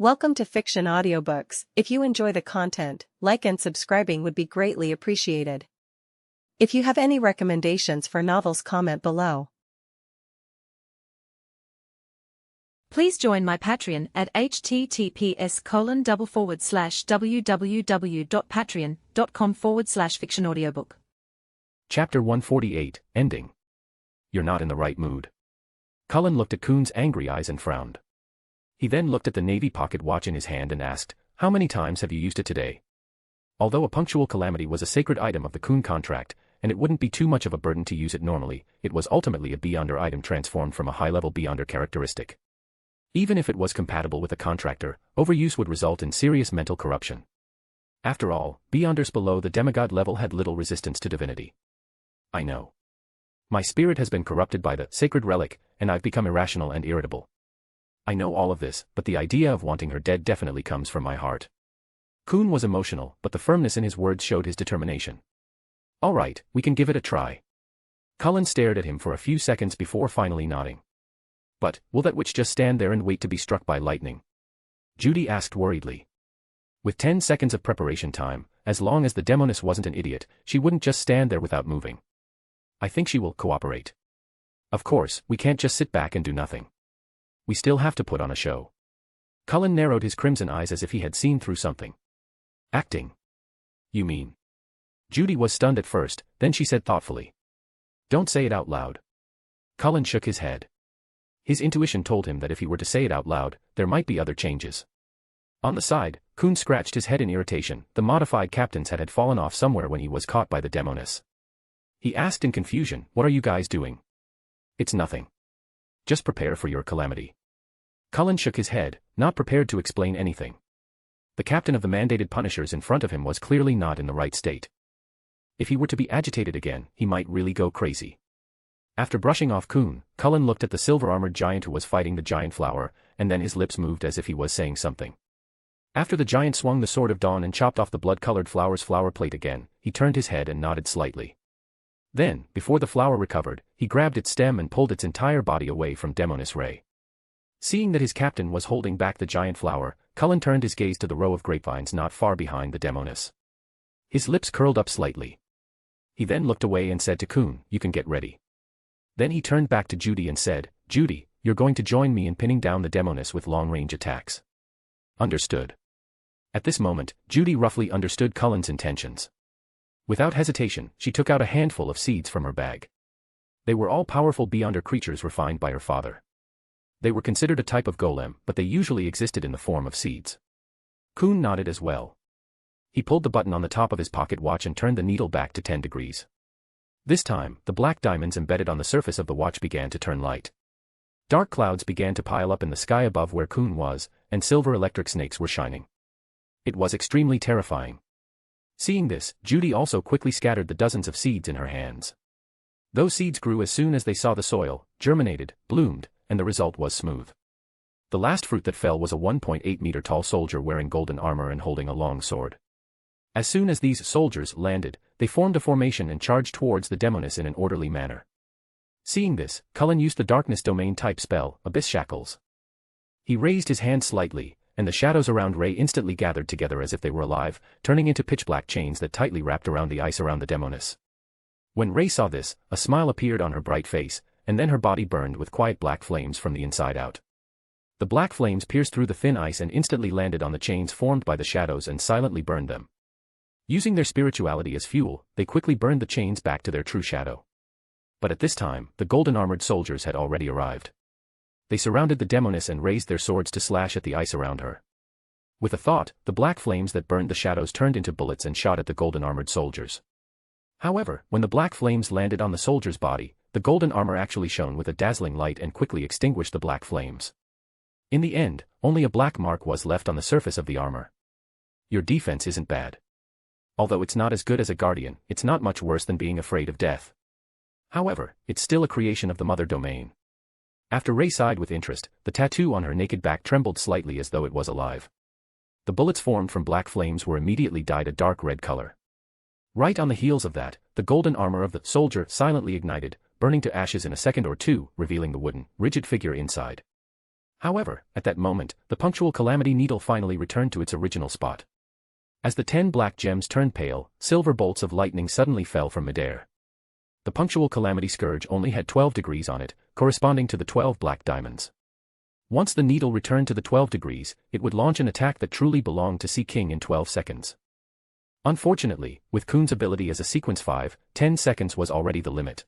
Welcome to Fiction Audiobooks. If you enjoy the content, like and subscribing would be greatly appreciated. If you have any recommendations for novels, comment below. Please join my Patreon at https://www.patreon.com/fictionaudiobook. Chapter 148, Ending. You're not in the right mood. Cullen looked at Coon's angry eyes and frowned. He then looked at the navy pocket watch in his hand and asked, "How many times have you used it today?" Although a punctual calamity was a sacred item of the Coon contract, and it wouldn't be too much of a burden to use it normally, it was ultimately a Beyonder item transformed from a high-level Beyonder characteristic. Even if it was compatible with a contractor, overuse would result in serious mental corruption. After all, Beyonders below the demigod level had little resistance to divinity. I know. My spirit has been corrupted by the sacred relic, and I've become irrational and irritable. I know all of this, but the idea of wanting her dead definitely comes from my heart. Coon was emotional, but the firmness in his words showed his determination. All right, we can give it a try. Cullen stared at him for a few seconds before finally nodding. But, will that witch just stand there and wait to be struck by lightning? Judy asked worriedly. With 10 seconds of preparation time, as long as the demoness wasn't an idiot, she wouldn't just stand there without moving. I think she will cooperate. Of course, we can't just sit back and do nothing. We still have to put on a show. Cullen narrowed his crimson eyes as if he had seen through something. Acting? You mean? Judy was stunned at first, then she said thoughtfully. Don't say it out loud. Cullen shook his head. His intuition told him that if he were to say it out loud, there might be other changes. On the side, Coon scratched his head in irritation. The modified captain's head had fallen off somewhere when he was caught by the demoness. He asked in confusion, "What are you guys doing?" "It's nothing. Just prepare for your calamity." Cullen shook his head, not prepared to explain anything. The captain of the mandated punishers in front of him was clearly not in the right state. If he were to be agitated again, he might really go crazy. After brushing off Coon, Cullen looked at the silver-armored giant who was fighting the giant flower, and then his lips moved as if he was saying something. After the giant swung the sword of dawn and chopped off the blood-colored flower's flower plate again, he turned his head and nodded slightly. Then, before the flower recovered, he grabbed its stem and pulled its entire body away from Demoness Ray. Seeing that his captain was holding back the giant flower, Cullen turned his gaze to the row of grapevines not far behind the demoness. His lips curled up slightly. He then looked away and said to Coon, "You can get ready." Then he turned back to Judy and said, "Judy, you're going to join me in pinning down the demoness with long-range attacks." Understood. At this moment, Judy roughly understood Cullen's intentions. Without hesitation, she took out a handful of seeds from her bag. They were all powerful Beyonder creatures refined by her father. They were considered a type of golem, but they usually existed in the form of seeds. Coon nodded as well. He pulled the button on the top of his pocket watch and turned the needle back to 10 degrees. This time, the black diamonds embedded on the surface of the watch began to turn light. Dark clouds began to pile up in the sky above where Coon was, and silver electric snakes were shining. It was extremely terrifying. Seeing this, Judy also quickly scattered the dozens of seeds in her hands. Those seeds grew as soon as they saw the soil, germinated, bloomed, and the result was smooth. The last fruit that fell was a 1.8-meter tall soldier wearing golden armor and holding a long sword. As soon as these soldiers landed, they formed a formation and charged towards the demoness in an orderly manner. Seeing this, Cullen used the darkness domain type spell, Abyss Shackles. He raised his hand slightly, and the shadows around Ray instantly gathered together as if they were alive, turning into pitch-black chains that tightly wrapped around the ice around the demoness. When Ray saw this, a smile appeared on her bright face, and then her body burned with quiet black flames from the inside out. The black flames pierced through the thin ice and instantly landed on the chains formed by the shadows and silently burned them. Using their spirituality as fuel, they quickly burned the chains back to their true shadow. But at this time, the golden-armored soldiers had already arrived. They surrounded the demoness and raised their swords to slash at the ice around her. With a thought, the black flames that burned the shadows turned into bullets and shot at the golden-armored soldiers. However, when the black flames landed on the soldier's body, the golden armor actually shone with a dazzling light and quickly extinguished the black flames. In the end, only a black mark was left on the surface of the armor. Your defense isn't bad. Although it's not as good as a guardian, it's not much worse than being afraid of death. However, it's still a creation of the mother domain. After Ray sighed with interest, the tattoo on her naked back trembled slightly as though it was alive. The bullets formed from black flames were immediately dyed a dark red color. Right on the heels of that, the golden armor of the soldier silently ignited, burning to ashes in a second or two, revealing the wooden, rigid figure inside. However, at that moment, the punctual calamity needle finally returned to its original spot. As the 10 black gems turned pale, silver bolts of lightning suddenly fell from midair. The punctual calamity scourge only had 12 degrees on it, corresponding to the 12 black diamonds. Once the needle returned to the 12 degrees, it would launch an attack that truly belonged to Sea King in 12 seconds. Unfortunately, with Kuhn's ability as a sequence 5, 10 seconds was already the limit.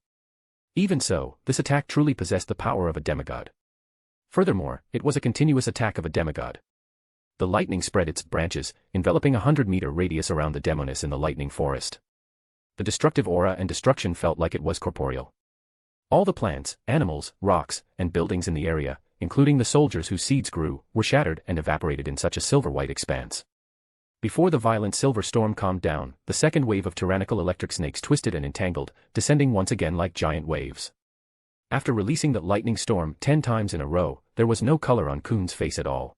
Even so, this attack truly possessed the power of a demigod. Furthermore, it was a continuous attack of a demigod. The lightning spread its branches, enveloping a 100-meter radius around the demoness in the lightning forest. The destructive aura and destruction felt like it was corporeal. All the plants, animals, rocks, and buildings in the area, including the soldiers whose seeds grew, were shattered and evaporated in such a silver-white expanse. Before the violent silver storm calmed down, the second wave of tyrannical electric snakes twisted and entangled, descending once again like giant waves. After releasing the lightning storm 10 times in a row, there was no color on Kuhn's face at all.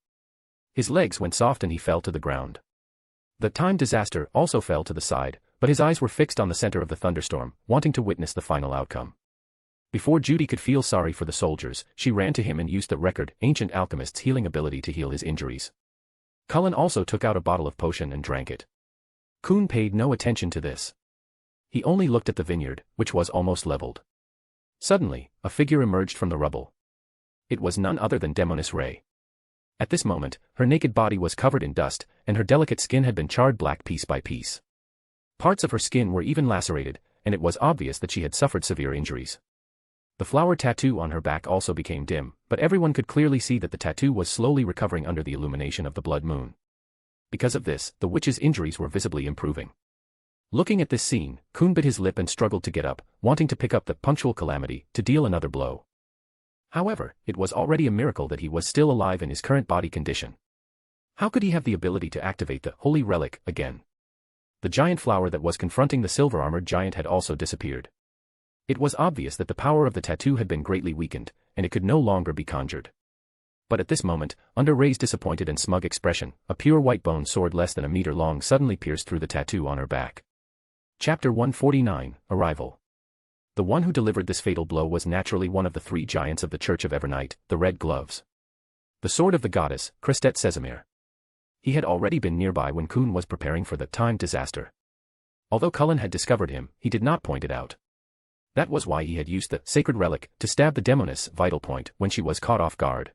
His legs went soft and he fell to the ground. The time disaster also fell to the side, but his eyes were fixed on the center of the thunderstorm, wanting to witness the final outcome. Before Judy could feel sorry for the soldiers, she ran to him and used the record ancient alchemist's healing ability to heal his injuries. Cullen also took out a bottle of potion and drank it. Kuhn paid no attention to this. He only looked at the vineyard, which was almost leveled. Suddenly, a figure emerged from the rubble. It was none other than Demoness Ray. At this moment, her naked body was covered in dust, and her delicate skin had been charred black piece by piece. Parts of her skin were even lacerated, and it was obvious that she had suffered severe injuries. The flower tattoo on her back also became dim, but everyone could clearly see that the tattoo was slowly recovering under the illumination of the blood moon. Because of this, the witch's injuries were visibly improving. Looking at this scene, Kuhn bit his lip and struggled to get up, wanting to pick up the punctual calamity to deal another blow. However, it was already a miracle that he was still alive in his current body condition. How could he have the ability to activate the holy relic again? The giant flower that was confronting the silver-armored giant had also disappeared. It was obvious that the power of the tattoo had been greatly weakened, and it could no longer be conjured. But at this moment, under Ray's disappointed and smug expression, a pure white bone sword less than a meter long suddenly pierced through the tattoo on her back. Chapter 149, Arrival. The one who delivered this fatal blow was naturally one of the 3 giants of the Church of Evernight, the Red Gloves. The sword of the goddess, Christet Sesamir. He had already been nearby when Kuhn was preparing for the time disaster. Although Cullen had discovered him, he did not point it out. That was why he had used the sacred relic to stab the demoness' vital point when she was caught off guard.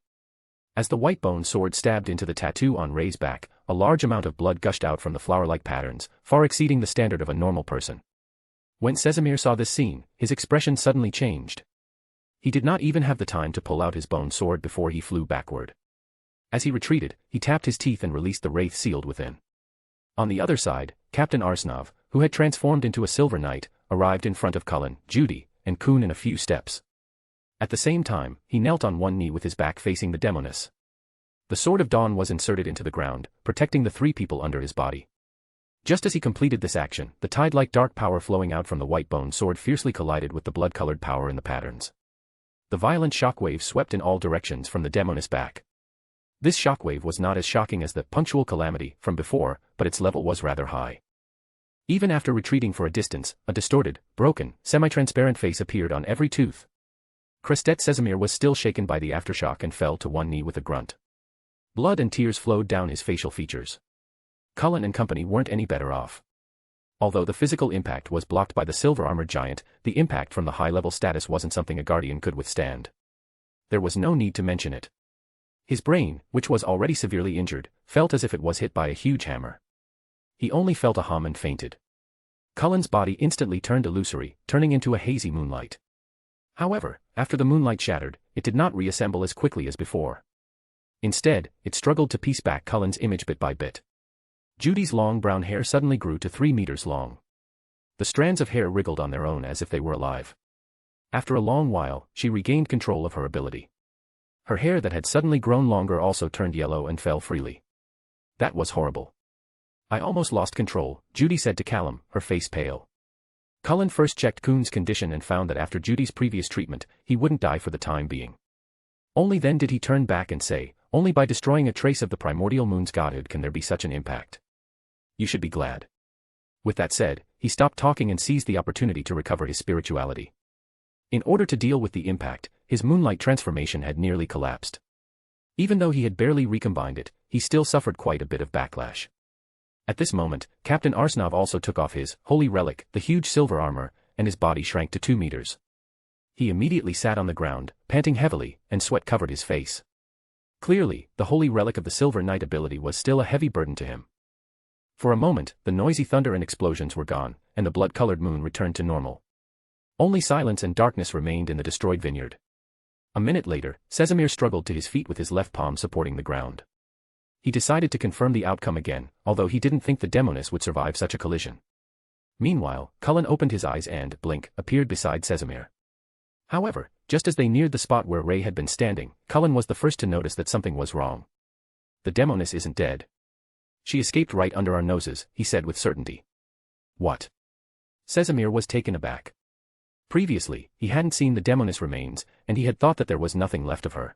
As the white bone sword stabbed into the tattoo on Ray's back, a large amount of blood gushed out from the flower-like patterns, far exceeding the standard of a normal person. When Sesamir saw this scene, his expression suddenly changed. He did not even have the time to pull out his bone sword before he flew backward. As he retreated, he tapped his teeth and released the wraith sealed within. On the other side, Captain Arsnov, who had transformed into a silver knight, arrived in front of Cullen, Judy, and Kuhn in a few steps. At the same time, he knelt on one knee with his back facing the demoness. The Sword of Dawn was inserted into the ground, protecting the 3 people under his body. Just as he completed this action, the tide-like dark power flowing out from the white bone sword fiercely collided with the blood-colored power in the patterns. The violent shockwave swept in all directions from the demoness back. This shockwave was not as shocking as the punctual calamity from before, but its level was rather high. Even after retreating for a distance, a distorted, broken, semi-transparent face appeared on every tooth. Christet Sesamir was still shaken by the aftershock and fell to one knee with a grunt. Blood and tears flowed down his facial features. Cullen and company weren't any better off. Although the physical impact was blocked by the silver-armored giant, the impact from the high-level status wasn't something a guardian could withstand. There was no need to mention it. His brain, which was already severely injured, felt as if it was hit by a huge hammer. He only felt a hum and fainted. Cullen's body instantly turned illusory, turning into a hazy moonlight. However, after the moonlight shattered, it did not reassemble as quickly as before. Instead, it struggled to piece back Cullen's image bit by bit. Judy's long brown hair suddenly grew to 3 meters long. The strands of hair wriggled on their own as if they were alive. After a long while, she regained control of her ability. Her hair that had suddenly grown longer also turned yellow and fell freely. That was horrible. I almost lost control, Judy said to Callum, her face pale. Cullen first checked Kuhn's condition and found that after Judy's previous treatment, he wouldn't die for the time being. Only then did he turn back and say, only by destroying a trace of the primordial moon's godhood can there be such an impact. You should be glad. With that said, he stopped talking and seized the opportunity to recover his spirituality. In order to deal with the impact, his moonlight transformation had nearly collapsed. Even though he had barely recombined it, he still suffered quite a bit of backlash. At this moment, Captain Arsnov also took off his holy relic, the huge silver armor, and his body shrank to 2 meters. He immediately sat on the ground, panting heavily, and sweat covered his face. Clearly, the holy relic of the Silver Knight ability was still a heavy burden to him. For a moment, the noisy thunder and explosions were gone, and the blood-colored moon returned to normal. Only silence and darkness remained in the destroyed vineyard. A minute later, Casimir struggled to his feet with his left palm supporting the ground. He decided to confirm the outcome again, although he didn't think the demoness would survive such a collision. Meanwhile, Cullen opened his eyes and, blink, appeared beside Casimir. However, just as they neared the spot where Ray had been standing, Cullen was the first to notice that something was wrong. The demoness isn't dead. She escaped right under our noses, he said with certainty. What? Casimir was taken aback. Previously, he hadn't seen the demoness remains, and he had thought that there was nothing left of her.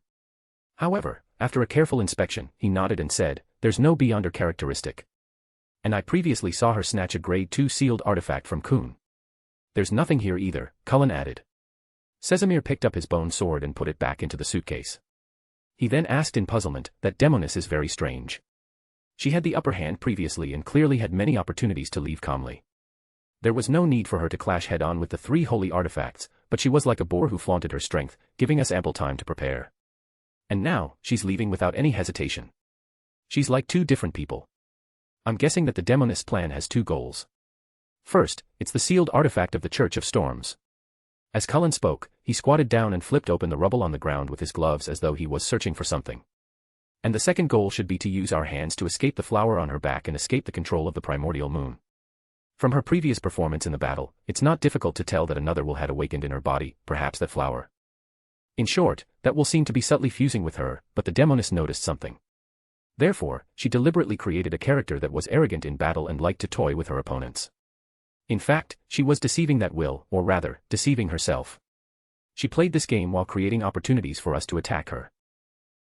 However, after a careful inspection, he nodded and said, "There's no beyonder characteristic. And I previously saw her snatch a grade 2 sealed artifact from Kuhn. There's nothing here either," Cullen added. Casimir picked up his bone sword and put it back into the suitcase. He then asked in puzzlement, "That demoness is very strange. She had the upper hand previously and clearly had many opportunities to leave calmly. There was no need for her to clash head-on with the 3 holy artifacts, but she was like a boar who flaunted her strength, giving us ample time to prepare. And now, she's leaving without any hesitation. She's like 2 different people. I'm guessing that the demoness plan has 2 goals. First, it's the sealed artifact of the Church of Storms." As Cullen spoke, he squatted down and flipped open the rubble on the ground with his gloves as though he was searching for something. "And the second goal should be to use our hands to escape the flower on her back and escape the control of the primordial moon. From her previous performance in the battle, it's not difficult to tell that another will had awakened in her body, perhaps that flower. In short, that will seem to be subtly fusing with her, but the demoness noticed something. Therefore, she deliberately created a character that was arrogant in battle and liked to toy with her opponents. In fact, she was deceiving that will, or rather, deceiving herself. She played this game while creating opportunities for us to attack her.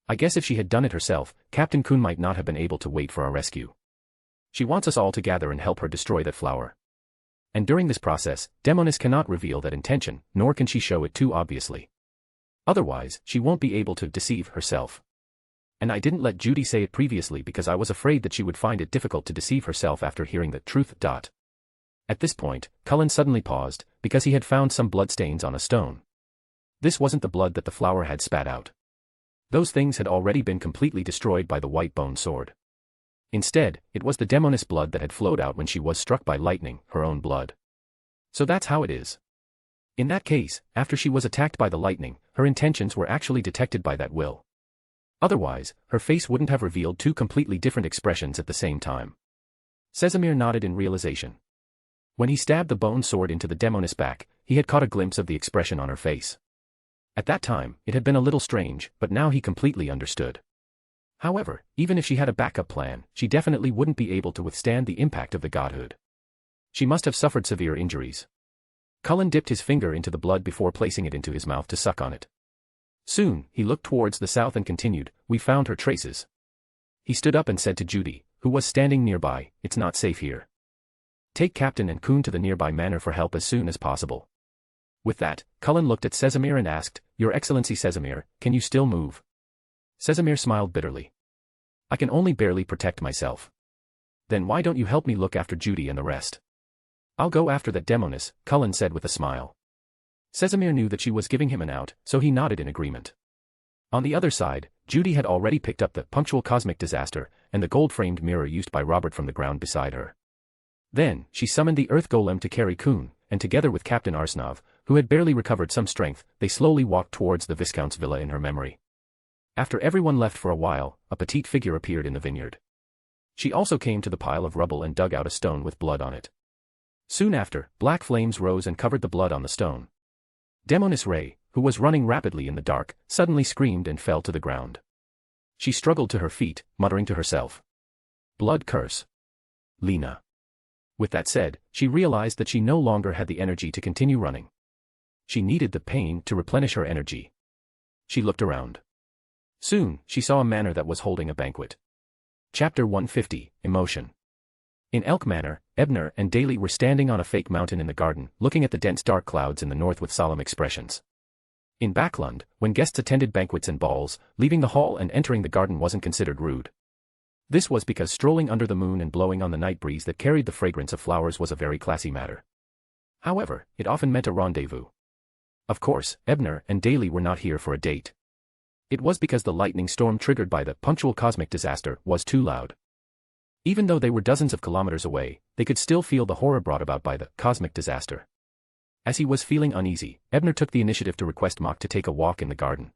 I guess if she had done it herself, Captain Kuhn might not have been able to wait for our rescue. She wants us all to gather and help her destroy that flower. And during this process, Demoness cannot reveal that intention, nor can she show it too obviously. Otherwise, she won't be able to deceive herself. And I didn't let Judy say it previously because I was afraid that she would find it difficult to deceive herself after hearing the truth. At this point, Cullen suddenly paused, because he had found some bloodstains on a stone. This wasn't the blood that the flower had spat out. Those things had already been completely destroyed by the white bone sword. Instead, it was the demoness blood that had flowed out when she was struck by lightning, her own blood. So that's how it is. In that case, after she was attacked by the lightning, her intentions were actually detected by that will. Otherwise, her face wouldn't have revealed 2 completely different expressions at the same time. Casimir nodded in realization. When he stabbed the bone sword into the demoness back, he had caught a glimpse of the expression on her face. At that time, it had been a little strange, but now he completely understood. However, even if she had a backup plan, she definitely wouldn't be able to withstand the impact of the godhood. She must have suffered severe injuries. Cullen dipped his finger into the blood before placing it into his mouth to suck on it. Soon, he looked towards the south and continued, "We found her traces." He stood up and said to Judy, who was standing nearby, "It's not safe here. Take Captain and Kuhn to the nearby manor for help as soon as possible." With that, Cullen looked at Casimir and asked, "Your Excellency Casimir, can you still move?" Casimir smiled bitterly. "I can only barely protect myself." "Then why don't you help me look after Judy and the rest?" "I'll go after that demoness," Cullen said with a smile. Casimir knew that she was giving him an out, so he nodded in agreement. On the other side, Judy had already picked up the punctual cosmic disaster and the gold-framed mirror used by Robert from the ground beside her. Then, she summoned the earth golem to carry Kuhn, and together with Captain Arsnov, who had barely recovered some strength, they slowly walked towards the Viscount's villa in her memory. After everyone left for a while, a petite figure appeared in the vineyard. She also came to the pile of rubble and dug out a stone with blood on it. Soon after, black flames rose and covered the blood on the stone. Demoness Ray, who was running rapidly in the dark, suddenly screamed and fell to the ground. She struggled to her feet, muttering to herself. "Blood curse. Lena." With that said, she realized that she no longer had the energy to continue running. She needed the pain to replenish her energy. She looked around. Soon, she saw a manor that was holding a banquet. Chapter 150, Emotion. In Elk Manor, Ebner and Daly were standing on a fake mountain in the garden, looking at the dense dark clouds in the north with solemn expressions. In Backlund, when guests attended banquets and balls, leaving the hall and entering the garden wasn't considered rude. This was because strolling under the moon and blowing on the night breeze that carried the fragrance of flowers was a very classy matter. However, it often meant a rendezvous. Of course, Ebner and Daly were not here for a date. It was because the lightning storm triggered by the punctual cosmic disaster was too loud. Even though they were dozens of kilometers away, they could still feel the horror brought about by the cosmic disaster. As he was feeling uneasy, Ebner took the initiative to request Mock to take a walk in the garden.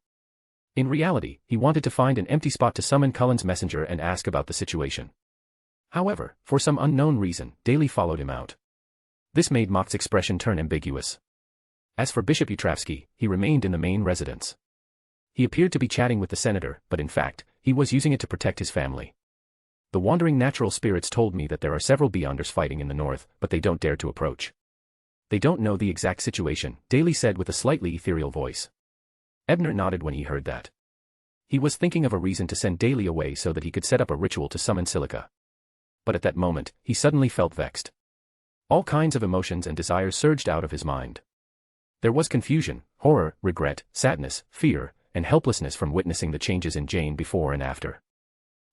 In reality, he wanted to find an empty spot to summon Cullen's messenger and ask about the situation. However, for some unknown reason, Daly followed him out. This made Mock's expression turn ambiguous. As for Bishop Utravsky, he remained in the main residence. He appeared to be chatting with the senator, but in fact, he was using it to protect his family. The wandering natural spirits told me that there are several Beyonders fighting in the north, but they don't dare to approach. They don't know the exact situation, Daly said with a slightly ethereal voice. Ebner nodded when he heard that. He was thinking of a reason to send Daly away so that he could set up a ritual to summon Silica. But at that moment, he suddenly felt vexed. All kinds of emotions and desires surged out of his mind. There was confusion, horror, regret, sadness, fear, and helplessness from witnessing the changes in Jane before and after.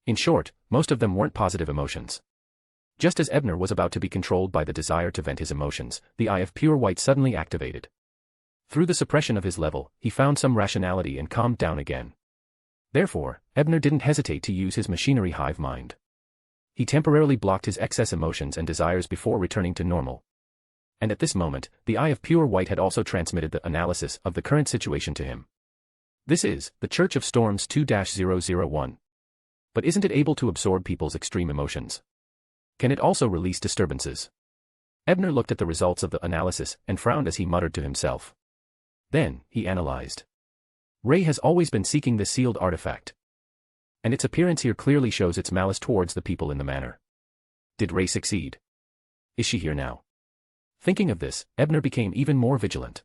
In short, most of them weren't positive emotions. Just as Ebner was about to be controlled by the desire to vent his emotions, the eye of pure white suddenly activated. Through the suppression of his level, he found some rationality and calmed down again. Therefore, Ebner didn't hesitate to use his machinery hive mind. He temporarily blocked his excess emotions and desires before returning to normal. And at this moment, the eye of pure white had also transmitted the analysis of the current situation to him. This is the Church of Storms 2-001. But isn't it able to absorb people's extreme emotions? Can it also release disturbances? Ebner looked at the results of the analysis and frowned as he muttered to himself. Then, he analyzed. Ray has always been seeking this sealed artifact. And its appearance here clearly shows its malice towards the people in the manor. Did Ray succeed? Is she here now? Thinking of this, Ebner became even more vigilant.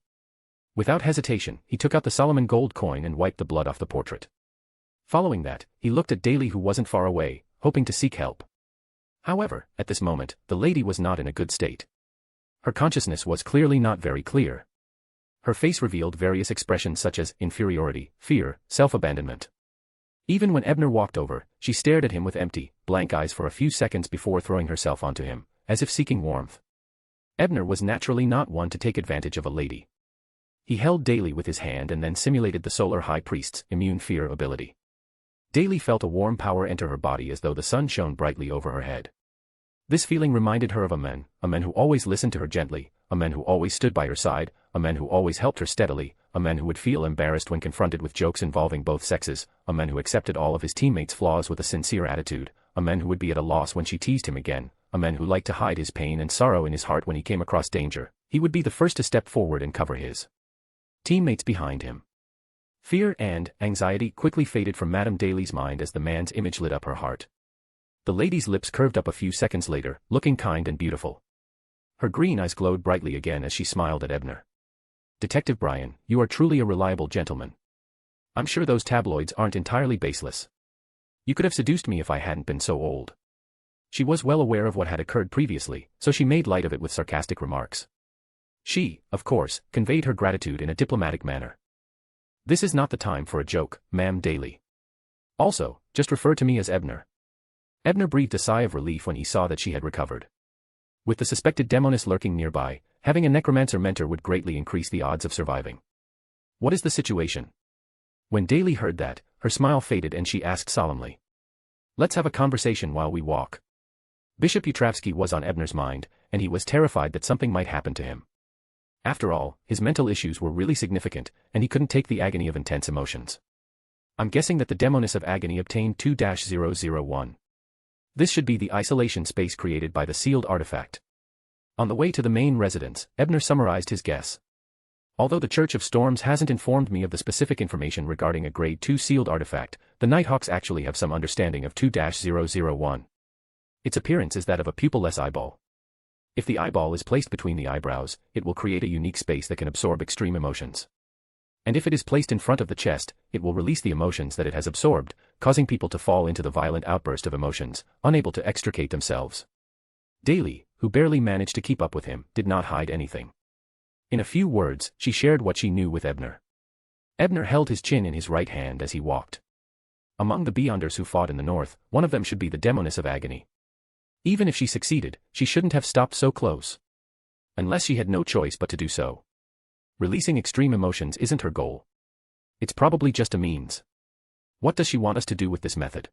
Without hesitation, he took out the Solomon gold coin and wiped the blood off the portrait. Following that, he looked at Daly, who wasn't far away, hoping to seek help. However, at this moment, the lady was not in a good state. Her consciousness was clearly not very clear. Her face revealed various expressions such as inferiority, fear, self-abandonment. Even when Ebner walked over, she stared at him with empty, blank eyes for a few seconds before throwing herself onto him, as if seeking warmth. Ebner was naturally not one to take advantage of a lady. He held Daly with his hand and then simulated the Solar High Priest's immune fear ability. Daly felt a warm power enter her body as though the sun shone brightly over her head. This feeling reminded her of a man who always listened to her gently, a man who always stood by her side, a man who always helped her steadily, a man who would feel embarrassed when confronted with jokes involving both sexes, a man who accepted all of his teammates' flaws with a sincere attitude, a man who would be at a loss when she teased him again, a man who liked to hide his pain and sorrow in his heart when he came across danger. He would be the first to step forward and cover his teammates behind him. Fear and anxiety quickly faded from Madame Daly's mind as the man's image lit up her heart. The lady's lips curved up a few seconds later, looking kind and beautiful. Her green eyes glowed brightly again as she smiled at Ebner. Detective Brian, you are truly a reliable gentleman. I'm sure those tabloids aren't entirely baseless. You could have seduced me if I hadn't been so old. She was well aware of what had occurred previously, so she made light of it with sarcastic remarks. She, of course, conveyed her gratitude in a diplomatic manner. This is not the time for a joke, Ma'am Daly. Also, just refer to me as Ebner. Ebner breathed a sigh of relief when he saw that she had recovered. With the suspected demoness lurking nearby, having a necromancer mentor would greatly increase the odds of surviving. What is the situation? When Daly heard that, her smile faded and she asked solemnly. Let's have a conversation while we walk. Bishop Utravsky was on Ebner's mind, and he was terrified that something might happen to him. After all, his mental issues were really significant, and he couldn't take the agony of intense emotions. I'm guessing that the demoness of agony obtained 2-001. This should be the isolation space created by the sealed artifact. On the way to the main residence, Ebner summarized his guess. Although the Church of Storms hasn't informed me of the specific information regarding a Grade 2 sealed artifact, the Nighthawks actually have some understanding of 2-001. Its appearance is that of a pupilless eyeball. If the eyeball is placed between the eyebrows, it will create a unique space that can absorb extreme emotions. And if it is placed in front of the chest, it will release the emotions that it has absorbed, causing people to fall into the violent outburst of emotions, unable to extricate themselves. Daly, who barely managed to keep up with him, did not hide anything. In a few words, she shared what she knew with Ebner. Ebner held his chin in his right hand as he walked. Among the Beyonders who fought in the north, one of them should be the Demoness of Agony. Even if she succeeded, she shouldn't have stopped so close. Unless she had no choice but to do so. Releasing extreme emotions isn't her goal. It's probably just a means. What does she want us to do with this method?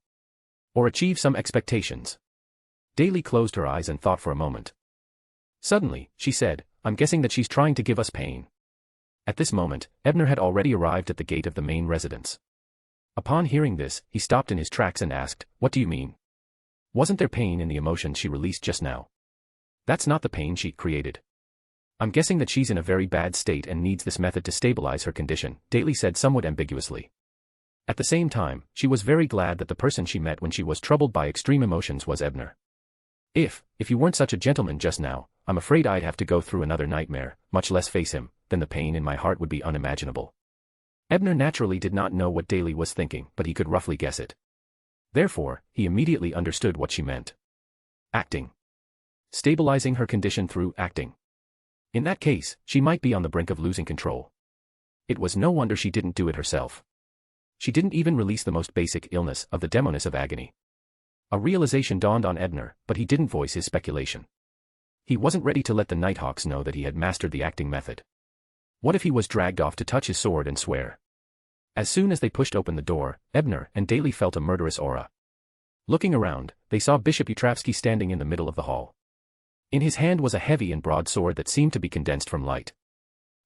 Or achieve some expectations? Daly closed her eyes and thought for a moment. Suddenly, she said, I'm guessing that she's trying to give us pain. At this moment, Ebner had already arrived at the gate of the main residence. Upon hearing this, he stopped in his tracks and asked, What do you mean? Wasn't there pain in the emotions she released just now? That's not the pain she created. I'm guessing that she's in a very bad state and needs this method to stabilize her condition, Daly said somewhat ambiguously. At the same time, she was very glad that the person she met when she was troubled by extreme emotions was Ebner. If you weren't such a gentleman just now, I'm afraid I'd have to go through another nightmare, much less face him, then the pain in my heart would be unimaginable. Ebner naturally did not know what Daly was thinking, but he could roughly guess it. Therefore, he immediately understood what she meant. Acting. Stabilizing her condition through acting. In that case, she might be on the brink of losing control. It was no wonder she didn't do it herself. She didn't even release the most basic illness of the Demoness of Agony. A realization dawned on Ebner, but he didn't voice his speculation. He wasn't ready to let the Nighthawks know that he had mastered the acting method. What if he was dragged off to touch his sword and swear? As soon as they pushed open the door, Ebner and Daly felt a murderous aura. Looking around, they saw Bishop Utravsky standing in the middle of the hall. In his hand was a heavy and broad sword that seemed to be condensed from light.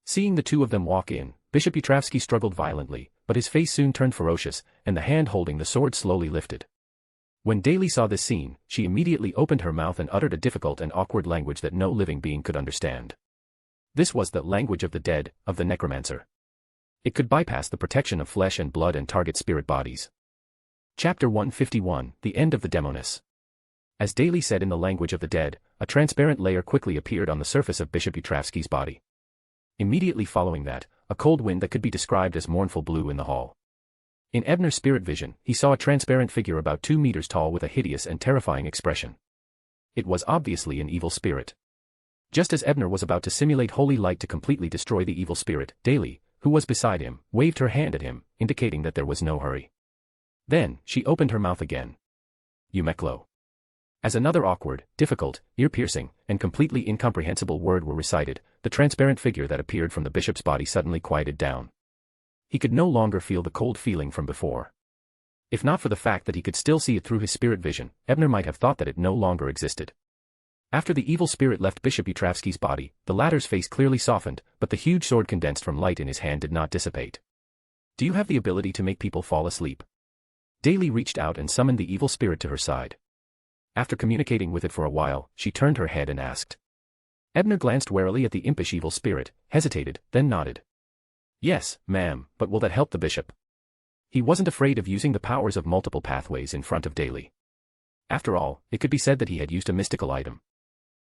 Seeing the two of them walk in, Bishop Utravsky struggled violently, but his face soon turned ferocious, and the hand holding the sword slowly lifted. When Daly saw this scene, she immediately opened her mouth and uttered a difficult and awkward language that no living being could understand. This was the language of the dead, of the necromancer. It could bypass the protection of flesh and blood and target spirit bodies. Chapter 151, The End of the Demoness. As Daly said in the language of the dead, a transparent layer quickly appeared on the surface of Bishop Utravsky's body. Immediately following that, a cold wind that could be described as mournful blew in the hall. In Ebner's spirit vision, he saw a transparent figure about 2 meters tall with a hideous and terrifying expression. It was obviously an evil spirit. Just as Ebner was about to simulate holy light to completely destroy the evil spirit, Daly, who was beside him, waved her hand at him, indicating that there was no hurry. Then, she opened her mouth again. Umeklo. As another awkward, difficult, ear-piercing, and completely incomprehensible word were recited, the transparent figure that appeared from the bishop's body suddenly quieted down. He could no longer feel the cold feeling from before. If not for the fact that he could still see it through his spirit vision, Ebner might have thought that it no longer existed. After the evil spirit left Bishop Utravsky's body, the latter's face clearly softened, but the huge sword condensed from light in his hand did not dissipate. Do you have the ability to make people fall asleep? Daly reached out and summoned the evil spirit to her side. After communicating with it for a while, she turned her head and asked. Ebner glanced warily at the impish evil spirit, hesitated, then nodded. Yes, ma'am, but will that help the bishop? He wasn't afraid of using the powers of multiple pathways in front of Daly. After all, it could be said that he had used a mystical item.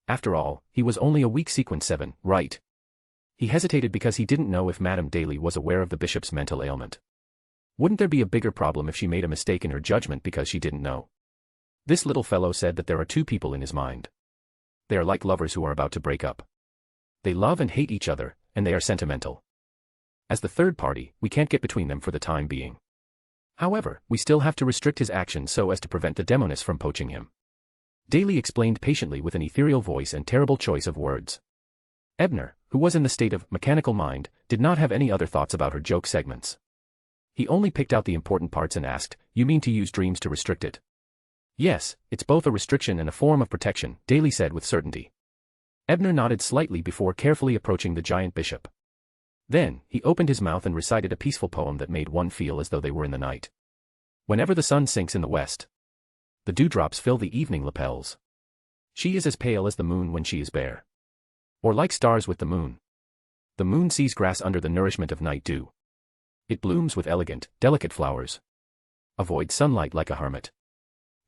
After all, he was only a weak sequence 7, right? He hesitated because he didn't know if Madame Daly was aware of the bishop's mental ailment. Wouldn't there be a bigger problem if she made a mistake in her judgment because she didn't know? This little fellow said that there are 2 people in his mind. They are like lovers who are about to break up. They love and hate each other, and they are sentimental. As the third party, we can't get between them for the time being. However, we still have to restrict his actions so as to prevent the Demoness from poaching him. Daly explained patiently with an ethereal voice and terrible choice of words. Ebner, who was in the state of mechanical mind, did not have any other thoughts about her joke segments. He only picked out the important parts and asked, You mean to use dreams to restrict it? Yes, it's both a restriction and a form of protection, Daly said with certainty. Ebner nodded slightly before carefully approaching the giant bishop. Then, he opened his mouth and recited a peaceful poem that made one feel as though they were in the night. Whenever the sun sinks in the west, the dewdrops fill the evening lapels. She is as pale as the moon when she is bare. Or like stars with the moon. The moon sees grass under the nourishment of night dew. It blooms with elegant, delicate flowers. Avoid sunlight like a hermit.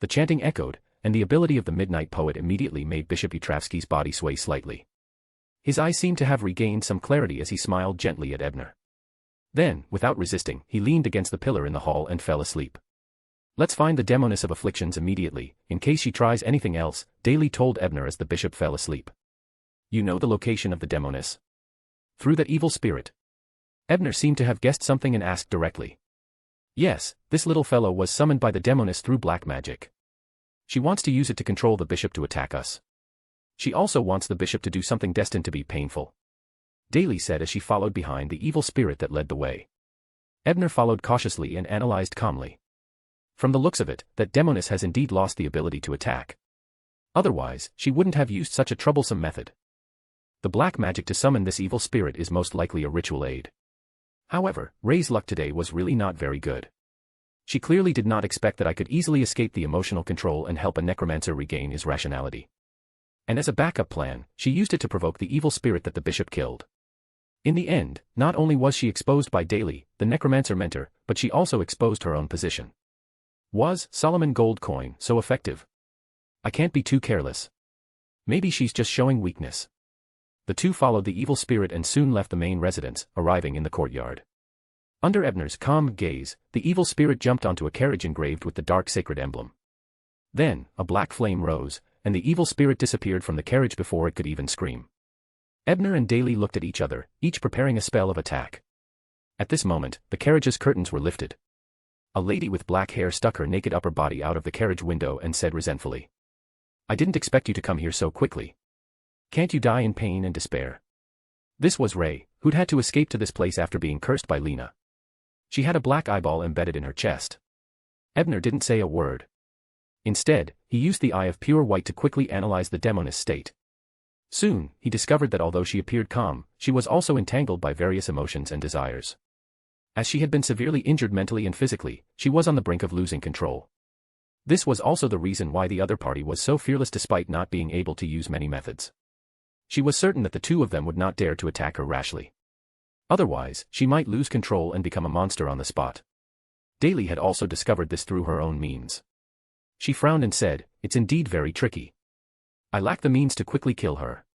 The chanting echoed, and the ability of the midnight poet immediately made Bishop Utravsky's body sway slightly. His eyes seemed to have regained some clarity as he smiled gently at Ebner. Then, without resisting, he leaned against the pillar in the hall and fell asleep. Let's find the Demoness of Afflictions immediately, in case she tries anything else, Daly told Ebner as the bishop fell asleep. You know the location of the Demoness? Through that evil spirit. Ebner seemed to have guessed something and asked directly. Yes, this little fellow was summoned by the demoness through black magic. She wants to use it to control the bishop to attack us. She also wants the bishop to do something destined to be painful. Daly said as she followed behind the evil spirit that led the way. Ebner followed cautiously and analyzed calmly. From the looks of it, that demoness has indeed lost the ability to attack. Otherwise, she wouldn't have used such a troublesome method. The black magic to summon this evil spirit is most likely a ritual aid. However, Ray's luck today was really not very good. She clearly did not expect that I could easily escape the emotional control and help a necromancer regain his rationality. And as a backup plan, she used it to provoke the evil spirit that the bishop killed. In the end, not only was she exposed by Daly, the necromancer mentor, but she also exposed her own position. Was Solomon Gold Coin so effective? I can't be too careless. Maybe she's just showing weakness. The two followed the evil spirit and soon left the main residence, arriving in the courtyard. Under Ebner's calm gaze, the evil spirit jumped onto a carriage engraved with the dark sacred emblem. Then, a black flame rose, and the evil spirit disappeared from the carriage before it could even scream. Ebner and Daly looked at each other, each preparing a spell of attack. At this moment, the carriage's curtains were lifted. A lady with black hair stuck her naked upper body out of the carriage window and said resentfully, "I didn't expect you to come here so quickly. Can't you die in pain and despair?" This was Ray, who'd had to escape to this place after being cursed by Lena. She had a black eyeball embedded in her chest. Ebner didn't say a word. Instead, he used the eye of pure white to quickly analyze the demoness state. Soon, he discovered that although she appeared calm, she was also entangled by various emotions and desires. As she had been severely injured mentally and physically, she was on the brink of losing control. This was also the reason why the other party was so fearless despite not being able to use many methods. She was certain that the two of them would not dare to attack her rashly. Otherwise, she might lose control and become a monster on the spot. Daly had also discovered this through her own means. She frowned and said, "It's indeed very tricky. I lack the means to quickly kill her.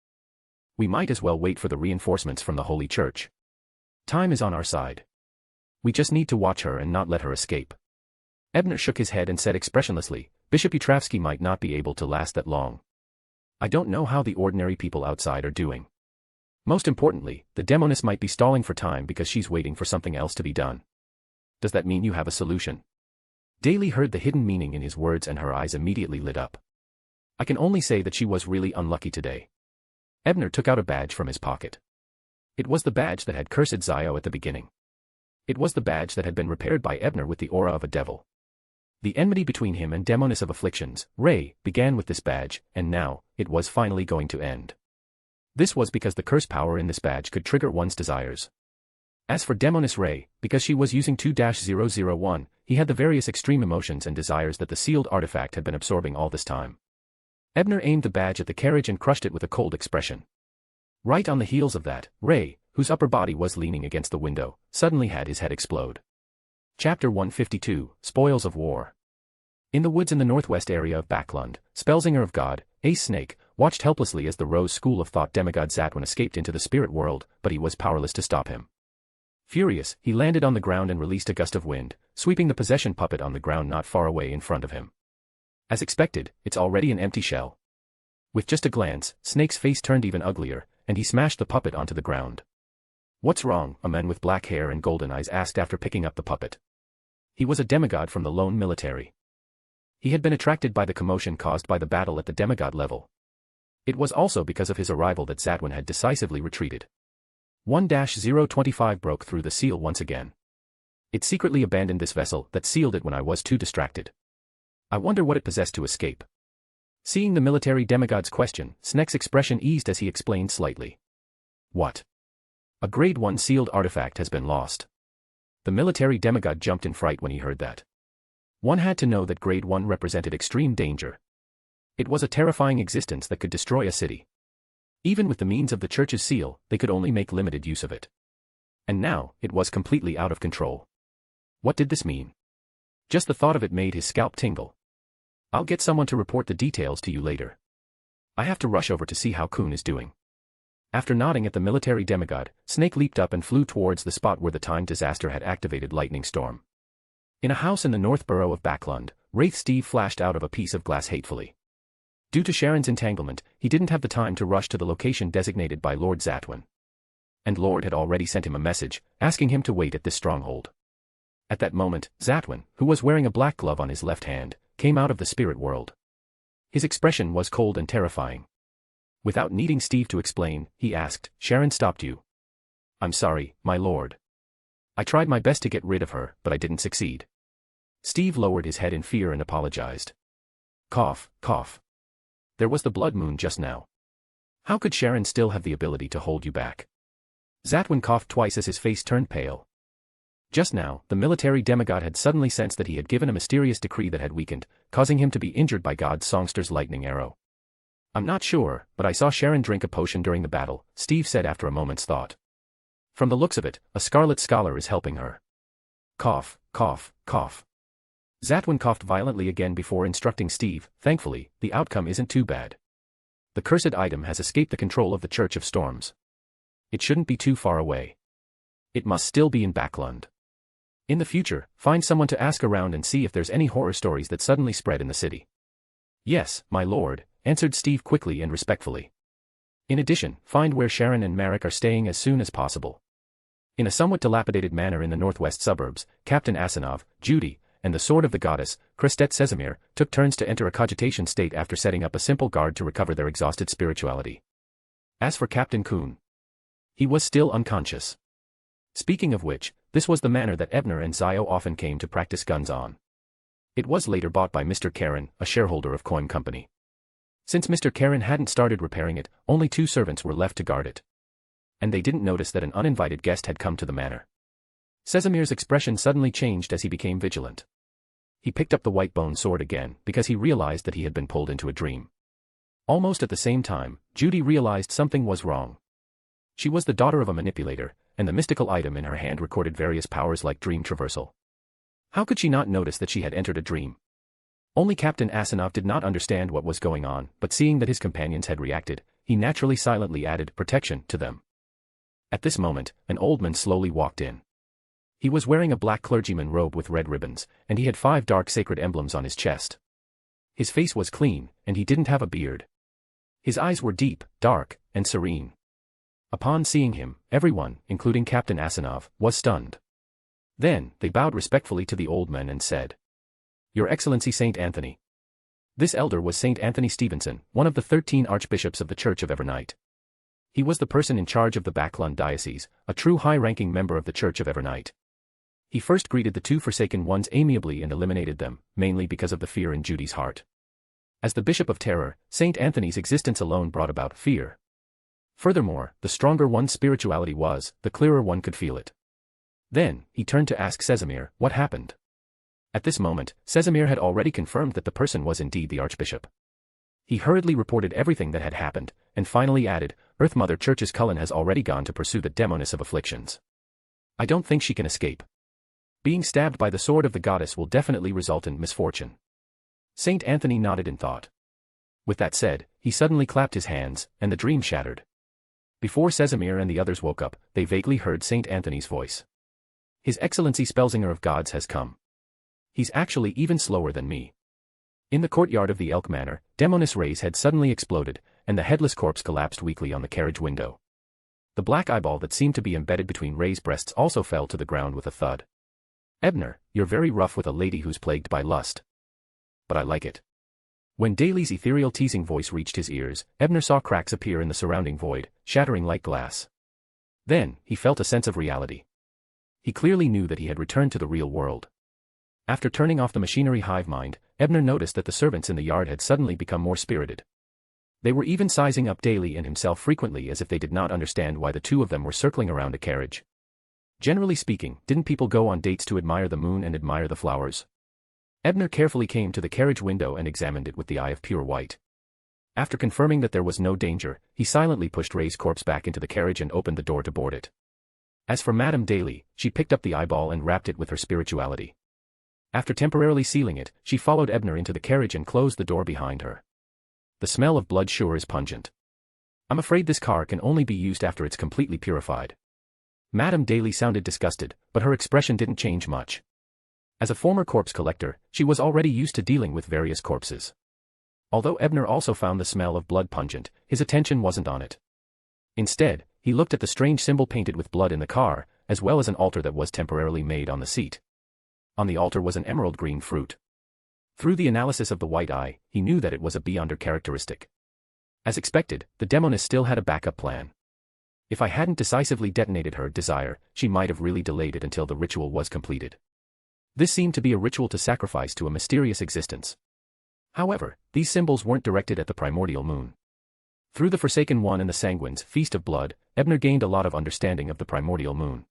We might as well wait for the reinforcements from the Holy Church. Time is on our side. We just need to watch her and not let her escape." Ebner shook his head and said expressionlessly, "Bishop Utravsky might not be able to last that long. I don't know how the ordinary people outside are doing. Most importantly, the demoness might be stalling for time because she's waiting for something else to be done. Does that mean you have a solution?" Daly heard the hidden meaning in his words and her eyes immediately lit up. "I can only say that she was really unlucky today." Ebner took out a badge from his pocket. It was the badge that had cursed Zio at the beginning. It was the badge that had been repaired by Ebner with the aura of a devil. The enmity between him and Demoness of Afflictions, Ray, began with this badge, and now, it was finally going to end. This was because the curse power in this badge could trigger one's desires. As for Demoness Ray, because she was using 2-001, he had the various extreme emotions and desires that the sealed artifact had been absorbing all this time. Ebner aimed the badge at the carriage and crushed it with a cold expression. Right on the heels of that, Ray, whose upper body was leaning against the window, suddenly had his head explode. Chapter 152, Spoils of War. In the woods in the northwest area of Backlund, Spellsinger of God, Ace Snake, watched helplessly as the Rose School of Thought demigod Zatwin escaped into the spirit world, but he was powerless to stop him. Furious, he landed on the ground and released a gust of wind, sweeping the possession puppet on the ground not far away in front of him. As expected, it's already an empty shell. With just a glance, Snake's face turned even uglier, and he smashed the puppet onto the ground. "What's wrong?" a man with black hair and golden eyes asked after picking up the puppet. He was a demigod from the lone military. He had been attracted by the commotion caused by the battle at the demigod level. It was also because of his arrival that Zatwin had decisively retreated. 1-025 broke through the seal once again. It secretly abandoned this vessel that sealed it when I was too distracted. I wonder what it possessed to escape. Seeing the military demigod's question, Snake's expression eased as he explained slightly. "What? A Grade 1 sealed artifact has been lost." The military demigod jumped in fright when he heard that. One had to know that Grade 1 represented extreme danger. It was a terrifying existence that could destroy a city. Even with the means of the church's seal, they could only make limited use of it. And now, it was completely out of control. What did this mean? Just the thought of it made his scalp tingle. "I'll get someone to report the details to you later. I have to rush over to see how Kuhn is doing." After nodding at the military demigod, Snake leaped up and flew towards the spot where the timed disaster had activated lightning storm. In a house in the north borough of Backlund, Wraith Steve flashed out of a piece of glass hatefully. Due to Sharon's entanglement, he didn't have the time to rush to the location designated by Lord Zatwin. And Lord had already sent him a message, asking him to wait at this stronghold. At that moment, Zatwin, who was wearing a black glove on his left hand, came out of the spirit world. His expression was cold and terrifying. Without needing Steve to explain, he asked, "Sharon stopped you?" "I'm sorry, my lord. I tried my best to get rid of her, but I didn't succeed." Steve lowered his head in fear and apologized. Cough, cough. There was the blood moon just now. How could Sharon still have the ability to hold you back? Zatwin coughed twice as his face turned pale. Just now, the military demigod had suddenly sensed that he had given a mysterious decree that had weakened, causing him to be injured by God's songster's lightning arrow. "I'm not sure, but I saw Sharon drink a potion during the battle," Steve said after a moment's thought. "From the looks of it, a scarlet scholar is helping her." Cough, cough, cough. Zatwin coughed violently again before instructing Steve, "Thankfully, the outcome isn't too bad. The cursed item has escaped the control of the Church of Storms. It shouldn't be too far away. It must still be in Backlund. In the future, find someone to ask around and see if there's any horror stories that suddenly spread in the city." "Yes, my lord," answered Steve quickly and respectfully. "In addition, find where Sharon and Marek are staying as soon as possible." In a somewhat dilapidated manner in the northwest suburbs, Captain Asanov, Judy, and the Sword of the Goddess, Kristet Sezimir, took turns to enter a cogitation state after setting up a simple guard to recover their exhausted spirituality. As for Captain Kuhn, he was still unconscious. Speaking of which, this was the manner that Ebner and Zio often came to practice guns on. It was later bought by Mr. Karen, a shareholder of Coim Company. Since Mr. Karen hadn't started repairing it, only 2 servants were left to guard it. And they didn't notice that an uninvited guest had come to the manor. Sezimir's expression suddenly changed as he became vigilant. He picked up the white bone sword again because he realized that he had been pulled into a dream. Almost at the same time, Judy realized something was wrong. She was the daughter of a manipulator, and the mystical item in her hand recorded various powers like dream traversal. How could she not notice that she had entered a dream? Only Captain Asanov did not understand what was going on, but seeing that his companions had reacted, he naturally silently added protection to them. At this moment, an old man slowly walked in. He was wearing a black clergyman robe with red ribbons, and he had 5 dark sacred emblems on his chest. His face was clean, and he didn't have a beard. His eyes were deep, dark, and serene. Upon seeing him, everyone, including Captain Asanov, was stunned. Then, they bowed respectfully to the old man and said, "Your Excellency Saint Anthony." This elder was Saint Anthony Stevenson, one of the 13 archbishops of the Church of Evernight. He was the person in charge of the Backlund diocese, a true high-ranking member of the Church of Evernight. He first greeted the 2 forsaken ones amiably and eliminated them, mainly because of the fear in Judy's heart. As the Bishop of Terror, Saint Anthony's existence alone brought about fear. Furthermore, the stronger one's spirituality was, the clearer one could feel it. Then, he turned to ask Sezimir, what happened? At this moment, Sezimir had already confirmed that the person was indeed the Archbishop. He hurriedly reported everything that had happened, and finally added, Earth Mother Church's Cullen has already gone to pursue the demoness of afflictions. I don't think she can escape. Being stabbed by the sword of the goddess will definitely result in misfortune. Saint Anthony nodded in thought. With that said, he suddenly clapped his hands, and the dream shattered. Before Sezimir and the others woke up, they vaguely heard Saint Anthony's voice. His Excellency Spellsinger of Gods has come. He's actually even slower than me. In the courtyard of the Elk Manor, Demonis Ray's head suddenly exploded, and the headless corpse collapsed weakly on the carriage window. The black eyeball that seemed to be embedded between Ray's breasts also fell to the ground with a thud. Ebner, you're very rough with a lady who's plagued by lust. But I like it. When Daly's ethereal teasing voice reached his ears, Ebner saw cracks appear in the surrounding void, shattering like glass. Then, he felt a sense of reality. He clearly knew that he had returned to the real world. After turning off the machinery hive mind, Ebner noticed that the servants in the yard had suddenly become more spirited. They were even sizing up Daly and himself frequently as if they did not understand why the 2 of them were circling around a carriage. Generally speaking, didn't people go on dates to admire the moon and admire the flowers? Ebner carefully came to the carriage window and examined it with the eye of pure white. After confirming that there was no danger, he silently pushed Ray's corpse back into the carriage and opened the door to board it. As for Madame Daly, she picked up the eyeball and wrapped it with her spirituality. After temporarily sealing it, she followed Ebner into the carriage and closed the door behind her. The smell of blood sure is pungent. I'm afraid this car can only be used after it's completely purified. Madame Daly sounded disgusted, but her expression didn't change much. As a former corpse collector, she was already used to dealing with various corpses. Although Ebner also found the smell of blood pungent, his attention wasn't on it. Instead, he looked at the strange symbol painted with blood in the car, as well as an altar that was temporarily made on the seat. On the altar was an emerald green fruit. Through the analysis of the white eye, he knew that it was a beyonder characteristic. As expected, the demoness still had a backup plan. If I hadn't decisively detonated her desire, she might have really delayed it until the ritual was completed. This seemed to be a ritual to sacrifice to a mysterious existence. However, these symbols weren't directed at the primordial moon. Through the Forsaken One and the Sanguine's Feast of Blood, Ebner gained a lot of understanding of the primordial moon.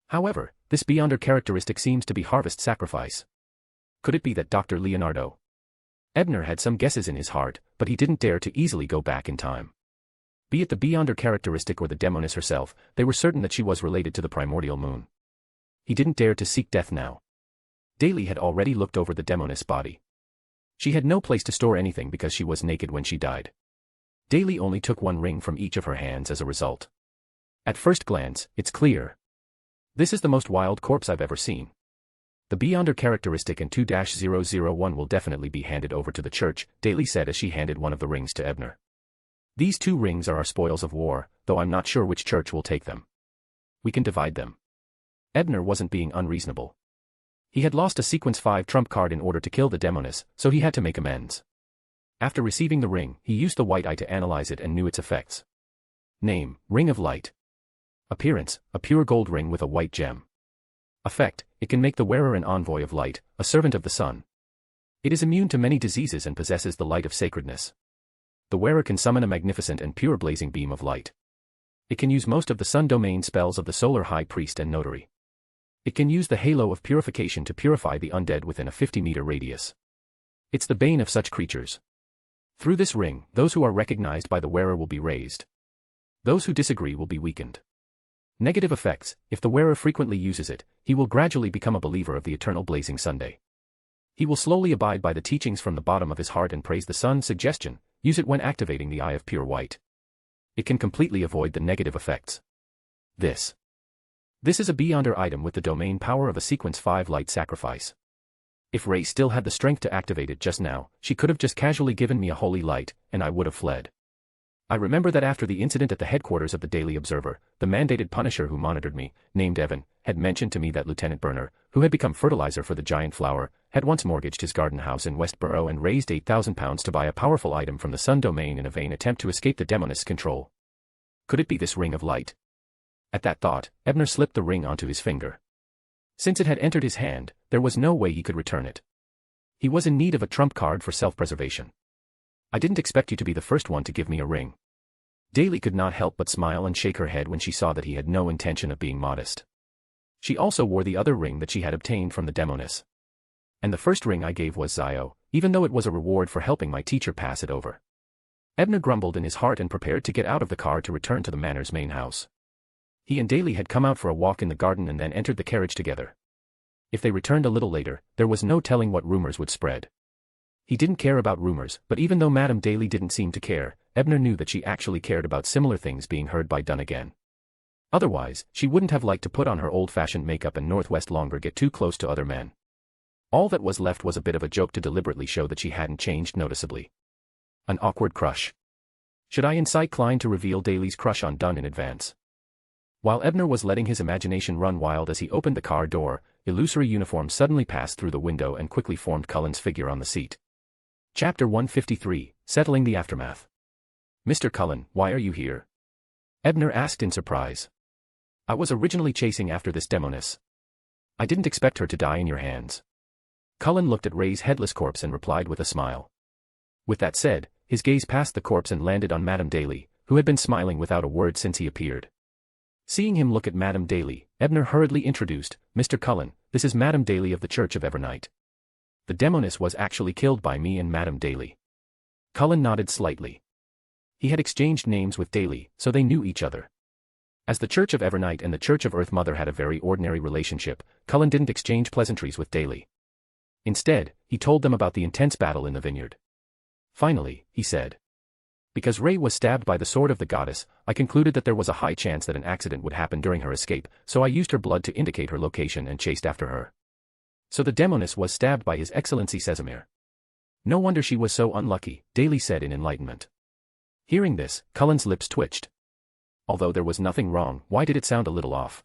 However, this beyonder characteristic seems to be harvest sacrifice. Could it be that Dr. Leonardo? Ebner had some guesses in his heart, but he didn't dare to easily go back in time. Be it the beyonder characteristic or the demoness herself, they were certain that she was related to the primordial moon. He didn't dare to seek death now. Daly had already looked over the demoness body. She had no place to store anything because she was naked when she died. Daly only took one ring from each of her hands as a result. At first glance, it's clear. This is the most wild corpse I've ever seen. The beyonder characteristic and 2-001 will definitely be handed over to the church, Daly said as she handed one of the rings to Ebner. These 2 rings are our spoils of war, though I'm not sure which church will take them. We can divide them. Ebner wasn't being unreasonable. He had lost a sequence 5 trump card in order to kill the demoness, so he had to make amends. After receiving the ring, he used the white eye to analyze it and knew its effects. Name, Ring of Light. Appearance, a pure gold ring with a white gem. Effect, it can make the wearer an envoy of light, a servant of the sun. It is immune to many diseases and possesses the light of sacredness. The wearer can summon a magnificent and pure blazing beam of light. It can use most of the sun domain spells of the solar high priest and notary. It can use the halo of purification to purify the undead within a 50-meter radius. It's the bane of such creatures. Through this ring, those who are recognized by the wearer will be raised. Those who disagree will be weakened. Negative effects, if the wearer frequently uses it, he will gradually become a believer of the eternal blazing Sunday. He will slowly abide by the teachings from the bottom of his heart and praise the sun. Suggestion, use it when activating the Eye of Pure White. It can completely avoid the negative effects. This is a beyonder item with the domain power of a sequence 5 light sacrifice. If Ray still had the strength to activate it just now, she could have just casually given me a holy light, and I would have fled. I remember that after the incident at the headquarters of the Daily Observer, the mandated punisher who monitored me, named Evan, had mentioned to me that Lieutenant Burner, who had become fertilizer for the giant flower, had once mortgaged his garden house in Westboro and raised £8,000 to buy a powerful item from the sun domain in a vain attempt to escape the demoness control. Could it be this ring of light? At that thought, Ebner slipped the ring onto his finger. Since it had entered his hand, there was no way he could return it. He was in need of a trump card for self-preservation. I didn't expect you to be the first one to give me a ring. Daly could not help but smile and shake her head when she saw that he had no intention of being modest. She also wore the other ring that she had obtained from the demoness. And the first ring I gave was Zio, even though it was a reward for helping my teacher pass it over. Ebner grumbled in his heart and prepared to get out of the car to return to the manor's main house. He and Daly had come out for a walk in the garden and then entered the carriage together. If they returned a little later, there was no telling what rumors would spread. He didn't care about rumors, but even though Madame Daly didn't seem to care, Ebner knew that she actually cared about similar things being heard by Dunnigan. Otherwise, she wouldn't have liked to put on her old-fashioned makeup and Northwest longer get too close to other men. All that was left was a bit of a joke to deliberately show that she hadn't changed noticeably. An awkward crush. Should I incite Klein to reveal Daly's crush on Dunn in advance? While Ebner was letting his imagination run wild as he opened the car door, illusory uniforms suddenly passed through the window and quickly formed Cullen's figure on the seat. Chapter 153, Settling the Aftermath. Mr. Cullen, why are you here? Ebner asked in surprise. I was originally chasing after this demoness. I didn't expect her to die in your hands. Cullen looked at Ray's headless corpse and replied with a smile. With that said, his gaze passed the corpse and landed on Madame Daly, who had been smiling without a word since he appeared. Seeing him look at Madame Daly, Ebner hurriedly introduced, Mr. Cullen, this is Madame Daly of the Church of Evernight. The demoness was actually killed by me and Madame Daly. Cullen nodded slightly. He had exchanged names with Daly, so they knew each other. As the Church of Evernight and the Church of Earth Mother had a very ordinary relationship, Cullen didn't exchange pleasantries with Daly. Instead, he told them about the intense battle in the vineyard. Finally, he said. Because Ray was stabbed by the sword of the goddess, I concluded that there was a high chance that an accident would happen during her escape, so I used her blood to indicate her location and chased after her. So the demoness was stabbed by His Excellency Casimir. No wonder she was so unlucky, Daly said in enlightenment. Hearing this, Cullen's lips twitched. Although there was nothing wrong, why did it sound a little off?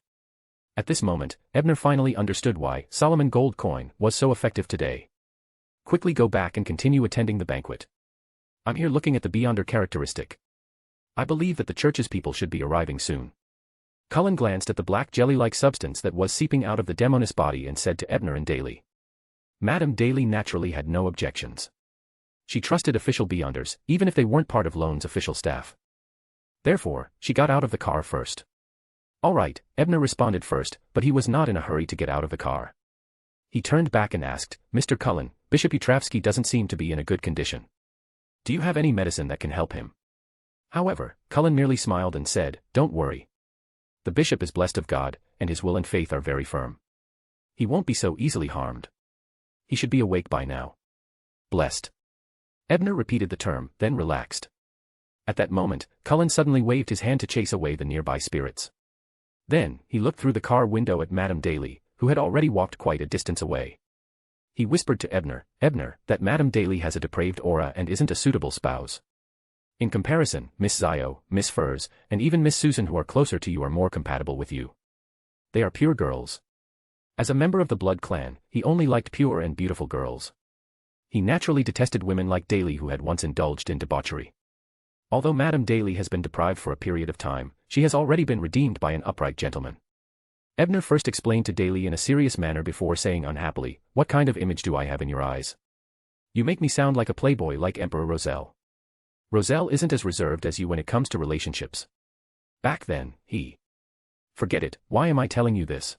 At this moment, Ebner finally understood why Solomon Gold Coin was so effective today. Quickly go back and continue attending the banquet. I'm here looking at the Beyonder characteristic. I believe that the church's people should be arriving soon. Cullen glanced at the black jelly-like substance that was seeping out of the demoness body and said to Ebner and Daly. Madame Daly naturally had no objections. She trusted official Beyonders, even if they weren't part of Loan's official staff. Therefore, she got out of the car first. All right, Ebner responded first, but he was not in a hurry to get out of the car. He turned back and asked, Mr. Cullen, Bishop Utravsky doesn't seem to be in a good condition. Do you have any medicine that can help him? However, Cullen merely smiled and said, Don't worry. The bishop is blessed of God, and his will and faith are very firm. He won't be so easily harmed. He should be awake by now. Blessed. Ebner repeated the term, then relaxed. At that moment, Cullen suddenly waved his hand to chase away the nearby spirits. Then, he looked through the car window at Madame Daly, who had already walked quite a distance away. He whispered to Ebner, that Madame Daly has a depraved aura and isn't a suitable spouse. In comparison, Miss Zio, Miss Furs, and even Miss Susan who are closer to you are more compatible with you. They are pure girls. As a member of the Blood Clan, he only liked pure and beautiful girls. He naturally detested women like Daly who had once indulged in debauchery. Although Madame Daly has been deprived for a period of time, she has already been redeemed by an upright gentleman. Ebner first explained to Daly in a serious manner before saying unhappily, What kind of image do I have in your eyes? You make me sound like a playboy like Emperor Roselle. Roselle isn't as reserved as you when it comes to relationships. Back then, he... Forget it, why am I telling you this?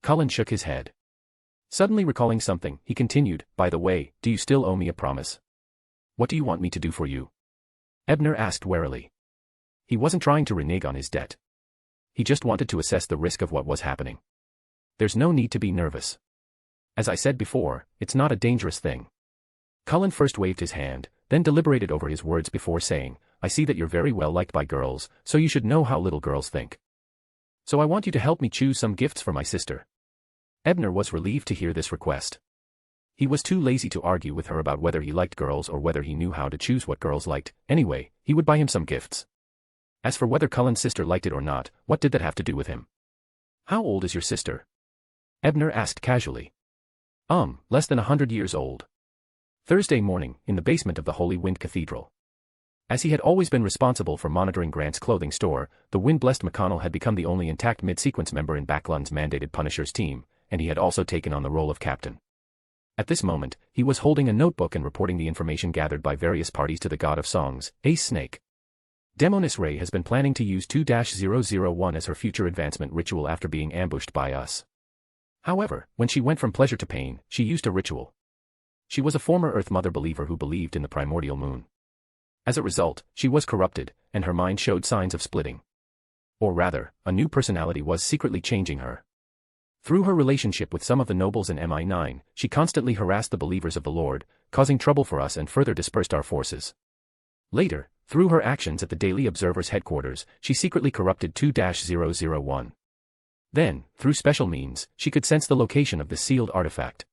Cullen shook his head. Suddenly recalling something, he continued, By the way, do you still owe me a promise? What do you want me to do for you? Ebner asked warily. He wasn't trying to renege on his debt. He just wanted to assess the risk of what was happening. There's no need to be nervous. As I said before, it's not a dangerous thing. Cullen first waved his hand, then deliberated over his words before saying, I see that you're very well liked by girls, so you should know how little girls think. So I want you to help me choose some gifts for my sister. Ebner was relieved to hear this request. He was too lazy to argue with her about whether he liked girls or whether he knew how to choose what girls liked. Anyway, he would buy him some gifts. As for whether Cullen's sister liked it or not, what did that have to do with him? How old is your sister? Ebner asked casually. Less than 100 years old. Thursday morning, in the basement of the Holy Wind Cathedral. As he had always been responsible for monitoring Grant's clothing store, the Wind-blessed McConnell had become the only intact mid-sequence member in Backlund's mandated Punishers team, and he had also taken on the role of captain. At this moment, he was holding a notebook and reporting the information gathered by various parties to the God of Songs, Ace Snake. Demoness Ray has been planning to use 2-001 as her future advancement ritual after being ambushed by us. However, when she went from pleasure to pain, she used a ritual. She was a former Earth Mother believer who believed in the primordial moon. As a result, she was corrupted, and her mind showed signs of splitting. Or rather, a new personality was secretly changing her. Through her relationship with some of the nobles in MI9, she constantly harassed the believers of the Lord, causing trouble for us and further dispersed our forces. Later, through her actions at the Daily Observer's headquarters, she secretly corrupted 2-001. Then, through special means, she could sense the location of the sealed artifact.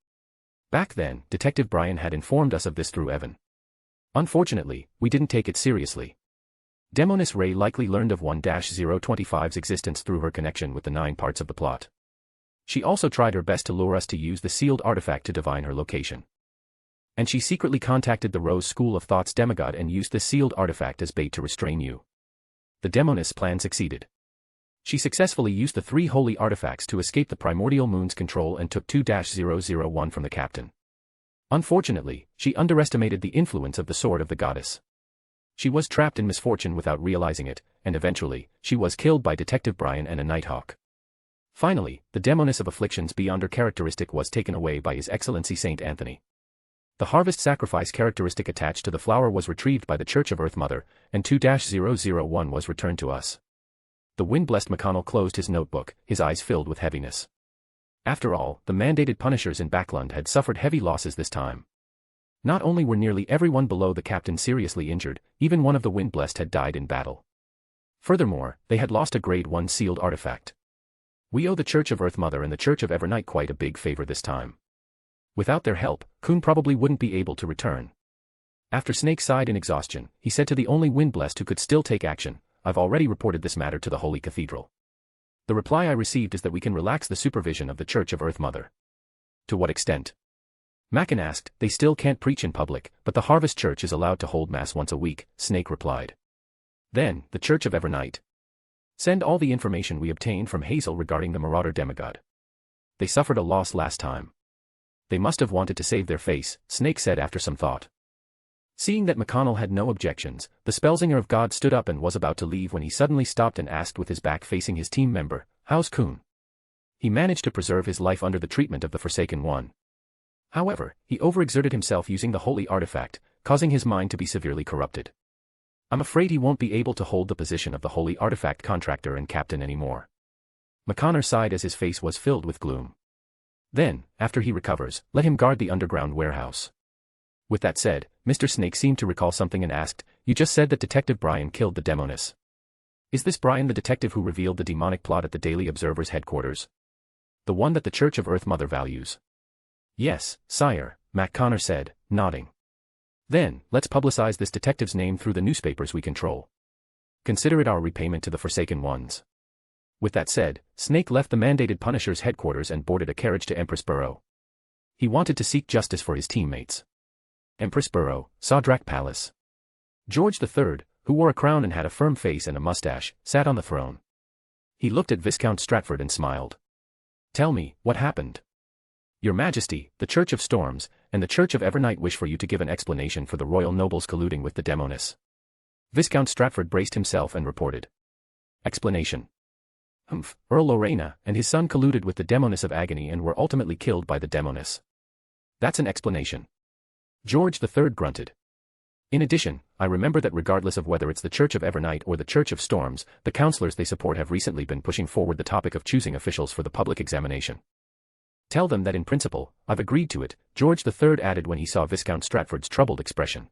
Back then, Detective Brian had informed us of this through Evan. Unfortunately, we didn't take it seriously. Demoness Ray likely learned of 1-025's existence through her connection with the 9 parts of the plot. She also tried her best to lure us to use the sealed artifact to divine her location. And she secretly contacted the Rose School of Thought's demigod and used the sealed artifact as bait to restrain you. The Demoness plan succeeded. She successfully used the 3 holy artifacts to escape the primordial moon's control and took 2-001 from the captain. Unfortunately, she underestimated the influence of the sword of the goddess. She was trapped in misfortune without realizing it, and eventually, she was killed by Detective Brian and a Nighthawk. Finally, the Demoness of Afflictions Beyonder characteristic was taken away by His Excellency Saint Anthony. The harvest sacrifice characteristic attached to the flower was retrieved by the Church of Earth Mother, and 2-001 was returned to us. The wind-blessed McConnell closed his notebook, his eyes filled with heaviness. After all, the mandated Punishers in Backlund had suffered heavy losses this time. Not only were nearly everyone below the captain seriously injured, even one of the wind-blessed had died in battle. Furthermore, they had lost a Grade 1 sealed artifact. We owe the Church of Earth Mother and the Church of Evernight quite a big favor this time. Without their help, Kuhn probably wouldn't be able to return. After Snake sighed in exhaustion, he said to the only wind-blessed who could still take action, I've already reported this matter to the Holy Cathedral. The reply I received is that we can relax the supervision of the Church of Earth Mother. To what extent? Mackin asked. They still can't preach in public, but the Harvest Church is allowed to hold Mass once a week, Snake replied. Then, the Church of Evernight. Send all the information we obtained from Hazel regarding the marauder demigod. They suffered a loss last time. They must have wanted to save their face, Snake said after some thought. Seeing that McConnell had no objections, the Spellsinger of God stood up and was about to leave when he suddenly stopped and asked with his back facing his team member, "How's Kuhn?" He managed to preserve his life under the treatment of the Forsaken One. However, he overexerted himself using the holy artifact, causing his mind to be severely corrupted. I'm afraid he won't be able to hold the position of the holy artifact contractor and captain anymore. McConnell sighed as his face was filled with gloom. Then, after he recovers, let him guard the underground warehouse. With that said, Mr. Snake seemed to recall something and asked, "You just said that Detective Bryan killed the Demoness. Is this Bryan the detective who revealed the demonic plot at the Daily Observer's headquarters? The one that the Church of Earth Mother values?" "Yes, sire," McConnell said, nodding. "Then, let's publicize this detective's name through the newspapers we control. Consider it our repayment to the Forsaken Ones." With that said, Snake left the mandated Punisher's headquarters and boarded a carriage to Empress Borough. He wanted to seek justice for his teammates. Empress Borough, Sawdrack Palace. George III, who wore a crown and had a firm face and a mustache, sat on the throne. He looked at Viscount Stratford and smiled. "Tell me, what happened?" "Your Majesty, the Church of Storms, and the Church of Evernight wish for you to give an explanation for the royal nobles colluding with the Demoness." Viscount Stratford braced himself and reported. "Explanation. Earl Lorena and his son colluded with the Demoness of Agony and were ultimately killed by the Demoness. That's an explanation." George III grunted. "In addition, I remember that regardless of whether it's the Church of Evernight or the Church of Storms, the councillors they support have recently been pushing forward the topic of choosing officials for the public examination. Tell them that in principle, I've agreed to it," George III added when he saw Viscount Stratford's troubled expression.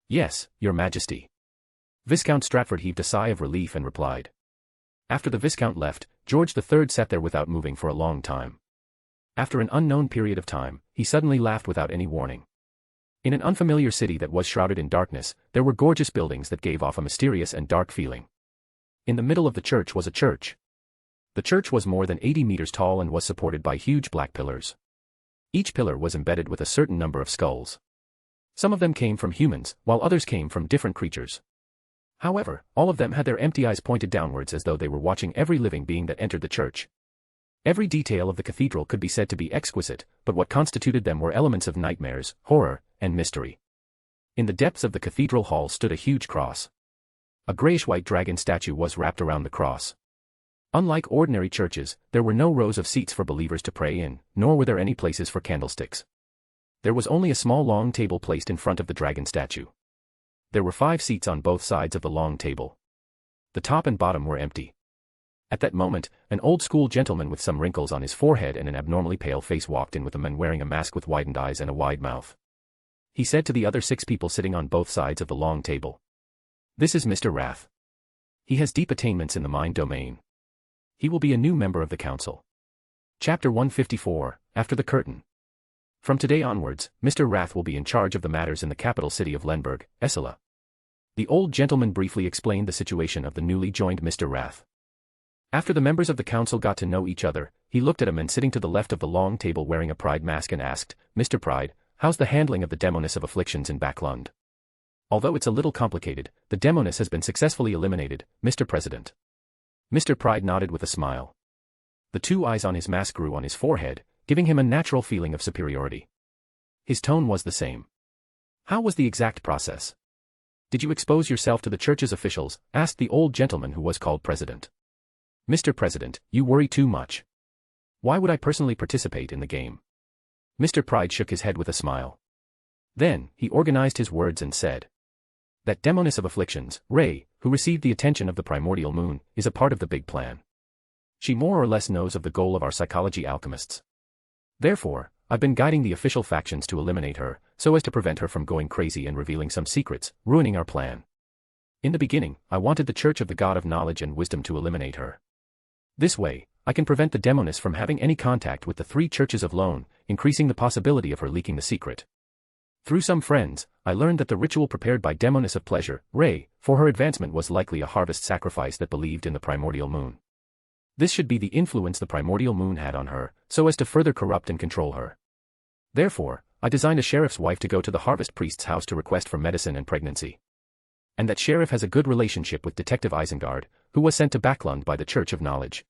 "Yes, Your Majesty." Viscount Stratford heaved a sigh of relief and replied. After the Viscount left, George III sat there without moving for a long time. After an unknown period of time, he suddenly laughed without any warning. In an unfamiliar city that was shrouded in darkness, there were gorgeous buildings that gave off a mysterious and dark feeling. In the middle of the church was a church. The church was more than 80 meters tall and was supported by huge black pillars. Each pillar was embedded with a certain number of skulls. Some of them came from humans, while others came from different creatures. However, all of them had their empty eyes pointed downwards as though they were watching every living being that entered the church. Every detail of the cathedral could be said to be exquisite, but what constituted them were elements of nightmares, horror, and mystery. In the depths of the cathedral hall stood a huge cross. A grayish-white dragon statue was wrapped around the cross. Unlike ordinary churches, there were no rows of seats for believers to pray in, nor were there any places for candlesticks. There was only a small long table placed in front of the dragon statue. There were 5 seats on both sides of the long table. The top and bottom were empty. At that moment, an old-school gentleman with some wrinkles on his forehead and an abnormally pale face walked in with a man wearing a mask with widened eyes and a wide mouth. He said to the other 6 people sitting on both sides of the long table, "This is Mr. Wrath. He has deep attainments in the mind domain. He will be a new member of the council." Chapter 154, After the Curtain. From today onwards, Mr. Wrath will be in charge of the matters in the capital city of Lenberg, Essela. The old gentleman briefly explained the situation of the newly joined Mr. Wrath. After the members of the council got to know each other, he looked at a man sitting to the left of the long table wearing a Pride mask and asked, "Mr. Pride, how's the handling of the Demoness of Afflictions in Backlund? Although it's a little complicated, the Demoness has been successfully eliminated, Mr. President." Mr. Pride nodded with a smile. The 2 eyes on his mask grew on his forehead, giving him a natural feeling of superiority. His tone was the same. "How was the exact process? Did you expose yourself to the church's officials?" asked the old gentleman who was called President. "Mr. President, you worry too much. Why would I personally participate in the game?" Mr. Pride shook his head with a smile. Then, he organized his words and said, "That Demoness of Afflictions, Ray, who received the attention of the primordial moon, is a part of the big plan. She more or less knows of the goal of our psychology alchemists. Therefore, I've been guiding the official factions to eliminate her, so as to prevent her from going crazy and revealing some secrets, ruining our plan. In the beginning, I wanted the Church of the God of Knowledge and Wisdom to eliminate her. This way, I can prevent the Demoness from having any contact with the 3 churches of Lone, increasing the possibility of her leaking the secret. Through some friends, I learned that the ritual prepared by Demoness of Pleasure, Ray, for her advancement was likely a harvest sacrifice that believed in the primordial moon. This should be the influence the primordial moon had on her, so as to further corrupt and control her. Therefore, I designed a sheriff's wife to go to the harvest priest's house to request for medicine and pregnancy. And that sheriff has a good relationship with Detective Isengard, who was sent to Backlund by the Church of Knowledge.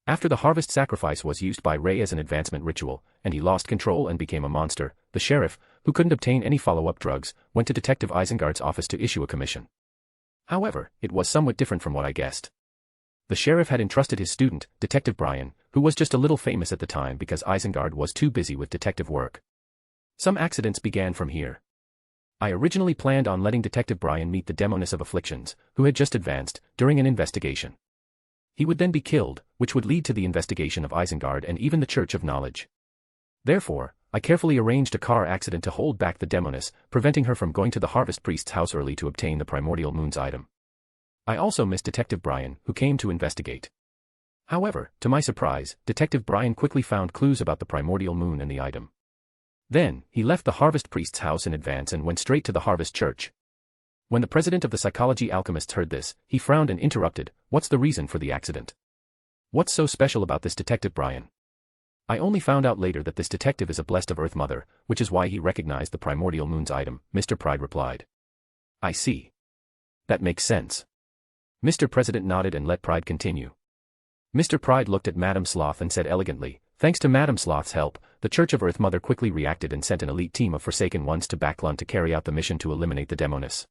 After the harvest sacrifice was used by Ray as an advancement ritual, and he lost control and became a monster, the sheriff, who couldn't obtain any follow-up drugs, went to Detective Isengard's office to issue a commission. However, it was somewhat different from what I guessed. The sheriff had entrusted his student, Detective Brian, who was just a little famous at the time because Isengard was too busy with detective work. Some accidents began from here. I originally planned on letting Detective Brian meet the Demoness of Afflictions, who had just advanced, during an investigation. He would then be killed, which would lead to the investigation of Isengard and even the Church of Knowledge. Therefore, I carefully arranged a car accident to hold back the Demoness, preventing her from going to the harvest priest's house early to obtain the primordial moon's item. I also missed Detective Brian, who came to investigate. However, to my surprise, Detective Brian quickly found clues about the primordial moon and the item. Then, he left the harvest priest's house in advance and went straight to the harvest church. When the president of the psychology alchemists heard this, he frowned and interrupted, "What's the reason for the accident? What's so special about this Detective Brian?" I only found out later that this detective is a blessed of Earth Mother, which is why he recognized the primordial moon's item, Mr. Pride replied. I see. That makes sense. Mr. President nodded and let Pride continue. Mr. Pride looked at Madame Sloth and said elegantly, "Thanks to Madame Sloth's help, the Church of Earth Mother quickly reacted and sent an elite team of Forsaken Ones to Backlund to carry out the mission to eliminate the Demoness."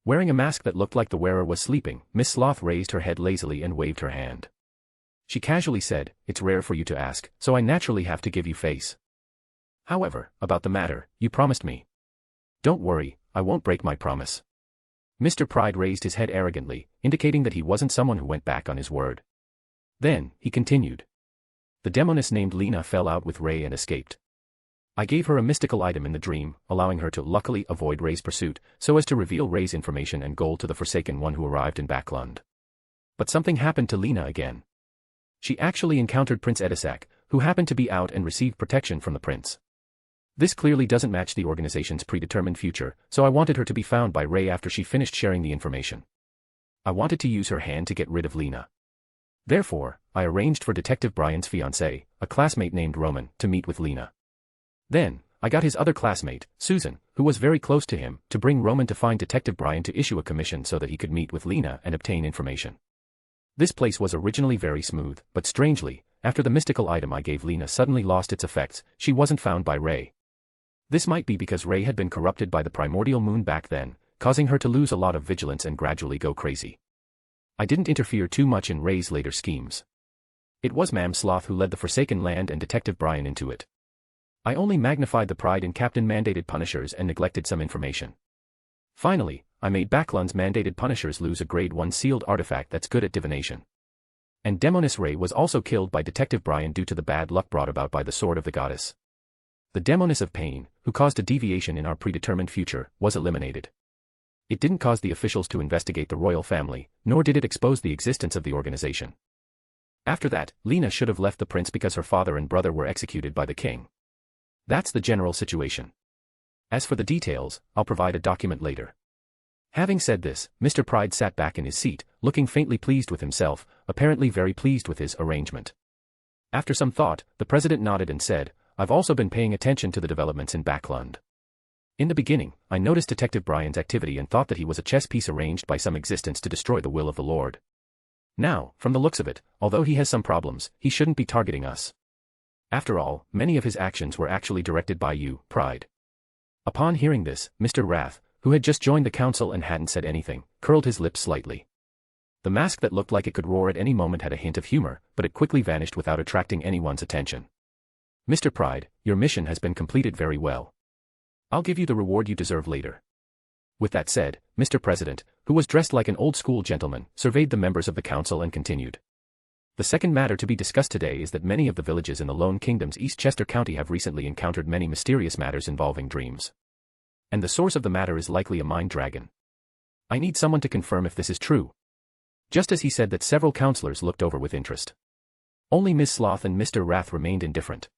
Wearing a mask that looked like the wearer was sleeping, Miss Sloth raised her head lazily and waved her hand. She casually said, "It's rare for you to ask, so I naturally have to give you face. However, about the matter, you promised me. Don't worry, I won't break my promise." Mr. Pride raised his head arrogantly, indicating that he wasn't someone who went back on his word. Then, he continued. The Demoness named Lena fell out with Ray and escaped. I gave her a mystical item in the dream, allowing her to luckily avoid Ray's pursuit, so as to reveal Ray's information and gold to the Forsaken One who arrived in Backlund. But something happened to Lena again. She actually encountered Prince Edisac, who happened to be out and received protection from the prince. This clearly doesn't match the organization's predetermined future, so I wanted her to be found by Ray after she finished sharing the information. I wanted to use her hand to get rid of Lena. Therefore, I arranged for Detective Brian's fiancée, a classmate named Roman, to meet with Lena. Then, I got his other classmate, Susan, who was very close to him, to bring Roman to find Detective Brian to issue a commission so that he could meet with Lena and obtain information. This place was originally very smooth, but strangely, after the mystical item I gave Lena suddenly lost its effects, she wasn't found by Ray. This might be because Ray had been corrupted by the primordial moon back then, causing her to lose a lot of vigilance and gradually go crazy. I didn't interfere too much in Ray's later schemes. It was Mam Sloth who led the Forsaken Land and Detective Brian into it. I only magnified the pride in Captain-mandated punishers and neglected some information. Finally, I made Backlund's mandated punishers lose a grade 1 sealed artifact that's good at divination. And Demoness Ray was also killed by Detective Brian due to the bad luck brought about by the sword of the goddess. The Demoness of Pain, who caused a deviation in our predetermined future, was eliminated. It didn't cause the officials to investigate the royal family, nor did it expose the existence of the organization. After that, Lena should have left the prince because her father and brother were executed by the king. That's the general situation. As for the details, I'll provide a document later. Having said this, Mr. Pride sat back in his seat, looking faintly pleased with himself, apparently very pleased with his arrangement. After some thought, the president nodded and said, "I've also been paying attention to the developments in Backlund. In the beginning, I noticed Detective Brian's activity and thought that he was a chess piece arranged by some existence to destroy the will of the Lord. Now, from the looks of it, although he has some problems, he shouldn't be targeting us. After all, many of his actions were actually directed by you, Pride." Upon hearing this, Mr. Wrath, who had just joined the council and hadn't said anything, curled his lips slightly. The mask that looked like it could roar at any moment had a hint of humor, but it quickly vanished without attracting anyone's attention. "Mr. Pride, your mission has been completed very well. I'll give you the reward you deserve later." With that said, Mr. President, who was dressed like an old-school gentleman, surveyed the members of the council and continued. "The second matter to be discussed today is that many of the villages in the Lone Kingdom's Eastchester County have recently encountered many mysterious matters involving dreams. And the source of the matter is likely a mind dragon. I need someone to confirm if this is true." Just as he said that, several counselors looked over with interest. Only Ms. Sloth and Mr. Wrath remained indifferent.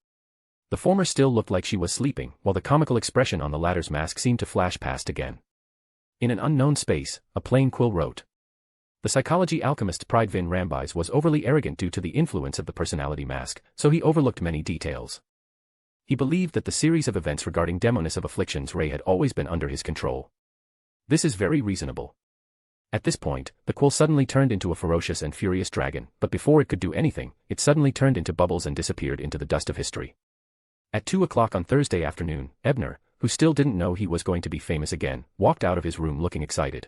The former still looked like she was sleeping, while the comical expression on the latter's mask seemed to flash past again. In an unknown space, a plain quill wrote. The psychology alchemist Pridevin Rambies was overly arrogant due to the influence of the personality mask, so he overlooked many details. He believed that the series of events regarding Demoness of Afflictions Ray had always been under his control. This is very reasonable. At this point, the quill suddenly turned into a ferocious and furious dragon, but before it could do anything, it suddenly turned into bubbles and disappeared into the dust of history. At 2 o'clock on Thursday afternoon, Ebner, who still didn't know he was going to be famous again, walked out of his room looking excited.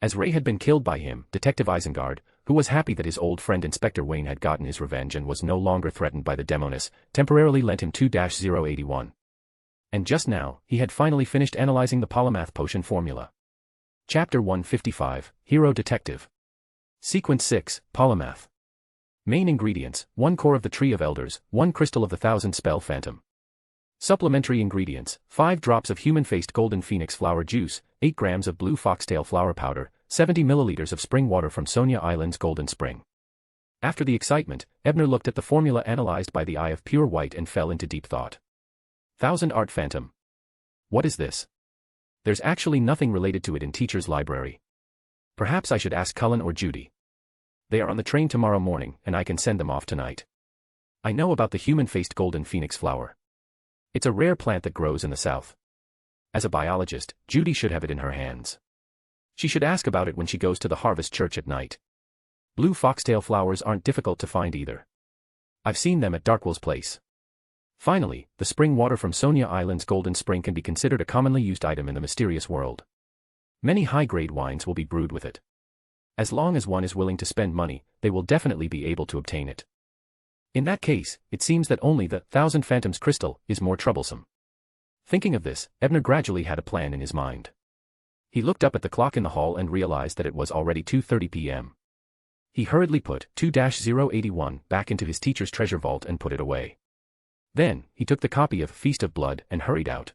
As Ray had been killed by him, Detective Isengard, who was happy that his old friend Inspector Wayne had gotten his revenge and was no longer threatened by the Demoness, temporarily lent him 2-081. And just now, he had finally finished analyzing the polymath potion formula. Chapter 155, Hero Detective. Sequence 6, Polymath. Main ingredients, 1 core of the Tree of Elders, 1 crystal of the Thousand Spell Phantom. Supplementary ingredients, 5 drops of human-faced golden phoenix flower juice, 8 grams of blue foxtail flower powder, 70 milliliters of spring water from Sonia Island's Golden Spring. After the excitement, Ebner looked at the formula analyzed by the eye of pure white and fell into deep thought. Thousand Art Phantom. What is this? There's actually nothing related to it in Teacher's Library. Perhaps I should ask Cullen or Judy. They are on the train tomorrow morning, and I can send them off tonight. I know about the human-faced golden phoenix flower. It's a rare plant that grows in the south. As a biologist, Judy should have it in her hands. She should ask about it when she goes to the Harvest Church at night. Blue foxtail flowers aren't difficult to find either. I've seen them at Darkwell's place. Finally, the spring water from Sonia Island's Golden Spring can be considered a commonly used item in the mysterious world. Many high-grade wines will be brewed with it. As long as one is willing to spend money, they will definitely be able to obtain it. In that case, it seems that only the Thousand Phantoms crystal is more troublesome. Thinking of this, Ebner gradually had a plan in his mind. He looked up at the clock in the hall and realized that it was already 2:30 p.m. He hurriedly put 2-081 back into his teacher's treasure vault and put it away. Then, he took the copy of Feast of Blood and hurried out.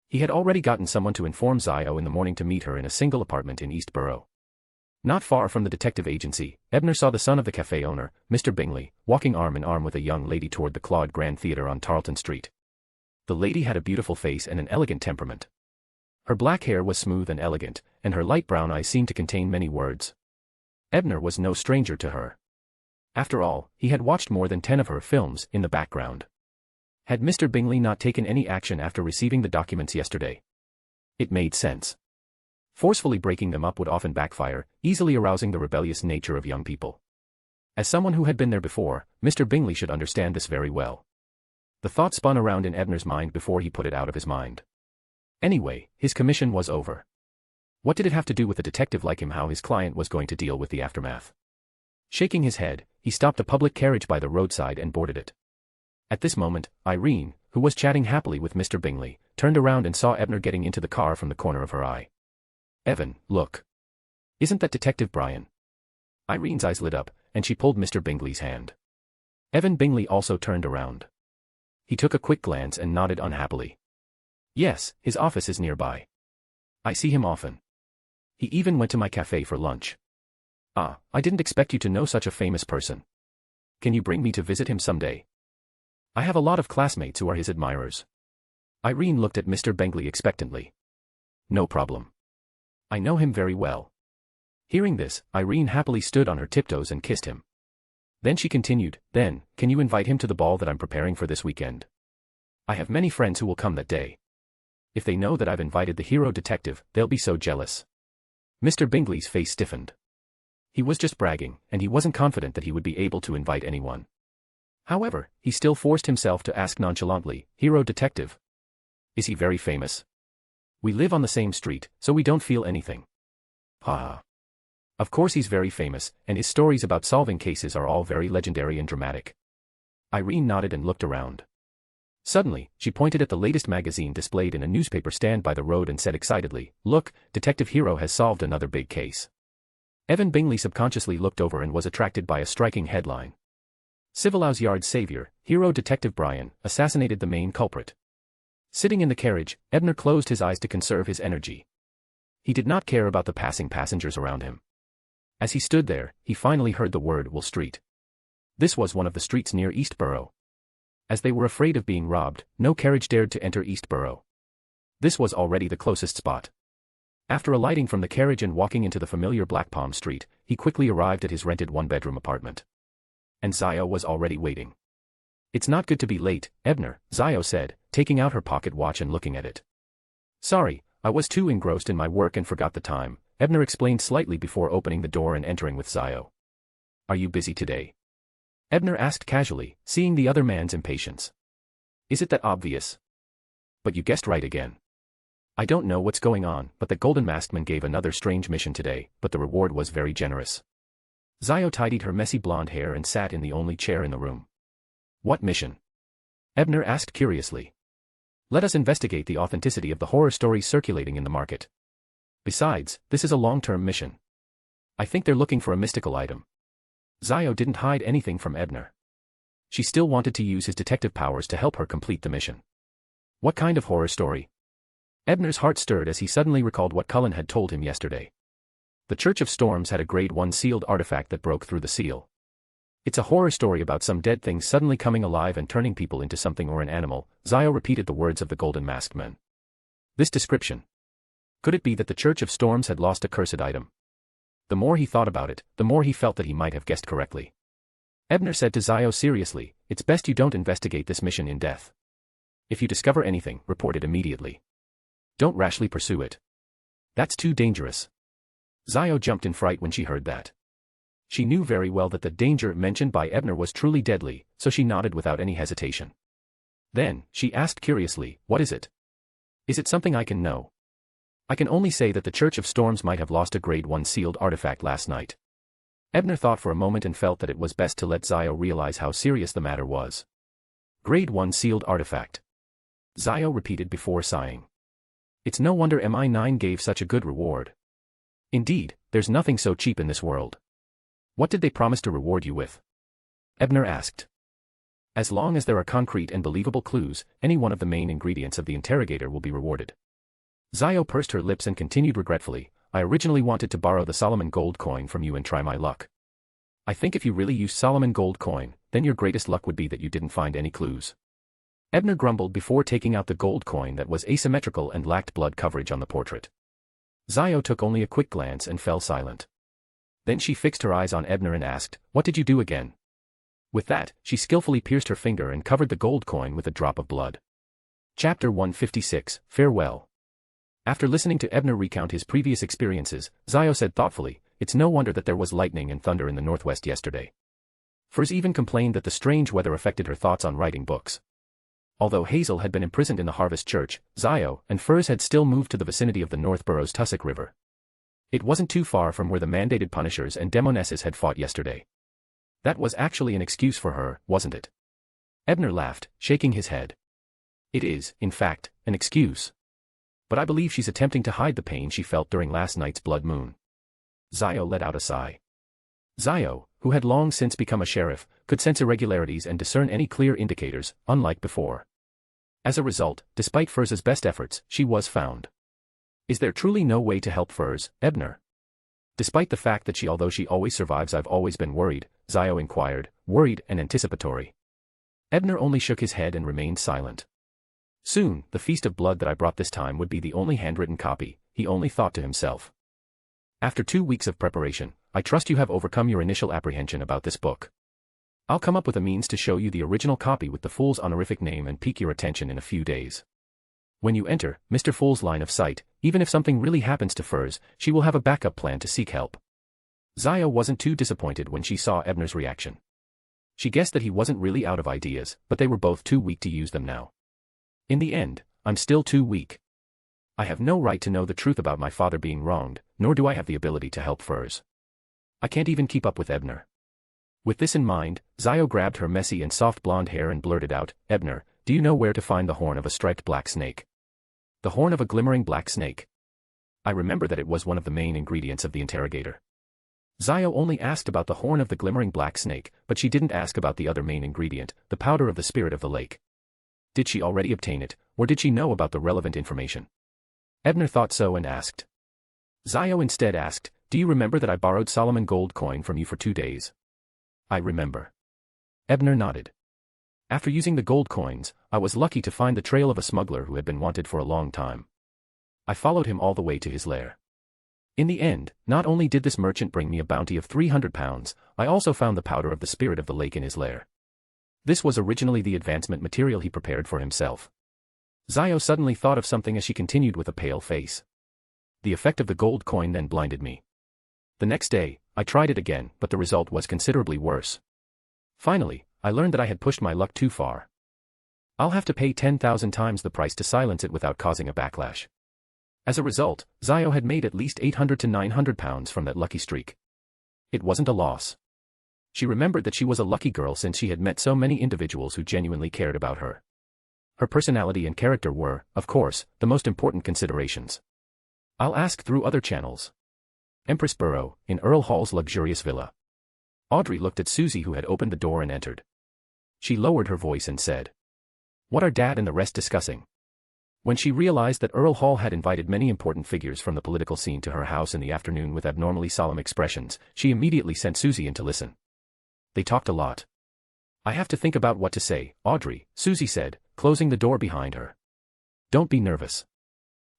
He had already gotten someone to inform Zio in the morning to meet her in a single apartment in East Borough. Not far from the detective agency, Ebner saw the son of the cafe owner, Mr. Bingley, walking arm in arm with a young lady toward the Claude Grand Theatre on Tarleton Street. The lady had a beautiful face and an elegant temperament. Her black hair was smooth and elegant, and her light brown eyes seemed to contain many words. Ebner was no stranger to her. After all, he had watched more than 10 of her films in the background. Had Mr. Bingley not taken any action after receiving the documents yesterday? It made sense. Forcefully breaking them up would often backfire, easily arousing the rebellious nature of young people. As someone who had been there before, Mr. Bingley should understand this very well. The thought spun around in Ebner's mind before he put it out of his mind. Anyway, his commission was over. What did it have to do with a detective like him how his client was going to deal with the aftermath? Shaking his head, he stopped a public carriage by the roadside and boarded it. At this moment, Irene, who was chatting happily with Mr. Bingley, turned around and saw Ebner getting into the car from the corner of her eye. "Evan, look. Isn't that Detective Brian?" Irene's eyes lit up, and she pulled Mr. Bingley's hand. Evan Bingley also turned around. He took a quick glance and nodded unhappily. "Yes, his office is nearby. I see him often. He even went to my cafe for lunch. Ah, I didn't expect you to know such a famous person. Can you bring me to visit him someday? I have a lot of classmates who are his admirers." Irene looked at Mr. Bingley expectantly. "No problem. I know him very well." Hearing this, Irene happily stood on her tiptoes and kissed him. Then she continued, "Then, can you invite him to the ball that I'm preparing for this weekend? I have many friends who will come that day. If they know that I've invited the hero detective, they'll be so jealous." Mr. Bingley's face stiffened. He was just bragging, and he wasn't confident that he would be able to invite anyone. However, he still forced himself to ask nonchalantly, "Hero detective? Is he very famous? We live on the same street, so we don't feel anything." "Ha. Of course he's very famous, and his stories about solving cases are all very legendary and dramatic." Irene nodded and looked around. Suddenly, she pointed at the latest magazine displayed in a newspaper stand by the road and said excitedly, "Look, Detective Hero has solved another big case." Evan Bingley subconsciously looked over and was attracted by a striking headline. Civilhouse Yard's savior, Hero Detective Brian, assassinated the main culprit. Sitting in the carriage, Ebner closed his eyes to conserve his energy. He did not care about the passing passengers around him. As he stood there, he finally heard the word Wall Street. This was one of the streets near East Borough. As they were afraid of being robbed, no carriage dared to enter Eastborough. This was already the closest spot. After alighting from the carriage and walking into the familiar Black Palm Street, he quickly arrived at his rented one-bedroom apartment. And Zio was already waiting. "It's not good to be late, Ebner," Zio said, taking out her pocket watch and looking at it. "Sorry, I was too engrossed in my work and forgot the time," Ebner explained slightly before opening the door and entering with Zio. "Are you busy today?" Ebner asked casually, seeing the other man's impatience. "Is it that obvious?" "But you guessed right again. I don't know what's going on, but the Golden Masked Man gave another strange mission today, but the reward was very generous." Zio tidied her messy blonde hair and sat in the only chair in the room. "What mission?" Ebner asked curiously. "Let us investigate the authenticity of the horror stories circulating in the market. Besides, this is a long-term mission. I think they're looking for a mystical item." Zio didn't hide anything from Ebner. She still wanted to use his detective powers to help her complete the mission. "What kind of horror story?" Ebner's heart stirred as he suddenly recalled what Cullen had told him yesterday. The Church of Storms had a Grade 1 sealed artifact that broke through the seal. "It's a horror story about some dead thing suddenly coming alive and turning people into something or an animal," Zio repeated the words of the Golden Masked Man. This description. Could it be that the Church of Storms had lost a cursed item? The more he thought about it, the more he felt that he might have guessed correctly. Ebner said to Zio seriously, "It's best you don't investigate this mission in depth. If you discover anything, report it immediately. Don't rashly pursue it. That's too dangerous." Zio jumped in fright when she heard that. She knew very well that the danger mentioned by Ebner was truly deadly, so she nodded without any hesitation. Then, she asked curiously, "What is it? Is it something I can know?" "I can only say that the Church of Storms might have lost a Grade 1 sealed artifact last night." Ebner thought for a moment and felt that it was best to let Zio realize how serious the matter was. "Grade 1 sealed artifact," Zio repeated before sighing. "It's no wonder MI9 gave such a good reward. Indeed, there's nothing so cheap in this world." "What did they promise to reward you with?" Ebner asked. "As long as there are concrete and believable clues, any one of the main ingredients of the interrogator will be rewarded." Zio pursed her lips and continued regretfully, "I originally wanted to borrow the Solomon gold coin from you and try my luck. I think if you really used Solomon gold coin, then your greatest luck would be that you didn't find any clues." Ebner grumbled before taking out the gold coin that was asymmetrical and lacked blood coverage on the portrait. Zio took only a quick glance and fell silent. Then she fixed her eyes on Ebner and asked, "What did you do again?" With that, she skillfully pierced her finger and covered the gold coin with a drop of blood. Chapter 156, Farewell. After listening to Ebner recount his previous experiences, Zio said thoughtfully, "It's no wonder that there was lightning and thunder in the northwest yesterday." Furs even complained that the strange weather affected her thoughts on writing books. Although Hazel had been imprisoned in the Harvest Church, Zio and Furs had still moved to the vicinity of the Northborough's Tussock River. It wasn't too far from where the mandated Punishers and Demonesses had fought yesterday. That was actually an excuse for her, wasn't it? Ebner laughed, shaking his head. "It is, in fact, an excuse. But I believe she's attempting to hide the pain she felt during last night's blood moon." Zio let out a sigh. Zio, who had long since become a sheriff, could sense irregularities and discern any clear indicators, unlike before. As a result, despite Furz's best efforts, she was found. "Is there truly no way to help Furz, Ebner?" "Despite the fact that although she always survives, I've always been worried," Zio inquired, worried and anticipatory. Ebner only shook his head and remained silent. Soon, the feast of blood that I brought this time would be the only handwritten copy, he only thought to himself. "After 2 weeks of preparation, I trust you have overcome your initial apprehension about this book. I'll come up with a means to show you the original copy with the Fool's honorific name and pique your attention in a few days. When you enter Mr. Fool's line of sight, even if something really happens to Furz, she will have a backup plan to seek help." Zio wasn't too disappointed when she saw Ebner's reaction. She guessed that he wasn't really out of ideas, but they were both too weak to use them now. "In the end, I'm still too weak. I have no right to know the truth about my father being wronged, nor do I have the ability to help Furz. I can't even keep up with Ebner." With this in mind, Zio grabbed her messy and soft blonde hair and blurted out, "Ebner, do you know where to find the horn of a striped black snake?" "The horn of a glimmering black snake." I remember that it was one of the main ingredients of the interrogator. Zio only asked about the horn of the glimmering black snake, but she didn't ask about the other main ingredient, the powder of the spirit of the lake. Did she already obtain it, or did she know about the relevant information? Ebner thought so and asked. Zio instead asked, "Do you remember that I borrowed Solomon gold coin from you for 2 days?" "I remember." Ebner nodded. After using the gold coins, I was lucky to find the trail of a smuggler who had been wanted for a long time. I followed him all the way to his lair. In the end, not only did this merchant bring me a bounty of 300 pounds, I also found the powder of the spirit of the lake in his lair. This was originally the advancement material he prepared for himself. Zio suddenly thought of something as she continued with a pale face. The effect of the gold coin then blinded me. The next day, I tried it again, but the result was considerably worse. Finally, I learned that I had pushed my luck too far. I'll have to pay 10,000 times the price to silence it without causing a backlash. As a result, Zio had made at least 800 to 900 pounds from that lucky streak. It wasn't a loss. She remembered that she was a lucky girl since she had met so many individuals who genuinely cared about her. Her personality and character were, of course, the most important considerations. I'll ask through other channels. Empress Borough, in Earl Hall's luxurious villa. Audrey looked at Susie, who had opened the door and entered. She lowered her voice and said, "What are Dad and the rest discussing?" When she realized that Earl Hall had invited many important figures from the political scene to her house in the afternoon with abnormally solemn expressions, she immediately sent Susie in to listen. They talked a lot. "I have to think about what to say, Audrey," Susie said, closing the door behind her. "Don't be nervous.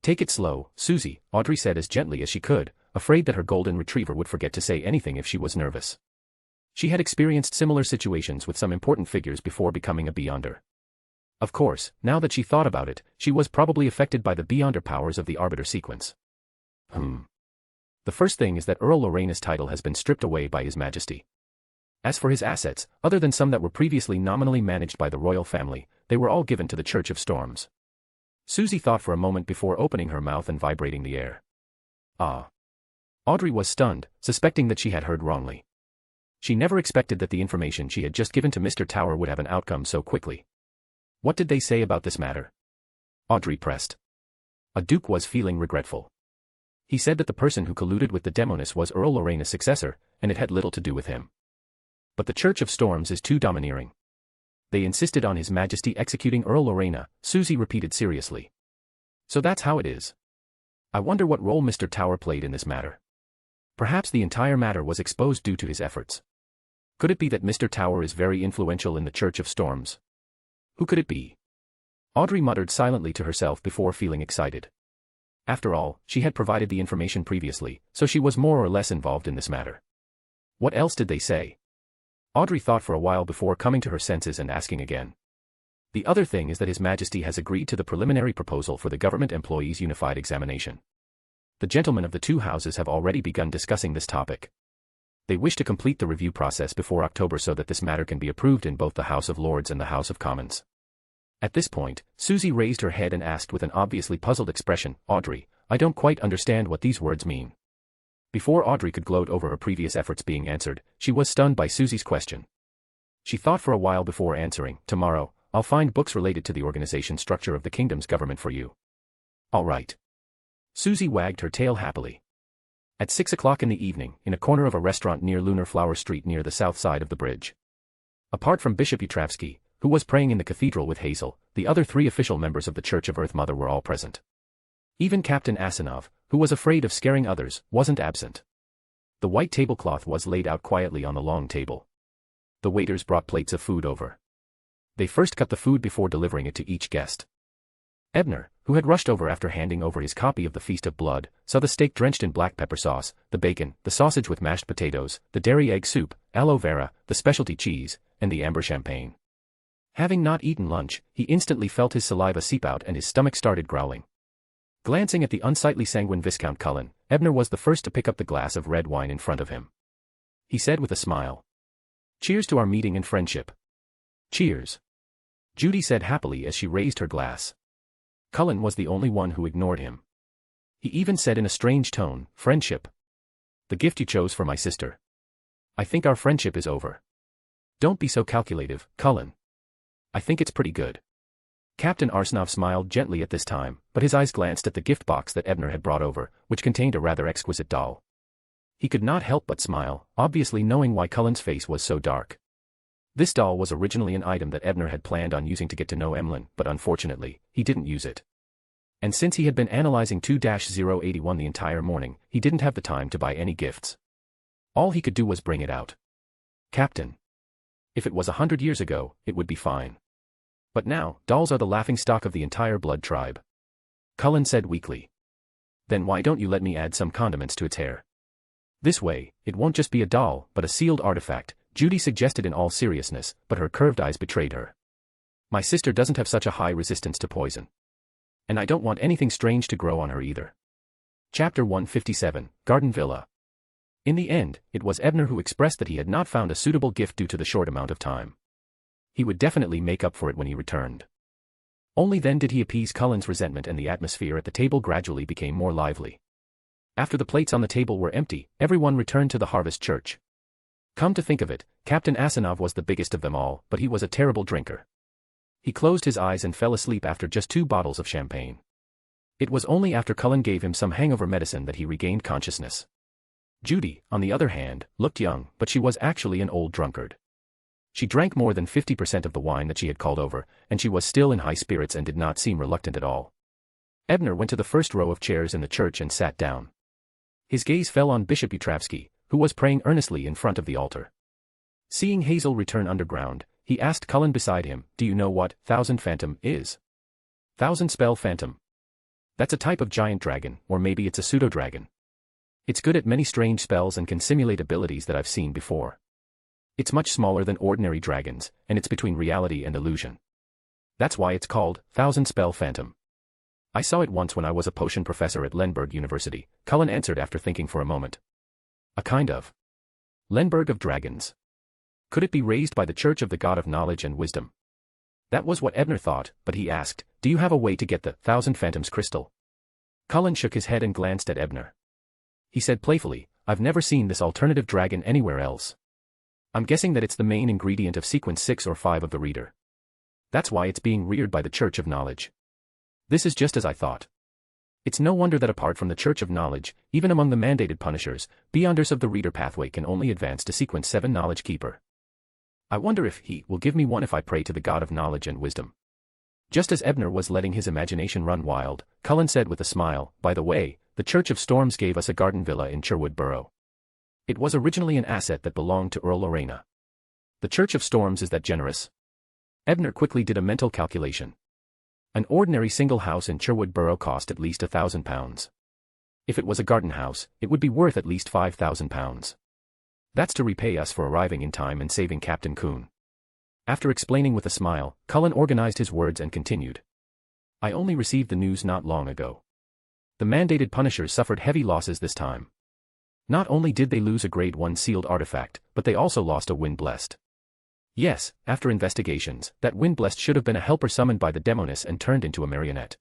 Take it slow, Susie," Audrey said as gently as she could, afraid that her golden retriever would forget to say anything if she was nervous. She had experienced similar situations with some important figures before becoming a Beyonder. Of course, now that she thought about it, she was probably affected by the Beyonder powers of the Arbiter sequence. The first thing is that Earl Lorena's title has been stripped away by His Majesty. As for his assets, other than some that were previously nominally managed by the royal family, they were all given to the Church of Storms. Susie thought for a moment before opening her mouth and vibrating the air. Ah. Audrey was stunned, suspecting that she had heard wrongly. She never expected that the information she had just given to Mr. Tower would have an outcome so quickly. What did they say about this matter? Audrey pressed. A duke was feeling regretful. He said that the person who colluded with the Demoness was Earl Lorena's successor, and it had little to do with him. But the Church of Storms is too domineering. They insisted on His Majesty executing Earl Lorena, Susie repeated seriously. So that's how it is. I wonder what role Mr. Tower played in this matter. Perhaps the entire matter was exposed due to his efforts. Could it be that Mr. Tower is very influential in the Church of Storms? Who could it be? Audrey muttered silently to herself before feeling excited. After all, she had provided the information previously, so she was more or less involved in this matter. What else did they say? Audrey thought for a while before coming to her senses and asking again. The other thing is that His Majesty has agreed to the preliminary proposal for the Government Employees Unified Examination. The gentlemen of the two houses have already begun discussing this topic. They wish to complete the review process before October so that this matter can be approved in both the House of Lords and the House of Commons. At this point, Susie raised her head and asked with an obviously puzzled expression, "Audrey, I don't quite understand what these words mean." Before Audrey could gloat over her previous efforts being answered, she was stunned by Susie's question. She thought for a while before answering, "Tomorrow, I'll find books related to the organization structure of the kingdom's government for you." "All right." Susie wagged her tail happily. At 6 o'clock in the evening, in a corner of a restaurant near Lunar Flower Street near the south side of the bridge. Apart from Bishop Utravsky, who was praying in the cathedral with Hazel, the other 3 official members of the Church of Earth Mother were all present. Even Captain Asinov, who was afraid of scaring others, wasn't absent. The white tablecloth was laid out quietly on the long table. The waiters brought plates of food over. They first cut the food before delivering it to each guest. Ebner, who had rushed over after handing over his copy of the Feast of Blood, saw the steak drenched in black pepper sauce, the bacon, the sausage with mashed potatoes, the dairy egg soup, aloe vera, the specialty cheese, and the amber champagne. Having not eaten lunch, he instantly felt his saliva seep out and his stomach started growling. Glancing at the unsightly sanguine Viscount Cullen, Ebner was the first to pick up the glass of red wine in front of him. He said with a smile, "Cheers to our meeting and friendship." "Cheers," Judy said happily as she raised her glass. Cullen was the only one who ignored him. He even said in a strange tone, "Friendship? The gift you chose for my sister. I think our friendship is over." "Don't be so calculative, Cullen. I think it's pretty good." Captain Arsnov smiled gently at this time, but his eyes glanced at the gift box that Ebner had brought over, which contained a rather exquisite doll. He could not help but smile, obviously knowing why Cullen's face was so dark. This doll was originally an item that Ebner had planned on using to get to know Emlyn, but unfortunately, he didn't use it. And since he had been analyzing 2-081 the entire morning, he didn't have the time to buy any gifts. All he could do was bring it out. "Captain." If it was 100 years ago, it would be fine. But now, dolls are the laughingstock of the entire blood tribe. Cullen said weakly. Then why don't you let me add some condiments to its hair? This way, it won't just be a doll, but a sealed artifact, Judy suggested in all seriousness, but her curved eyes betrayed her. My sister doesn't have such a high resistance to poison. And I don't want anything strange to grow on her either. Chapter 157, Garden Villa. In the end, it was Ebner who expressed that he had not found a suitable gift due to the short amount of time. He would definitely make up for it when he returned. Only then did he appease Cullen's resentment, and the atmosphere at the table gradually became more lively. After the plates on the table were empty, everyone returned to the Harvest Church. Come to think of it, Captain Asanov was the biggest of them all, but he was a terrible drinker. He closed his eyes and fell asleep after just 2 bottles of champagne. It was only after Cullen gave him some hangover medicine that he regained consciousness. Judy, on the other hand, looked young, but she was actually an old drunkard. She drank more than 50% of the wine that she had called over, and she was still in high spirits and did not seem reluctant at all. Ebner went to the first row of chairs in the church and sat down. His gaze fell on Bishop Utravsky, who was praying earnestly in front of the altar. Seeing Hazel return underground, he asked Cullen beside him, "Do you know what Thousand Phantom is?" Thousand Spell Phantom. That's a type of giant dragon, or maybe it's a pseudo-dragon. It's good at many strange spells and can simulate abilities that I've seen before. It's much smaller than ordinary dragons, and it's between reality and illusion. That's why it's called Thousand Spell Phantom. I saw it once when I was a potion professor at Lenberg University, Cullen answered after thinking for a moment. A kind of Lenberg of dragons. Could it be raised by the Church of the God of Knowledge and Wisdom? That was what Ebner thought, but he asked, "Do you have a way to get the Thousand Phantoms crystal?" Cullen shook his head and glanced at Ebner. He said playfully, "I've never seen this alternative dragon anywhere else. I'm guessing that it's the main ingredient of sequence 6 or 5 of the Reader. That's why it's being reared by the Church of Knowledge. This is just as I thought. It's no wonder that apart from the Church of Knowledge, even among the mandated punishers, Beyonders of the Reader pathway can only advance to sequence 7 Knowledge Keeper. I wonder if he will give me one if I pray to the God of Knowledge and Wisdom." Just as Ebner was letting his imagination run wild, Cullen said with a smile, "By the way, the Church of Storms gave us a garden villa in Sherwood Borough. It was originally an asset that belonged to Earl Lorena. The Church of Storms is that generous?" Ebner quickly did a mental calculation. An ordinary single house in Sherwood Borough cost at least £1,000. If it was a garden house, it would be worth at least £5,000. That's to repay us for arriving in time and saving Captain Kuhn. After explaining with a smile, Cullen organized his words and continued. I only received the news not long ago. The mandated punishers suffered heavy losses this time. Not only did they lose a Grade 1 sealed artifact, but they also lost a Wind-Blessed. Yes, after investigations, that Wind-Blessed should have been a helper summoned by the Demoness and turned into a marionette.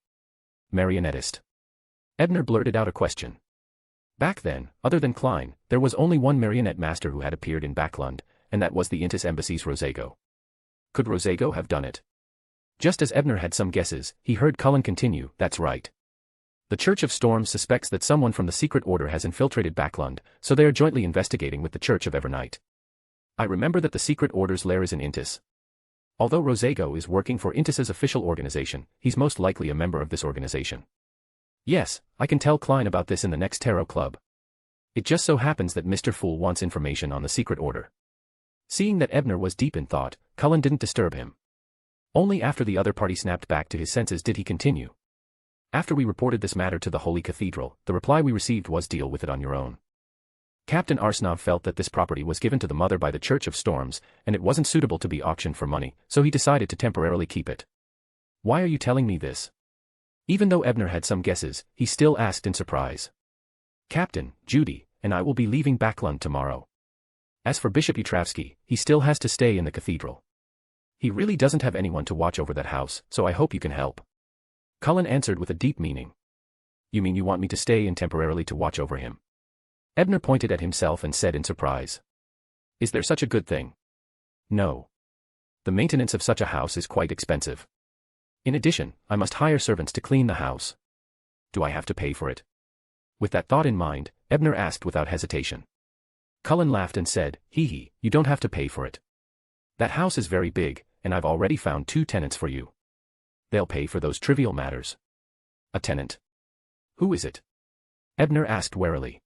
Marionettist. Ebner blurted out a question. Back then, other than Klein, there was only one marionette master who had appeared in Backlund, and that was the Intis Embassy's Rosago. Could Rosago have done it? Just as Ebner had some guesses, he heard Cullen continue, "That's right. The Church of Storms suspects that someone from the Secret Order has infiltrated Backlund, so they are jointly investigating with the Church of Evernight. I remember that the Secret Order's lair is in Intis. Although Rosago is working for Intis's official organization, he's most likely a member of this organization. Yes, I can tell Klein about this in the next Tarot Club. It just so happens that Mr. Fool wants information on the Secret Order." Seeing that Ebner was deep in thought, Cullen didn't disturb him. Only after the other party snapped back to his senses did he continue. "After we reported this matter to the Holy Cathedral, the reply we received was deal with it on your own. Captain Arsnov felt that this property was given to the Mother by the Church of Storms, and it wasn't suitable to be auctioned for money, so he decided to temporarily keep it." "Why are you telling me this?" Even though Ebner had some guesses, he still asked in surprise. "Captain, Judy, and I will be leaving Backlund tomorrow. As for Bishop Utravsky, he still has to stay in the cathedral. He really doesn't have anyone to watch over that house, so I hope you can help." Cullen answered with a deep meaning. "You mean you want me to stay in temporarily to watch over him?" Ebner pointed at himself and said in surprise. "Is there such a good thing?" "No. The maintenance of such a house is quite expensive. In addition, I must hire servants to clean the house." "Do I have to pay for it?" With that thought in mind, Ebner asked without hesitation. Cullen laughed and said, "Hee, you don't have to pay for it. That house is very big, and I've already found 2 tenants for you. They'll pay for those trivial matters." "A tenant? Who is it?" Ebner asked warily.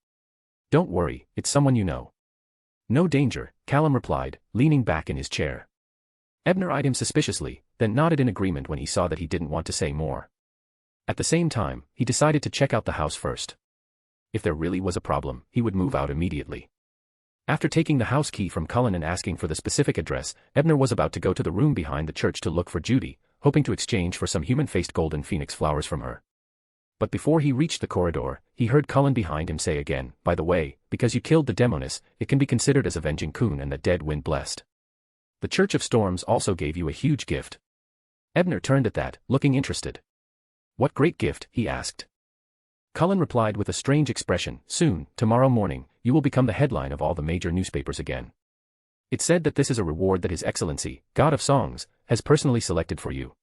"Don't worry, it's someone you know." No danger, Callum replied, leaning back in his chair. Ebner eyed him suspiciously, then nodded in agreement when he saw that he didn't want to say more. At the same time, he decided to check out the house first. If there really was a problem, he would move out immediately. After taking the house key from Cullen and asking for the specific address, Ebner was about to go to the room behind the church to look for Judy, hoping to exchange for some human-faced golden phoenix flowers from her. But before he reached the corridor, he heard Cullen behind him say again, "By the way, because you killed the demoness, it can be considered as avenging Coon and the dead wind blessed. The Church of Storms also gave you a huge gift." Ebner turned at that, looking interested. "What great gift?" he asked. Cullen replied with a strange expression, "Soon, tomorrow morning, you will become the headline of all the major newspapers again. It's said that this is a reward that His Excellency, God of Songs, has personally selected for you.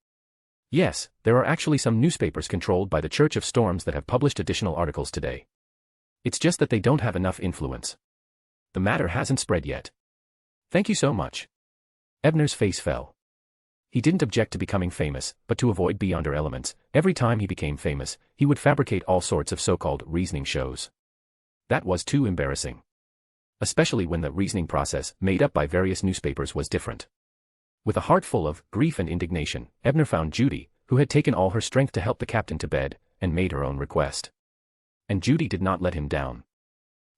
Yes, there are actually some newspapers controlled by the Church of Storms that have published additional articles today. It's just that they don't have enough influence. The matter hasn't spread yet. Thank you so much." Ebner's face fell. He didn't object to becoming famous, but to avoid beyonder elements, every time he became famous, he would fabricate all sorts of so-called reasoning shows. That was too embarrassing. Especially when the reasoning process, made up by various newspapers, was different. With a heart full of grief and indignation, Ebner found Judy, who had taken all her strength to help the captain to bed, and made her own request. And Judy did not let him down.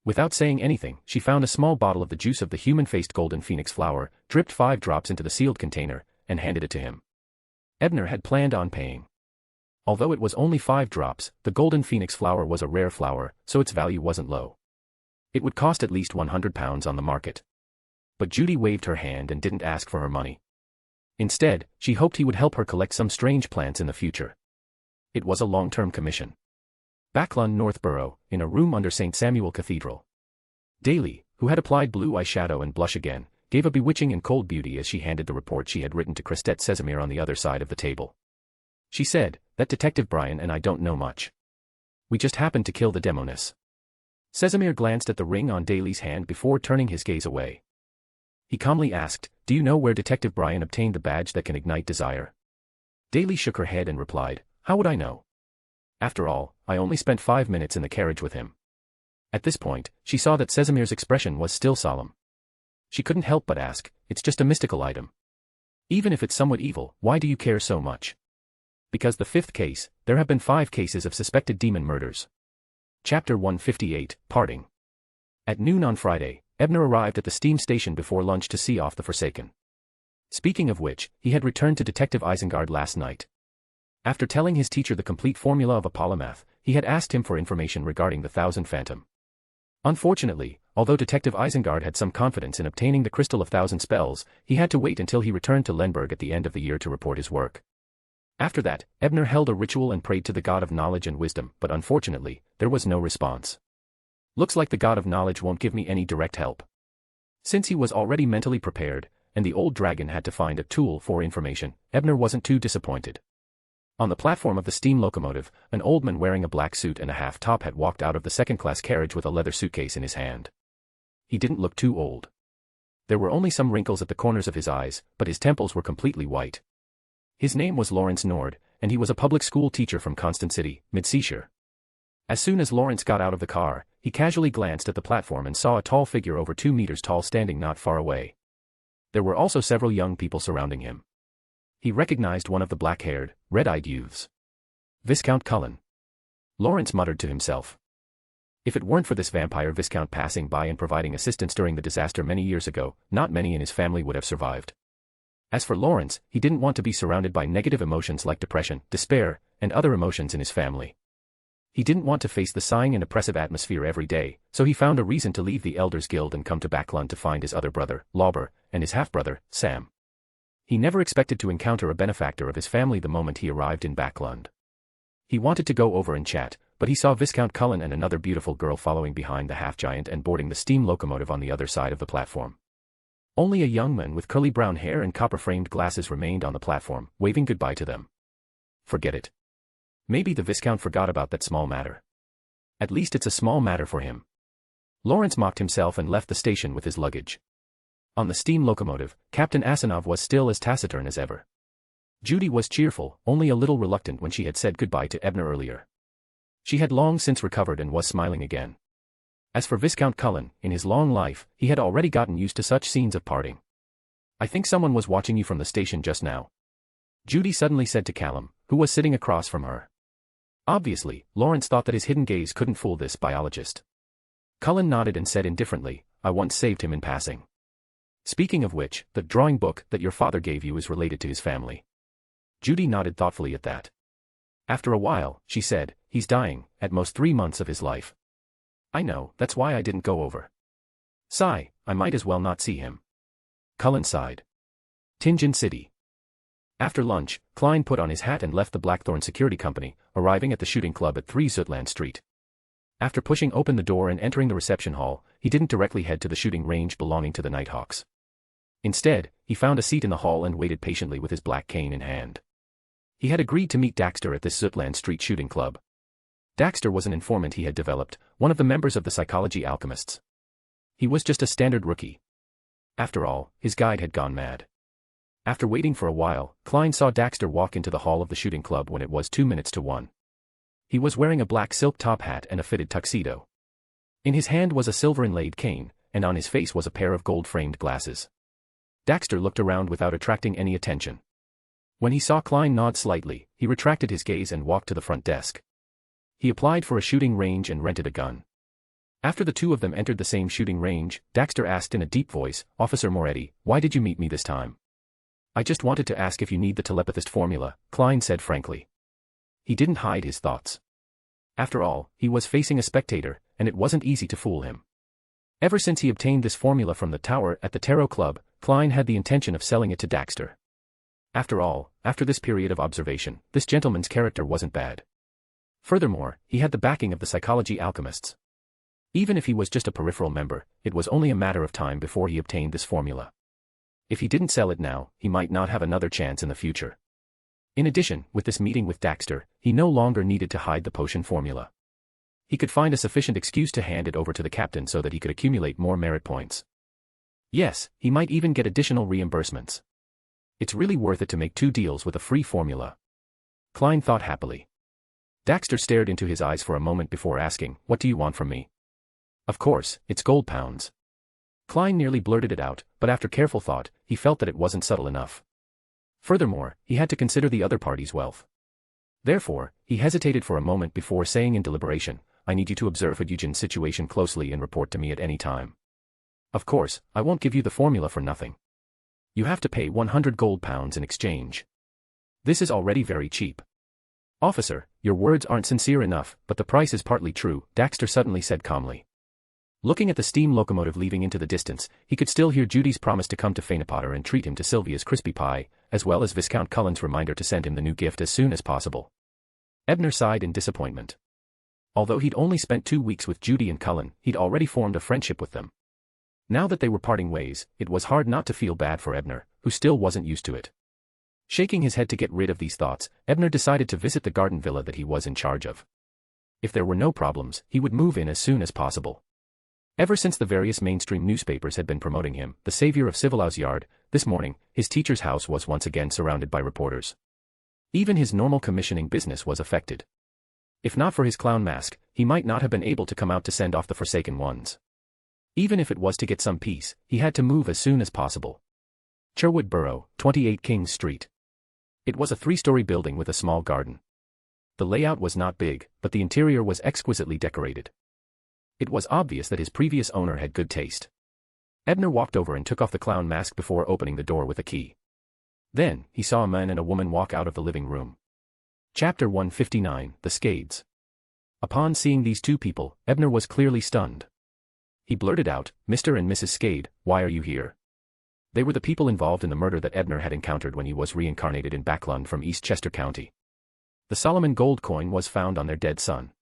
Without saying anything, she found a small bottle of the juice of the human-faced golden phoenix flower, dripped 5 drops into the sealed container, and handed it to him. Ebner had planned on paying. Although it was only 5 drops, the golden phoenix flower was a rare flower, so its value wasn't low. It would cost at least £100 on the market. But Judy waved her hand and didn't ask for her money. Instead, she hoped he would help her collect some strange plants in the future. It was a long-term commission. Backlund Northborough, in a room under St. Samuel Cathedral. Daly, who had applied blue eyeshadow and blush again, gave a bewitching and cold beauty as she handed the report she had written to Christette Sesamir on the other side of the table. She said, "That Detective Brian and I don't know much. We just happened to kill the demoness." Sesamir glanced at the ring on Daly's hand before turning his gaze away. He calmly asked, "Do you know where Detective Brian obtained the badge that can ignite desire?" Daly shook her head and replied, "How would I know? After all, I only spent 5 minutes in the carriage with him." At this point, she saw that Sesamir's expression was still solemn. She couldn't help but ask, "It's just a mystical item. Even if it's somewhat evil, why do you care so much?" Because the 5th case, there have been 5 cases of suspected demon murders. Chapter 158, Parting. At noon on Friday, Ebner arrived at the steam station before lunch to see off the Forsaken. Speaking of which, he had returned to Detective Isengard last night. After telling his teacher the complete formula of a polymath, he had asked him for information regarding the Thousand Phantom. Unfortunately, although Detective Isengard had some confidence in obtaining the Crystal of Thousand Spells, he had to wait until he returned to Lenberg at the end of the year to report his work. After that, Ebner held a ritual and prayed to the God of Knowledge and Wisdom, but unfortunately, there was no response. Looks like the God of Knowledge won't give me any direct help. Since he was already mentally prepared, and the old dragon had to find a tool for information, Ebner wasn't too disappointed. On the platform of the steam locomotive, an old man wearing a black suit and a half-top hat walked out of the second-class carriage with a leather suitcase in his hand. He didn't look too old. There were only some wrinkles at the corners of his eyes, but his temples were completely white. His name was Lawrence Nord, and he was a public school teacher from Constant City, Mid-Seashire. As soon as Lawrence got out of the car, he casually glanced at the platform and saw a tall figure over 2 meters tall standing not far away. There were also several young people surrounding him. He recognized one of the black-haired, red-eyed youths. Viscount Cullen. Lawrence muttered to himself. If it weren't for this vampire Viscount passing by and providing assistance during the disaster many years ago, not many in his family would have survived. As for Lawrence, he didn't want to be surrounded by negative emotions like depression, despair, and other emotions in his family. He didn't want to face the sighing and oppressive atmosphere every day, so he found a reason to leave the Elders Guild and come to Backlund to find his other brother, Lauber, and his half-brother, Sam. He never expected to encounter a benefactor of his family the moment he arrived in Backlund. He wanted to go over and chat, but he saw Viscount Cullen and another beautiful girl following behind the half-giant and boarding the steam locomotive on the other side of the platform. Only a young man with curly brown hair and copper-framed glasses remained on the platform, waving goodbye to them. Forget it. Maybe the Viscount forgot about that small matter. At least it's a small matter for him. Lawrence mocked himself and left the station with his luggage. On the steam locomotive, Captain Asanov was still as taciturn as ever. Judy was cheerful, only a little reluctant when she had said goodbye to Ebner earlier. She had long since recovered and was smiling again. As for Viscount Cullen, in his long life, he had already gotten used to such scenes of parting. "I think someone was watching you from the station just now," Judy suddenly said to Callum, who was sitting across from her. Obviously, Lawrence thought that his hidden gaze couldn't fool this biologist. Cullen nodded and said indifferently, "I once saved him in passing. Speaking of which, the drawing book that your father gave you is related to his family." Judy nodded thoughtfully at that. After a while, she said, "He's dying, at most 3 months of his life." "I know, that's why I didn't go over. Sigh, I might as well not see him." Cullen sighed. Tingen City. After lunch, Klein put on his hat and left the Blackthorn Security Company, arriving at the shooting club at 3 Zutland Street. After pushing open the door and entering the reception hall, he didn't directly head to the shooting range belonging to the Nighthawks. Instead, he found a seat in the hall and waited patiently with his black cane in hand. He had agreed to meet Daxter at this Zutland Street shooting club. Daxter was an informant he had developed, one of the members of the Psychology Alchemists. He was just a standard rookie. After all, his guide had gone mad. After waiting for a while, Klein saw Daxter walk into the hall of the shooting club when it was 2 minutes to 1. He was wearing a black silk top hat and a fitted tuxedo. In his hand was a silver inlaid cane, and on his face was a pair of gold-framed glasses. Daxter looked around without attracting any attention. When he saw Klein nod slightly, he retracted his gaze and walked to the front desk. He applied for a shooting range and rented a gun. After the two of them entered the same shooting range, Daxter asked in a deep voice, "Officer Moretti, why did you meet me this time?" "I just wanted to ask if you need the telepathist formula," Klein said frankly. He didn't hide his thoughts. After all, he was facing a spectator, and it wasn't easy to fool him. Ever since he obtained this formula from the tower at the Tarot Club, Klein had the intention of selling it to Daxter. After all, after this period of observation, this gentleman's character wasn't bad. Furthermore, he had the backing of the Psychology Alchemists. Even if he was just a peripheral member, it was only a matter of time before he obtained this formula. If he didn't sell it now, he might not have another chance in the future. In addition, with this meeting with Daxter, he no longer needed to hide the potion formula. He could find a sufficient excuse to hand it over to the captain so that he could accumulate more merit points. Yes, he might even get additional reimbursements. It's really worth it to make 2 deals with a free formula. Klein thought happily. Daxter stared into his eyes for a moment before asking, "What do you want from me?" "Of course, it's gold pounds." Klein nearly blurted it out, but after careful thought, he felt that it wasn't subtle enough. Furthermore, he had to consider the other party's wealth. Therefore, he hesitated for a moment before saying in deliberation, "I need you to observe Eugen's situation closely and report to me at any time. Of course, I won't give you the formula for nothing. You have to pay 100 gold pounds in exchange. This is already very cheap." "Officer, your words aren't sincere enough, but the price is partly true," Daxter suddenly said calmly. Looking at the steam locomotive leaving into the distance, he could still hear Judy's promise to come to Fainapotter and treat him to Sylvia's crispy pie, as well as Viscount Cullen's reminder to send him the new gift as soon as possible. Ebner sighed in disappointment. Although he'd only spent 2 weeks with Judy and Cullen, he'd already formed a friendship with them. Now that they were parting ways, it was hard not to feel bad for Ebner, who still wasn't used to it. Shaking his head to get rid of these thoughts, Ebner decided to visit the garden villa that he was in charge of. If there were no problems, he would move in as soon as possible. Ever since the various mainstream newspapers had been promoting him, the savior of Civilhouse Yard, this morning, his teacher's house was once again surrounded by reporters. Even his normal commissioning business was affected. If not for his clown mask, he might not have been able to come out to send off the Forsaken Ones. Even if it was to get some peace, he had to move as soon as possible. Sherwood Borough, 28 Kings Street. It was a 3-story building with a small garden. The layout was not big, but the interior was exquisitely decorated. It was obvious that his previous owner had good taste. Ebner walked over and took off the clown mask before opening the door with a key. Then, he saw a man and a woman walk out of the living room. Chapter 159, The Scades. Upon seeing these 2 people, Ebner was clearly stunned. He blurted out, "Mr. and Mrs. Scade, why are you here?" They were the people involved in the murder that Ebner had encountered when he was reincarnated in Backlund from East Chester County. The Solomon gold coin was found on their dead son.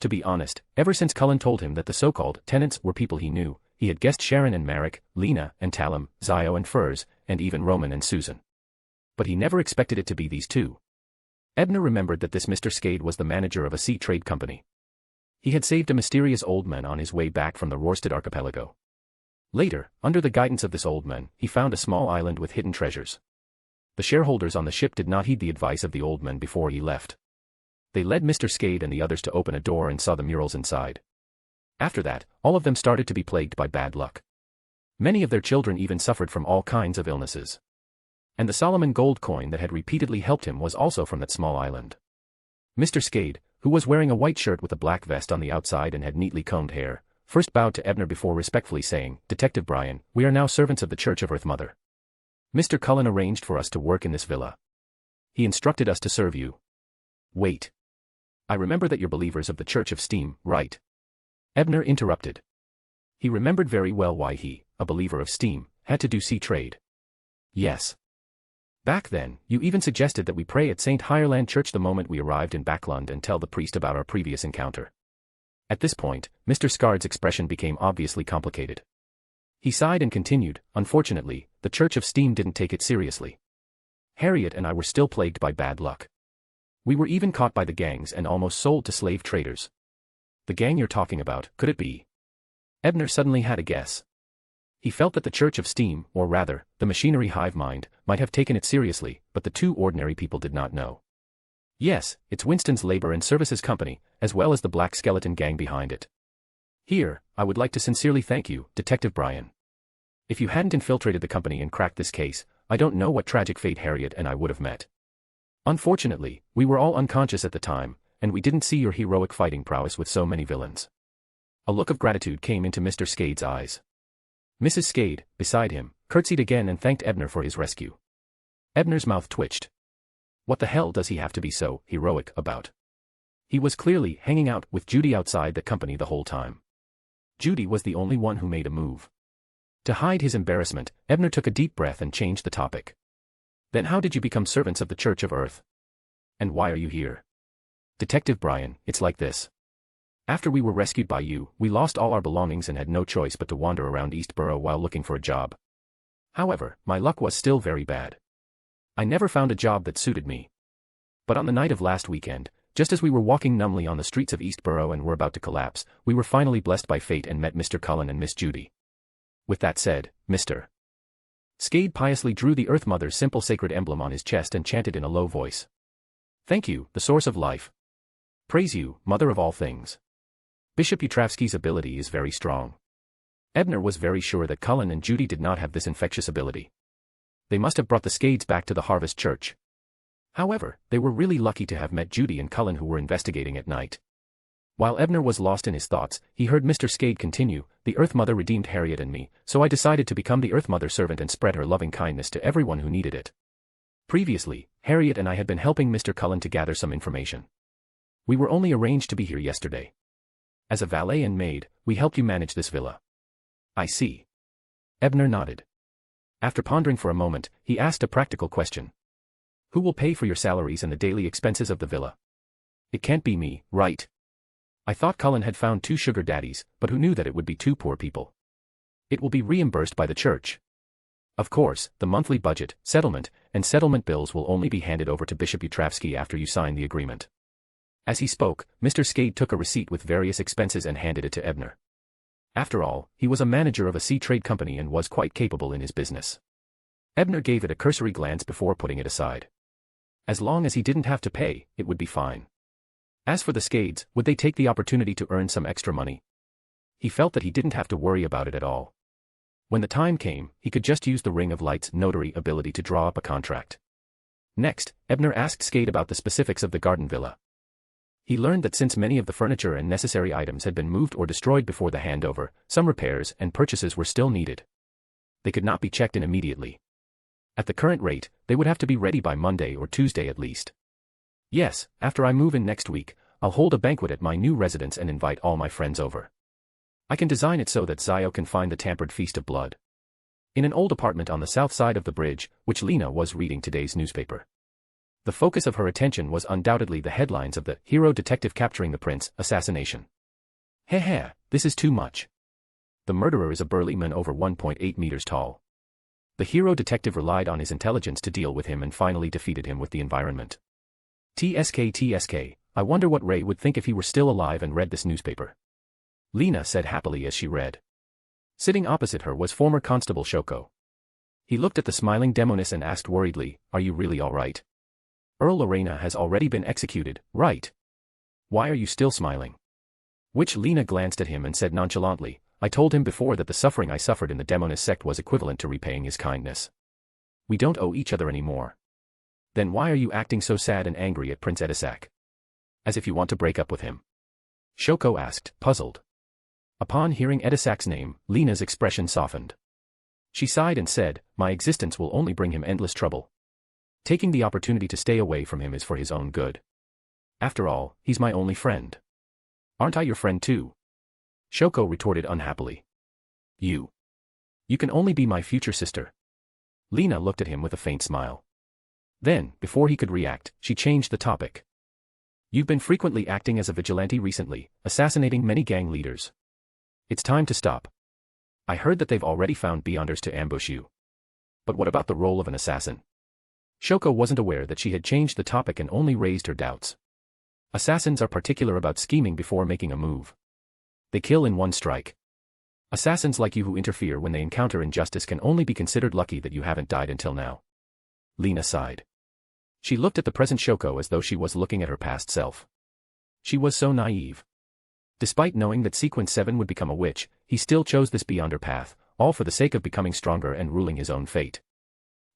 To be honest, ever since Cullen told him that the so-called tenants were people he knew, he had guessed Sharon and Marek, Lena and Talum, Zio and Furs, and even Roman and Susan. But he never expected it to be these 2. Ebner remembered that this Mr. Scade was the manager of a sea trade company. He had saved a mysterious old man on his way back from the Rorstad archipelago. Later, under the guidance of this old man, he found a small island with hidden treasures. The shareholders on the ship did not heed the advice of the old man before he left. They led Mr. Scade and the others to open a door and saw the murals inside. After that, all of them started to be plagued by bad luck. Many of their children even suffered from all kinds of illnesses. And the Solomon gold coin that had repeatedly helped him was also from that small island. Mr. Skade, who was wearing a white shirt with a black vest on the outside and had neatly combed hair, first bowed to Ebner before respectfully saying, "Detective Brian, we are now servants of the Church of Earth Mother. Mr. Cullen arranged for us to work in this villa. He instructed us to serve you." "Wait. I remember that you're believers of the Church of Steam, right?" Ebner interrupted. He remembered very well why he, a believer of Steam, had to do sea trade. "Yes. Back then, you even suggested that we pray at St. Hireland Church the moment we arrived in Backlund and tell the priest about our previous encounter." At this point, Mr. Skard's expression became obviously complicated. He sighed and continued, "Unfortunately, the Church of Steam didn't take it seriously. Harriet and I were still plagued by bad luck. We were even caught by the gangs and almost sold to slave traders." "The gang you're talking about, could it be?" Ebner suddenly had a guess. He felt that the Church of Steam, or rather, the machinery hive mind, might have taken it seriously, but the two ordinary people did not know. "Yes, it's Winston's Labor and Services Company, as well as the Black Skeleton gang behind it. Here, I would like to sincerely thank you, Detective Brian. If you hadn't infiltrated the company and cracked this case, I don't know what tragic fate Harriet and I would have met. Unfortunately, we were all unconscious at the time, and we didn't see your heroic fighting prowess with so many villains." A look of gratitude came into Mr. Skade's eyes. Mrs. Skade, beside him, curtsied again and thanked Ebner for his rescue. Ebner's mouth twitched. What the hell does he have to be so heroic about? He was clearly hanging out with Judy outside the company the whole time. Judy was the only one who made a move. To hide his embarrassment, Ebner took a deep breath and changed the topic. "Then how did you become servants of the Church of Earth? And why are you here?" "Detective Brian, it's like this. After we were rescued by you, we lost all our belongings and had no choice but to wander around Eastborough while looking for a job. However, my luck was still very bad. I never found a job that suited me. But on the night of last weekend, just as we were walking numbly on the streets of Eastborough and were about to collapse, we were finally blessed by fate and met Mr. Cullen and Miss Judy. With that said, Mr. Skade piously drew the Earth Mother's simple sacred emblem on his chest and chanted in a low voice. Thank you, the source of life. Praise you, Mother of all things. Bishop Utravsky's ability is very strong. Ebner was very sure that Cullen and Judy did not have this infectious ability. They must have brought the Skades back to the Harvest Church. However, they were really lucky to have met Judy and Cullen, who were investigating at night. While Ebner was lost in his thoughts, he heard Mr. Skade continue, "The Earth Mother redeemed Harriet and me, so I decided to become the Earth Mother servant and spread her loving kindness to everyone who needed it. Previously, Harriet and I had been helping Mr. Cullen to gather some information. We were only arranged to be here yesterday. As a valet and maid, we helped you manage this villa." "I see." Ebner nodded. After pondering for a moment, he asked a practical question. "Who will pay for your salaries and the daily expenses of the villa?" "It can't be me, right? I thought Cullen had found 2 sugar daddies, but who knew that it would be 2 poor people? It will be reimbursed by the church. Of course, the monthly budget, settlement, and settlement bills will only be handed over to Bishop Utravsky after you sign the agreement." As he spoke, Mr. Skade took a receipt with various expenses and handed it to Ebner. After all, he was a manager of a sea trade company and was quite capable in his business. Ebner gave it a cursory glance before putting it aside. As long as he didn't have to pay, it would be fine. As for the Skades, would they take the opportunity to earn some extra money? He felt that he didn't have to worry about it at all. When the time came, he could just use the Ring of Light's notary ability to draw up a contract. Next, Ebner asked Skade about the specifics of the garden villa. He learned that since many of the furniture and necessary items had been moved or destroyed before the handover, some repairs and purchases were still needed. They could not be checked in immediately. At the current rate, they would have to be ready by Monday or Tuesday at least. "Yes, after I move in next week, I'll hold a banquet at my new residence and invite all my friends over. I can design it so that Zio can find the tampered Feast of Blood." In an old apartment on the south side of the bridge, which Lena was reading today's newspaper. The focus of her attention was undoubtedly the headlines of the hero detective capturing the prince assassination. Heh, this is too much. The murderer is a burly man over 1.8 meters tall. The hero detective relied on his intelligence to deal with him and finally defeated him with the environment. TSK, I wonder what Ray would think if he were still alive and read this newspaper. Lena said happily as she read. Sitting opposite her was former Constable Shoko. He looked at the smiling demoness and asked worriedly, "Are you really all right? Earl Lorena has already been executed, right? Why are you still smiling?" Which Lena glanced at him and said nonchalantly, I told him before that the suffering I suffered in the demonist sect was equivalent to repaying his kindness. We don't owe each other anymore. Then why are you acting so sad and angry at Prince Edisak? As if you want to break up with him. Shoko asked, puzzled. Upon hearing Edisak's name, Lena's expression softened. She sighed and said, my existence will only bring him endless trouble. Taking the opportunity to stay away from him is for his own good. After all, he's my only friend. Aren't I your friend too? Shoko retorted unhappily. You can only be my future sister. Lena looked at him with a faint smile. Then, before he could react, she changed the topic. You've been frequently acting as a vigilante recently, assassinating many gang leaders. It's time to stop. I heard that they've already found Beyonders to ambush you. But what about the role of an assassin? Shoko wasn't aware that she had changed the topic and only raised her doubts. Assassins are particular about scheming before making a move. They kill in one strike. Assassins like you who interfere when they encounter injustice can only be considered lucky that you haven't died until now. Lena sighed. She looked at the present Shoko as though she was looking at her past self. She was so naive. Despite knowing that Sequence 7 would become a witch, he still chose this Beyonder path, all for the sake of becoming stronger and ruling his own fate.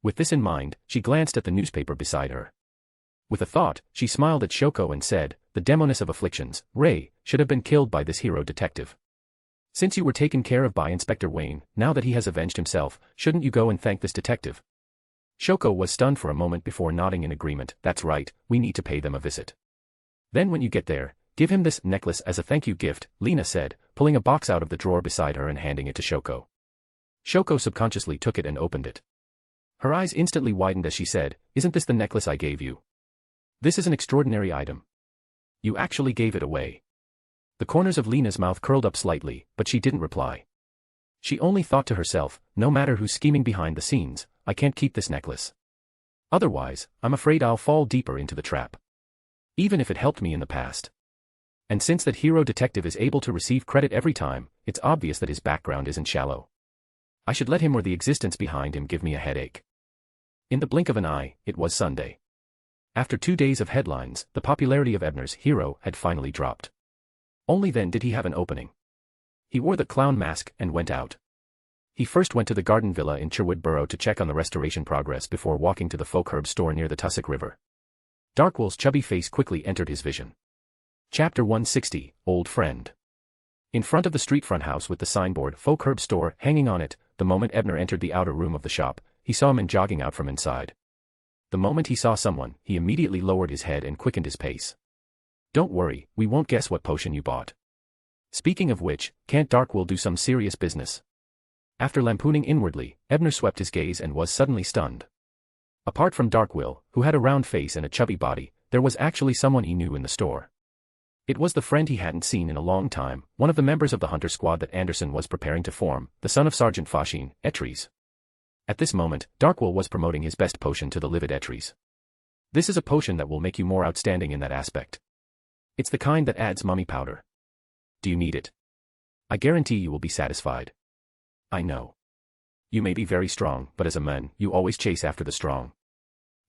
With this in mind, she glanced at the newspaper beside her. With a thought, she smiled at Shoko and said, the demoness of afflictions, Ray, should have been killed by this hero detective. Since you were taken care of by Inspector Wayne, now that he has avenged himself, shouldn't you go and thank this detective? Shoko was stunned for a moment before nodding in agreement. That's right, we need to pay them a visit. Then when you get there, give him this necklace as a thank you gift, Lena said, pulling a box out of the drawer beside her and handing it to Shoko. Shoko subconsciously took it and opened it. Her eyes instantly widened as she said, isn't this the necklace I gave you? This is an extraordinary item. You actually gave it away. The corners of Lena's mouth curled up slightly, but she didn't reply. She only thought to herself, no matter who's scheming behind the scenes, I can't keep this necklace. Otherwise, I'm afraid I'll fall deeper into the trap. Even if it helped me in the past. And since that hero detective is able to receive credit every time, it's obvious that his background isn't shallow. I should let him or the existence behind him give me a headache. In the blink of an eye, it was Sunday. After 2 days of headlines, the popularity of Ebner's hero had finally dropped. Only then did he have an opening. He wore the clown mask and went out. He first went to the garden villa in Sherwood Borough to check on the restoration progress before walking to the folk herb store near the Tussock River. Darkwill's chubby face quickly entered his vision. Chapter 160, Old Friend. In front of the street front house with the signboard folk herb store hanging on it, the moment Ebner entered the outer room of the shop, he saw a man jogging out from inside. The moment he saw someone, he immediately lowered his head and quickened his pace. Don't worry, we won't guess what potion you bought. Speaking of which, can't Darkwill do some serious business? After lampooning inwardly, Ebner swept his gaze and was suddenly stunned. Apart from Darkwill, who had a round face and a chubby body, there was actually someone he knew in the store. It was the friend he hadn't seen in a long time, one of the members of the hunter squad that Anderson was preparing to form, the son of Sergeant Fashin, Etries. At this moment, Darkwill was promoting his best potion to the livid Etries. This is a potion that will make you more outstanding in that aspect. It's the kind that adds mummy powder. Do you need it? I guarantee you will be satisfied. I know. You may be very strong, but as a man, you always chase after the strong.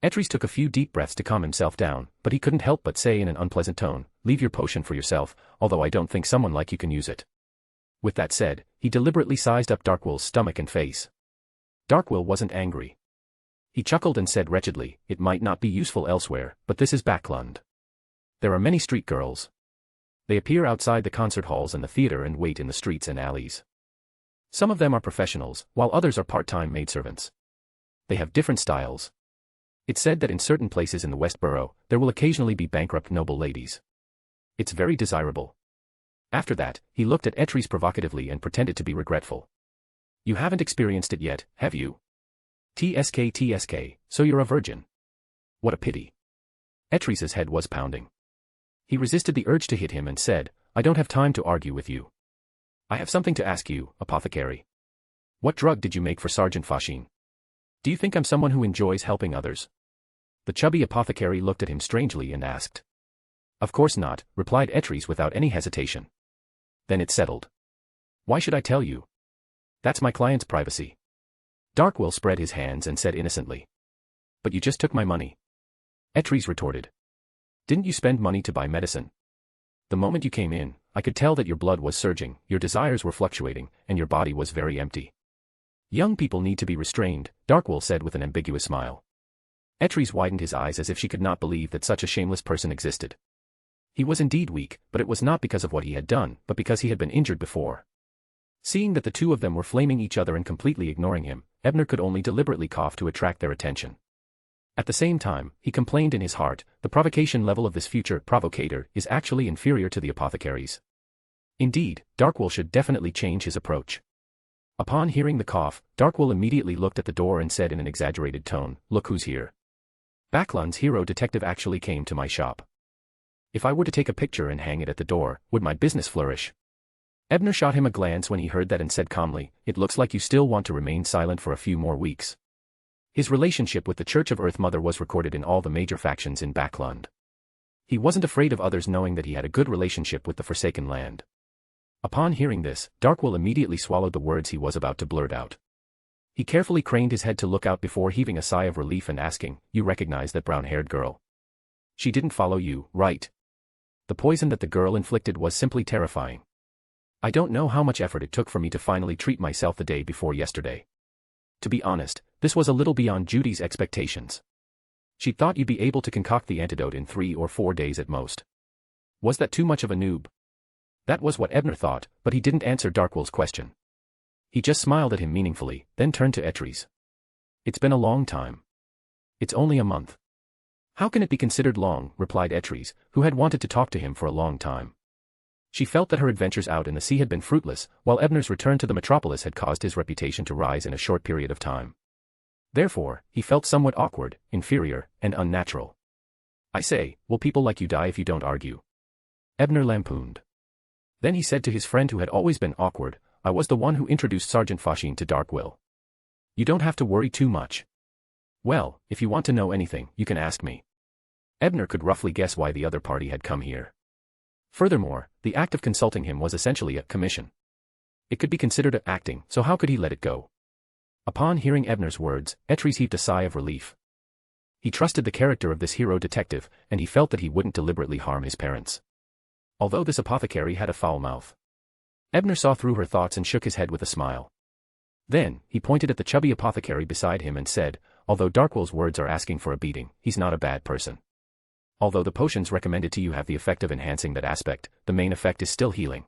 Etries took a few deep breaths to calm himself down, but he couldn't help but say in an unpleasant tone, leave your potion for yourself, although I don't think someone like you can use it. With that said, he deliberately sized up Darkwill's stomach and face. Darkwill wasn't angry. He chuckled and said wretchedly, it might not be useful elsewhere, but this is Backlund. There are many street girls. They appear outside the concert halls and the theater and wait in the streets and alleys. Some of them are professionals, while others are part-time maidservants. They have different styles. It's said that in certain places in the West Borough, there will occasionally be bankrupt noble ladies. It's very desirable. After that, he looked at Etries provocatively and pretended to be regretful. You haven't experienced it yet, have you? TSK, so you're a virgin. What a pity. Etries' head was pounding. He resisted the urge to hit him and said, I don't have time to argue with you. I have something to ask you, apothecary. What drug did you make for Sergeant Fashin? Do you think I'm someone who enjoys helping others? The chubby apothecary looked at him strangely and asked. Of course not, replied Etries without any hesitation. Then it's settled. Why should I tell you? That's my client's privacy. Darkwill spread his hands and said innocently. But you just took my money. Etries retorted. Didn't you spend money to buy medicine? The moment you came in, I could tell that your blood was surging, your desires were fluctuating, and your body was very empty. Young people need to be restrained, Darkwool said with an ambiguous smile. Etries widened his eyes as if she could not believe that such a shameless person existed. He was indeed weak, but it was not because of what he had done, but because he had been injured before. Seeing that the two of them were flaming each other and completely ignoring him, Ebner could only deliberately cough to attract their attention. At the same time, he complained in his heart, the provocation level of this future provocator is actually inferior to the apothecary's. Indeed, Darkwool should definitely change his approach. Upon hearing the cough, Darkwool immediately looked at the door and said in an exaggerated tone, "Look who's here. Backlund's hero detective actually came to my shop. If I were to take a picture and hang it at the door, would my business flourish?" Ebner shot him a glance when he heard that and said calmly, "It looks like you still want to remain silent for a few more weeks." His relationship with the Church of Earth Mother was recorded in all the major factions in Backlund. He wasn't afraid of others knowing that he had a good relationship with the Forsaken Land. Upon hearing this, Darkwool immediately swallowed the words he was about to blurt out. He carefully craned his head to look out before heaving a sigh of relief and asking, "You recognize that brown-haired girl? She didn't follow you, right?" The poison that the girl inflicted was simply terrifying. I don't know how much effort it took for me to finally treat myself the day before yesterday. To be honest, this was a little beyond Judy's expectations. She thought you'd be able to concoct the antidote in 3 or 4 days at most. Was that too much of a noob? That was what Ebner thought, but he didn't answer Darkwool's question. He just smiled at him meaningfully, then turned to Etries. "It's been a long time. It's only a month." "How can it be considered long?" replied Etries, who had wanted to talk to him for a long time. She felt that her adventures out in the sea had been fruitless, while Ebner's return to the metropolis had caused his reputation to rise in a short period of time. Therefore, he felt somewhat awkward, inferior, and unnatural. "I say, will people like you die if you don't argue?" Ebner lampooned. Then he said to his friend who had always been awkward, "I was the one who introduced Sergeant Fashine to Darkwill. You don't have to worry too much. Well, if you want to know anything, you can ask me." Ebner could roughly guess why the other party had come here. Furthermore, the act of consulting him was essentially a commission. It could be considered acting, so how could he let it go? Upon hearing Ebner's words, Etries heaved a sigh of relief. He trusted the character of this hero detective, and he felt that he wouldn't deliberately harm his parents. Although this apothecary had a foul mouth. Ebner saw through her thoughts and shook his head with a smile. Then, he pointed at the chubby apothecary beside him and said, "Although Darkwool's words are asking for a beating, he's not a bad person. Although the potions recommended to you have the effect of enhancing that aspect, the main effect is still healing."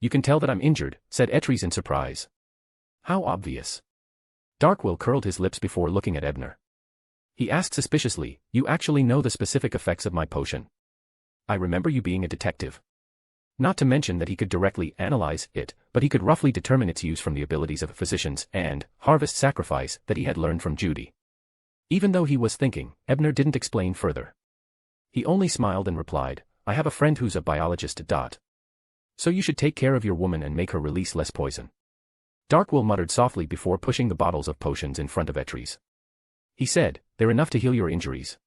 "You can tell that I'm injured," said Etries in surprise. "How obvious." Darkwool curled his lips before looking at Ebner. He asked suspiciously, "You actually know the specific effects of my potion? I remember you being a detective." Not to mention that he could directly analyze it, but he could roughly determine its use from the abilities of physicians and harvest sacrifice that he had learned from Judy. Even though he was thinking, Ebner didn't explain further. He only smiled and replied, "I have a friend who's a biologist. So you should take care of your woman and make her release less poison." Darkwool muttered softly before pushing the bottles of potions in front of Etries. He said, "They're enough to heal your injuries.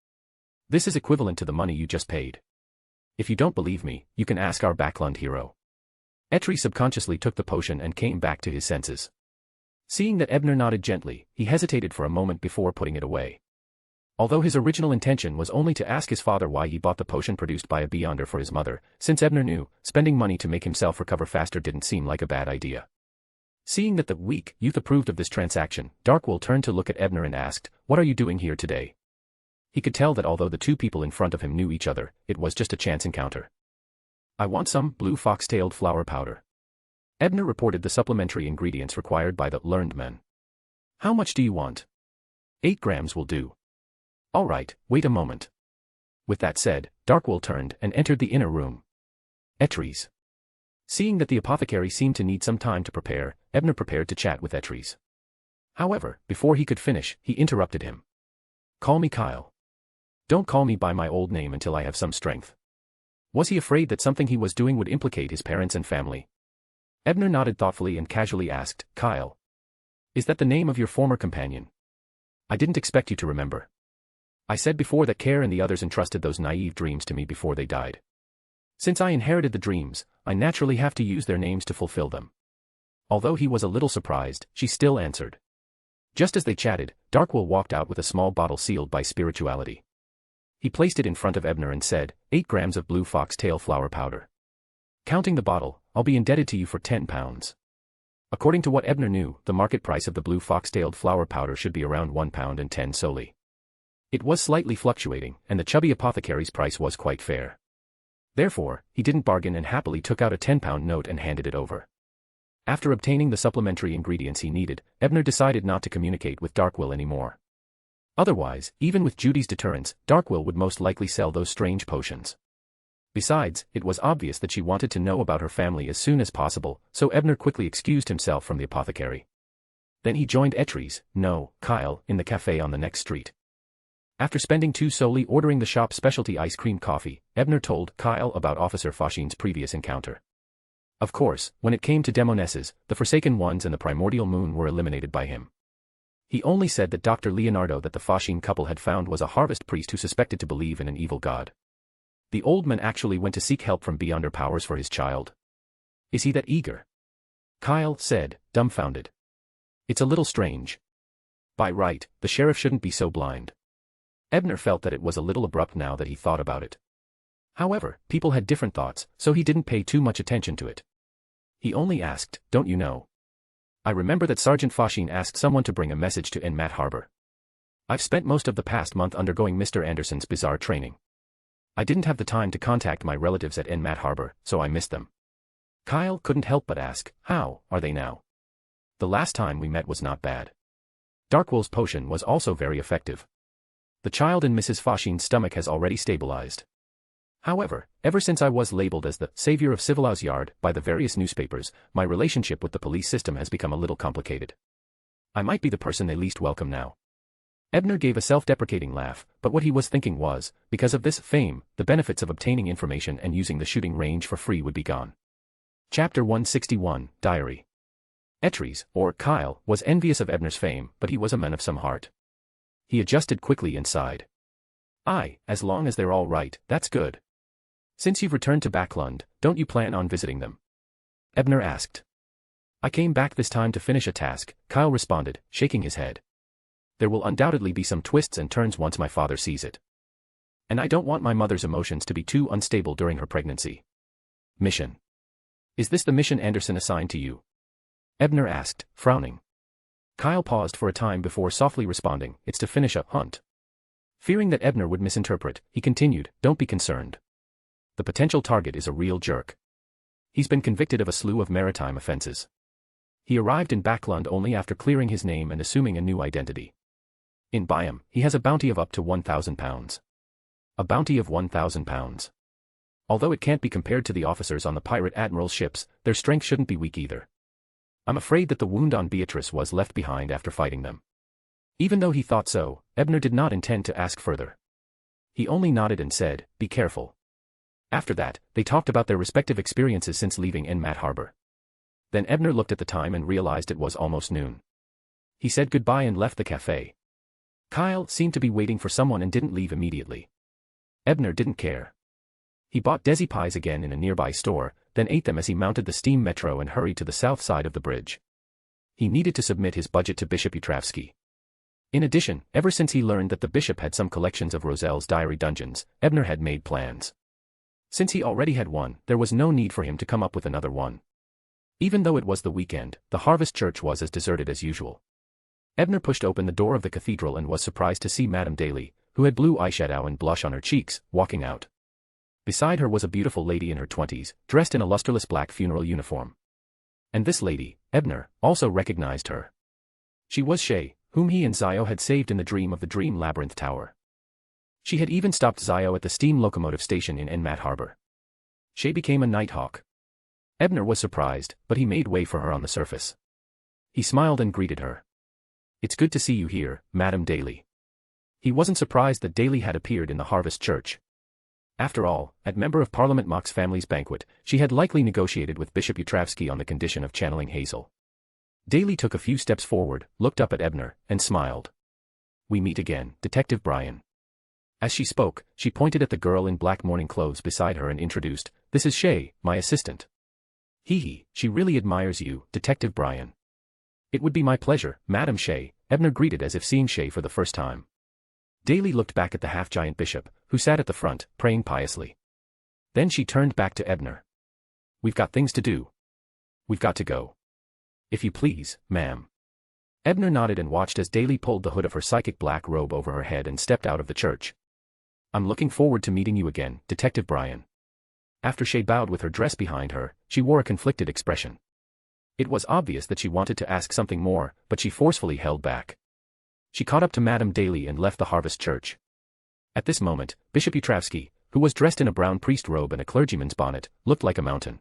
This is equivalent to the money you just paid. If you don't believe me, you can ask our Backlund hero." Etries subconsciously took the potion and came back to his senses. Seeing that Ebner nodded gently, he hesitated for a moment before putting it away. Although his original intention was only to ask his father why he bought the potion produced by a Beyonder for his mother, since Ebner knew, spending money to make himself recover faster didn't seem like a bad idea. Seeing that the weak youth approved of this transaction, Darkwool turned to look at Ebner and asked, "What are you doing here today?" He could tell that although the two people in front of him knew each other, it was just a chance encounter. "I want some blue fox-tailed flower powder." Ebner reported the supplementary ingredients required by the learned men. "How much do you want?" 8 grams will do." "All right, wait a moment." With that said, Darkwool turned and entered the inner room. Etries. Seeing that the apothecary seemed to need some time to prepare, Ebner prepared to chat with Etries. However, before he could finish, he interrupted him. "Call me Kyle. Don't call me by my old name until I have some strength." Was he afraid that something he was doing would implicate his parents and family? Ebner nodded thoughtfully and casually asked, "Kyle. Is that the name of your former companion? I didn't expect you to remember. I said before that Care and the others entrusted those naive dreams to me before they died. Since I inherited the dreams, I naturally have to use their names to fulfill them." Although he was a little surprised, she still answered. Just as they chatted, Darkwool walked out with a small bottle sealed by spirituality. He placed it in front of Ebner and said, 8 grams of blue fox-tail flower powder. Counting the bottle, I'll be indebted to you for 10 pounds. According to what Ebner knew, the market price of the blue fox-tailed flower powder should be around £1 and 10 solely. It was slightly fluctuating, and the chubby apothecary's price was quite fair. Therefore, he didn't bargain and happily took out a £10 note and handed it over. After obtaining the supplementary ingredients he needed, Ebner decided not to communicate with Darkwill anymore. Otherwise, even with Judy's deterrence, Darkwill would most likely sell those strange potions. Besides, it was obvious that she wanted to know about her family as soon as possible, so Ebner quickly excused himself from the apothecary. Then he joined Kyle, in the cafe on the next street. After spending 2 solely ordering the shop's specialty ice cream coffee, Ebner told Kyle about Officer Fashine's previous encounter. Of course, when it came to demonesses, the Forsaken Ones and the Primordial Moon were eliminated by him. He only said that Dr. Leonardo that the Fashine couple had found was a harvest priest who suspected to believe in an evil god. The old man actually went to seek help from beyond her powers for his child. Is he that eager? Kyle said, dumbfounded. It's a little strange. By right, the sheriff shouldn't be so blind. Ebner felt that it was a little abrupt now that he thought about it. However, people had different thoughts, so he didn't pay too much attention to it. He only asked, don't you know? I remember that Sergeant Fashine asked someone to bring a message to Enmat Harbor. I've spent most of the past month undergoing Mr. Anderson's bizarre training. I didn't have the time to contact my relatives at Enmat Harbor, so I missed them. Kyle couldn't help but ask, how are they now? The last time we met was not bad. Darkwill's potion was also very effective. The child in Mrs. Fashine's stomach has already stabilized. However, ever since I was labeled as the savior of Civilized Yard by the various newspapers, my relationship with the police system has become a little complicated. I might be the person they least welcome now. Ebner gave a self-deprecating laugh, but what he was thinking was, because of this fame, the benefits of obtaining information and using the shooting range for free would be gone. Chapter 161, Diary. Etries, or Kyle, was envious of Ebner's fame, but he was a man of some heart. He adjusted quickly and sighed. As long as they're all right, that's good. Since you've returned to Backlund, don't you plan on visiting them? Ebner asked. I came back this time to finish a task, Kyle responded, shaking his head. There will undoubtedly be some twists and turns once my father sees it. And I don't want my mother's emotions to be too unstable during her pregnancy. Mission. Is this the mission Anderson assigned to you? Ebner asked, frowning. Kyle paused for a time before softly responding, it's to finish a hunt. Fearing that Ebner would misinterpret, he continued, don't be concerned. The potential target is a real jerk. He's been convicted of a slew of maritime offenses. He arrived in Backlund only after clearing his name and assuming a new identity. In Byam, he has a bounty of up to £1,000. A bounty of £1,000. Although it can't be compared to the officers on the pirate admiral's ships, their strength shouldn't be weak either. I'm afraid that the wound on Beatrice was left behind after fighting them. Even though he thought so, Ebner did not intend to ask further. He only nodded and said, be careful. After that, they talked about their respective experiences since leaving Enmat Harbor. Then Ebner looked at the time and realized it was almost noon. He said goodbye and left the cafe. Kyle seemed to be waiting for someone and didn't leave immediately. Ebner didn't care. He bought Desi pies again in a nearby store, then ate them as he mounted the steam metro and hurried to the south side of the bridge. He needed to submit his budget to Bishop Utravsky. In addition, ever since he learned that the bishop had some collections of Roselle's diary dungeons, Ebner had made plans. Since he already had one, there was no need for him to come up with another one. Even though it was the weekend, the Harvest Church was as deserted as usual. Ebner pushed open the door of the cathedral and was surprised to see Madame Daly, who had blue eyeshadow and blush on her cheeks, walking out. Beside her was a beautiful lady in her 20s, dressed in a lusterless black funeral uniform. And this lady, Ebner, also recognized her. She was Shay, whom he and Zio had saved in the dream of the Dream Labyrinth Tower. She had even stopped Zio at the steam locomotive station in Enmat Harbor. Shay became a Nighthawk. Ebner was surprised, but he made way for her on the surface. He smiled and greeted her. It's good to see you here, Madame Daly. He wasn't surprised that Daly had appeared in the Harvest Church. After all, at Member of Parliament Mock's family's banquet, she had likely negotiated with Bishop Utravsky on the condition of channeling Hazel. Daly took a few steps forward, looked up at Ebner, and smiled. We meet again, Detective Brian. As she spoke, she pointed at the girl in black morning clothes beside her and introduced, this is Shay, my assistant. She really admires you, Detective Brian. It would be my pleasure, Madam Shay, Ebner greeted as if seeing Shay for the first time. Daly looked back at the half-giant bishop, who sat at the front, praying piously. Then she turned back to Ebner. We've got things to do. We've got to go. If you please, ma'am. Ebner nodded and watched as Daly pulled the hood of her psychic black robe over her head and stepped out of the church. I'm looking forward to meeting you again, Detective Bryan. After she bowed with her dress behind her, she wore a conflicted expression. It was obvious that she wanted to ask something more, but she forcefully held back. She caught up to Madame Daly and left the Harvest Church. At this moment, Bishop Utravsky, who was dressed in a brown priest robe and a clergyman's bonnet, looked like a mountain.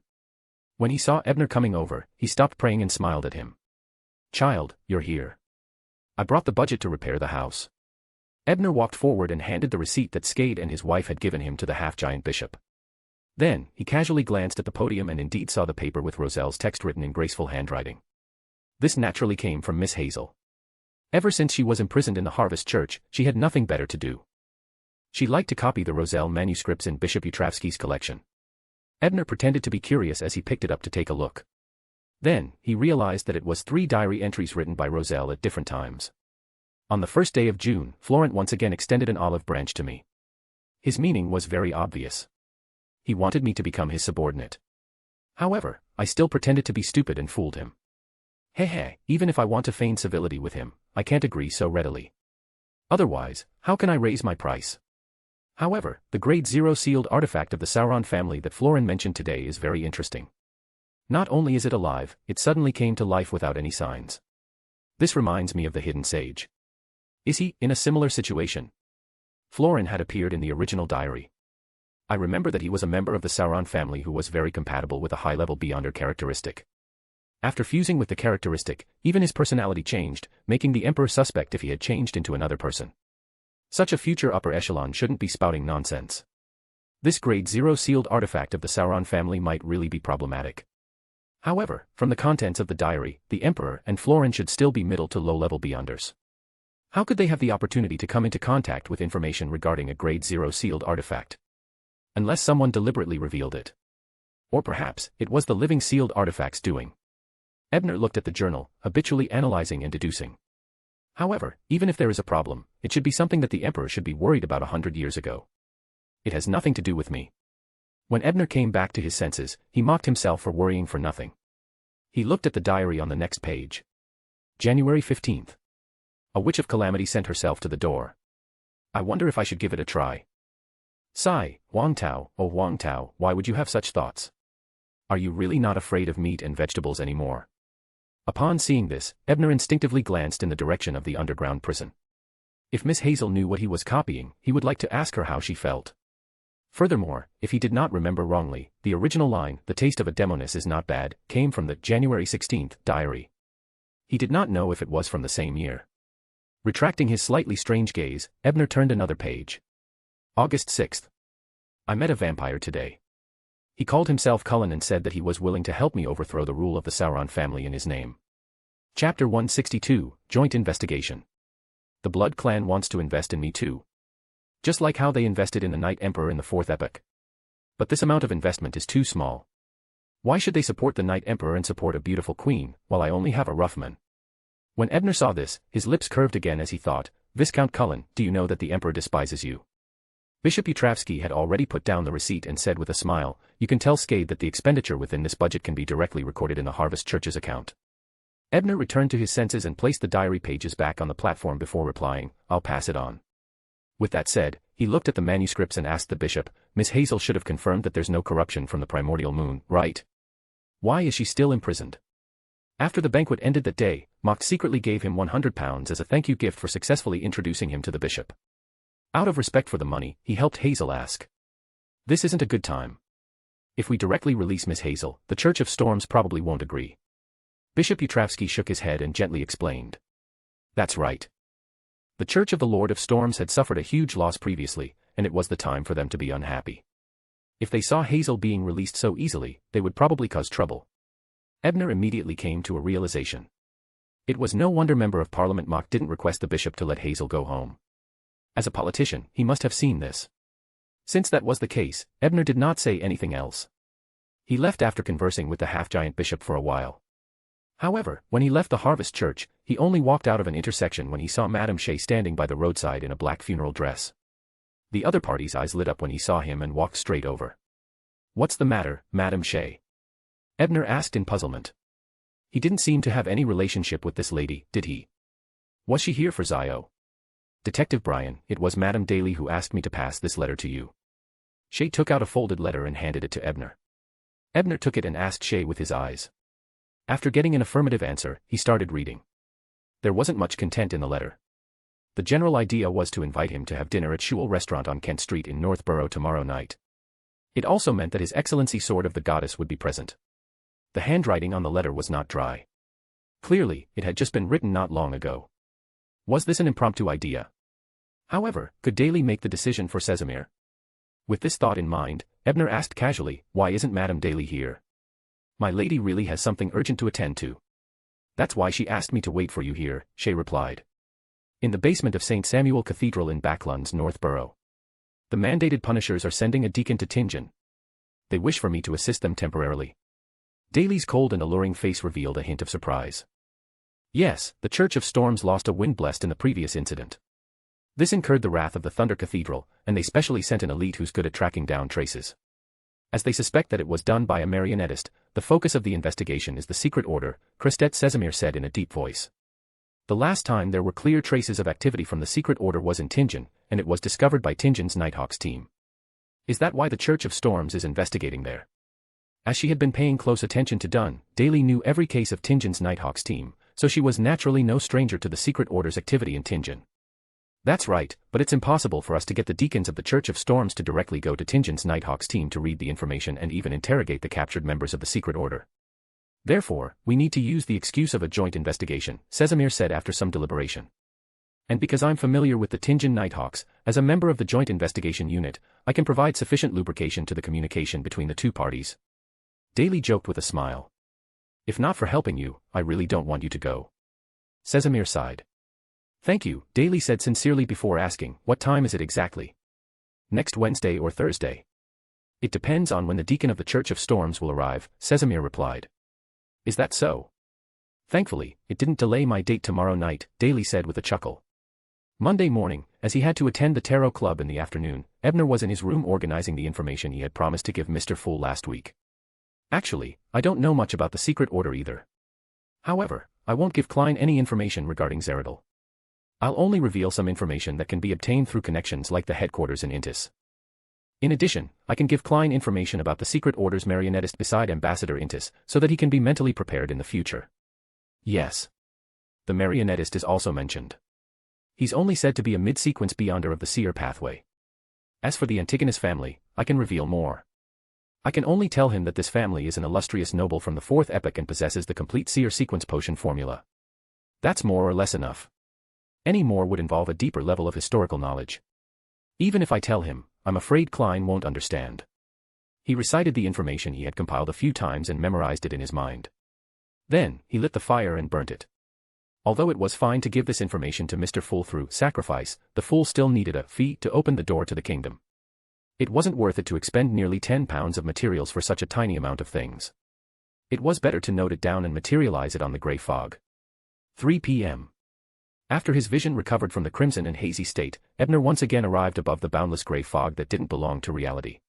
When he saw Ebner coming over, he stopped praying and smiled at him. Child, you're here. I brought the budget to repair the house. Ebner walked forward and handed the receipt that Skade and his wife had given him to the half-giant bishop. Then, he casually glanced at the podium and indeed saw the paper with Roselle's text written in graceful handwriting. This naturally came from Miss Hazel. Ever since she was imprisoned in the Harvest Church, she had nothing better to do. She liked to copy the Roselle manuscripts in Bishop Utravsky's collection. Ebner pretended to be curious as he picked it up to take a look. Then, he realized that it was 3 diary entries written by Roselle at different times. On the first day of June, Florent once again extended an olive branch to me. His meaning was very obvious. He wanted me to become his subordinate. However, I still pretended to be stupid and fooled him. Even if I want to feign civility with him, I can't agree so readily. Otherwise, how can I raise my price? However, the grade 0 sealed artifact of the Sauron family that Florin mentioned today is very interesting. Not only is it alive, it suddenly came to life without any signs. This reminds me of the Hidden Sage. Is he in a similar situation? Florin had appeared in the original diary. I remember that he was a member of the Sauron family who was very compatible with a high-level Beyonder characteristic. After fusing with the characteristic, even his personality changed, making the Emperor suspect if he had changed into another person. Such a future upper echelon shouldn't be spouting nonsense. This grade 0 sealed artifact of the Sauron family might really be problematic. However, from the contents of the diary, the Emperor and Florin should still be middle to low-level Beyonders. How could they have the opportunity to come into contact with information regarding a grade 0 sealed artifact? Unless someone deliberately revealed it. Or perhaps, it was the living sealed artifact's doing. Ebner looked at the journal, habitually analyzing and deducing. However, even if there is a problem, it should be something that the Emperor should be worried about 100 years ago. It has nothing to do with me. When Ebner came back to his senses, he mocked himself for worrying for nothing. He looked at the diary on the next page. January 15th. A witch of calamity sent herself to the door. I wonder if I should give it a try. Sigh, Wang Tao, oh Wang Tao, why would you have such thoughts? Are you really not afraid of meat and vegetables anymore? Upon seeing this, Ebner instinctively glanced in the direction of the underground prison. If Miss Hazel knew what he was copying, he would like to ask her how she felt. Furthermore, if he did not remember wrongly, the original line, "The taste of a demoness is not bad," came from the January 16th diary. He did not know if it was from the same year. Retracting his slightly strange gaze, Ebner turned another page. August 6th. I met a vampire today. He called himself Cullen and said that he was willing to help me overthrow the rule of the Sauron family in his name. Chapter 162, Joint Investigation. The Blood Clan wants to invest in me too. Just like how they invested in the Night Emperor in the 4th epoch. But this amount of investment is too small. Why should they support the Night Emperor and support a beautiful queen, while I only have a roughman? When Ebner saw this, his lips curved again as he thought, Viscount Cullen, do you know that the Emperor despises you? Bishop Utravsky had already put down the receipt and said with a smile, you can tell Skade that the expenditure within this budget can be directly recorded in the Harvest Church's account. Ebner returned to his senses and placed the diary pages back on the platform before replying, I'll pass it on. With that said, he looked at the manuscripts and asked the bishop, Miss Hazel should have confirmed that there's no corruption from the primordial moon, right? Why is she still imprisoned? After the banquet ended that day, Mock secretly gave him £100 as a thank you gift for successfully introducing him to the bishop. Out of respect for the money, he helped Hazel ask. This isn't a good time. If we directly release Miss Hazel, the Church of Storms probably won't agree. Bishop Utravsky shook his head and gently explained. That's right. The Church of the Lord of Storms had suffered a huge loss previously, and it was the time for them to be unhappy. If they saw Hazel being released so easily, they would probably cause trouble. Ebner immediately came to a realization. It was no wonder Member of Parliament Mock didn't request the bishop to let Hazel go home. As a politician, he must have seen this. Since that was the case, Ebner did not say anything else. He left after conversing with the half-giant bishop for a while. However, when he left the Harvest Church, he only walked out of an intersection when he saw Madame Shea standing by the roadside in a black funeral dress. The other party's eyes lit up when he saw him and walked straight over. What's the matter, Madame Shea? Ebner asked in puzzlement. He didn't seem to have any relationship with this lady, did he? Was she here for Zio? Detective Brian, it was Madame Daly who asked me to pass this letter to you. Shay took out a folded letter and handed it to Ebner. Ebner took it and asked Shay with his eyes. After getting an affirmative answer, he started reading. There wasn't much content in the letter. The general idea was to invite him to have dinner at Shewell Restaurant on Kent Street in Northborough tomorrow night. It also meant that His Excellency Sword of the Goddess would be present. The handwriting on the letter was not dry. Clearly, it had just been written not long ago. Was this an impromptu idea? However, could Daly make the decision for Casimir? With this thought in mind, Ebner asked casually, why isn't Madame Daly here? My lady really has something urgent to attend to. That's why she asked me to wait for you here, Shay replied. In the basement of St. Samuel Cathedral in Backlands, Northborough. The mandated punishers are sending a deacon to Tingen. They wish for me to assist them temporarily. Daly's cold and alluring face revealed a hint of surprise. Yes, the Church of Storms lost a wind blessed in the previous incident. This incurred the wrath of the Thunder Cathedral, and they specially sent an elite who's good at tracking down traces. As they suspect that it was done by a marionettist, the focus of the investigation is the secret order, Christet Casimir said in a deep voice. The last time there were clear traces of activity from the secret order was in Tingen, and it was discovered by Tingen's Nighthawks team. Is that why the Church of Storms is investigating there? As she had been paying close attention to Dunn, Daly knew every case of Tingen's Nighthawks team, so she was naturally no stranger to the secret order's activity in Tingen. That's right, but it's impossible for us to get the deacons of the Church of Storms to directly go to Tingen's Nighthawks team to read the information and even interrogate the captured members of the secret order. Therefore, we need to use the excuse of a joint investigation, Casimir said after some deliberation. And because I'm familiar with the Tingen Nighthawks, as a member of the Joint Investigation Unit, I can provide sufficient lubrication to the communication between the two parties. Daly joked with a smile. If not for helping you, I really don't want you to go. Casimir sighed. Thank you, Daly said sincerely before asking, what time is it exactly? Next Wednesday or Thursday? It depends on when the deacon of the Church of Storms will arrive, Casimir replied. Is that so? Thankfully, it didn't delay my date tomorrow night, Daly said with a chuckle. Monday morning, as he had to attend the Tarot Club in the afternoon, Ebner was in his room organizing the information he had promised to give Mr. Fool last week. Actually, I don't know much about the secret order either. However, I won't give Klein any information regarding Zeradal. I'll only reveal some information that can be obtained through connections like the headquarters in Intis. In addition, I can give Klein information about the secret order's marionettist beside Ambassador Intis, so that he can be mentally prepared in the future. Yes. The marionettist is also mentioned. He's only said to be a mid-sequence beyonder of the seer pathway. As for the Antigonus family, I can reveal more. I can only tell him that this family is an illustrious noble from the 4th epoch and possesses the complete seer sequence potion formula. That's more or less enough. Any more would involve a deeper level of historical knowledge. Even if I tell him, I'm afraid Klein won't understand. He recited the information he had compiled a few times and memorized it in his mind. Then, he lit the fire and burnt it. Although it was fine to give this information to Mr. Fool through sacrifice, the Fool still needed a fee to open the door to the kingdom. It wasn't worth it to expend nearly 10 pounds of materials for such a tiny amount of things. It was better to note it down and materialize it on the grey fog. 3 p.m. After his vision recovered from the crimson and hazy state, Ebner once again arrived above the boundless grey fog that didn't belong to reality.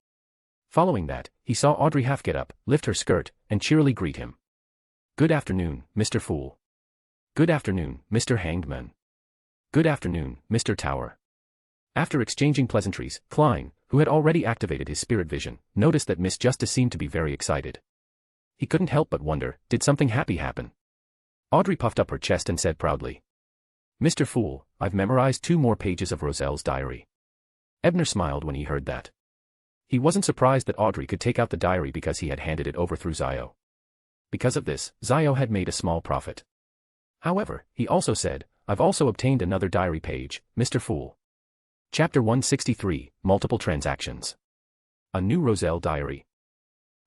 Following that, he saw Audrey half get up, lift her skirt, and cheerily greet him. Good afternoon, Mr. Fool. Good afternoon, Mr. Hanged Man. Good afternoon, Mr. Tower. After exchanging pleasantries, Klein, who had already activated his spirit vision, noticed that Miss Justice seemed to be very excited. He couldn't help but wonder, did something happy happen? Audrey puffed up her chest and said proudly, Mr. Fool, I've memorized 2 more pages of Roselle's diary. Ebner smiled when he heard that. He wasn't surprised that Audrey could take out the diary because he had handed it over through Zio. Because of this, Zio had made a small profit. However, he also said, I've also obtained another diary page, Mr. Fool. Chapter 163, Multiple Transactions. A new Roselle diary.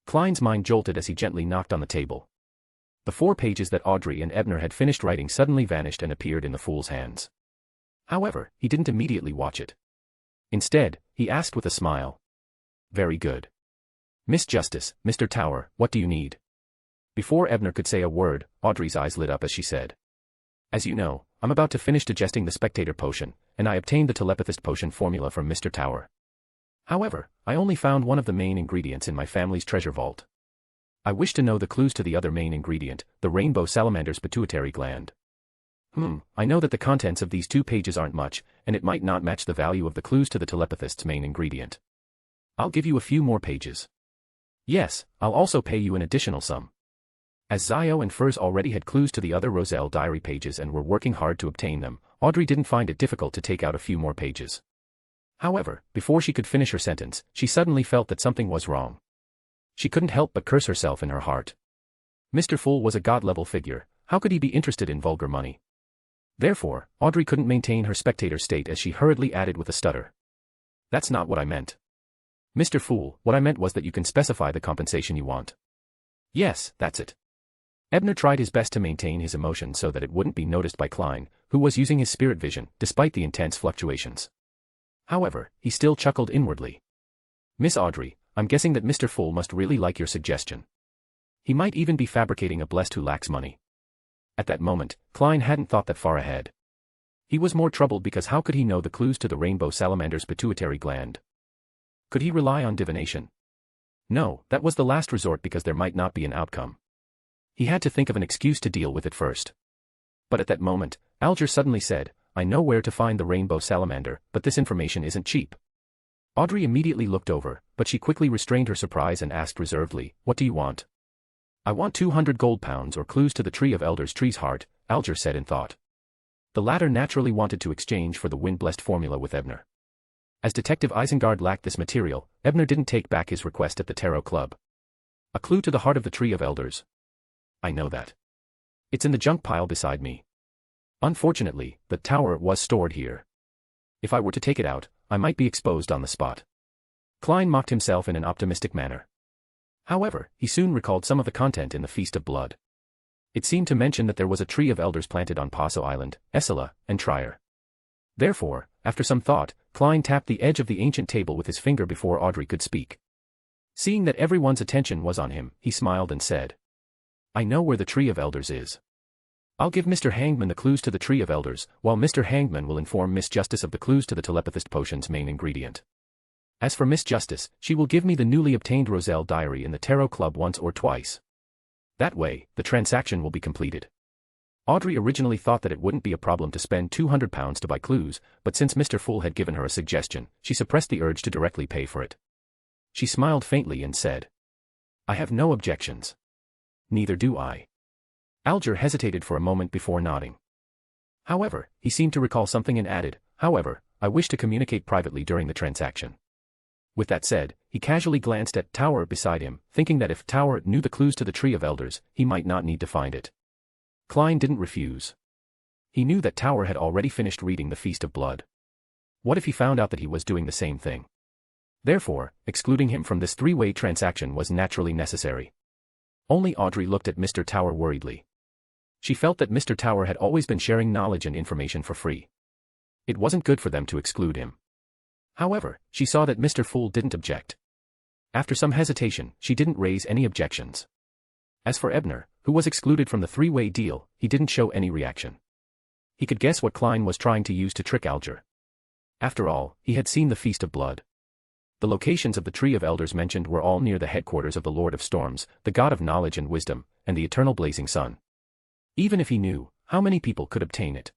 Klein's mind jolted as he gently knocked on the table. The 4 pages that Audrey and Ebner had finished writing suddenly vanished and appeared in the Fool's hands. However, he didn't immediately watch it. Instead, he asked with a smile. Very good. Miss Justice, Mr. Tower, what do you need? Before Ebner could say a word, Audrey's eyes lit up as she said. As you know, I'm about to finish digesting the Spectator potion, and I obtained the Telepathist potion formula from Mr. Tower. However, I only found one of the main ingredients in my family's treasure vault. I wish to know the clues to the other main ingredient, the rainbow salamander's pituitary gland. I know that the contents of these 2 pages aren't much, and it might not match the value of the clues to the telepathist's main ingredient. I'll give you a few more pages. Yes, I'll also pay you an additional sum. As Zio and Furs already had clues to the other Roselle diary pages and were working hard to obtain them, Audrey didn't find it difficult to take out a few more pages. However, before she could finish her sentence, she suddenly felt that something was wrong. She couldn't help but curse herself in her heart. Mr. Fool was a god-level figure, how could he be interested in vulgar money? Therefore, Audrey couldn't maintain her spectator state as she hurriedly added with a stutter. That's not what I meant. Mr. Fool, what I meant was that you can specify the compensation you want. Yes, that's it. Ebner tried his best to maintain his emotion so that it wouldn't be noticed by Klein, who was using his spirit vision, despite the intense fluctuations. However, he still chuckled inwardly. Miss Audrey, I'm guessing that Mr. Fool must really like your suggestion. He might even be fabricating a blessed who lacks money. At that moment, Klein hadn't thought that far ahead. He was more troubled because how could he know the clues to the rainbow salamander's pituitary gland? Could he rely on divination? No, that was the last resort because there might not be an outcome. He had to think of an excuse to deal with it first. But at that moment, Alger suddenly said, I know where to find the rainbow salamander, but this information isn't cheap. Audrey immediately looked over, but she quickly restrained her surprise and asked reservedly, what do you want? I want 200 gold pounds or clues to the Tree of Elders tree's heart, Alger said in thought. The latter naturally wanted to exchange for the wind-blessed formula with Ebner. As Detective Isengard lacked this material, Ebner didn't take back his request at the Tarot Club. A clue to the heart of the Tree of Elders. I know that. It's in the junk pile beside me. Unfortunately, the tower was stored here. If I were to take it out, I might be exposed on the spot. Klein mocked himself in an optimistic manner. However, he soon recalled some of the content in the Feast of Blood. It seemed to mention that there was a Tree of Elders planted on Paso Island, Essela, and Trier. Therefore, after some thought, Klein tapped the edge of the ancient table with his finger before Audrey could speak. Seeing that everyone's attention was on him, he smiled and said, I know where the Tree of Elders is. I'll give Mr. Hangman the clues to the Tree of Elders, while Mr. Hangman will inform Miss Justice of the clues to the telepathist potion's main ingredient. As for Miss Justice, she will give me the newly obtained Roselle diary in the Tarot Club once or twice. That way, the transaction will be completed. Audrey originally thought that it wouldn't be a problem to spend £200 to buy clues, but since Mr. Fool had given her a suggestion, she suppressed the urge to directly pay for it. She smiled faintly and said, I have no objections. Neither do I. Alger hesitated for a moment before nodding. However, he seemed to recall something and added, however, I wish to communicate privately during the transaction. With that said, he casually glanced at Tower beside him, thinking that if Tower knew the clues to the Tree of Elders, he might not need to find it. Klein didn't refuse. He knew that Tower had already finished reading the Feast of Blood. What if he found out that he was doing the same thing? Therefore, excluding him from this three-way transaction was naturally necessary. Only Audrey looked at Mr. Tower worriedly. She felt that Mr. Tower had always been sharing knowledge and information for free. It wasn't good for them to exclude him. However, she saw that Mr. Fool didn't object. After some hesitation, she didn't raise any objections. As for Ebner, who was excluded from the three-way deal, he didn't show any reaction. He could guess what Klein was trying to use to trick Alger. After all, he had seen the Feast of Blood. The locations of the Tree of Elders mentioned were all near the headquarters of the Lord of Storms, the god of knowledge and wisdom, and the eternal blazing sun. Even if he knew, how many people could obtain it?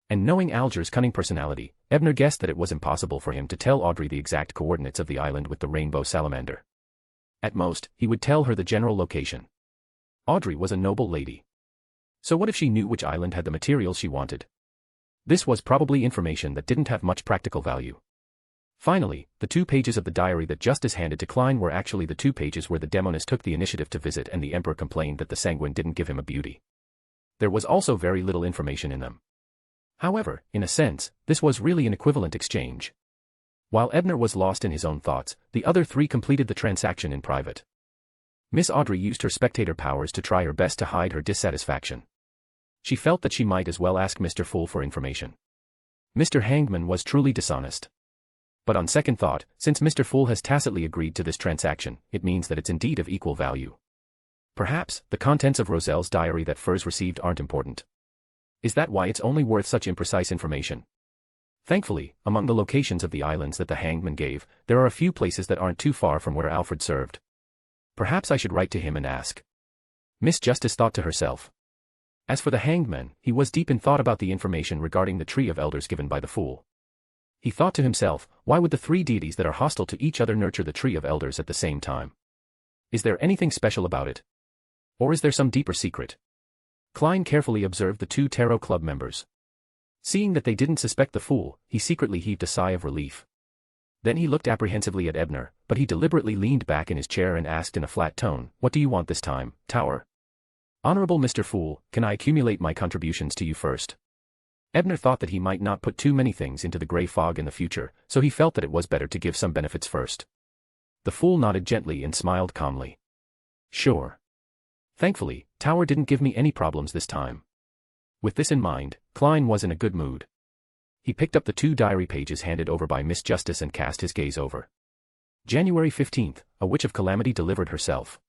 And knowing Alger's cunning personality, Ebner guessed that it was impossible for him to tell Audrey the exact coordinates of the island with the rainbow salamander. At most, he would tell her the general location. Audrey was a noble lady. So what if she knew which island had the materials she wanted? This was probably information that didn't have much practical value. Finally, the 2 pages of the diary that Justice handed to Klein were actually the 2 pages where the demoness took the initiative to visit and the Emperor complained that the Sanguine didn't give him a beauty. There was also very little information in them. However, in a sense, this was really an equivalent exchange. While Ebner was lost in his own thoughts, the other 3 completed the transaction in private. Miss Audrey used her spectator powers to try her best to hide her dissatisfaction. She felt that she might as well ask Mr. Fool for information. Mr. Hangman was truly dishonest. But on second thought, since Mr. Fool has tacitly agreed to this transaction, it means that it's indeed of equal value. Perhaps, the contents of Roselle's diary that Furs received aren't important. Is that why it's only worth such imprecise information? Thankfully, among the locations of the islands that the hangman gave, there are a few places that aren't too far from where Alfred served. Perhaps I should write to him and ask. Miss Justice thought to herself. As for the hanged man, he was deep in thought about the information regarding the tree of elders given by the fool. He thought to himself, why would the three deities that are hostile to each other nurture the tree of elders at the same time? Is there anything special about it? Or is there some deeper secret? Klein carefully observed the two tarot club members. Seeing that they didn't suspect the fool, he secretly heaved a sigh of relief. Then he looked apprehensively at Ebner, but he deliberately leaned back in his chair and asked in a flat tone, "What do you want this time, Tower?" "Honorable Mr. Fool, can I accumulate my contributions to you first?" Ebner thought that he might not put too many things into the gray fog in the future, so he felt that it was better to give some benefits first. The fool nodded gently and smiled calmly. "Sure." Thankfully, Tower didn't give me any problems this time. With this in mind, Klein was in a good mood. He picked up the two diary pages handed over by Miss Justice and cast his gaze over. January 15th, a witch of calamity delivered herself.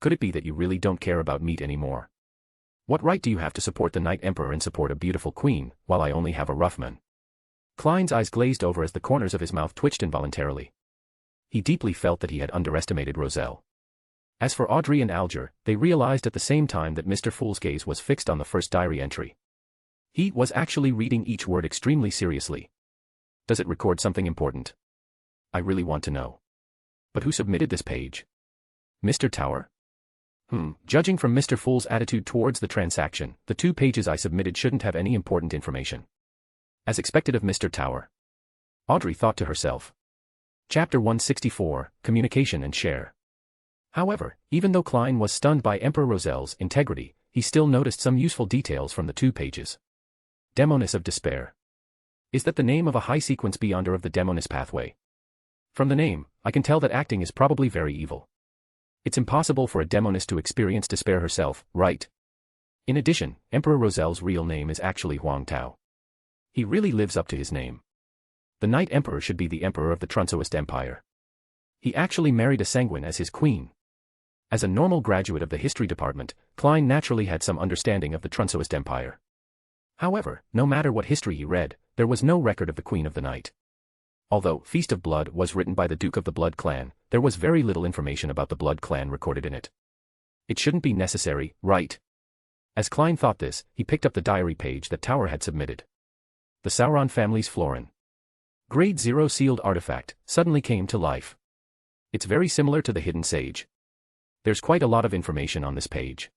Could it be that you really don't care about meat anymore? What right do you have to support the Night Emperor and support a beautiful queen, while I only have a rough man? Klein's eyes glazed over as the corners of his mouth twitched involuntarily. He deeply felt that he had underestimated Roselle. As for Audrey and Alger, they realized at the same time that Mr. Fool's gaze was fixed on the first diary entry. He was actually reading each word extremely seriously. Does it record something important? I really want to know. But who submitted this page? Mr. Tower? Judging from Mr. Fool's attitude towards the transaction, the 2 pages I submitted shouldn't have any important information. As expected of Mr. Tower. Audrey thought to herself. Chapter 164, Communication and Share. However, even though Klein was stunned by Emperor Roselle's integrity, he still noticed some useful details from the 2 pages. Demoness of Despair. Is that the name of a high-sequence beyonder of the Demoness pathway? From the name, I can tell that acting is probably very evil. It's impossible for a demoness to experience despair herself, right? In addition, Emperor Roselle's real name is actually Huang Tao. He really lives up to his name. The Night Emperor should be the Emperor of the Trunsoist Empire. He actually married a Sanguine as his queen. As a normal graduate of the history department, Klein naturally had some understanding of the Trunsoist Empire. However, no matter what history he read, there was no record of the Queen of the Night. Although Feast of Blood was written by the Duke of the Blood Clan, there was very little information about the Blood Clan recorded in it. It shouldn't be necessary, right? As Klein thought this, he picked up the diary page that Tower had submitted. The Sauron family's Florin. Grade 0 sealed artifact, suddenly came to life. It's very similar to the Hidden Sage. There's quite a lot of information on this page.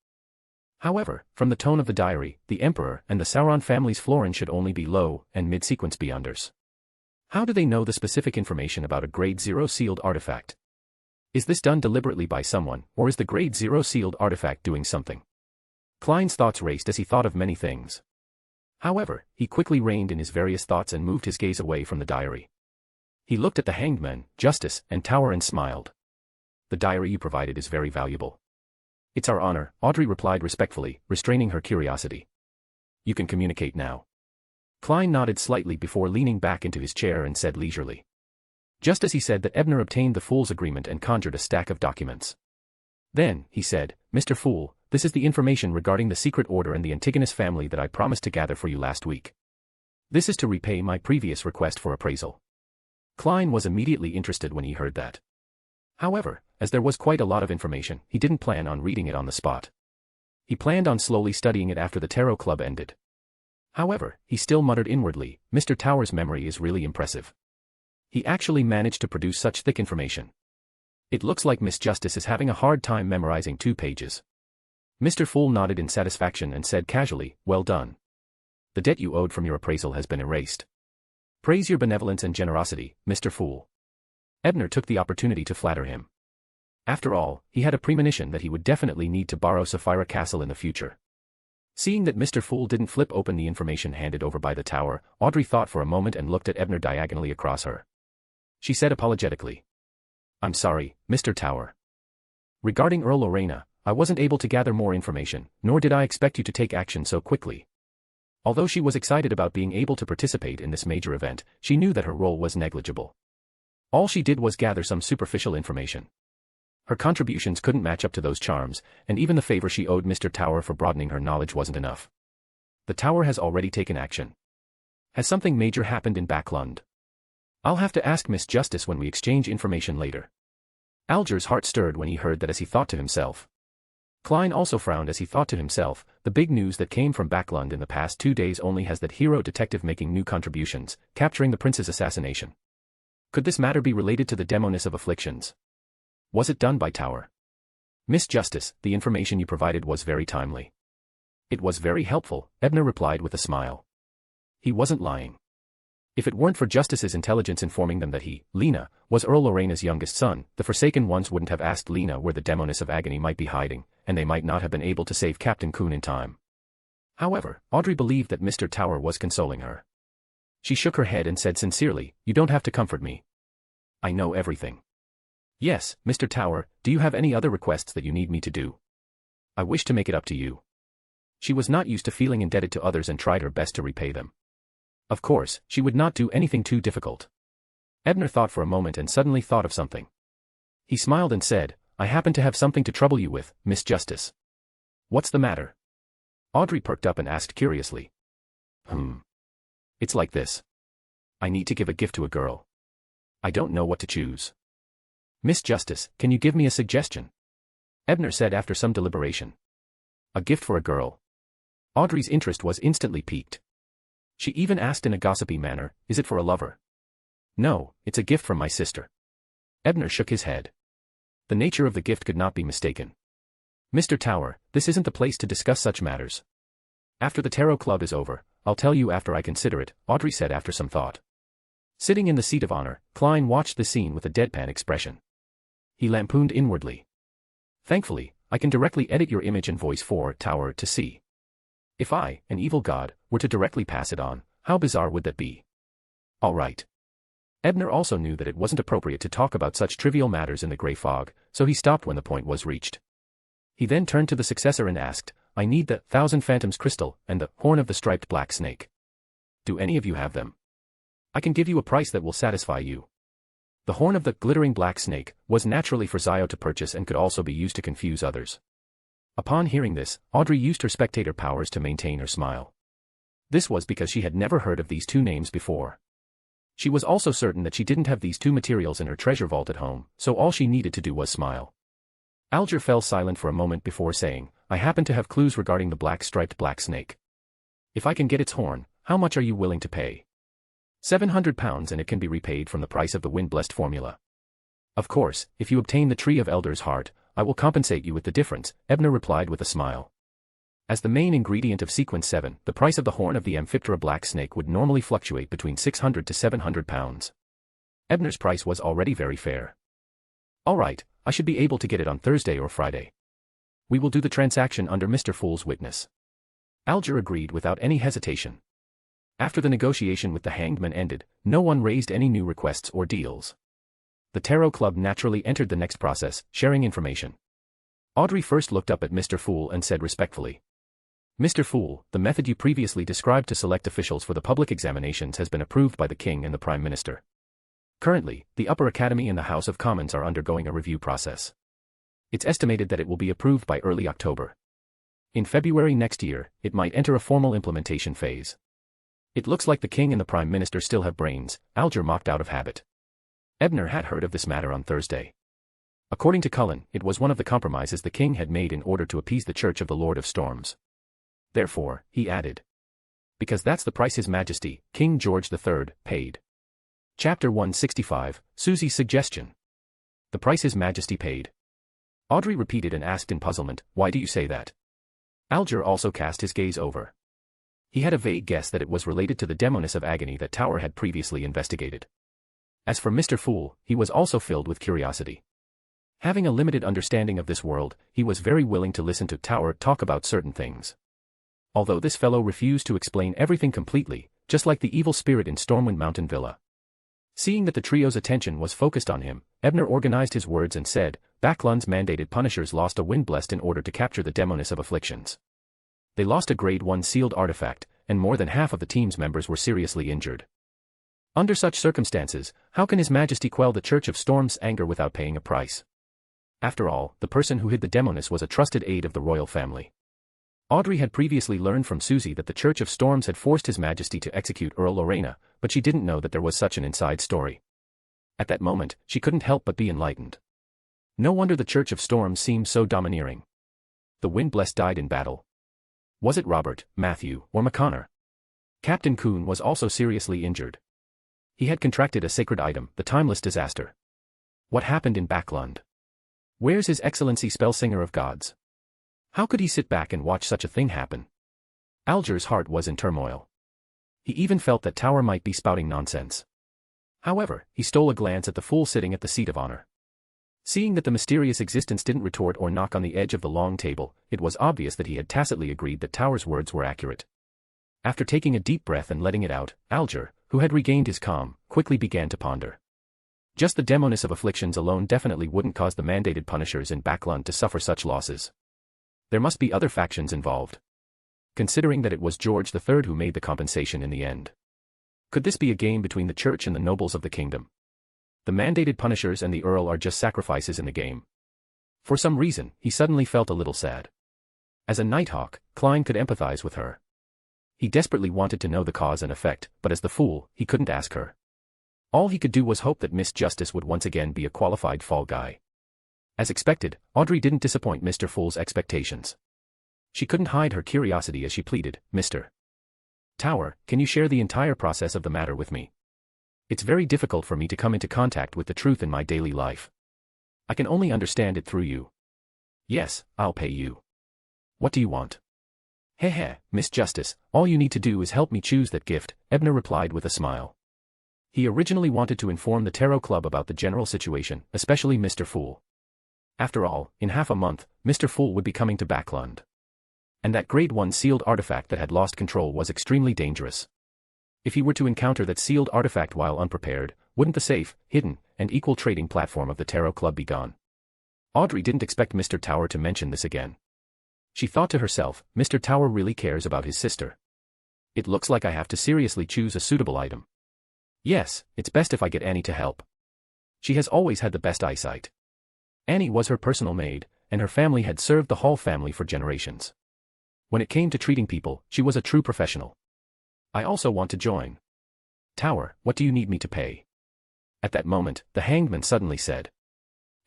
However, from the tone of the diary, the Emperor and the Sauron family's Florin should only be low and mid-sequence beyonders. How do they know the specific information about a Grade 0 sealed artifact? Is this done deliberately by someone, or is the Grade 0 sealed artifact doing something? Klein's thoughts raced as he thought of many things. However, he quickly reined in his various thoughts and moved his gaze away from the diary. He looked at the Hanged Man, Justice, and Tower and smiled. The diary you provided is very valuable. It's our honor, Audrey replied respectfully, restraining her curiosity. You can communicate now. Klein nodded slightly before leaning back into his chair and said leisurely. Just as he said that Ebner obtained the Fool's agreement and conjured a stack of documents. Then, he said, Mr. Fool, this is the information regarding the secret order and the Antigonus family that I promised to gather for you last week. This is to repay my previous request for appraisal. Klein was immediately interested when he heard that. However, as there was quite a lot of information, he didn't plan on reading it on the spot. He planned on slowly studying it after the tarot club ended. However, he still muttered inwardly, Mr. Tower's memory is really impressive. He actually managed to produce such thick information. It looks like Miss Justice is having a hard time memorizing 2 pages. Mr. Fool nodded in satisfaction and said casually, well done. The debt you owed from your appraisal has been erased. Praise your benevolence and generosity, Mr. Fool. Ebner took the opportunity to flatter him. After all, he had a premonition that he would definitely need to borrow Sapphira Castle in the future. Seeing that Mr. Fool didn't flip open the information handed over by the Tower, Audrey thought for a moment and looked at Ebner diagonally across her. She said apologetically. I'm sorry, Mr. Tower. Regarding Earl Lorena, I wasn't able to gather more information, nor did I expect you to take action so quickly. Although she was excited about being able to participate in this major event, she knew that her role was negligible. All she did was gather some superficial information. Her contributions couldn't match up to those charms, and even the favor she owed Mr. Tower for broadening her knowledge wasn't enough. The Tower has already taken action. Has something major happened in Backlund? I'll have to ask Miss Justice when we exchange information later. Alger's heart stirred when he heard that as he thought to himself. Klein also frowned as he thought to himself, the big news that came from Backlund in the past 2 days only has that hero detective making new contributions, capturing the prince's assassination. Could this matter be related to the demoness of afflictions? Was it done by Tower? Miss Justice, the information you provided was very timely. It was very helpful, Ebner replied with a smile. He wasn't lying. If it weren't for Justice's intelligence informing them that he, Lena, was Earl Lorena's youngest son, the Forsaken Ones wouldn't have asked Lena where the demoness of agony might be hiding, and they might not have been able to save Captain Kuhn in time. However, Audrey believed that Mr. Tower was consoling her. She shook her head and said sincerely, "You don't have to comfort me. I know everything." "Yes, Mr. Tower, do you have any other requests that you need me to do? I wish to make it up to you." She was not used to feeling indebted to others and tried her best to repay them. Of course, she would not do anything too difficult. Ebner thought for a moment and suddenly thought of something. He smiled and said, "I happen to have something to trouble you with, Miss Justice." "What's the matter?" Audrey perked up and asked curiously. It's like this. I need to give a gift to a girl. I don't know what to choose." "Miss Justice, can you give me a suggestion?" Ebner said after some deliberation. "A gift for a girl." Audrey's interest was instantly piqued. She even asked in a gossipy manner, "Is it for a lover?" "No, it's a gift from my sister." Ebner shook his head. The nature of the gift could not be mistaken. "Mr. Tower, this isn't the place to discuss such matters. After the Tarot Club is over, I'll tell you after I consider it," Audrey said after some thought. Sitting in the seat of honor, Klein watched the scene with a deadpan expression. He lampooned inwardly. "Thankfully, I can directly edit your image and voice for Tower to see. If I, an evil god, were to directly pass it on, how bizarre would that be?" "All right." Ebner also knew that it wasn't appropriate to talk about such trivial matters in the gray fog, so he stopped when the point was reached. He then turned to the successor and asked, "I need the 1,000 Phantoms crystal and the horn of the striped black snake. Do any of you have them? I can give you a price that will satisfy you." The horn of the glittering black snake was naturally for Zio to purchase and could also be used to confuse others. Upon hearing this, Audrey used her spectator powers to maintain her smile. This was because she had never heard of these two names before. She was also certain that she didn't have these two materials in her treasure vault at home, so all she needed to do was smile. Alger fell silent for a moment before saying, "I happen to have clues regarding the striped black snake. If I can get its horn, how much are you willing to pay?" £700 and it can be repaid from the price of the wind-blessed formula. "Of course, if you obtain the Tree of Elder's heart, I will compensate you with the difference," Ebner replied with a smile. As the main ingredient of Sequence 7, the price of the horn of the Amphiptera black snake would normally fluctuate between £600 to £700. Ebner's price was already very fair. "All right, I should be able to get it on Thursday or Friday. We will do the transaction under Mr. Fool's witness." Alger agreed without any hesitation. After the negotiation with the hanged man ended, no one raised any new requests or deals. The Tarot Club naturally entered the next process, sharing information. Audrey first looked up at Mr. Fool and said respectfully, "Mr. Fool, the method you previously described to select officials for the public examinations has been approved by the King and the Prime Minister. Currently, the Upper Academy and the House of Commons are undergoing a review process. It's estimated that it will be approved by early October. In February next year, it might enter a formal implementation phase." "It looks like the King and the Prime Minister still have brains," Alger mocked out of habit. Ebner had heard of this matter on Thursday. According to Cullen, it was one of the compromises the king had made in order to appease the Church of the Lord of Storms. Therefore, he added, "Because that's the price His Majesty, King George III, paid." Chapter 165, Susie's Suggestion. The price His Majesty paid. Audrey repeated and asked in puzzlement, "Why do you say that?" Alger also cast his gaze over. He had a vague guess that it was related to the demoness of agony that Tower had previously investigated. As for Mr. Fool, he was also filled with curiosity. Having a limited understanding of this world, he was very willing to listen to Tower talk about certain things. Although this fellow refused to explain everything completely, just like the evil spirit in Stormwind Mountain Villa. Seeing that the trio's attention was focused on him, Ebner organized his words and said, "Backlund's mandated punishers lost a wind-blessed in order to capture the demoness of afflictions. They lost a Grade 1 sealed artifact, and more than half of the team's members were seriously injured. Under such circumstances, how can His Majesty quell the Church of Storm's anger without paying a price? After all, the person who hid the demoness was a trusted aide of the royal family." Audrey had previously learned from Susie that the Church of Storms had forced His Majesty to execute Earl Lorena, but she didn't know that there was such an inside story. At that moment, she couldn't help but be enlightened. No wonder the Church of Storms seemed so domineering. The Windblessed died in battle. Was it Robert, Matthew, or McConnor? Captain Coon was also seriously injured. He had contracted a sacred item, the timeless disaster. What happened in Backlund? Where's His Excellency Spellsinger of Gods? How could he sit back and watch such a thing happen? Alger's heart was in turmoil. He even felt that Tower might be spouting nonsense. However, he stole a glance at the fool sitting at the seat of honor. Seeing that the mysterious existence didn't retort or knock on the edge of the long table, it was obvious that he had tacitly agreed that Tower's words were accurate. After taking a deep breath and letting it out, Alger, who had regained his calm, quickly began to ponder. Just the demoness of afflictions alone definitely wouldn't cause the mandated punishers in Backlund to suffer such losses. There must be other factions involved. Considering that it was George III who made the compensation in the end. Could this be a game between the church and the nobles of the kingdom? The mandated punishers and the earl are just sacrifices in the game. For some reason, he suddenly felt a little sad. As a Nighthawk, Klein could empathize with her. He desperately wanted to know the cause and effect, but as the fool, he couldn't ask her. All he could do was hope that Miss Justice would once again be a qualified fall guy. As expected, Audrey didn't disappoint Mr. Fool's expectations. She couldn't hide her curiosity as she pleaded, "Mr. Tower, can you share the entire process of the matter with me? It's very difficult for me to come into contact with the truth in my daily life. I can only understand it through you." "Yes, I'll pay you. What do you want?" "Heh, Miss Justice, all you need to do is help me choose that gift," Ebner replied with a smile. He originally wanted to inform the Tarot Club about the general situation, especially Mr. Fool. After all, in half a month, Mr. Fool would be coming to Backlund. And that Grade 1 sealed artifact that had lost control was extremely dangerous. If he were to encounter that sealed artifact while unprepared, wouldn't the safe, hidden, and equal trading platform of the Tarot Club be gone? Audrey didn't expect Mr. Tower to mention this again. She thought to herself, Mr. Tower really cares about his sister. It looks like I have to seriously choose a suitable item. Yes, it's best if I get Annie to help. She has always had the best eyesight. Annie was her personal maid, and her family had served the Hall family for generations. When it came to treating people, she was a true professional. I also want to join. Tower, what do you need me to pay? At that moment, the hangman suddenly said.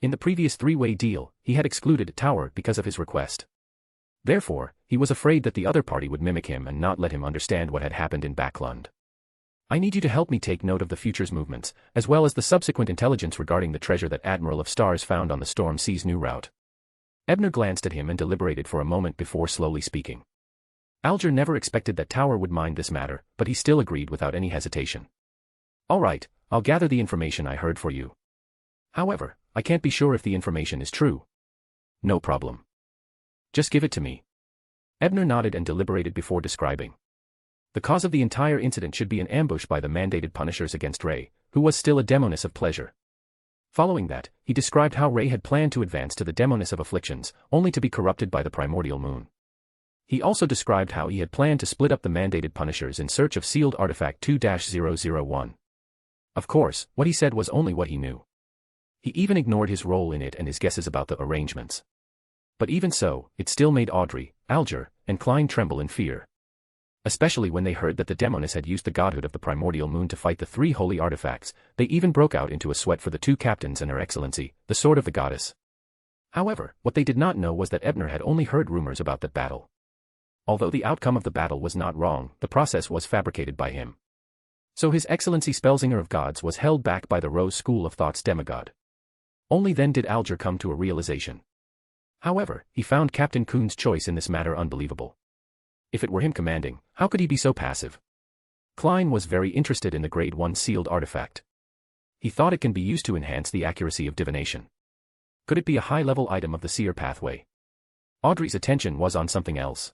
In the previous three-way deal, he had excluded Tower because of his request. Therefore, he was afraid that the other party would mimic him and not let him understand what had happened in Backlund. I need you to help me take note of the future's movements, as well as the subsequent intelligence regarding the treasure that Admiral of Stars found on the Storm Sea's new route. Ebner glanced at him and deliberated for a moment before slowly speaking. Alger never expected that Tower would mind this matter, but he still agreed without any hesitation. All right, I'll gather the information I heard for you. However, I can't be sure if the information is true. No problem. Just give it to me. Ebner nodded and deliberated before describing. The cause of the entire incident should be an ambush by the mandated punishers against Ray, who was still a demoness of pleasure. Following that, he described how Ray had planned to advance to the demoness of afflictions, only to be corrupted by the primordial moon. He also described how he had planned to split up the mandated punishers in search of sealed artifact 2-001. Of course, what he said was only what he knew. He even ignored his role in it and his guesses about the arrangements. But even so, it still made Audrey, Alger, and Klein tremble in fear. Especially when they heard that the demoness had used the godhood of the primordial moon to fight the three holy artifacts. They even broke out into a sweat for the two captains and her excellency, the sword of the goddess. However, what they did not know was that Ebner had only heard rumors about that battle. Although the outcome of the battle was not wrong, the process was fabricated by him. So His Excellency Spellsinger of Gods was held back by the Rose School of Thought's demigod. Only then did Alger come to a realization. However, he found Captain Coon's choice in this matter unbelievable. If it were him commanding, how could he be so passive? Klein was very interested in the Grade 1 sealed artifact. He thought it can be used to enhance the accuracy of divination. Could it be a high-level item of the seer pathway? Audrey's attention was on something else.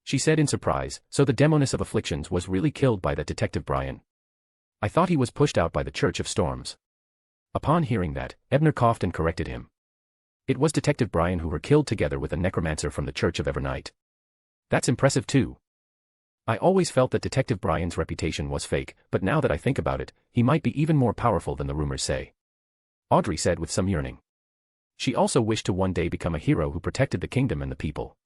She said in surprise, so the demoness of afflictions was really killed by that Detective Brian. I thought he was pushed out by the Church of Storms. Upon hearing that, Ebner coughed and corrected him. It was Detective Brian who were killed together with a necromancer from the Church of Evernight. That's impressive too. I always felt that Detective Brian's reputation was fake, but now that I think about it, he might be even more powerful than the rumors say. Audrey said with some yearning. She also wished to one day become a hero who protected the kingdom and the people.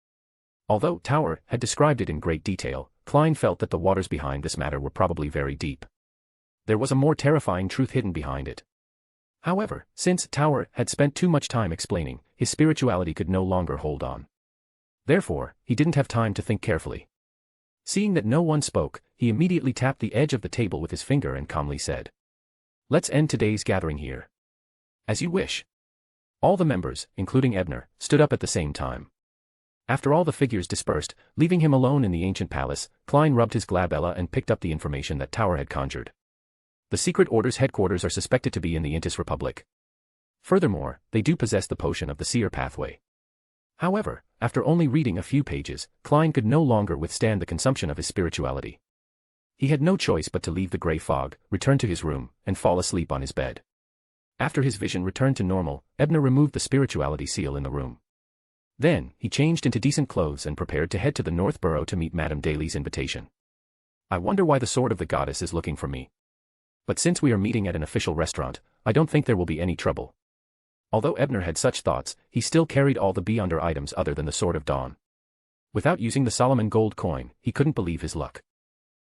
Although Tower had described it in great detail, Klein felt that the waters behind this matter were probably very deep. There was a more terrifying truth hidden behind it. However, since Tower had spent too much time explaining, his spirituality could no longer hold on. Therefore, he didn't have time to think carefully. Seeing that no one spoke, he immediately tapped the edge of the table with his finger and calmly said, "Let's end today's gathering here." "As you wish." All the members, including Ebner, stood up at the same time. After all the figures dispersed, leaving him alone in the ancient palace, Klein rubbed his glabella and picked up the information that Tower had conjured. The Secret Order's headquarters are suspected to be in the Intis Republic. Furthermore, they do possess the potion of the seer pathway. However, after only reading a few pages, Klein could no longer withstand the consumption of his spirituality. He had no choice but to leave the grey fog, return to his room, and fall asleep on his bed. After his vision returned to normal, Ebner removed the spirituality seal in the room. Then, he changed into decent clothes and prepared to head to the North Borough to meet Madame Daly's invitation. "I wonder why the Sword of the Goddess is looking for me. But since we are meeting at an official restaurant, I don't think there will be any trouble." Although Ebner had such thoughts, he still carried all the Beyonder items other than the Sword of Dawn. Without using the Solomon gold coin, he couldn't believe his luck.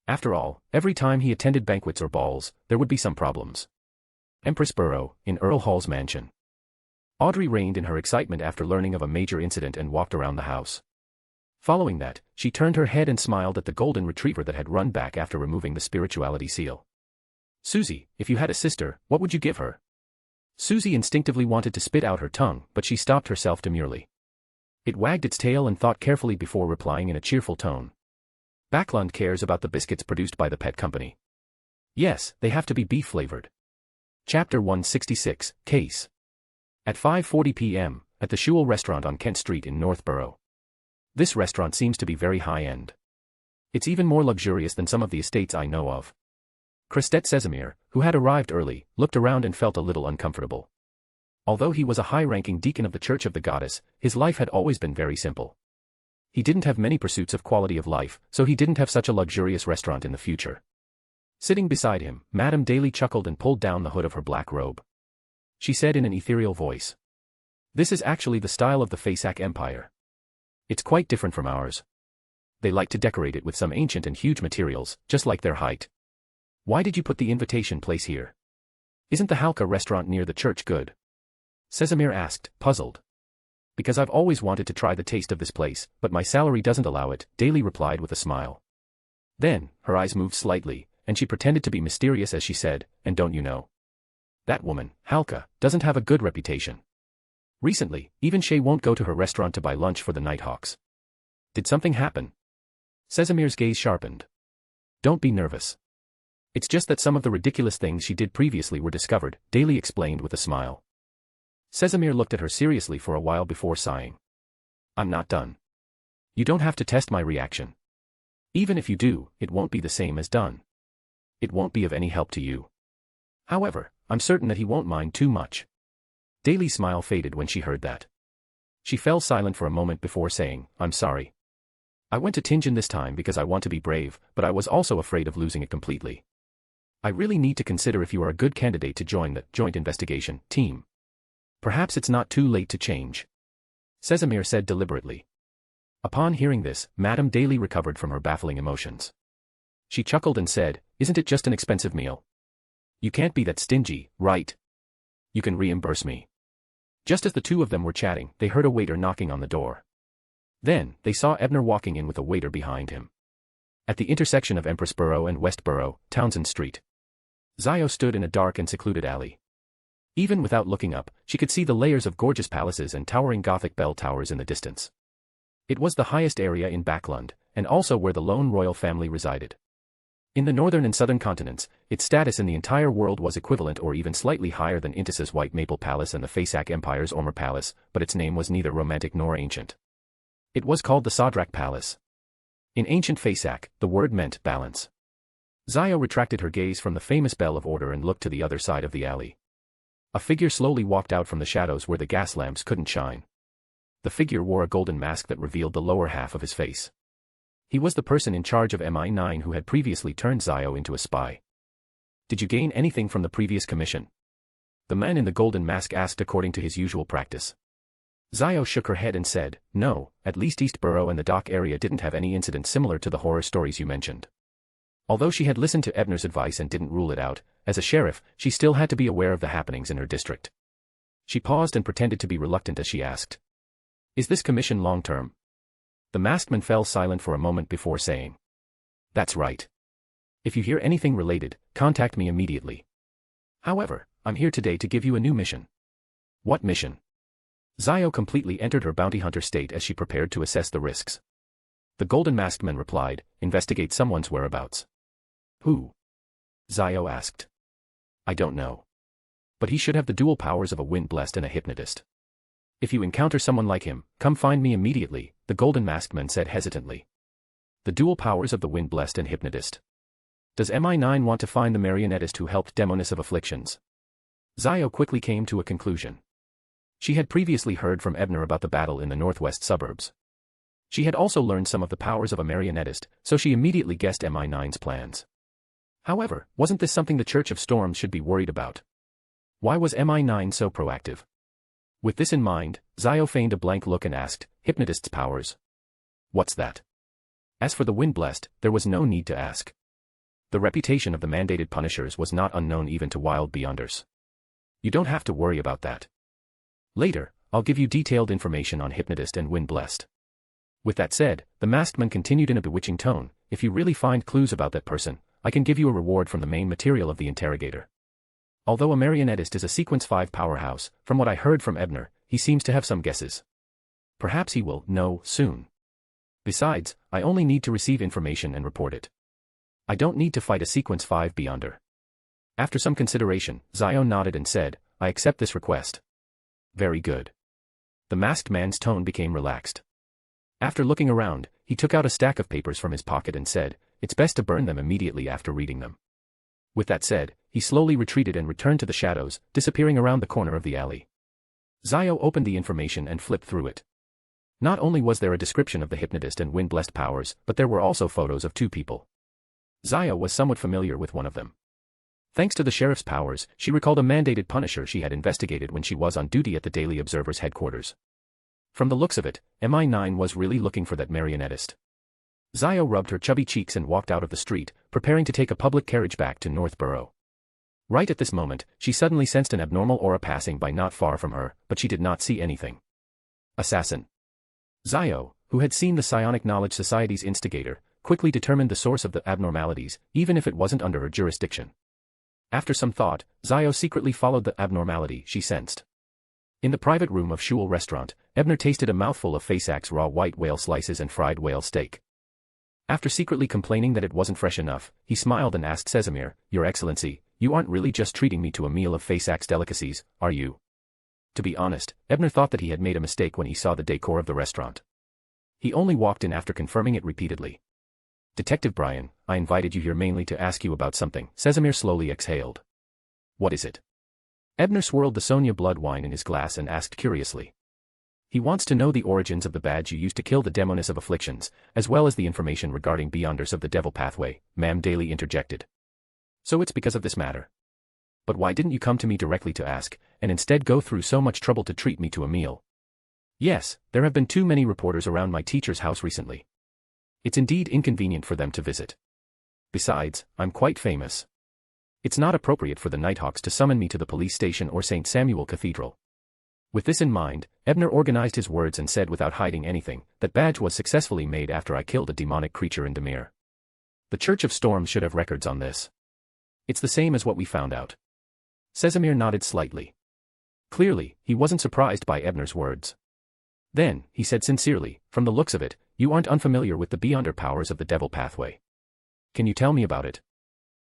After all, every time he attended banquets or balls, there would be some problems. Empress Borough, in Earl Hall's mansion. Audrey reigned in her excitement after learning of a major incident and walked around the house. Following that, she turned her head and smiled at the golden retriever that had run back after removing the spirituality seal. "Susie, if you had a sister, what would you give her?" Susie instinctively wanted to spit out her tongue, but she stopped herself demurely. It wagged its tail and thought carefully before replying in a cheerful tone. "Backlund cares about the biscuits produced by the pet company. Yes, they have to be beef-flavored." Chapter 166, Case. At 5:40 p.m., at the Shule restaurant on Kent Street in Northborough. This restaurant seems to be very high-end. It's even more luxurious than some of the estates I know of. Christet Sesamir, who had arrived early, looked around and felt a little uncomfortable. Although he was a high-ranking deacon of the Church of the Goddess, his life had always been very simple. He didn't have many pursuits of quality of life, so he didn't have such a luxurious restaurant in the future. Sitting beside him, Madame Daly chuckled and pulled down the hood of her black robe. She said in an ethereal voice, "This is actually the style of the Fasak Empire. It's quite different from ours. They like to decorate it with some ancient and huge materials, just like their height. Why did you put the invitation place here? Isn't the Halka restaurant near the church good?" Sesamir asked, puzzled. "Because I've always wanted to try the taste of this place, but my salary doesn't allow it," Daly replied with a smile. Then, her eyes moved slightly, and she pretended to be mysterious as she said, "And don't you know? That woman, Halka, doesn't have a good reputation. Recently, even Shay won't go to her restaurant to buy lunch for the Nighthawks." "Did something happen?" Sesamir's gaze sharpened. "Don't be nervous. It's just that some of the ridiculous things she did previously were discovered," Daly explained with a smile. Sesamir looked at her seriously for a while before sighing. "I'm not done. You don't have to test my reaction. Even if you do, it won't be the same as done. It won't be of any help to you. However, I'm certain that he won't mind too much." Daly's smile faded when she heard that. She fell silent for a moment before saying, "I'm sorry. I went to Tingen this time because I want to be brave, but I was also afraid of losing it completely. I really need to consider if you are a good candidate to join the joint investigation team. Perhaps it's not too late to change," Sesamir said deliberately. Upon hearing this, Madame Daly recovered from her baffling emotions. She chuckled and said, "Isn't it just an expensive meal? You can't be that stingy, right? You can reimburse me." Just as the two of them were chatting, they heard a waiter knocking on the door. Then, they saw Ebner walking in with a waiter behind him. At the intersection of Empress Borough and West Borough, Townsend Street, Zio stood in a dark and secluded alley. Even without looking up, she could see the layers of gorgeous palaces and towering Gothic bell towers in the distance. It was the highest area in Backlund, and also where the lone royal family resided. In the northern and southern continents, its status in the entire world was equivalent or even slightly higher than Intis's White Maple Palace and the Fasak Empire's Ormer Palace, but its name was neither romantic nor ancient. It was called the Sadrak Palace. In ancient Fasak, the word meant balance. Zio retracted her gaze from the famous bell of order and looked to the other side of the alley. A figure slowly walked out from the shadows where the gas lamps couldn't shine. The figure wore a golden mask that revealed the lower half of his face. He was the person in charge of MI9 who had previously turned Zio into a spy. "Did you gain anything from the previous commission?" the man in the golden mask asked according to his usual practice. Zio shook her head and said, "No, at least East Borough and the dock area didn't have any incident similar to the horror stories you mentioned." Although she had listened to Ebner's advice and didn't rule it out, as a sheriff, she still had to be aware of the happenings in her district. She paused and pretended to be reluctant as she asked, "Is this commission long-term?" The masked man fell silent for a moment before saying, "That's right. If you hear anything related, contact me immediately. However, I'm here today to give you a new mission." "What mission?" Zio completely entered her bounty hunter state as she prepared to assess the risks. The golden masked man replied, "Investigate someone's whereabouts." "Who?" Zio asked. "I don't know. But he should have the dual powers of a wind-blessed and a hypnotist. If you encounter someone like him, come find me immediately," the golden masked man said hesitantly. "The dual powers of the wind-blessed and hypnotist. Does MI9 want to find the marionettist who helped Demoness of Afflictions?" Zio quickly came to a conclusion. She had previously heard from Ebner about the battle in the northwest suburbs. She had also learned some of the powers of a marionettist, so she immediately guessed MI9's plans. However, wasn't this something the Church of Storms should be worried about? Why was MI9 so proactive? With this in mind, Zio feigned a blank look and asked, "Hypnotist's powers? What's that?" As for the wind-blessed, there was no need to ask. The reputation of the mandated punishers was not unknown even to wild beyonders. You don't have to worry about that. Later, I'll give you detailed information on hypnotist and wind-blessed. With that said, the masked man continued in a bewitching tone, "If you really find clues about that person, I can give you a reward from the main material of the interrogator. Although a marionettist is a Sequence 5 powerhouse, from what I heard from Ebner, he seems to have some guesses. Perhaps he will know soon. Besides, I only need to receive information and report it. I don't need to fight a Sequence 5 beyonder." After some consideration, Zio nodded and said, "I accept this request." "Very good." The masked man's tone became relaxed. After looking around, he took out a stack of papers from his pocket and said, "It's best to burn them immediately after reading them." With that said, he slowly retreated and returned to the shadows, disappearing around the corner of the alley. Zio opened the information and flipped through it. Not only was there a description of the hypnotist and wind-blessed powers, but there were also photos of two people. Zio was somewhat familiar with one of them. Thanks to the sheriff's powers, she recalled a mandated punisher she had investigated when she was on duty at the Daily Observer's headquarters. From the looks of it, MI9 was really looking for that marionettist. Zio rubbed her chubby cheeks and walked out of the street, preparing to take a public carriage back to Northborough. Right at this moment, she suddenly sensed an abnormal aura passing by not far from her, but she did not see anything. Assassin. Zio, who had seen the Psionic Knowledge Society's instigator, quickly determined the source of the abnormalities, even if it wasn't under her jurisdiction. After some thought, Zio secretly followed the abnormality she sensed. In the private room of Shul restaurant, Ebner tasted a mouthful of Faceax's raw white whale slices and fried whale steak. After secretly complaining that it wasn't fresh enough, he smiled and asked Sesamir, "Your Excellency, you aren't really just treating me to a meal of Faceax's delicacies, are you?" To be honest, Ebner thought that he had made a mistake when he saw the decor of the restaurant. He only walked in after confirming it repeatedly. "Detective Brian, I invited you here mainly to ask you about something," Sesamir slowly exhaled. "What is it?" Ebner swirled the Sonia blood wine in his glass and asked curiously. "He wants to know the origins of the badge you used to kill the Demoness of Afflictions, as well as the information regarding Beyonders of the Devil Pathway," Ma'am Daly interjected. "So it's because of this matter. But why didn't you come to me directly to ask, and instead go through so much trouble to treat me to a meal?" "Yes, there have been too many reporters around my teacher's house recently. It's indeed inconvenient for them to visit. Besides, I'm quite famous. It's not appropriate for the Nighthawks to summon me to the police station or St. Samuel Cathedral." With this in mind, Ebner organized his words and said without hiding anything, "That badge was successfully made after I killed a demonic creature in Demir. The Church of Storms should have records on this. It's the same as what we found out." Sesamir nodded slightly. Clearly, he wasn't surprised by Ebner's words. Then, he said sincerely, "From the looks of it, you aren't unfamiliar with the Beyonder powers of the Devil Pathway. Can you tell me about it?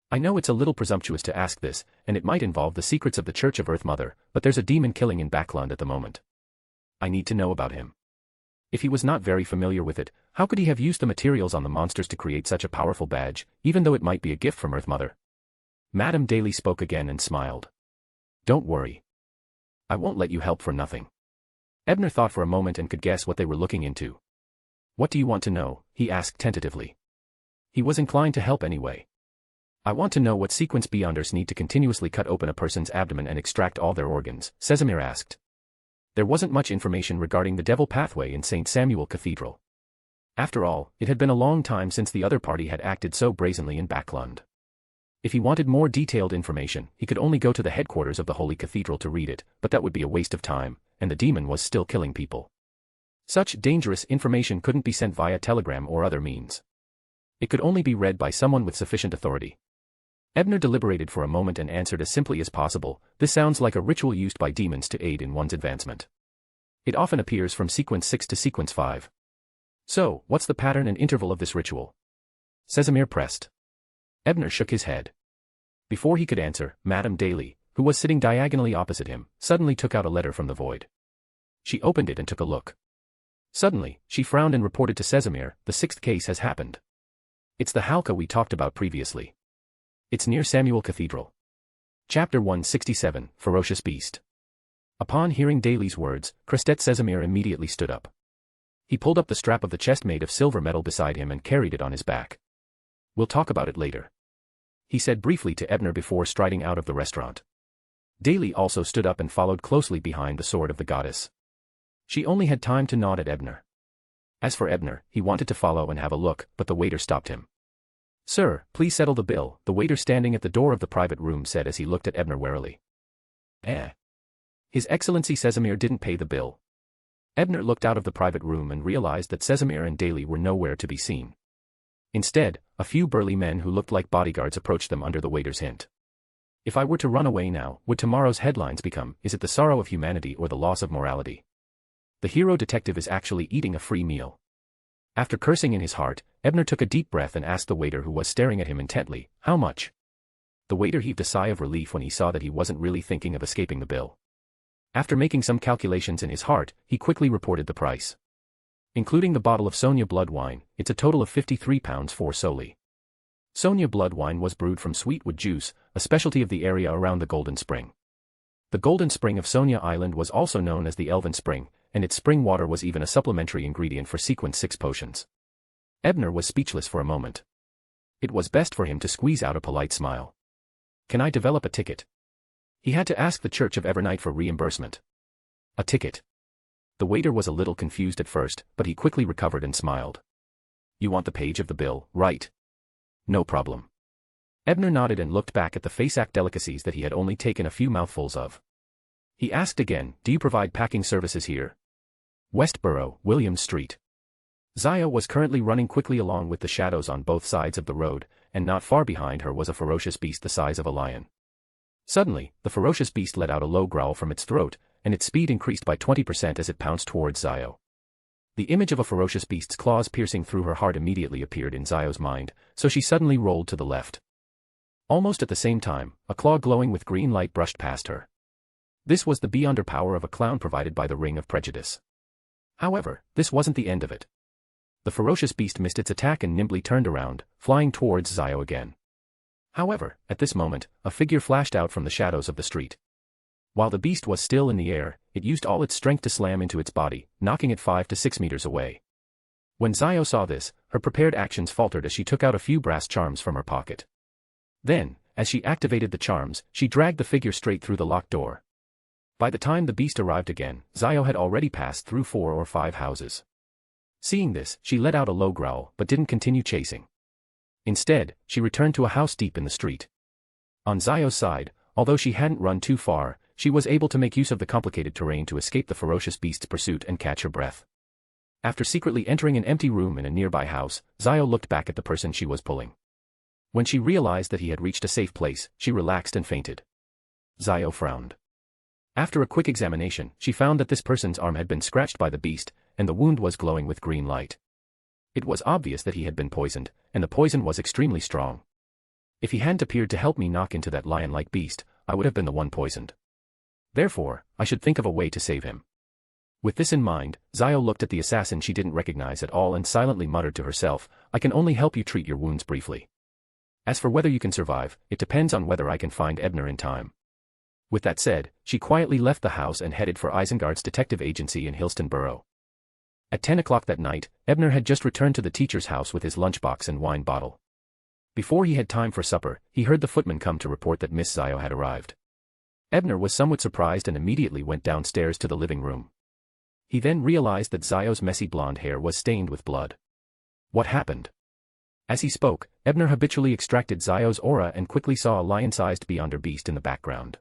I know it's a little presumptuous to ask this, and it might involve the secrets of the Church of Earth Mother, but there's a demon killing in Backlund at the moment. I need to know about him." If he was not very familiar with it, how could he have used the materials on the monsters to create such a powerful badge, even though it might be a gift from Earth Mother? Madame Daly spoke again and smiled. "Don't worry. I won't let you help for nothing." Ebner thought for a moment and could guess what they were looking into. "What do you want to know?" he asked tentatively. He was inclined to help anyway. "I want to know what Sequence Beyonders need to continuously cut open a person's abdomen and extract all their organs," Sesamir asked. There wasn't much information regarding the Devil Pathway in St. Samuel Cathedral. After all, it had been a long time since the other party had acted so brazenly in Backlund. If he wanted more detailed information, he could only go to the headquarters of the Holy Cathedral to read it, but that would be a waste of time, and the demon was still killing people. Such dangerous information couldn't be sent via telegram or other means. It could only be read by someone with sufficient authority. Ebner deliberated for a moment and answered as simply as possible, "This sounds like a ritual used by demons to aid in one's advancement. It often appears from sequence 6 to sequence 5. So, what's the pattern and interval of this ritual?" Casimir pressed. Ebner shook his head. Before he could answer, Madame Daly, who was sitting diagonally opposite him, suddenly took out a letter from the void. She opened it and took a look. Suddenly, she frowned and reported to Casimir, "The 6th case has happened. It's the Halka we talked about previously. It's near Samuel Cathedral." Chapter 167, Ferocious Beast. Upon hearing Daly's words, Crestet Casimir immediately stood up. He pulled up the strap of the chest made of silver metal beside him and carried it on his back. "We'll talk about it later," he said briefly to Ebner before striding out of the restaurant. Daly also stood up and followed closely behind the sword of the goddess. She only had time to nod at Ebner. As for Ebner, he wanted to follow and have a look, but the waiter stopped him. "Sir, please settle the bill," the waiter standing at the door of the private room said as he looked at Ebner warily. His Excellency Casimir didn't pay the bill. Ebner looked out of the private room and realized that Casimir and Daly were nowhere to be seen. Instead, a few burly men who looked like bodyguards approached them under the waiter's hint. "If I were to run away now, would tomorrow's headlines become, 'Is it the sorrow of humanity or the loss of morality?' The hero detective is actually eating a free meal." After cursing in his heart, Ebner took a deep breath and asked the waiter who was staring at him intently, "How much?" The waiter heaved a sigh of relief when he saw that he wasn't really thinking of escaping the bill. After making some calculations in his heart, he quickly reported the price. "Including the bottle of Sonia blood wine, it's a total of £53 for Soli." Sonia blood wine was brewed from sweetwood juice, a specialty of the area around the Golden Spring. The Golden Spring of Sonia Island was also known as the Elven Spring, and its spring water was even a supplementary ingredient for sequence 6 potions. Ebner was speechless for a moment. It was best for him to squeeze out a polite smile. "Can I develop a ticket?" He had to ask the Church of Evernight for reimbursement. A ticket. The waiter was a little confused at first, but he quickly recovered and smiled. "You want the page of the bill, right?" "No problem." Ebner nodded and looked back at the Faceac delicacies that he had only taken a few mouthfuls of. He asked again, "Do you provide packing services here?" "Westboro, Williams Street." Zio was currently running quickly along with the shadows on both sides of the road, and not far behind her was a ferocious beast the size of a lion. Suddenly, the ferocious beast let out a low growl from its throat, and its speed increased by 20% as it pounced towards Zio. The image of a ferocious beast's claws piercing through her heart immediately appeared in Zio's mind, so she suddenly rolled to the left. Almost at the same time, a claw glowing with green light brushed past her. This was the beyonder power of a clown provided by the Ring of Prejudice. However, this wasn't the end of it. The ferocious beast missed its attack and nimbly turned around, flying towards Zio again. However, at this moment, a figure flashed out from the shadows of the street. While the beast was still in the air, it used all its strength to slam into its body, knocking it 5 to 6 meters away. When Zio saw this, her prepared actions faltered as she took out a few brass charms from her pocket. Then, as she activated the charms, she dragged the figure straight through the locked door. By the time the beast arrived again, Zio had already passed through 4 or 5 houses. Seeing this, she let out a low growl, but didn't continue chasing. Instead, she returned to a house deep in the street. On Zio's side, although she hadn't run too far, she was able to make use of the complicated terrain to escape the ferocious beast's pursuit and catch her breath. After secretly entering an empty room in a nearby house, Zio looked back at the person she was pulling. When she realized that he had reached a safe place, she relaxed and fainted. Zio frowned. After a quick examination, she found that this person's arm had been scratched by the beast, and the wound was glowing with green light. It was obvious that he had been poisoned, and the poison was extremely strong. If he hadn't appeared to help me knock into that lion-like beast, I would have been the one poisoned. Therefore, I should think of a way to save him. With this in mind, Zio looked at the assassin she didn't recognize at all and silently muttered to herself, "I can only help you treat your wounds briefly. As for whether you can survive, it depends on whether I can find Ebner in time." With that said, she quietly left the house and headed for Isengard's detective agency in Hillston Borough. At 10 o'clock that night, Ebner had just returned to the teacher's house with his lunchbox and wine bottle. Before he had time for supper, he heard the footman come to report that Miss Zio had arrived. Ebner was somewhat surprised and immediately went downstairs to the living room. He then realized that Zio's messy blonde hair was stained with blood. What happened? As he spoke, Ebner habitually extracted Zio's aura and quickly saw a lion-sized beyonder beast in the background.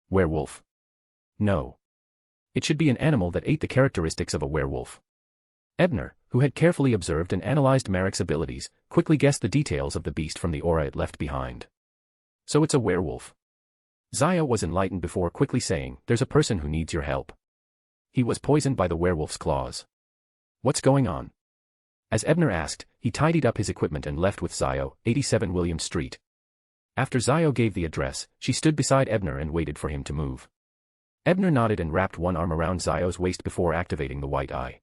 Werewolf. No. It should be an animal that ate the characteristics of a werewolf. Ebner, who had carefully observed and analyzed Marek's abilities, quickly guessed the details of the beast from the aura it left behind. So it's a werewolf. Zio was enlightened before quickly saying, "There's a person who needs your help." He was poisoned by the werewolf's claws. What's going on? As Ebner asked, he tidied up his equipment and left with Zio, 87 William Street. After Zio gave the address, she stood beside Ebner and waited for him to move. Ebner nodded and wrapped one arm around Zio's waist before activating the white eye.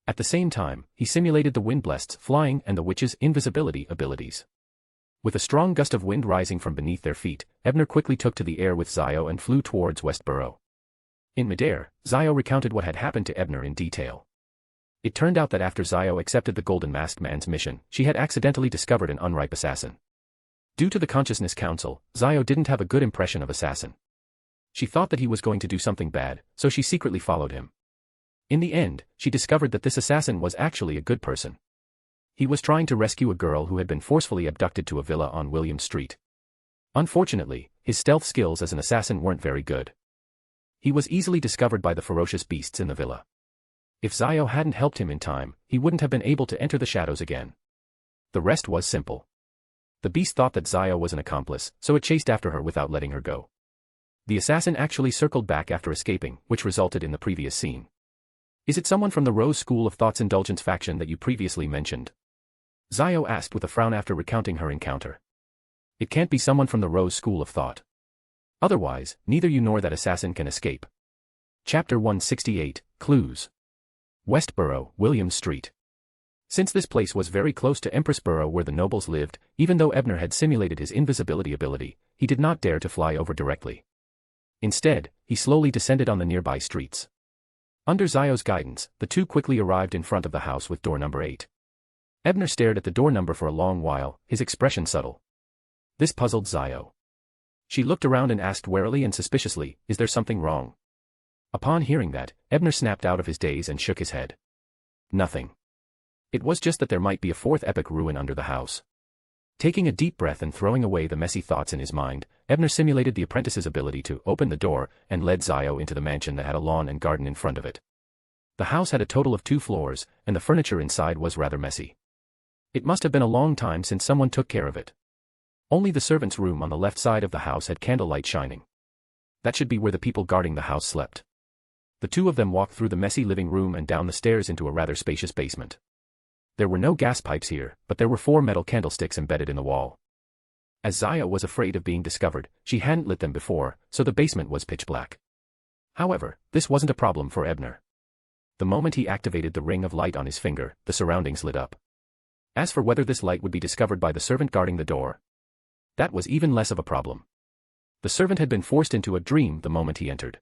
At the same time, he simulated the windblasts flying and the witch's invisibility abilities. With a strong gust of wind rising from beneath their feet, Ebner quickly took to the air with Zio and flew towards Westboro. In midair, Zio recounted what had happened to Ebner in detail. It turned out that after Zio accepted the Golden Masked Man's mission, she had accidentally discovered an unripe assassin. Due to the Consciousness Council, Zio didn't have a good impression of assassin. She thought that he was going to do something bad, so she secretly followed him. In the end, she discovered that this assassin was actually a good person. He was trying to rescue a girl who had been forcefully abducted to a villa on William Street. Unfortunately, his stealth skills as an assassin weren't very good. He was easily discovered by the ferocious beasts in the villa. If Zio hadn't helped him in time, he wouldn't have been able to enter the shadows again. The rest was simple. The beast thought that Zio was an accomplice, so it chased after her without letting her go. The assassin actually circled back after escaping, which resulted in the previous scene. Is it someone from the Rose School of Thought's Indulgence faction that you previously mentioned? Zio asked with a frown after recounting her encounter. It can't be someone from the Rose School of Thought. Otherwise, neither you nor that assassin can escape. Chapter 168, Clues. Westboro, William Street. Since this place was very close to Empressboro where the nobles lived, even though Ebner had simulated his invisibility ability, he did not dare to fly over directly. Instead, he slowly descended on the nearby streets. Under Zio's guidance, the two quickly arrived in front of the house with door number 8. Ebner stared at the door number for a long while, his expression subtle. This puzzled Zio. She looked around and asked warily and suspiciously, "Is there something wrong?" Upon hearing that, Ebner snapped out of his daze and shook his head. Nothing. It was just that there might be a fourth epic ruin under the house. Taking a deep breath and throwing away the messy thoughts in his mind, Ebner simulated the apprentice's ability to open the door and led Zio into the mansion that had a lawn and garden in front of it. The house had a total of 2 floors, and the furniture inside was rather messy. It must have been a long time since someone took care of it. Only the servants' room on the left side of the house had candlelight shining. That should be where the people guarding the house slept. The two of them walked through the messy living room and down the stairs into a rather spacious basement. There were no gas pipes here, but there were 4 metal candlesticks embedded in the wall. As Zio was afraid of being discovered, she hadn't lit them before, so the basement was pitch black. However, this wasn't a problem for Ebner. The moment he activated the ring of light on his finger, the surroundings lit up. As for whether this light would be discovered by the servant guarding the door, that was even less of a problem. The servant had been forced into a dream the moment he entered.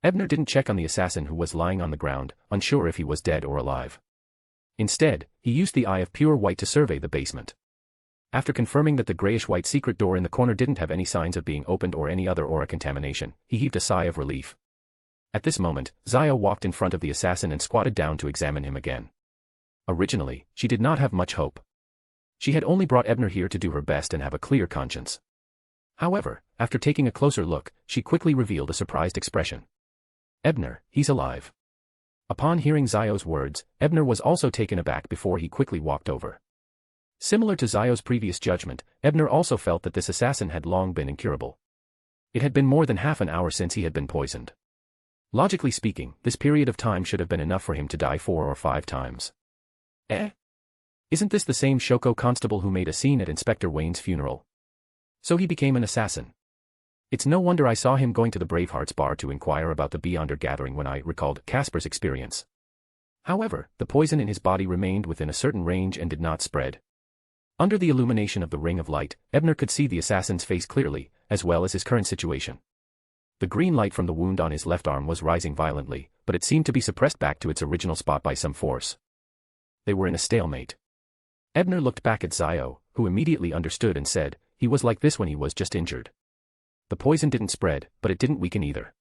Ebner didn't check on the assassin who was lying on the ground, unsure if he was dead or alive. Instead, he used the eye of pure white to survey the basement. After confirming that the grayish-white secret door in the corner didn't have any signs of being opened or any other aura contamination, he heaved a sigh of relief. At this moment, Zio walked in front of the assassin and squatted down to examine him again. Originally, she did not have much hope. She had only brought Ebner here to do her best and have a clear conscience. However, after taking a closer look, she quickly revealed a surprised expression. Ebner, he's alive. Upon hearing Zio's words, Ebner was also taken aback before he quickly walked over. Similar to Zio's previous judgment, Ebner also felt that this assassin had long been incurable. It had been more than half an hour since he had been poisoned. Logically speaking, this period of time should have been enough for him to die 4 or 5 times. Isn't this the same Shoko constable who made a scene at Inspector Wayne's funeral? So he became an assassin. It's no wonder I saw him going to the Bravehearts bar to inquire about the Beyonder gathering when I recalled Casper's experience. However, the poison in his body remained within a certain range and did not spread. Under the illumination of the ring of light, Ebner could see the assassin's face clearly, as well as his current situation. The green light from the wound on his left arm was rising violently, but it seemed to be suppressed back to its original spot by some force. They were in a stalemate. Ebner looked back at Zio, who immediately understood and said, "He was like this when he was just injured." The poison didn't spread, but it didn't weaken either.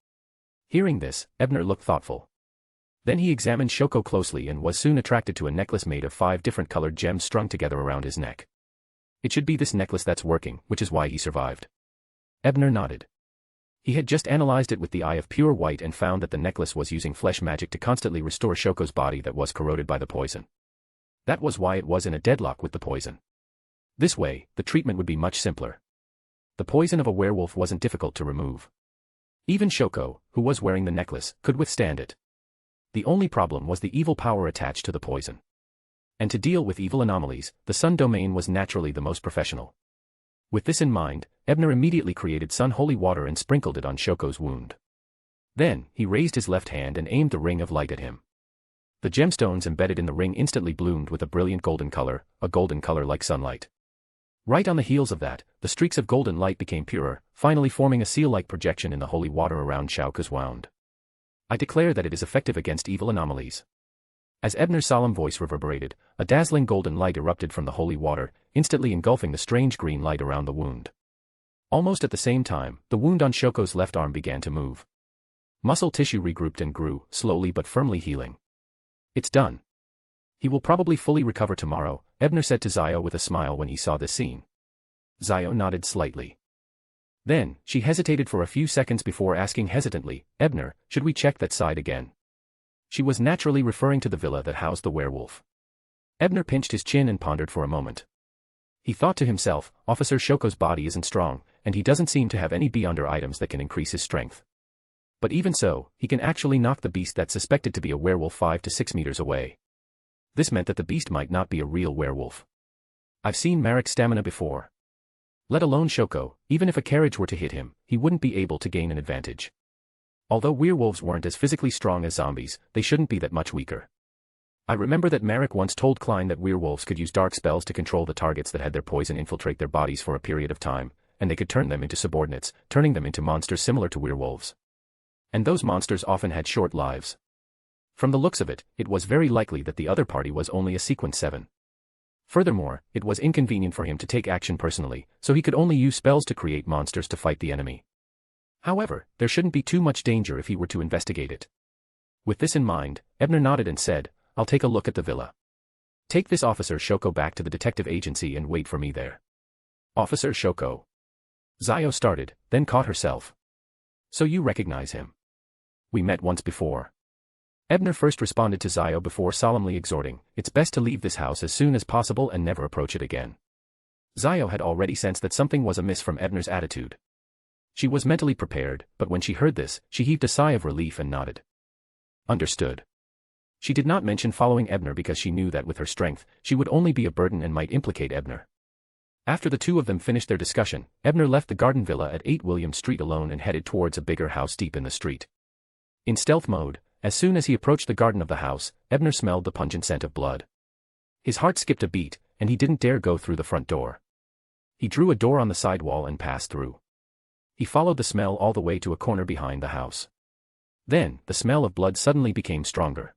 Hearing this, Ebner looked thoughtful. Then he examined Shoko closely and was soon attracted to a necklace made of 5 different colored gems strung together around his neck. It should be this necklace that's working, which is why he survived. Ebner nodded. He had just analyzed it with the eye of pure white and found that the necklace was using flesh magic to constantly restore Shoko's body that was corroded by the poison. That was why it was in a deadlock with the poison. This way, the treatment would be much simpler. The poison of a werewolf wasn't difficult to remove. Even Shoko, who was wearing the necklace, could withstand it. The only problem was the evil power attached to the poison. And to deal with evil anomalies, the sun domain was naturally the most professional. With this in mind, Ebner immediately created sun holy water and sprinkled it on Shoko's wound. Then, he raised his left hand and aimed the ring of light at him. The gemstones embedded in the ring instantly bloomed with a brilliant golden color, a golden color like sunlight. Right on the heels of that, the streaks of golden light became purer, finally forming a seal-like projection in the holy water around Shoko's wound. I declare that it is effective against evil anomalies. As Ebner's solemn voice reverberated, a dazzling golden light erupted from the holy water, instantly engulfing the strange green light around the wound. Almost at the same time, the wound on Shoko's left arm began to move. Muscle tissue regrouped and grew, slowly but firmly healing. It's done. He will probably fully recover tomorrow, Ebner said to Zio with a smile when he saw this scene. Zio nodded slightly. Then, she hesitated for a few seconds before asking hesitantly, Ebner, should we check that side again? She was naturally referring to the villa that housed the werewolf. Ebner pinched his chin and pondered for a moment. He thought to himself, Officer Shoko's body isn't strong, and he doesn't seem to have any beyonder items that can increase his strength. But even so, he can actually knock the beast that's suspected to be a werewolf 5 to 6 meters away. This meant that the beast might not be a real werewolf. I've seen Marek's stamina before. Let alone Shoko, even if a carriage were to hit him, he wouldn't be able to gain an advantage. Although werewolves weren't as physically strong as zombies, they shouldn't be that much weaker. I remember that Marek once told Klein that werewolves could use dark spells to control the targets that had their poison infiltrate their bodies for a period of time, and they could turn them into subordinates, turning them into monsters similar to werewolves. And those monsters often had short lives. From the looks of it, it was very likely that the other party was only a sequence 7. Furthermore, it was inconvenient for him to take action personally, so he could only use spells to create monsters to fight the enemy. However, there shouldn't be too much danger if he were to investigate it. With this in mind, Ebner nodded and said, I'll take a look at the villa. Take this Officer Shoko back to the detective agency and wait for me there. Officer Shoko. Zio started, then caught herself. So you recognize him? We met once before. Ebner first responded to Zio before solemnly exhorting, it's best to leave this house as soon as possible and never approach it again. Zio had already sensed that something was amiss from Ebner's attitude. She was mentally prepared, but when she heard this, she heaved a sigh of relief and nodded. Understood. She did not mention following Ebner because she knew that with her strength, she would only be a burden and might implicate Ebner. After the two of them finished their discussion, Ebner left the garden villa at 8 William Street alone and headed towards a bigger house deep in the street. In stealth mode, as soon as he approached the garden of the house, Ebner smelled the pungent scent of blood. His heart skipped a beat, and he didn't dare go through the front door. He drew a door on the side wall and passed through. He followed the smell all the way to a corner behind the house. Then, the smell of blood suddenly became stronger.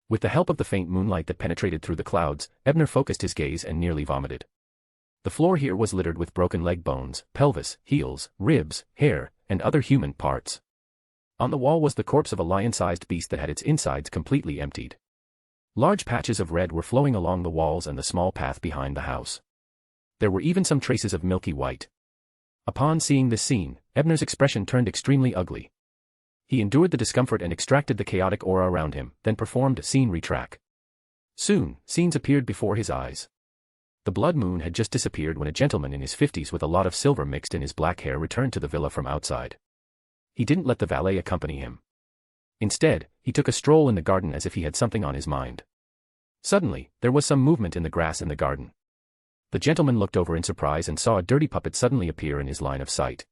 With the help of the faint moonlight that penetrated through the clouds, Ebner focused his gaze and nearly vomited. The floor here was littered with broken leg bones, pelvis, heels, ribs, hair, and other human parts. On the wall was the corpse of a lion-sized beast that had its insides completely emptied. Large patches of red were flowing along the walls and the small path behind the house. There were even some traces of milky white. Upon seeing this scene, Ebner's expression turned extremely ugly. He endured the discomfort and extracted the chaotic aura around him, then performed scene retrack. Soon, scenes appeared before his eyes. The blood moon had just disappeared when a gentleman in his 50s with a lot of silver mixed in his black hair returned to the villa from outside. He didn't let the valet accompany him. Instead, he took a stroll in the garden as if he had something on his mind. Suddenly, there was some movement in the grass in the garden. The gentleman looked over in surprise and saw a dirty puppet suddenly appear in his line of sight.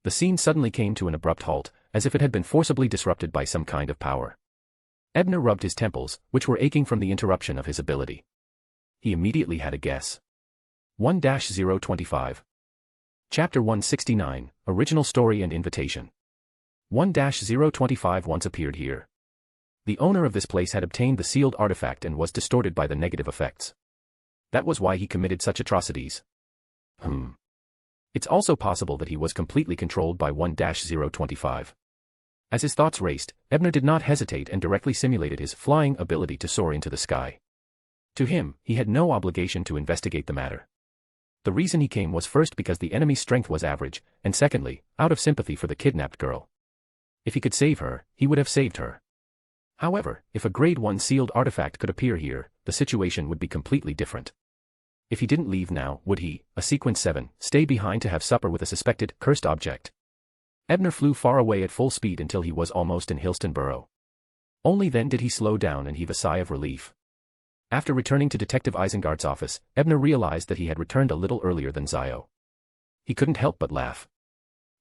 The scene suddenly came to an abrupt halt, as if it had been forcibly disrupted by some kind of power. Ebner rubbed his temples, which were aching from the interruption of his ability. He immediately had a guess. 1-025. Chapter 169, Original Story and Invitation. 1-025 once appeared here. The owner of this place had obtained the sealed artifact and was distorted by the negative effects. That was why he committed such atrocities. It's also possible that he was completely controlled by 1-025. As his thoughts raced, Ebner did not hesitate and directly simulated his flying ability to soar into the sky. To him, he had no obligation to investigate the matter. The reason he came was first because the enemy's strength was average, and secondly, out of sympathy for the kidnapped girl. If he could save her, he would have saved her. However, if a Grade 1 sealed artifact could appear here, the situation would be completely different. If he didn't leave now, would he, a Sequence 7, stay behind to have supper with a suspected, cursed object? Ebner flew far away at full speed until he was almost in Hillstonborough. Only then did he slow down and heave a sigh of relief. After returning to Detective Isengard's office, Ebner realized that he had returned a little earlier than Zio. He couldn't help but laugh.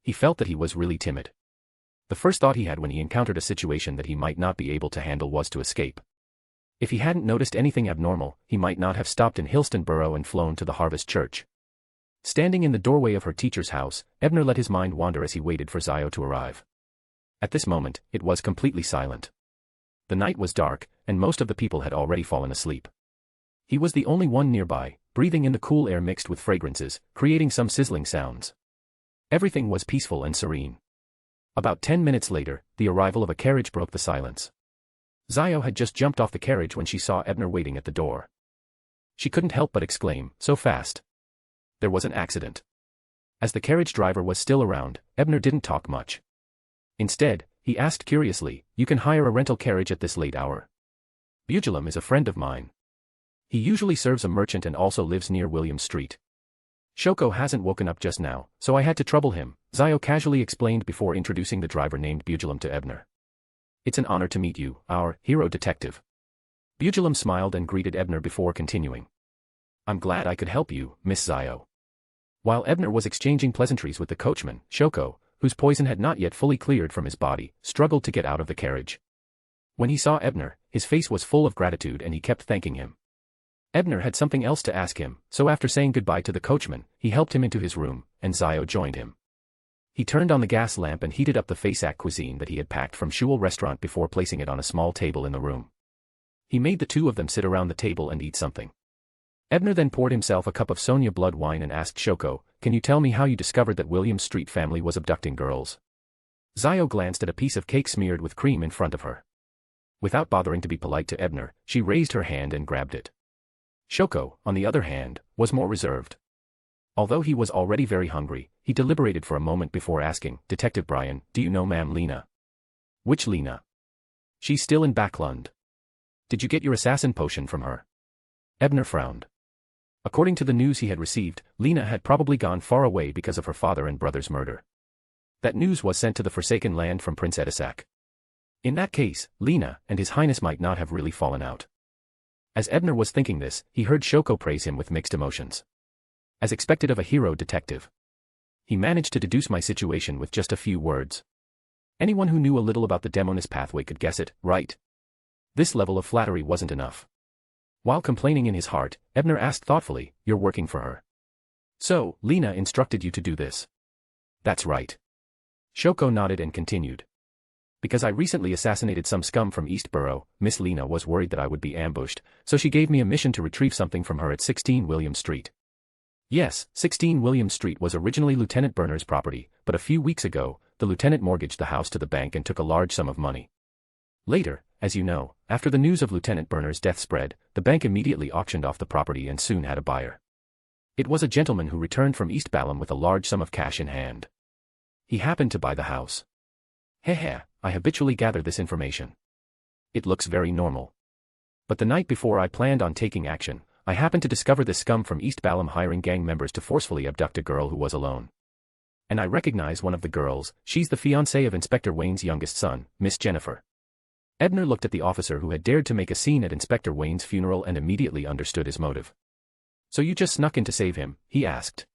He felt that he was really timid. The first thought he had when he encountered a situation that he might not be able to handle was to escape. If he hadn't noticed anything abnormal, he might not have stopped in Hillstonborough and flown to the Harvest Church. Standing in the doorway of her teacher's house, Ebner let his mind wander as he waited for Zio to arrive. At this moment, it was completely silent. The night was dark, and most of the people had already fallen asleep. He was the only one nearby, breathing in the cool air mixed with fragrances, creating some sizzling sounds. Everything was peaceful and serene. About 10 minutes later, the arrival of a carriage broke the silence. Zio had just jumped off the carriage when she saw Ebner waiting at the door. She couldn't help but exclaim, "So fast." There was an accident. As the carriage driver was still around, Ebner didn't talk much. Instead, he asked curiously, "You can hire a rental carriage at this late hour?" "Bugulum is a friend of mine. He usually serves a merchant and also lives near William Street. Shoko hasn't woken up just now, so I had to trouble him," Zio casually explained before introducing the driver named Bugulum to Ebner. "It's an honor to meet you, our hero detective." Bugulum smiled and greeted Ebner before continuing. "I'm glad I could help you, Miss Zio." While Ebner was exchanging pleasantries with the coachman, Shoko, whose poison had not yet fully cleared from his body, struggled to get out of the carriage. When he saw Ebner, his face was full of gratitude and he kept thanking him. Ebner had something else to ask him, so after saying goodbye to the coachman, he helped him into his room, and Zio joined him. He turned on the gas lamp and heated up the Fasak cuisine that he had packed from Shul restaurant before placing it on a small table in the room. He made the two of them sit around the table and eat something. Ebner then poured himself a cup of Sonia blood wine and asked Shoko, "Can you tell me how you discovered that William Street family was abducting girls?" Zio glanced at a piece of cake smeared with cream in front of her. Without bothering to be polite to Ebner, she raised her hand and grabbed it. Shoko, on the other hand, was more reserved. Although he was already very hungry, he deliberated for a moment before asking, "Detective Brian, do you know Ma'am Lena?" "Which Lena?" "She's still in Backlund. Did you get your assassin potion from her?" Ebner frowned. According to the news he had received, Lena had probably gone far away because of her father and brother's murder. That news was sent to the Forsaken Land from Prince Edisak. In that case, Lena and His Highness might not have really fallen out. As Ebner was thinking this, he heard Shoko praise him with mixed emotions. As expected of a hero detective. He managed to deduce my situation with just a few words. Anyone who knew a little about the Demonis pathway could guess it, right? This level of flattery wasn't enough. While complaining in his heart, Ebner asked thoughtfully, "You're working for her. So, Lena instructed you to do this?" "That's right." Shoko nodded and continued. "Because I recently assassinated some scum from Eastborough, Miss Lena was worried that I would be ambushed, so she gave me a mission to retrieve something from her at 16 William Street. Yes, 16 William Street was originally Lieutenant Berner's property, but a few weeks ago, the lieutenant mortgaged the house to the bank and took a large sum of money. Later, as you know, after the news of Lieutenant Berner's death spread, the bank immediately auctioned off the property and soon had a buyer. It was a gentleman who returned from East Balham with a large sum of cash in hand. He happened to buy the house. Heh, I habitually gather this information. It looks very normal. But the night before I planned on taking action, I happened to discover this scum from East Balham hiring gang members to forcefully abduct a girl who was alone. And I recognize one of the girls, she's the fiancée of Inspector Wayne's youngest son, Miss Jennifer." Ebner looked at the officer who had dared to make a scene at Inspector Wayne's funeral and immediately understood his motive. "So you just snuck in to save him?" he asked.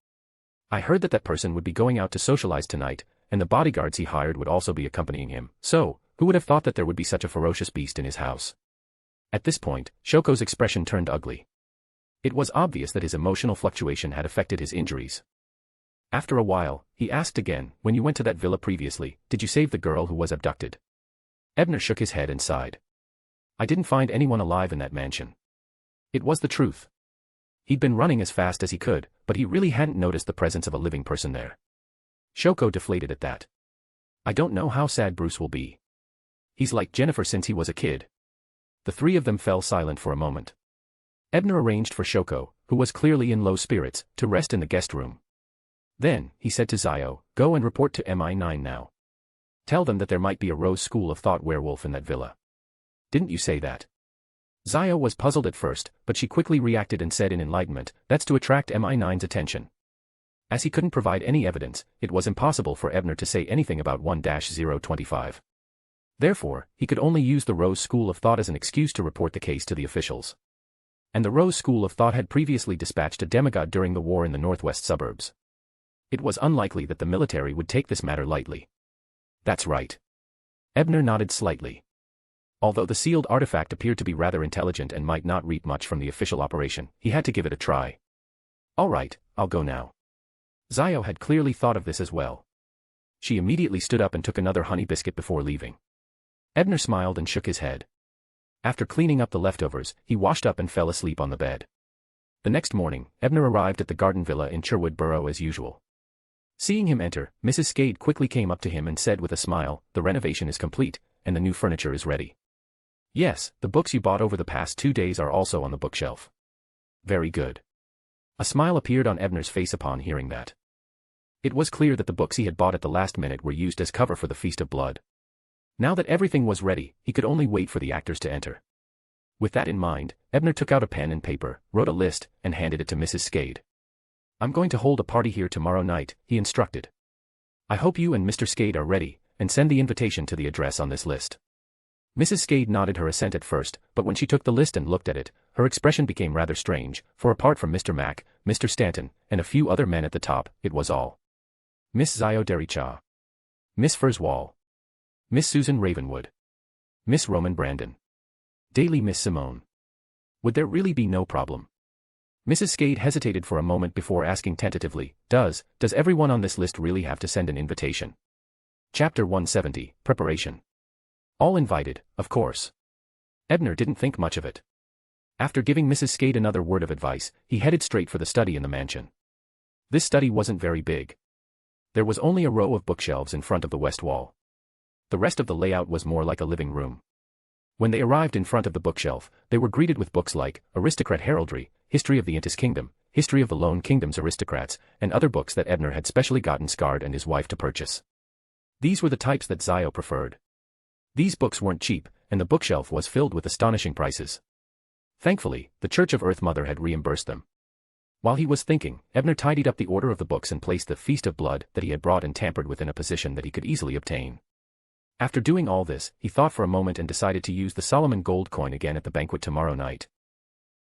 "I heard that that person would be going out to socialize tonight, and the bodyguards he hired would also be accompanying him, so, who would have thought that there would be such a ferocious beast in his house?" At this point, Shoko's expression turned ugly. It was obvious that his emotional fluctuation had affected his injuries. After a while, he asked again, "When you went to that villa previously, did you save the girl who was abducted?" Ebner shook his head and sighed. "I didn't find anyone alive in that mansion." It was the truth. He'd been running as fast as he could, but he really hadn't noticed the presence of a living person there. Shoko deflated at that. I don't know how sad Bruce will be. He's like Jennifer since he was a kid. The three of them fell silent for a moment. Ebner arranged for Shoko, who was clearly in low spirits, to rest in the guest room. Then, he said to Zio, go and report to MI9 now. Tell them that there might be a Rose School of Thought werewolf in that villa. Didn't you say that? Zio was puzzled at first, but she quickly reacted and said in enlightenment, that's to attract MI9's attention. As he couldn't provide any evidence, it was impossible for Ebner to say anything about 1-025. Therefore, he could only use the Rose School of Thought as an excuse to report the case to the officials. And the Rose School of Thought had previously dispatched a demigod during the war in the northwest suburbs. It was unlikely that the military would take this matter lightly. That's right. Ebner nodded slightly. Although the sealed artifact appeared to be rather intelligent and might not reap much from the official operation, he had to give it a try. All right, I'll go now. Zio had clearly thought of this as well. She immediately stood up and took another honey biscuit before leaving. Ebner smiled and shook his head. After cleaning up the leftovers, he washed up and fell asleep on the bed. The next morning, Ebner arrived at the garden villa in Sherwood Borough as usual. Seeing him enter, Mrs. Skade quickly came up to him and said with a smile, the renovation is complete, and the new furniture is ready. Yes, the books you bought over the past 2 days are also on the bookshelf. Very good. A smile appeared on Ebner's face upon hearing that. It was clear that the books he had bought at the last minute were used as cover for the Feast of Blood. Now that everything was ready, he could only wait for the actors to enter. With that in mind, Ebner took out a pen and paper, wrote a list, and handed it to Mrs. Skade. I'm going to hold a party here tomorrow night, he instructed. I hope you and Mr. Skade are ready, and send the invitation to the address on this list. Mrs. Skade nodded her assent at first, but when she took the list and looked at it, her expression became rather strange, for apart from Mr. Mack, Mr. Stanton, and a few other men at the top, it was all Miss Zio Dericha, Miss Furswall, Miss Susan Ravenwood, Miss Roman Brandon, Daily Miss Simone. Would there really be no problem? Mrs. Skade hesitated for a moment before asking tentatively, Does everyone on this list really have to send an invitation? Chapter 170, Preparation. All invited, of course. Ebner didn't think much of it. After giving Mrs. Skade another word of advice, he headed straight for the study in the mansion. This study wasn't very big. There was only a row of bookshelves in front of the west wall. The rest of the layout was more like a living room. When they arrived in front of the bookshelf, they were greeted with books like Aristocrat Heraldry, History of the Intis Kingdom, History of the Lone Kingdom's Aristocrats, and other books that Ebner had specially gotten Scard and his wife to purchase. These were the types that Zio preferred. These books weren't cheap, and the bookshelf was filled with astonishing prices. Thankfully, the Church of Earth Mother had reimbursed them. While he was thinking, Ebner tidied up the order of the books and placed the Feast of Blood that he had brought and tampered with in a position that he could easily obtain. After doing all this, he thought for a moment and decided to use the Solomon gold coin again at the banquet tomorrow night.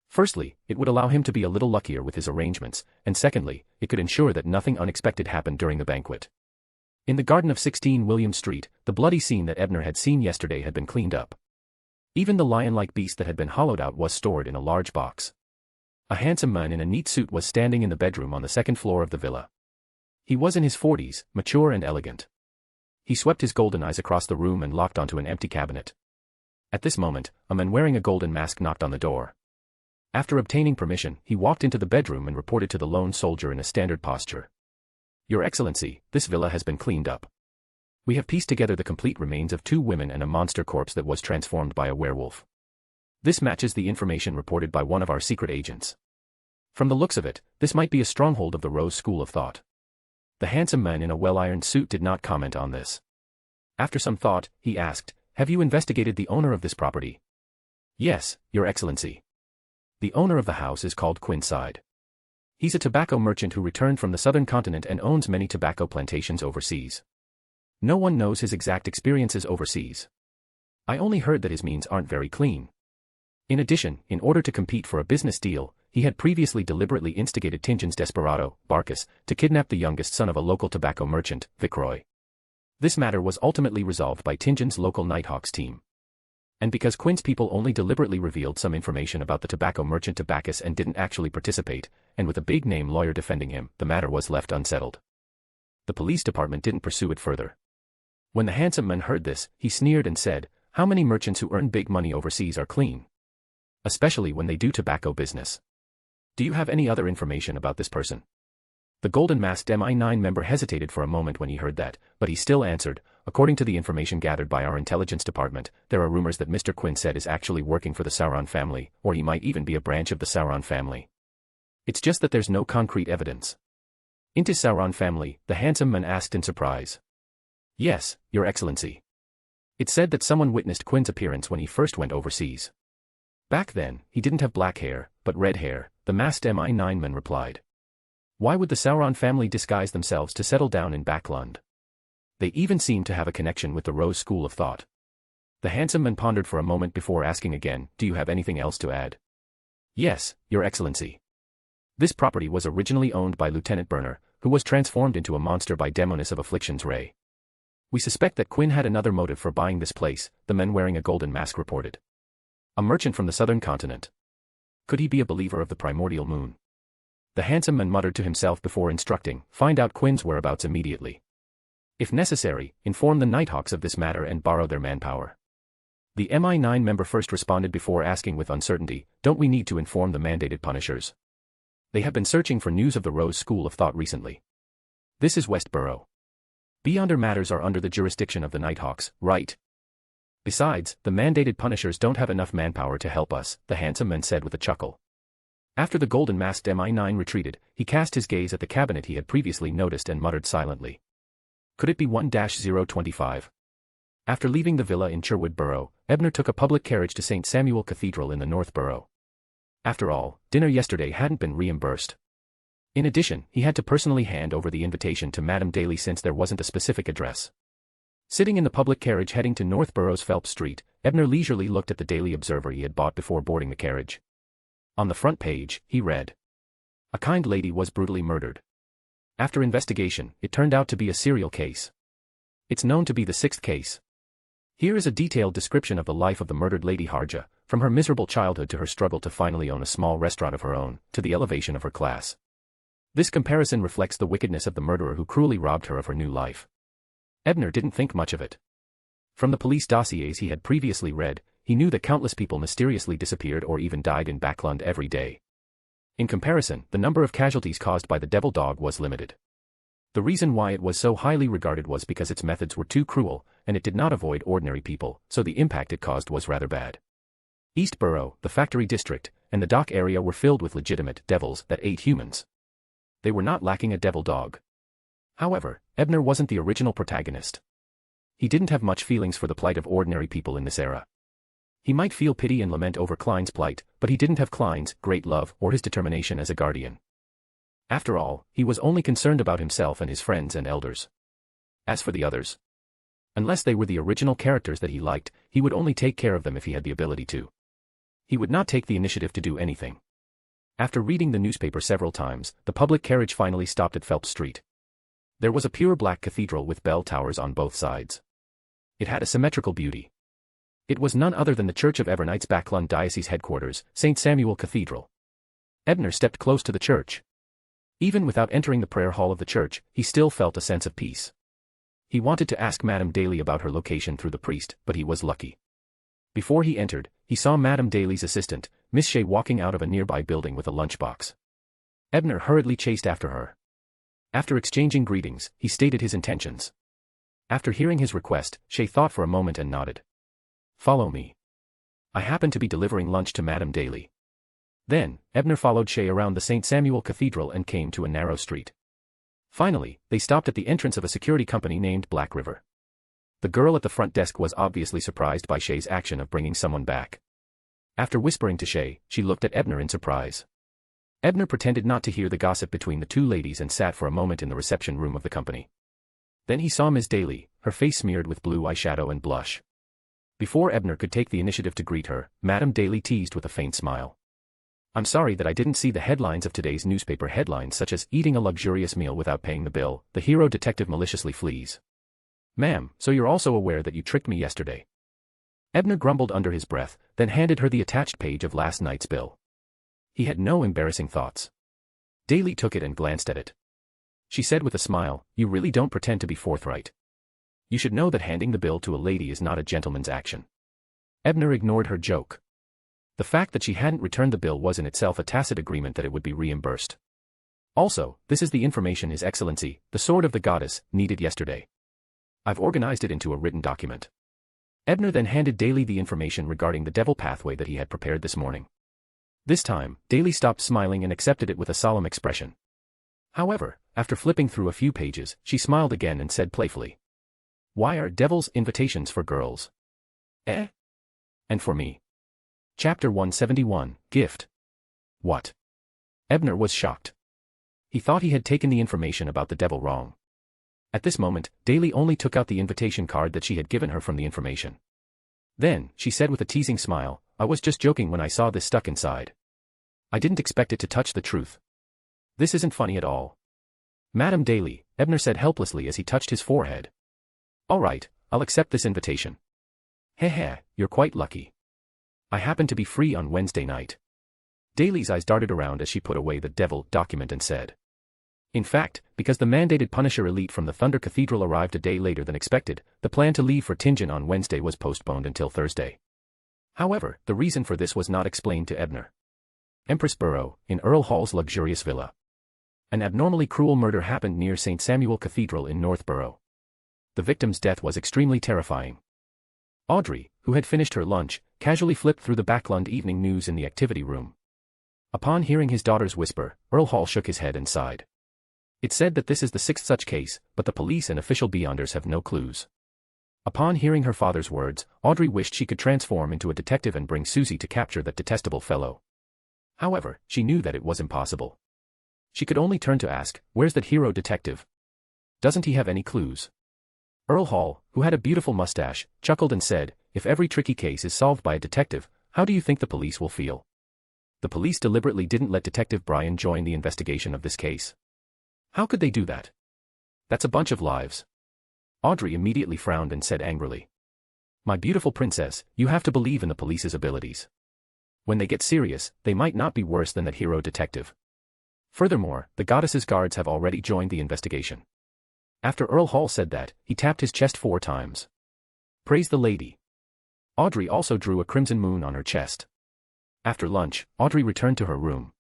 Firstly, it would allow him to be a little luckier with his arrangements, and secondly, it could ensure that nothing unexpected happened during the banquet. In the garden of 16 William Street, the bloody scene that Ebner had seen yesterday had been cleaned up. Even the lion-like beast that had been hollowed out was stored in a large box. A handsome man in a neat suit was standing in the bedroom on the second floor of the villa. He was in his 40s, mature and elegant. He swept his golden eyes across the room and locked onto an empty cabinet. At this moment, a man wearing a golden mask knocked on the door. After obtaining permission, he walked into the bedroom and reported to the lone soldier in a standard posture. Your Excellency, this villa has been cleaned up. We have pieced together the complete remains of 2 women and a monster corpse that was transformed by a werewolf. This matches the information reported by one of our secret agents. From the looks of it, this might be a stronghold of the Rose School of Thought. The handsome man in a well-ironed suit did not comment on this. After some thought, he asked, Have you investigated the owner of this property? Yes, Your Excellency. The owner of the house is called Quinside. He's a tobacco merchant who returned from the southern continent and owns many tobacco plantations overseas. No one knows his exact experiences overseas. I only heard that his means aren't very clean. In addition, in order to compete for a business deal, he had previously deliberately instigated Tingin's desperado, Barkus, to kidnap the youngest son of a local tobacco merchant, Vicroy. This matter was ultimately resolved by Tingin's local Nighthawks team. And because Quinn's people only deliberately revealed some information about the tobacco merchant to Bacchus and didn't actually participate, and with a big-name lawyer defending him, the matter was left unsettled. The police department didn't pursue it further. When the handsome man heard this, he sneered and said, How many merchants who earn big money overseas are clean? Especially when they do tobacco business. Do you have any other information about this person? The golden-masked MI9 member hesitated for a moment when he heard that, but he still answered, according to the information gathered by our intelligence department, there are rumors that Mr. Quinn said is actually working for the Sauron family, or he might even be a branch of the Sauron family. It's just that there's no concrete evidence. Into Sauron family, the handsome man asked in surprise. Yes, Your Excellency. It said that someone witnessed Quinn's appearance when he first went overseas. Back then, he didn't have black hair, but red hair, the masked MI9 man replied. Why would the Sauron family disguise themselves to settle down in Backlund? They even seem to have a connection with the Rose School of Thought. The handsome man pondered for a moment before asking again, do you have anything else to add? Yes, Your Excellency. This property was originally owned by Lieutenant Ebner, who was transformed into a monster by Demoness of Affliction's Ray. We suspect that Quinn had another motive for buying this place, the man wearing a golden mask reported. A merchant from the southern continent. Could he be a believer of the primordial moon? The handsome man muttered to himself before instructing, find out Quinn's whereabouts immediately. If necessary, inform the Nighthawks of this matter and borrow their manpower. The MI9 member first responded before asking with uncertainty, don't we need to inform the mandated punishers? They have been searching for news of the Rose School of Thought recently. This is Westboro. Beyonder matters are under the jurisdiction of the Nighthawks, right? Besides, the mandated punishers don't have enough manpower to help us, the handsome man said with a chuckle. After the golden-masked MI9 retreated, he cast his gaze at the cabinet he had previously noticed and muttered silently. Could it be 1-025? After leaving the villa in Sherwood Borough, Ebner took a public carriage to St. Samuel Cathedral in the North Borough. After all, dinner yesterday hadn't been reimbursed. In addition, he had to personally hand over the invitation to Madame Daly since there wasn't a specific address. Sitting in the public carriage heading to North Borough's Phelps Street, Ebner leisurely looked at the Daily Observer he had bought before boarding the carriage. On the front page, he read. A kind lady was brutally murdered. After investigation, it turned out to be a serial case. It's known to be the 6th case. Here is a detailed description of the life of the murdered Lady Harja, from her miserable childhood to her struggle to finally own a small restaurant of her own, to the elevation of her class. This comparison reflects the wickedness of the murderer who cruelly robbed her of her new life. Ebner didn't think much of it. From the police dossiers he had previously read, he knew that countless people mysteriously disappeared or even died in Backlund every day. In comparison, the number of casualties caused by the devil dog was limited. The reason why it was so highly regarded was because its methods were too cruel, and it did not avoid ordinary people, so the impact it caused was rather bad. East Borough, the factory district, and the dock area were filled with legitimate devils that ate humans. They were not lacking a devil dog. However, Ebner wasn't the original protagonist. He didn't have much feelings for the plight of ordinary people in this era. He might feel pity and lament over Klein's plight, but he didn't have Klein's great love or his determination as a guardian. After all, he was only concerned about himself and his friends and elders. As for the others, unless they were the original characters that he liked, he would only take care of them if he had the ability to. He would not take the initiative to do anything. After reading the newspaper several times, the public carriage finally stopped at Phelps Street. There was a pure black cathedral with bell towers on both sides. It had a symmetrical beauty. It was none other than the Church of Evernights Backlund Diocese headquarters, St. Samuel Cathedral. Ebner stepped close to the church. Even without entering the prayer hall of the church, he still felt a sense of peace. He wanted to ask Madame Daly about her location through the priest, but he was lucky. Before he entered, he saw Madame Daly's assistant, Miss Shea, walking out of a nearby building with a lunchbox. Ebner hurriedly chased after her. After exchanging greetings, he stated his intentions. After hearing his request, Shea thought for a moment and nodded. Follow me. I happen to be delivering lunch to Madame Daly. Then, Ebner followed Shea around the St. Samuel Cathedral and came to a narrow street. Finally, they stopped at the entrance of a security company named Black River. The girl at the front desk was obviously surprised by Shea's action of bringing someone back. After whispering to Shea, she looked at Ebner in surprise. Ebner pretended not to hear the gossip between the two ladies and sat for a moment in the reception room of the company. Then he saw Miss Daly, her face smeared with blue eyeshadow and blush. Before Ebner could take the initiative to greet her, Madame Daly teased with a faint smile. I'm sorry that I didn't see the headlines of today's newspaper headlines such as eating a luxurious meal without paying the bill, the hero detective maliciously flees. Ma'am, so you're also aware that you tricked me yesterday. Ebner grumbled under his breath, then handed her the attached page of last night's bill. He had no embarrassing thoughts. Daly took it and glanced at it. She said with a smile, you really don't pretend to be forthright. You should know that handing the bill to a lady is not a gentleman's action. Ebner ignored her joke. The fact that she hadn't returned the bill was in itself a tacit agreement that it would be reimbursed. Also, this is the information His Excellency, the sword of the goddess, needed yesterday. I've organized it into a written document. Ebner then handed Daly the information regarding the devil pathway that he had prepared this morning. This time, Daly stopped smiling and accepted it with a solemn expression. However, after flipping through a few pages, she smiled again and said playfully, "Why are devils invitations for girls? Eh? And for me?" Chapter 171, Gift. What? Ebner was shocked. He thought he had taken the information about the devil wrong. At this moment, Daly only took out the invitation card that she had given her from the information. Then, she said with a teasing smile, "I was just joking when I saw this stuck inside. I didn't expect it to touch the truth. This isn't funny at all." "Madam Daly," Ebner said helplessly as he touched his forehead. "All right, I'll accept this invitation." "Heh, you're quite lucky. I happen to be free on Wednesday night." Daly's eyes darted around as she put away the devil document and said, "In fact, because the mandated Punisher elite from the Thunder Cathedral arrived a day later than expected, the plan to leave for Tingen on Wednesday was postponed until Thursday." However, the reason for this was not explained to Ebner. Empress Borough, in Earl Hall's luxurious villa. An abnormally cruel murder happened near St. Samuel Cathedral in Northborough. The victim's death was extremely terrifying. Audrey, who had finished her lunch, casually flipped through the Backlund Evening News in the activity room. Upon hearing his daughter's whisper, Earl Hall shook his head and sighed. It said that this is the 6th such case, but the police and official beyonders have no clues. Upon hearing her father's words, Audrey wished she could transform into a detective and bring Susie to capture that detestable fellow. However, she knew that it was impossible. She could only turn to ask, "Where's that hero detective? Doesn't he have any clues?" Earl Hall, who had a beautiful mustache, chuckled and said, "If every tricky case is solved by a detective, how do you think the police will feel?" The police deliberately didn't let Detective Brian join the investigation of this case. How could they do that? That's a bunch of lives. Audrey immediately frowned and said angrily, "My beautiful princess, you have to believe in the police's abilities. When they get serious, they might not be worse than that hero detective. Furthermore, the goddess's guards have already joined the investigation." After Earl Hall said that, he tapped his chest 4 times. Praise the lady. Audrey also drew a crimson moon on her chest. After lunch, Audrey returned to her room.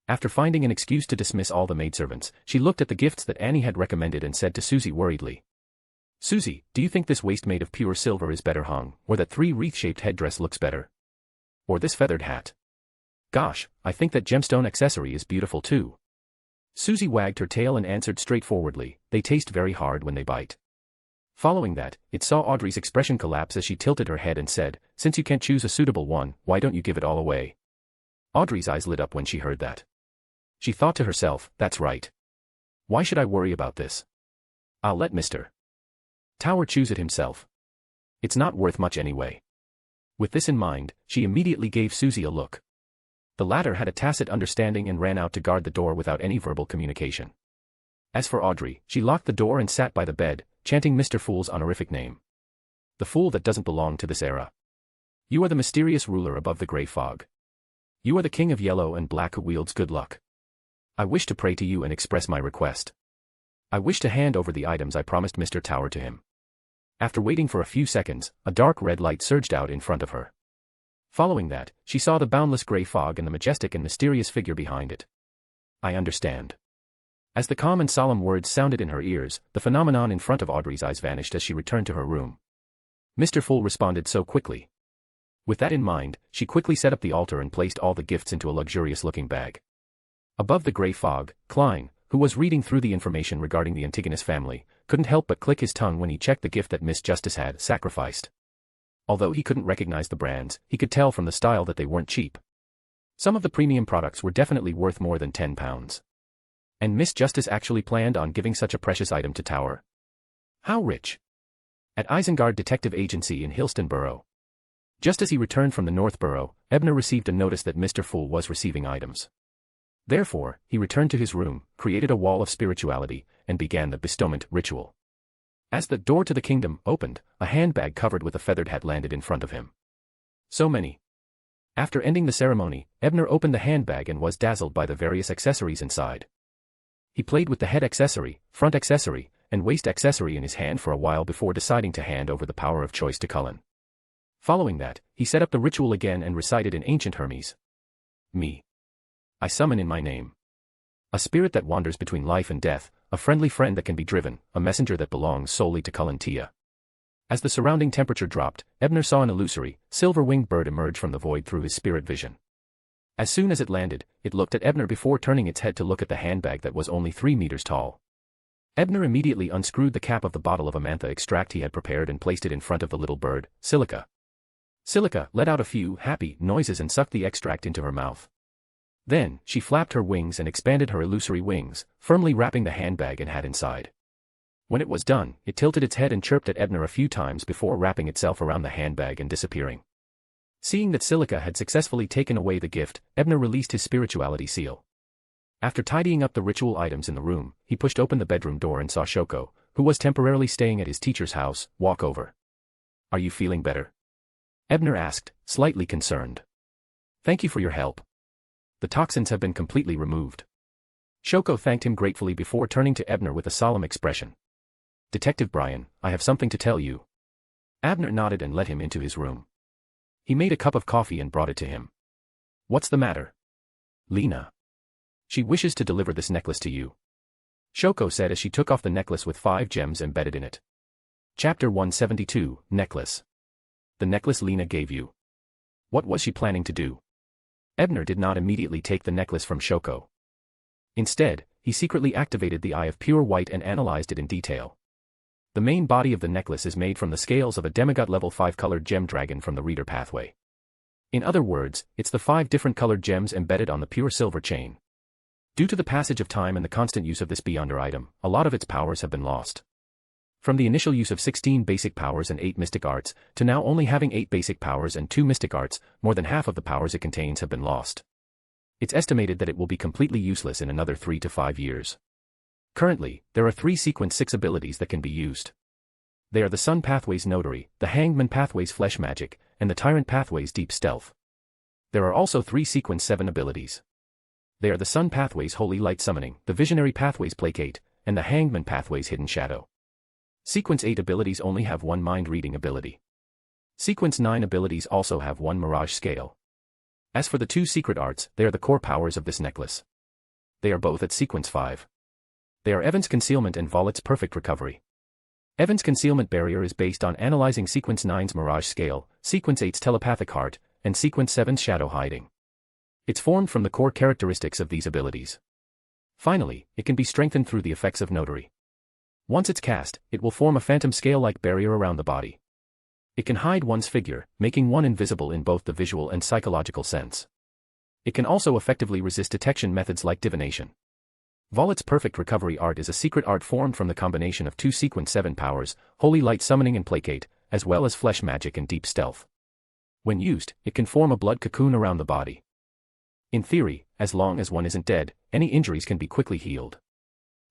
After finding an excuse to dismiss all the maidservants, she looked at the gifts that Annie had recommended and said to Susie worriedly, "Susie, do you think this waist made of pure silver is better hung, or that 3-wreath-shaped headdress looks better? Or this feathered hat? Gosh, I think that gemstone accessory is beautiful too." Susie wagged her tail and answered straightforwardly, "They taste very hard when they bite." Following that, it saw Audrey's expression collapse as she tilted her head and said, "Since you can't choose a suitable one, why don't you give it all away?" Audrey's eyes lit up when she heard that. She thought to herself, "That's right. Why should I worry about this? I'll let Mr. Tower choose it himself. It's not worth much anyway." With this in mind, she immediately gave Susie a look. The latter had a tacit understanding and ran out to guard the door without any verbal communication. As for Audrey, she locked the door and sat by the bed, chanting Mr. Fool's honorific name. "The fool that doesn't belong to this era. You are the mysterious ruler above the gray fog. You are the king of yellow and black who wields good luck. I wish to pray to you and express my request. I wish to hand over the items I promised Mr. Tower to him." After waiting for a few seconds, a dark red light surged out in front of her. Following that, she saw the boundless gray fog and the majestic and mysterious figure behind it. "I understand." As the calm and solemn words sounded in her ears, the phenomenon in front of Audrey's eyes vanished as she returned to her room. Mr. Fool responded so quickly. With that in mind, she quickly set up the altar and placed all the gifts into a luxurious-looking bag. Above the gray fog, Klein, who was reading through the information regarding the Antigonus family, couldn't help but click his tongue when he checked the gift that Miss Justice had sacrificed. Although he couldn't recognize the brands, he could tell from the style that they weren't cheap. Some of the premium products were definitely worth more than £10. And Miss Justice actually planned on giving such a precious item to Tower. How rich! At Isengard Detective Agency in Hillston Borough. Just as he returned from the North Borough, Ebner received a notice that Mr. Fool was receiving items. Therefore, he returned to his room, created a wall of spirituality, and began the bestowment ritual. As the door to the kingdom opened, a handbag covered with a feathered hat landed in front of him. So many. After ending the ceremony, Ebner opened the handbag and was dazzled by the various accessories inside. He played with the head accessory, front accessory, and waist accessory in his hand for a while before deciding to hand over the power of choice to Cullen. Following that, he set up the ritual again and recited in ancient Hermes. "Me. I summon in my name. A spirit that wanders between life and death, a friendly friend that can be driven, a messenger that belongs solely to Cullen Tia. As the surrounding temperature dropped, Ebner saw an illusory, silver-winged bird emerge from the void through his spirit vision. As soon as it landed, it looked at Ebner before turning its head to look at the handbag that was only 3 meters tall. Ebner immediately unscrewed the cap of the bottle of Amantha extract he had prepared and placed it in front of the little bird, Silica. Silica let out a few happy noises and sucked the extract into her mouth. Then, she flapped her wings and expanded her illusory wings, firmly wrapping the handbag and hat inside. When it was done, it tilted its head and chirped at Ebner a few times before wrapping itself around the handbag and disappearing. Seeing that Silica had successfully taken away the gift, Ebner released his spirituality seal. After tidying up the ritual items in the room, he pushed open the bedroom door and saw Shoko, who was temporarily staying at his teacher's house, walk over. "Are you feeling better?" Ebner asked, slightly concerned. "Thank you for your help. The toxins have been completely removed." Shoko thanked him gratefully before turning to Ebner with a solemn expression. "Detective Brian, I have something to tell you." Ebner nodded and led him into his room. He made a cup of coffee and brought it to him. "What's the matter?" "Lena. She wishes to deliver this necklace to you," Shoko said as she took off the necklace with 5 gems embedded in it. Chapter 172, Necklace. The necklace Lena gave you. What was she planning to do? Ebner did not immediately take the necklace from Shoko. Instead, he secretly activated the Eye of Pure White and analyzed it in detail. The main body of the necklace is made from the scales of a demigod level 5 colored gem dragon from the reader pathway. In other words, it's the 5 different colored gems embedded on the pure silver chain. Due to the passage of time and the constant use of this beyonder item, a lot of its powers have been lost. From the initial use of 16 basic powers and 8 mystic arts, to now only having 8 basic powers and 2 mystic arts, more than half of the powers it contains have been lost. It's estimated that it will be completely useless in another 3 to 5 years. Currently, there are 3 sequence 6 abilities that can be used. They are the Sun Pathway's Notary, the Hangman Pathway's Flesh Magic, and the Tyrant Pathway's Deep Stealth. There are also 3 sequence 7 abilities. They are the Sun Pathway's Holy Light Summoning, the Visionary Pathway's Placate, and the Hangman Pathway's Hidden Shadow. Sequence 8 abilities only have 1 Mind Reading ability. Sequence 9 abilities also have 1 Mirage Scale. As for the 2 secret arts, they are the core powers of this necklace. They are both at sequence 5. They are Evan's Concealment and Volat's Perfect Recovery. Evan's Concealment Barrier is based on analyzing sequence 9's Mirage Scale, sequence 8's Telepathic Heart, and sequence 7's Shadow Hiding. It's formed from the core characteristics of these abilities. Finally, it can be strengthened through the effects of Notary. Once it's cast, it will form a phantom scale-like barrier around the body. It can hide one's figure, making one invisible in both the visual and psychological sense. It can also effectively resist detection methods like divination. Volat's Perfect Recovery art is a secret art formed from the combination of 2 sequence 7 powers, Holy Light Summoning and Placate, as well as Flesh Magic and Deep Stealth. When used, it can form a blood cocoon around the body. In theory, as long as one isn't dead, any injuries can be quickly healed.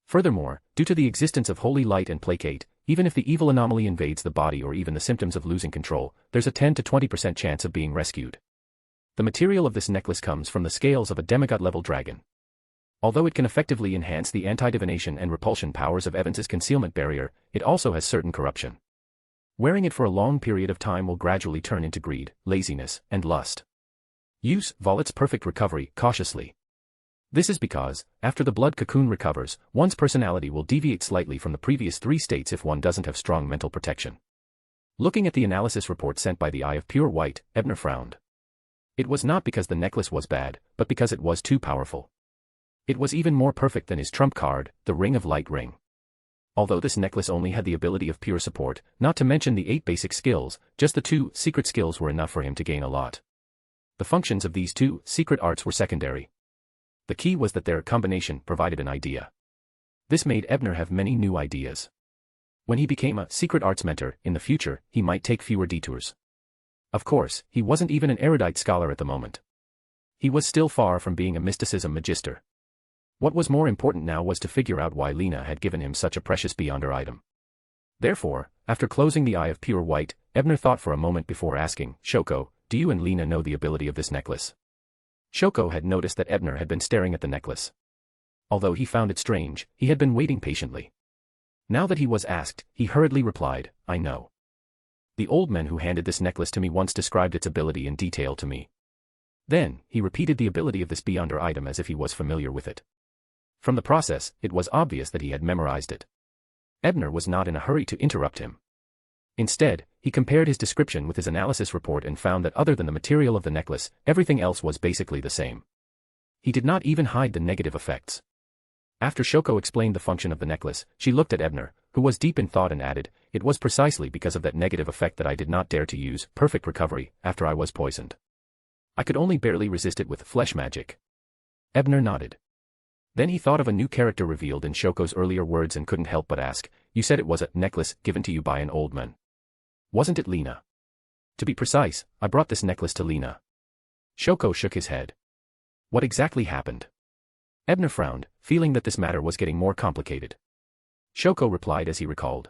Furthermore, due to the existence of Holy Light and Placate, even if the evil anomaly invades the body or even the symptoms of losing control, there's a 10 to 20% chance of being rescued. The material of this necklace comes from the scales of a demigod-level dragon. Although it can effectively enhance the anti-divination and repulsion powers of Evans's concealment barrier, it also has certain corruption. Wearing it for a long period of time will gradually turn into greed, laziness, and lust. Use Volat's Perfect Recovery cautiously. This is because, after the blood cocoon recovers, one's personality will deviate slightly from the previous 3 states if one doesn't have strong mental protection. Looking at the analysis report sent by the Eye of Pure White, Ebner frowned. It was not because the necklace was bad, but because it was too powerful. It was even more perfect than his trump card, the Ring of Light ring. Although this necklace only had the ability of pure support, not to mention the 8 basic skills, just the 2 secret skills were enough for him to gain a lot. The functions of these 2 secret arts were secondary. The key was that their combination provided an idea. This made Ebner have many new ideas. When he became a secret arts mentor, in the future, he might take fewer detours. Of course, he wasn't even an erudite scholar at the moment. He was still far from being a mysticism magister. What was more important now was to figure out why Lena had given him such a precious beyonder item. Therefore, after closing the Eye of Pure White, Ebner thought for a moment before asking, "Shoko, do you and Lena know the ability of this necklace?" Shoko had noticed that Ebner had been staring at the necklace. Although he found it strange, he had been waiting patiently. Now that he was asked, he hurriedly replied, "I know. The old man who handed this necklace to me once described its ability in detail to me." Then, he repeated the ability of this beyonder item as if he was familiar with it. From the process, it was obvious that he had memorized it. Ebner was not in a hurry to interrupt him. Instead, he compared his description with his analysis report and found that other than the material of the necklace, everything else was basically the same. He did not even hide the negative effects. After Shoko explained the function of the necklace, she looked at Ebner, who was deep in thought, and added, "It was precisely because of that negative effect that I did not dare to use perfect recovery after I was poisoned. I could only barely resist it with flesh magic." Ebner nodded. Then he thought of a new character revealed in Shoko's earlier words and couldn't help but ask, "You said it was a necklace given to you by an old man. Wasn't it Lena?" "To be precise, I brought this necklace to Lena." Shoko shook his head. "What exactly happened?" Ebner frowned, feeling that this matter was getting more complicated. Shoko replied as he recalled.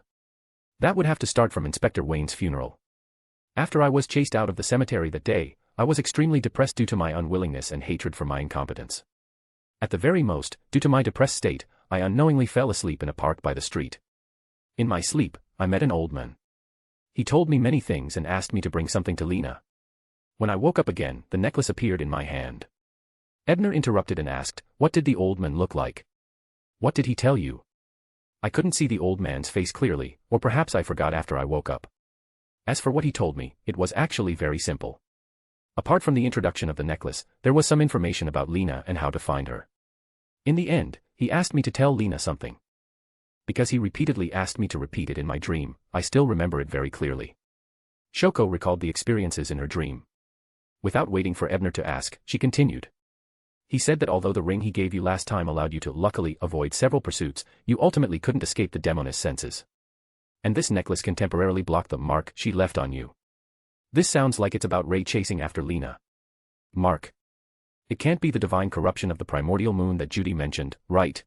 "That would have to start from Inspector Wayne's funeral. After I was chased out of the cemetery that day, I was extremely depressed due to my unwillingness and hatred for my incompetence. At the very most, due to my depressed state, I unknowingly fell asleep in a park by the street. In my sleep, I met an old man. He told me many things and asked me to bring something to Lena. When I woke up again, the necklace appeared in my hand." Ebner interrupted and asked, "What did the old man look like? What did he tell you?" "I couldn't see the old man's face clearly, or perhaps I forgot after I woke up. As for what he told me, it was actually very simple. Apart from the introduction of the necklace, there was some information about Lena and how to find her. In the end, he asked me to tell Lena something. Because he repeatedly asked me to repeat it in my dream, I still remember it very clearly." Shoko recalled the experiences in her dream. Without waiting for Ebner to ask, she continued. "He said that although the ring he gave you last time allowed you to luckily avoid several pursuits, you ultimately couldn't escape the demoness senses. And this necklace can temporarily block the mark she left on you. This sounds like it's about Ray chasing after Lena. Mark. It can't be the divine corruption of the primordial moon that Judy mentioned, right?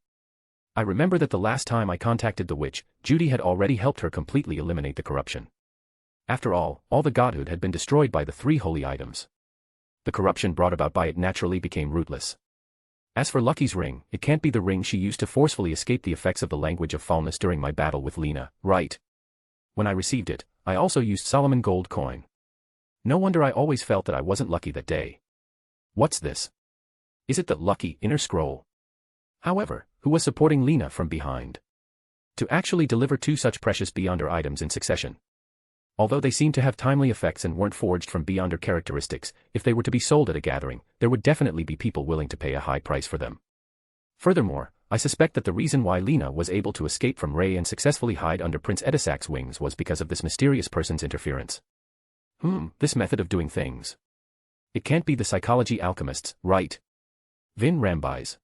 I remember that the last time I contacted the witch, Judy had already helped her completely eliminate the corruption. After all the godhood had been destroyed by the 3 holy items. The corruption brought about by it naturally became rootless. As for Lucky's ring, it can't be the ring she used to forcefully escape the effects of the language of foulness during my battle with Lena, right? When I received it, I also used Solomon gold coin. No wonder I always felt that I wasn't lucky that day. What's this? Is it the lucky inner scroll? However, who was supporting Lena from behind? To actually deliver 2 such precious Beyonder items in succession. Although they seemed to have timely effects and weren't forged from Beyonder characteristics, if they were to be sold at a gathering, there would definitely be people willing to pay a high price for them. Furthermore, I suspect that the reason why Lena was able to escape from Ray and successfully hide under Prince Edisac's wings was because of this mysterious person's interference. This method of doing things. It can't be the psychology alchemists, right? Vin Rambies.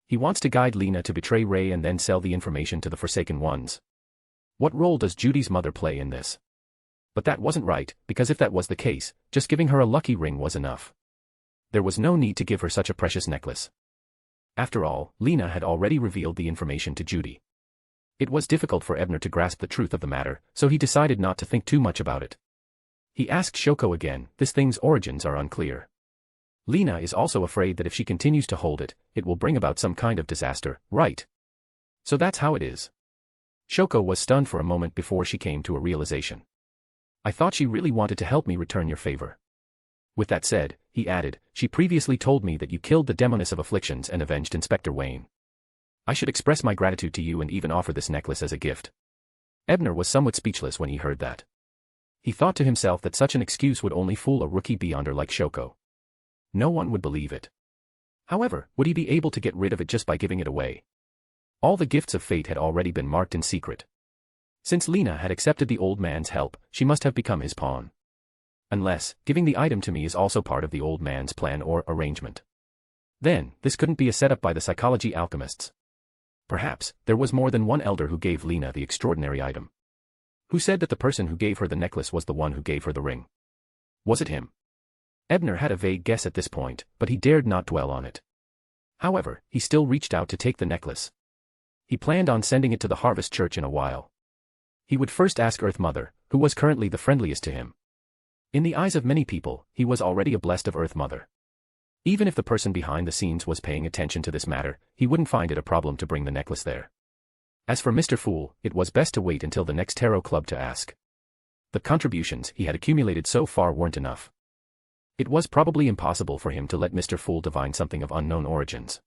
He wants to guide Lena to betray Ray and then sell the information to the Forsaken Ones. What role does Judy's mother play in this? But that wasn't right, because if that was the case, just giving her a lucky ring was enough. There was no need to give her such a precious necklace. After all, Lena had already revealed the information to Judy. It was difficult for Ebner to grasp the truth of the matter, so he decided not to think too much about it. He asked Shoko again, "This thing's origins are unclear. Lena is also afraid that if she continues to hold it, it will bring about some kind of disaster, right? So that's how it is." Shoko was stunned for a moment before she came to a realization. "I thought she really wanted to help me return your favor. With that said," he added, "she previously told me that you killed the demoness of afflictions and avenged Inspector Wayne. I should express my gratitude to you and even offer this necklace as a gift." Ebner was somewhat speechless when he heard that. He thought to himself that such an excuse would only fool a rookie Beyonder like Shoko. No one would believe it. However, would he be able to get rid of it just by giving it away? All the gifts of fate had already been marked in secret. Since Lena had accepted the old man's help, she must have become his pawn. Unless, giving the item to me is also part of the old man's plan or arrangement. Then, this couldn't be a setup by the psychology alchemists. Perhaps, there was more than one elder who gave Lena the extraordinary item. Who said that the person who gave her the necklace was the one who gave her the ring? Was it him? Ebner had a vague guess at this point, but he dared not dwell on it. However, he still reached out to take the necklace. He planned on sending it to the Harvest Church in a while. He would first ask Earth Mother, who was currently the friendliest to him. In the eyes of many people, he was already a blessed of Earth Mother. Even if the person behind the scenes was paying attention to this matter, he wouldn't find it a problem to bring the necklace there. As for Mr. Fool, it was best to wait until the next tarot club to ask. The contributions he had accumulated so far weren't enough. It was probably impossible for him to let Mr. Fool divine something of unknown origins.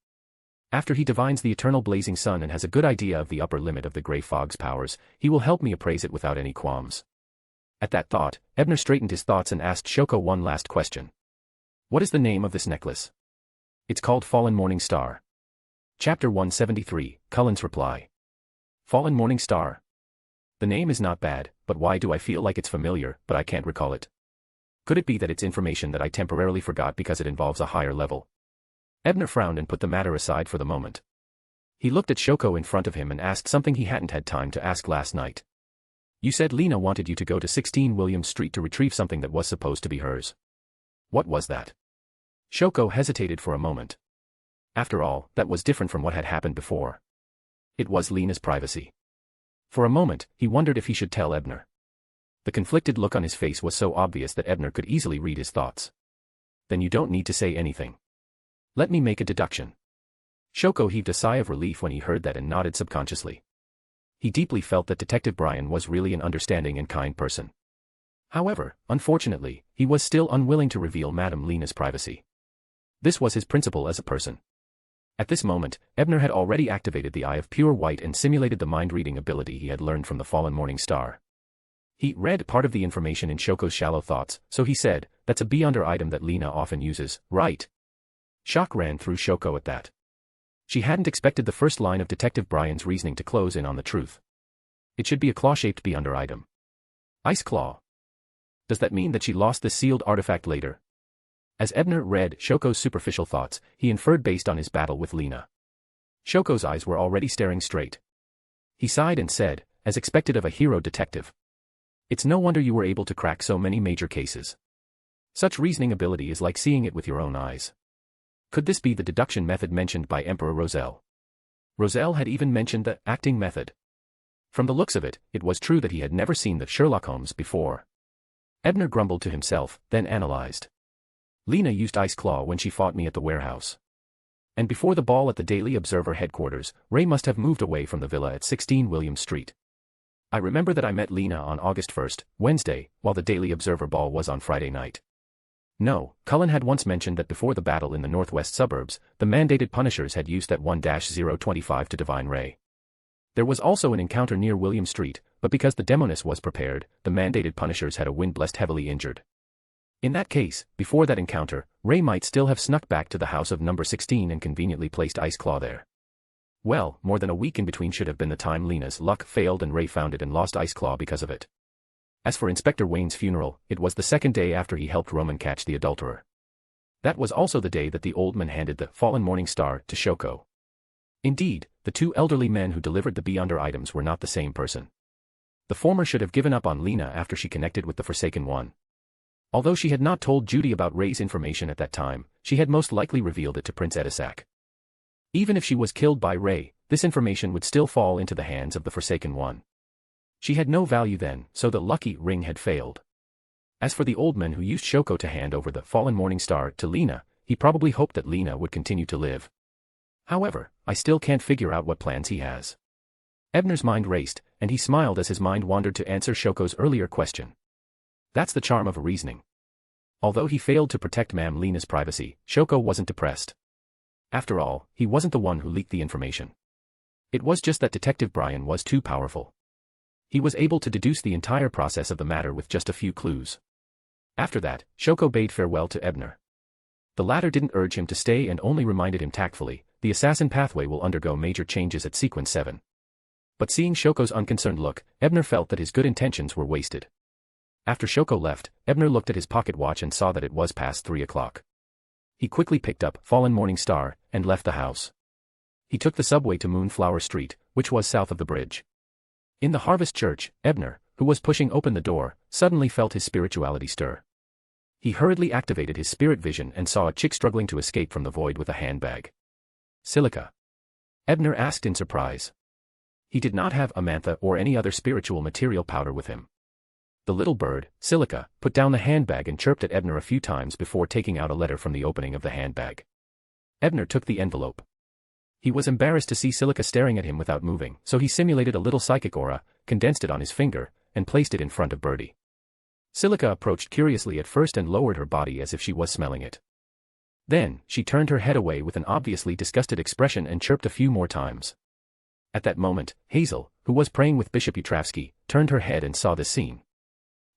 After he divines the eternal blazing sun and has a good idea of the upper limit of the gray fog's powers, he will help me appraise it without any qualms. At that thought, Ebner straightened his thoughts and asked Shoko one last question. What is the name of this necklace? It's called Fallen Morning Star. Chapter 173, Cullen's reply. Fallen Morning Star. The name is not bad, but why do I feel like it's familiar, but I can't recall it? Could it be that it's information that I temporarily forgot because it involves a higher level? Ebner frowned and put the matter aside for the moment. He looked at Shoko in front of him and asked something he hadn't had time to ask last night. You said Lena wanted you to go to 16 William Street to retrieve something that was supposed to be hers. What was that? Shoko hesitated for a moment. After all, that was different from what had happened before. It was Lena's privacy. For a moment, he wondered if he should tell Ebner. The conflicted look on his face was so obvious that Ebner could easily read his thoughts. Then you don't need to say anything. Let me make a deduction. Shoko heaved a sigh of relief when he heard that and nodded subconsciously. He deeply felt that Detective Brian was really an understanding and kind person. However, unfortunately, he was still unwilling to reveal Madame Lena's privacy. This was his principle as a person. At this moment, Ebner had already activated the Eye of Pure White and simulated the mind-reading ability he had learned from the Fallen Morning Star. He read part of the information in Shoko's shallow thoughts, so he said, "That's a beyonder item that Lena often uses, right?" Shock ran through Shoko at that. She hadn't expected the first line of Detective Brian's reasoning to close in on the truth. It should be a claw-shaped beyonder item. Ice claw. Does that mean that she lost this sealed artifact later? As Ebner read Shoko's superficial thoughts, he inferred based on his battle with Lena. Shoko's eyes were already staring straight. He sighed and said, as expected of a hero detective. It's no wonder you were able to crack so many major cases. Such reasoning ability is like seeing it with your own eyes. Could this be the deduction method mentioned by Emperor Roselle? Roselle had even mentioned the acting method. From the looks of it, it was true that he had never seen the Sherlock Holmes before. Ebner grumbled to himself, then analyzed. Lena used Ice Claw when she fought me at the warehouse. And before the ball at the Daily Observer headquarters, Ray must have moved away from the villa at 16 William Street. I remember that I met Lena on August 1st, Wednesday, while the Daily Observer ball was on Friday night. No, Cullen had once mentioned that before the battle in the northwest suburbs, the mandated Punishers had used that 1-025 to divine Ray. There was also an encounter near William Street, but because the Demoness was prepared, the mandated Punishers had a wind blessed heavily injured. In that case, before that encounter, Ray might still have snuck back to the house of number 16 and conveniently placed Ice Claw there. Well, more than a week in between should have been the time Lena's luck failed and Ray found it and lost Ice Claw because of it. As for Inspector Wayne's funeral, it was the second day after he helped Roman catch the adulterer. That was also the day that the old man handed the Fallen Morning Star to Shoko. Indeed, the two elderly men who delivered the beyonder items were not the same person. The former should have given up on Lena after she connected with the Forsaken One. Although she had not told Judy about Ray's information at that time, she had most likely revealed it to Prince Edisac. Even if she was killed by Ray, this information would still fall into the hands of the Forsaken One. She had no value then, so the lucky ring had failed. As for the old man who used Shoko to hand over the Fallen Morning Star to Lena, he probably hoped that Lena would continue to live. However, I still can't figure out what plans he has. Ebner's mind raced, and he smiled as his mind wandered to answer Shoko's earlier question. That's the charm of reasoning. Although he failed to protect Ma'am Lena's privacy, Shoko wasn't depressed. After all, he wasn't the one who leaked the information. It was just that Detective Brian was too powerful. He was able to deduce the entire process of the matter with just a few clues. After that, Shoko bade farewell to Ebner. The latter didn't urge him to stay and only reminded him tactfully, the assassin pathway will undergo major changes at Sequence 7. But seeing Shoko's unconcerned look, Ebner felt that his good intentions were wasted. After Shoko left, Ebner looked at his pocket watch and saw that it was past 3 o'clock. He quickly picked up Fallen Morning Star and left the house. He took the subway to Moonflower Street, which was south of the bridge. In the Harvest Church, Ebner, who was pushing open the door, suddenly felt his spirituality stir. He hurriedly activated his spirit vision and saw a chick struggling to escape from the void with a handbag. Silica? Ebner asked in surprise. He did not have Amantha or any other spiritual material powder with him. The little bird, Silica, put down the handbag and chirped at Ebner a few times before taking out a letter from the opening of the handbag. Ebner took the envelope. He was embarrassed to see Silica staring at him without moving, so he simulated a little psychic aura, condensed it on his finger, and placed it in front of Birdie. Silica approached curiously at first and lowered her body as if she was smelling it. Then, she turned her head away with an obviously disgusted expression and chirped a few more times. At that moment, Hazel, who was praying with Bishop Utravsky, turned her head and saw this scene.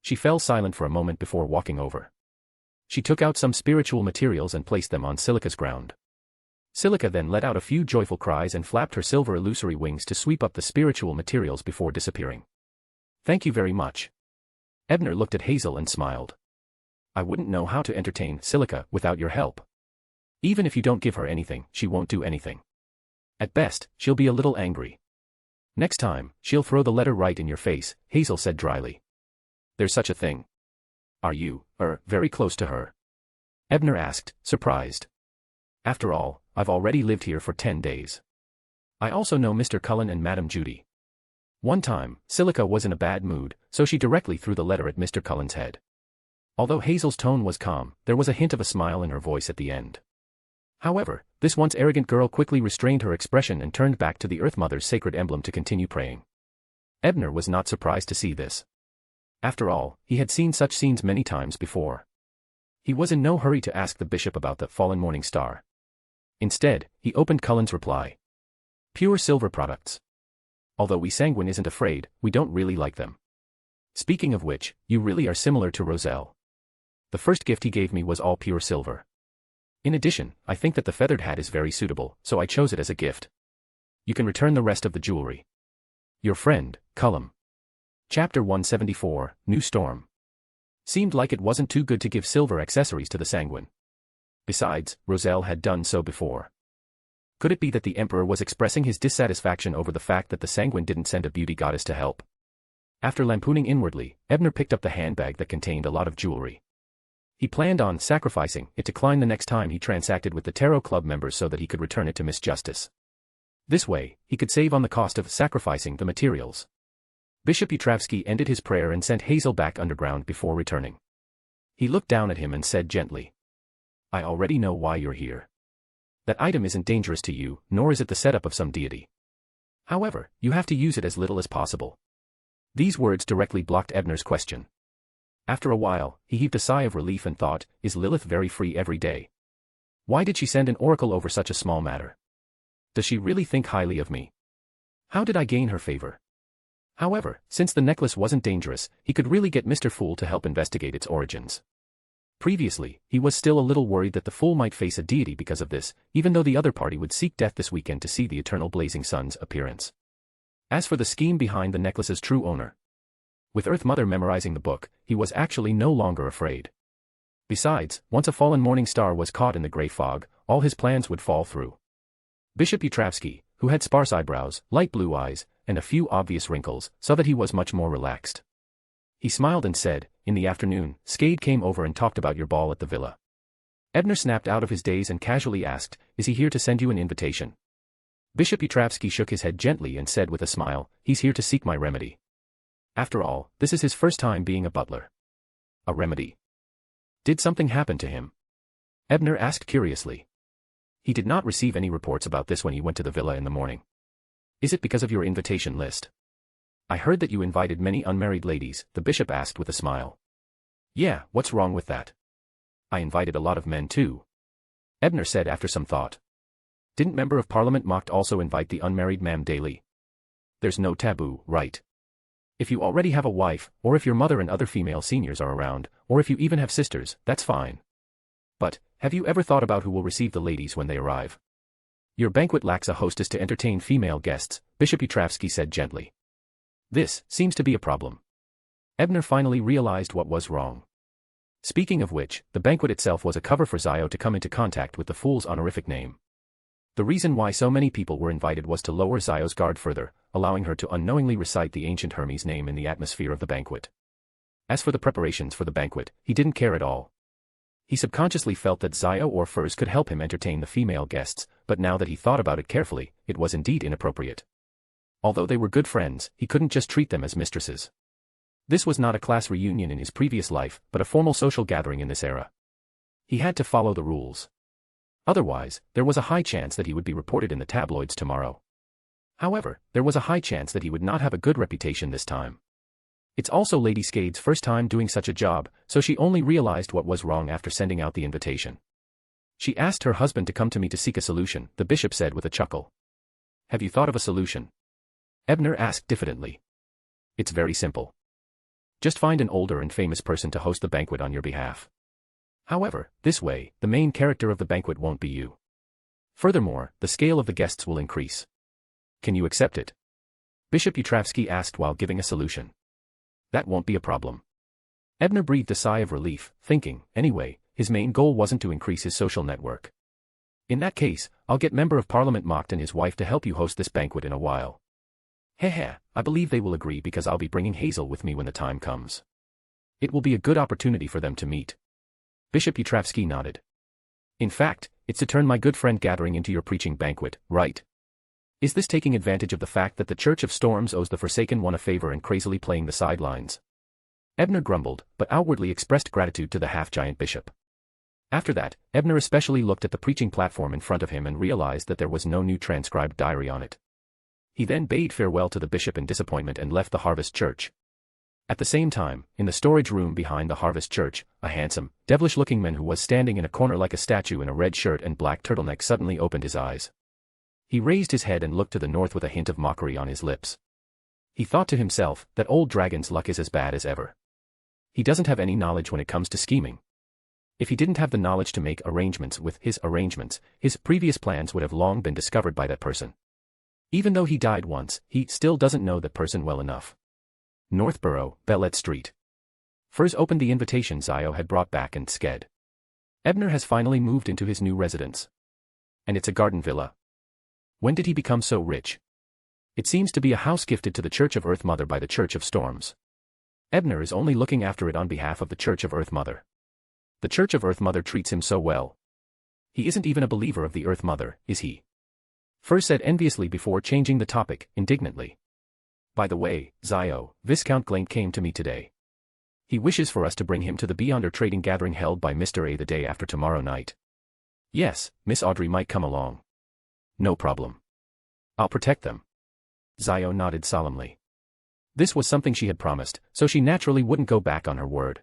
She fell silent for a moment before walking over. She took out some spiritual materials and placed them on Silica's ground. Silica then let out a few joyful cries and flapped her silver illusory wings to sweep up the spiritual materials before disappearing. "Thank you very much." Ebner looked at Hazel and smiled. "I wouldn't know how to entertain Silica without your help. Even if you don't give her anything, she won't do anything. At best, she'll be a little angry. Next time, she'll throw the letter right in your face," Hazel said dryly. "There's such a thing. Are you, very close to her?" Ebner asked, surprised. "After all, I've already lived here for 10 days. I also know Mr. Cullen and Madame Judy." One time, Silica was in a bad mood, so she directly threw the letter at Mr. Cullen's head. Although Hazel's tone was calm, there was a hint of a smile in her voice at the end. However, this once arrogant girl quickly restrained her expression and turned back to the Earth Mother's sacred emblem to continue praying. Ebner was not surprised to see this. After all, he had seen such scenes many times before. He was in no hurry to ask the bishop about the fallen morning star. Instead, he opened Cullen's reply. "Pure silver products. Although we Sanguine isn't afraid, we don't really like them. Speaking of which, you really are similar to Roselle. The first gift he gave me was all pure silver. In addition, I think that the feathered hat is very suitable, so I chose it as a gift. You can return the rest of the jewelry. Your friend, Cullum." Chapter 174, New Storm. Seemed like it wasn't too good to give silver accessories to the Sanguine. Besides, Roselle had done so before. Could it be that the Emperor was expressing his dissatisfaction over the fact that the Sanguine didn't send a beauty goddess to help? After lampooning inwardly, Ebner picked up the handbag that contained a lot of jewelry. He planned on sacrificing it to Klein the next time he transacted with the Tarot Club members so that he could return it to Miss Justice. This way, he could save on the cost of sacrificing the materials. Bishop Utravsky ended his prayer and sent Hazel back underground before returning. He looked down at him and said gently, "I already know why you're here. That item isn't dangerous to you, nor is it the setup of some deity. However, you have to use it as little as possible." These words directly blocked Ebner's question. After a while, he heaved a sigh of relief and thought, "Is Lilith very free every day? Why did she send an oracle over such a small matter? Does she really think highly of me? How did I gain her favor?" However, since the necklace wasn't dangerous, he could really get Mr. Fool to help investigate its origins. Previously, he was still a little worried that the Fool might face a deity because of this, even though the other party would seek death this weekend to see the eternal blazing sun's appearance. As for the scheme behind the necklace's true owner, with Earth Mother memorizing the book, he was actually no longer afraid. Besides, once a fallen morning star was caught in the gray fog, all his plans would fall through. Bishop Utravsky, who had sparse eyebrows, light blue eyes, and a few obvious wrinkles, saw that he was much more relaxed. He smiled and said, "In the afternoon, Skade came over and talked about your ball at the villa." Ebner snapped out of his daze and casually asked, "Is he here to send you an invitation?" Bishop Utravsky shook his head gently and said with a smile, "He's here to seek my remedy. After all, this is his first time being a butler." "A remedy? Did something happen to him?" Ebner asked curiously. He did not receive any reports about this when he went to the villa in the morning. "Is it because of your invitation list? I heard that you invited many unmarried ladies," the bishop asked with a smile. "Yeah, what's wrong with that? I invited a lot of men too," Ebner said after some thought. "Didn't Member of Parliament Mocht also invite the unmarried Ma'am Daly? There's no taboo, right? If you already have a wife, or if your mother and other female seniors are around, or if you even have sisters, that's fine. But, have you ever thought about who will receive the ladies when they arrive? Your banquet lacks a hostess to entertain female guests," Bishop Utravsky said gently. "This seems to be a problem." Ebner finally realized what was wrong. Speaking of which, the banquet itself was a cover for Zio to come into contact with the Fool's honorific name. The reason why so many people were invited was to lower Zio's guard further, allowing her to unknowingly recite the ancient Hermes name in the atmosphere of the banquet. As for the preparations for the banquet, he didn't care at all. He subconsciously felt that Zio or Furs could help him entertain the female guests, but now that he thought about it carefully, it was indeed inappropriate. Although they were good friends, he couldn't just treat them as mistresses. This was not a class reunion in his previous life, but a formal social gathering in this era. He had to follow the rules. Otherwise, there was a high chance that he would be reported in the tabloids tomorrow. However, there was a high chance that he would not have a good reputation this time. It's also Lady Skade's first time doing such a job, so she only realized what was wrong after sending out the invitation. She asked her husband to come to me to seek a solution, the bishop said with a chuckle. Have you thought of a solution? Ebner asked diffidently. It's very simple. Just find an older and famous person to host the banquet on your behalf. However, this way, the main character of the banquet won't be you. Furthermore, the scale of the guests will increase. Can you accept it? Bishop Utravsky asked while giving a solution. That won't be a problem. Ebner breathed a sigh of relief, thinking, anyway, his main goal wasn't to increase his social network. In that case, I'll get Member of Parliament Mocht and his wife to help you host this banquet in a while. Heh, I believe they will agree because I'll be bringing Hazel with me when the time comes. It will be a good opportunity for them to meet. Bishop Utravsky nodded. In fact, it's to turn my good friend gathering into your preaching banquet, right? Is this taking advantage of the fact that the Church of Storms owes the Forsaken One a favor and crazily playing the sidelines? Ebner grumbled, but outwardly expressed gratitude to the half-giant bishop. After that, Ebner especially looked at the preaching platform in front of him and realized that there was no new transcribed diary on it. He then bade farewell to the bishop in disappointment and left the Harvest Church. At the same time, in the storage room behind the Harvest Church, a handsome, devilish-looking man who was standing in a corner like a statue in a red shirt and black turtleneck suddenly opened his eyes. He raised his head and looked to the north with a hint of mockery on his lips. He thought to himself that old dragon's luck is as bad as ever. He doesn't have any knowledge when it comes to scheming. If he didn't have the knowledge to make arrangements with his arrangements, his previous plans would have long been discovered by that person. Even though he died once, he still doesn't know that person well enough. Northborough, Bellet Street. Furs opened the invitation Zio had brought back and sked. Ebner has finally moved into his new residence. And it's a garden villa. When did he become so rich? It seems to be a house gifted to the Church of Earth Mother by the Church of Storms. Ebner is only looking after it on behalf of the Church of Earth Mother. The Church of Earth Mother treats him so well. He isn't even a believer of the Earth Mother, is he? Furs said enviously before changing the topic, indignantly. By the way, Zio, Viscount Klein came to me today. He wishes for us to bring him to the Beyonder trading gathering held by Mr. A the day after tomorrow night. Yes, Miss Audrey might come along. No problem. I'll protect them. Zio nodded solemnly. This was something she had promised, so she naturally wouldn't go back on her word.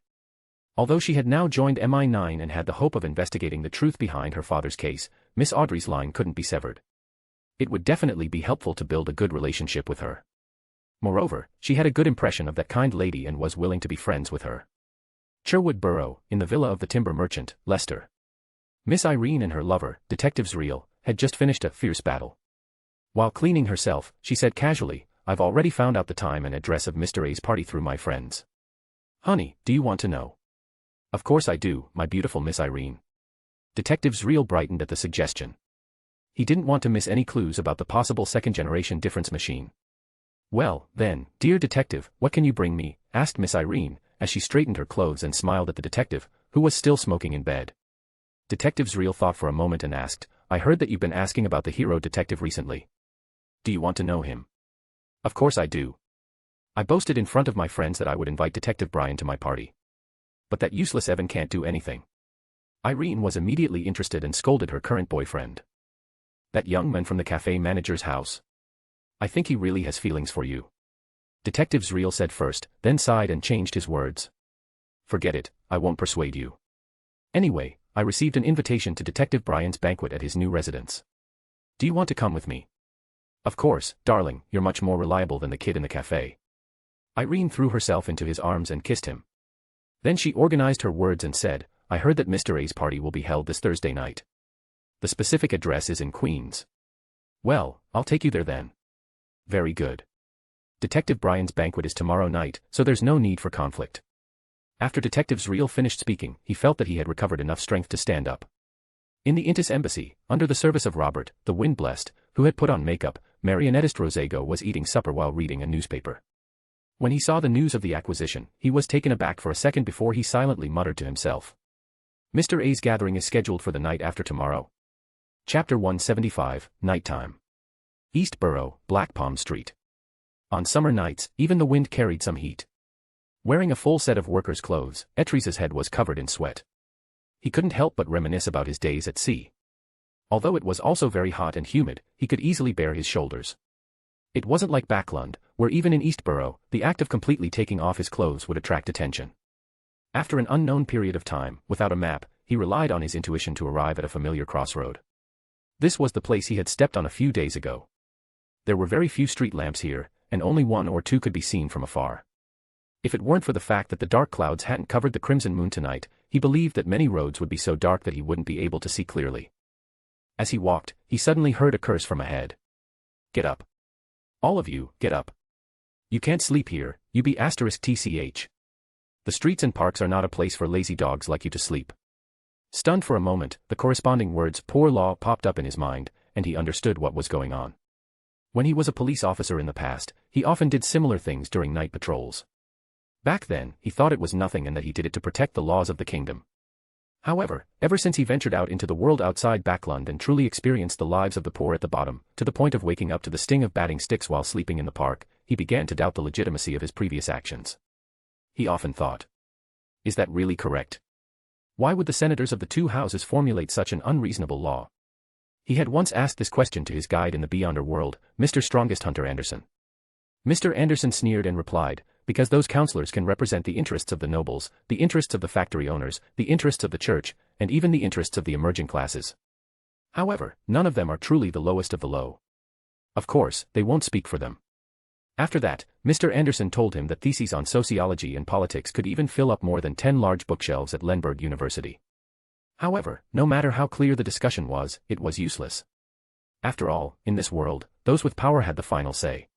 Although she had now joined MI9 and had the hope of investigating the truth behind her father's case, Miss Audrey's line couldn't be severed. It would definitely be helpful to build a good relationship with her. Moreover, she had a good impression of that kind lady and was willing to be friends with her. Sherwood Borough, in the villa of the timber merchant, Leicester. Miss Irene and her lover, Detective Zriel, had just finished a fierce battle. While cleaning herself, she said casually, I've already found out the time and address of Mr. A's party through my friends. Honey, do you want to know? Of course I do, my beautiful Miss Irene. Detective Zriel brightened at the suggestion. He didn't want to miss any clues about the possible second-generation difference machine. Well, then, dear detective, what can you bring me? Asked Miss Irene, as she straightened her clothes and smiled at the detective, who was still smoking in bed. Detective Zriel thought for a moment and asked, I heard that you've been asking about the hero detective recently. Do you want to know him? Of course I do. I boasted in front of my friends that I would invite Detective Brian to my party. But that useless Evan can't do anything. Irene was immediately interested and scolded her current boyfriend. That young man from the cafe manager's house. I think he really has feelings for you. Detective Zriel said first, then sighed and changed his words. Forget it, I won't persuade you. Anyway, I received an invitation to Detective Brian's banquet at his new residence. Do you want to come with me? Of course, darling, you're much more reliable than the kid in the cafe. Irene threw herself into his arms and kissed him. Then she organized her words and said, I heard that Mr. A's party will be held this Thursday night. The specific address is in Queens. Well, I'll take you there then. Very good. Detective Brian's banquet is tomorrow night, so there's no need for conflict. After Detective Zriel finished speaking, he felt that he had recovered enough strength to stand up. In the Intis embassy, under the service of Robert, the wind-blessed, who had put on makeup, Marionettist Rosego was eating supper while reading a newspaper. When he saw the news of the acquisition, he was taken aback for a second before he silently muttered to himself. Mr. A's gathering is scheduled for the night after tomorrow. Chapter 175, Nighttime. East Borough, Black Palm Street. On summer nights, even the wind carried some heat. Wearing a full set of workers' clothes, Etrees's head was covered in sweat. He couldn't help but reminisce about his days at sea. Although it was also very hot and humid, he could easily bear his shoulders. It wasn't like Backlund, where even in East Borough, the act of completely taking off his clothes would attract attention. After an unknown period of time, without a map, he relied on his intuition to arrive at a familiar crossroad. This was the place he had stepped on a few days ago. There were very few street lamps here, and only one or two could be seen from afar. If it weren't for the fact that the dark clouds hadn't covered the crimson moon tonight, he believed that many roads would be so dark that he wouldn't be able to see clearly. As he walked, he suddenly heard a curse from ahead. "Get up. All of you, get up. You can't sleep here, you be *tch. The streets and parks are not a place for lazy dogs like you to sleep." Stunned for a moment, the corresponding words "poor law" popped up in his mind, and he understood what was going on. When he was a police officer in the past, he often did similar things during night patrols. Back then, he thought it was nothing and that he did it to protect the laws of the kingdom. However, ever since he ventured out into the world outside Backlund and truly experienced the lives of the poor at the bottom, to the point of waking up to the sting of batting sticks while sleeping in the park, he began to doubt the legitimacy of his previous actions. He often thought, is that really correct? Why would the senators of the two houses formulate such an unreasonable law? He had once asked this question to his guide in the Beyonder world, Mr. Strongest Hunter Anderson. Mr. Anderson sneered and replied, because those counselors can represent the interests of the nobles, the interests of the factory owners, the interests of the church, and even the interests of the emerging classes. However, none of them are truly the lowest of the low. Of course, they won't speak for them. After that, Mr. Anderson told him that theses on sociology and politics could even fill up more than 10 large bookshelves at Lenberg University. However, no matter how clear the discussion was, it was useless. After all, in this world, those with power had the final say.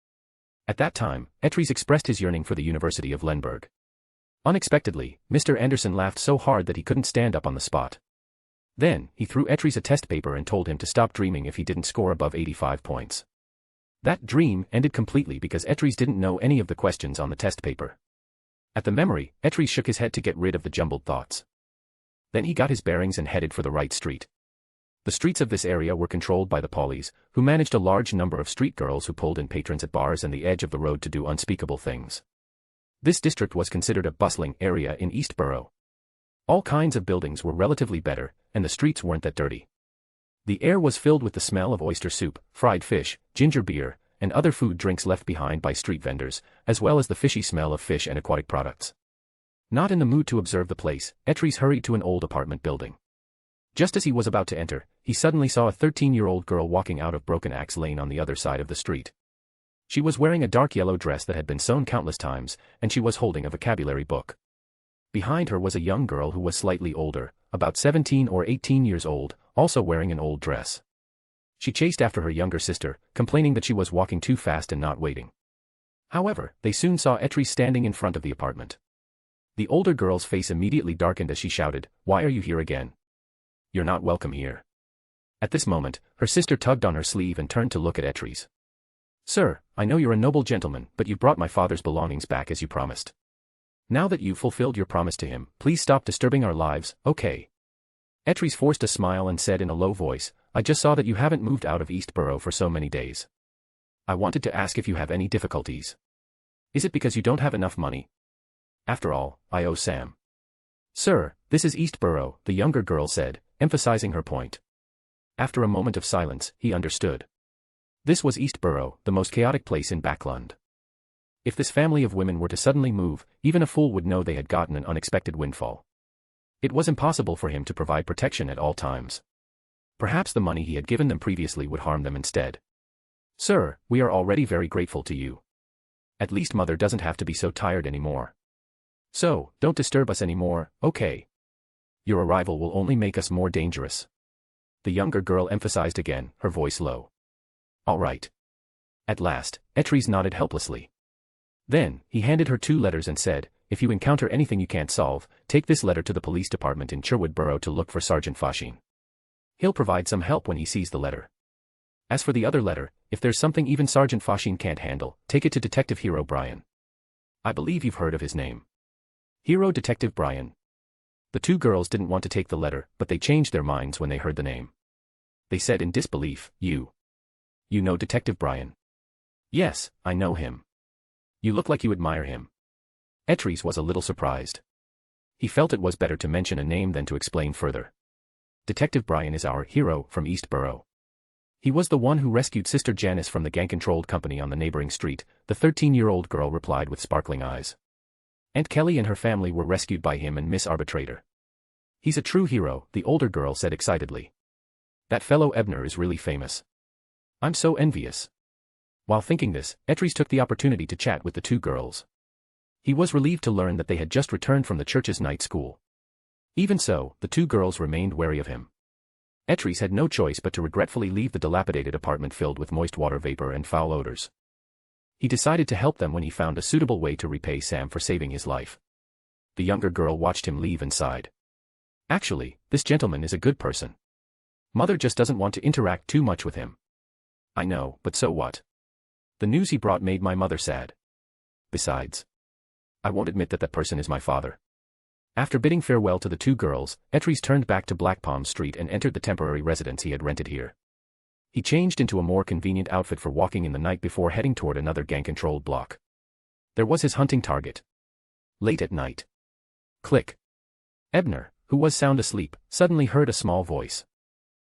At that time, Etries expressed his yearning for the University of Lenberg. Unexpectedly, Mr. Anderson laughed so hard that he couldn't stand up on the spot. Then, he threw Etries a test paper and told him to stop dreaming if he didn't score above 85 points. That dream ended completely because Etries didn't know any of the questions on the test paper. At the memory, Etries shook his head to get rid of the jumbled thoughts. Then he got his bearings and headed for the right street. The streets of this area were controlled by the Paulies, who managed a large number of street girls who pulled in patrons at bars and the edge of the road to do unspeakable things. This district was considered a bustling area in East Borough. All kinds of buildings were relatively better, and the streets weren't that dirty. The air was filled with the smell of oyster soup, fried fish, ginger beer, and other food drinks left behind by street vendors, as well as the fishy smell of fish and aquatic products. Not in the mood to observe the place, Etries hurried to an old apartment building. Just as he was about to enter, he suddenly saw a 13-year-old girl walking out of Broken Axe Lane on the other side of the street. She was wearing a dark yellow dress that had been sewn countless times, and she was holding a vocabulary book. Behind her was a young girl who was slightly older, about 17 or 18 years old, also wearing an old dress. She chased after her younger sister, complaining that she was walking too fast and not waiting. However, they soon saw Etries standing in front of the apartment. The older girl's face immediately darkened as she shouted, "Why are you here again? You're not welcome here." At this moment, her sister tugged on her sleeve and turned to look at Etries. "Sir, I know you're a noble gentleman, but you brought my father's belongings back as you promised. Now that you've fulfilled your promise to him, please stop disturbing our lives, okay?" Etries forced a smile and said in a low voice, "I just saw that you haven't moved out of East Borough for so many days. I wanted to ask if you have any difficulties. Is it because you don't have enough money? After all, I owe Sam." "Sir, this is East Borough," the younger girl said, emphasizing her point. After a moment of silence, he understood. This was East Borough, the most chaotic place in Backlund. If this family of women were to suddenly move, even a fool would know they had gotten an unexpected windfall. It was impossible for him to provide protection at all times. Perhaps the money he had given them previously would harm them instead. "Sir, we are already very grateful to you. At least Mother doesn't have to be so tired anymore. So, don't disturb us anymore, okay? Your arrival will only make us more dangerous." The younger girl emphasized again, her voice low. "All right." At last, Etries nodded helplessly. Then, he handed her 2 letters and said, "If you encounter anything you can't solve, take this letter to the police department in Sherwood Borough to look for Sergeant Fashine. He'll provide some help when he sees the letter. As for the other letter, if there's something even Sergeant Fashine can't handle, take it to Detective Hero Bryan. I believe you've heard of his name. Hero Detective Bryan." The 2 girls didn't want to take the letter, but they changed their minds when they heard the name. They said in disbelief, You know Detective Bryan?" "Yes, I know him." "You look like you admire him." Etries was a little surprised. He felt it was better to mention a name than to explain further. "Detective Bryan is our hero from East Borough. He was the one who rescued Sister Janice from the gang-controlled company on the neighboring street," the 13-year-old girl replied with sparkling eyes. "Aunt Kelly and her family were rescued by him and Miss Arbitrator. He's a true hero, the older girl said excitedly. That fellow Ebner is really famous. I'm so envious. While thinking this, Etries took the opportunity to chat with the two girls. He was relieved to learn that they had just returned from the church's night school. Even so, the two girls remained wary of him. Etries had no choice but to regretfully leave the dilapidated apartment filled with moist water vapor and foul odors. He decided to help them when he found a suitable way to repay Sam for saving his life. The younger girl watched him leave and sighed. Actually, this gentleman is a good person. Mother just doesn't want to interact too much with him. I know, but so what? The news he brought made my mother sad. Besides, I won't admit that person is my father. After bidding farewell to the two girls, Etries turned back to Black Palm Street and entered the temporary residence he had rented here. He changed into a more convenient outfit for walking in the night before heading toward another gang-controlled block. There was his hunting target. Late at night. Click. Ebner, who was sound asleep, suddenly heard a small voice.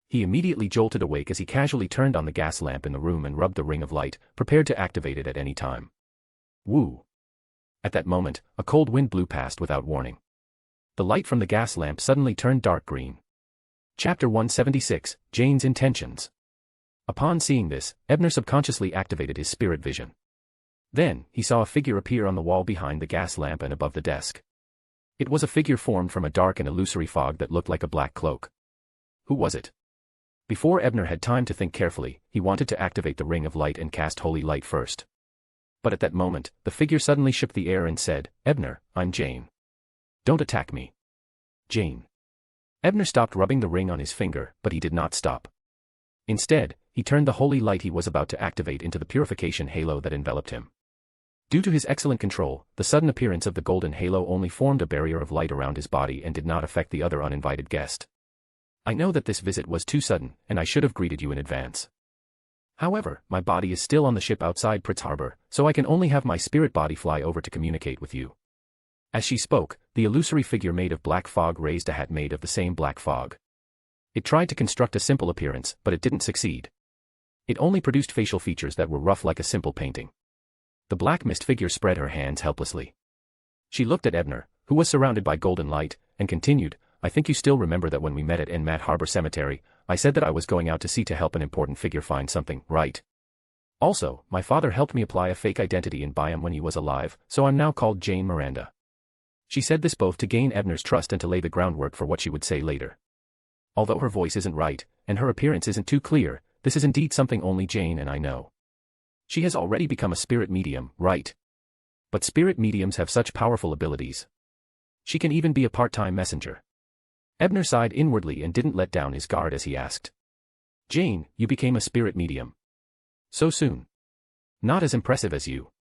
He immediately jolted awake as he casually turned on the gas lamp in the room and rubbed the ring of light, prepared to activate it at any time. Woo! At that moment, a cold wind blew past without warning. The light from the gas lamp suddenly turned dark green. Chapter 176, Jane's Intentions. Upon seeing this, Ebner subconsciously activated his spirit vision. Then, he saw a figure appear on the wall behind the gas lamp and above the desk. It was a figure formed from a dark and illusory fog that looked like a black cloak. Who was it? Before Ebner had time to think carefully, he wanted to activate the ring of light and cast holy light first. But at that moment, the figure suddenly shook the air and said, "Ebner, I'm Jane. Don't attack me." Jane. Ebner stopped rubbing the ring on his finger, but he did not stop. Instead, he turned the holy light he was about to activate into the purification halo that enveloped him. Due to his excellent control, the sudden appearance of the golden halo only formed a barrier of light around his body and did not affect the other uninvited guest. I know that this visit was too sudden, and I should have greeted you in advance. However, my body is still on the ship outside Pritz Harbor, so I can only have my spirit body fly over to communicate with you. As she spoke, the illusory figure made of black fog raised a hat made of the same black fog. It tried to construct a simple appearance, but it didn't succeed. It only produced facial features that were rough like a simple painting. The black mist figure spread her hands helplessly. She looked at Ebner, who was surrounded by golden light, and continued, "I think you still remember that when we met at Enmat Harbor Cemetery, I said that I was going out to sea to help an important figure find something, right? Also, my father helped me apply a fake identity in Byam when he was alive, so I'm now called Jane Miranda." She said this both to gain Ebner's trust and to lay the groundwork for what she would say later. Although her voice isn't right, and her appearance isn't too clear, this is indeed something only Jane and I know. She has already become a spirit medium, right? But spirit mediums have such powerful abilities. She can even be a part-time messenger. Ebner sighed inwardly and didn't let down his guard as he asked. "Jane, you became a spirit medium. So soon. Not as impressive as you.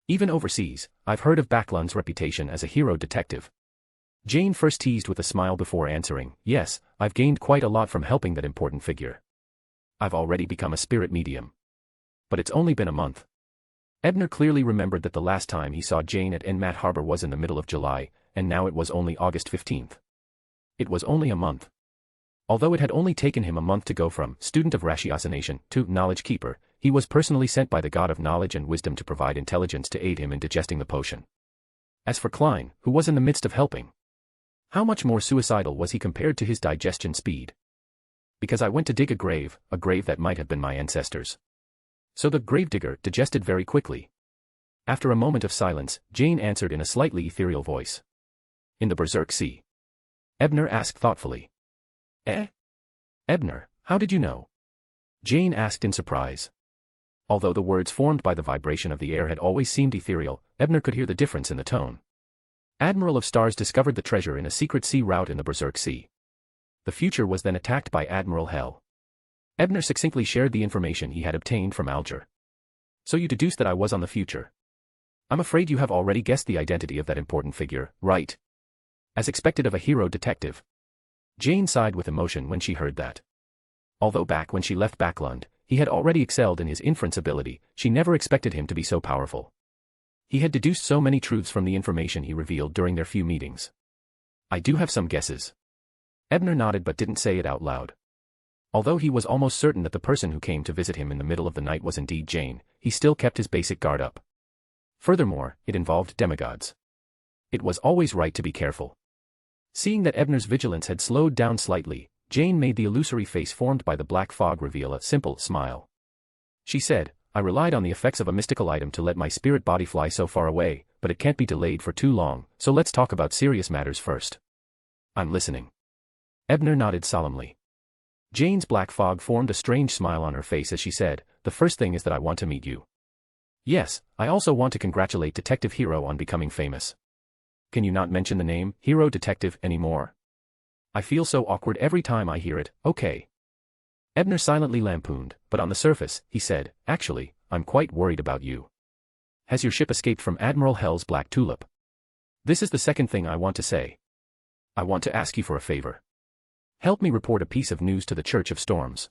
Even overseas, I've heard of Backlund's reputation as a hero detective." Jane first teased with a smile before answering, "Yes, I've gained quite a lot from helping that important figure. I've already become a spirit medium. But it's only been a month." Ebner clearly remembered that the last time he saw Jane at Enmat Harbor was in the middle of July, and now it was only August 15th. It was only a month. Although it had only taken him a month to go from student of ratiocination to knowledge keeper, he was personally sent by the god of knowledge and wisdom to provide intelligence to aid him in digesting the potion. As for Klein, who was in the midst of helping, how much more suicidal was he compared to his digestion speed? "Because I went to dig a grave that might have been my ancestors." So the gravedigger digested very quickly. After a moment of silence, Jane answered in a slightly ethereal voice. "In the Berserk Sea." Ebner asked thoughtfully. "Eh? Ebner, how did you know?" Jane asked in surprise. Although the words formed by the vibration of the air had always seemed ethereal, Ebner could hear the difference in the tone. Admiral of Stars discovered the treasure in a secret sea route in the Berserk Sea. The future was then attacked by Admiral Hell. Ebner succinctly shared the information he had obtained from Alger. "So you deduced that I was on the future. I'm afraid you have already guessed the identity of that important figure, right? As expected of a hero detective." Jane sighed with emotion when she heard that. Although back when she left Backlund, he had already excelled in his inference ability, she never expected him to be so powerful. He had deduced so many truths from the information he revealed during their few meetings. "I do have some guesses." Ebner nodded but didn't say it out loud. Although he was almost certain that the person who came to visit him in the middle of the night was indeed Jane, he still kept his basic guard up. Furthermore, it involved demigods. It was always right to be careful. Seeing that Ebner's vigilance had slowed down slightly, Jane made the illusory face formed by the black fog reveal a simple smile. She said, I relied on the effects of a mystical item to let my spirit body fly so far away, but it can't be delayed for too long, so let's talk about serious matters first. I'm listening. Ebner nodded solemnly. Jane's black fog formed a strange smile on her face as she said, the first thing is that I want to meet you. Yes, I also want to congratulate Detective Hero on becoming famous. Can you not mention the name, Hero Detective, anymore? I feel so awkward every time I hear it, okay. Ebner silently lampooned, but on the surface, he said, actually, I'm quite worried about you. Has your ship escaped from Admiral Hell's Black Tulip? This is the second thing I want to say. I want to ask you for a favor. Help me report a piece of news to the Church of Storms.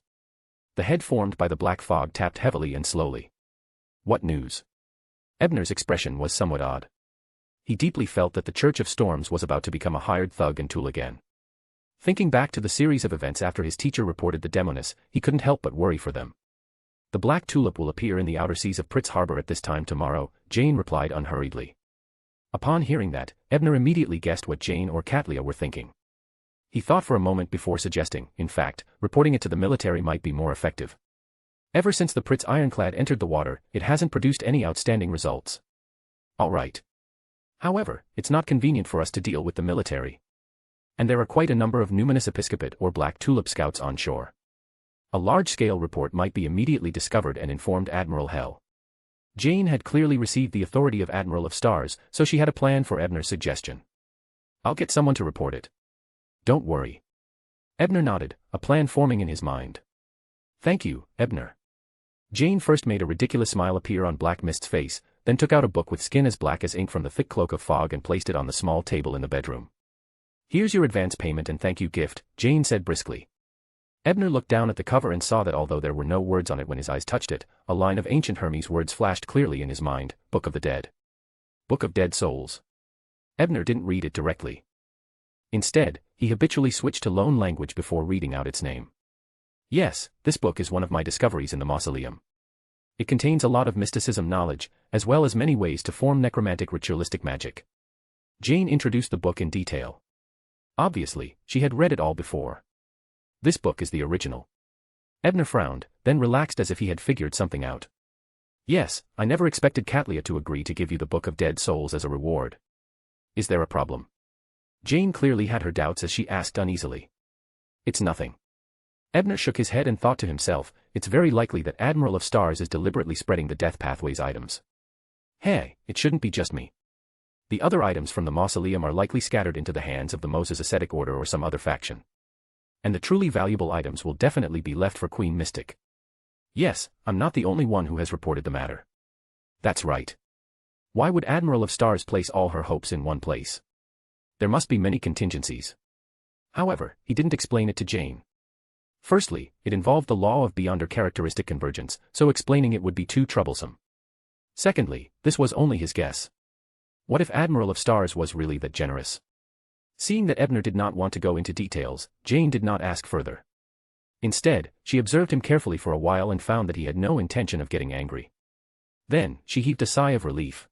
The head formed by the black fog tapped heavily and slowly. What news? Ebner's expression was somewhat odd. He deeply felt that the Church of Storms was about to become a hired thug and tool again. Thinking back to the series of events after his teacher reported the Demoness, he couldn't help but worry for them. The Black Tulip will appear in the outer seas of Pritz Harbor at this time tomorrow, Jane replied unhurriedly. Upon hearing that, Ebner immediately guessed what Jane or Katlia were thinking. He thought for a moment before suggesting, in fact, reporting it to the military might be more effective. Ever since the Pritz ironclad entered the water, it hasn't produced any outstanding results. All right. However, it's not convenient for us to deal with the military. And there are quite a number of numinous episcopate or Black Tulip scouts on shore. A large-scale report might be immediately discovered and informed Admiral Hell. Jane had clearly received the authority of Admiral of Stars, so she had a plan for Ebner's suggestion. I'll get someone to report it. Don't worry. Ebner nodded, a plan forming in his mind. Thank you, Ebner. Jane first made a ridiculous smile appear on Black Mist's face, then took out a book with skin as black as ink from the thick cloak of fog and placed it on the small table in the bedroom. Here's your advance payment and thank you gift, Jane said briskly. Ebner looked down at the cover and saw that although there were no words on it when his eyes touched it, a line of ancient Hermes words flashed clearly in his mind, Book of the Dead. Book of Dead Souls. Ebner didn't read it directly. Instead, he habitually switched to loan language before reading out its name. Yes, this book is one of my discoveries in the mausoleum. It contains a lot of mysticism knowledge, as well as many ways to form necromantic ritualistic magic. Jane introduced the book in detail. Obviously, she had read it all before. This book is the original. Ebner frowned, then relaxed as if he had figured something out. Yes, I never expected Katlia to agree to give you the Book of Dead Souls as a reward. Is there a problem? Jane clearly had her doubts as she asked uneasily. It's nothing. Ebner shook his head and thought to himself, it's very likely that Admiral of Stars is deliberately spreading the Death Pathways items. Hey, it shouldn't be just me. The other items from the mausoleum are likely scattered into the hands of the Moses Ascetic Order or some other faction. And the truly valuable items will definitely be left for Queen Mystic. Yes, I'm not the only one who has reported the matter. That's right. Why would Admiral of Stars place all her hopes in one place? There must be many contingencies. However, he didn't explain it to Jane. Firstly, it involved the law of beyonder characteristic convergence, so explaining it would be too troublesome. Secondly, this was only his guess. What if Admiral of Stars was really that generous? Seeing that Ebner did not want to go into details, Jane did not ask further. Instead, she observed him carefully for a while and found that he had no intention of getting angry. Then, she heaved a sigh of relief.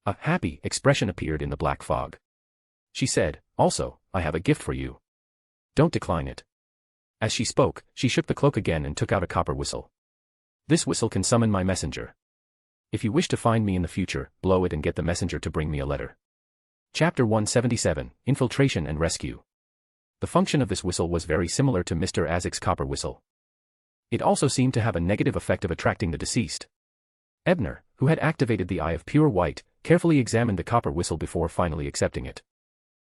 A happy expression appeared in the black fog. She said, also, I have a gift for you. Don't decline it. As she spoke, she shook the cloak again and took out a copper whistle. This whistle can summon my messenger. If you wish to find me in the future, blow it and get the messenger to bring me a letter. Chapter 177, Infiltration and Rescue. The function of this whistle was very similar to Mr. Azek's copper whistle. It also seemed to have a negative effect of attracting the deceased. Ebner, who had activated the Eye of Pure White, carefully examined the copper whistle before finally accepting it.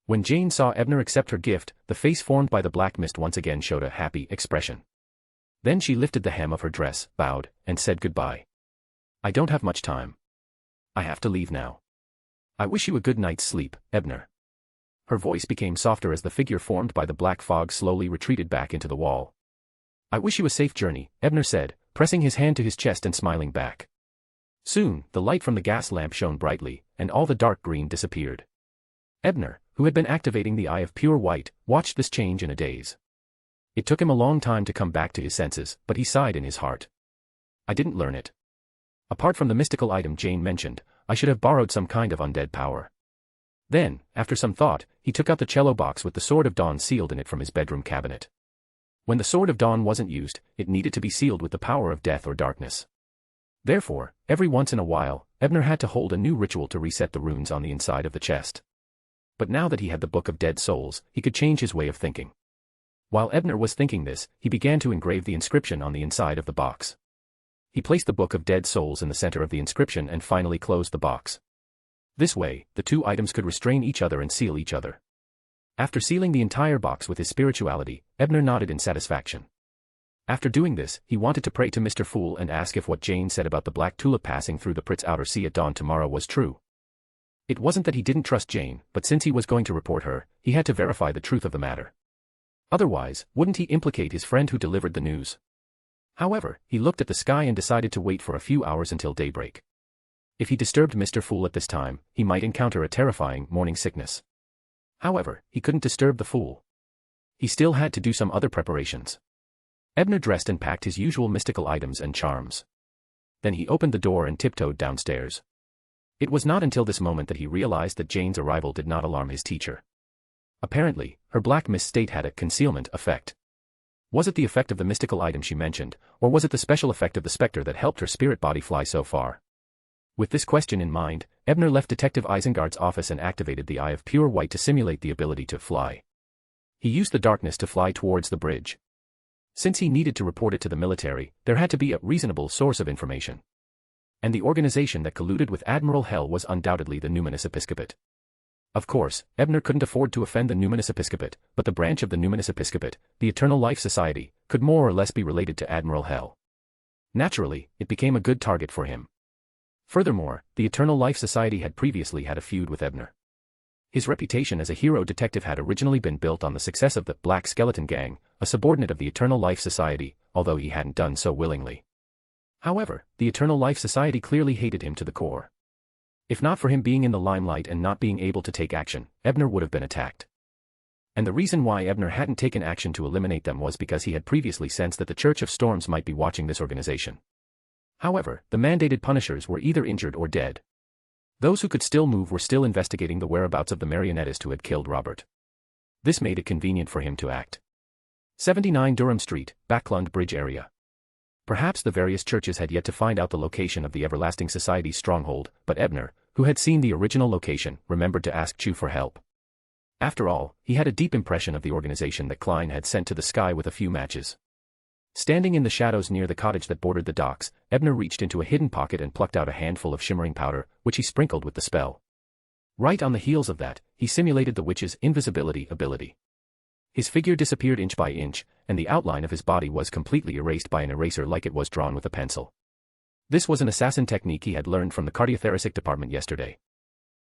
When Jane saw Ebner accept her gift, the face formed by the black mist once again showed a happy expression. Then she lifted the hem of her dress, bowed, and said goodbye. I don't have much time. I have to leave now. I wish you a good night's sleep, Ebner. Her voice became softer as the figure formed by the black fog slowly retreated back into the wall. I wish you a safe journey, Ebner said, pressing his hand to his chest and smiling back. Soon, the light from the gas lamp shone brightly, and all the dark green disappeared. Ebner, who had been activating the Eye of Pure White, watched this change in a daze. It took him a long time to come back to his senses, but he sighed in his heart. I didn't learn it. Apart from the mystical item Jane mentioned, I should have borrowed some kind of undead power. Then, after some thought, he took out the cello box with the Sword of Dawn sealed in it from his bedroom cabinet. When the Sword of Dawn wasn't used, it needed to be sealed with the power of death or darkness. Therefore, every once in a while, Ebner had to hold a new ritual to reset the runes on the inside of the chest. But now that he had the Book of Dead Souls, he could change his way of thinking. While Ebner was thinking this, he began to engrave the inscription on the inside of the box. He placed the Book of Dead Souls in the center of the inscription and finally closed the box. This way, the two items could restrain each other and seal each other. After sealing the entire box with his spirituality, Ebner nodded in satisfaction. After doing this, he wanted to pray to Mr. Fool and ask if what Jane said about the black tulip passing through the Pritz outer sea at dawn tomorrow was true. It wasn't that he didn't trust Jane, but since he was going to report her, he had to verify the truth of the matter. Otherwise, wouldn't he implicate his friend who delivered the news? However, he looked at the sky and decided to wait for a few hours until daybreak. If he disturbed Mr. Fool at this time, he might encounter a terrifying morning sickness. However, he couldn't disturb the fool. He still had to do some other preparations. Ebner dressed and packed his usual mystical items and charms. Then he opened the door and tiptoed downstairs. It was not until this moment that he realized that Jane's arrival did not alarm his teacher. Apparently, her black mist state had a concealment effect. Was it the effect of the mystical item she mentioned, or was it the special effect of the specter that helped her spirit body fly so far? With this question in mind, Ebner left Detective Isengard's office and activated the Eye of Pure White to simulate the ability to fly. He used the darkness to fly towards the bridge. Since he needed to report it to the military, there had to be a reasonable source of information. And the organization that colluded with Admiral Hell was undoubtedly the Numinous Episcopate. Of course, Ebner couldn't afford to offend the Numinous Episcopate, but the branch of the Numinous Episcopate, the Eternal Life Society, could more or less be related to Admiral Hell. Naturally, it became a good target for him. Furthermore, the Eternal Life Society had previously had a feud with Ebner. His reputation as a hero detective had originally been built on the success of the Black Skeleton Gang, a subordinate of the Eternal Life Society, although he hadn't done so willingly. However, the Eternal Life Society clearly hated him to the core. If not for him being in the limelight and not being able to take action, Ebner would have been attacked. And the reason why Ebner hadn't taken action to eliminate them was because he had previously sensed that the Church of Storms might be watching this organization. However, the mandated punishers were either injured or dead. Those who could still move were still investigating the whereabouts of the marionettist who had killed Robert. This made it convenient for him to act. 79 Durham Street, Backlund Bridge area. Perhaps the various churches had yet to find out the location of the Everlasting Society's stronghold, but Ebner, who had seen the original location, remembered to ask Chu for help. After all, he had a deep impression of the organization that Klein had sent to the sky with a few matches. Standing in the shadows near the cottage that bordered the docks, Ebner reached into a hidden pocket and plucked out a handful of shimmering powder, which he sprinkled with the spell. Right on the heels of that, he simulated the witch's invisibility ability. His figure disappeared inch by inch, and the outline of his body was completely erased by an eraser like it was drawn with a pencil. This was an assassin technique he had learned from the cardiothoracic department yesterday.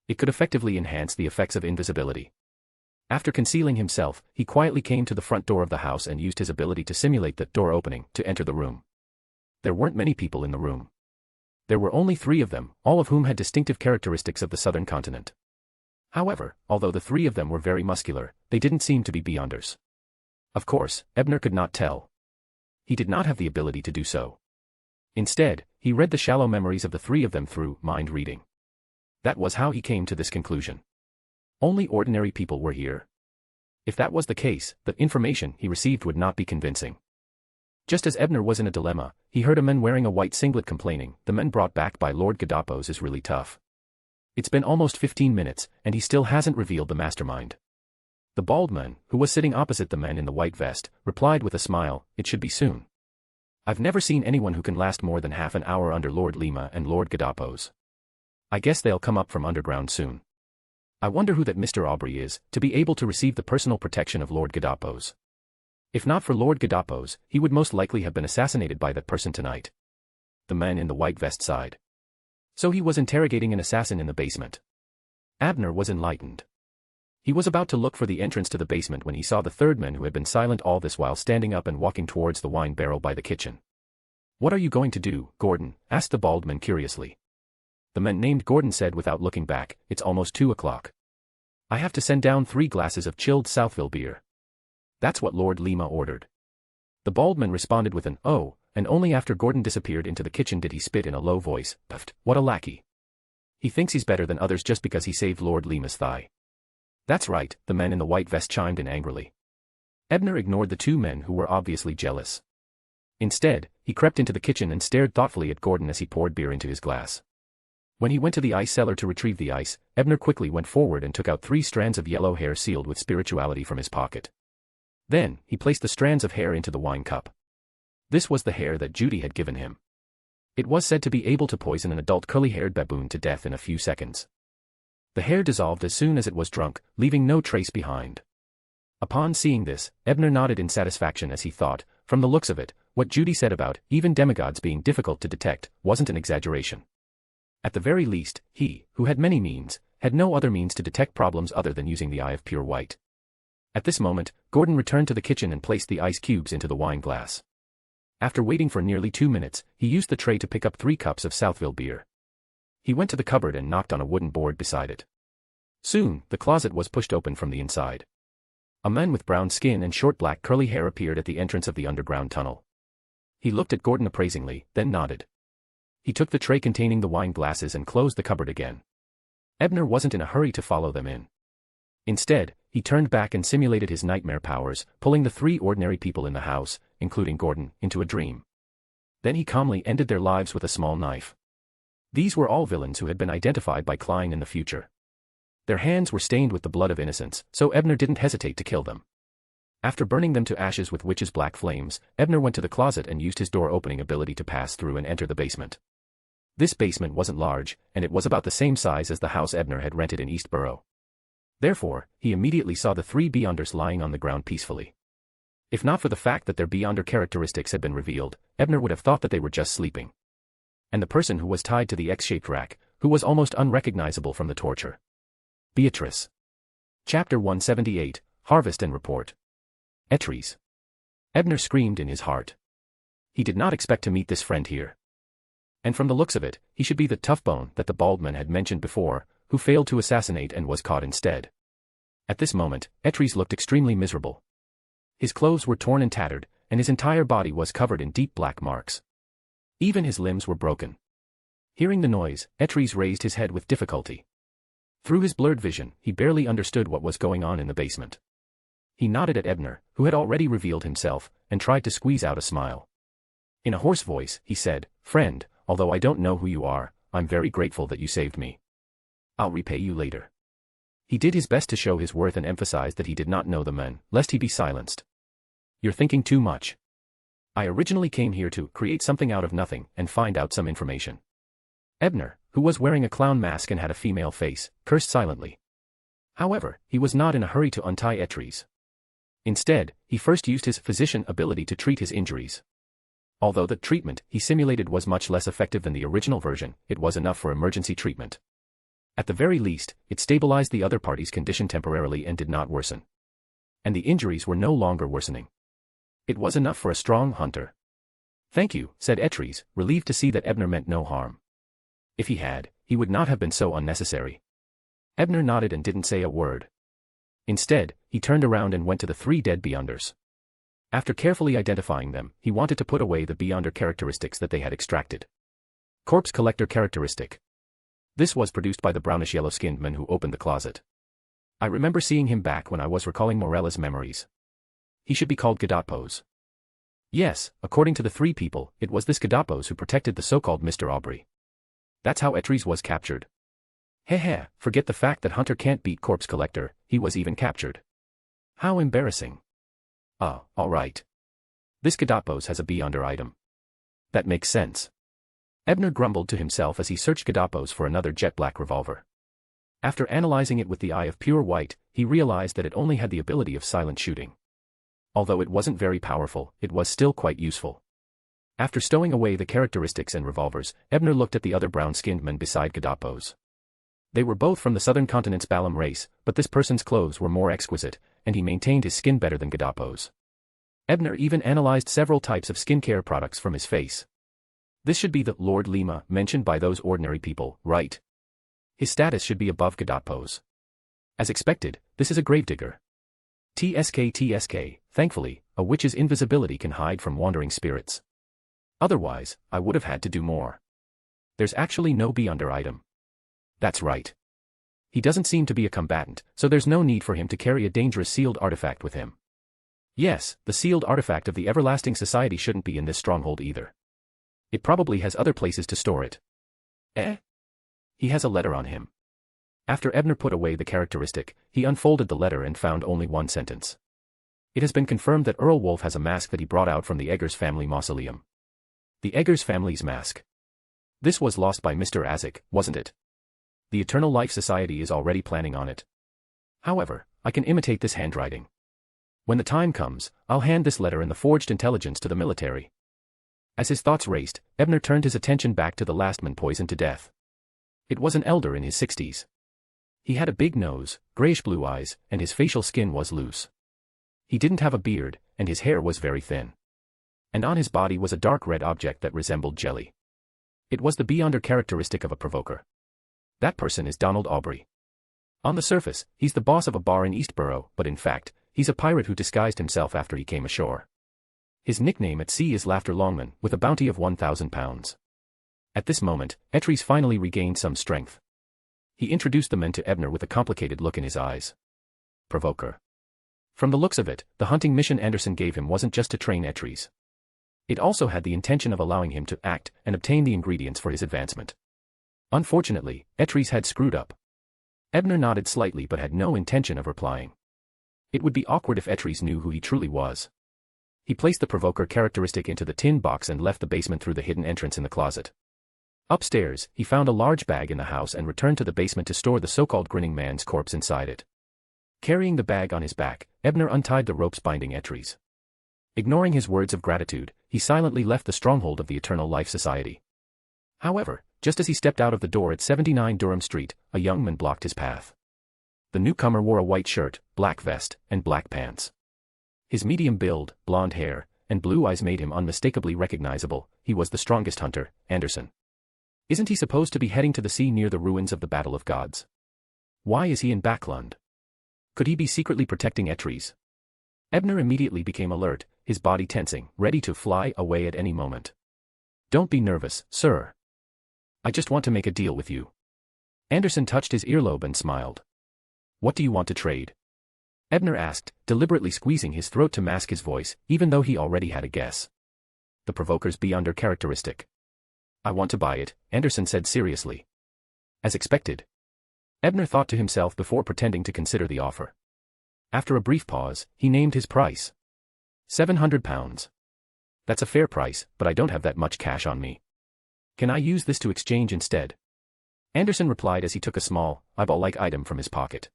It could effectively enhance the effects of invisibility. After concealing himself, he quietly came to the front door of the house and used his ability to simulate the door opening to enter the room. There weren't many people in the room. There were only 3 of them, all of whom had distinctive characteristics of the southern continent. However, although the 3 of them were very muscular, they didn't seem to be Beyonders. Of course, Ebner could not tell. He did not have the ability to do so. Instead, he read the shallow memories of the 3 of them through mind reading. That was how he came to this conclusion. Only ordinary people were here. If that was the case, the information he received would not be convincing. Just as Ebner was in a dilemma, he heard a man wearing a white singlet complaining, "The men brought back by Lord Gadapos is really tough. It's been almost 15 minutes, and he still hasn't revealed the mastermind." The bald man, who was sitting opposite the man in the white vest, replied with a smile, "It should be soon. I've never seen anyone who can last more than half an hour under Lord Lima and Lord Gadapos. I guess they'll come up from underground soon. I wonder who that Mr. Aubrey is, to be able to receive the personal protection of Lord Gadapos. If not for Lord Gadapos, he would most likely have been assassinated by that person tonight." The man in the white vest sighed. So he was interrogating an assassin in the basement. Abner was enlightened. He was about to look for the entrance to the basement when he saw the third man who had been silent all this while standing up and walking towards the wine barrel by the kitchen. "What are you going to do, Gordon?" asked the bald man curiously. The man named Gordon said without looking back, "It's almost 2 o'clock. I have to send down 3 glasses of chilled Southville beer. That's what Lord Lima ordered." The bald man responded with an "oh," and only after Gordon disappeared into the kitchen did he spit in a low voice, "Puffed, what a lackey." He thinks he's better than others just because he saved Lord Lima's thigh. That's right, the men in the white vest chimed in angrily. Ebner ignored the two men who were obviously jealous. Instead, he crept into the kitchen and stared thoughtfully at Gordon as he poured beer into his glass. When he went to the ice cellar to retrieve the ice, Ebner quickly went forward and took out 3 strands of yellow hair sealed with spirituality from his pocket. Then, he placed the strands of hair into the wine cup. This was the hair that Judy had given him. It was said to be able to poison an adult curly-haired baboon to death in a few seconds. The hair dissolved as soon as it was drunk, leaving no trace behind. Upon seeing this, Ebner nodded in satisfaction as he thought, from the looks of it, what Judy said about even demigods being difficult to detect wasn't an exaggeration. At the very least, he, who had many means, had no other means to detect problems other than using the eye of pure white. At this moment, Gordon returned to the kitchen and placed the ice cubes into the wine glass. After waiting for nearly 2 minutes, he used the tray to pick up 3 cups of Southville beer. He went to the cupboard and knocked on a wooden board beside it. Soon, the closet was pushed open from the inside. A man with brown skin and short black curly hair appeared at the entrance of the underground tunnel. He looked at Gordon appraisingly, then nodded. He took the tray containing the wine glasses and closed the cupboard again. Ebner wasn't in a hurry to follow them in. Instead, he turned back and simulated his nightmare powers, pulling the 3 ordinary people in the house, including Gordon, into a dream. Then he calmly ended their lives with a small knife. These were all villains who had been identified by Klein in the future. Their hands were stained with the blood of innocents, so Ebner didn't hesitate to kill them. After burning them to ashes with witch's black flames, Ebner went to the closet and used his door-opening ability to pass through and enter the basement. This basement wasn't large, and it was about the same size as the house Ebner had rented in Eastborough. Therefore, he immediately saw the 3 Beyonders lying on the ground peacefully. If not for the fact that their Beyonder characteristics had been revealed, Ebner would have thought that they were just sleeping. And the person who was tied to the X-shaped rack, who was almost unrecognizable from the torture. Beatrice. Chapter 178, Harvest and Report. Etries. Ebner screamed in his heart. He did not expect to meet this friend here. And from the looks of it, he should be the tough bone that the bald man had mentioned before, who failed to assassinate and was caught instead. At this moment, Etries looked extremely miserable. His clothes were torn and tattered, and his entire body was covered in deep black marks. Even his limbs were broken. Hearing the noise, Etries raised his head with difficulty. Through his blurred vision, he barely understood what was going on in the basement. He nodded at Ebner, who had already revealed himself, and tried to squeeze out a smile. In a hoarse voice, he said, "Friend, although I don't know who you are, I'm very grateful that you saved me. I'll repay you later." He did his best to show his worth and emphasize that he did not know the men, lest he be silenced. "You're thinking too much. I originally came here to create something out of nothing and find out some information." Ebner, who was wearing a clown mask and had a female face, cursed silently. However, he was not in a hurry to untie Etries. Instead, he first used his physician ability to treat his injuries. Although the treatment he simulated was much less effective than the original version, it was enough for emergency treatment. At the very least, it stabilized the other party's condition temporarily and did not worsen. And the injuries were no longer worsening. It was enough for a strong hunter. "Thank you," said Etries, relieved to see that Ebner meant no harm. If he had, he would not have been so unnecessary. Ebner nodded and didn't say a word. Instead, he turned around and went to the 3 dead Beyonders. After carefully identifying them, he wanted to put away the Beyonder characteristics that they had extracted. Corpse collector characteristic. This was produced by the brownish yellow-skinned man who opened the closet. I remember seeing him back when I was recalling Morella's memories. He should be called Gadotpos. Yes, according to the 3 people, it was this Gadotpos who protected the so-called Mr. Aubrey. That's how Etries was captured. Heh, forget the fact that Hunter can't beat Corpse Collector, he was even captured. How embarrassing. Alright. This Gadotpos has a Beyonder item. That makes sense. Ebner grumbled to himself as he searched Gadotpos for another jet-black revolver. After analyzing it with the eye of pure white, he realized that it only had the ability of silent shooting. Although it wasn't very powerful, it was still quite useful. After stowing away the characteristics and revolvers, Ebner looked at the other brown-skinned men beside Gadotpos. They were both from the southern continent's Balam race, but this person's clothes were more exquisite, and he maintained his skin better than Gadotpos. Ebner even analyzed several types of skincare products from his face. This should be the Lord Lima mentioned by those ordinary people, right? His status should be above Gadotpos. As expected, this is a gravedigger. TSK, thankfully, a witch's invisibility can hide from wandering spirits. Otherwise, I would have had to do more. There's actually no Beyonder item. That's right. He doesn't seem to be a combatant, so there's no need for him to carry a dangerous sealed artifact with him. Yes, the sealed artifact of the Everlasting Society shouldn't be in this stronghold either. It probably has other places to store it. He has a letter on him. After Ebner put away the characteristic, he unfolded the letter and found only one sentence. It has been confirmed that Earl Wolf has a mask that he brought out from the Eggers family mausoleum. The Eggers family's mask. This was lost by Mr. Azek, wasn't it? The Eternal Life Society is already planning on it. However, I can imitate this handwriting. When the time comes, I'll hand this letter and the forged intelligence to the military. As his thoughts raced, Ebner turned his attention back to the last man poisoned to death. It was an elder in his 60s. He had a big nose, grayish-blue eyes, and his facial skin was loose. He didn't have a beard, and his hair was very thin. And on his body was a dark red object that resembled jelly. It was the beyonder characteristic of a provoker. That person is Donald Aubrey. On the surface, he's the boss of a bar in Eastborough, but in fact, he's a pirate who disguised himself after he came ashore. His nickname at sea is Laughter Longman, with a bounty of £1,000. At this moment, Etries finally regained some strength. He introduced the men to Ebner with a complicated look in his eyes. Provoker. From the looks of it, the hunting mission Anderson gave him wasn't just to train Etries. It also had the intention of allowing him to act and obtain the ingredients for his advancement. Unfortunately, Etries had screwed up. Ebner nodded slightly but had no intention of replying. It would be awkward if Etries knew who he truly was. He placed the provoker characteristic into the tin box and left the basement through the hidden entrance in the closet. Upstairs, he found a large bag in the house and returned to the basement to store the so-called grinning man's corpse inside it. Carrying the bag on his back, Ebner untied the ropes binding Etries. Ignoring his words of gratitude, he silently left the stronghold of the Eternal Life Society. However, just as he stepped out of the door at 79 Durham Street, a young man blocked his path. The newcomer wore a white shirt, black vest, and black pants. His medium build, blonde hair, and blue eyes made him unmistakably recognizable. He was the strongest hunter, Anderson. Isn't he supposed to be heading to the sea near the ruins of the Battle of Gods? Why is he in Backlund? Could he be secretly protecting Etries? Ebner immediately became alert, his body tensing, ready to fly away at any moment. Don't be nervous, sir. I just want to make a deal with you. Anderson touched his earlobe and smiled. What do you want to trade? Ebner asked, deliberately squeezing his throat to mask his voice, even though he already had a guess. The provoker's beyonder characteristic. I want to buy it, Anderson said seriously. As expected. Ebner thought to himself before pretending to consider the offer. After a brief pause, he named his price. £700. That's a fair price, but I don't have that much cash on me. Can I use this to exchange instead? Anderson replied as he took a small, eyeball-like item from his pocket.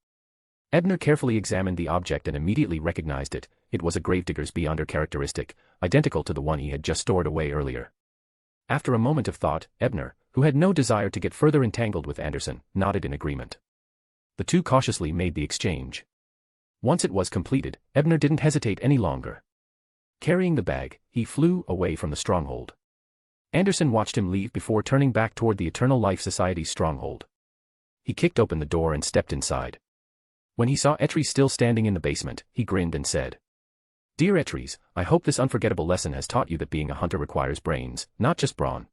Ebner carefully examined the object and immediately recognized it. It was a gravedigger's beyonder characteristic, identical to the one he had just stored away earlier. After a moment of thought, Ebner, who had no desire to get further entangled with Anderson, nodded in agreement. The two cautiously made the exchange. Once it was completed, Ebner didn't hesitate any longer. Carrying the bag, he flew away from the stronghold. Anderson watched him leave before turning back toward the Eternal Life Society's stronghold. He kicked open the door and stepped inside. When he saw Etries still standing in the basement, he grinned and said, Dear Etries, I hope this unforgettable lesson has taught you that being a hunter requires brains, not just brawn.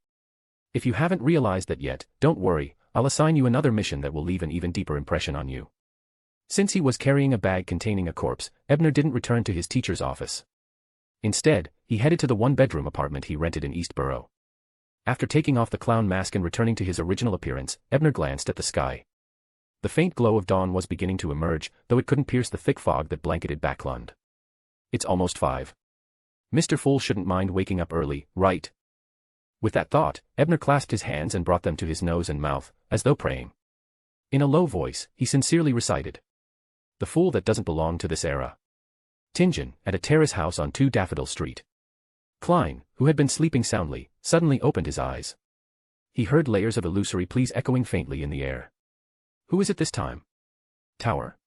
If you haven't realized that yet, don't worry, I'll assign you another mission that will leave an even deeper impression on you. Since he was carrying a bag containing a corpse, Ebner didn't return to his teacher's office. Instead, he headed to the one-bedroom apartment he rented in Eastborough. After taking off the clown mask and returning to his original appearance, Ebner glanced at the sky. The faint glow of dawn was beginning to emerge, though it couldn't pierce the thick fog that blanketed Backlund. It's almost 5. Mr. Fool shouldn't mind waking up early, right? With that thought, Ebner clasped his hands and brought them to his nose and mouth, as though praying. In a low voice, he sincerely recited. The fool that doesn't belong to this era. Tingen, at a terrace house on 2 Daffodil Street. Klein, who had been sleeping soundly, suddenly opened his eyes. He heard layers of illusory pleas echoing faintly in the air. Who is it this time? Tower?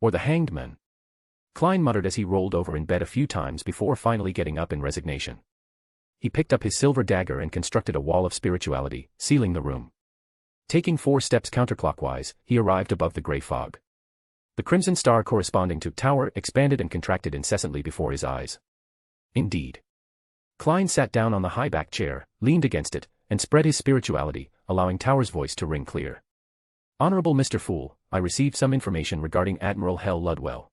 Or the hanged man? Klein muttered as he rolled over in bed a few times before finally getting up in resignation. He picked up his silver dagger and constructed a wall of spirituality, sealing the room. Taking 4 steps counterclockwise, he arrived above the grey fog. The crimson star corresponding to Tower expanded and contracted incessantly before his eyes. Indeed. Klein sat down on the high-backed chair, leaned against it, and spread his spirituality, allowing Tower's voice to ring clear. Honorable Mr. Fool, I received some information regarding Admiral Hell Ludwell.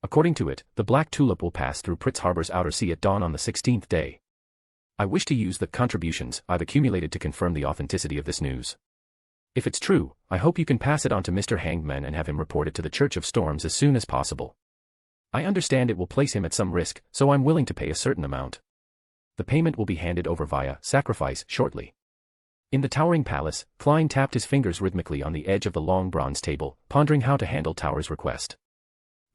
According to it, the Black Tulip will pass through Pritz Harbor's outer sea at dawn on the 16th day. I wish to use the contributions I've accumulated to confirm the authenticity of this news. If it's true, I hope you can pass it on to Mr. Hangman and have him report it to the Church of Storms as soon as possible. I understand it will place him at some risk, so I'm willing to pay a certain amount. The payment will be handed over via sacrifice shortly. In the towering palace, Klein tapped his fingers rhythmically on the edge of the long bronze table, pondering how to handle Tower's request.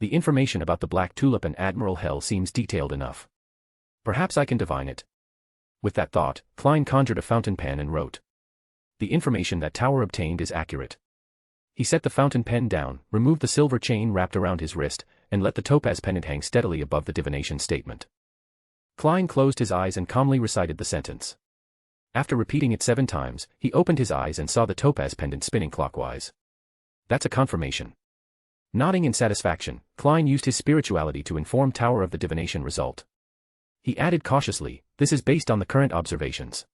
The information about the Black Tulip and Admiral Hell seems detailed enough. Perhaps I can divine it. With that thought, Klein conjured a fountain pen and wrote. The information that Tower obtained is accurate. He set the fountain pen down, removed the silver chain wrapped around his wrist, and let the topaz pendant hang steadily above the divination statement. Klein closed his eyes and calmly recited the sentence. After repeating it 7 times, he opened his eyes and saw the topaz pendant spinning clockwise. That's a confirmation. Nodding in satisfaction, Klein used his spirituality to inform Tower of the divination result. He added cautiously, this is based on the current observations.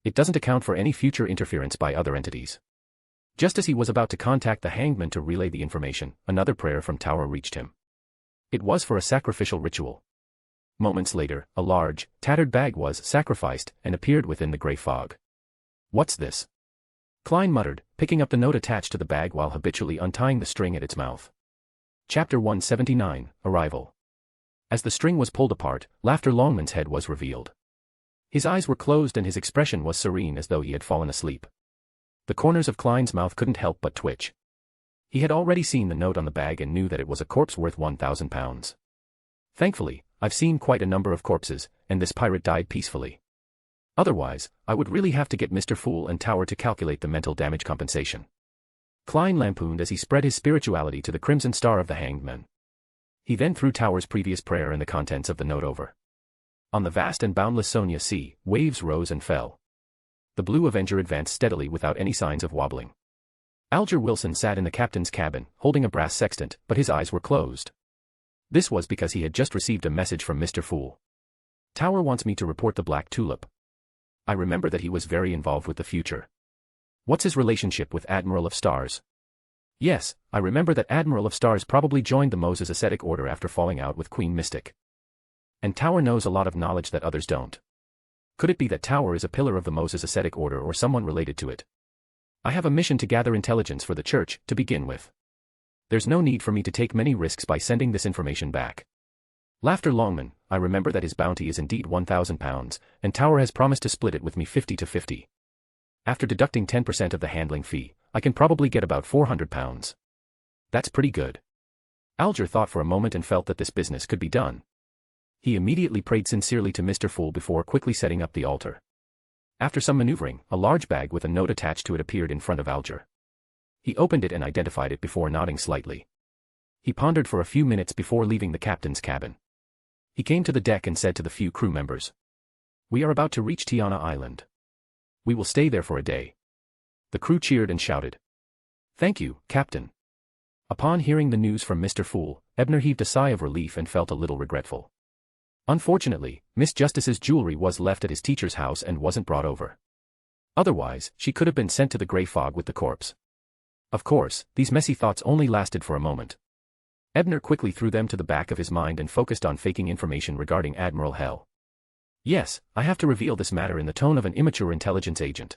It doesn't account for any future interference by other entities. Just as he was about to contact the hangman to relay the information, another prayer from Tower reached him. It was for a sacrificial ritual. Moments later, a large, tattered bag was sacrificed and appeared within the gray fog. What's this? Klein muttered, picking up the note attached to the bag while habitually untying the string at its mouth. Chapter 179, Arrival. As the string was pulled apart, Laughter Longman's head was revealed. His eyes were closed and his expression was serene as though he had fallen asleep. The corners of Klein's mouth couldn't help but twitch. He had already seen the note on the bag and knew that it was a corpse worth 1,000 pounds. Thankfully, I've seen quite a number of corpses, and this pirate died peacefully. Otherwise, I would really have to get Mr. Fool and Tower to calculate the mental damage compensation. Klein lampooned as he spread his spirituality to the crimson star of the hanged man. He then threw Tower's previous prayer and the contents of the note over. On the vast and boundless Sonia sea, waves rose and fell. The Blue Avenger advanced steadily without any signs of wobbling. Alger Wilson sat in the captain's cabin, holding a brass sextant, but his eyes were closed. This was because he had just received a message from Mr. Fool. Tower wants me to report the Black Tulip. I remember that he was very involved with the future. What's his relationship with Admiral of Stars? Yes, I remember that Admiral of Stars probably joined the Moses Ascetic Order after falling out with Queen Mystic. And Tower knows a lot of knowledge that others don't. Could it be that Tower is a pillar of the Moses Ascetic Order or someone related to it? I have a mission to gather intelligence for the church, to begin with. There's no need for me to take many risks by sending this information back. Laughter Longman, I remember that his bounty is indeed 1,000 pounds, and Tower has promised to split it with me 50-50. After deducting 10% of the handling fee, I can probably get about 400 pounds. That's pretty good. Alger thought for a moment and felt that this business could be done. He immediately prayed sincerely to Mr. Fool before quickly setting up the altar. After some maneuvering, a large bag with a note attached to it appeared in front of Alger. He opened it and identified it before nodding slightly. He pondered for a few minutes before leaving the captain's cabin. He came to the deck and said to the few crew members, "We are about to reach Tiana Island. We will stay there for a day." The crew cheered and shouted, "Thank you, Captain." Upon hearing the news from Mr. Fool, Ebner heaved a sigh of relief and felt a little regretful. Unfortunately, Miss Justice's jewelry was left at his teacher's house and wasn't brought over. Otherwise, she could have been sent to the grey fog with the corpse. Of course, these messy thoughts only lasted for a moment. Ebner quickly threw them to the back of his mind and focused on faking information regarding Admiral Hell. Yes, I have to reveal this matter in the tone of an immature intelligence agent.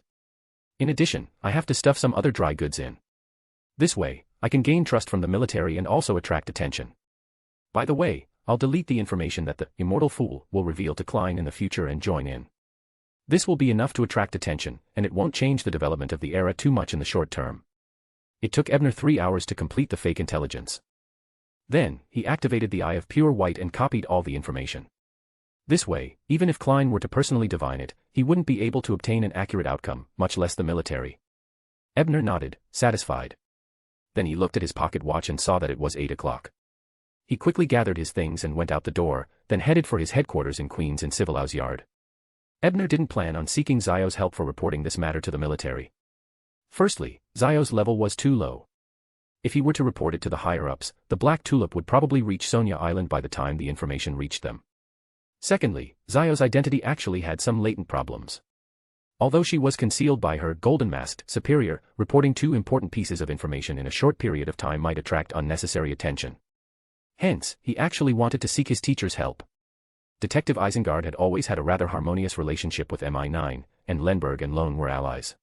In addition, I have to stuff some other dry goods in. This way, I can gain trust from the military and also attract attention. By the way, I'll delete the information that the Immortal Fool will reveal to Klein in the future and join in. This will be enough to attract attention, and it won't change the development of the era too much in the short term. It took Ebner 3 hours to complete the fake intelligence. Then, he activated the Eye of Pure White and copied all the information. This way, even if Klein were to personally divine it, he wouldn't be able to obtain an accurate outcome, much less the military. Ebner nodded, satisfied. Then he looked at his pocket watch and saw that it was 8 o'clock. He quickly gathered his things and went out the door, then headed for his headquarters in Queens in Civilhouse Yard. Ebner didn't plan on seeking Zio's help for reporting this matter to the military. Firstly, Zio's level was too low. If he were to report it to the higher-ups, the Black Tulip would probably reach Sonia Island by the time the information reached them. Secondly, Zio's identity actually had some latent problems. Although she was concealed by her golden-masked superior, reporting 2 important pieces of information in a short period of time might attract unnecessary attention. Hence, he actually wanted to seek his teacher's help. Detective Isengard had always had a rather harmonious relationship with MI9, and Lenberg and Lone were allies.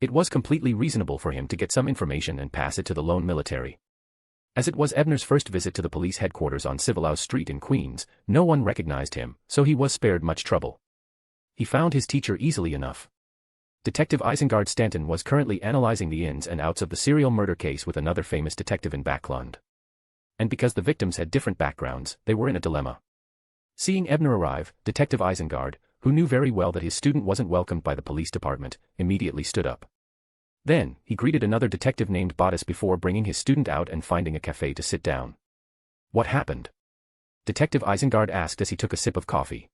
It was completely reasonable for him to get some information and pass it to the Lone military. As it was Ebner's first visit to the police headquarters on Civilhouse Street in Queens, no one recognized him, so he was spared much trouble. He found his teacher easily enough. Detective Isengard Stanton was currently analyzing the ins and outs of the serial murder case with another famous detective in Backlund. And because the victims had different backgrounds, they were in a dilemma. Seeing Ebner arrive, Detective Isengard, who knew very well that his student wasn't welcomed by the police department, immediately stood up. Then, he greeted another detective named Bottas before bringing his student out and finding a cafe to sit down. What happened? Detective Isengard asked as he took a sip of coffee.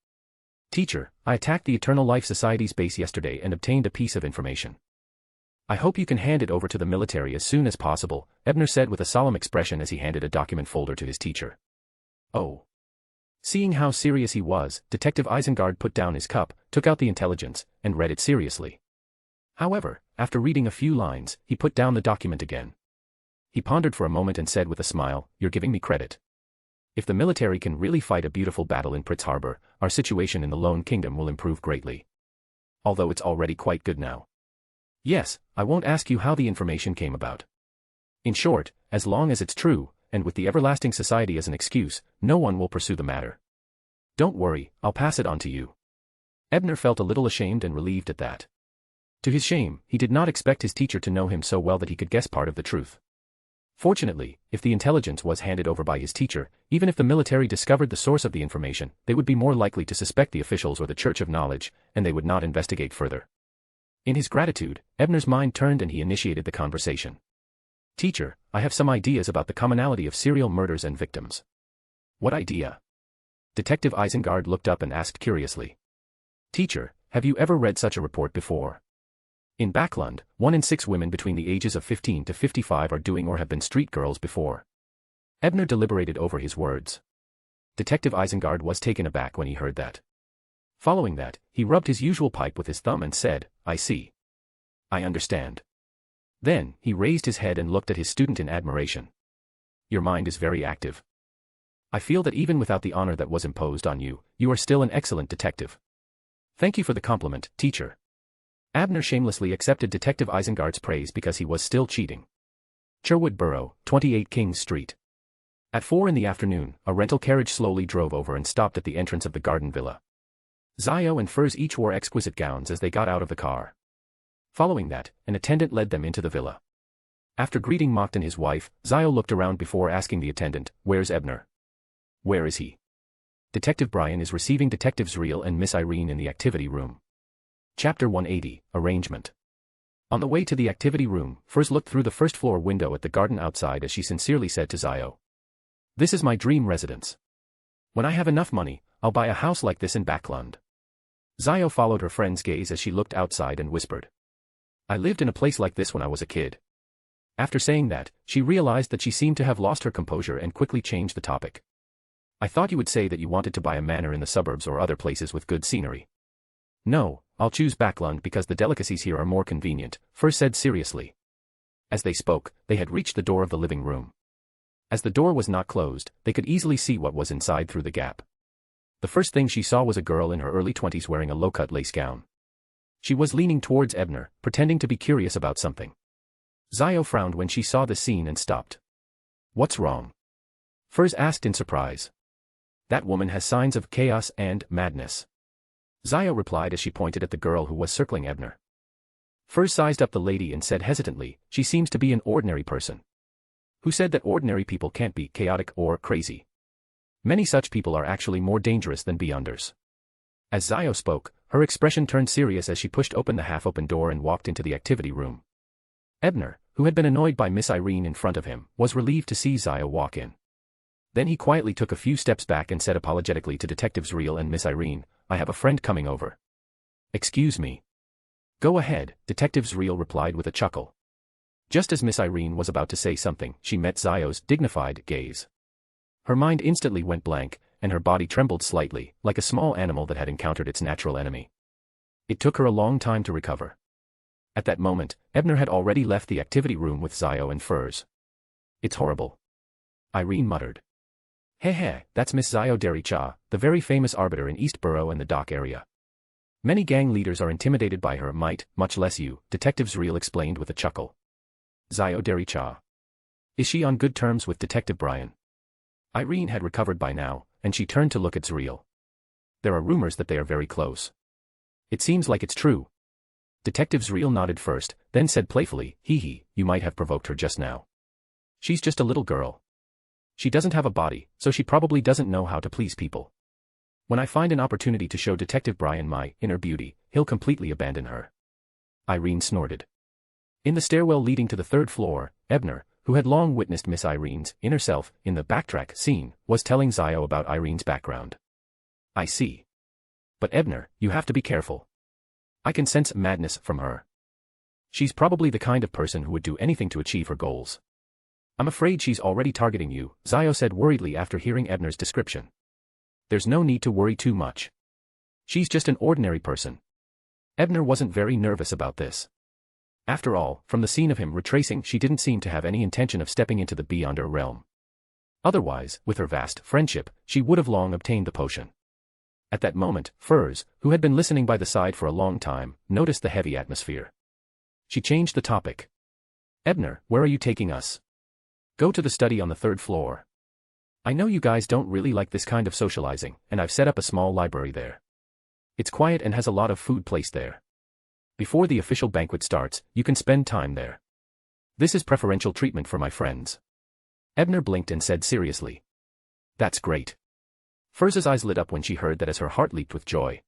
Teacher, I attacked the Eternal Life Society's base yesterday and obtained a piece of information. I hope you can hand it over to the military as soon as possible, Ebner said with a solemn expression as he handed a document folder to his teacher. Oh. Seeing how serious he was, Detective Isengard put down his cup, took out the intelligence, and read it seriously. However, after reading a few lines, he put down the document again. He pondered for a moment and said with a smile, "You're giving me credit. If the military can really fight a beautiful battle in Pritz Harbor, our situation in the Lone Kingdom will improve greatly. Although it's already quite good now. Yes, I won't ask you how the information came about. In short, as long as it's true, and with the Everlasting Society as an excuse, no one will pursue the matter. Don't worry, I'll pass it on to you." Ebner felt a little ashamed and relieved at that. To his shame, he did not expect his teacher to know him so well that he could guess part of the truth. Fortunately, if the intelligence was handed over by his teacher, even if the military discovered the source of the information, they would be more likely to suspect the officials or the Church of Knowledge, and they would not investigate further. In his gratitude, Ebner's mind turned and he initiated the conversation. "Teacher, I have some ideas about the commonality of serial murders and victims." "What idea?" Detective Isengard looked up and asked curiously. "Teacher, have you ever read such a report before? In Backlund, 1 in 6 women between the ages of 15 to 55 are doing or have been street girls before." Ebner deliberated over his words. Detective Isengard was taken aback when he heard that. Following that, he rubbed his usual pipe with his thumb and said, "I see. I understand." Then, he raised his head and looked at his student in admiration. "Your mind is very active. I feel that even without the honor that was imposed on you, you are still an excellent detective. Thank you for the compliment, teacher." Abner shamelessly accepted Detective Isengard's praise because he was still cheating. Sherwood Borough, 28 Kings Street. At 4 in the afternoon, a rental carriage slowly drove over and stopped at the entrance of the garden villa. Zio and Furs each wore exquisite gowns as they got out of the car. Following that, an attendant led them into the villa. After greeting Mocht and his wife, Zio looked around before asking the attendant, "Where's Ebner?" "Where is he?" "Detective Brian is receiving Detectives Reel and Miss Irene in the activity room." Chapter 180, Arrangement. On the way to the activity room, Furs looked through the first-floor window at the garden outside as she sincerely said to Zio, "This is my dream residence. When I have enough money, I'll buy a house like this in Backlund." Zio followed her friend's gaze as she looked outside and whispered, "I lived in a place like this when I was a kid." After saying that, she realized that she seemed to have lost her composure and quickly changed the topic. "I thought you would say that you wanted to buy a manor in the suburbs or other places with good scenery." "No, I'll choose Backlund because the delicacies here are more convenient," Furs said seriously. As they spoke, they had reached the door of the living room. As the door was not closed, they could easily see what was inside through the gap. The first thing she saw was a girl in her early 20s wearing a low-cut lace gown. She was leaning towards Ebner, pretending to be curious about something. Zio frowned when she saw the scene and stopped. "What's wrong?" Furs asked in surprise. "That woman has signs of chaos and madness," Zio replied as she pointed at the girl who was circling Ebner. Furs sized up the lady and said hesitantly, "She seems to be an ordinary person." "Who said that ordinary people can't be chaotic or crazy? Many such people are actually more dangerous than beyonders." As Zio spoke, her expression turned serious as she pushed open the half-open door and walked into the activity room. Ebner, who had been annoyed by Miss Irene in front of him, was relieved to see Zio walk in. Then he quietly took a few steps back and said apologetically to Detectives Reel and Miss Irene, "I have a friend coming over." "Excuse me." "Go ahead," Detectives Reel replied with a chuckle. Just as Miss Irene was about to say something, she met Zio's dignified gaze. Her mind instantly went blank, and her body trembled slightly, like a small animal that had encountered its natural enemy. It took her a long time to recover. At that moment, Ebner had already left the activity room with Zio and Furs. It's horrible. Irene muttered. Heh, that's Miss Zio Derry-cha, the very famous arbiter in East Borough and the dock area. Many gang leaders are intimidated by her might, much less you, Detective Zriel explained with a chuckle. Zio Derry-cha. Is she on good terms with Detective Brian? Irene had recovered by now, and she turned to look at Zriel. There are rumors that they are very close. It seems like it's true. Detective Zriel nodded first, then said playfully, hee, you might have provoked her just now. She's just a little girl. She doesn't have a body, so she probably doesn't know how to please people. When I find an opportunity to show Detective Brian my inner beauty, he'll completely abandon her. Irene snorted. In the stairwell leading to the third floor, Ebner, who had long witnessed Miss Irene's inner self in the backtrack scene, was telling Zio about Irene's background. I see. But Ebner, you have to be careful. I can sense madness from her. She's probably the kind of person who would do anything to achieve her goals. I'm afraid she's already targeting you, Zio said worriedly after hearing Ebner's description. There's no need to worry too much. She's just an ordinary person. Ebner wasn't very nervous about this. After all, from the scene of him retracing, she didn't seem to have any intention of stepping into the beyonder realm. Otherwise, with her vast friendship, she would have long obtained the potion. At that moment, Furs, who had been listening by the side for a long time, noticed the heavy atmosphere. She changed the topic. Ebner, where are you taking us? Go to the study on the third floor. I know you guys don't really like this kind of socializing, and I've set up a small library there. It's quiet and has a lot of food placed there. Before the official banquet starts, you can spend time there. This is preferential treatment for my friends. Ebner blinked and said seriously. That's great. Furz's eyes lit up when she heard that as her heart leaped with joy.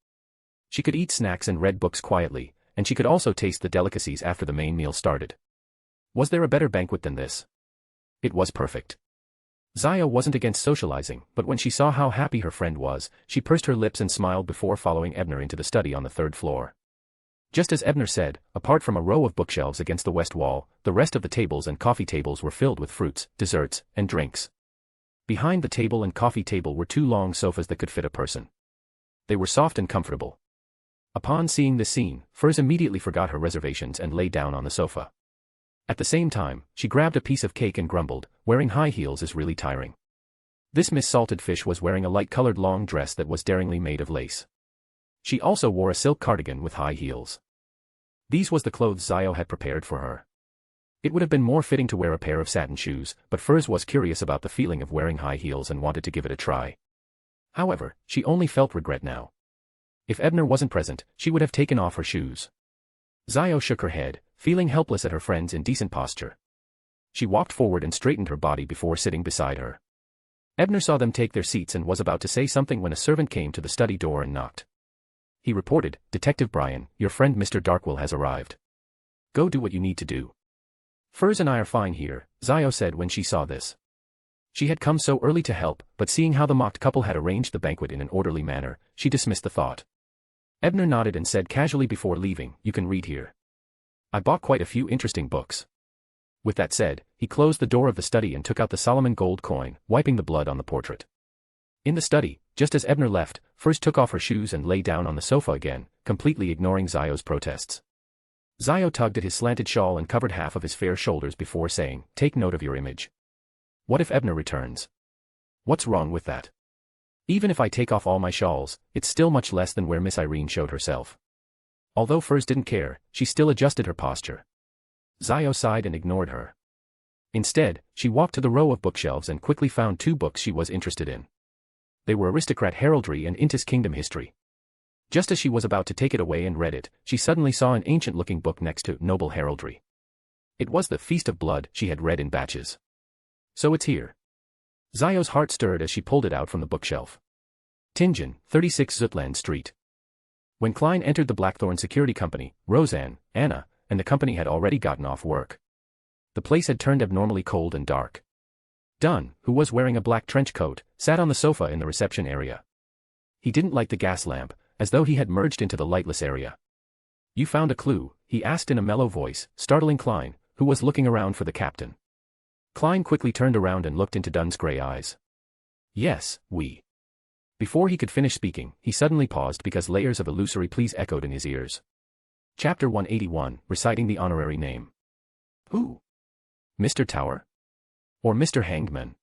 She could eat snacks and read books quietly, and she could also taste the delicacies after the main meal started. Was there a better banquet than this? It was perfect. Zio wasn't against socializing, but when she saw how happy her friend was, she pursed her lips and smiled before following Ebner into the study on the third floor. Just as Ebner said, apart from a row of bookshelves against the west wall, the rest of the tables and coffee tables were filled with fruits, desserts, and drinks. Behind the table and coffee table were two long sofas that could fit a person. They were soft and comfortable. Upon seeing this scene, Furs immediately forgot her reservations and lay down on the sofa. At the same time, she grabbed a piece of cake and grumbled, wearing high heels is really tiring. This Miss Salted Fish was wearing a light-colored long dress that was daringly made of lace. She also wore a silk cardigan with high heels. These was the clothes Zio had prepared for her. It would have been more fitting to wear a pair of satin shoes, but Furs was curious about the feeling of wearing high heels and wanted to give it a try. However, she only felt regret now. If Ebner wasn't present, she would have taken off her shoes. Zio shook her head, feeling helpless at her friend's indecent posture. She walked forward and straightened her body before sitting beside her. Ebner saw them take their seats and was about to say something when a servant came to the study door and knocked. He reported, Detective Brian, your friend Mr. Darkwill has arrived. Go do what you need to do. Furs and I are fine here, Zio said when she saw this. She had come so early to help, but seeing how the mocked couple had arranged the banquet in an orderly manner, she dismissed the thought. Ebner nodded and said casually before leaving, you can read here. I bought quite a few interesting books. With that said, he closed the door of the study and took out the Solomon gold coin, wiping the blood on the portrait. In the study, just as Ebner left, Furs took off her shoes and lay down on the sofa again, completely ignoring Zio's protests. Zio tugged at his slanted shawl and covered half of his fair shoulders before saying, take note of your image. What if Ebner returns? What's wrong with that? Even if I take off all my shawls, it's still much less than where Miss Irene showed herself. Although Furs didn't care, she still adjusted her posture. Zio sighed and ignored her. Instead, she walked to the row of bookshelves and quickly found two books she was interested in. They were Aristocrat Heraldry and Intis Kingdom History. Just as she was about to take it away and read it, she suddenly saw an ancient-looking book next to Noble Heraldry. It was the Feast of Blood she had read in batches. So it's here. Zio's heart stirred as she pulled it out from the bookshelf. Tingen, 36 Zutland Street. When Klein entered the Blackthorn Security Company, Roseanne, Anna, and the company had already gotten off work. The place had turned abnormally cold and dark. Dunn, who was wearing a black trench coat, sat on the sofa in the reception area. He didn't light the gas lamp, as though he had merged into the lightless area. You found a clue, he asked in a mellow voice, startling Klein, who was looking around for the captain. Klein quickly turned around and looked into Dunn's gray eyes. Yes, we. Before he could finish speaking, he suddenly paused because layers of illusory pleas echoed in his ears. Chapter 181, Reciting the Honorary Name. Who? Mr. Tower? Or Mr. Hangman?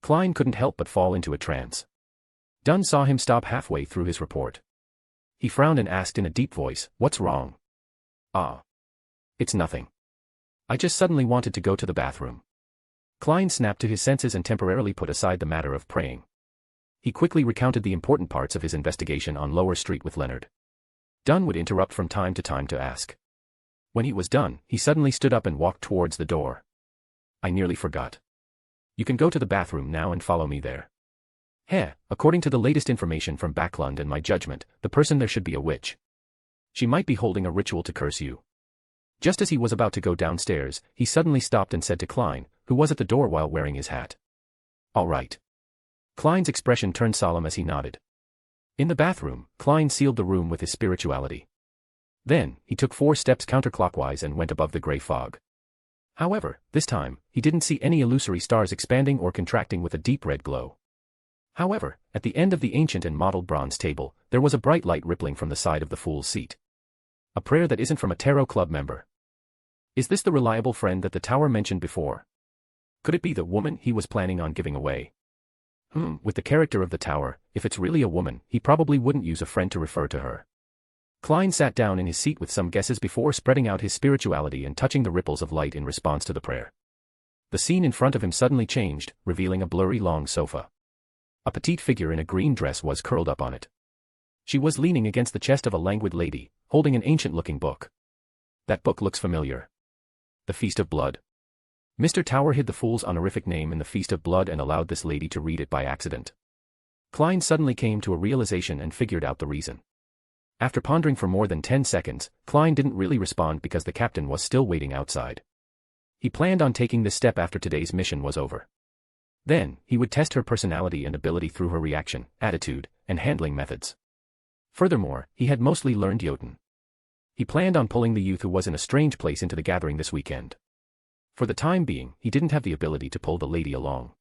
Klein couldn't help but fall into a trance. Dunn saw him stop halfway through his report. He frowned and asked in a deep voice, "What's wrong?" "Ah. It's nothing. I just suddenly wanted to go to the bathroom." Klein snapped to his senses and temporarily put aside the matter of praying. He quickly recounted the important parts of his investigation on Lower Street with Leonard. Dunn would interrupt from time to time to ask. When he was done, he suddenly stood up and walked towards the door. "I nearly forgot. You can go to the bathroom now and follow me there. According to the latest information from Backlund and my judgment, the person there should be a witch. She might be holding a ritual to curse you." Just as he was about to go downstairs, he suddenly stopped and said to Klein, who was at the door while wearing his hat. "All right." Klein's expression turned solemn as he nodded. In the bathroom, Klein sealed the room with his spirituality. Then, he took 4 steps counterclockwise and went above the gray fog. However, this time, he didn't see any illusory stars expanding or contracting with a deep red glow. However, at the end of the ancient and mottled bronze table, there was a bright light rippling from the side of the fool's seat. A prayer that isn't from a tarot club member. Is this the reliable friend that the tower mentioned before? Could it be the woman he was planning on giving away? With the character of the tower, if it's really a woman, he probably wouldn't use a friend to refer to her. Klein sat down in his seat with some guesses before spreading out his spirituality and touching the ripples of light in response to the prayer. The scene in front of him suddenly changed, revealing a blurry long sofa. A petite figure in a green dress was curled up on it. She was leaning against the chest of a languid lady, holding an ancient-looking book. That book looks familiar. The Feast of Blood. Mr. Tower hid the fool's honorific name in the Feast of Blood and allowed this lady to read it by accident. Klein suddenly came to a realization and figured out the reason. After pondering for more than 10 seconds, Klein didn't really respond because the captain was still waiting outside. He planned on taking this step after today's mission was over. Then, he would test her personality and ability through her reaction, attitude, and handling methods. Furthermore, he had mostly learned Jotun. He planned on pulling the youth who was in a strange place into the gathering this weekend. For the time being, he didn't have the ability to pull the lady along.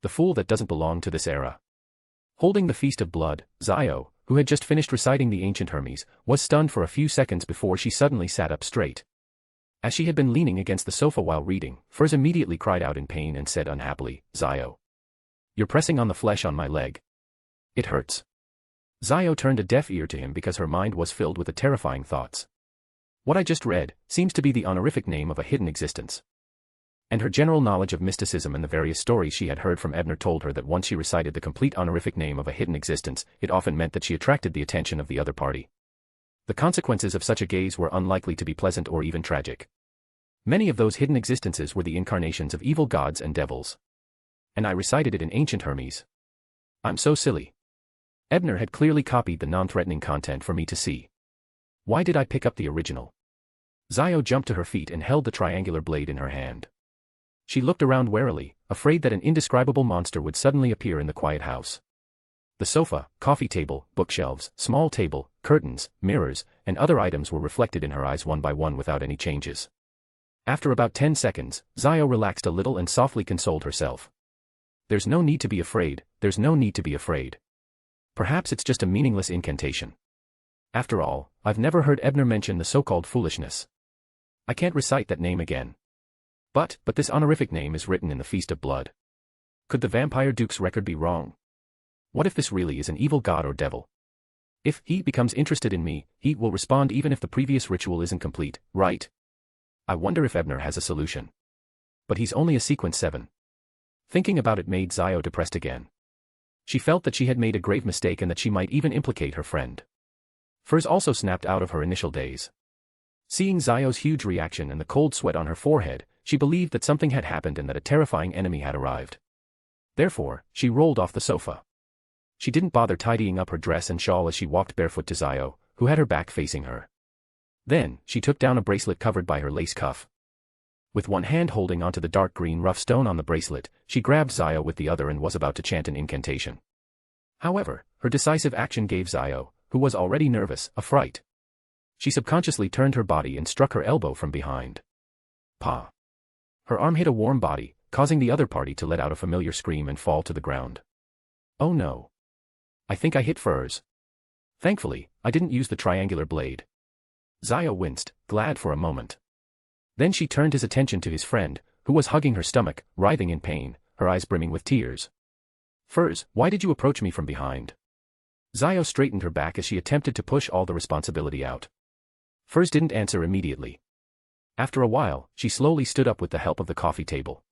The fool that doesn't belong to this era. Holding the Feast of Blood, Zio, who had just finished reciting the ancient Hermes, was stunned for a few seconds before she suddenly sat up straight. As she had been leaning against the sofa while reading, Furs immediately cried out in pain and said unhappily, "Zio. You're pressing on the flesh on my leg. It hurts." Zio turned a deaf ear to him because her mind was filled with the terrifying thoughts. What I just read seems to be the honorific name of a hidden existence. And her general knowledge of mysticism and the various stories she had heard from Ebner told her that once she recited the complete honorific name of a hidden existence, it often meant that she attracted the attention of the other party. The consequences of such a gaze were unlikely to be pleasant or even tragic. Many of those hidden existences were the incarnations of evil gods and devils. And I recited it in ancient Hermes. I'm so silly. Ebner had clearly copied the non-threatening content for me to see. Why did I pick up the original? Zio jumped to her feet and held the triangular blade in her hand. She looked around warily, afraid that an indescribable monster would suddenly appear in the quiet house. The sofa, coffee table, bookshelves, small table, curtains, mirrors, and other items were reflected in her eyes one by one without any changes. After about 10 seconds, Zio relaxed a little and softly consoled herself. There's no need to be afraid, there's no need to be afraid. Perhaps it's just a meaningless incantation. After all, I've never heard Ebner mention the so-called foolishness. I can't recite that name again. But this honorific name is written in the Feast of Blood. Could the Vampire Duke's record be wrong? What if this really is an evil god or devil? If he becomes interested in me, he will respond even if the previous ritual isn't complete, right? I wonder if Ebner has a solution. But he's only a sequence 7. Thinking about it made Zio depressed again. She felt that she had made a grave mistake and that she might even implicate her friend. Furs also snapped out of her initial daze. Seeing Zio's huge reaction and the cold sweat on her forehead, she believed that something had happened and that a terrifying enemy had arrived. Therefore, she rolled off the sofa. She didn't bother tidying up her dress and shawl as she walked barefoot to Zio, who had her back facing her. Then, she took down a bracelet covered by her lace cuff. With one hand holding onto the dark green rough stone on the bracelet, she grabbed Zio with the other and was about to chant an incantation. However, her decisive action gave Zio, who was already nervous, a fright. She subconsciously turned her body and struck her elbow from behind. Pa! Her arm hit a warm body, causing the other party to let out a familiar scream and fall to the ground. Oh no! I think I hit Furs. Thankfully, I didn't use the triangular blade. Zio winced, glad for a moment. Then she turned his attention to his friend, who was hugging her stomach, writhing in pain, her eyes brimming with tears. Furs, why did you approach me from behind? Zio straightened her back as she attempted to push all the responsibility out. Furs didn't answer immediately. After a while, she slowly stood up with the help of the coffee table.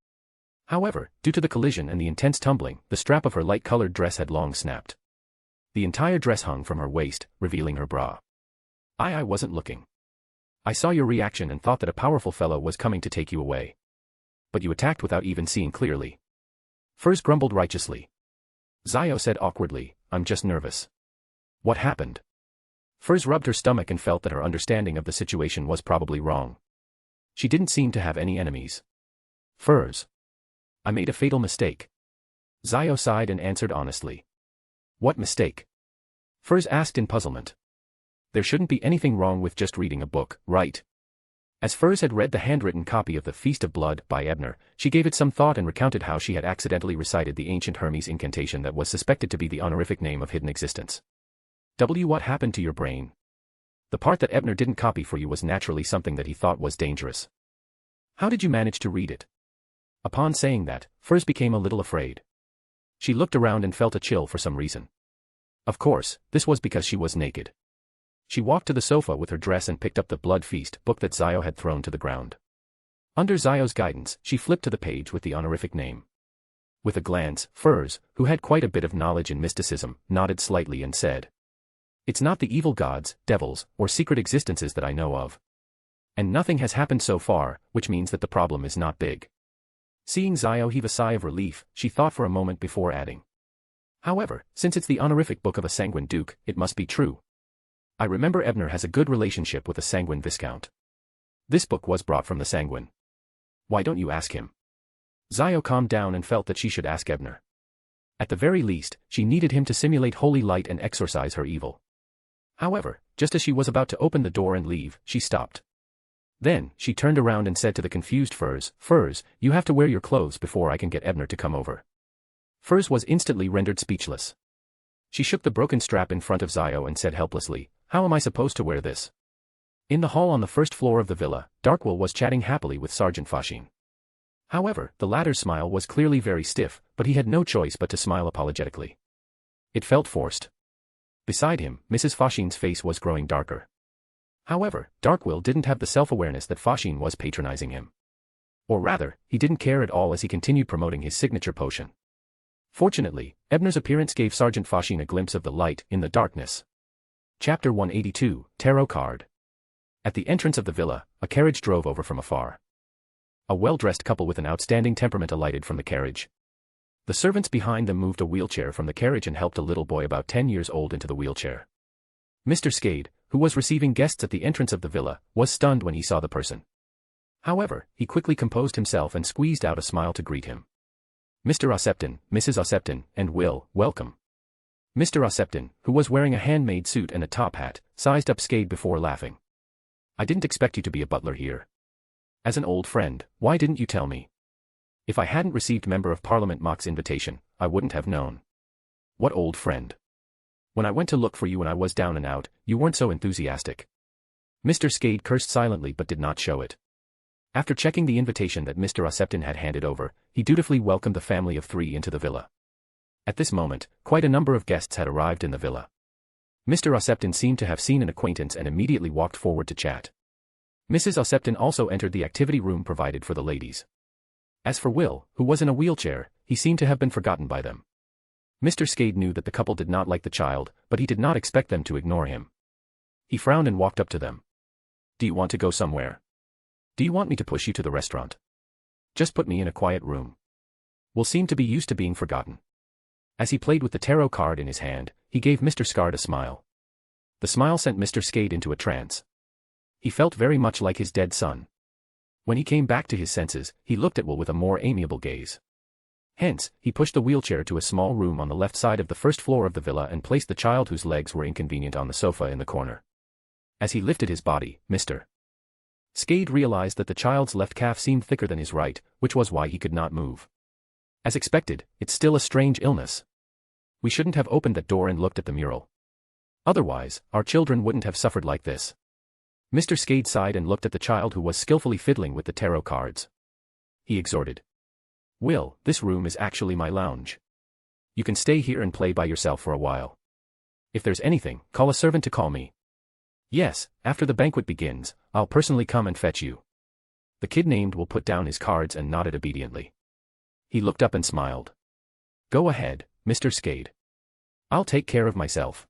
However, due to the collision and the intense tumbling, the strap of her light-colored dress had long snapped. The entire dress hung from her waist, revealing her bra. I wasn't looking. I saw your reaction and thought that a powerful fellow was coming to take you away. But you attacked without even seeing clearly. Furs grumbled righteously. Zio said awkwardly, I'm just nervous. What happened? Furs rubbed her stomach and felt that her understanding of the situation was probably wrong. She didn't seem to have any enemies. Furs. I made a fatal mistake. Zio sighed and answered honestly. What mistake? Furs asked in puzzlement. There shouldn't be anything wrong with just reading a book, right? As Furs had read the handwritten copy of The Feast of Blood by Ebner, she gave it some thought and recounted how she had accidentally recited the ancient Hermes incantation that was suspected to be the honorific name of hidden existence. What happened to your brain? The part that Ebner didn't copy for you was naturally something that he thought was dangerous. How did you manage to read it? Upon saying that, Furs became a little afraid. She looked around and felt a chill for some reason. Of course, this was because she was naked. She walked to the sofa with her dress and picked up the Blood Feast book that Zio had thrown to the ground. Under Zio's guidance, she flipped to the page with the honorific name. With a glance, Furs, who had quite a bit of knowledge in mysticism, nodded slightly and said, It's not the evil gods, devils, or secret existences that I know of. And nothing has happened so far, which means that the problem is not big. Seeing Zio heave a sigh of relief, she thought for a moment before adding. However, since it's the honorific book of a sanguine duke, it must be true. I remember Ebner has a good relationship with a sanguine viscount. This book was brought from the sanguine. Why don't you ask him? Zio calmed down and felt that she should ask Ebner. At the very least, she needed him to simulate holy light and exorcise her evil. However, just as she was about to open the door and leave, she stopped. Then, she turned around and said to the confused Furs, Furs, you have to wear your clothes before I can get Ebner to come over. Furs was instantly rendered speechless. She shook the broken strap in front of Zio and said helplessly, How am I supposed to wear this? In the hall on the first floor of the villa, Darkwill was chatting happily with Sergeant Fashin. However, the latter's smile was clearly very stiff, but he had no choice but to smile apologetically. It felt forced. Beside him, Mrs. Fashin's face was growing darker. However, Darkwill didn't have the self-awareness that Fashin was patronizing him. Or rather, he didn't care at all as he continued promoting his signature potion. Fortunately, Ebner's appearance gave Sergeant Fashin a glimpse of the light in the darkness. Chapter 182, Tarot Card. At the entrance of the villa, a carriage drove over from afar. A well-dressed couple with an outstanding temperament alighted from the carriage. The servants behind them moved a wheelchair from the carriage and helped a little boy about 10 years old into the wheelchair. Mr. Skade, who was receiving guests at the entrance of the villa, was stunned when he saw the person. However, he quickly composed himself and squeezed out a smile to greet him. Mr. Ossepton, Mrs. Ossepton, and Will, welcome. Mr. Ossepton, who was wearing a handmade suit and a top hat, sized up Skade before laughing. I didn't expect you to be a butler here. As an old friend, why didn't you tell me? If I hadn't received Member of Parliament Mock's invitation, I wouldn't have known. What old friend? When I went to look for you when I was down and out, you weren't so enthusiastic. Mr. Skade cursed silently but did not show it. After checking the invitation that Mr. Ossepton had handed over, he dutifully welcomed the family of 3 into the villa. At this moment, quite a number of guests had arrived in the villa. Mr. Ossepton seemed to have seen an acquaintance and immediately walked forward to chat. Mrs. Ossepton also entered the activity room provided for the ladies. As for Will, who was in a wheelchair, he seemed to have been forgotten by them. Mr. Skade knew that the couple did not like the child, but he did not expect them to ignore him. He frowned and walked up to them. Do you want to go somewhere? Do you want me to push you to the restaurant? Just put me in a quiet room. Will seemed to be used to being forgotten. As he played with the tarot card in his hand, he gave Mr. Skade a smile. The smile sent Mr. Skade into a trance. He felt very much like his dead son. When he came back to his senses, he looked at Will with a more amiable gaze. Hence, he pushed the wheelchair to a small room on the left side of the first floor of the villa and placed the child whose legs were inconvenient on the sofa in the corner. As he lifted his body, Mr. Skade realized that the child's left calf seemed thicker than his right, which was why he could not move. As expected, it's still a strange illness. We shouldn't have opened that door and looked at the mural. Otherwise, our children wouldn't have suffered like this. Mr. Skade sighed and looked at the child who was skillfully fiddling with the tarot cards. He exhorted. Will, this room is actually my lounge. You can stay here and play by yourself for a while. If there's anything, call a servant to call me. Yes, after the banquet begins, I'll personally come and fetch you. The kid named Will put down his cards and nodded obediently. He looked up and smiled. Go ahead, Mr. Skade. I'll take care of myself.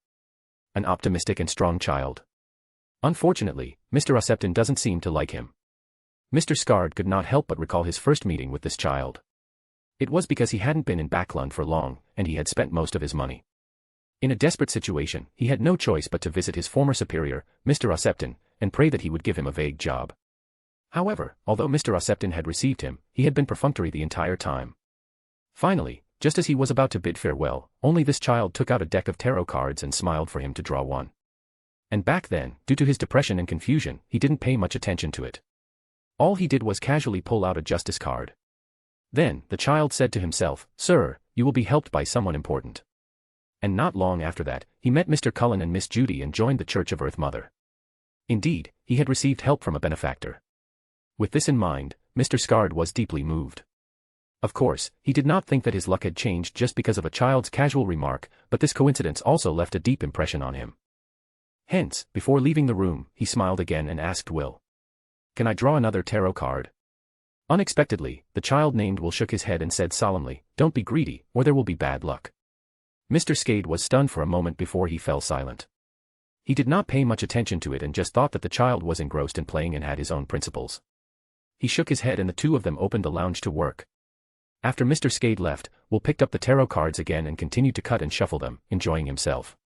An optimistic and strong child. Unfortunately, Mr. Usepton doesn't seem to like him. Mr. Skard could not help but recall his first meeting with this child. It was because he hadn't been in Backlund for long, and he had spent most of his money. In a desperate situation, he had no choice but to visit his former superior, Mr. Usepton, and pray that he would give him a vague job. However, although Mr. Usepton had received him, he had been perfunctory the entire time. Finally, just as he was about to bid farewell, only this child took out a deck of tarot cards and smiled for him to draw one. And back then, due to his depression and confusion, he didn't pay much attention to it. All he did was casually pull out a justice card. Then, the child said to himself, Sir, you will be helped by someone important. And not long after that, he met Mr. Cullen and Miss Judy and joined the Church of Earth Mother. Indeed, he had received help from a benefactor. With this in mind, Mr. Skard was deeply moved. Of course, he did not think that his luck had changed just because of a child's casual remark, but this coincidence also left a deep impression on him. Hence, before leaving the room, he smiled again and asked Will. Can I draw another tarot card? Unexpectedly, the child named Will shook his head and said solemnly, Don't be greedy, or there will be bad luck. Mr. Skade was stunned for a moment before he fell silent. He did not pay much attention to it and just thought that the child was engrossed in playing and had his own principles. He shook his head and the two of them opened the lounge to work. After Mr. Skade left, Will picked up the tarot cards again and continued to cut and shuffle them, enjoying himself.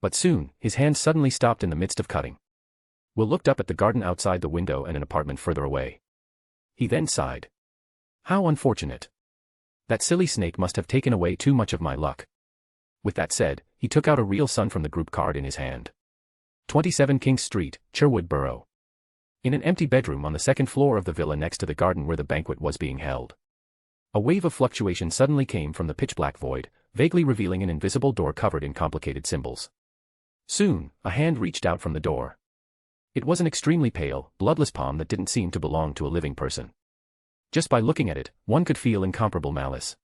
But soon, his hand suddenly stopped in the midst of cutting. Will looked up at the garden outside the window and an apartment further away. He then sighed. How unfortunate. That silly snake must have taken away too much of my luck. With that said, he took out a real sun from the group card in his hand. 27 King Street, Cherwood Borough. In an empty bedroom on the second floor of the villa next to the garden where the banquet was being held. A wave of fluctuation suddenly came from the pitch-black void, vaguely revealing an invisible door covered in complicated symbols. Soon, a hand reached out from the door. It was an extremely pale, bloodless palm that didn't seem to belong to a living person. Just by looking at it, one could feel incomparable malice.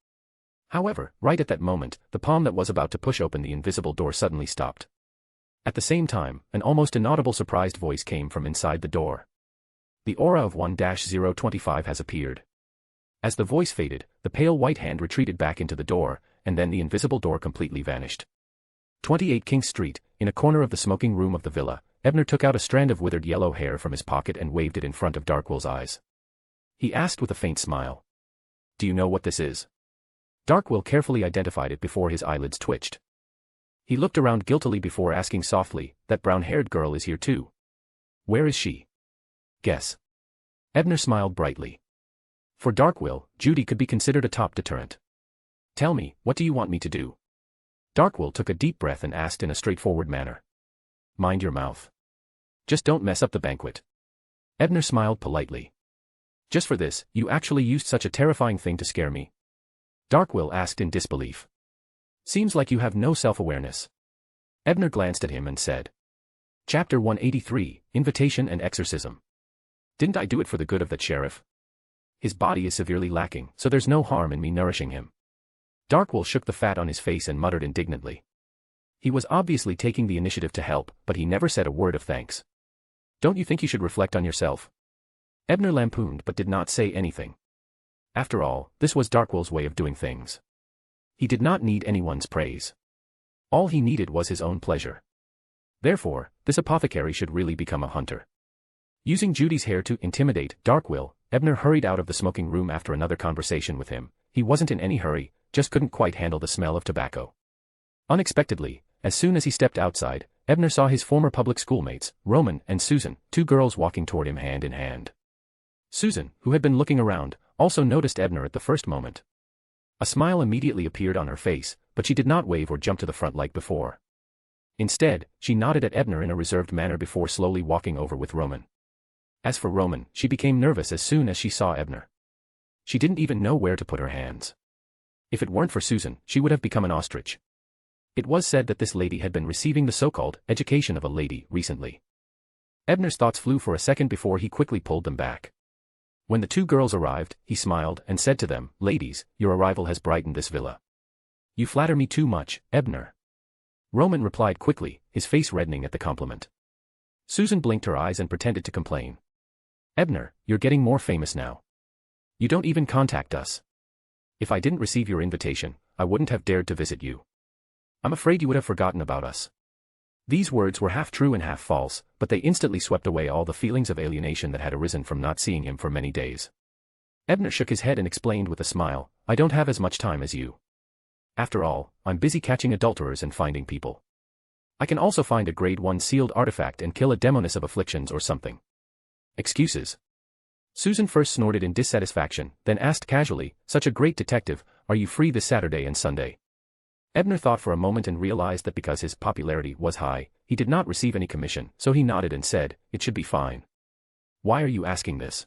However, right at that moment, the palm that was about to push open the invisible door suddenly stopped. At the same time, an almost inaudible surprised voice came from inside the door. The aura of 1-025 has appeared. As the voice faded, the pale white hand retreated back into the door, and then the invisible door completely vanished. 28 King Street, in a corner of the smoking room of the villa, Ebner took out a strand of withered yellow hair from his pocket and waved it in front of Darkwill's eyes. He asked with a faint smile. Do you know what this is? Darkwill carefully identified it before his eyelids twitched. He looked around guiltily before asking softly, That brown-haired girl is here too. Where is she? Guess. Ebner smiled brightly. For Darkwill, Judy could be considered a top deterrent. Tell me, what do you want me to do? Darkwill took a deep breath and asked in a straightforward manner. Mind your mouth. Just don't mess up the banquet. Ebner smiled politely. Just for this, you actually used such a terrifying thing to scare me? Darkwill asked in disbelief. Seems like you have no self-awareness. Ebner glanced at him and said. Chapter 183, Invitation and Exorcism. Didn't I do it for the good of that sheriff? His body is severely lacking, so there's no harm in me nourishing him. Darkwill shook the fat on his face and muttered indignantly. He was obviously taking the initiative to help, but he never said a word of thanks. Don't you think you should reflect on yourself? Ebner lampooned but did not say anything. After all, this was Darkwill's way of doing things. He did not need anyone's praise. All he needed was his own pleasure. Therefore, this apothecary should really become a hunter. Using Judy's hair to intimidate Darkwill, Ebner hurried out of the smoking room after another conversation with him. He wasn't in any hurry, just couldn't quite handle the smell of tobacco. Unexpectedly, as soon as he stepped outside, Ebner saw his former public schoolmates, Roman and Susan, two girls walking toward him hand in hand. Susan, who had been looking around, also noticed Ebner at the first moment. A smile immediately appeared on her face, but she did not wave or jump to the front like before. Instead, she nodded at Ebner in a reserved manner before slowly walking over with Roman. As for Roman, she became nervous as soon as she saw Ebner. She didn't even know where to put her hands. If it weren't for Susan, she would have become an ostrich. It was said that this lady had been receiving the so-called education of a lady recently. Ebner's thoughts flew for a second before he quickly pulled them back. When the two girls arrived, he smiled and said to them, "Ladies, your arrival has brightened this villa." "You flatter me too much, Ebner." Roman replied quickly, his face reddening at the compliment. Susan blinked her eyes and pretended to complain. "Ebner, you're getting more famous now. You don't even contact us. If I didn't receive your invitation, I wouldn't have dared to visit you. I'm afraid you would have forgotten about us." These words were half true and half false, but they instantly swept away all the feelings of alienation that had arisen from not seeing him for many days. Ebner shook his head and explained with a smile, "I don't have as much time as you. After all, I'm busy catching adulterers and finding people. I can also find a grade 1 sealed artifact and kill a demoness of afflictions or something." "Excuses." Susan first snorted in dissatisfaction, then asked casually, "Such a great detective, are you free this Saturday and Sunday?" Ebner thought for a moment and realized that because his popularity was high, he did not receive any commission, so he nodded and said, "It should be fine." "Why are you asking this?"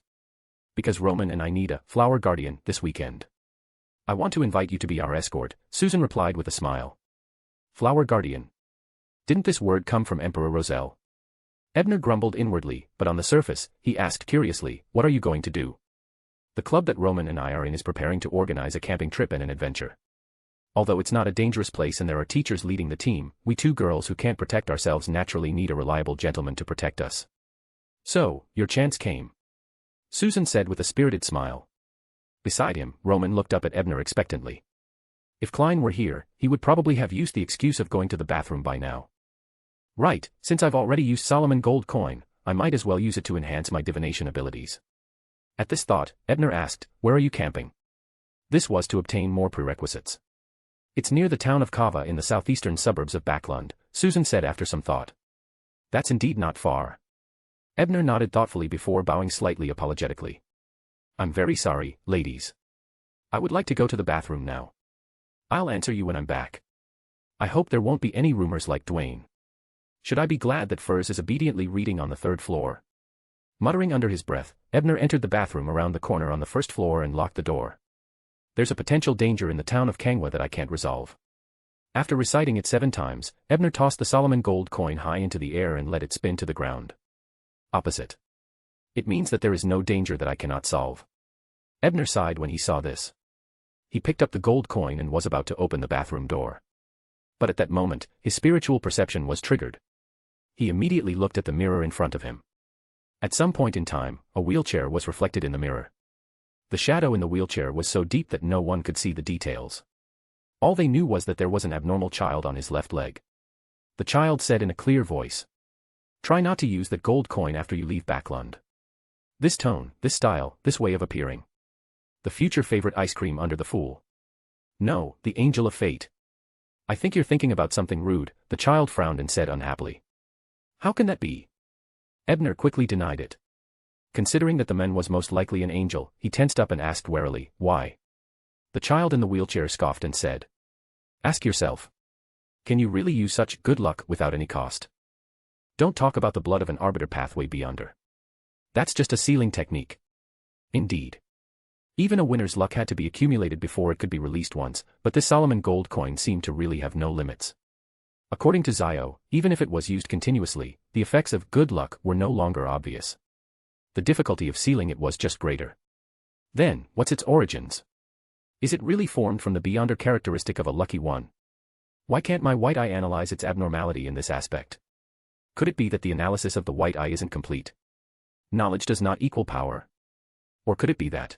"Because Roman and I need a flower guardian this weekend. I want to invite you to be our escort," Susan replied with a smile. Flower guardian. Didn't this word come from Emperor Roselle? Ebner grumbled inwardly, but on the surface, he asked curiously, "What are you going to do?" "The club that Roman and I are in is preparing to organize a camping trip and an adventure. Although it's not a dangerous place and there are teachers leading the team, we two girls who can't protect ourselves naturally need a reliable gentleman to protect us. So, your chance came," Susan said with a spirited smile. Beside him, Roman looked up at Ebner expectantly. If Klein were here, he would probably have used the excuse of going to the bathroom by now. "Right, since I've already used Solomon gold coin, I might as well use it to enhance my divination abilities." At this thought, Ebner asked, "Where are you camping?" This was to obtain more prerequisites. "It's near the town of Kava in the southeastern suburbs of Backlund," Susan said after some thought. "That's indeed not far." Ebner nodded thoughtfully before bowing slightly apologetically. "I'm very sorry, ladies. I would like to go to the bathroom now. I'll answer you when I'm back. I hope there won't be any rumors like Dwayne. Should I be glad that Furs is obediently reading on the 3rd floor?" Muttering under his breath, Ebner entered the bathroom around the corner on the 1st floor and locked the door. "There's a potential danger in the town of Kangwa that I can't resolve." After reciting it 7 times, Ebner tossed the Solomon gold coin high into the air and let it spin to the ground. Opposite. "It means that there is no danger that I cannot solve." Ebner sighed when he saw this. He picked up the gold coin and was about to open the bathroom door. But at that moment, his spiritual perception was triggered. He immediately looked at the mirror in front of him. At some point in time, a wheelchair was reflected in the mirror. The shadow in the wheelchair was so deep that no one could see the details. All they knew was that there was an abnormal child on his left leg. The child said in a clear voice, "Try not to use that gold coin after you leave Backlund. This tone, this style, this way of appearing. The future favorite ice cream under the fool. No, the angel of fate. I think you're thinking about something rude," the child frowned and said unhappily. "How can that be?" Ebner quickly denied it. Considering that the man was most likely an angel, he tensed up and asked warily, "Why?" The child in the wheelchair scoffed and said, "Ask yourself. Can you really use such good luck without any cost? Don't talk about the blood of an arbiter pathway beyonder. That's just a sealing technique." Indeed. Even a winner's luck had to be accumulated before it could be released once, but this Solomon gold coin seemed to really have no limits. According to Zio, even if it was used continuously, the effects of good luck were no longer obvious. The difficulty of sealing it was just greater. Then, what's its origins? Is it really formed from the beyonder characteristic of a lucky one? Why can't my white eye analyze its abnormality in this aspect? Could it be that the analysis of the white eye isn't complete? Knowledge does not equal power. Or could it be that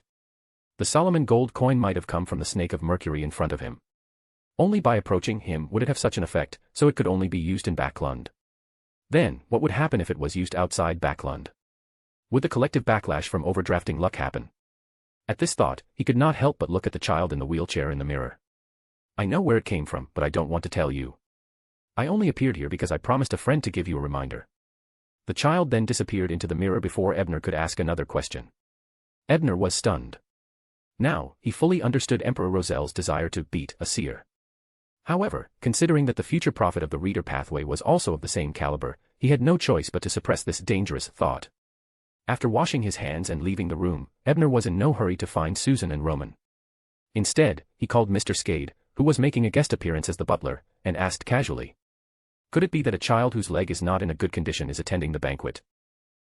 the Solomon gold coin might have come from the snake of Mercury in front of him? Only by approaching him would it have such an effect, so it could only be used in Backlund. Then, what would happen if it was used outside Backlund? Would the collective backlash from overdrafting luck happen? At this thought, he could not help but look at the child in the wheelchair in the mirror. "I know where it came from, but I don't want to tell you. I only appeared here because I promised a friend to give you a reminder." The child then disappeared into the mirror before Ebner could ask another question. Ebner was stunned. Now, he fully understood Emperor Roselle's desire to beat a seer. However, considering that the future prophet of the reader pathway was also of the same caliber, he had no choice but to suppress this dangerous thought. After washing his hands and leaving the room, Ebner was in no hurry to find Susan and Roman. Instead, he called Mr. Skade, who was making a guest appearance as the butler, and asked casually. Could it be that a child whose leg is not in a good condition is attending the banquet?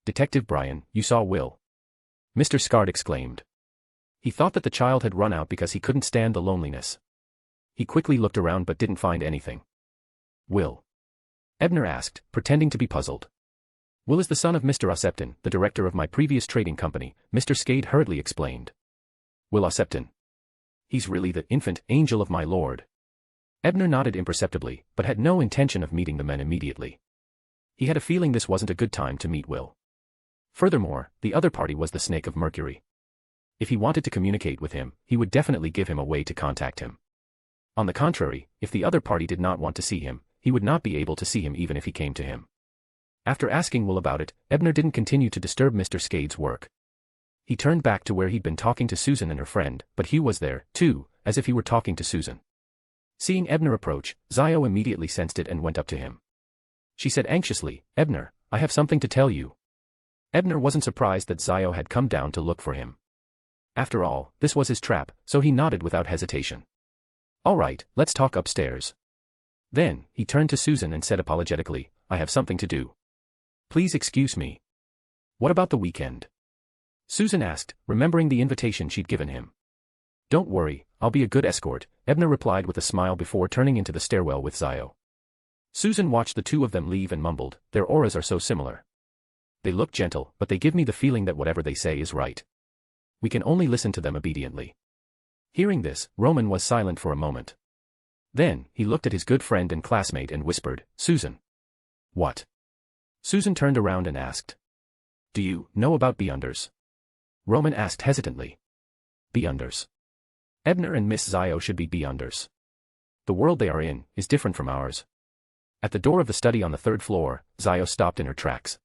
Detective Brian, you saw Will. Mr. Scard exclaimed. He thought that the child had run out because he couldn't stand the loneliness. He quickly looked around but didn't find anything. Will? Ebner asked, pretending to be puzzled. Will is the son of Mr. Ossepton, the director of my previous trading company, Mr. Skade hurriedly explained. Will Ossepton? He's really the infant angel of my lord. Ebner nodded imperceptibly, but had no intention of meeting the men immediately. He had a feeling this wasn't a good time to meet Will. Furthermore, the other party was the Snake of Mercury. If he wanted to communicate with him, he would definitely give him a way to contact him. On the contrary, if the other party did not want to see him, he would not be able to see him even if he came to him. After asking Will about it, Ebner didn't continue to disturb Mr. Skade's work. He turned back to where he'd been talking to Susan and her friend, but Hugh was there, too, as if he were talking to Susan. Seeing Ebner approach, Zio immediately sensed it and went up to him. She said anxiously, Ebner, I have something to tell you. Ebner wasn't surprised that Zio had come down to look for him. After all, this was his trap, so he nodded without hesitation. All right, let's talk upstairs. Then, he turned to Susan and said apologetically, I have something to do. Please excuse me. What about the weekend? Susan asked, remembering the invitation she'd given him. Don't worry, I'll be a good escort, Ebner replied with a smile before turning into the stairwell with Zio. Susan watched the two of them leave and mumbled, their auras are so similar. They look gentle, but they give me the feeling that whatever they say is right. We can only listen to them obediently. Hearing this, Roman was silent for a moment. Then, he looked at his good friend and classmate and whispered, Susan. What? Susan turned around and asked. Do you know about Beyonders? Roman asked hesitantly. Beyonders. Ebner and Miss Zio should be Beyonders. The world they are in is different from ours. At the door of the study on the third floor, Zio stopped in her tracks.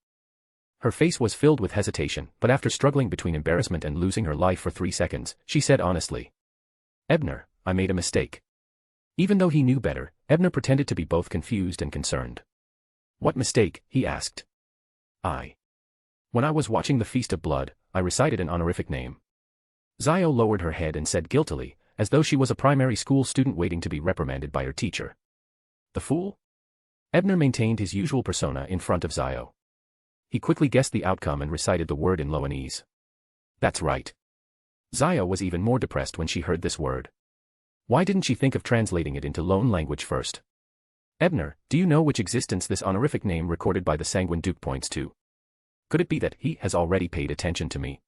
Her face was filled with hesitation, but after struggling between embarrassment and losing her life for 3 seconds, she said honestly. Ebner, I made a mistake. Even though he knew better, Ebner pretended to be both confused and concerned. What mistake? He asked. When I was watching the Feast of Blood, I recited an honorific name. Zio lowered her head and said guiltily, as though she was a primary school student waiting to be reprimanded by her teacher. The fool? Ebner maintained his usual persona in front of Zio. He quickly guessed the outcome and recited the word in Loanese. That's right. Zio was even more depressed when she heard this word. Why didn't she think of translating it into Loan language first? Ebner, do you know which existence this honorific name recorded by the Sanguine Duke points to? Could it be that he has already paid attention to me?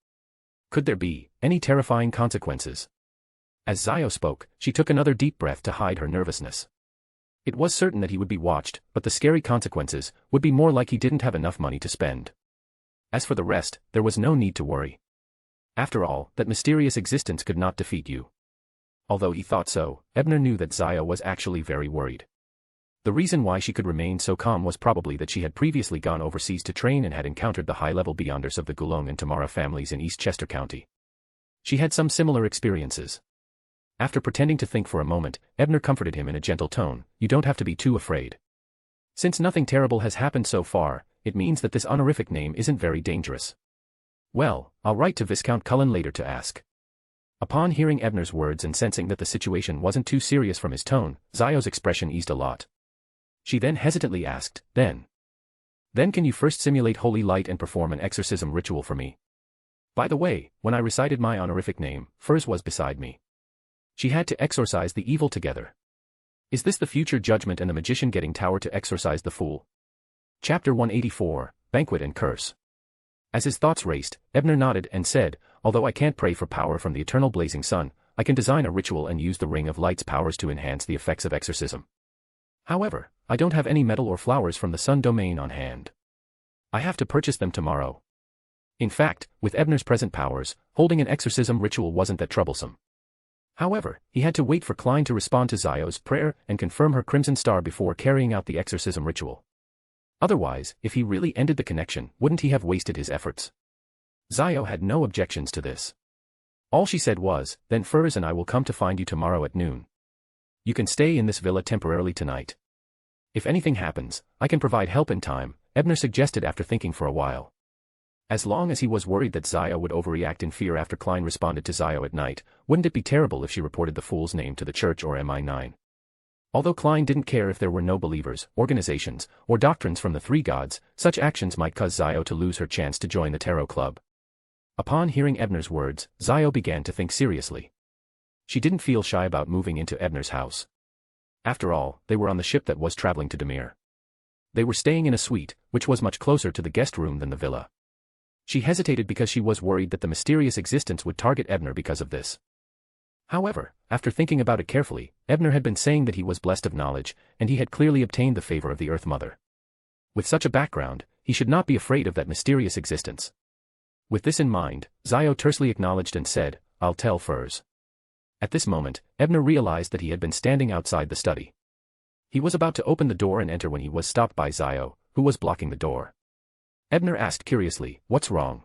Could there be any terrifying consequences? As Zio spoke, she took another deep breath to hide her nervousness. It was certain that he would be watched, but the scary consequences would be more like he didn't have enough money to spend. As for the rest, there was no need to worry. After all, that mysterious existence could not defeat you. Although he thought so, Ebner knew that Zio was actually very worried. The reason why she could remain so calm was probably that she had previously gone overseas to train and had encountered the high-level Beyonders of the Gulong and Tamara families in East Chester County. She had some similar experiences. After pretending to think for a moment, Ebner comforted him in a gentle tone, you don't have to be too afraid. Since nothing terrible has happened so far, it means that this honorific name isn't very dangerous. Well, I'll write to Viscount Cullen later to ask. Upon hearing Ebner's words and sensing that the situation wasn't too serious from his tone, Zio's expression eased a lot. She then hesitantly asked, Then can you first simulate holy light and perform an exorcism ritual for me? By the way, when I recited my honorific name, Furs was beside me. She had to exorcise the evil together. Is this the future judgment and the magician getting Tower to exorcise the fool? Chapter 184, Banquet and Curse. As his thoughts raced, Ebner nodded and said, although I can't pray for power from the eternal blazing sun, I can design a ritual and use the Ring of Light's powers to enhance the effects of exorcism. However, I don't have any metal or flowers from the sun domain on hand. I have to purchase them tomorrow. In fact, with Ebner's present powers, holding an exorcism ritual wasn't that troublesome. However, he had to wait for Klein to respond to Zio's prayer and confirm her crimson star before carrying out the exorcism ritual. Otherwise, if he really ended the connection, wouldn't he have wasted his efforts? Zio had no objections to this. All she said was, then Furs and I will come to find you tomorrow at noon. You can stay in this villa temporarily tonight. If anything happens, I can provide help in time, Ebner suggested after thinking for a while. As long as he was worried that Zio would overreact in fear after Klein responded to Zio at night, wouldn't it be terrible if she reported the fool's name to the church or MI9? Although Klein didn't care if there were no believers, organizations, or doctrines from the three gods, such actions might cause Zio to lose her chance to join the tarot club. Upon hearing Ebner's words, Zio began to think seriously. She didn't feel shy about moving into Ebner's house. After all, they were on the ship that was traveling to Demir. They were staying in a suite, which was much closer to the guest room than the villa. She hesitated because she was worried that the mysterious existence would target Ebner because of this. However, after thinking about it carefully, Ebner had been saying that he was blessed of knowledge, and he had clearly obtained the favor of the Earth Mother. With such a background, he should not be afraid of that mysterious existence. With this in mind, Zio tersely acknowledged and said, "I'll tell Furs." At this moment, Ebner realized that he had been standing outside the study. He was about to open the door and enter when he was stopped by Zio, who was blocking the door. Ebner asked curiously, "What's wrong?"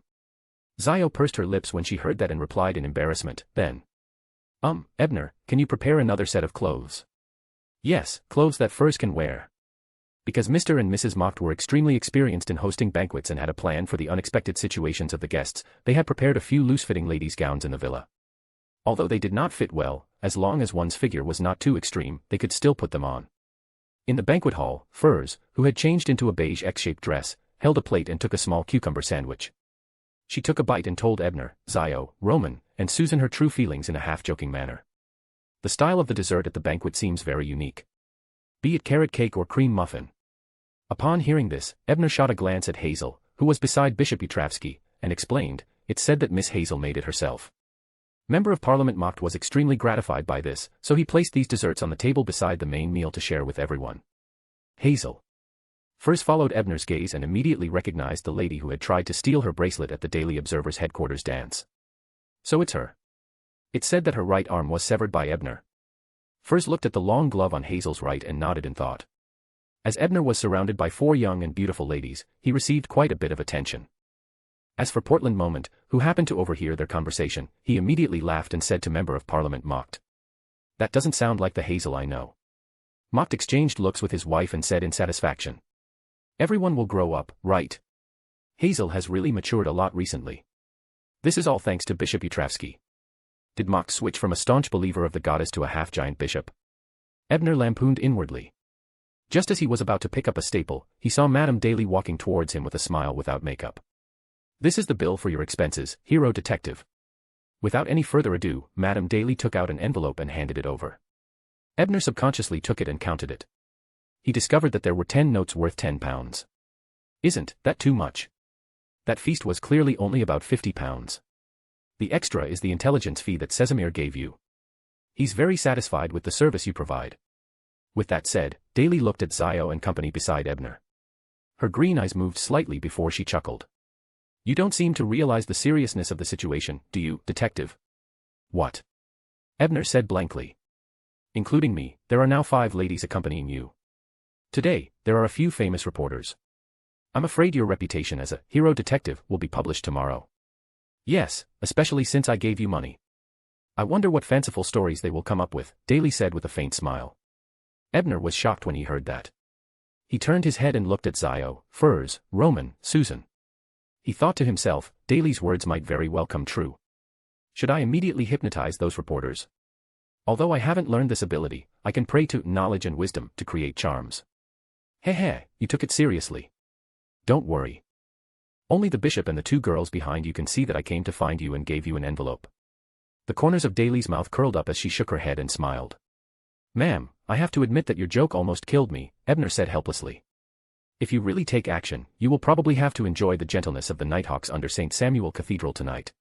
Zio pursed her lips when she heard that and replied in embarrassment, then, Ebner, can you prepare another set of clothes?" "Yes, clothes that Furs can wear." Because Mr. and Mrs. Mocht were extremely experienced in hosting banquets and had a plan for the unexpected situations of the guests, they had prepared a few loose-fitting ladies' gowns in the villa. Although they did not fit well, as long as one's figure was not too extreme, they could still put them on. In the banquet hall, Furs, who had changed into a beige X-shaped dress, held a plate and took a small cucumber sandwich. She took a bite and told Ebner, Zio, Roman, and Susan her true feelings in a half-joking manner. The style of the dessert at the banquet seems very unique. Be it carrot cake or cream muffin. Upon hearing this, Ebner shot a glance at Hazel, who was beside Bishop Utravsky, and explained, "It's said that Miss Hazel made it herself." Member of Parliament Mocht was extremely gratified by this, so he placed these desserts on the table beside the main meal to share with everyone. Hazel. First followed Ebner's gaze and immediately recognized the lady who had tried to steal her bracelet at the Daily Observer's headquarters dance. So it's her. It's said that her right arm was severed by Ebner. First looked at the long glove on Hazel's right and nodded in thought. As Ebner was surrounded by 4 young and beautiful ladies, he received quite a bit of attention. As for Portland Moment, who happened to overhear their conversation, he immediately laughed and said to Member of Parliament Mocht, "That doesn't sound like the Hazel I know." Mocht exchanged looks with his wife and said in satisfaction, "Everyone will grow up, right? Hazel has really matured a lot recently. This is all thanks to Bishop Utravsky." Did Mocht switch from a staunch believer of the goddess to a half-giant bishop? Ebner lampooned inwardly. Just as he was about to pick up a staple, he saw Madame Daly walking towards him with a smile without makeup. "This is the bill for your expenses, hero detective." Without any further ado, Madame Daly took out an envelope and handed it over. Ebner subconsciously took it and counted it. He discovered that there were 10 notes worth £10. Isn't that too much? That feast was clearly only about £50. The extra is the intelligence fee that Casimir gave you. He's very satisfied with the service you provide. With that said, Daly looked at Zio and company beside Ebner. Her green eyes moved slightly before she chuckled. "You don't seem to realize the seriousness of the situation, do you, detective?" "What?" Ebner said blankly. "Including me, there are now 5 ladies accompanying you. Today, there are a few famous reporters. I'm afraid your reputation as a hero detective will be published tomorrow." "Yes, especially since I gave you money. I wonder what fanciful stories they will come up with," Daly said with a faint smile. Ebner was shocked when he heard that. He turned his head and looked at Zio, Furs, Roman, Susan. He thought to himself, Daly's words might very well come true. Should I immediately hypnotize those reporters? Although I haven't learned this ability, I can pray to knowledge and wisdom to create charms. Heh, you took it seriously. Don't worry. Only the bishop and the 2 girls behind you can see that I came to find you and gave you an envelope. The corners of Daly's mouth curled up as she shook her head and smiled. "Ma'am, I have to admit that your joke almost killed me," Ebner said helplessly. "If you really take action, you will probably have to enjoy the gentleness of the Nighthawks under St. Samuel Cathedral tonight."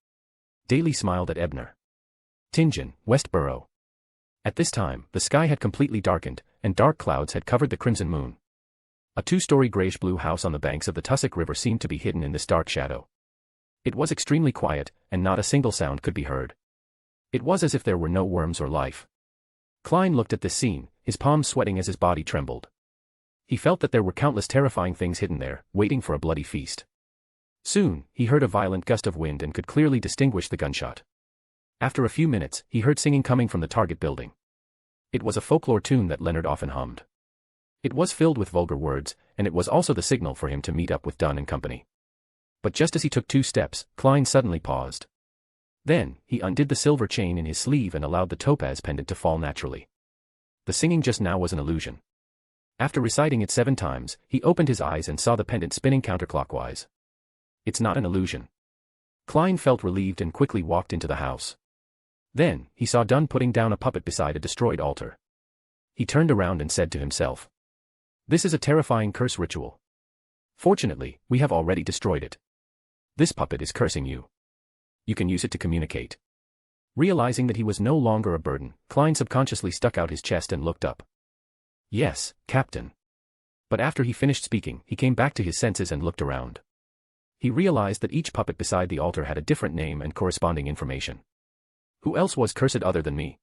Daly smiled at Ebner. Tingen, Westborough. At this time, the sky had completely darkened, and dark clouds had covered the crimson moon. A 2-story grayish-blue house on the banks of the Tussock River seemed to be hidden in this dark shadow. It was extremely quiet, and not a single sound could be heard. It was as if there were no worms or life. Klein looked at this scene, his palms sweating as his body trembled. He felt that there were countless terrifying things hidden there, waiting for a bloody feast. Soon, he heard a violent gust of wind and could clearly distinguish the gunshot. After a few minutes, he heard singing coming from the target building. It was a folklore tune that Leonard often hummed. It was filled with vulgar words, and it was also the signal for him to meet up with Dunn and company. But just as he took 2 steps, Klein suddenly paused. Then, he undid the silver chain in his sleeve and allowed the topaz pendant to fall naturally. The singing just now was an illusion. After reciting it 7 times, he opened his eyes and saw the pendant spinning counterclockwise. It's not an illusion. Klein felt relieved and quickly walked into the house. Then, he saw Dunn putting down a puppet beside a destroyed altar. He turned around and said to himself, "This is a terrifying curse ritual. Fortunately, we have already destroyed it. This puppet is cursing you. You can use it to communicate." Realizing that he was no longer a burden, Klein subconsciously stuck out his chest and looked up. "Yes, Captain." But after he finished speaking, he came back to his senses and looked around. He realized that each puppet beside the altar had a different name and corresponding information. Who else was cursed other than me?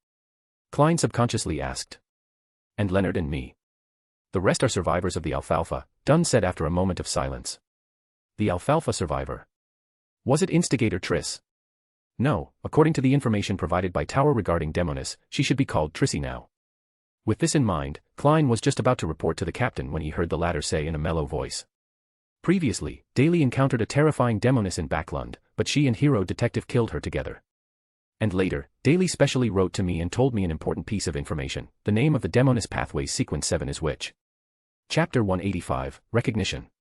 Klein subconsciously asked. And Leonard and me. The rest are survivors of the Alfalfa, Dunn said after a moment of silence. The Alfalfa survivor. Was it instigator Triss? No, according to the information provided by Tower regarding Demonis, she should be called Trissy now. With this in mind, Klein was just about to report to the captain when he heard the latter say in a mellow voice. Previously, Daly encountered a terrifying Demonis in Backlund, but she and Hero Detective killed her together. And later, Daly specially wrote to me and told me an important piece of information. The name of the Demonis Pathways Sequence 7 is which? Chapter 185, Recognition.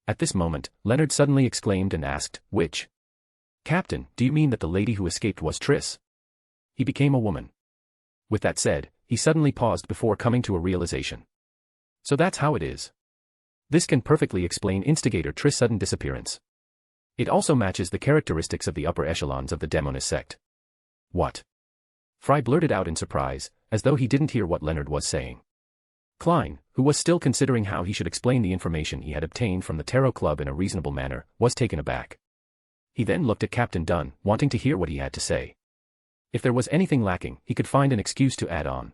At this moment, Leonard suddenly exclaimed and asked, "Which? Captain, do you mean that the lady who escaped was Triss?" He became a woman. With that said, he suddenly paused before coming to a realization. So that's how it is. This can perfectly explain instigator Triss' sudden disappearance. It also matches the characteristics of the upper echelons of the Demonis sect. What? Fry blurted out in surprise, as though he didn't hear what Leonard was saying. Klein, who was still considering how he should explain the information he had obtained from the Tarot Club in a reasonable manner, was taken aback. He then looked at Captain Dunn, wanting to hear what he had to say. If there was anything lacking, he could find an excuse to add on.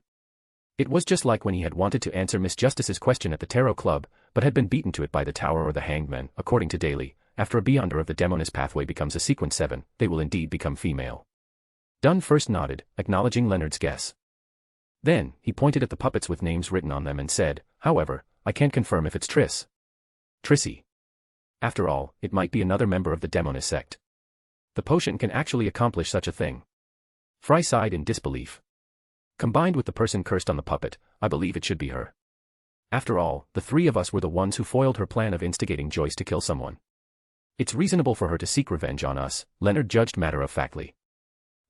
It was just like when he had wanted to answer Miss Justice's question at the Tarot Club, but had been beaten to it by the Tower or the Hanged Men. According to Daly, after a Beyonder of the Demonis pathway becomes a Sequence 7, they will indeed become female. Dunn first nodded, acknowledging Leonard's guess. Then, he pointed at the puppets with names written on them and said, "However, I can't confirm if it's Triss. Trissy. After all, it might be another member of the Demonis sect. The potion can actually accomplish such a thing." Fry sighed in disbelief. Combined with the person cursed on the puppet, I believe it should be her. After all, the 3 of us were the ones who foiled her plan of instigating Joyce to kill someone. It's reasonable for her to seek revenge on us, Leonard judged matter-of-factly.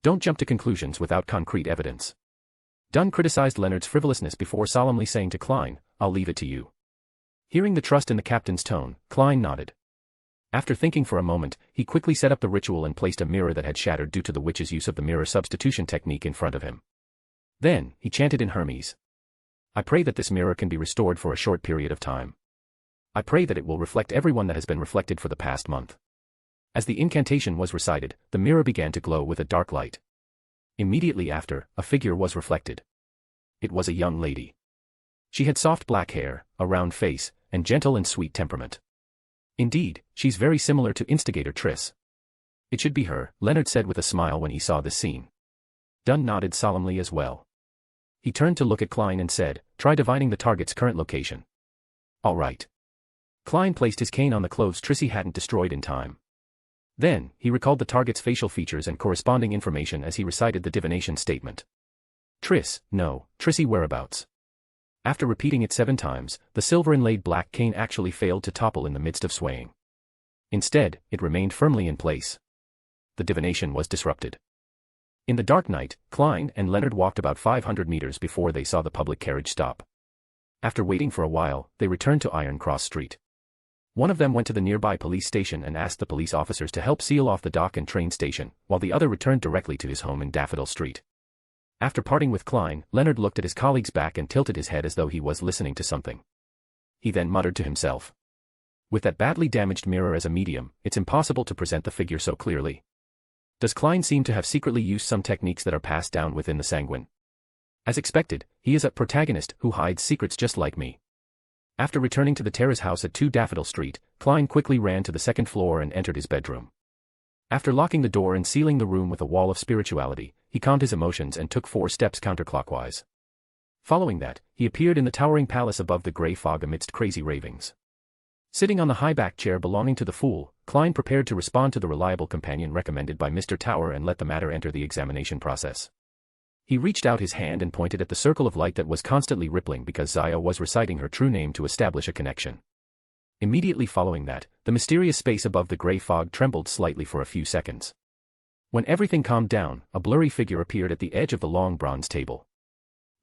Don't jump to conclusions without concrete evidence. Dunn criticized Leonard's frivolousness before solemnly saying to Klein, "I'll leave it to you." Hearing the trust in the captain's tone, Klein nodded. After thinking for a moment, he quickly set up the ritual and placed a mirror that had shattered due to the witch's use of the mirror substitution technique in front of him. Then, he chanted in Hermes. "I pray that this mirror can be restored for a short period of time. I pray that it will reflect everyone that has been reflected for the past month." As the incantation was recited, the mirror began to glow with a dark light. Immediately after, a figure was reflected. It was a young lady. She had soft black hair, a round face, and gentle and sweet temperament. Indeed, she's very similar to instigator Triss. It should be her, Leonard said with a smile when he saw this scene. Dunn nodded solemnly as well. He turned to look at Klein and said, "Try divining the target's current location." "All right." Klein placed his cane on the clothes Trissy hadn't destroyed in time. Then, he recalled the target's facial features and corresponding information as he recited the divination statement. "Triss, no, Trissy whereabouts." After repeating it 7 times, the silver-inlaid black cane actually failed to topple in the midst of swaying. Instead, it remained firmly in place. The divination was disrupted. In the dark night, Klein and Leonard walked about 500 meters before they saw the public carriage stop. After waiting for a while, they returned to Iron Cross Street. One of them went to the nearby police station and asked the police officers to help seal off the dock and train station, while the other returned directly to his home in Daffodil Street. After parting with Klein, Leonard looked at his colleague's back and tilted his head as though he was listening to something. He then muttered to himself. With that badly damaged mirror as a medium, it's impossible to present the figure so clearly. Does Klein seem to have secretly used some techniques that are passed down within the Sanguine? As expected, he is a protagonist who hides secrets just like me. After returning to the terrace house at 2 Daffodil Street, Klein quickly ran to the 2nd floor and entered his bedroom. After locking the door and sealing the room with a wall of spirituality, he calmed his emotions and took 4 steps counterclockwise. Following that, he appeared in the towering palace above the grey fog amidst crazy ravings. Sitting on the high-backed chair belonging to the fool, Klein prepared to respond to the reliable companion recommended by Mr. Tower and let the matter enter the examination process. He reached out his hand and pointed at the circle of light that was constantly rippling because Zio was reciting her true name to establish a connection. Immediately following that, the mysterious space above the gray fog trembled slightly for a few seconds. When everything calmed down, a blurry figure appeared at the edge of the long bronze table.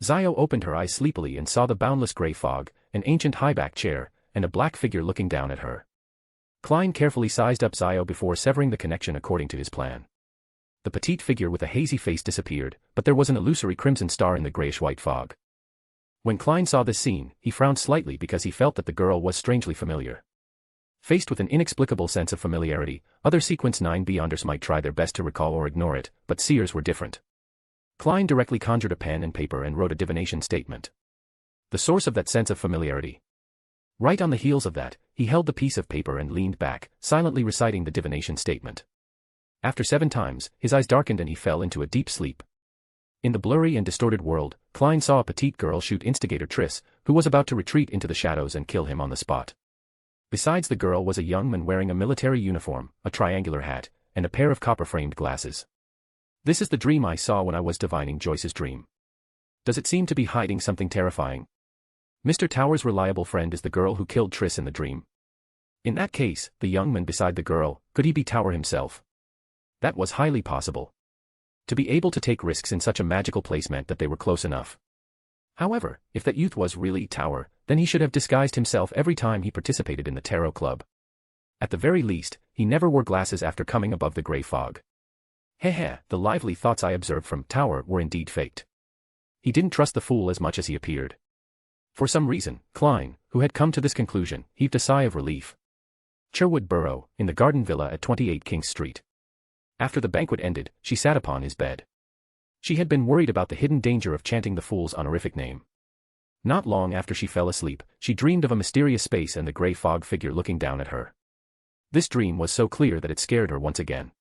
Zio opened her eyes sleepily and saw the boundless gray fog, an ancient high-back chair, and a black figure looking down at her. Klein carefully sized up Zio before severing the connection according to his plan. The petite figure with a hazy face disappeared, but there was an illusory crimson star in the grayish-white fog. When Klein saw this scene, he frowned slightly because he felt that the girl was strangely familiar. Faced with an inexplicable sense of familiarity, other Sequence 9 Beyonders might try their best to recall or ignore it, but seers were different. Klein directly conjured a pen and paper and wrote a divination statement. The source of that sense of familiarity. Right on the heels of that, he held the piece of paper and leaned back, silently reciting the divination statement. After 7 times, his eyes darkened and he fell into a deep sleep. In the blurry and distorted world, Klein saw a petite girl shoot instigator Triss, who was about to retreat into the shadows and kill him on the spot. Besides the girl was a young man wearing a military uniform, a triangular hat, and a pair of copper-framed glasses. This is the dream I saw when I was divining Joyce's dream. Does it seem to be hiding something terrifying? Mr. Tower's reliable friend is the girl who killed Triss in the dream. In that case, the young man beside the girl, could he be Tower himself? That was highly possible. To be able to take risks in such a magical place meant that they were close enough. However, if that youth was really Tower, then he should have disguised himself every time he participated in the tarot club. At the very least, he never wore glasses after coming above the gray fog. Heh, the lively thoughts I observed from Tower were indeed faked. He didn't trust the fool as much as he appeared. For some reason, Klein, who had come to this conclusion, heaved a sigh of relief. Sherwood Burrow, in the garden villa at 28 King Street. After the banquet ended, she sat upon his bed. She had been worried about the hidden danger of chanting the fool's honorific name. Not long after she fell asleep, she dreamed of a mysterious space and the gray fog figure looking down at her. This dream was so clear that it scared her once again.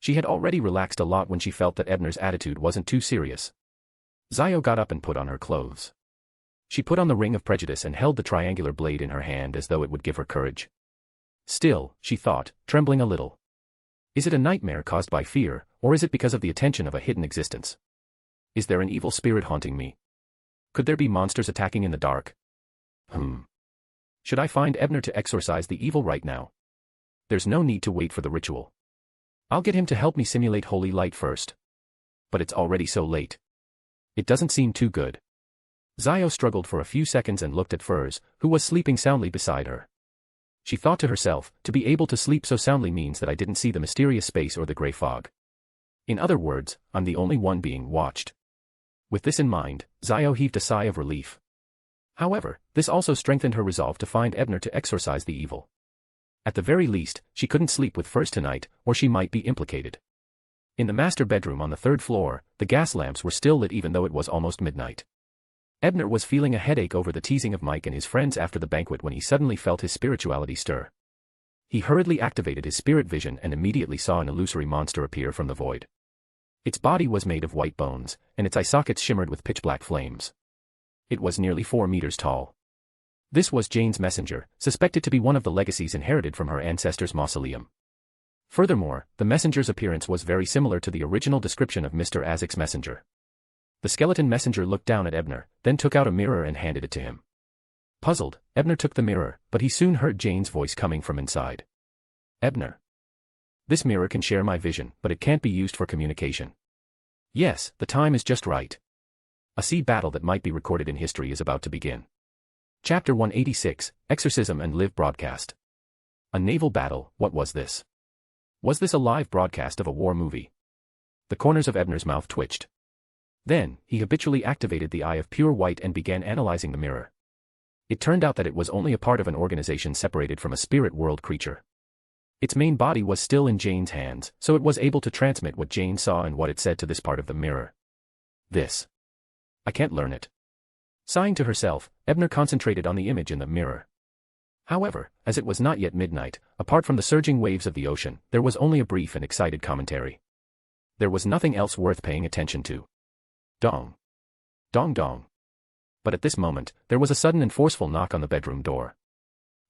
She had already relaxed a lot when she felt that Ebner's attitude wasn't too serious. Zio got up and put on her clothes. She put on the ring of prejudice and held the triangular blade in her hand as though it would give her courage. Still, she thought, trembling a little. Is it a nightmare caused by fear, or is it because of the attention of a hidden existence? Is there an evil spirit haunting me? Could there be monsters attacking in the dark? Should I find Ebner to exorcise the evil right now? There's no need to wait for the ritual. I'll get him to help me simulate holy light first. But it's already so late. It doesn't seem too good. Zio struggled for a few seconds and looked at Furs, who was sleeping soundly beside her. She thought to herself, to be able to sleep so soundly means that I didn't see the mysterious space or the gray fog. In other words, I'm the only one being watched. With this in mind, Zio heaved a sigh of relief. However, this also strengthened her resolve to find Ebner to exorcise the evil. At the very least, she couldn't sleep with Furs tonight, or she might be implicated. In the master bedroom on the 3rd floor, the gas lamps were still lit even though it was almost midnight. Ebner was feeling a headache over the teasing of Mike and his friends after the banquet when he suddenly felt his spirituality stir. He hurriedly activated his spirit vision and immediately saw an illusory monster appear from the void. Its body was made of white bones, and its eye sockets shimmered with pitch-black flames. It was nearly 4 meters tall. This was Jane's messenger, suspected to be one of the legacies inherited from her ancestors' mausoleum. Furthermore, the messenger's appearance was very similar to the original description of Mr. Azek's messenger. The skeleton messenger looked down at Ebner, then took out a mirror and handed it to him. Puzzled, Ebner took the mirror, but he soon heard Jane's voice coming from inside. Ebner. This mirror can share my vision, but it can't be used for communication. Yes, the time is just right. A sea battle that might be recorded in history is about to begin. Chapter 186, Exorcism and Live Broadcast. A naval battle, what was this? Was this a live broadcast of a war movie? The corners of Ebner's mouth twitched. Then, he habitually activated the eye of pure white and began analyzing the mirror. It turned out that it was only a part of an organization separated from a spirit world creature. Its main body was still in Jane's hands, so it was able to transmit what Jane saw and what it said to this part of the mirror. This. I can't learn it. Sighing to herself, Ebner concentrated on the image in the mirror. However, as it was not yet midnight, apart from the surging waves of the ocean, there was only a brief and excited commentary. There was nothing else worth paying attention to. Dong. Dong dong. But at this moment, there was a sudden and forceful knock on the bedroom door.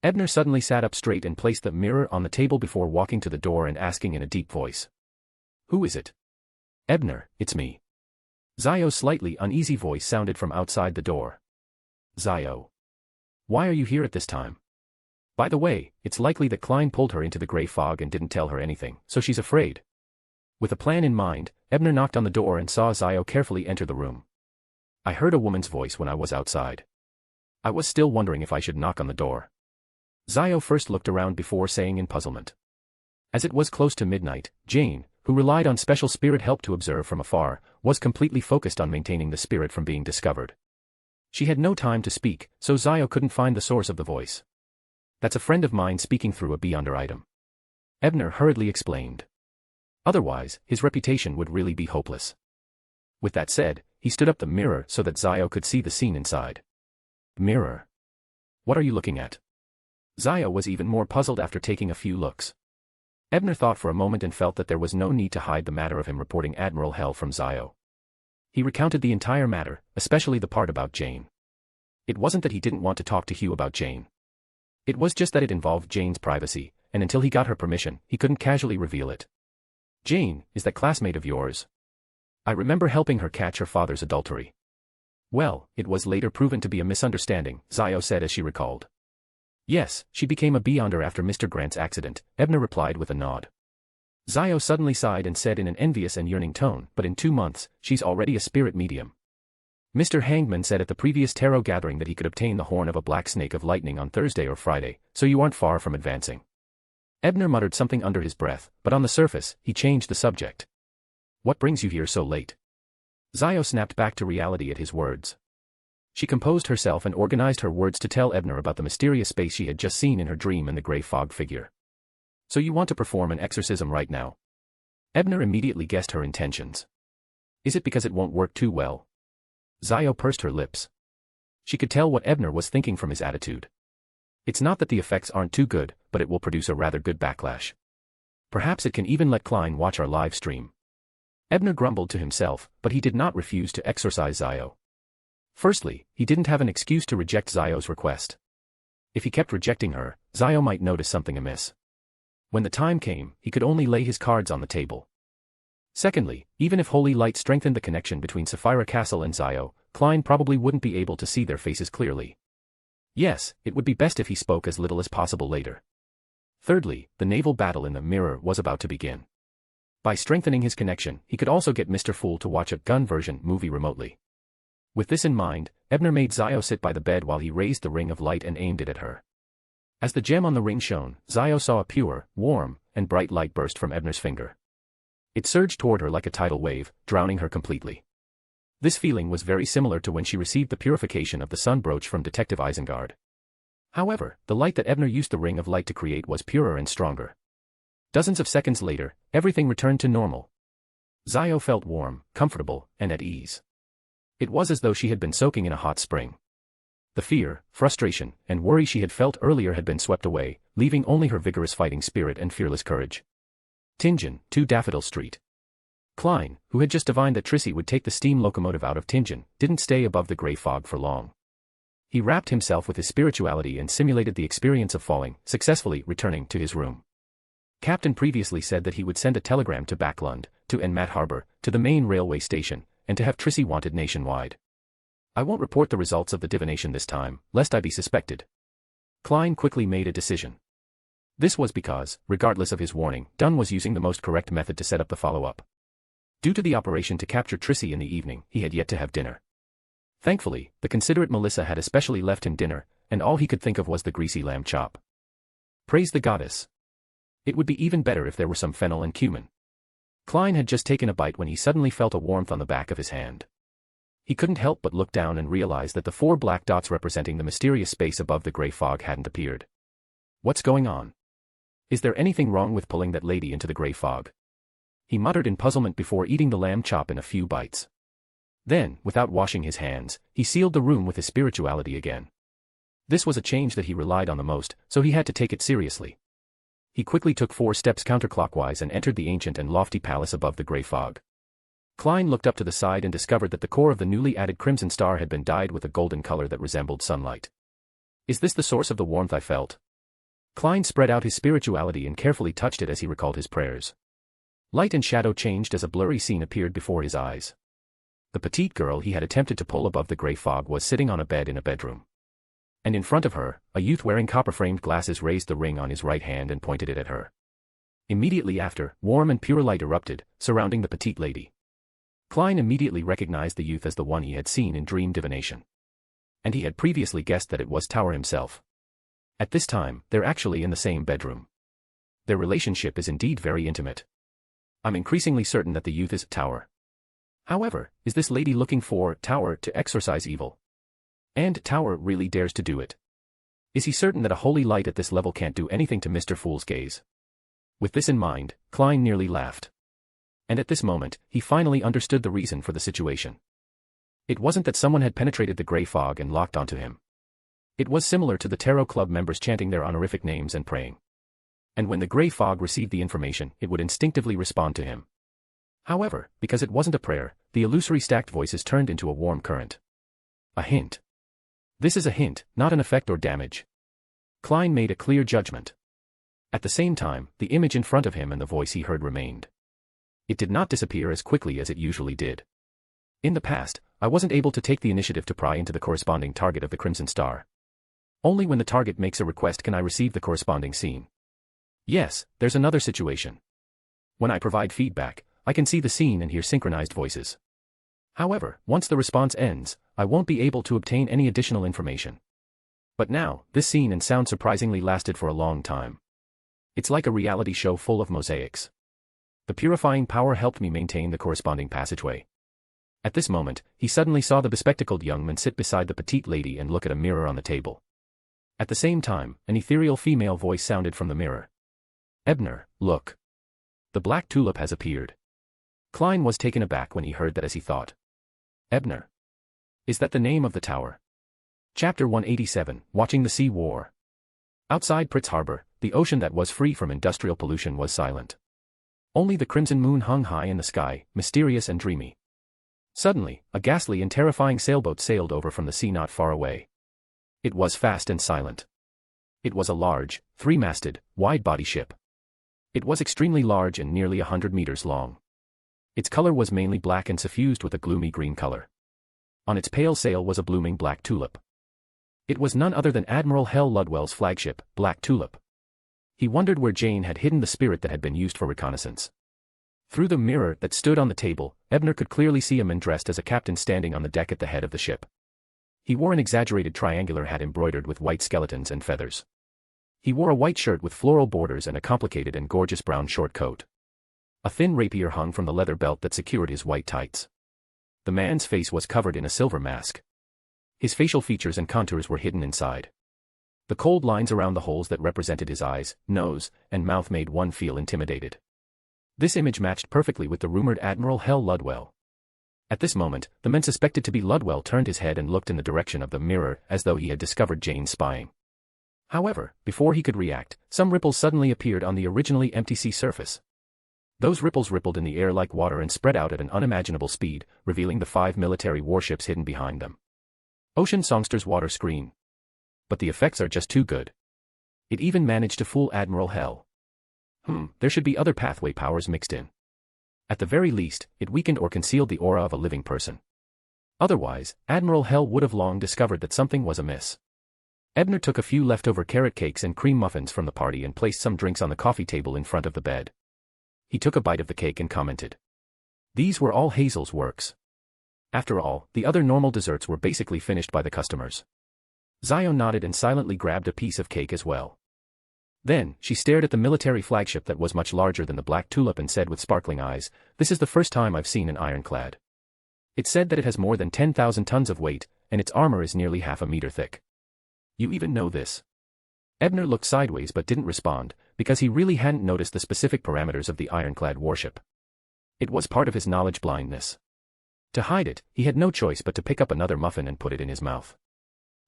Ebner suddenly sat up straight and placed the mirror on the table before walking to the door and asking in a deep voice. Who is it? Ebner, it's me. Zio's slightly uneasy voice sounded from outside the door. Zio. Why are you here at this time? By the way, it's likely that Klein pulled her into the gray fog and didn't tell her anything, so she's afraid. With a plan in mind, Ebner knocked on the door and saw Zio carefully enter the room. I heard a woman's voice when I was outside. I was still wondering if I should knock on the door. Zio first looked around before saying in puzzlement. As it was close to midnight, Jane, who relied on special spirit help to observe from afar, was completely focused on maintaining the spirit from being discovered. She had no time to speak, so Zio couldn't find the source of the voice. That's a friend of mine speaking through a beyonder item. Ebner hurriedly explained. Otherwise, his reputation would really be hopeless. With that said, he stood up the mirror so that Zio could see the scene inside. Mirror. What are you looking at? Zio was even more puzzled after taking a few looks. Ebner thought for a moment and felt that there was no need to hide the matter of him reporting Admiral Hell from Zio. He recounted the entire matter, especially the part about Jane. It wasn't that he didn't want to talk to Hugh about Jane. It was just that it involved Jane's privacy, and until he got her permission, he couldn't casually reveal it. Jane, is that classmate of yours? I remember helping her catch her father's adultery. Well, it was later proven to be a misunderstanding, Zio said as she recalled. Yes, she became a beyonder after Mr. Grant's accident, Ebner replied with a nod. Zio suddenly sighed and said in an envious and yearning tone, but in 2 months, she's already a spirit medium. Mr. Hangman said at the previous tarot gathering that he could obtain the horn of a black snake of lightning on Thursday or Friday, so you aren't far from advancing. Ebner muttered something under his breath, but on the surface, he changed the subject. What brings you here so late? Zio snapped back to reality at his words. She composed herself and organized her words to tell Ebner about the mysterious space she had just seen in her dream and the gray fog figure. So you want to perform an exorcism right now? Ebner immediately guessed her intentions. Is it because it won't work too well? Zio pursed her lips. She could tell what Ebner was thinking from his attitude. It's not that the effects aren't too good, but it will produce a rather good backlash. Perhaps it can even let Klein watch our live stream. Ebner grumbled to himself, but he did not refuse to exorcise Zio. Firstly, he didn't have an excuse to reject Zio's request. If he kept rejecting her, Zio might notice something amiss. When the time came, he could only lay his cards on the table. Secondly, even if holy light strengthened the connection between Sapphira Castle and Zio, Klein probably wouldn't be able to see their faces clearly. Yes, it would be best if he spoke as little as possible later. Thirdly, the naval battle in the mirror was about to begin. By strengthening his connection, he could also get Mr. Fool to watch a gun version movie remotely. With this in mind, Ebner made Zio sit by the bed while he raised the ring of light and aimed it at her. As the gem on the ring shone, Zio saw a pure, warm, and bright light burst from Ebner's finger. It surged toward her like a tidal wave, drowning her completely. This feeling was very similar to when she received the purification of the sun brooch from Detective Isengard. However, the light that Ebner used the ring of light to create was purer and stronger. Dozens of seconds later, everything returned to normal. Zio felt warm, comfortable, and at ease. It was as though she had been soaking in a hot spring. The fear, frustration, and worry she had felt earlier had been swept away, leaving only her vigorous fighting spirit and fearless courage. Tingen, 2 Daffodil Street. Klein, who had just divined that Trissy would take the steam locomotive out of Tingen, didn't stay above the gray fog for long. He wrapped himself with his spirituality and simulated the experience of falling, successfully returning to his room. Captain previously said that he would send a telegram to Backlund, to Enmat Harbor, to the main railway station, and to have Trissy wanted nationwide. I won't report the results of the divination this time, lest I be suspected. Klein quickly made a decision. This was because, regardless of his warning, Dunn was using the most correct method to set up the follow-up. Due to the operation to capture Trissy in the evening, he had yet to have dinner. Thankfully, the considerate Melissa had especially left him dinner, and all he could think of was the greasy lamb chop. Praise the goddess. It would be even better if there were some fennel and cumin. Klein had just taken a bite when he suddenly felt a warmth on the back of his hand. He couldn't help but look down and realize that the 4 black dots representing the mysterious space above the gray fog hadn't appeared. What's going on? Is there anything wrong with pulling that lady into the gray fog? He muttered in puzzlement before eating the lamb chop in a few bites. Then, without washing his hands, he sealed the room with his spirituality again. This was a change that he relied on the most, so he had to take it seriously. He quickly took 4 steps counterclockwise and entered the ancient and lofty palace above the gray fog. Klein looked up to the side and discovered that the core of the newly added crimson star had been dyed with a golden color that resembled sunlight. Is this the source of the warmth I felt? Klein spread out his spirituality and carefully touched it as he recalled his prayers. Light and shadow changed as a blurry scene appeared before his eyes. The petite girl he had attempted to pull above the grey fog was sitting on a bed in a bedroom. And in front of her, a youth wearing copper-framed glasses raised the ring on his right hand and pointed it at her. Immediately after, warm and pure light erupted, surrounding the petite lady. Klein immediately recognized the youth as the one he had seen in dream divination. And he had previously guessed that it was Tower himself. At this time, they're actually in the same bedroom. Their relationship is indeed very intimate. I'm increasingly certain that the youth is Tower. However, is this lady looking for Tower to exorcise evil? And Tower really dares to do it. Is he certain that a holy light at this level can't do anything to Mr. Fool's gaze? With this in mind, Klein nearly laughed. And at this moment, he finally understood the reason for the situation. It wasn't that someone had penetrated the grey fog and locked onto him. It was similar to the Tarot Club members chanting their honorific names and praying. And when the grey fog received the information, it would instinctively respond to him. However, because it wasn't a prayer, the illusory stacked voices turned into a warm current. A hint. This is a hint, not an effect or damage. Klein made a clear judgment. At the same time, the image in front of him and the voice he heard remained. It did not disappear as quickly as it usually did. In the past, I wasn't able to take the initiative to pry into the corresponding target of the Crimson Star. Only when the target makes a request can I receive the corresponding scene. Yes, there's another situation. When I provide feedback, I can see the scene and hear synchronized voices. However, once the response ends, I won't be able to obtain any additional information. But now, this scene and sound surprisingly lasted for a long time. It's like a reality show full of mosaics. The purifying power helped me maintain the corresponding passageway. At this moment, he suddenly saw the bespectacled young man sit beside the petite lady and look at a mirror on the table. At the same time, an ethereal female voice sounded from the mirror. Ebner, look. The black tulip has appeared. Klein was taken aback when he heard that as he thought. Ebner. Is that the name of the tower? Chapter 187, Watching the Sea War. Outside Pritz Harbor, the ocean that was free from industrial pollution was silent. Only the crimson moon hung high in the sky, mysterious and dreamy. Suddenly, a ghastly and terrifying sailboat sailed over from the sea not far away. It was fast and silent. It was a large, three-masted, wide-body ship. It was extremely large and nearly 100 meters long. Its color was mainly black and suffused with a gloomy green color. On its pale sail was a blooming black tulip. It was none other than Admiral Hell Ludwell's flagship, Black Tulip. He wondered where Jane had hidden the spirit that had been used for reconnaissance. Through the mirror that stood on the table, Ebner could clearly see a man dressed as a captain standing on the deck at the head of the ship. He wore an exaggerated triangular hat embroidered with white skeletons and feathers. He wore a white shirt with floral borders and a complicated and gorgeous brown short coat. A thin rapier hung from the leather belt that secured his white tights. The man's face was covered in a silver mask. His facial features and contours were hidden inside. The cold lines around the holes that represented his eyes, nose, and mouth made one feel intimidated. This image matched perfectly with the rumored Admiral Hell Ludwell. At this moment, the man suspected to be Ludwell turned his head and looked in the direction of the mirror as though he had discovered Jane spying. However, before he could react, some ripples suddenly appeared on the originally empty sea surface. Those ripples rippled in the air like water and spread out at an unimaginable speed, revealing the 5 military warships hidden behind them. Ocean Songster's water screen. But the effects are just too good. It even managed to fool Admiral Hell. There should be other pathway powers mixed in. At the very least, it weakened or concealed the aura of a living person. Otherwise, Admiral Hell would have long discovered that something was amiss. Ebner took a few leftover carrot cakes and cream muffins from the party and placed some drinks on the coffee table in front of the bed. He took a bite of the cake and commented. These were all Hazel's works. After all, the other normal desserts were basically finished by the customers. Zion nodded and silently grabbed a piece of cake as well. Then, she stared at the military flagship that was much larger than the Black Tulip and said with sparkling eyes, "This is the first time I've seen an ironclad. It said that it has more than 10,000 tons of weight, and its armor is nearly half a meter thick. You even know this?" Ebner looked sideways but didn't respond, because he really hadn't noticed the specific parameters of the ironclad warship. It was part of his knowledge blindness. To hide it, he had no choice but to pick up another muffin and put it in his mouth.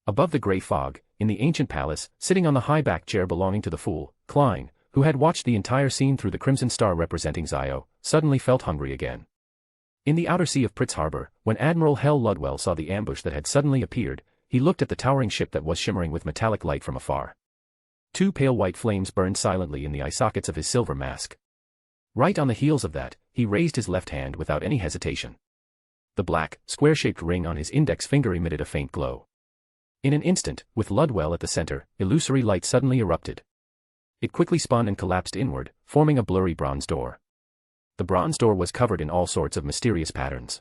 Above the grey fog, in the ancient palace, sitting on the high-backed chair belonging to the fool, Klein, who had watched the entire scene through the crimson star representing Zio, suddenly felt hungry again. In the outer sea of Pritz Harbor, when Admiral Hell Ludwell saw the ambush that had suddenly appeared, he looked at the towering ship that was shimmering with metallic light from afar. 2 pale white flames burned silently in the eye sockets of his silver mask. Right on the heels of that, he raised his left hand without any hesitation. The black, square-shaped ring on his index finger emitted a faint glow. In an instant, with Ludwell at the center, illusory light suddenly erupted. It quickly spun and collapsed inward, forming a blurry bronze door. The bronze door was covered in all sorts of mysterious patterns.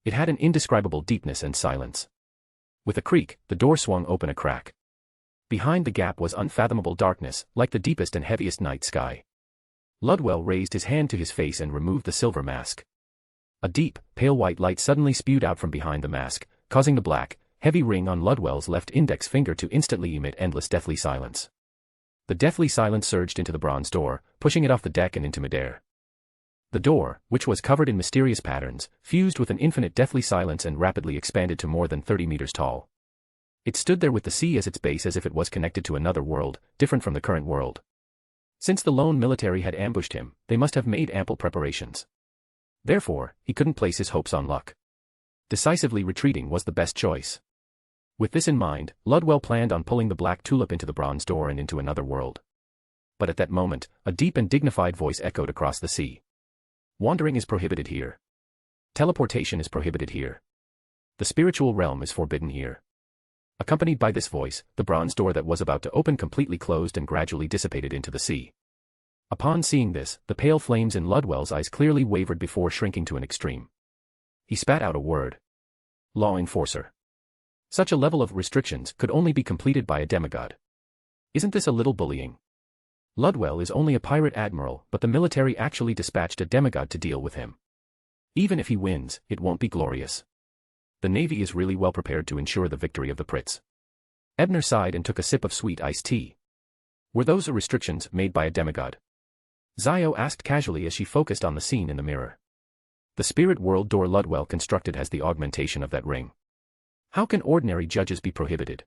It had an indescribable deepness and silence. With a creak, the door swung open a crack. Behind the gap was unfathomable darkness, like the deepest and heaviest night sky. Ludwell raised his hand to his face and removed the silver mask. A deep, pale white light suddenly spewed out from behind the mask, causing the black, heavy ring on Ludwell's left index finger to instantly emit endless deathly silence. The deathly silence surged into the bronze door, pushing it off the deck and into midair. The door, which was covered in mysterious patterns, fused with an infinite deathly silence and rapidly expanded to more than 30 meters tall. It stood there with the sea as its base, as if it was connected to another world, different from the current world. Since the lone military had ambushed him, they must have made ample preparations. Therefore, he couldn't place his hopes on luck. Decisively retreating was the best choice. With this in mind, Ludwell planned on pulling the black tulip into the bronze door and into another world. But at that moment, a deep and dignified voice echoed across the sea. Wandering is prohibited here. Teleportation is prohibited here. The spiritual realm is forbidden here. Accompanied by this voice, the bronze door that was about to open completely closed and gradually dissipated into the sea. Upon seeing this, the pale flames in Ludwell's eyes clearly wavered before shrinking to an extreme. He spat out a word. Law enforcer. Such a level of restrictions could only be completed by a demigod. Isn't this a little bullying? Ludwell is only a pirate admiral, but the military actually dispatched a demigod to deal with him. Even if he wins, it won't be glorious. The Navy is really well prepared to ensure the victory of the Pritz. Ebner sighed and took a sip of sweet iced tea. Were those restrictions made by a demigod? Zio asked casually as she focused on the scene in the mirror. The spirit world door Ludwell constructed has the augmentation of that ring. How can ordinary judges be prohibited?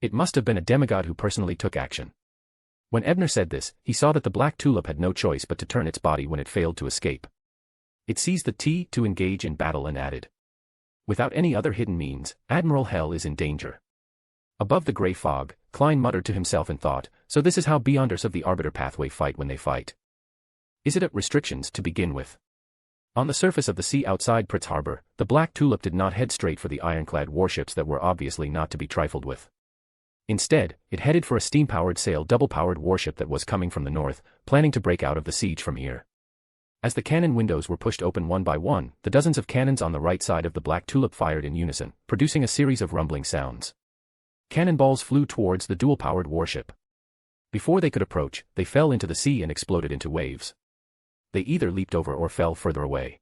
It must have been a demigod who personally took action. When Ebner said this, he saw that the black tulip had no choice but to turn its body when it failed to escape. It seized the T to engage in battle and added. Without any other hidden means, Admiral Hell is in danger. Above the gray fog, Klein muttered to himself and thought, so this is how Beyonders of the Arbiter pathway fight when they fight. Is it at restrictions to begin with? On the surface of the sea outside Pritz Harbor, the black tulip did not head straight for the ironclad warships that were obviously not to be trifled with. Instead, it headed for a steam-powered sail double-powered warship that was coming from the north, planning to break out of the siege from here. As the cannon windows were pushed open one by one, the dozens of cannons on the right side of the black tulip fired in unison, producing a series of rumbling sounds. Cannonballs flew towards the dual-powered warship. Before they could approach, they fell into the sea and exploded into waves. They either leaped over or fell further away.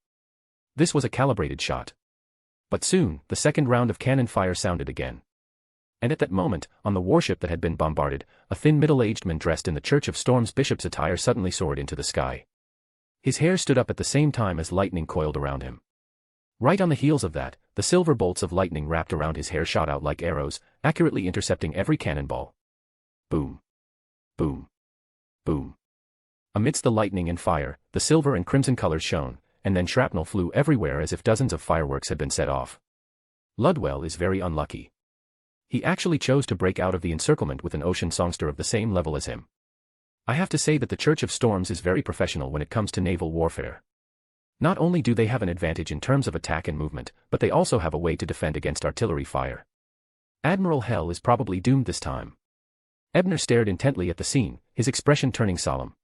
This was a calibrated shot. But soon, the second round of cannon fire sounded again. And at that moment, on the warship that had been bombarded, a thin middle-aged man dressed in the Church of Storm's bishop's attire suddenly soared into the sky. His hair stood up at the same time as lightning coiled around him. Right on the heels of that, the silver bolts of lightning wrapped around his hair shot out like arrows, accurately intercepting every cannonball. Boom. Boom. Boom. Amidst the lightning and fire, the silver and crimson colors shone, and then shrapnel flew everywhere as if dozens of fireworks had been set off. Ludwell is very unlucky. He actually chose to break out of the encirclement with an ocean songster of the same level as him. I have to say that the Church of Storms is very professional when it comes to naval warfare. Not only do they have an advantage in terms of attack and movement, but they also have a way to defend against artillery fire. Admiral Hell is probably doomed this time. Ebner stared intently at the scene, his expression turning solemn.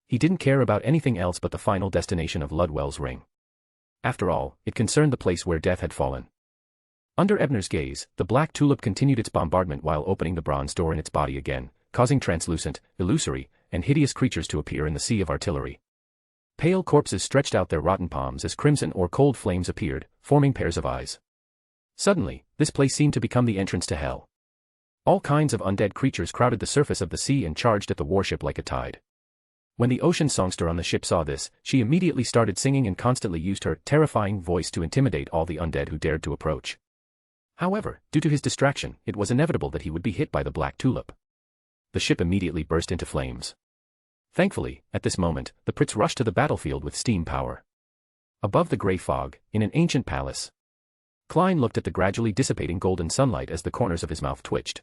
He didn't care about anything else but the final destination of Ludwell's ring. After all, it concerned the place where death had fallen. Under Ebner's gaze, the black tulip continued its bombardment while opening the bronze door in its body again, causing translucent, illusory, and hideous creatures to appear in the sea of artillery. Pale corpses stretched out their rotten palms as crimson or cold flames appeared, forming pairs of eyes. Suddenly, this place seemed to become the entrance to hell. All kinds of undead creatures crowded the surface of the sea and charged at the warship like a tide. When the ocean songster on the ship saw this, she immediately started singing and constantly used her terrifying voice to intimidate all the undead who dared to approach. However, due to his distraction, it was inevitable that he would be hit by the black tulip. The ship immediately burst into flames. Thankfully, at this moment, the Pritz rushed to the battlefield with steam power. Above the gray fog, in an ancient palace, Klein looked at the gradually dissipating golden sunlight as the corners of his mouth twitched.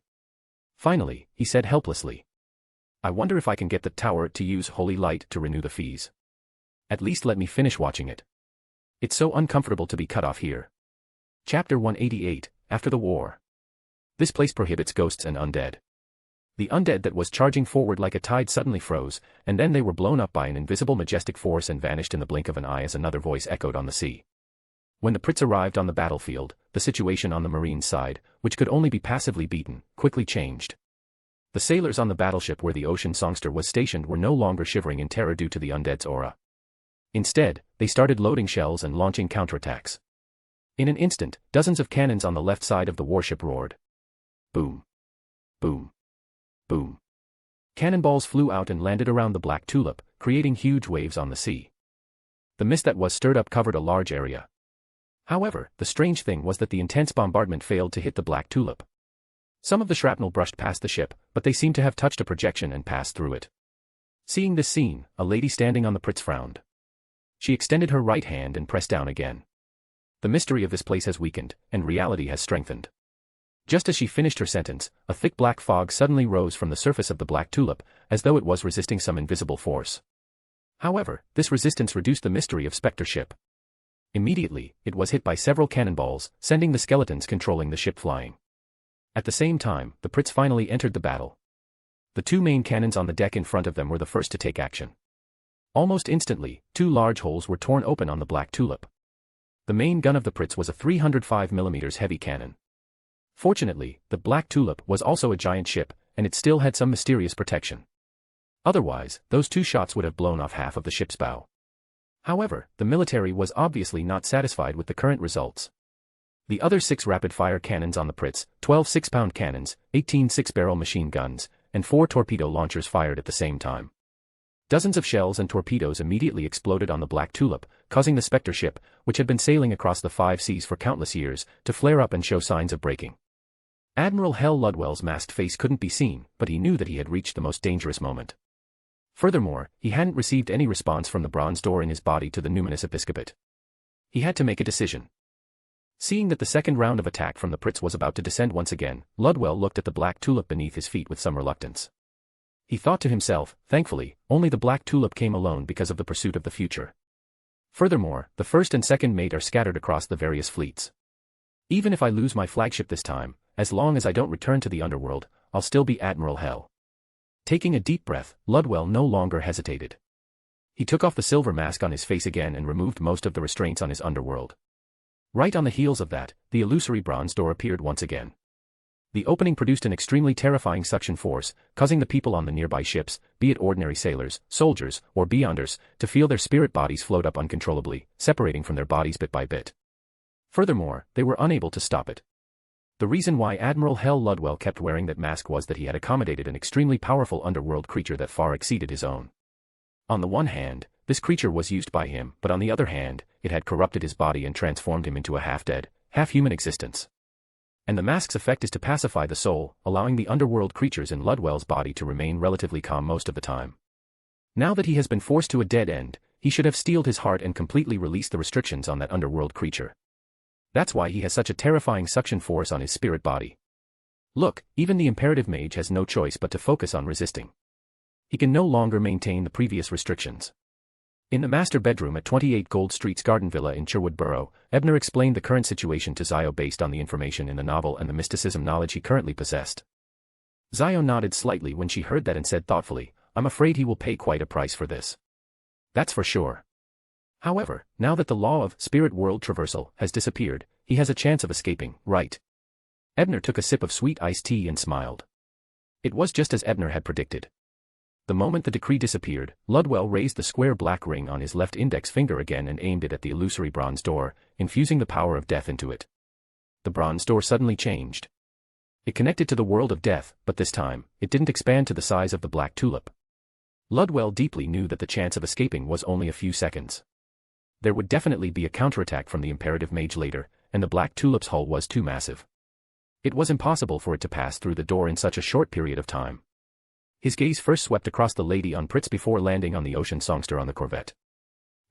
Finally, he said helplessly, I wonder if I can get the tower to use holy light to renew the fees. At least let me finish watching it. It's so uncomfortable to be cut off here. Chapter 188, After the War. This place prohibits ghosts and undead. The undead that was charging forward like a tide suddenly froze, and then they were blown up by an invisible majestic force and vanished in the blink of an eye as another voice echoed on the sea. When the Pritz arrived on the battlefield, the situation on the Marine side, which could only be passively beaten, quickly changed. The sailors on the battleship where the ocean songster was stationed were no longer shivering in terror due to the undead's aura. Instead, they started loading shells and launching counterattacks. In an instant, dozens of cannons on the left side of the warship roared. Boom. Boom. Boom. Cannonballs flew out and landed around the Black Tulip, creating huge waves on the sea. The mist that was stirred up covered a large area. However, the strange thing was that the intense bombardment failed to hit the Black Tulip. Some of the shrapnel brushed past the ship, but they seemed to have touched a projection and passed through it. Seeing this scene, a lady standing on the Pritz frowned. She extended her right hand and pressed down again. The mystery of this place has weakened, and reality has strengthened. Just as she finished her sentence, a thick black fog suddenly rose from the surface of the Black Tulip, as though it was resisting some invisible force. However, this resistance reduced the mystery of Spectre ship. Immediately, it was hit by several cannonballs, sending the skeletons controlling the ship flying. At the same time, the Pritz finally entered the battle. The two main cannons on the deck in front of them were the first to take action. Almost instantly, two large holes were torn open on the Black Tulip. The main gun of the Pritz was a 305mm heavy cannon. Fortunately, the Black Tulip was also a giant ship, and it still had some mysterious protection. Otherwise, those two shots would have blown off half of the ship's bow. However, the military was obviously not satisfied with the current results. The other 6 rapid-fire cannons on the Pritz, 12 6-pound cannons, 18 6-barrel machine guns, and 4 torpedo launchers fired at the same time. Dozens of shells and torpedoes immediately exploded on the Black Tulip, causing the Spectre ship, which had been sailing across the 5 seas for countless years, to flare up and show signs of breaking. Admiral Hell Ludwell's masked face couldn't be seen, but he knew that he had reached the most dangerous moment. Furthermore, he hadn't received any response from the bronze door in his body to the numinous episcopate. He had to make a decision. Seeing that the second round of attack from the Pritz was about to descend once again, Ludwell looked at the Black Tulip beneath his feet with some reluctance. He thought to himself, thankfully, only the Black Tulip came alone because of the pursuit of the future. Furthermore, the first and second mate are scattered across the various fleets. Even if I lose my flagship this time, as long as I don't return to the underworld, I'll still be Admiral Hell. Taking a deep breath, Ludwell no longer hesitated. He took off the silver mask on his face again and removed most of the restraints on his underworld. Right on the heels of that, the illusory bronze door appeared once again. The opening produced an extremely terrifying suction force, causing the people on the nearby ships, be it ordinary sailors, soldiers, or beyonders, to feel their spirit bodies float up uncontrollably, separating from their bodies bit by bit. Furthermore, they were unable to stop it. The reason why Admiral Hell Ludwell kept wearing that mask was that he had accommodated an extremely powerful underworld creature that far exceeded his own. On the one hand, this creature was used by him, but on the other hand, it had corrupted his body and transformed him into a half-dead, half-human existence. And the mask's effect is to pacify the soul, allowing the underworld creatures in Ludwell's body to remain relatively calm most of the time. Now that he has been forced to a dead end, he should have steeled his heart and completely released the restrictions on that underworld creature. That's why he has such a terrifying suction force on his spirit body. Look, even the imperative mage has no choice but to focus on resisting. He can no longer maintain the previous restrictions. In the master bedroom at 28 Gold Street's garden villa in Sherwood Borough, Ebner explained the current situation to Zio based on the information in the novel and the mysticism knowledge he currently possessed. Zio nodded slightly when she heard that and said thoughtfully, "I'm afraid he will pay quite a price for this. That's for sure. However, now that the law of spirit world traversal has disappeared, he has a chance of escaping, right?" Ebner took a sip of sweet iced tea and smiled. It was just as Ebner had predicted. The moment the decree disappeared, Ludwell raised the square black ring on his left index finger again and aimed it at the illusory bronze door, infusing the power of death into it. The bronze door suddenly changed. It connected to the world of death, but this time, it didn't expand to the size of the Black Tulip. Ludwell deeply knew that the chance of escaping was only a few seconds. There would definitely be a counterattack from the imperative mage later, and the Black Tulip's hull was too massive. It was impossible for it to pass through the door in such a short period of time. His gaze first swept across the lady on Pritz before landing on the ocean songster on the corvette.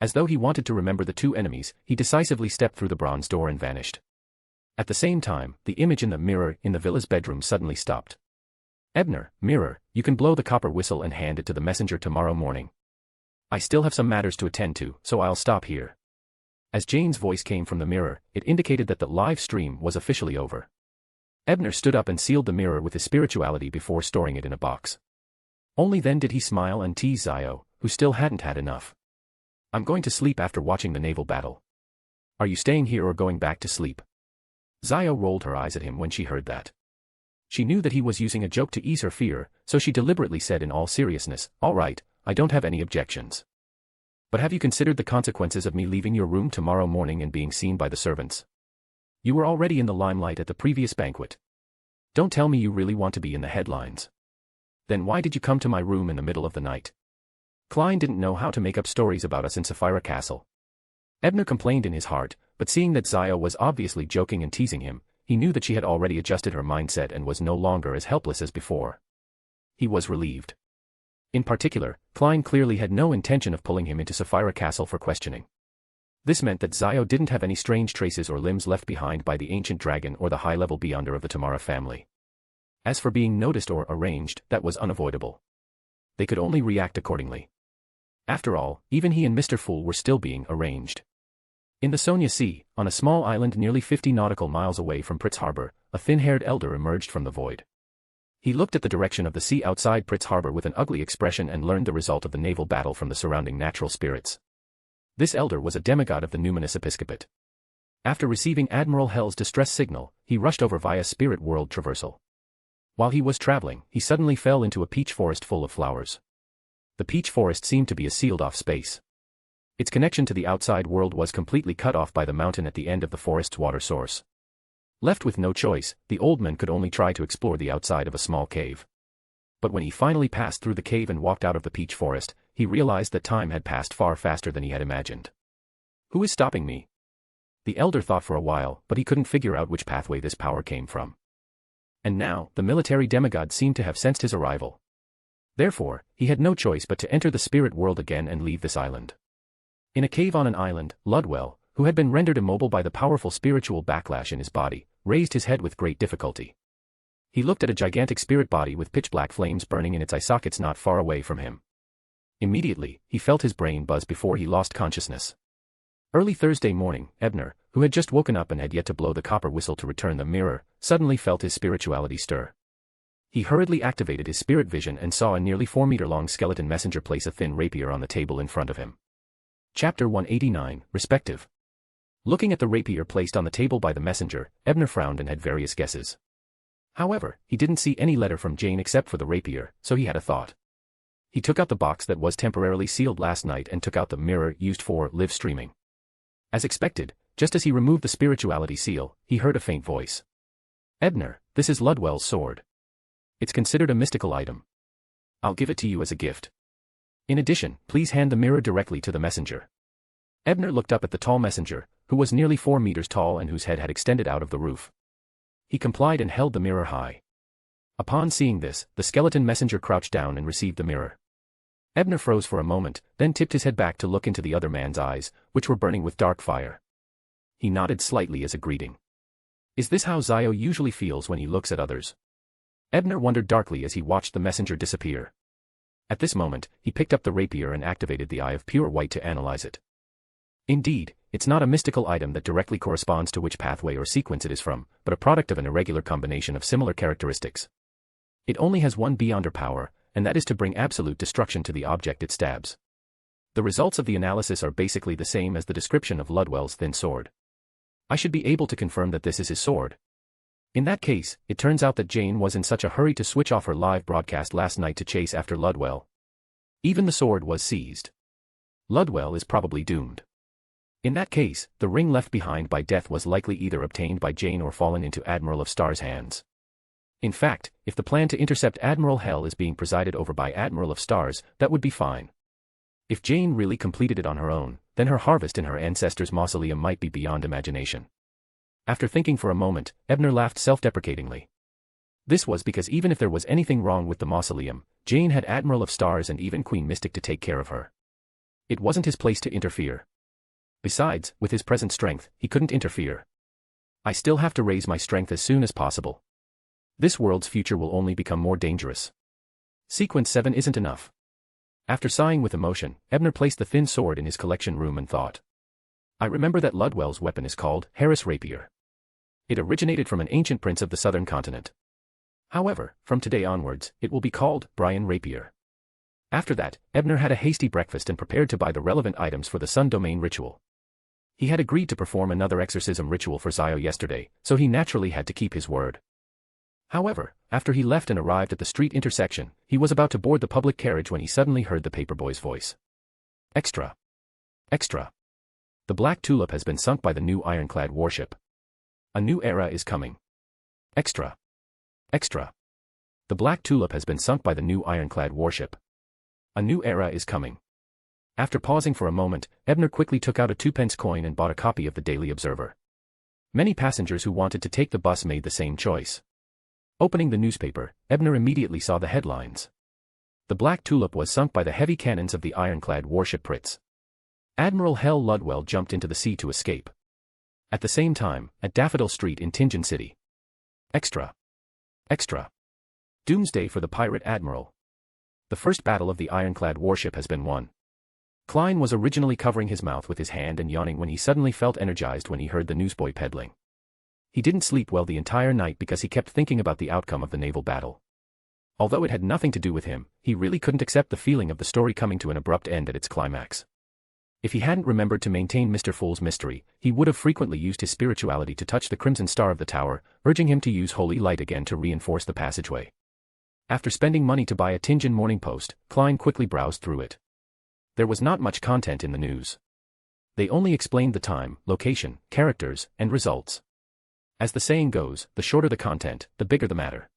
As though he wanted to remember the two enemies, he decisively stepped through the bronze door and vanished. At the same time, the image in the mirror in the villa's bedroom suddenly stopped. "Ebner, mirror, you can blow the copper whistle and hand it to the messenger tomorrow morning. I still have some matters to attend to, so I'll stop here." As Jane's voice came from the mirror, it indicated that the live stream was officially over. Ebner stood up and sealed the mirror with his spirituality before storing it in a box. Only then did he smile and tease Zio, who still hadn't had enough. I'm going to sleep after watching the naval battle. Are you staying here or going back to sleep? Zio rolled her eyes at him when she heard that. She knew that he was using a joke to ease her fear, so she deliberately said in all seriousness, all right, I don't have any objections. But have you considered the consequences of me leaving your room tomorrow morning and being seen by the servants? You were already in the limelight at the previous banquet. Don't tell me you really want to be in the headlines. Then why did you come to my room in the middle of the night? Klein didn't know how to make up stories about us in Sapphira Castle. Ebner complained in his heart, but seeing that Zio was obviously joking and teasing him, he knew that she had already adjusted her mindset and was no longer as helpless as before. He was relieved. In particular, Klein clearly had no intention of pulling him into Sapphira Castle for questioning. This meant that Zio didn't have any strange traces or limbs left behind by the ancient dragon or the high-level beyonder of the Tamara family. As for being noticed or arranged, that was unavoidable. They could only react accordingly. After all, even he and Mr. Fool were still being arranged. In the Sonia Sea, on a small island nearly 50 nautical miles away from Pritz Harbor, a thin-haired elder emerged from the void. He looked at the direction of the sea outside Pritz Harbor with an ugly expression and learned the result of the naval battle from the surrounding natural spirits. This elder was a demigod of the numinous episcopate. After receiving Admiral Hell's distress signal, he rushed over via spirit world traversal. While he was traveling, he suddenly fell into a peach forest full of flowers. The peach forest seemed to be a sealed-off space. Its connection to the outside world was completely cut off by the mountain at the end of the forest's water source. Left with no choice, the old man could only try to explore the outside of a small cave. But when he finally passed through the cave and walked out of the peach forest, he realized that time had passed far faster than he had imagined. Who is stopping me? The elder thought for a while, but he couldn't figure out which pathway this power came from. And now, the military demigod seemed to have sensed his arrival. Therefore, he had no choice but to enter the spirit world again and leave this island. In a cave on an island, Ludwell, who had been rendered immobile by the powerful spiritual backlash in his body, raised his head with great difficulty. He looked at a gigantic spirit body with pitch-black flames burning in its eye sockets not far away from him. Immediately, he felt his brain buzz before he lost consciousness. Early Thursday morning, Ebner, who had just woken up and had yet to blow the copper whistle to return the mirror, suddenly felt his spirituality stir. He hurriedly activated his spirit vision and saw a nearly 4-meter-long skeleton messenger place a thin rapier on the table in front of him. Chapter 189, Respective. Looking at the rapier placed on the table by the messenger, Ebner frowned and had various guesses. However, he didn't see any letter from Jane except for the rapier, so he had a thought. He took out the box that was temporarily sealed last night and took out the mirror used for live streaming. As expected, just as he removed the spirituality seal, he heard a faint voice. Ebner, this is Ludwell's sword. It's considered a mystical item. I'll give it to you as a gift. In addition, please hand the mirror directly to the messenger. Ebner looked up at the tall messenger, who was nearly 4 meters tall and whose head had extended out of the roof. He complied and held the mirror high. Upon seeing this, the skeleton messenger crouched down and received the mirror. Ebner froze for a moment, then tipped his head back to look into the other man's eyes, which were burning with dark fire. He nodded slightly as a greeting. Is this how Zio usually feels when he looks at others? Ebner wondered darkly as he watched the messenger disappear. At this moment, he picked up the rapier and activated the Eye of Pure White to analyze it. Indeed, it's not a mystical item that directly corresponds to which pathway or sequence it is from, but a product of an irregular combination of similar characteristics. It only has one beyonder power, and that is to bring absolute destruction to the object it stabs. The results of the analysis are basically the same as the description of Ludwell's thin sword. I should be able to confirm that this is his sword. In that case, it turns out that Jane was in such a hurry to switch off her live broadcast last night to chase after Ludwell. Even the sword was seized. Ludwell is probably doomed. In that case, the ring left behind by death was likely either obtained by Jane or fallen into Admiral of Star's hands. In fact, if the plan to intercept Admiral Hell is being presided over by Admiral of Stars, that would be fine. If Jane really completed it on her own, then her harvest in her ancestor's mausoleum might be beyond imagination. After thinking for a moment, Ebner laughed self-deprecatingly. This was because even if there was anything wrong with the mausoleum, Jane had Admiral of Stars and even Queen Mystic to take care of her. It wasn't his place to interfere. Besides, with his present strength, he couldn't interfere. I still have to raise my strength as soon as possible. This world's future will only become more dangerous. Sequence 7 isn't enough. After sighing with emotion, Ebner placed the thin sword in his collection room and thought. I remember that Ludwell's weapon is called Harris Rapier. It originated from an ancient prince of the southern continent. However, from today onwards, it will be called Brian Rapier. After that, Ebner had a hasty breakfast and prepared to buy the relevant items for the Sun Domain ritual. He had agreed to perform another exorcism ritual for Zio yesterday, so he naturally had to keep his word. However, after he left and arrived at the street intersection, he was about to board the public carriage when he suddenly heard the paperboy's voice. Extra! Extra! The Black Tulip has been sunk by the new ironclad warship. A new era is coming. Extra! Extra! The Black Tulip has been sunk by the new ironclad warship. A new era is coming. After pausing for a moment, Ebner quickly took out a 2-pence coin and bought a copy of the Daily Observer. Many passengers who wanted to take the bus made the same choice. Opening the newspaper, Ebner immediately saw the headlines. The Black Tulip was sunk by the heavy cannons of the ironclad warship Pritz. Admiral Hell Ludwell jumped into the sea to escape. At the same time, at Daffodil Street in Tingen City. Extra! Extra! Doomsday for the pirate admiral. The first battle of the ironclad warship has been won. Klein was originally covering his mouth with his hand and yawning when he suddenly felt energized when he heard the newsboy peddling. He didn't sleep well the entire night because he kept thinking about the outcome of the naval battle. Although it had nothing to do with him, he really couldn't accept the feeling of the story coming to an abrupt end at its climax. If he hadn't remembered to maintain Mr. Fool's mystery, he would have frequently used his spirituality to touch the crimson star of the tower, urging him to use holy light again to reinforce the passageway. After spending money to buy a Tingen Morning Post, Klein quickly browsed through it. There was not much content in the news. They only explained the time, location, characters, and results. As the saying goes, the shorter the content, the bigger the matter.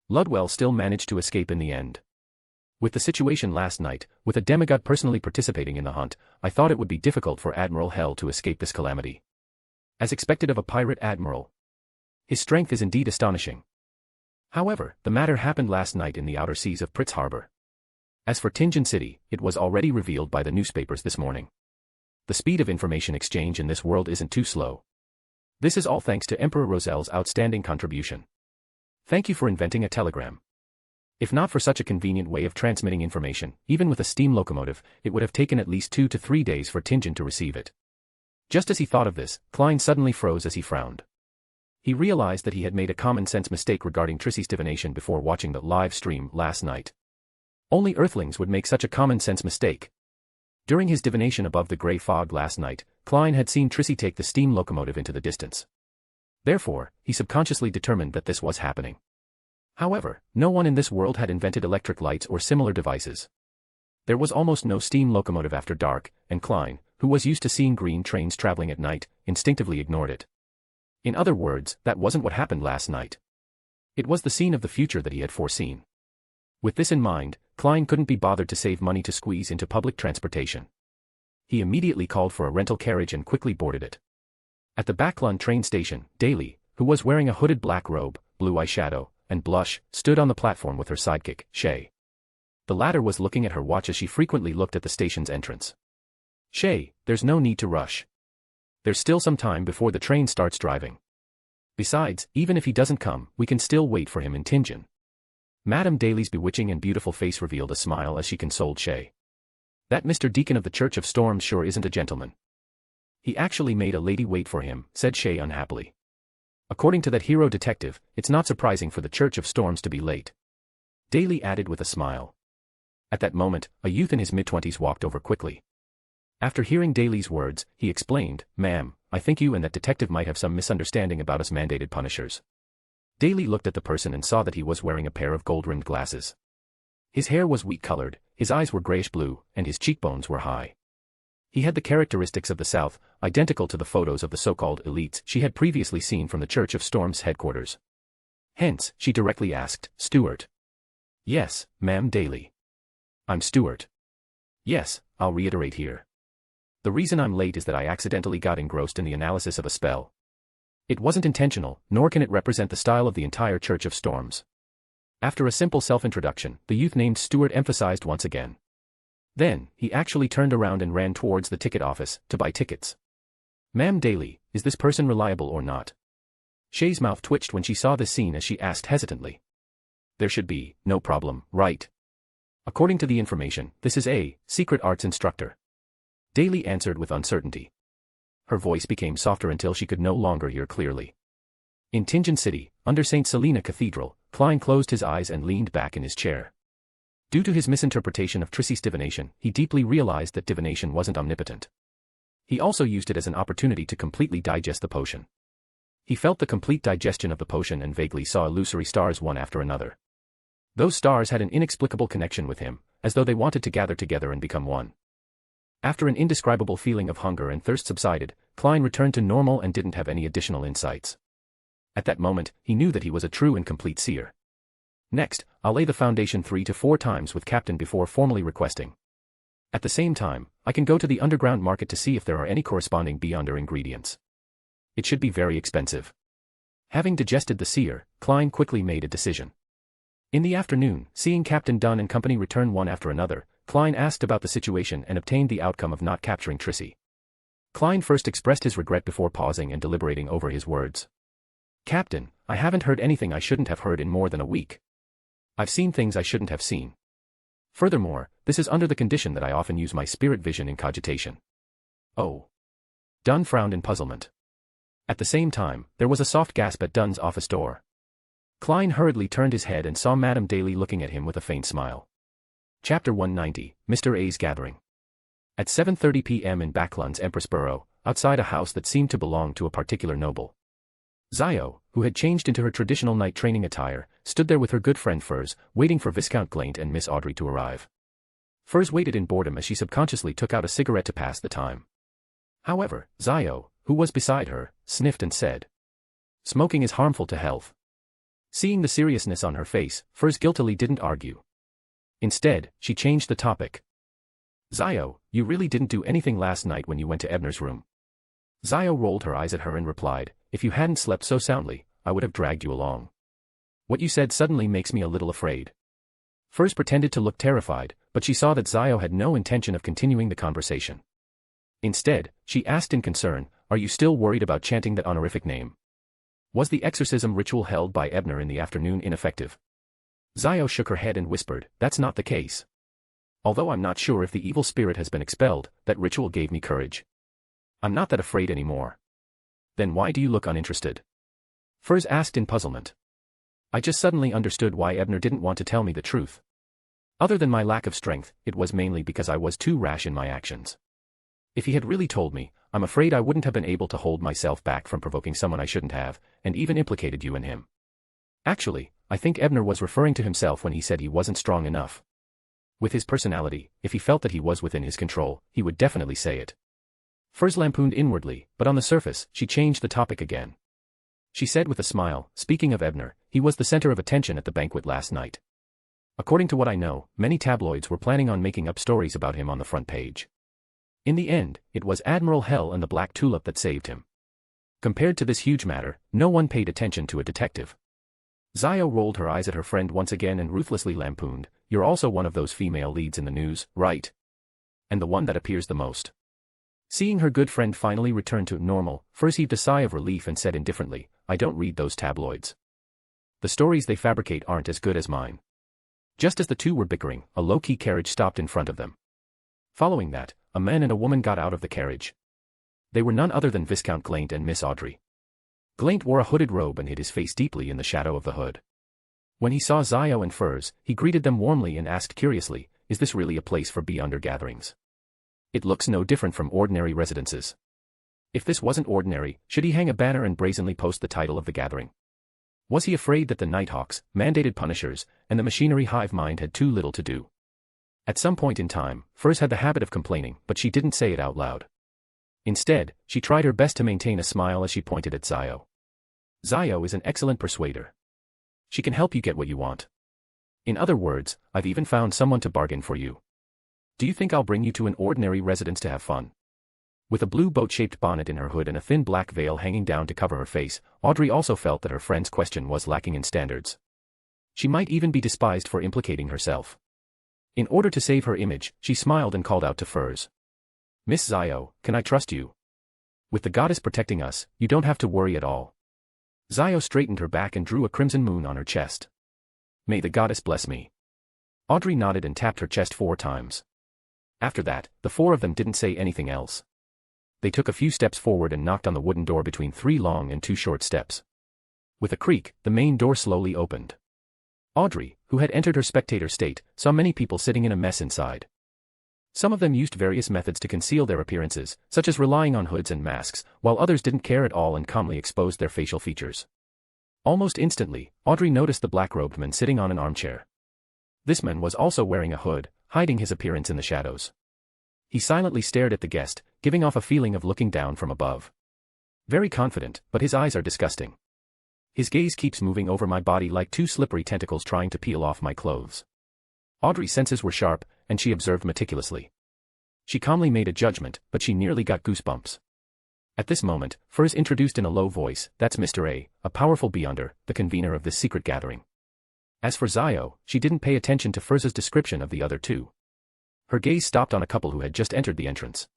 Ludwell still managed to escape in the end. With the situation last night, with a demigod personally participating in the hunt, I thought it would be difficult for Admiral Hell to escape this calamity. As expected of a pirate admiral. His strength is indeed astonishing. However, the matter happened last night in the outer seas of Pritz Harbor. As for Tingen City, it was already revealed by the newspapers this morning. The speed of information exchange in this world isn't too slow. This is all thanks to Emperor Rosel's outstanding contribution. Thank you for inventing a telegram. If not for such a convenient way of transmitting information, even with a steam locomotive, it would have taken at least 2 to 3 days for Tingen to receive it. Just as he thought of this, Klein suddenly froze as he frowned. He realized that he had made a common-sense mistake regarding Trissy's divination before watching the live stream last night. Only Earthlings would make such a common-sense mistake. During his divination above the grey fog last night, Klein had seen Trissy take the steam locomotive into the distance. Therefore, he subconsciously determined that this was happening. However, no one in this world had invented electric lights or similar devices. There was almost no steam locomotive after dark, and Klein, who was used to seeing green trains traveling at night, instinctively ignored it. In other words, that wasn't what happened last night. It was the scene of the future that he had foreseen. With this in mind, Klein couldn't be bothered to save money to squeeze into public transportation. He immediately called for a rental carriage and quickly boarded it. At the Backlund train station, Daly, who was wearing a hooded black robe, blue eyeshadow, and blush, stood on the platform with her sidekick, Shay. The latter was looking at her watch as she frequently looked at the station's entrance. Shay, there's no need to rush. There's still some time before the train starts driving. Besides, even if he doesn't come, we can still wait for him in Tingen. Madame Daly's bewitching and beautiful face revealed a smile as she consoled Shay. That Mr. Deacon of the Church of Storms sure isn't a gentleman. He actually made a lady wait for him, said Shay unhappily. According to that hero detective, it's not surprising for the Church of Storms to be late. Daly added with a smile. At that moment, a youth in his mid-20s walked over quickly. After hearing Daly's words, he explained, "Ma'am, I think you and that detective might have some misunderstanding about us mandated punishers." Daly looked at the person and saw that he was wearing a pair of gold-rimmed glasses. His hair was wheat-colored, his eyes were grayish-blue, and his cheekbones were high. He had the characteristics of the South, identical to the photos of the so-called elites she had previously seen from the Church of Storms headquarters. Hence, she directly asked, "Stuart?" "Yes, ma'am Daly." "I'm Stuart." "Yes, I'll reiterate here. The reason I'm late is that I accidentally got engrossed in the analysis of a spell. It wasn't intentional, nor can it represent the style of the entire Church of Storms." After a simple self-introduction, the youth named Stuart emphasized once again. Then, he actually turned around and ran towards the ticket office, to buy tickets. "Ma'am Daly, is this person reliable or not?" Shay's mouth twitched when she saw this scene as she asked hesitantly. "There should be no problem, right? According to the information, this is a secret arts instructor." Daly answered with uncertainty. Her voice became softer until she could no longer hear clearly. In Tingen City, under St. Selena Cathedral, Klein closed his eyes and leaned back in his chair. Due to his misinterpretation of Trissy's divination, he deeply realized that divination wasn't omnipotent. He also used it as an opportunity to completely digest the potion. He felt the complete digestion of the potion and vaguely saw illusory stars one after another. Those stars had an inexplicable connection with him, as though they wanted to gather together and become one. After an indescribable feeling of hunger and thirst subsided, Klein returned to normal and didn't have any additional insights. At that moment, he knew that he was a true and complete seer. Next, I'll lay the foundation 3 to 4 times with Captain before formally requesting. At the same time, I can go to the underground market to see if there are any corresponding beyonder ingredients. It should be very expensive. Having digested the seer, Klein quickly made a decision. In the afternoon, seeing Captain Dunn and company return one after another, Klein asked about the situation and obtained the outcome of not capturing Trissy. Klein first expressed his regret before pausing and deliberating over his words. "Captain, I haven't heard anything I shouldn't have heard in more than a week. I've seen things I shouldn't have seen. Furthermore, this is under the condition that I often use my spirit vision in cogitation." "Oh." Dunn frowned in puzzlement. At the same time, there was a soft gasp at Dunn's office door. Klein hurriedly turned his head and saw Madame Daly looking at him with a faint smile. Chapter 190, Mr. A's Gathering. At 7:30 p.m. in Backlund's Empress Borough, outside a house that seemed to belong to a particular noble, Zio, who had changed into her traditional night training attire, stood there with her good friend Furs, waiting for Viscount Glaint and Miss Audrey to arrive. Furs waited in boredom as she subconsciously took out a cigarette to pass the time. However, Zio, who was beside her, sniffed and said, "Smoking is harmful to health." Seeing the seriousness on her face, Furs guiltily didn't argue. Instead, she changed the topic. "Zio, you really didn't do anything last night when you went to Ebner's room." Zio rolled her eyes at her and replied, "If you hadn't slept so soundly, I would have dragged you along. What you said suddenly makes me a little afraid." Furs pretended to look terrified, but she saw that Zio had no intention of continuing the conversation. Instead, she asked in concern, "Are you still worried about chanting that honorific name? Was the exorcism ritual held by Ebner in the afternoon ineffective?" Zio shook her head and whispered, "That's not the case. Although I'm not sure if the evil spirit has been expelled, that ritual gave me courage. I'm not that afraid anymore." "Then why do you look uninterested?" Furs asked in puzzlement. "I just suddenly understood why Ebner didn't want to tell me the truth. Other than my lack of strength, it was mainly because I was too rash in my actions. If he had really told me, I'm afraid I wouldn't have been able to hold myself back from provoking someone I shouldn't have, and even implicated you in him. Actually, I think Ebner was referring to himself when he said he wasn't strong enough. With his personality, if he felt that he was within his control, he would definitely say it." Furs lampooned inwardly, but on the surface, she changed the topic again. She said with a smile, "Speaking of Ebner, he was the center of attention at the banquet last night. According to what I know, many tabloids were planning on making up stories about him on the front page. In the end, it was Admiral Hell and the Black Tulip that saved him. Compared to this huge matter, no one paid attention to a detective." Zio rolled her eyes at her friend once again and ruthlessly lampooned, "You're also one of those female leads in the news, right? And the one that appears the most." Seeing her good friend finally return to normal, Furs heaved a sigh of relief and said indifferently, "I don't read those tabloids. The stories they fabricate aren't as good as mine." Just as the two were bickering, a low-key carriage stopped in front of them. Following that, a man and a woman got out of the carriage. They were none other than Viscount Glaint and Miss Audrey. Glaint wore a hooded robe and hid his face deeply in the shadow of the hood. When he saw Zio and Furs, he greeted them warmly and asked curiously, "Is this really a place for beyonder gatherings? It looks no different from ordinary residences. If this wasn't ordinary, should he hang a banner and brazenly post the title of the gathering? Was he afraid that the Nighthawks, mandated punishers, and the machinery hive mind had too little to do?" At some point in time, Furs had the habit of complaining, but she didn't say it out loud. Instead, she tried her best to maintain a smile as she pointed at Zio. "Zio is an excellent persuader. She can help you get what you want. In other words, I've even found someone to bargain for you. Do you think I'll bring you to an ordinary residence to have fun?" With a blue boat-shaped bonnet in her hood and a thin black veil hanging down to cover her face, Audrey also felt that her friend's question was lacking in standards. She might even be despised for implicating herself. In order to save her image, she smiled and called out to Furs, "Miss Zio, can I trust you? With the goddess protecting us, you don't have to worry at all." Zio straightened her back and drew a crimson moon on her chest. "May the goddess bless me." Audrey nodded and tapped her chest 4 times. After that, the 4 of them didn't say anything else. they took a few steps forward and knocked on the wooden door between 3 long and 2 short steps. With a creak, the main door slowly opened. Audrey, who had entered her spectator state, saw many people sitting in a mess inside. Some of them used various methods to conceal their appearances, such as relying on hoods and masks, while others didn't care at all and calmly exposed their facial features. Almost instantly, Audrey noticed the black-robed man sitting on an armchair. This man was also wearing a hood, hiding his appearance in the shadows. He silently stared at the guest, giving off a feeling of looking down from above. Very confident, but his eyes are disgusting. His gaze keeps moving over my body like 2 slippery tentacles trying to peel off my clothes. Audrey's senses were sharp, and she observed meticulously. She calmly made a judgment, but she nearly got goosebumps. At this moment, Furs introduced in a low voice, "That's Mr. A powerful beyonder, the convener of this secret gathering." As for Zio, she didn't pay attention to Furs's description of the other 2. Her gaze stopped on a couple who had just entered the entrance.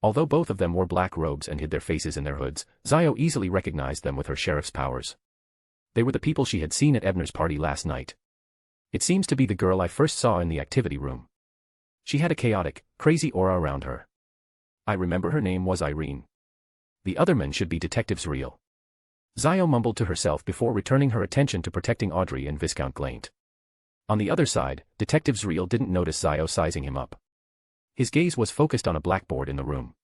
Although both of them wore black robes and hid their faces in their hoods, Zio easily recognized them with her sheriff's powers. They were the people she had seen at Ebner's party last night. It seems to be the girl I first saw in the activity room. She had a chaotic, crazy aura around her. I remember her name was Irene. The other men should be detectives real. Zio mumbled to herself before returning her attention to protecting Audrey and Viscount Glaint. On the other side, Detectives Real didn't notice Zio sizing him up. His gaze was focused on a blackboard in the room.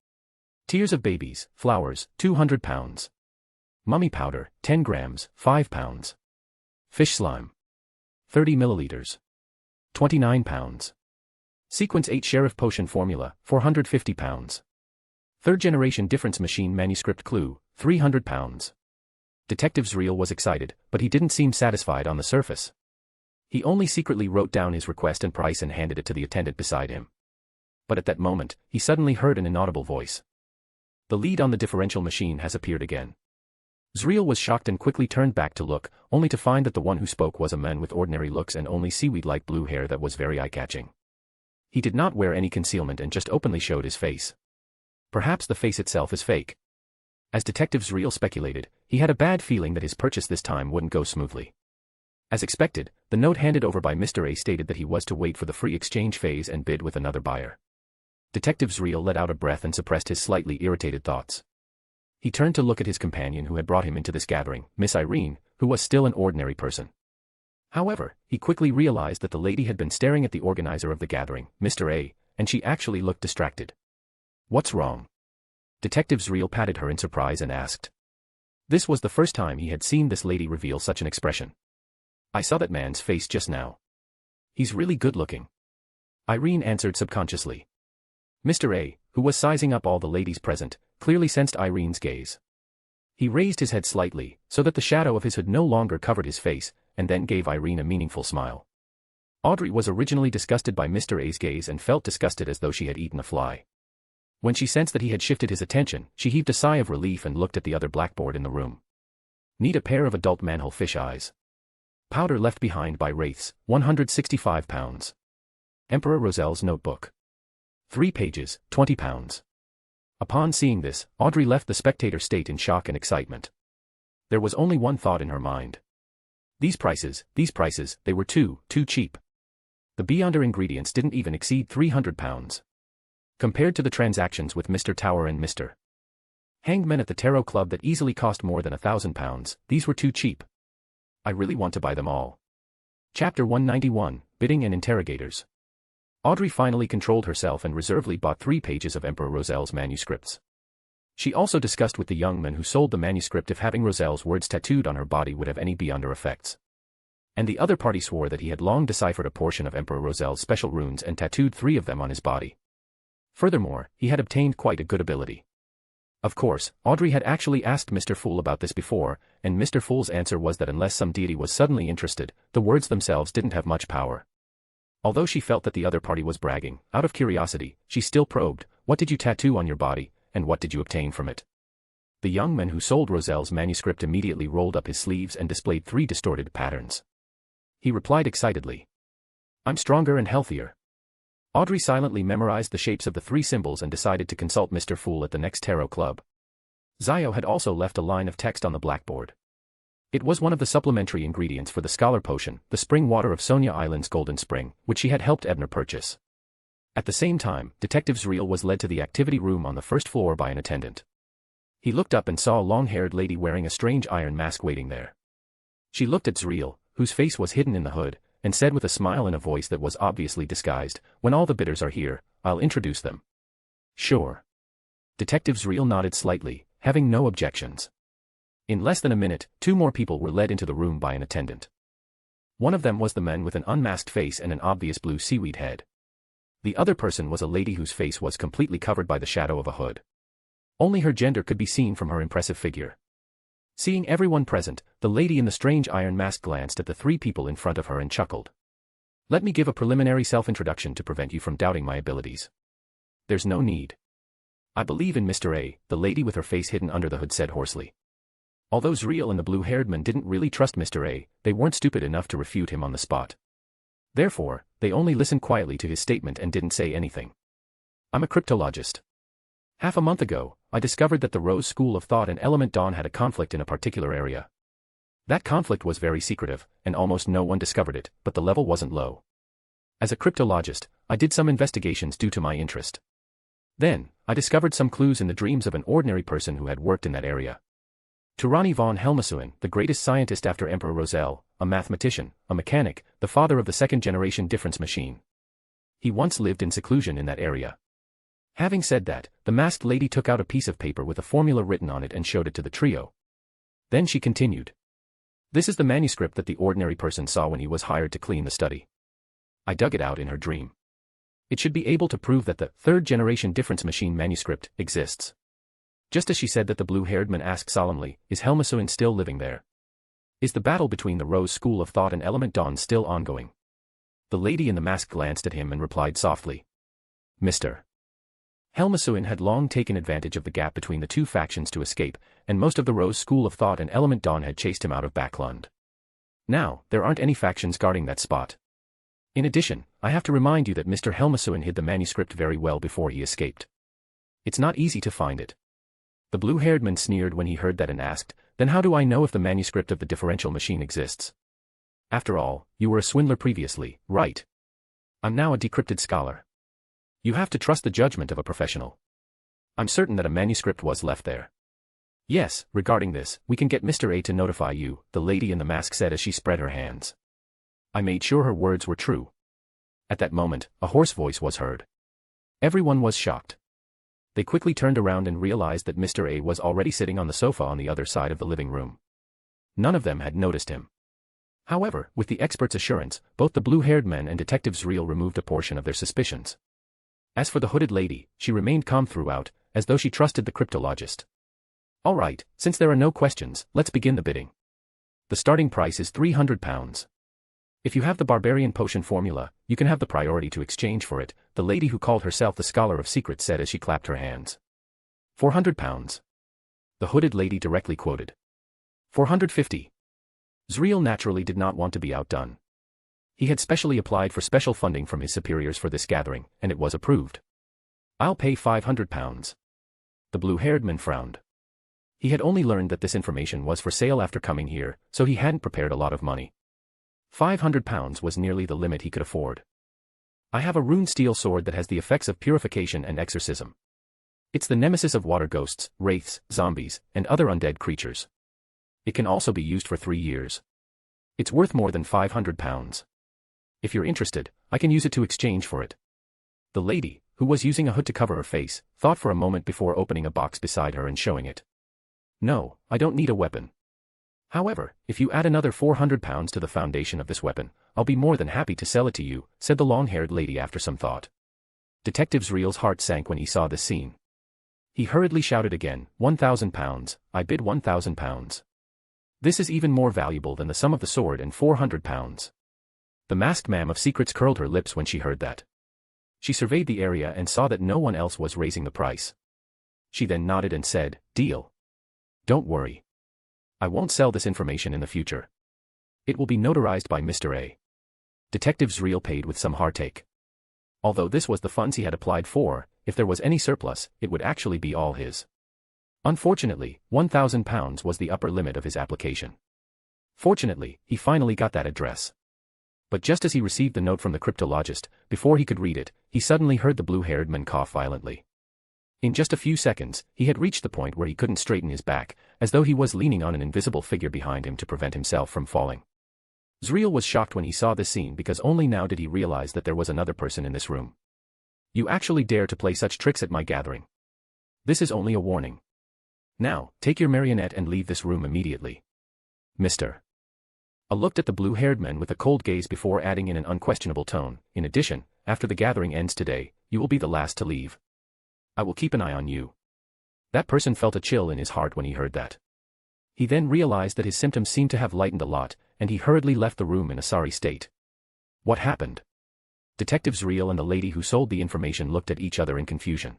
Tears of babies, flowers, 200 pounds. Mummy powder, 10 grams, 5 pounds. Fish slime. 30 milliliters. 29 pounds. Sequence 8 Sheriff Potion Formula, 450 pounds. 3rd Generation Difference Machine Manuscript Clue, 300 pounds. Detectives Real was excited, but he didn't seem satisfied on the surface. He only secretly wrote down his request and price and handed it to the attendant beside him. But at that moment, he suddenly heard an inaudible voice. The lead on the differential machine has appeared again. Zreal was shocked and quickly turned back to look, only to find that the one who spoke was a man with ordinary looks and only seaweed-like blue hair that was very eye-catching. He did not wear any concealment and just openly showed his face. Perhaps the face itself is fake. As Detective Zreal speculated, he had a bad feeling that his purchase this time wouldn't go smoothly. As expected, the note handed over by Mr. A stated that he was to wait for the free exchange phase and bid with another buyer. Detective Zreal let out a breath and suppressed his slightly irritated thoughts. He turned to look at his companion who had brought him into this gathering, Miss Irene, who was still an ordinary person. However, he quickly realized that the lady had been staring at the organizer of the gathering, Mr. A, and she actually looked distracted. "What's wrong?" Detective Zreal patted her in surprise and asked. This was the first time he had seen this lady reveal such an expression. "I saw that man's face just now. He's really good-looking," Irene answered subconsciously. Mr. A, who was sizing up all the ladies present, clearly sensed Irene's gaze. He raised his head slightly, so that the shadow of his hood no longer covered his face, and then gave Irene a meaningful smile. Audrey was originally disgusted by Mr. A's gaze and felt disgusted as though she had eaten a fly. When she sensed that he had shifted his attention, she heaved a sigh of relief and looked at the other blackboard in the room. Need a pair of adult manhole fish eyes. Powder left behind by wraiths, 165 pounds. Emperor Roselle's notebook. 3 pages, 20 pounds. Upon seeing this, Audrey left the spectator state in shock and excitement. There was only one thought in her mind. These prices, they were too cheap. The Beyonder ingredients didn't even exceed 300 pounds. Compared to the transactions with Mr. Tower and Mr. Hangman at the Tarot Club that easily cost more than 1,000 pounds, these were too cheap. I really want to buy them all. Chapter 191, Bidding and Interrogators. Audrey finally controlled herself and reservedly bought 3 pages of Emperor Roselle's manuscripts. She also discussed with the young man who sold the manuscript if having Roselle's words tattooed on her body would have any Beyonder effects. And the other party swore that he had long deciphered a portion of Emperor Roselle's special runes and tattooed 3 of them on his body. Furthermore, he had obtained quite a good ability. Of course, Audrey had actually asked Mr. Fool about this before, and Mr. Fool's answer was that unless some deity was suddenly interested, the words themselves didn't have much power. Although she felt that the other party was bragging, out of curiosity, she still probed, "What did you tattoo on your body, and what did you obtain from it?" The young man who sold Roselle's manuscript immediately rolled up his sleeves and displayed 3 distorted patterns. He replied excitedly, "I'm stronger and healthier." Audrey silently memorized the shapes of the 3 symbols and decided to consult Mr. Fool at the next tarot club. Zio had also left a line of text on the blackboard. It was one of the supplementary ingredients for the Scholar Potion, the spring water of Sonia Island's Golden Spring, which she had helped Ebner purchase. At the same time, Detective Zriel was led to the activity room on the first floor by an attendant. He looked up and saw a long-haired lady wearing a strange iron mask waiting there. She looked at Zriel, whose face was hidden in the hood, and said with a smile in a voice that was obviously disguised, "When all the bidders are here, I'll introduce them." "Sure." Detective Zriel nodded slightly, having no objections. In less than a minute, 2 more people were led into the room by an attendant. One of them was the man with an unmasked face and an obvious blue seaweed head. The other person was a lady whose face was completely covered by the shadow of a hood. Only her gender could be seen from her impressive figure. Seeing everyone present, the lady in the strange iron mask glanced at the 3 people in front of her and chuckled. "Let me give a preliminary self-introduction to prevent you from doubting my abilities." "There's no need. I believe in Mr. A," the lady with her face hidden under the hood said hoarsely. Although Zriel and the blue-haired man didn't really trust Mr. A, they weren't stupid enough to refute him on the spot. Therefore, they only listened quietly to his statement and didn't say anything. "I'm a cryptologist. Half a month ago, I discovered that the Rose School of Thought and Element Dawn had a conflict in a particular area. That conflict was very secretive, and almost no one discovered it, but the level wasn't low. As a cryptologist, I did some investigations due to my interest. Then, I discovered some clues in the dreams of an ordinary person who had worked in that area. Turani von Helmasuin, the greatest scientist after Emperor Roselle, a mathematician, a mechanic, the father of the second-generation difference machine. He once lived in seclusion in that area." Having said that, the masked lady took out a piece of paper with a formula written on it and showed it to the trio. Then she continued. "This is the manuscript that the ordinary person saw when he was hired to clean the study. I dug it out in her dream. It should be able to prove that the third-generation difference machine manuscript exists." Just as she said that, the blue-haired man asked solemnly, "Is Helmasuin still living there? Is the battle between the Rose School of Thought and Element Dawn still ongoing?" The lady in the mask glanced at him and replied softly. "Mr. Helmasuin had long taken advantage of the gap between the 2 factions to escape, and most of the Rose School of Thought and Element Dawn had chased him out of Backlund. Now, there aren't any factions guarding that spot. In addition, I have to remind you that Mr. Helmasuin hid the manuscript very well before he escaped. It's not easy to find it." The blue-haired man sneered when he heard that and asked, "Then how do I know if the manuscript of the differential machine exists? After all, you were a swindler previously, right? I'm now a decrypted scholar. You have to trust the judgment of a professional. I'm certain that a manuscript was left there." "Yes, regarding this, we can get Mr. A to notify you," the lady in the mask said as she spread her hands. I made sure her words were true. At that moment, a hoarse voice was heard. Everyone was shocked. They quickly turned around and realized that Mr. A was already sitting on the sofa on the other side of the living room. None of them had noticed him. However, with the expert's assurance, both the blue-haired men and Detective Zriel removed a portion of their suspicions. As for the hooded lady, she remained calm throughout, as though she trusted the cryptologist. "All right, since there are no questions, let's begin the bidding. The starting price is £300. If you have the barbarian potion formula, you can have the priority to exchange for it," the lady who called herself the Scholar of Secrets said as she clapped her hands. £400. The hooded lady directly quoted. £450. Zriel naturally did not want to be outdone. He had specially applied for special funding from his superiors for this gathering, and it was approved. "I'll pay £500. The blue-haired man frowned. He had only learned that this information was for sale after coming here, so he hadn't prepared a lot of money. £500 was nearly the limit he could afford. "I have a rune steel sword that has the effects of purification and exorcism. It's the nemesis of water ghosts, wraiths, zombies, and other undead creatures. It can also be used for 3 years. It's worth more than £500. If you're interested, I can use it to exchange for it." The lady, who was using a hood to cover her face, thought for a moment before opening a box beside her and showing it. "No, I don't need a weapon. However, if you add another £400 to the foundation of this weapon, I'll be more than happy to sell it to you," said the long-haired lady after some thought. Detective Zriel's heart sank when he saw this scene. He hurriedly shouted again, £1,000, I bid £1,000. This is even more valuable than the sum of the sword and £400. The masked man of secrets curled her lips when she heard that. She surveyed the area and saw that no one else was raising the price. She then nodded and said, "Deal. Don't worry. I won't sell this information in the future. It will be notarized by Mr. A." Detective Zriel paid with some heartache. Although this was the funds he had applied for, if there was any surplus, it would actually be all his. Unfortunately, £1,000 was the upper limit of his application. Fortunately, he finally got that address. But just as he received the note from the cryptologist, before he could read it, he suddenly heard the blue-haired man cough violently. In just a few seconds, he had reached the point where he couldn't straighten his back, as though he was leaning on an invisible figure behind him to prevent himself from falling. Zriel was shocked when he saw this scene because only now did he realize that there was another person in this room. You actually dare to play such tricks at my gathering. This is only a warning. Now, take your marionette and leave this room immediately. Mr. A looked at the blue-haired man with a cold gaze before adding in an unquestionable tone, in addition, after the gathering ends today, you will be the last to leave. I will keep an eye on you. That person felt a chill in his heart when he heard that. He then realized that his symptoms seemed to have lightened a lot, and he hurriedly left the room in a sorry state. What happened? Detective Zriel and the lady who sold the information looked at each other in confusion.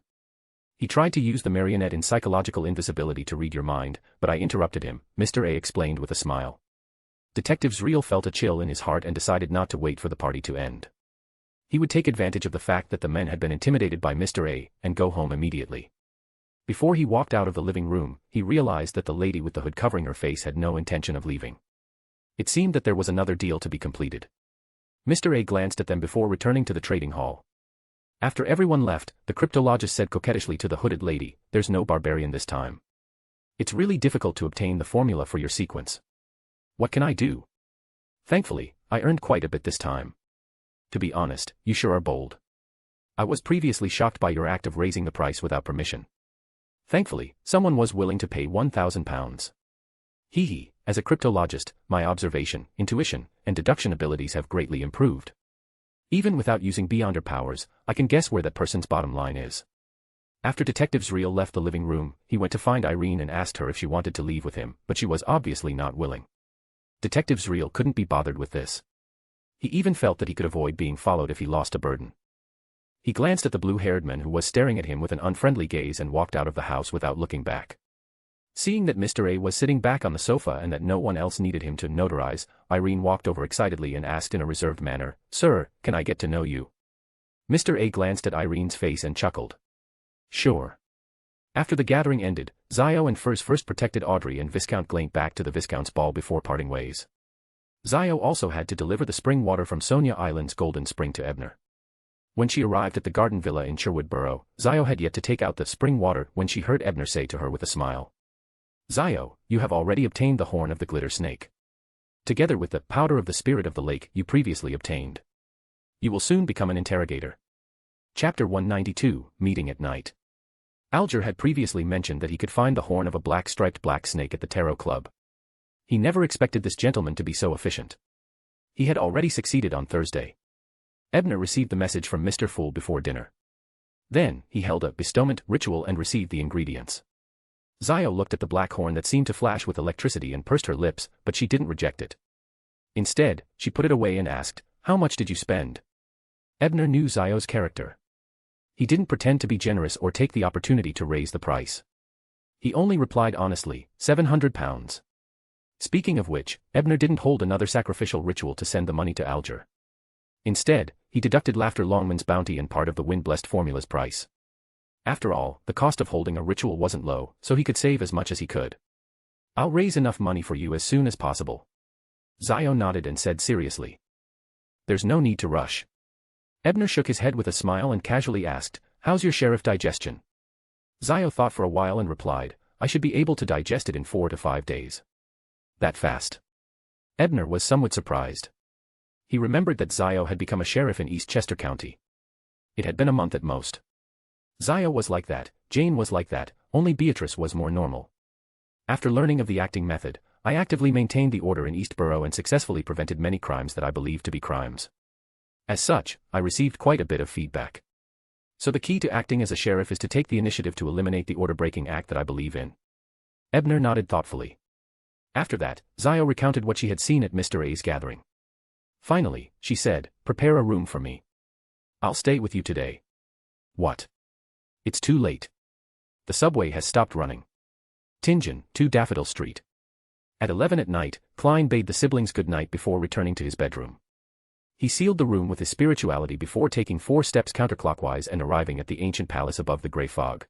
He tried to use the marionette in psychological invisibility to read your mind, but I interrupted him, Mr. A explained with a smile. Detective Zriel felt a chill in his heart and decided not to wait for the party to end. He would take advantage of the fact that the men had been intimidated by Mr. A and go home immediately. Before he walked out of the living room, he realized that the lady with the hood covering her face had no intention of leaving. It seemed that there was another deal to be completed. Mr. A glanced at them before returning to the trading hall. After everyone left, the cryptologist said coquettishly to the hooded lady, there's no barbarian this time. It's really difficult to obtain the formula for your sequence. What can I do? Thankfully, I earned quite a bit this time. To be honest, you sure are bold. I was previously shocked by your act of raising the price without permission. Thankfully, someone was willing to pay £1,000. Hee hee, as a cryptologist, my observation, intuition, and deduction abilities have greatly improved. Even without using beyonder powers, I can guess where that person's bottom line is. After Detective Zriel left the living room, he went to find Irene and asked her if she wanted to leave with him, but she was obviously not willing. Detective Zriel couldn't be bothered with this. He even felt that he could avoid being followed if he lost a burden. He glanced at the blue-haired man who was staring at him with an unfriendly gaze and walked out of the house without looking back. Seeing that Mr. A was sitting back on the sofa and that no one else needed him to notarize, Irene walked over excitedly and asked in a reserved manner, Sir, can I get to know you? Mr. A glanced at Irene's face and chuckled. Sure. After the gathering ended, Zio and Furs first protected Audrey and Viscount Klein back to the Viscount's ball before parting ways. Zio also had to deliver the spring water from Sonia Island's Golden Spring to Ebner. When she arrived at the garden villa in Sherwood Borough, Zio had yet to take out the spring water when she heard Ebner say to her with a smile. Zio, you have already obtained the horn of the glitter snake. Together with the powder of the spirit of the lake you previously obtained. You will soon become an interrogator. Chapter 192, Meeting at Night. Alger had previously mentioned that he could find the horn of a black-striped black snake at the Tarot Club. He never expected this gentleman to be so efficient. He had already succeeded on Thursday. Ebner received the message from Mr. Fool before dinner. Then, he held a bestowment ritual and received the ingredients. Zio looked at the black horn that seemed to flash with electricity and pursed her lips, but she didn't reject it. Instead, she put it away and asked, How much did you spend? Ebner knew Zio's character. He didn't pretend to be generous or take the opportunity to raise the price. He only replied honestly, £700. Speaking of which, Ebner didn't hold another sacrificial ritual to send the money to Alger. Instead, he deducted Laughter Longman's bounty and part of the Wind-Blessed Formula's price. After all, the cost of holding a ritual wasn't low, so he could save as much as he could. I'll raise enough money for you as soon as possible. Zio nodded and said seriously. There's no need to rush. Ebner shook his head with a smile and casually asked, How's your sheriff digestion? Zio thought for a while and replied, I should be able to digest it in 4 to 5 days. That fast? Ebner was somewhat surprised. He remembered that Zio had become a sheriff in East Chester County. It had been a month at most. Zio was like that, Jane was like that, only Beatrice was more normal. After learning of the acting method, I actively maintained the order in East Borough and successfully prevented many crimes that I believed to be crimes. As such, I received quite a bit of feedback. So the key to acting as a sheriff is to take the initiative to eliminate the order-breaking act that I believe in. Ebner nodded thoughtfully. After that, Zio recounted what she had seen at Mr. A's gathering. Finally, she said, Prepare a room for me. I'll stay with you today. What? It's too late. The subway has stopped running. Tingen, 2 Daffodil Street. At 11 at night, Klein bade the siblings good night before returning to his bedroom. He sealed the room with his spirituality before taking 4 steps counterclockwise and arriving at the ancient palace above the grey fog.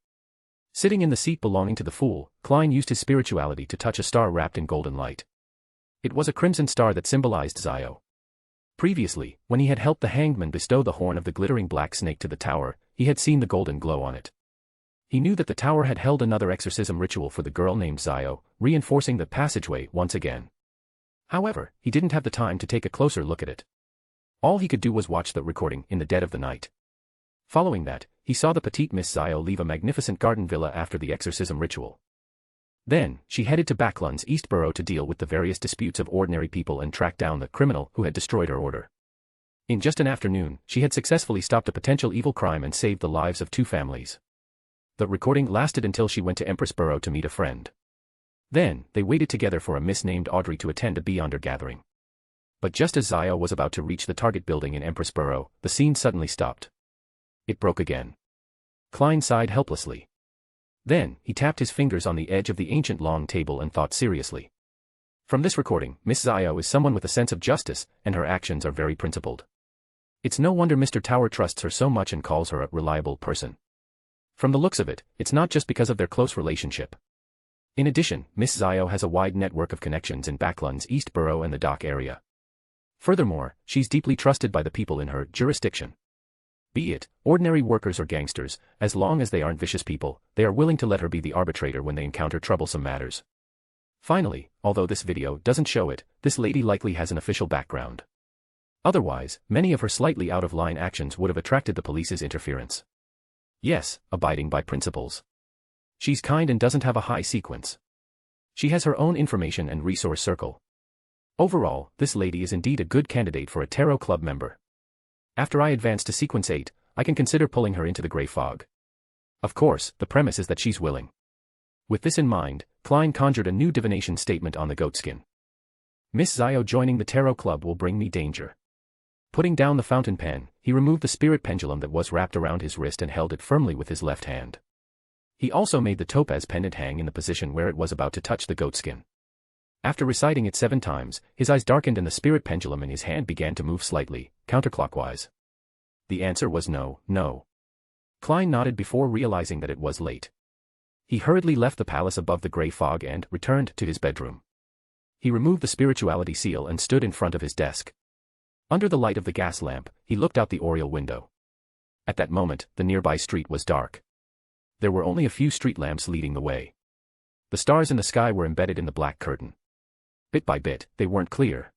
Sitting in the seat belonging to the Fool, Klein used his spirituality to touch a star wrapped in golden light. It was a crimson star that symbolized Zio. Previously, when he had helped the hangman bestow the horn of the glittering black snake to the tower, he had seen the golden glow on it. He knew that the tower had held another exorcism ritual for the girl named Zio, reinforcing the passageway once again. However, he didn't have the time to take a closer look at it. All he could do was watch the recording in the dead of the night. Following that, he saw the petite Miss Zio leave a magnificent garden villa after the exorcism ritual. Then, she headed to Backlund's East Borough to deal with the various disputes of ordinary people and track down the criminal who had destroyed her order. In just an afternoon, she had successfully stopped a potential evil crime and saved the lives of 2 families. The recording lasted until she went to Empress Borough to meet a friend. Then, they waited together for a miss named Audrey to attend a Beyonder gathering. But just as Zio was about to reach the target building in Empress Borough, the scene suddenly stopped. It broke again. Klein sighed helplessly. Then, he tapped his fingers on the edge of the ancient long table and thought seriously. From this recording, Miss Zio is someone with a sense of justice, and her actions are very principled. It's no wonder Mr. Tower trusts her so much and calls her a reliable person. From the looks of it, it's not just because of their close relationship. In addition, Miss Zio has a wide network of connections in Backlund's East Borough and the dock area. Furthermore, she's deeply trusted by the people in her jurisdiction. Be it ordinary workers or gangsters, as long as they aren't vicious people, they are willing to let her be the arbitrator when they encounter troublesome matters. Finally, although this video doesn't show it, this lady likely has an official background. Otherwise, many of her slightly out-of-line actions would have attracted the police's interference. Yes, abiding by principles. She's kind and doesn't have a high sequence. She has her own information and resource circle. Overall, this lady is indeed a good candidate for a tarot club member. After I advance to sequence 8, I can consider pulling her into the grey fog. Of course, the premise is that she's willing. With this in mind, Klein conjured a new divination statement on the goatskin. Miss Zio joining the tarot club will bring me danger. Putting down the fountain pen, he removed the spirit pendulum that was wrapped around his wrist and held it firmly with his left hand. He also made the topaz pendant hang in the position where it was about to touch the goatskin. After reciting it 7 times, his eyes darkened and the spirit pendulum in his hand began to move slightly, counterclockwise. The answer was no. Klein nodded before realizing that it was late. He hurriedly left the palace above the grey fog and returned to his bedroom. He removed the spirituality seal and stood in front of his desk. Under the light of the gas lamp, he looked out the oriel window. At that moment, the nearby street was dark. There were only a few street lamps leading the way. The stars in the sky were embedded in the black curtain. Bit by bit, they weren't clear.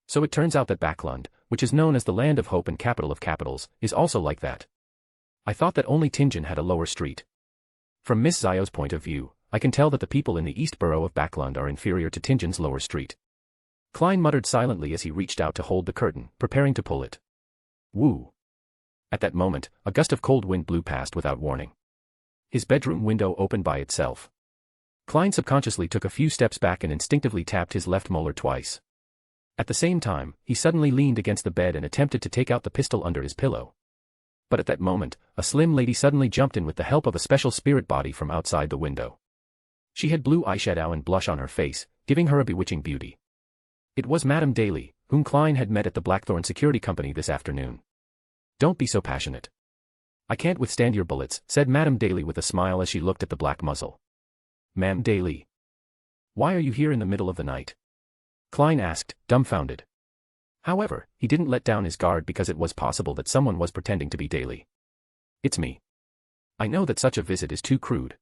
So it turns out that Backlund, which is known as the land of hope and capital of capitals, is also like that. I thought that only Tingen had a lower street. From Miss Zio's point of view, I can tell that the people in the East Borough of Backlund are inferior to Tingen's lower street. Klein muttered silently as he reached out to hold the curtain, preparing to pull it. Woo! At that moment, a gust of cold wind blew past without warning. His bedroom window opened by itself. Klein subconsciously took a few steps back and instinctively tapped his left molar twice. At the same time, he suddenly leaned against the bed and attempted to take out the pistol under his pillow. But at that moment, a slim lady suddenly jumped in with the help of a special spirit body from outside the window. She had blue eyeshadow and blush on her face, giving her a bewitching beauty. It was Madame Daly, whom Klein had met at the Blackthorn Security Company this afternoon. Don't be so passionate. I can't withstand your bullets, said Madame Daly with a smile as she looked at the black muzzle. Ma'am Daly. Why are you here in the middle of the night? Klein asked, dumbfounded. However, he didn't let down his guard because it was possible that someone was pretending to be Daly. It's me. I know that such a visit is too crude.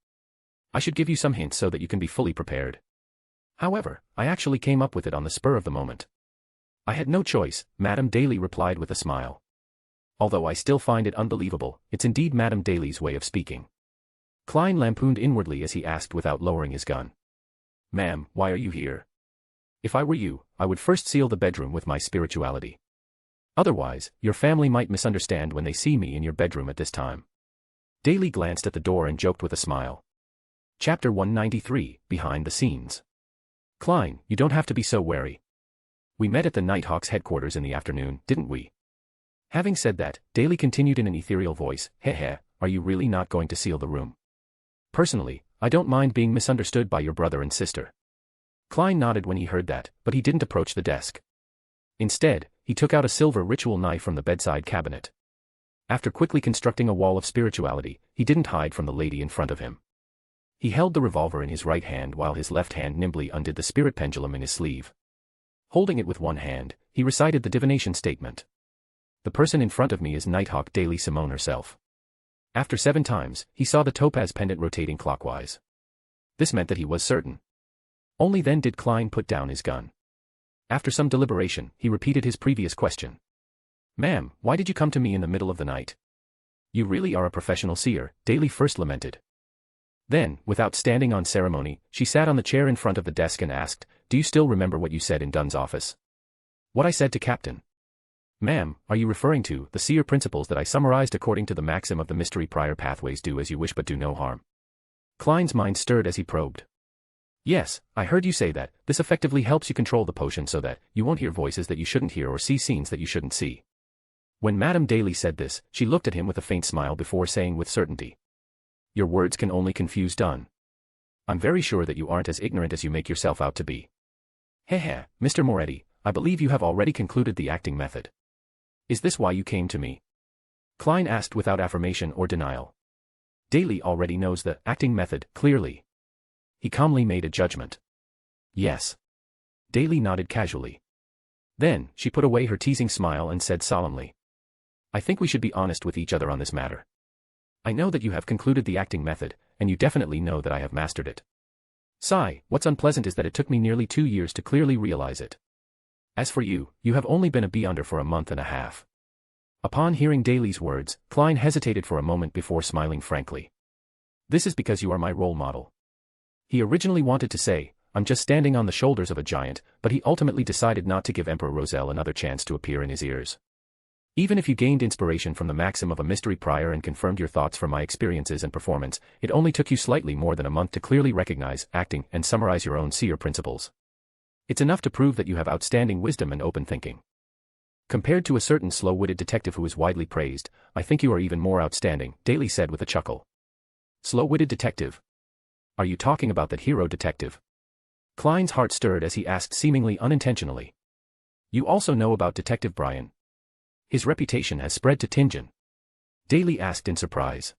I should give you some hints so that you can be fully prepared. However, I actually came up with it on the spur of the moment. I had no choice, Madame Daly replied with a smile. Although I still find it unbelievable, it's indeed Madame Daly's way of speaking. Klein lampooned inwardly as he asked without lowering his gun. Ma'am, why are you here? If I were you, I would first seal the bedroom with my spirituality. Otherwise, your family might misunderstand when they see me in your bedroom at this time. Daly glanced at the door and joked with a smile. Chapter 193, Behind the Scenes. Klein, you don't have to be so wary. We met at the Nighthawks headquarters in the afternoon, didn't we? Having said that, Daly continued in an ethereal voice, Heh, are you really not going to seal the room? Personally, I don't mind being misunderstood by your brother and sister. Klein nodded when he heard that, but he didn't approach the desk. Instead, he took out a silver ritual knife from the bedside cabinet. After quickly constructing a wall of spirituality, he didn't hide from the lady in front of him. He held the revolver in his right hand while his left hand nimbly undid the spirit pendulum in his sleeve. Holding it with one hand, He recited the divination statement. The person in front of me is Nighthawk Daily Simone herself. After 7 times, he saw the topaz pendant rotating clockwise. This meant that he was certain. Only then did Klein put down his gun. After some deliberation, he repeated his previous question. Ma'am, why did you come to me in the middle of the night? You really are a professional seer, Daly first lamented. Then, without standing on ceremony, she sat on the chair in front of the desk and asked, Do you still remember what you said in Dunn's office? What I said to Captain? Ma'am, are you referring to the seer principles that I summarized according to the maxim of the mystery prior pathways do as you wish but do no harm? Klein's mind stirred as he probed. Yes, I heard you say that. This effectively helps you control the potion so that you won't hear voices that you shouldn't hear or see scenes that you shouldn't see. When Madame Daly said this, she looked at him with a faint smile before saying with certainty. Your words can only confuse Dunn. I'm very sure that you aren't as ignorant as you make yourself out to be. Heh, Mr. Moretti, I believe you have already concluded the acting method. Is this why you came to me? Klein asked without affirmation or denial. Daly already knows the acting method, clearly. He calmly made a judgment. Yes. Daly nodded casually. Then, she put away her teasing smile and said solemnly. I think we should be honest with each other on this matter. I know that you have concluded the acting method, and you definitely know that I have mastered it. Sigh, what's unpleasant is that it took me nearly 2 years to clearly realize it. As for you, you have only been a beyonder for a month and a half. Upon hearing Daly's words, Klein hesitated for a moment before smiling frankly. This is because you are my role model. He originally wanted to say, I'm just standing on the shoulders of a giant, but he ultimately decided not to give Emperor Roselle another chance to appear in his ears. Even if you gained inspiration from the maxim of a mystery prior and confirmed your thoughts from my experiences and performance, it only took you slightly more than a month to clearly recognize, acting, and summarize your own seer principles. It's enough to prove that you have outstanding wisdom and open thinking. Compared to a certain slow-witted detective who is widely praised, I think you are even more outstanding, Daly said with a chuckle. Slow-witted detective? Are you talking about that hero detective? Klein's heart stirred as he asked seemingly unintentionally. You also know about Detective Brian. His reputation has spread to Tingen. Daly asked in surprise.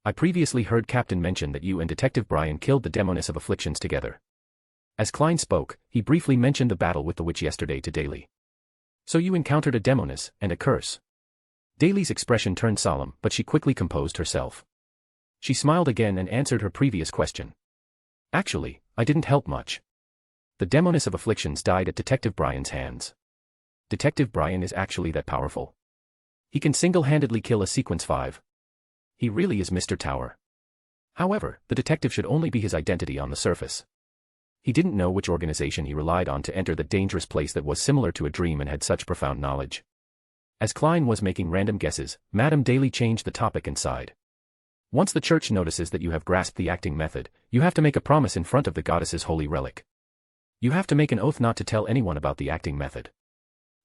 I previously heard Captain mention that you and Detective Brian killed the Demoness of Afflictions together. As Klein spoke, he briefly mentioned the battle with the witch yesterday to Daly. So you encountered a Demoness and a curse. Daly's expression turned solemn, but she quickly composed herself. She smiled again and answered her previous question. Actually, I didn't help much. The Demoness of Afflictions died at Detective Brian's hands. Detective Brian is actually that powerful. He can single-handedly kill a Sequence 5. He really is Mr. Tower. However, the detective should only be his identity on the surface. He didn't know which organization he relied on to enter the dangerous place that was similar to a dream and had such profound knowledge. As Klein was making random guesses, Madame Daly changed the topic and sighed. Once the church notices that you have grasped the acting method, you have to make a promise in front of the goddess's holy relic. You have to make an oath not to tell anyone about the acting method.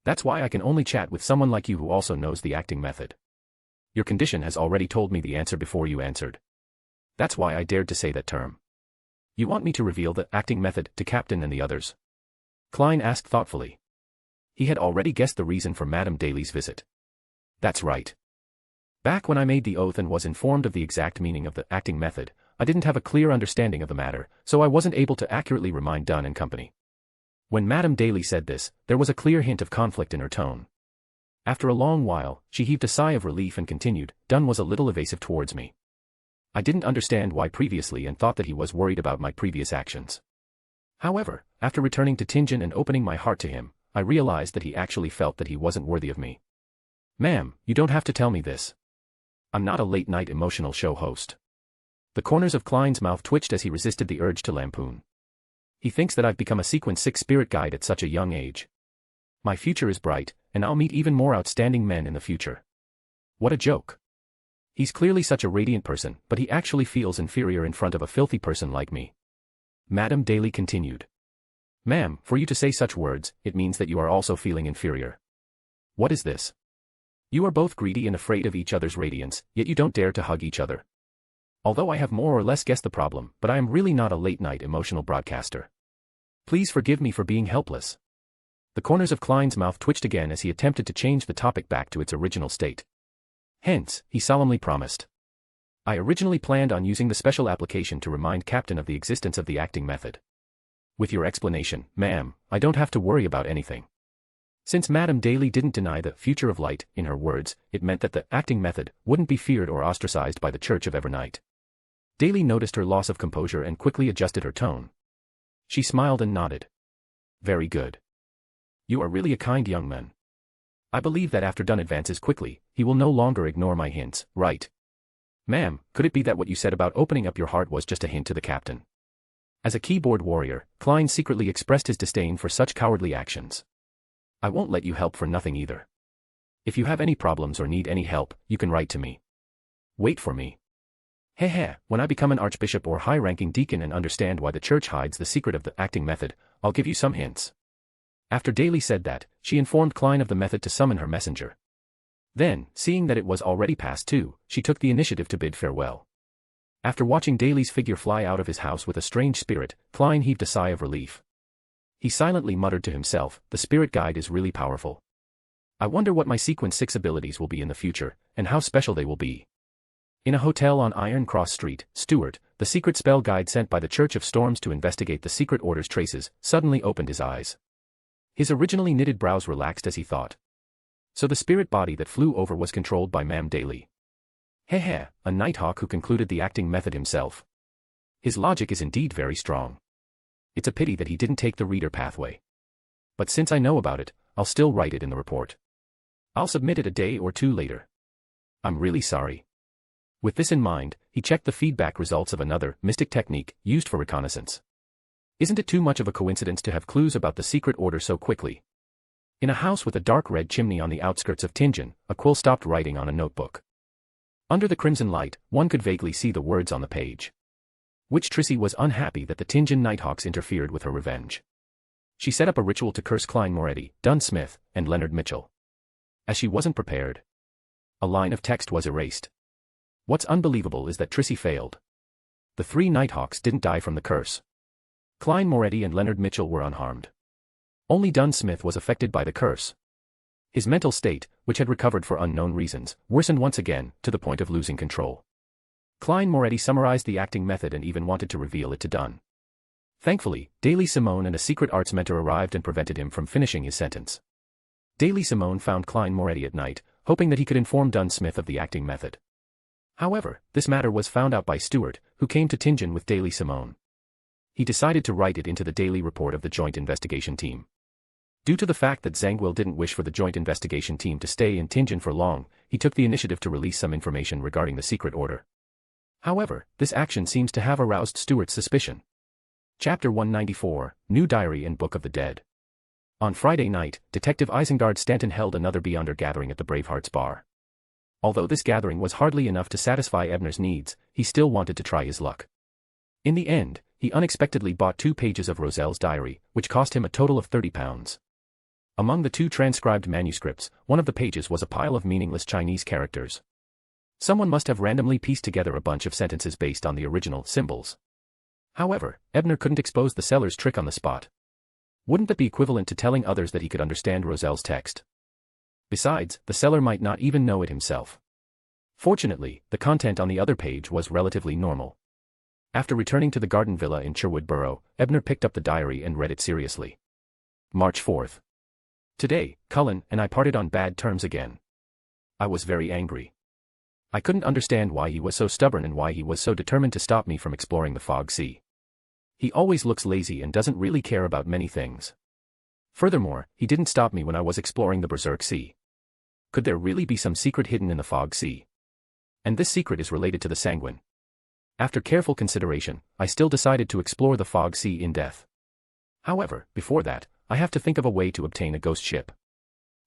That's why I can only chat with someone like you who also knows the acting method. Your condition has already told me the answer before you answered. That's why I dared to say that term. You want me to reveal the acting method to Captain and the others? Klein asked thoughtfully. He had already guessed the reason for Madame Daly's visit. That's right. Back when I made the oath and was informed of the exact meaning of the acting method, I didn't have a clear understanding of the matter, so I wasn't able to accurately remind Dunn and company. When Madame Daly said this, there was a clear hint of conflict in her tone. After a long while, she heaved a sigh of relief and continued, Dunn was a little evasive towards me. I didn't understand why previously and thought that he was worried about my previous actions. However, after returning to Tingen and opening my heart to him, I realized that he actually felt that he wasn't worthy of me. Ma'am, you don't have to tell me this. I'm not a late-night emotional show host. The corners of Klein's mouth twitched as he resisted the urge to lampoon. He thinks that I've become a Sequence 6 spirit guide at such a young age. My future is bright, and I'll meet even more outstanding men in the future. What a joke. He's clearly such a radiant person, but he actually feels inferior in front of a filthy person like me. Madame Daly continued. Ma'am, for you to say such words, it means that you are also feeling inferior. What is this? You are both greedy and afraid of each other's radiance, yet you don't dare to hug each other. Although I have more or less guessed the problem, but I am really not a late-night emotional broadcaster. Please forgive me for being helpless. The corners of Klein's mouth twitched again as he attempted to change the topic back to its original state. Hence, he solemnly promised. I originally planned on using the special application to remind Captain of the existence of the acting method. With your explanation, ma'am, I don't have to worry about anything. Since Madame Daly didn't deny the future of light, in her words, it meant that the acting method wouldn't be feared or ostracized by the Church of Evernight. Daly noticed her loss of composure and quickly adjusted her tone. She smiled and nodded. Very good. You are really a kind young man. I believe that after Dunn advances quickly, he will no longer ignore my hints, right? Ma'am, could it be that what you said about opening up your heart was just a hint to the captain? As a keyboard warrior, Klein secretly expressed his disdain for such cowardly actions. I won't let you help for nothing either. If you have any problems or need any help, you can write to me. Wait for me. Heh, when I become an archbishop or high-ranking deacon and understand why the church hides the secret of the acting method, I'll give you some hints. After Daly said that, she informed Klein of the method to summon her messenger. Then, seeing that it was already past 2, she took the initiative to bid farewell. After watching Daly's figure fly out of his house with a strange spirit, Klein heaved a sigh of relief. He silently muttered to himself, the spirit guide is really powerful. I wonder what my Sequence 6 abilities will be in the future, and how special they will be. In a hotel on Iron Cross Street, Stuart, the secret spell guide sent by the Church of Storms to investigate the secret order's traces, suddenly opened his eyes. His originally knitted brows relaxed as he thought. So the spirit body that flew over was controlled by Madame Daly. Heh, a Nighthawk who concluded the acting method himself. His logic is indeed very strong. It's a pity that he didn't take the reader pathway. But since I know about it, I'll still write it in the report. I'll submit it a day or 2 later. I'm really sorry. With this in mind, he checked the feedback results of another mystic technique used for reconnaissance. Isn't it too much of a coincidence to have clues about the secret order so quickly? In a house with a dark red chimney on the outskirts of Tingen, a quill stopped writing on a notebook. Under the crimson light, one could vaguely see the words on the page. Witch Trissy was unhappy that the Tingen Nighthawks interfered with her revenge. She set up a ritual to curse Klein Moretti, Dunn Smith, and Leonard Mitchell. As she wasn't prepared, a line of text was erased. What's unbelievable is that Trissy failed. The 3 Nighthawks didn't die from the curse. Klein Moretti and Leonard Mitchell were unharmed. Only Dunn Smith was affected by the curse. His mental state, which had recovered for unknown reasons, worsened once again, to the point of losing control. Klein Moretti summarized the acting method and even wanted to reveal it to Dunn. Thankfully, Daly Simone and a secret arts mentor arrived and prevented him from finishing his sentence. Daly Simone found Klein Moretti at night, hoping that he could inform Dunn Smith of the acting method. However, this matter was found out by Stuart, who came to Tingen with Daly Simone. He decided to write it into the daily report of the joint investigation team. Due to the fact that Zangwill didn't wish for the joint investigation team to stay in Tingen for long, he took the initiative to release some information regarding the secret order. However, this action seems to have aroused Stuart's suspicion. Chapter 194, New Diary and Book of the Dead. On Friday night, Detective Isengard Stanton held another Beyonder gathering at the Bravehearts Bar. Although this gathering was hardly enough to satisfy Ebner's needs, he still wanted to try his luck. In the end, he unexpectedly bought 2 pages of Roselle's diary, which cost him a total of £30. Among the 2 transcribed manuscripts, one of the pages was a pile of meaningless Chinese characters. Someone must have randomly pieced together a bunch of sentences based on the original symbols. However, Ebner couldn't expose the seller's trick on the spot. Wouldn't that be equivalent to telling others that he could understand Roselle's text? Besides, the seller might not even know it himself. Fortunately, the content on the other page was relatively normal. After returning to the garden villa in Sherwood Borough, Ebner picked up the diary and read it seriously. March 4th. Today, Cullen and I parted on bad terms again. I was very angry. I couldn't understand why he was so stubborn and why he was so determined to stop me from exploring the Fog Sea. He always looks lazy and doesn't really care about many things. Furthermore, he didn't stop me when I was exploring the Berserk Sea. Could there really be some secret hidden in the Fog Sea? And this secret is related to the Sanguine. After careful consideration, I still decided to explore the Fog Sea in depth. However, before that, I have to think of a way to obtain a ghost ship.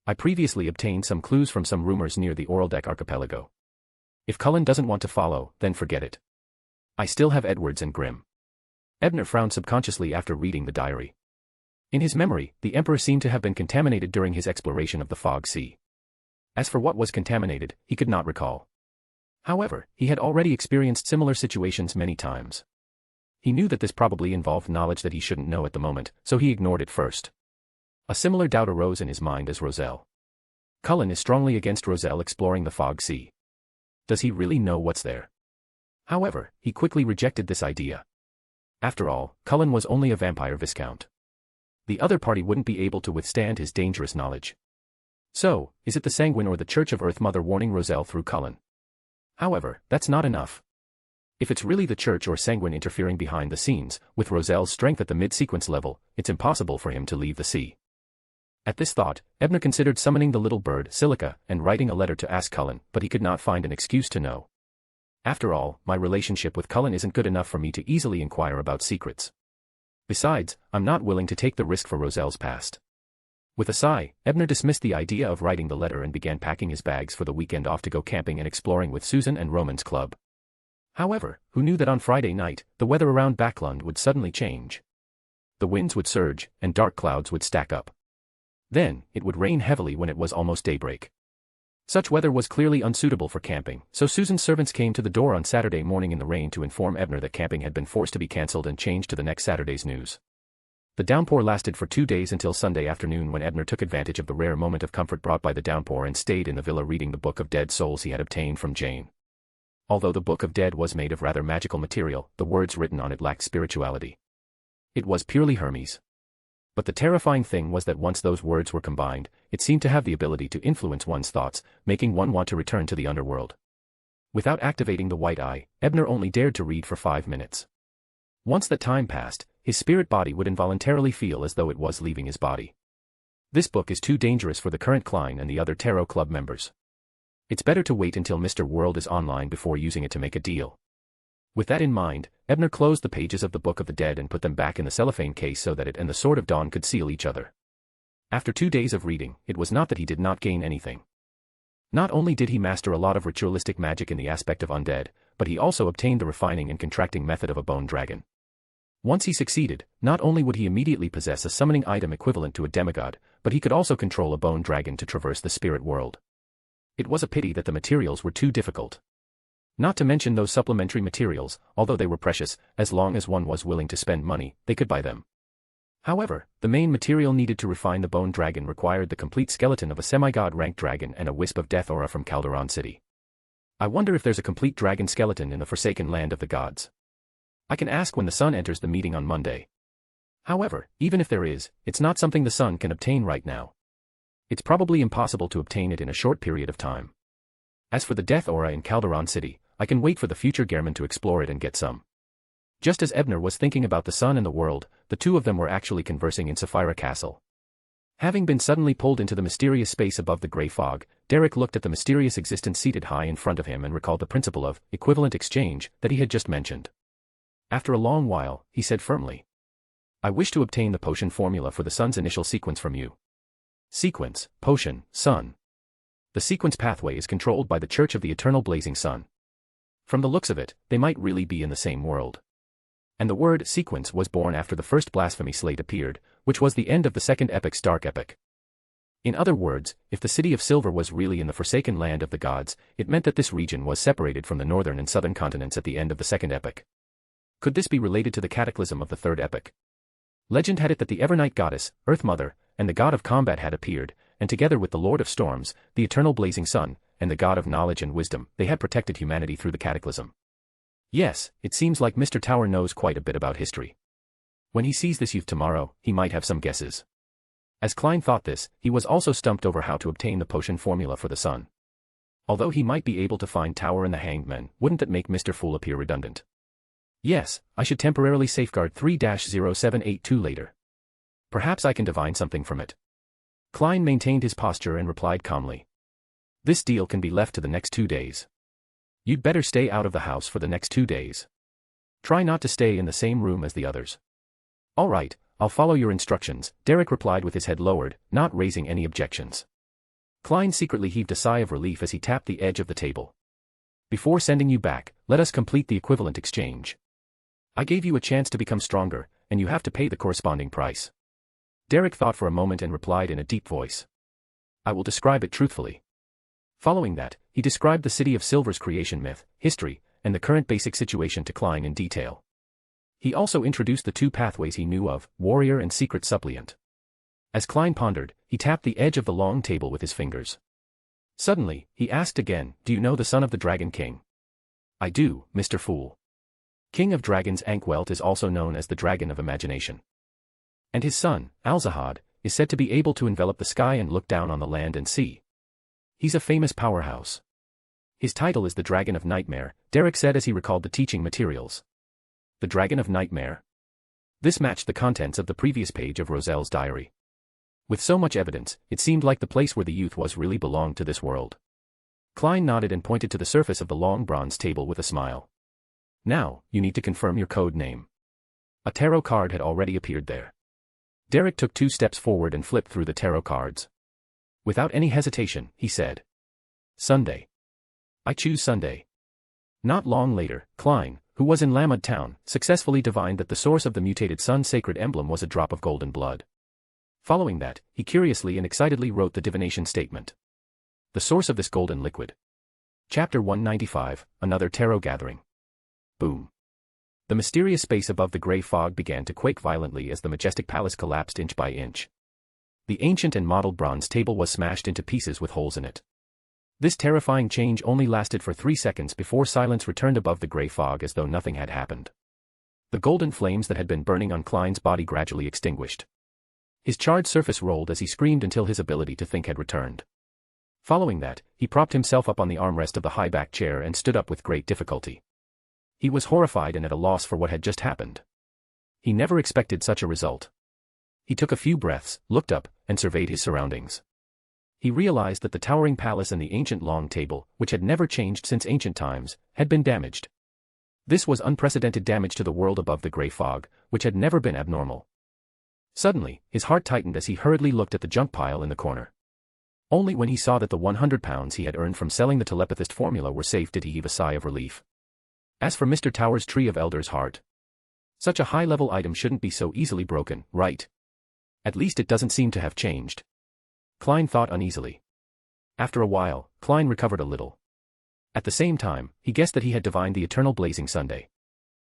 I previously obtained some clues from some rumors near the Oraldeck archipelago. If Cullen doesn't want to follow, then forget it. I still have Edwards and Grimm. Ebner frowned subconsciously after reading the diary. In his memory, the Emperor seemed to have been contaminated during his exploration of the Fog Sea. As for what was contaminated, he could not recall. However, he had already experienced similar situations many times. He knew that this probably involved knowledge that he shouldn't know at the moment, so he ignored it first. A similar doubt arose in his mind as Roselle. Cullen is strongly against Roselle exploring the Fog Sea. Does he really know what's there? However, he quickly rejected this idea. After all, Cullen was only a vampire viscount. The other party wouldn't be able to withstand his dangerous knowledge. So, is it the Sanguine or the Church of Earth Mother warning Roselle through Cullen? However, that's not enough. If it's really the Church or Sanguine interfering behind the scenes, with Roselle's strength at the mid-sequence level, it's impossible for him to leave the sea. At this thought, Ebner considered summoning the little bird, Silica, and writing a letter to ask Cullen, but he could not find an excuse to no. After all, my relationship with Cullen isn't good enough for me to easily inquire about secrets. Besides, I'm not willing to take the risk for Roselle's past. With a sigh, Ebner dismissed the idea of writing the letter and began packing his bags for the weekend off to go camping and exploring with Susan and Roman's club. However, who knew that on Friday night, the weather around Backlund would suddenly change? The winds would surge, and dark clouds would stack up. Then, it would rain heavily when it was almost daybreak. Such weather was clearly unsuitable for camping, so Susan's servants came to the door on Saturday morning in the rain to inform Ebner that camping had been forced to be cancelled and changed to the next Saturday's news. The downpour lasted for 2 days until Sunday afternoon, when Ebner took advantage of the rare moment of comfort brought by the downpour and stayed in the villa reading the Book of Dead Souls he had obtained from Jane. Although the Book of Dead was made of rather magical material, the words written on it lacked spirituality. It was purely Hermes. But the terrifying thing was that once those words were combined, it seemed to have the ability to influence one's thoughts, making one want to return to the underworld. Without activating the white eye, Ebner only dared to read for 5 minutes. Once that time passed, his spirit body would involuntarily feel as though it was leaving his body. This book is too dangerous for the current Klein and the other Tarot Club members. It's better to wait until Mr. World is online before using it to make a deal. With that in mind, Ebner closed the pages of the Book of the Dead and put them back in the cellophane case so that it and the Sword of Dawn could seal each other. After 2 days of reading, it was not that he did not gain anything. Not only did he master a lot of ritualistic magic in the aspect of undead, but he also obtained the refining and contracting method of a bone dragon. Once he succeeded, not only would he immediately possess a summoning item equivalent to a demigod, but he could also control a bone dragon to traverse the spirit world. It was a pity that the materials were too difficult. Not to mention those supplementary materials, although they were precious, as long as one was willing to spend money, they could buy them. However, the main material needed to refine the bone dragon required the complete skeleton of a semigod-ranked dragon and a wisp of death aura from Calderon City. I wonder if there's a complete dragon skeleton in the Forsaken Land of the Gods. I can ask when the sun enters the meeting on Monday. However, even if there is, it's not something the sun can obtain right now. It's probably impossible to obtain it in a short period of time. As for the death aura in Calderon City, I can wait for the future Gehrman to explore it and get some. Just as Ebner was thinking about the sun and the world, the two of them were actually conversing in Sapphira Castle. Having been suddenly pulled into the mysterious space above the grey fog, Derek looked at the mysterious existence seated high in front of him and recalled the principle of equivalent exchange that he had just mentioned. After a long while, he said firmly, "I wish to obtain the potion formula for the sun's initial sequence from you." Sequence, potion, sun. The sequence pathway is controlled by the Church of the Eternal Blazing Sun. From the looks of it, they might really be in the same world. And the word sequence was born after the first blasphemy slate appeared, which was the end of the second epic's dark epic. In other words, if the City of Silver was really in the Forsaken Land of the Gods, it meant that this region was separated from the northern and southern continents at the end of the second epic. Could this be related to the cataclysm of the third epic? Legend had it that the Evernight goddess, Earth Mother, and the god of combat had appeared, and together with the Lord of Storms, the Eternal Blazing Sun, and the god of knowledge and wisdom, they had protected humanity through the cataclysm. Yes, it seems like Mr. Tower knows quite a bit about history. When he sees this youth tomorrow, he might have some guesses. As Klein thought this, he was also stumped over how to obtain the potion formula for the sun. Although he might be able to find Tower and the Hanged Men, wouldn't that make Mr. Fool appear redundant? Yes, I should temporarily safeguard 3-0782 later. Perhaps I can divine something from it. Klein maintained his posture and replied calmly. This deal can be left to the next 2 days. You'd better stay out of the house for the next 2 days. Try not to stay in the same room as the others. All right, I'll follow your instructions, Derek replied with his head lowered, not raising any objections. Klein secretly heaved a sigh of relief as he tapped the edge of the table. Before sending you back, let us complete the equivalent exchange. I gave you a chance to become stronger, and you have to pay the corresponding price. Derek thought for a moment and replied in a deep voice. I will describe it truthfully. Following that, he described the City of Silver's creation myth, history, and the current basic situation to Klein in detail. He also introduced the 2 pathways he knew of, warrior and secret suppliant. As Klein pondered, he tapped the edge of the long table with his fingers. Suddenly, he asked again, do you know the son of the Dragon King? I do, Mr. Fool. King of Dragons Ankwelt is also known as the Dragon of Imagination. And his son, Alzahad, is said to be able to envelop the sky and look down on the land and sea. He's a famous powerhouse. His title is the Dragon of Nightmare, Derek said as he recalled the teaching materials. The Dragon of Nightmare? This matched the contents of the previous page of Roselle's diary. With so much evidence, it seemed like the place where the youth was really belonged to this world. Klein nodded and pointed to the surface of the long bronze table with a smile. Now, you need to confirm your code name. A tarot card had already appeared there. Derek took 2 steps forward and flipped through the tarot cards. Without any hesitation, he said, Sunday. I choose Sunday. Not long later, Klein, who was in Lamud town, successfully divined that the source of the mutated sun's sacred emblem was a drop of golden blood. Following that, he curiously and excitedly wrote the divination statement. The source of this golden liquid. Chapter 195, Another Tarot Gathering. Boom. The mysterious space above the gray fog began to quake violently as the majestic palace collapsed inch by inch. The ancient and mottled bronze table was smashed into pieces with holes in it. This terrifying change only lasted for 3 seconds before silence returned above the gray fog as though nothing had happened. The golden flames that had been burning on Klein's body gradually extinguished. His charred surface rolled as he screamed until his ability to think had returned. Following that, he propped himself up on the armrest of the high-back chair and stood up with great difficulty. He was horrified and at a loss for what had just happened. He never expected such a result. He took a few breaths, looked up, and surveyed his surroundings. He realized that the towering palace and the ancient long table, which had never changed since ancient times, had been damaged. This was unprecedented damage to the world above the gray fog, which had never been abnormal. Suddenly, his heart tightened as he hurriedly looked at the junk pile in the corner. Only when he saw that the 100 pounds he had earned from selling the telepathist formula were safe did he heave a sigh of relief. As for Mr. Tower's Tree of Elders' heart, such a high-level item shouldn't be so easily broken, right? At least it doesn't seem to have changed. Klein thought uneasily. After a while, Klein recovered a little. At the same time, he guessed that he had divined the eternal blazing Sunday.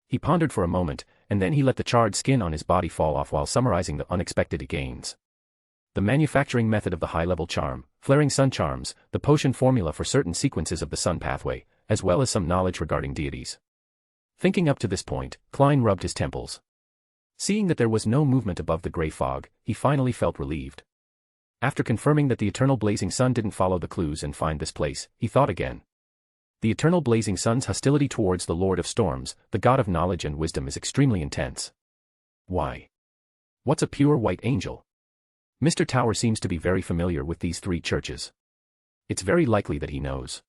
He pondered for a moment, and then he let the charred skin on his body fall off while summarizing the unexpected gains. The manufacturing method of the high-level charm, flaring sun charms, the potion formula for certain sequences of the sun pathway, as well as some knowledge regarding deities. Thinking up to this point, Klein rubbed his temples. Seeing that there was no movement above the gray fog, he finally felt relieved. After confirming that the eternal blazing sun didn't follow the clues and find this place, he thought again. The eternal blazing sun's hostility towards the Lord of Storms, the god of knowledge and wisdom, is extremely intense. Why? What's a pure white angel? Mr. Tower seems to be very familiar with these 3 churches. It's very likely that he knows.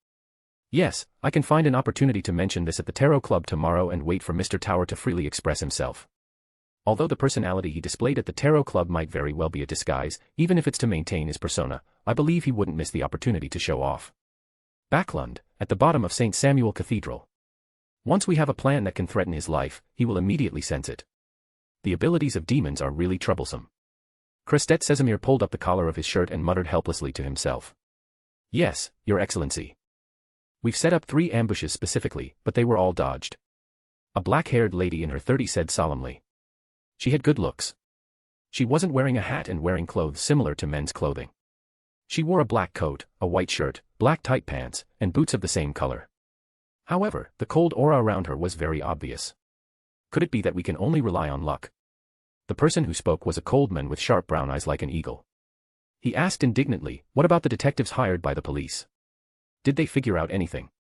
Yes, I can find an opportunity to mention this at the Tarot Club tomorrow and wait for Mr. Tower to freely express himself. Although the personality he displayed at the Tarot Club might very well be a disguise, even if it's to maintain his persona, I believe he wouldn't miss the opportunity to show off. Backlund, at the bottom of St. Samuel Cathedral. Once we have a plan that can threaten his life, he will immediately sense it. The abilities of demons are really troublesome. Crestet Casimir pulled up the collar of his shirt and muttered helplessly to himself. Yes, Your Excellency. We've set up 3 ambushes specifically, but they were all dodged. A black-haired lady in her 30s said solemnly. She had good looks. She wasn't wearing a hat and wearing clothes similar to men's clothing. She wore a black coat, a white shirt, black tight pants, and boots of the same color. However, the cold aura around her was very obvious. Could it be that we can only rely on luck? The person who spoke was a cold man with sharp brown eyes like an eagle. He asked indignantly, what about the detectives hired by the police? Did they figure out anything?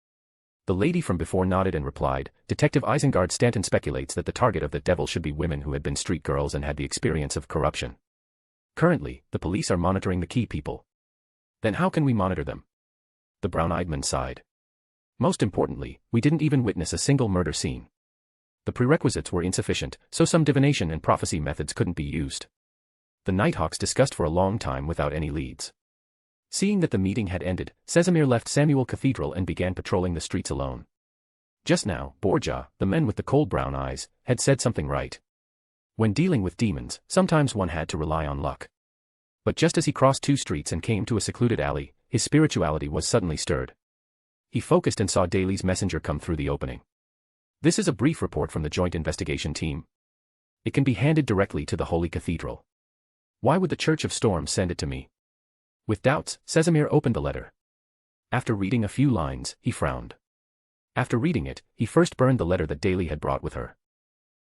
The lady from before nodded and replied, Detective Isengard Stanton speculates that the target of the devil should be women who had been street girls and had the experience of corruption. Currently, the police are monitoring the key people. Then how can we monitor them? The brown-eyed man sighed. Most importantly, we didn't even witness a single murder scene. The prerequisites were insufficient, so some divination and prophecy methods couldn't be used. The Nighthawks discussed for a long time without any leads. Seeing that the meeting had ended, Casimir left Samuel Cathedral and began patrolling the streets alone. Just now, Borja, the man with the cold brown eyes, had said something right. When dealing with demons, sometimes one had to rely on luck. But just as he crossed 2 streets and came to a secluded alley, his spirituality was suddenly stirred. He focused and saw Daly's messenger come through the opening. This is a brief report from the Joint Investigation Team. It can be handed directly to the Holy Cathedral. Why would the Church of Storms send it to me? With doubts, Casimir opened the letter. After reading a few lines, he frowned. After reading it, he first burned the letter that Daly had brought with her.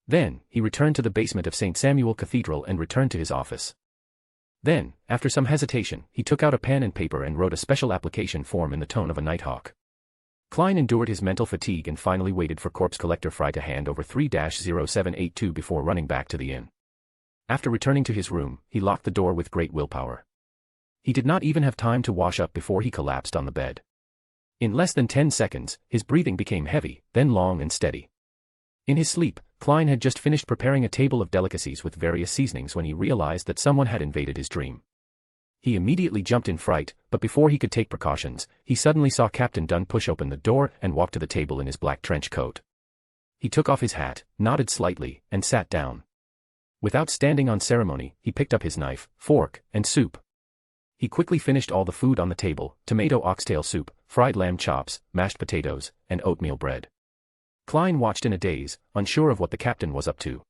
Then, he returned to the basement of St. Samuel Cathedral and returned to his office. Then, after some hesitation, he took out a pen and paper and wrote a special application form in the tone of a nighthawk. Klein endured his mental fatigue and finally waited for corpse collector Fry to hand over 3-0782 before running back to the inn. After returning to his room, he locked the door with great willpower. He did not even have time to wash up before he collapsed on the bed. In less than 10 seconds, his breathing became heavy, then long and steady. In his sleep, Klein had just finished preparing a table of delicacies with various seasonings when he realized that someone had invaded his dream. He immediately jumped in fright, but before he could take precautions, he suddenly saw Captain Dunn push open the door and walk to the table in his black trench coat. He took off his hat, nodded slightly, and sat down. Without standing on ceremony, he picked up his knife, fork, and soup. He quickly finished all the food on the table: tomato oxtail soup, fried lamb chops, mashed potatoes, and oatmeal bread. Klein watched in a daze, unsure of what the captain was up to.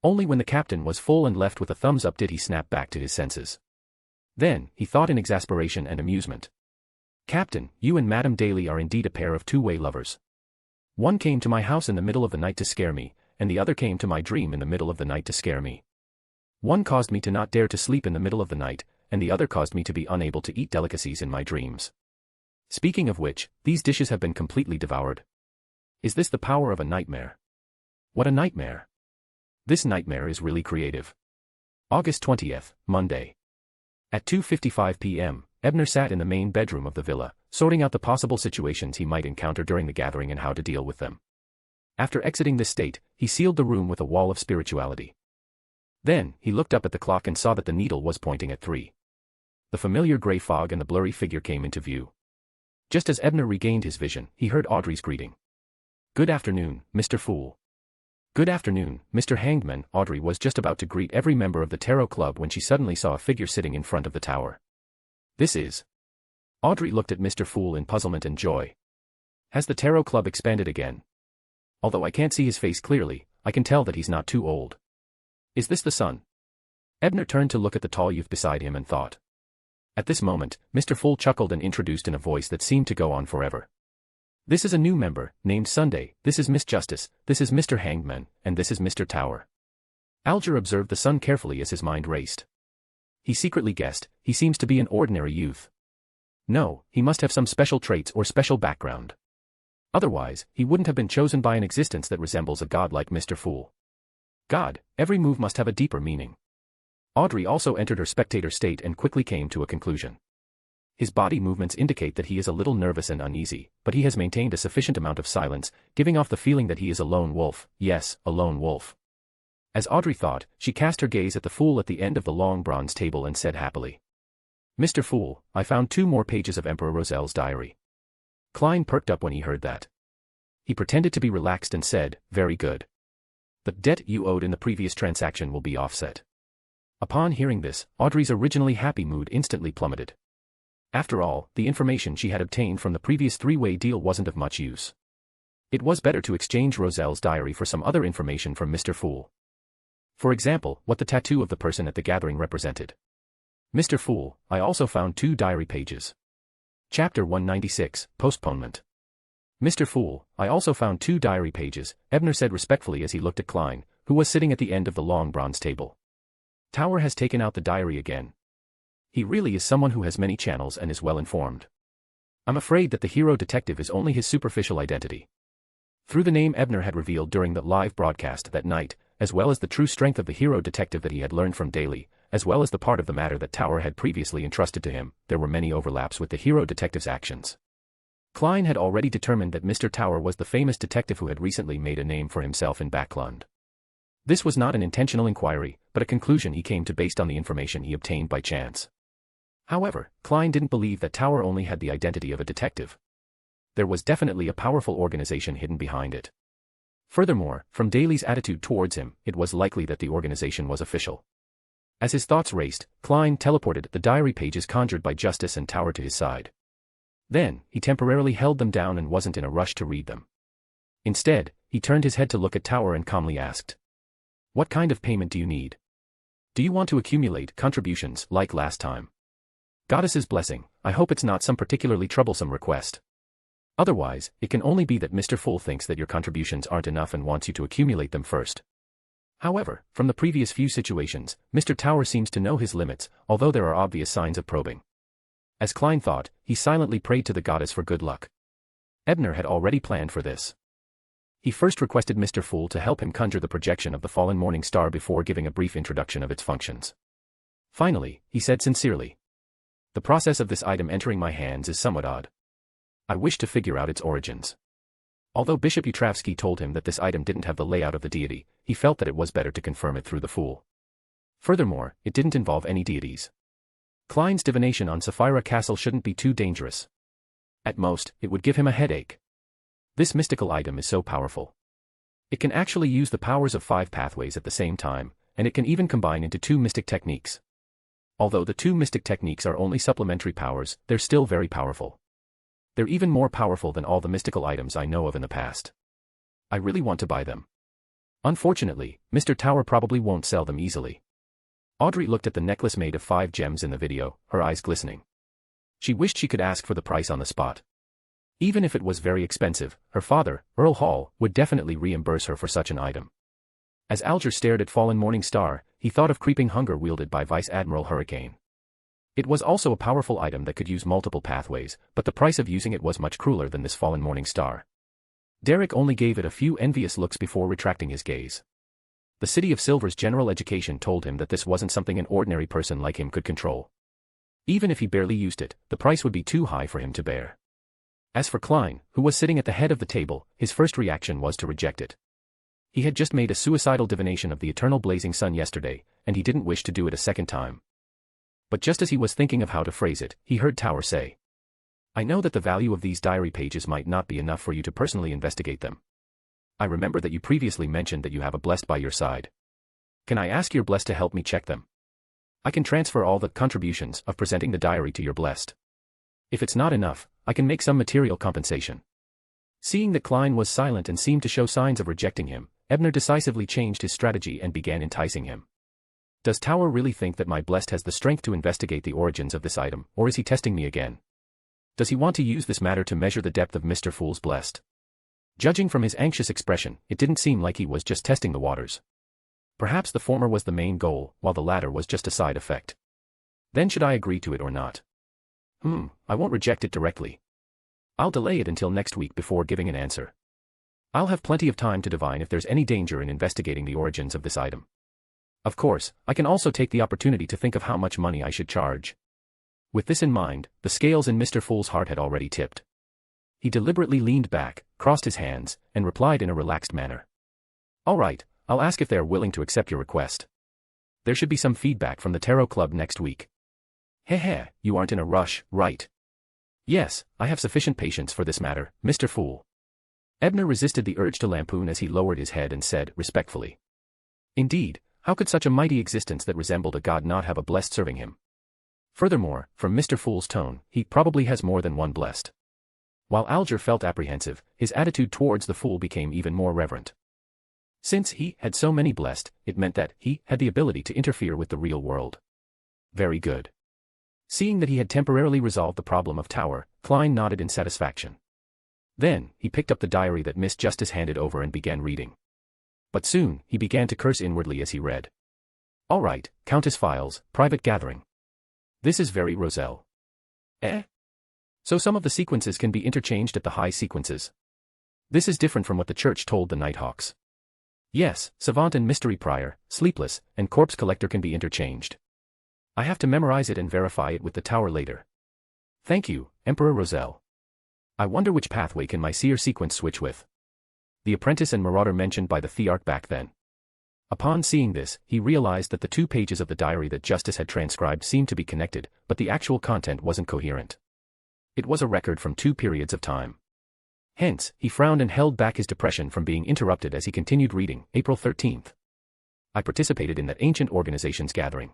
Only when the captain was full and left with a thumbs up did he snap back to his senses. Then, he thought in exasperation and amusement. "Captain, you and Madame Daly are indeed a pair of two-way lovers. One came to my house in the middle of the night to scare me, and the other came to my dream in the middle of the night to scare me. One caused me to not dare to sleep in the middle of the night, and the other caused me to be unable to eat delicacies in my dreams. Speaking of which, these dishes have been completely devoured. Is this the power of a nightmare? What a nightmare! This nightmare is really creative." August 20th, Monday. At 2:55 p.m., Ebner sat in the main bedroom of the villa, sorting out the possible situations he might encounter during the gathering and how to deal with them. After exiting this state, he sealed the room with a wall of spirituality. Then, he looked up at the clock and saw that the needle was pointing at 3. The familiar gray fog and the blurry figure came into view. Just as Ebner regained his vision, he heard Audrey's greeting. "Good afternoon, Mr. Fool." "Good afternoon, Mr. Hangman." Audrey was just about to greet every member of the Tarot Club when she suddenly saw a figure sitting in front of the tower. "This is..." Audrey looked at Mr. Fool in puzzlement and joy. "Has the Tarot Club expanded again? Although I can't see his face clearly, I can tell that he's not too old. Is this the son?" Ebner turned to look at the tall youth beside him and thought. At this moment, Mr. Fool chuckled and introduced in a voice that seemed to go on forever. "This is a new member, named Sunday. This is Miss Justice, this is Mr. Hangman, and this is Mr. Tower." Alger observed the son carefully as his mind raced. He secretly guessed, he seems to be an ordinary youth. No, he must have some special traits or special background. Otherwise, he wouldn't have been chosen by an existence that resembles a god like Mr. Fool. God, every move must have a deeper meaning. Audrey also entered her spectator state and quickly came to a conclusion. His body movements indicate that he is a little nervous and uneasy, but he has maintained a sufficient amount of silence, giving off the feeling that he is a lone wolf. Yes, a lone wolf. As Audrey thought, she cast her gaze at the fool at the end of the long bronze table and said happily, "Mr. Fool, I found 2 more pages of Emperor Roselle's diary." Klein perked up when he heard that. He pretended to be relaxed and said, "Very good. The debt you owed in the previous transaction will be offset." Upon hearing this, Audrey's originally happy mood instantly plummeted. After all, the information she had obtained from the previous 3-way deal wasn't of much use. It was better to exchange Roselle's diary for some other information from Mr. Fool. For example, what the tattoo of the person at the gathering represented. "Mr. Fool, I also found 2 diary pages." Chapter 196, Postponement. "Mr. Fool, I also found 2 diary pages," Ebner said respectfully as he looked at Klein, who was sitting at the end of the long bronze table. "Tower has taken out the diary again. He really is someone who has many channels and is well informed. I'm afraid that the hero detective is only his superficial identity." Through the name Ebner had revealed during the live broadcast that night, as well as the true strength of the hero detective that he had learned from Daly, as well as the part of the matter that Tower had previously entrusted to him, there were many overlaps with the hero detective's actions. Klein had already determined that Mr. Tower was the famous detective who had recently made a name for himself in Backlund. This was not an intentional inquiry, but a conclusion he came to based on the information he obtained by chance. However, Klein didn't believe that Tower only had the identity of a detective. There was definitely a powerful organization hidden behind it. Furthermore, from Daly's attitude towards him, it was likely that the organization was official. As his thoughts raced, Klein teleported the diary pages conjured by Justice and Tower to his side. Then, he temporarily held them down and wasn't in a rush to read them. Instead, he turned his head to look at Tower and calmly asked, "What kind of payment do you need? Do you want to accumulate contributions like last time? Goddess's blessing, I hope it's not some particularly troublesome request. Otherwise, it can only be that Mr. Fool thinks that your contributions aren't enough and wants you to accumulate them first. However, from the previous few situations, Mr. Tower seems to know his limits, although there are obvious signs of probing. As Klein thought, he silently prayed to the goddess for good luck. Ebner had already planned for this. He first requested Mr. Fool to help him conjure the projection of the fallen morning star before giving a brief introduction of its functions. Finally, he said sincerely, "The process of this item entering my hands is somewhat odd. I wish to figure out its origins." Although Bishop Utravsky told him that this item didn't have the layout of the deity, he felt that it was better to confirm it through the Fool. Furthermore, it didn't involve any deities. Klein's divination on Sapphira Castle shouldn't be too dangerous. At most, it would give him a headache. This mystical item is so powerful. It can actually use the powers of 5 pathways at the same time, and it can even combine into 2 mystic techniques. Although the 2 mystic techniques are only supplementary powers, they're still very powerful. They're even more powerful than all the mystical items I know of in the past. I really want to buy them. Unfortunately, Mr. Tower probably won't sell them easily. Audrey looked at the necklace made of 5 gems in the video, her eyes glistening. She wished she could ask for the price on the spot. Even if it was very expensive, her father, Earl Hall, would definitely reimburse her for such an item. As Alger stared at fallen morning star, he thought of creeping hunger wielded by Vice Admiral Hurricane. It was also a powerful item that could use multiple pathways, but the price of using it was much crueler than this fallen morning star. Derek only gave it a few envious looks before retracting his gaze. The City of Silver's general education told him that this wasn't something an ordinary person like him could control. Even if he barely used it, the price would be too high for him to bear. As for Klein, who was sitting at the head of the table, his first reaction was to reject it. He had just made a suicidal divination of the eternal blazing sun yesterday, and he didn't wish to do it a second time. But just as he was thinking of how to phrase it, he heard Tower say, "I know that the value of these diary pages might not be enough for you to personally investigate them. I remember that you previously mentioned that you have a blessed by your side. Can I ask your blessed to help me check them? I can transfer all the contributions of presenting the diary to your blessed. If it's not enough, I can make some material compensation." Seeing that Klein was silent and seemed to show signs of rejecting him, Ebner decisively changed his strategy and began enticing him. "Does Tower really think that my blessed has the strength to investigate the origins of this item, or is he testing me again? Does he want to use this matter to measure the depth of Mr. Fool's blessed?" Judging from his anxious expression, it didn't seem like he was just testing the waters. Perhaps the former was the main goal, while the latter was just a side effect. Then should I agree to it or not? I won't reject it directly. I'll delay it until next week before giving an answer. I'll have plenty of time to divine if there's any danger in investigating the origins of this item. Of course, I can also take the opportunity to think of how much money I should charge. With this in mind, the scales in Mr. Fool's heart had already tipped. He deliberately leaned back, crossed his hands, and replied in a relaxed manner. "All right, I'll ask if they are willing to accept your request. There should be some feedback from the Tarot Club next week." "Heh, you aren't in a rush, right?" "Yes, I have sufficient patience for this matter, Mr. Fool." Ebner resisted the urge to lampoon as he lowered his head and said, respectfully, "Indeed, how could such a mighty existence that resembled a god not have a blessed serving him? Furthermore, from Mr. Fool's tone, he probably has more than one blessed." While Alger felt apprehensive, his attitude towards the Fool became even more reverent. Since he had so many blessed, it meant that he had the ability to interfere with the real world. Very good. Seeing that he had temporarily resolved the problem of Tower, Klein nodded in satisfaction. Then, he picked up the diary that Miss Justice handed over and began reading. But soon, he began to curse inwardly as he read. "All right, Countess Files, private gathering. This is very Roselle. So some of the sequences can be interchanged at the high sequences. This is different from what the church told the Nighthawks. Yes, Savant and Mystery Prior, Sleepless, and Corpse Collector can be interchanged. I have to memorize it and verify it with the Tower later. Thank you, Emperor Roselle. I wonder which pathway can my seer sequence switch with. The apprentice and marauder mentioned by the Thearch back then." Upon seeing this, he realized that the 2 pages of the diary that Justice had transcribed seemed to be connected, but the actual content wasn't coherent. It was a record from 2 periods of time. Hence, he frowned and held back his depression from being interrupted as he continued reading. April 13th. I participated in that ancient organization's gathering.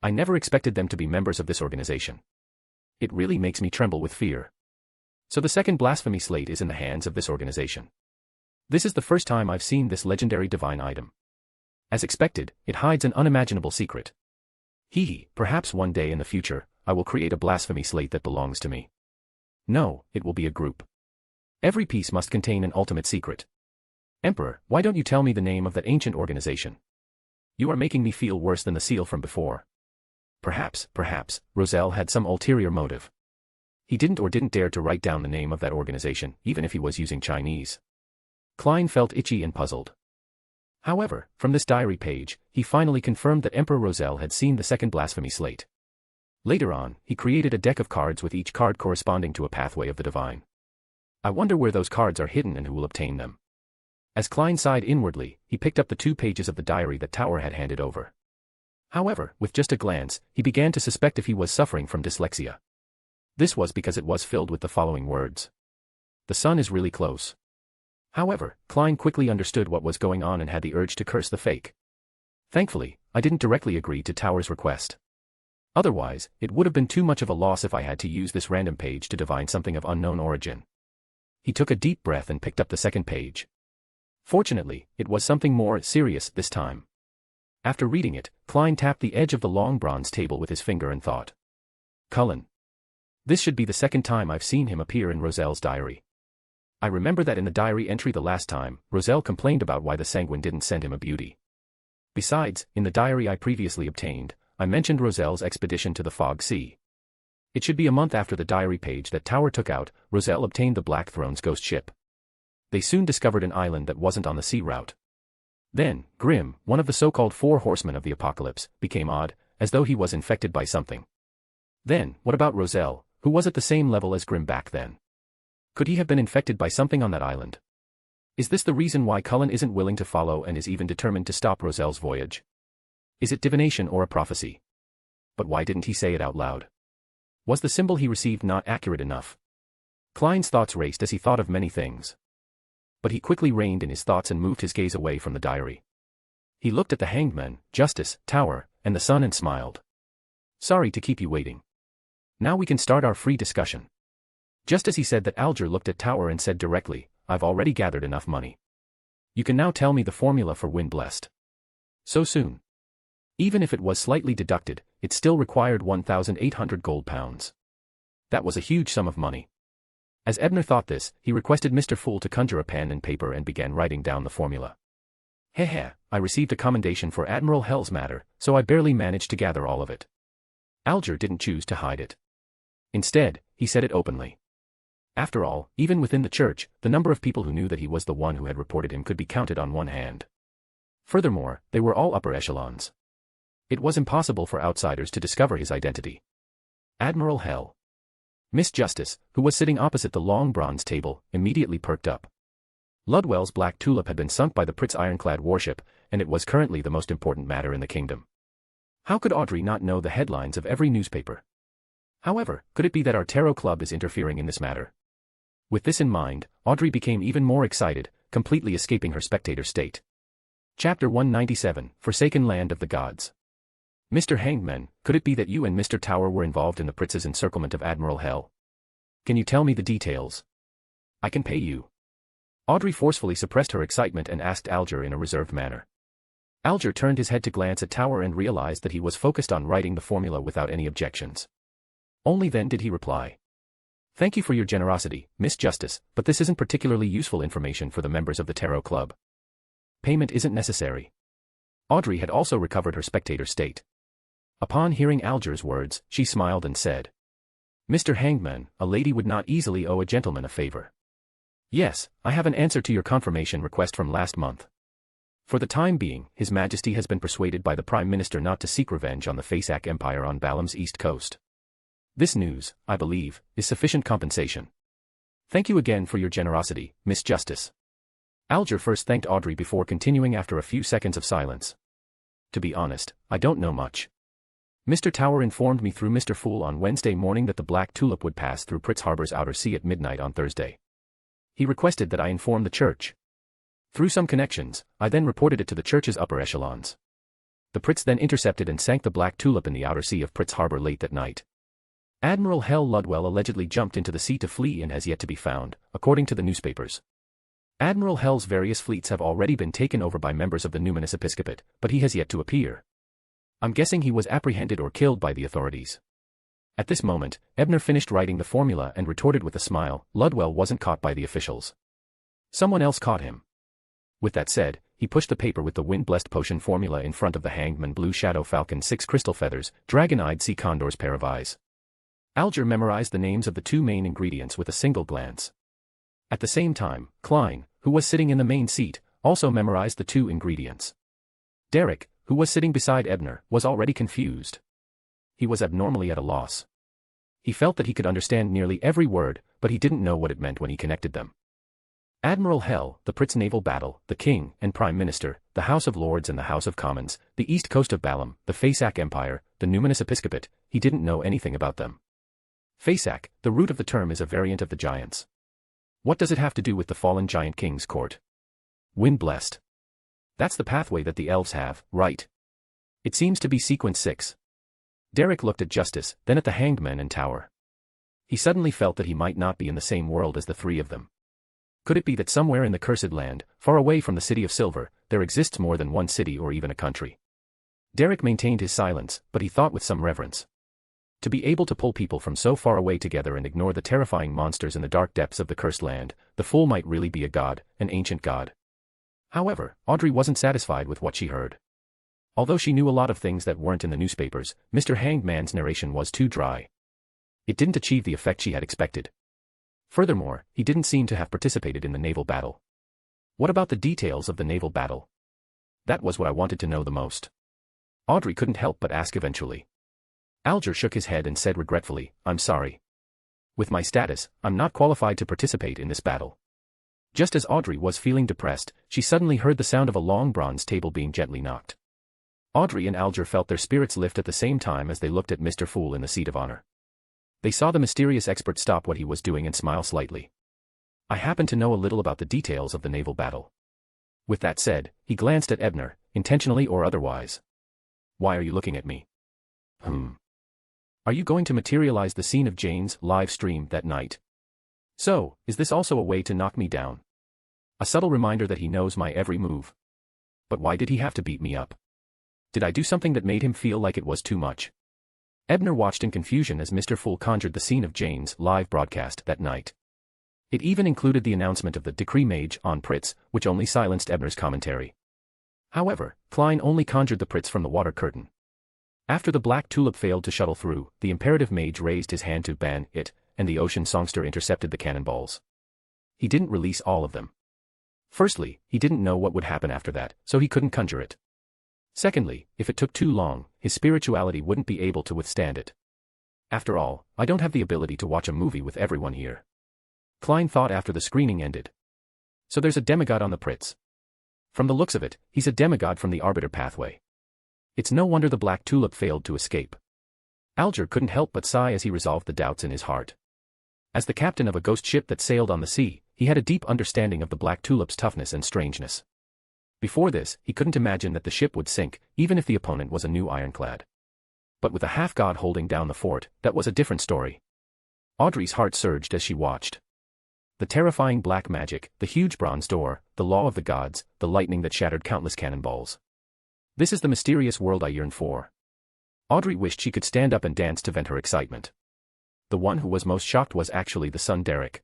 I never expected them to be members of this organization. It really makes me tremble with fear. So the second blasphemy slate is in the hands of this organization. This is the first time I've seen this legendary divine item. As expected, it hides an unimaginable secret. Perhaps one day in the future, I will create a blasphemy slate that belongs to me. No, it will be a group. Every piece must contain an ultimate secret. Emperor, why don't you tell me the name of that ancient organization? You are making me feel worse than the seal from before. Perhaps, Roselle had some ulterior motive. He didn't dare to write down the name of that organization, even if he was using Chinese. Klein felt itchy and puzzled. However, from this diary page, he finally confirmed that Emperor Roselle had seen the second blasphemy slate. Later on, he created a deck of cards with each card corresponding to a pathway of the divine. I wonder where those cards are hidden and who will obtain them. As Klein sighed inwardly, he picked up the 2 pages of the diary that Tower had handed over. However, with just a glance, he began to suspect if he was suffering from dyslexia. This was because it was filled with the following words. The sun is really close. However, Klein quickly understood what was going on and had the urge to curse the fake. Thankfully, I didn't directly agree to Tower's request. Otherwise, it would have been too much of a loss if I had to use this random page to divine something of unknown origin. He took a deep breath and picked up the second page. Fortunately, it was something more serious this time. After reading it, Klein tapped the edge of the long bronze table with his finger and thought. Cullen. This should be the second time I've seen him appear in Roselle's diary. I remember that in the diary entry the last time, Roselle complained about why the Sanguine didn't send him a beauty. Besides, in the diary I previously obtained, I mentioned Roselle's expedition to the Fog Sea. It should be a month after the diary page that Tower took out, Roselle obtained the Black Throne's ghost ship. They soon discovered an island that wasn't on the sea route. Then, Grimm, one of the so-called 4 horsemen of the apocalypse, became odd, as though he was infected by something. Then, what about Roselle, who was at the same level as Grimm back then? Could he have been infected by something on that island? Is this the reason why Cullen isn't willing to follow and is even determined to stop Roselle's voyage? Is it divination or a prophecy? But why didn't he say it out loud? Was the symbol he received not accurate enough? Klein's thoughts raced as he thought of many things. But he quickly reined in his thoughts and moved his gaze away from the diary. He looked at the hanged men, Justice, Tower, and the sun and smiled. Sorry to keep you waiting. Now we can start our free discussion. Just as he said that, Alger looked at Tower and said directly, I've already gathered enough money. You can now tell me the formula for Wind Blessed. So soon. Even if it was slightly deducted, it still required 1,800 gold pounds. That was a huge sum of money. As Ebner thought this, he requested Mr. Fool to conjure a pen and paper and began writing down the formula. Heh, I received a commendation for Admiral Hell's matter, so I barely managed to gather all of it. Alger didn't choose to hide it. Instead, he said it openly. After all, even within the church, the number of people who knew that he was the one who had reported him could be counted on one hand. Furthermore, they were all upper echelons. It was impossible for outsiders to discover his identity. Admiral Hell. Miss Justice, who was sitting opposite the long bronze table, immediately perked up. Ludwell's Black Tulip had been sunk by the Pritz ironclad warship, and it was currently the most important matter in the kingdom. How could Audrey not know the headlines of every newspaper? However, could it be that our tarot club is interfering in this matter? With this in mind, Audrey became even more excited, completely escaping her spectator state. Chapter 197, Forsaken Land of the Gods. Mr. Hangman, could it be that you and Mr. Tower were involved in the Pritz's encirclement of Admiral Hell? Can you tell me the details? I can pay you. Audrey forcefully suppressed her excitement and asked Alger in a reserved manner. Alger turned his head to glance at Tower and realized that he was focused on writing the formula without any objections. Only then did he reply. Thank you for your generosity, Miss Justice, but this isn't particularly useful information for the members of the Tarot Club. Payment isn't necessary. Audrey had also recovered her spectator state. Upon hearing Alger's words, she smiled and said, Mr. Hangman, a lady would not easily owe a gentleman a favor. Yes, I have an answer to your confirmation request from last month. For the time being, His Majesty has been persuaded by the Prime Minister not to seek revenge on the Fasak Empire on Balam's east coast. This news, I believe, is sufficient compensation. Thank you again for your generosity, Miss Justice. Alger first thanked Audrey before continuing after a few seconds of silence. To be honest, I don't know much. Mr. Tower informed me through Mr. Fool on Wednesday morning that the Black Tulip would pass through Pritz Harbor's outer sea at midnight on Thursday. He requested that I inform the church. Through some connections, I then reported it to the church's upper echelons. The Pritz then intercepted and sank the Black Tulip in the outer sea of Pritz Harbor late that night. Admiral Hell Ludwell allegedly jumped into the sea to flee and has yet to be found, according to the newspapers. Admiral Hell's various fleets have already been taken over by members of the Numinous Episcopate, but he has yet to appear. I'm guessing he was apprehended or killed by the authorities. At this moment, Ebner finished writing the formula and retorted with a smile, Ludwell wasn't caught by the officials. Someone else caught him. With that said, he pushed the paper with the wind-blessed potion formula in front of the hangman blue shadow falcon 6 crystal feathers, dragon-eyed sea condor's pair of eyes. Alger memorized the names of the 2 main ingredients with a single glance. At the same time, Klein, who was sitting in the main seat, also memorized the 2 ingredients. Derek, who was sitting beside Ebner, was already confused. He was abnormally at a loss. He felt that he could understand nearly every word, but he didn't know what it meant when he connected them. Admiral Hell, the Pritz naval battle, the King and Prime Minister, the House of Lords and the House of Commons, the East Coast of Balam, the Fasak Empire, the Numinous Episcopate, he didn't know anything about them. Fasak, the root of the term, is a variant of the Giants. What does it have to do with the fallen Giant King's court? Wind-blessed. That's the pathway that the elves have, right? It seems to be sequence 6. Derek looked at Justice, then at the hanged men and tower. He suddenly felt that he might not be in the same world as the 3 of them. Could it be that somewhere in the cursed land, far away from the City of Silver, there exists more than one city or even a country? Derek maintained his silence, but he thought with some reverence. To be able to pull people from so far away together and ignore the terrifying monsters in the dark depths of the cursed land, the fool might really be a god, an ancient god. However, Audrey wasn't satisfied with what she heard. Although she knew a lot of things that weren't in the newspapers, Mr. Hangman's narration was too dry. It didn't achieve the effect she had expected. Furthermore, he didn't seem to have participated in the naval battle. What about the details of the naval battle? That was what I wanted to know the most. Audrey couldn't help but ask eventually. Alger shook his head and said regretfully, I'm sorry. With my status, I'm not qualified to participate in this battle. Just as Audrey was feeling depressed, she suddenly heard the sound of a long bronze table being gently knocked. Audrey and Alger felt their spirits lift at the same time as they looked at Mr. Fool in the seat of honor. They saw the mysterious expert stop what he was doing and smile slightly. I happen to know a little about the details of the naval battle. With that said, he glanced at Ebner, intentionally or otherwise. Why are you looking at me? Are you going to materialize the scene of Jane's live stream that night? So, is this also a way to knock me down? A subtle reminder that he knows my every move. But why did he have to beat me up? Did I do something that made him feel like it was too much? Ebner watched in confusion as Mr. Fool conjured the scene of Jane's live broadcast that night. It even included the announcement of the decree mage on Pritz, which only silenced Ebner's commentary. However, Klein only conjured the Pritz from the water curtain. After the black tulip failed to shuttle through, the imperative mage raised his hand to ban it, and the ocean songster intercepted the cannonballs. He didn't release all of them. Firstly, he didn't know what would happen after that, so he couldn't conjure it. Secondly, if it took too long, his spirituality wouldn't be able to withstand it. After all, I don't have the ability to watch a movie with everyone here. Klein thought after the screening ended. So there's a demigod on the Pritz. From the looks of it, he's a demigod from the Arbiter pathway. It's no wonder the black tulip failed to escape. Alger couldn't help but sigh as he resolved the doubts in his heart. As the captain of a ghost ship that sailed on the sea, he had a deep understanding of the black tulip's toughness and strangeness. Before this, he couldn't imagine that the ship would sink, even if the opponent was a new ironclad. But with a half-god holding down the fort, that was a different story. Audrey's heart surged as she watched. The terrifying black magic, the huge bronze door, the law of the gods, the lightning that shattered countless cannonballs. This is the mysterious world I yearn for. Audrey wished she could stand up and dance to vent her excitement. The one who was most shocked was actually the son Derek.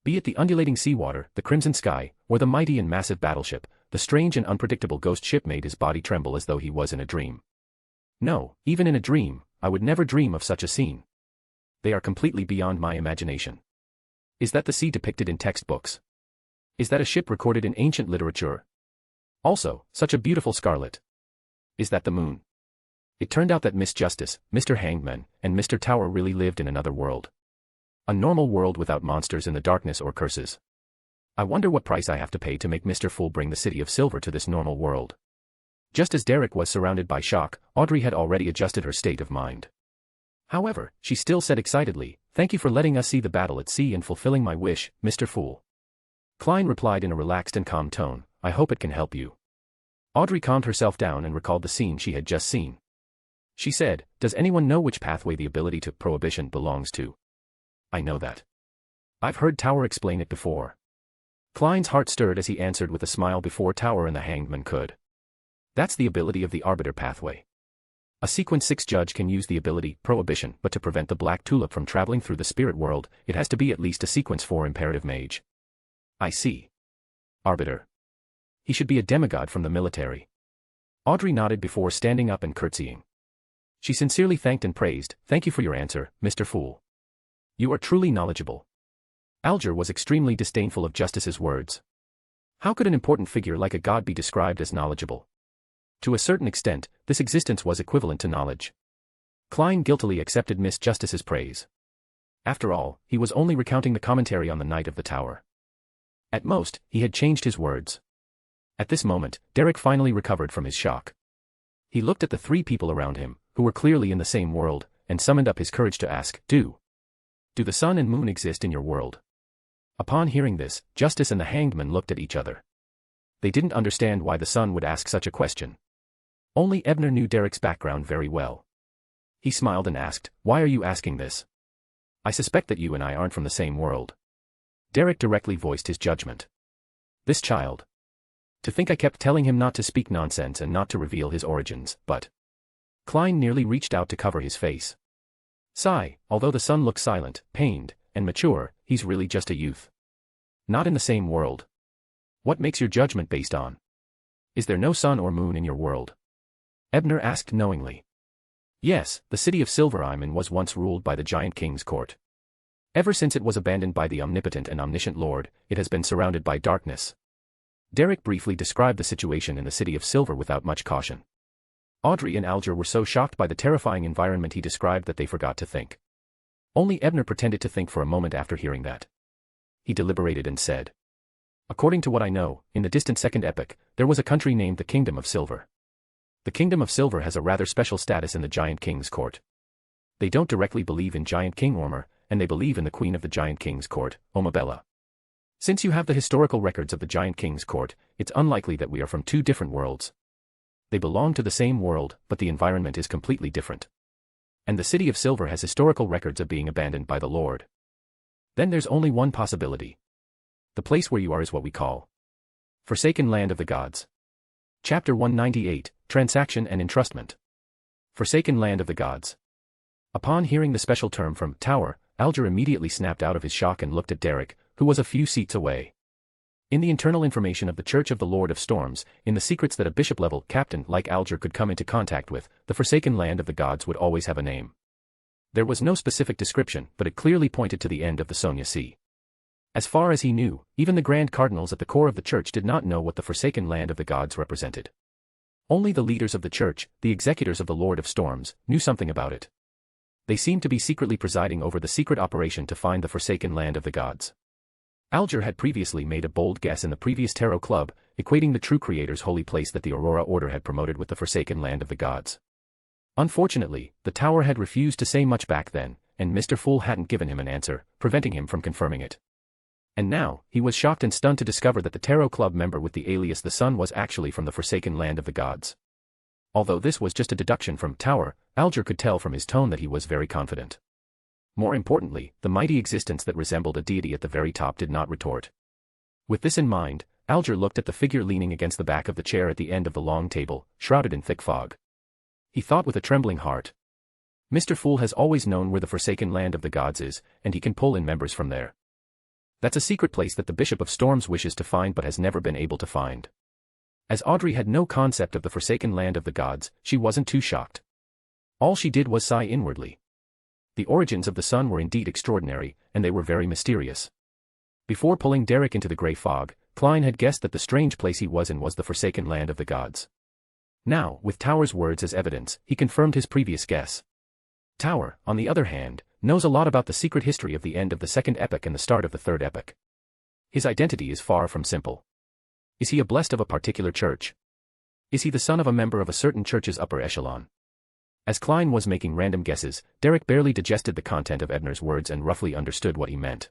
Be it the undulating seawater, the crimson sky, or the mighty and massive battleship, the strange and unpredictable ghost ship made his body tremble as though he was in a dream. No, even in a dream, I would never dream of such a scene. They are completely beyond my imagination. Is that the sea depicted in textbooks? Is that a ship recorded in ancient literature? Also, such a beautiful scarlet. Is that the moon? It turned out that Miss Justice, Mr. Hangman, and Mr. Tower really lived in another world. A normal world without monsters in the darkness or curses. I wonder what price I have to pay to make Mr. Fool bring the City of Silver to this normal world. Just as Derek was surrounded by shock, Audrey had already adjusted her state of mind. However, she still said excitedly, "Thank you for letting us see the battle at sea and fulfilling my wish, Mr. Fool." Klein replied in a relaxed and calm tone, "I hope it can help you." Audrey calmed herself down and recalled the scene she had just seen. She said, "Does anyone know which pathway the ability to prohibition belongs to?" "I know that. I've heard Tower explain it before." Klein's heart stirred as he answered with a smile before Tower and the hangman could. "That's the ability of the Arbiter pathway. A Sequence 6 judge can use the ability, Prohibition, but to prevent the Black Tulip from traveling through the spirit world, it has to be at least a Sequence 4 imperative mage." "I see. Arbiter. He should be a demigod from the military. Audrey nodded before standing up and curtsying. She sincerely thanked and praised, "Thank you for your answer, Mr. Fool. You are truly knowledgeable." Alger was extremely disdainful of Justice's words. How could an important figure like a god be described as knowledgeable? To a certain extent, this existence was equivalent to knowledge. Klein guiltily accepted Miss Justice's praise. After all, he was only recounting the commentary on the night of the tower. At most, he had changed his words. At this moment, Derek finally recovered from his shock. He looked at the three people around him, who were clearly in the same world, and summoned up his courage to ask, Do the sun and moon exist in your world? Upon hearing this, Justice and the hanged man looked at each other. They didn't understand why the son would ask such a question. Only Ebner knew Derek's background very well. He smiled and asked, "Why are you asking this? I suspect that you and I aren't from the same world." Derek directly voiced his judgment. This child. To think I kept telling him not to speak nonsense and not to reveal his origins, but... Klein nearly reached out to cover his face. Sigh, although the son looked silent, pained, and mature, he's really just a youth. Not in the same world. What makes your judgment based on? Is there no sun or moon in your world? Ebner asked knowingly. Yes, the city of Silverheim was once ruled by the giant king's court. Ever since it was abandoned by the omnipotent and omniscient Lord, it has been surrounded by darkness. Derek briefly described the situation in the city of Silver without much caution. Audrey and Alger were so shocked by the terrifying environment he described that they forgot to think. Only Ebner pretended to think for a moment after hearing that. He deliberated and said, "According to what I know, in the distant second epoch, there was a country named the Kingdom of Silver. The Kingdom of Silver has a rather special status in the Giant King's court. They don't directly believe in Giant King Ormer, and they believe in the Queen of the Giant King's court, Omabella. Since you have the historical records of the Giant King's court, it's unlikely that we are from two different worlds. They belong to the same world, but the environment is completely different. And the City of Silver has historical records of being abandoned by the Lord. Then there's only one possibility. The place where you are is what we call Forsaken Land of the Gods." Chapter 198, Transaction and Entrustment. Forsaken Land of the Gods. Upon hearing the special term from Tower, Alger immediately snapped out of his shock and looked at Derek, who was a few seats away. In the internal information of the Church of the Lord of Storms, in the secrets that a bishop-level captain like Alger could come into contact with, the Forsaken Land of the Gods would always have a name. There was no specific description, but it clearly pointed to the end of the Sonia Sea. As far as he knew, even the Grand Cardinals at the core of the Church did not know what the Forsaken Land of the Gods represented. Only the leaders of the Church, the executors of the Lord of Storms, knew something about it. They seemed to be secretly presiding over the secret operation to find the Forsaken Land of the Gods. Alger had previously made a bold guess in the previous Tarot Club, equating the true Creator's holy place that the Aurora Order had promoted with the Forsaken Land of the Gods. Unfortunately, the Tower had refused to say much back then, and Mr. Fool hadn't given him an answer, preventing him from confirming it. And now, he was shocked and stunned to discover that the Tarot Club member with the alias The Sun was actually from the Forsaken Land of the Gods. Although this was just a deduction from Tower, Alger could tell from his tone that he was very confident. More importantly, the mighty existence that resembled a deity at the very top did not retort. With this in mind, Alger looked at the figure leaning against the back of the chair at the end of the long table, shrouded in thick fog. He thought with a trembling heart. Mr. Fool has always known where the Forsaken Land of the Gods is, and he can pull in members from there. That's a secret place that the Bishop of Storms wishes to find but has never been able to find. As Audrey had no concept of the Forsaken Land of the Gods, she wasn't too shocked. All she did was sigh inwardly. The origins of the sun were indeed extraordinary, and they were very mysterious. Before pulling Derek into the grey fog, Klein had guessed that the strange place he was in was the Forsaken Land of the Gods. Now, with Tower's words as evidence, he confirmed his previous guess. Tower, on the other hand, knows a lot about the secret history of the end of the second epoch and the start of the third epoch. His identity is far from simple. Is he a blessed of a particular church? Is he the son of a member of a certain church's upper echelon? As Klein was making random guesses, Derek barely digested the content of Ebner's words and roughly understood what he meant.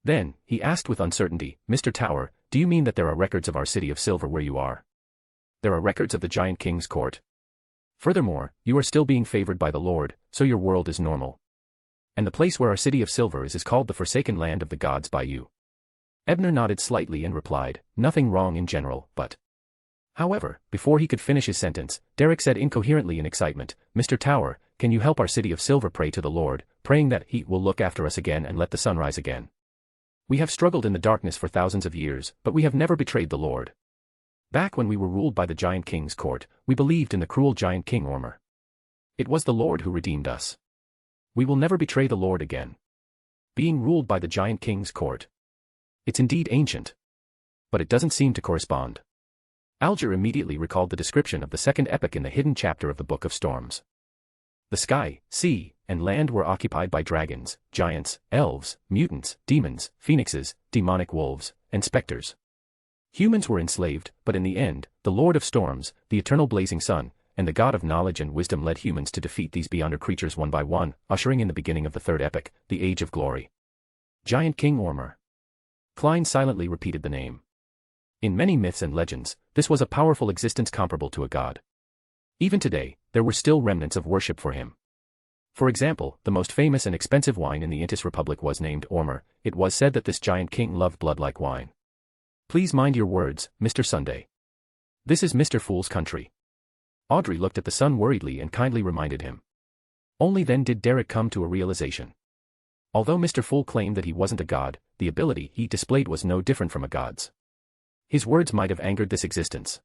Then, he asked with uncertainty, "Mr. Tower, do you mean that there are records of our City of Silver where you are? There are records of the Giant King's court? Furthermore, you are still being favored by the Lord, so your world is normal. And the place where our City of Silver is called the Forsaken Land of the Gods by you." Ebner nodded slightly and replied, "Nothing wrong in general, but..." However, before he could finish his sentence, Derek said incoherently in excitement, "Mr. Tower, can you help our City of Silver pray to the Lord, praying that He will look after us again and let the sun rise again? We have struggled in the darkness for thousands of years, but we have never betrayed the Lord. Back when we were ruled by the giant king's court, we believed in the cruel giant king Ormer. It was the Lord who redeemed us. We will never betray the Lord again. Being ruled by the giant king's court. It's indeed ancient. But it doesn't seem to correspond. Alger immediately recalled the description of the second epoch in the hidden chapter of the Book of Storms. The sky, sea, and land were occupied by dragons, giants, elves, mutants, demons, phoenixes, demonic wolves, and specters. Humans were enslaved, but in the end, the Lord of Storms, the eternal blazing sun, and the God of knowledge and wisdom led humans to defeat these beyonder creatures one by one, ushering in the beginning of the third epoch, the Age of Glory. Giant King Ormer. Klein silently repeated the name. In many myths and legends, this was a powerful existence comparable to a god. Even today, there were still remnants of worship for him. For example, the most famous and expensive wine in the Intis Republic was named Ormer. It was said that this giant king loved blood like wine. Please mind your words, Mr. Sunday. This is Mr. Fool's country. Audrey looked at the son worriedly and kindly reminded him. Only then did Derek come to a realization. Although Mr. Fool claimed that he wasn't a god, the ability he displayed was no different from a god's. His words might have angered this existence.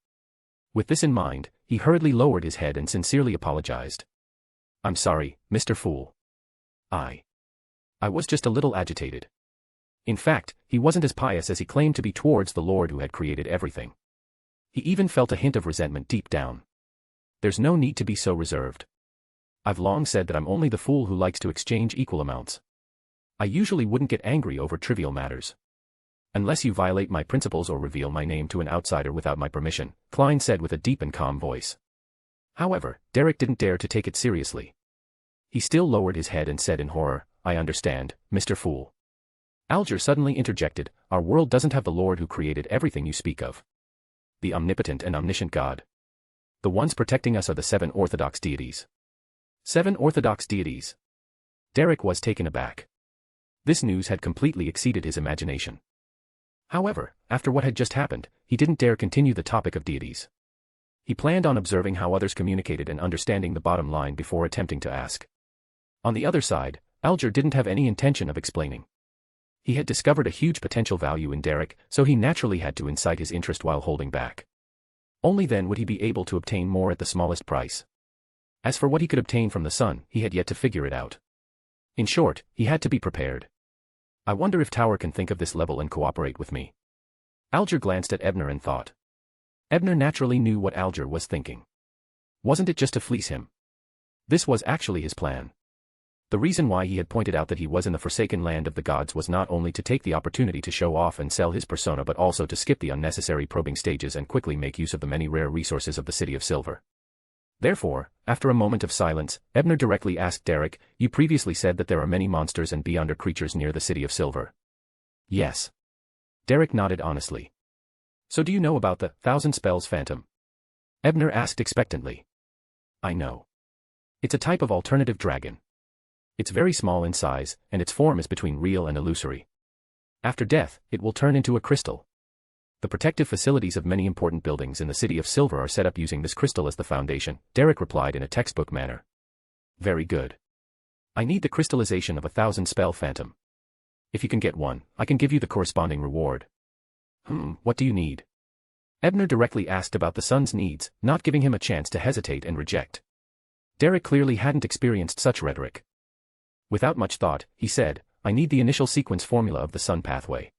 With this in mind, he hurriedly lowered his head and sincerely apologized. I'm sorry, Mr. Fool. I was just a little agitated. In fact, he wasn't as pious as he claimed to be towards the Lord who had created everything. He even felt a hint of resentment deep down. There's no need to be so reserved. I've long said that I'm only the fool who likes to exchange equal amounts. I usually wouldn't get angry over trivial matters. Unless you violate my principles or reveal my name to an outsider without my permission, Klein said with a deep and calm voice. However, Derek didn't dare to take it seriously. He still lowered his head and said in horror, I understand, Mr. Fool. Alger suddenly interjected, our world doesn't have the Lord who created everything you speak of. The omnipotent and omniscient God. The ones protecting us are the 7 Orthodox deities. 7 Orthodox deities. Derek was taken aback. This news had completely exceeded his imagination. However, after what had just happened, he didn't dare continue the topic of deities. He planned on observing how others communicated and understanding the bottom line before attempting to ask. On the other side, Alger didn't have any intention of explaining. He had discovered a huge potential value in Derek, so he naturally had to incite his interest while holding back. Only then would he be able to obtain more at the smallest price. As for what he could obtain from the sun, he had yet to figure it out. In short, he had to be prepared. I wonder if Tower can think of this level and cooperate with me. Alger glanced at Ebner and thought. Ebner naturally knew what Alger was thinking. Wasn't it just to fleece him? This was actually his plan. The reason why he had pointed out that he was in the forsaken land of the gods was not only to take the opportunity to show off and sell his persona but also to skip the unnecessary probing stages and quickly make use of the many rare resources of the City of Silver. Therefore, after a moment of silence, Ebner directly asked Derek, you previously said that there are many monsters and beyonder creatures near the City of Silver. Yes. Derek nodded honestly. So do you know about the 1,000 Spells Phantom? Ebner asked expectantly. I know. It's a type of alternative dragon. It's very small in size, and its form is between real and illusory. After death, it will turn into a crystal. The protective facilities of many important buildings in the City of Silver are set up using this crystal as the foundation, Derek replied in a textbook manner. Very good. I need the crystallization of 1,000 Spell Phantom. If you can get one, I can give you the corresponding reward. What do you need? Ebner directly asked about the son's needs, not giving him a chance to hesitate and reject. Derek clearly hadn't experienced such rhetoric. Without much thought, he said, I need the initial sequence formula of the sun pathway.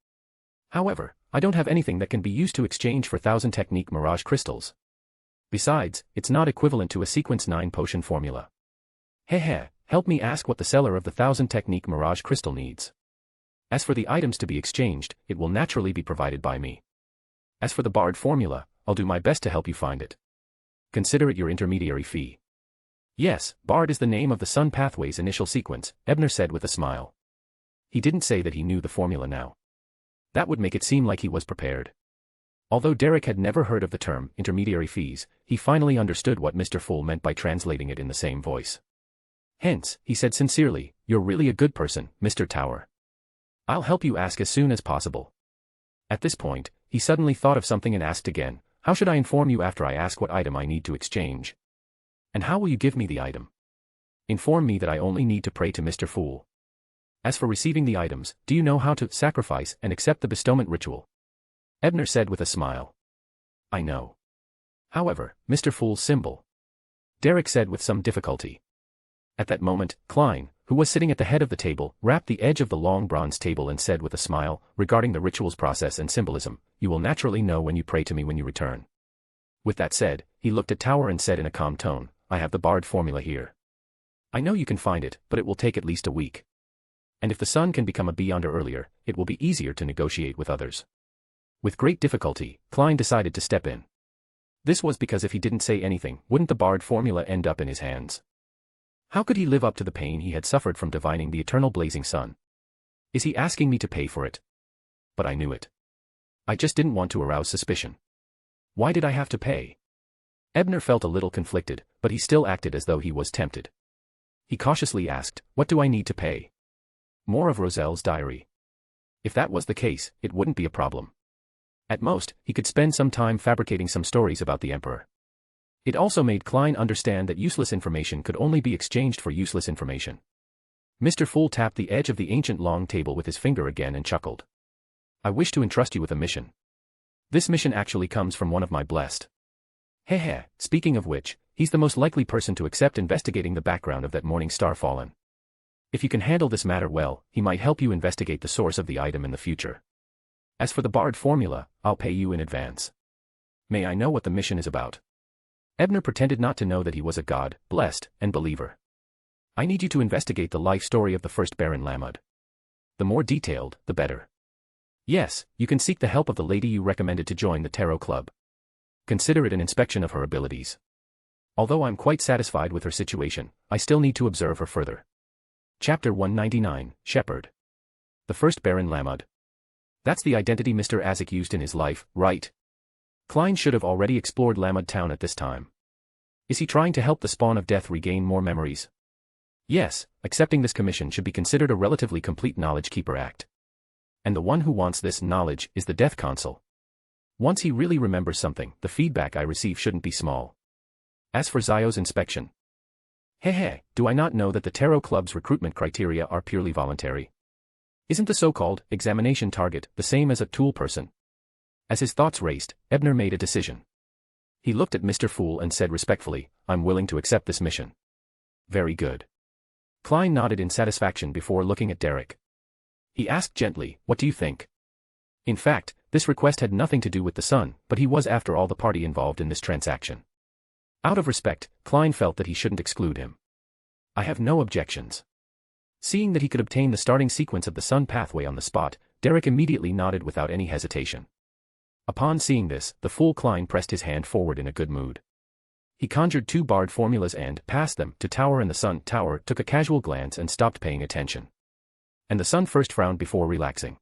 However, I don't have anything that can be used to exchange for 1,000 technique mirage crystals. Besides, it's not equivalent to a sequence 9 potion formula. Help me ask what the seller of the 1,000 technique mirage crystal needs. As for the items to be exchanged, it will naturally be provided by me. As for the bard formula, I'll do my best to help you find it. Consider it your intermediary fee. Yes, Bard is the name of the Sun Pathway's initial sequence, Ebner said with a smile. He didn't say that he knew the formula now. That would make it seem like he was prepared. Although Derek had never heard of the term, intermediary fees, he finally understood what Mr. Fool meant by translating it in the same voice. Hence, he said sincerely, you're really a good person, Mr. Tower. I'll help you ask as soon as possible. At this point, he suddenly thought of something and asked again, how should I inform you after I ask what item I need to exchange? And how will you give me the item? Inform me that I only need to pray to Mr. Fool. As for receiving the items, do you know how to sacrifice and accept the bestowment ritual? Ebner said with a smile. I know. However, Mr. Fool's symbol. Derek said with some difficulty. At that moment, Klein, who was sitting at the head of the table, rapped the edge of the long bronze table and said with a smile, regarding the ritual's process and symbolism, "You will naturally know when you pray to me when you return." With that said, he looked at Tower and said in a calm tone, "I have the barred formula here. I know you can find it, but it will take at least a week. And if the sun can become a beyonder earlier, it will be easier to negotiate with others." With great difficulty, Klein decided to step in. This was because if he didn't say anything, wouldn't the barred formula end up in his hands? How could he live up to the pain he had suffered from divining the eternal blazing sun? Is he asking me to pay for it? But I knew it. I just didn't want to arouse suspicion. Why did I have to pay? Ebner felt a little conflicted, but he still acted as though he was tempted. He cautiously asked, "What do I need to pay?" More of Roselle's diary. If that was the case, it wouldn't be a problem. At most, he could spend some time fabricating some stories about the Emperor. It also made Klein understand that useless information could only be exchanged for useless information. Mr. Fool tapped the edge of the ancient long table with his finger again and chuckled. "I wish to entrust you with a mission. This mission actually comes from one of my blessed. Heh, speaking of which, he's the most likely person to accept investigating the background of that morning star fallen. If you can handle this matter well, he might help you investigate the source of the item in the future. As for the barred formula, I'll pay you in advance. May I know what the mission is about?" Ebner pretended not to know that he was a god, blessed, and believer. "I need you to investigate the life story of the first Baron Lamud. The more detailed, the better. Yes, you can seek the help of the lady you recommended to join the Tarot Club. Consider it an inspection of her abilities. Although I'm quite satisfied with her situation, I still need to observe her further." Chapter 199, Shepherd. The first Baron Lamud. That's the identity Mr. Azek used in his life, right? Klein should have already explored Lamud Town at this time. Is he trying to help the spawn of death regain more memories? Yes, accepting this commission should be considered a relatively complete knowledge keeper act. And the one who wants this knowledge is the Death Consul. Once he really remembers something, the feedback I receive shouldn't be small. As for Zio's inspection. Do I not know that the Tarot Club's recruitment criteria are purely voluntary? Isn't the so-called examination target the same as a tool person? As his thoughts raced, Ebner made a decision. He looked at Mr. Fool and said respectfully, "I'm willing to accept this mission." Very good. Klein nodded in satisfaction before looking at Derek. He asked gently, "What do you think?" In fact, this request had nothing to do with the sun, but he was after all the party involved in this transaction. Out of respect, Klein felt that he shouldn't exclude him. "I have no objections." Seeing that he could obtain the starting sequence of the sun pathway on the spot, Derek immediately nodded without any hesitation. Upon seeing this, the fool Klein pressed his hand forward in a good mood. He conjured 2 barred formulas and passed them to Tower, and the sun. Tower took a casual glance and stopped paying attention. And the sun first frowned before relaxing.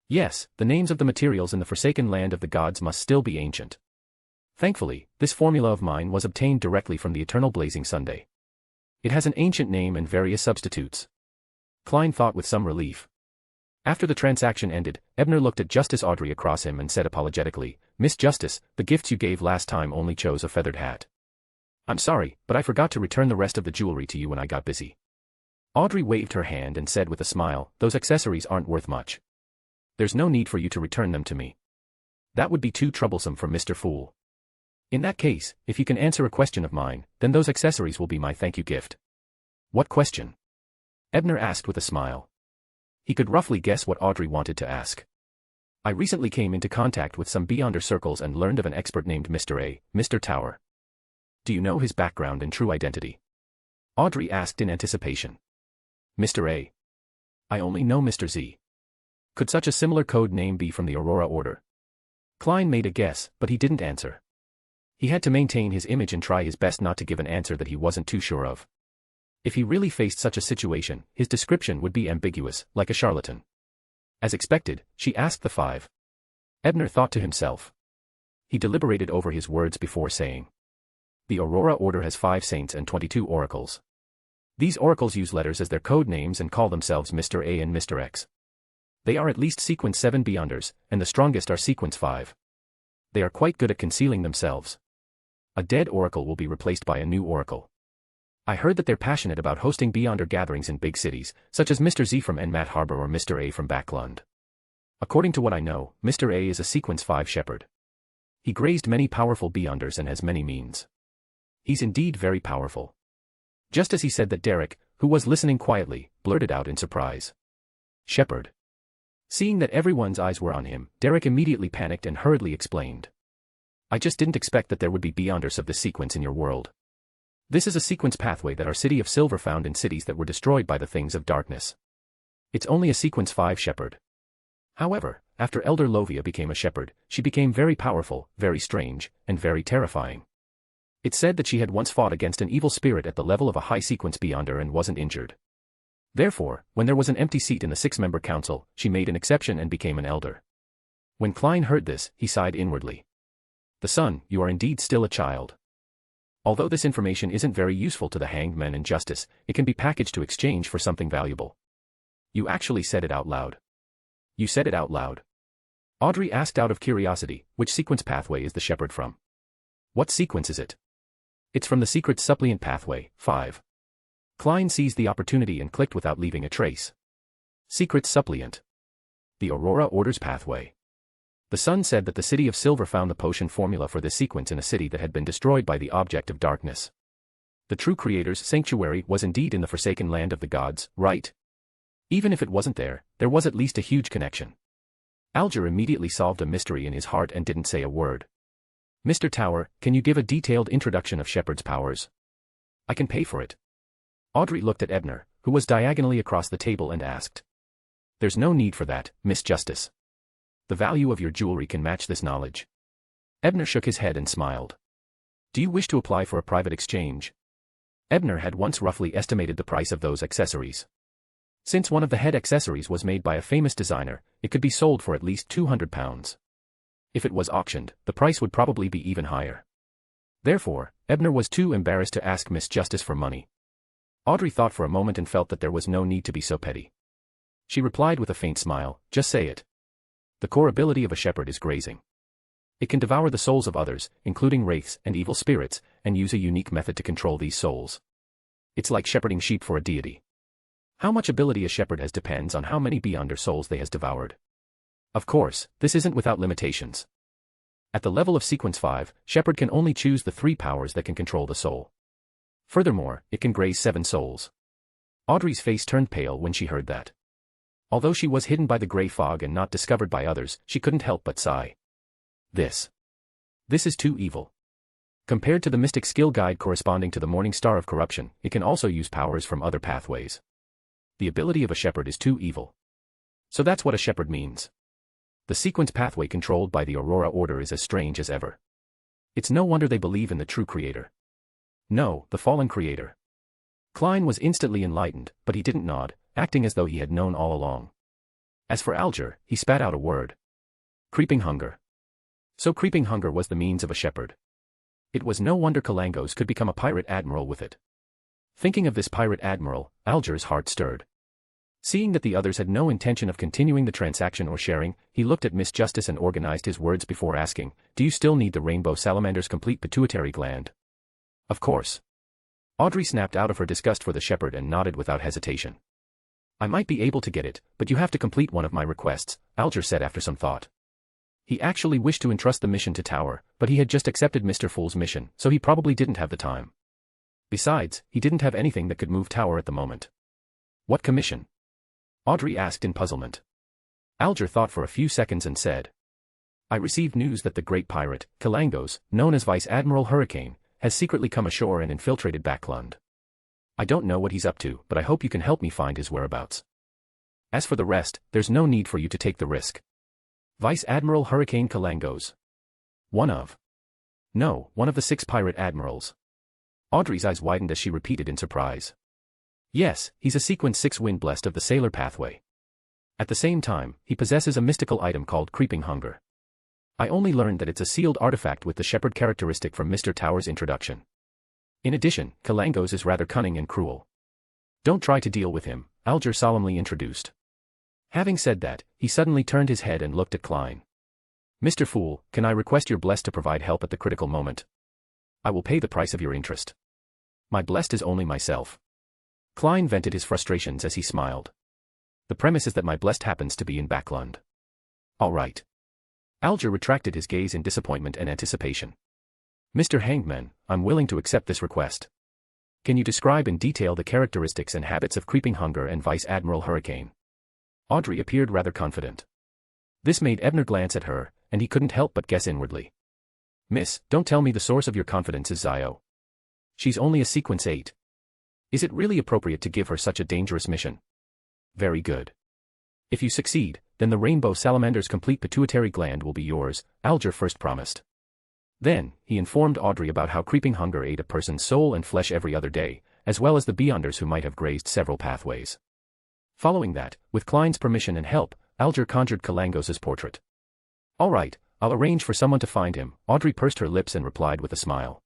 Yes, the names of the materials in the forsaken land of the gods must still be ancient. Thankfully, this formula of mine was obtained directly from the eternal blazing Sunday. It has an ancient name and various substitutes. Klein thought with some relief. After the transaction ended, Ebner looked at Justice Audrey across him and said apologetically, "Miss Justice, the gifts you gave last time only chose a feathered hat. I'm sorry, but I forgot to return the rest of the jewelry to you when I got busy." Audrey waved her hand and said with a smile, "Those accessories aren't worth much. There's no need for you to return them to me. That would be too troublesome for Mr. Fool. In that case, if you can answer a question of mine, then those accessories will be my thank you gift." "What question?" Ebner asked with a smile. He could roughly guess what Audrey wanted to ask. "I recently came into contact with some Beyonder circles and learned of an expert named Mr. A, Mr. Tower. Do you know his background and true identity?" Audrey asked in anticipation. "Mr. A? I only know Mr. Z. Could such a similar code name be from the Aurora Order?" Klein made a guess, but he didn't answer. He had to maintain his image and try his best not to give an answer that he wasn't too sure of. If he really faced such a situation, his description would be ambiguous, like a charlatan. As expected, she asked the 5. Ebner thought to himself. He deliberated over his words before saying. The Aurora Order has 5 saints and 22 oracles. These oracles use letters as their code names and call themselves Mr. A and Mr. X. They are at least sequence 7 Beyonders, and the strongest are sequence 5. They are quite good at concealing themselves. A dead oracle will be replaced by a new oracle. I heard that they're passionate about hosting Beyonder gatherings in big cities, such as Mr. Z from Enmat Harbor or Mr. A from Backlund. According to what I know, Mr. A is a sequence 5 shepherd. He grazed many powerful beyonders and has many means. He's indeed very powerful. Just as he said that, Derek, who was listening quietly, blurted out in surprise. Shepherd. Seeing that everyone's eyes were on him, Derek immediately panicked and hurriedly explained. I just didn't expect that there would be beyonders of this sequence in your world. This is a sequence pathway that our city of Silver found in cities that were destroyed by the things of darkness. It's only a sequence 5 shepherd. However, after Elder Lovia became a shepherd, she became very powerful, very strange, and very terrifying. It said that she had once fought against an evil spirit at the level of a high sequence beyonder and wasn't injured. Therefore, when there was an empty seat in the 6-member council, she made an exception and became an elder. When Klein heard this, he sighed inwardly. The son, you are indeed still a child. Although this information isn't very useful to the hanged men and justice, it can be packaged to exchange for something valuable. You actually said it out loud. You said it out loud. Audrey asked out of curiosity, which sequence pathway is the shepherd from? What sequence is it? It's from the secret suppliant pathway, 5. Klein seized the opportunity and clicked without leaving a trace. Secret suppliant. The Aurora Orders pathway. The son said that the city of Silver found the potion formula for this sequence in a city that had been destroyed by the object of darkness. The true creator's sanctuary was indeed in the forsaken land of the gods, right? Even if it wasn't there was at least a huge connection. Alger immediately solved a mystery in his heart and didn't say a word. Mr. Tower, can you give a detailed introduction of Shepherd's powers? I can pay for it. Audrey looked at Ebner, who was diagonally across the table, and asked. There's no need for that, Miss Justice. The value of your jewelry can match this knowledge. Ebner shook his head and smiled. Do you wish to apply for a private exchange? Ebner had once roughly estimated the price of those accessories. Since one of the head accessories was made by a famous designer, it could be sold for at least £200. If it was auctioned, the price would probably be even higher. Therefore, Ebner was too embarrassed to ask Miss Justice for money. Audrey thought for a moment and felt that there was no need to be so petty. She replied with a faint smile, just say it. The core ability of a shepherd is grazing. It can devour the souls of others, including wraiths and evil spirits, and use a unique method to control these souls. It's like shepherding sheep for a deity. How much ability a shepherd has depends on how many beyonder souls they has devoured. Of course, this isn't without limitations. At the level of sequence 5, shepherd can only choose the 3 powers that can control the soul. Furthermore, it can graze 7 souls. Audrey's face turned pale when she heard that. Although she was hidden by the grey fog and not discovered by others, she couldn't help but sigh. This is too evil. Compared to the mystic skill guide corresponding to the morning star of corruption, it can also use powers from other pathways. The ability of a shepherd is too evil. So that's what a shepherd means. The sequence pathway controlled by the Aurora Order is as strange as ever. It's no wonder they believe in the true creator. No, the fallen creator. Klein was instantly enlightened, but he didn't nod, acting as though he had known all along. As for Alger, he spat out a word. Creeping hunger. So creeping hunger was the means of a shepherd. It was no wonder Kalangos could become a pirate admiral with it. Thinking of this pirate admiral, Alger's heart stirred. Seeing that the others had no intention of continuing the transaction or sharing, he looked at Miss Justice and organized his words before asking, do you still need the rainbow salamander's complete pituitary gland? Of course. Audrey snapped out of her disgust for the shepherd and nodded without hesitation. I might be able to get it, but you have to complete one of my requests, Alger said after some thought. He actually wished to entrust the mission to Tower, but he had just accepted Mr. Fool's mission, so he probably didn't have the time. Besides, he didn't have anything that could move Tower at the moment. What commission? Audrey asked in puzzlement. Alger thought for a few seconds and said. I received news that the great pirate, Kalangos, known as Vice Admiral Hurricane, has secretly come ashore and infiltrated Backlund. I don't know what he's up to, but I hope you can help me find his whereabouts. As for the rest, there's no need for you to take the risk. Vice Admiral Hurricane Kalangos. One of the 6 pirate admirals. Audrey's eyes widened as she repeated in surprise. Yes, he's a sequence 6 wind blessed of the sailor pathway. At the same time, he possesses a mystical item called Creeping Hunger. I only learned that it's a sealed artifact with the shepherd characteristic from Mr. Tower's introduction. In addition, Kalangos is rather cunning and cruel. Don't try to deal with him, Alger solemnly introduced. Having said that, he suddenly turned his head and looked at Klein. Mr. Fool, can I request your blessed to provide help at the critical moment? I will pay the price of your interest. My blessed is only myself. Klein vented his frustrations as he smiled. The premise is that my blessed happens to be in Backlund. All right. Alger retracted his gaze in disappointment and anticipation. Mr. Hangman, I'm willing to accept this request. Can you describe in detail the characteristics and habits of Creeping Hunger and Vice Admiral Hurricane? Audrey appeared rather confident. This made Ebner glance at her, and he couldn't help but guess inwardly. Miss, don't tell me the source of your confidence is Zio. She's only a Sequence 8. Is it really appropriate to give her such a dangerous mission? Very good. If you succeed, then the Rainbow Salamander's complete pituitary gland will be yours, Alger first promised. Then, he informed Audrey about how Creeping Hunger ate a person's soul and flesh every other day, as well as the Beyonders who might have grazed several pathways. Following that, with Klein's permission and help, Alger conjured Kalangos' portrait. All right, I'll arrange for someone to find him, Audrey pursed her lips and replied with a smile.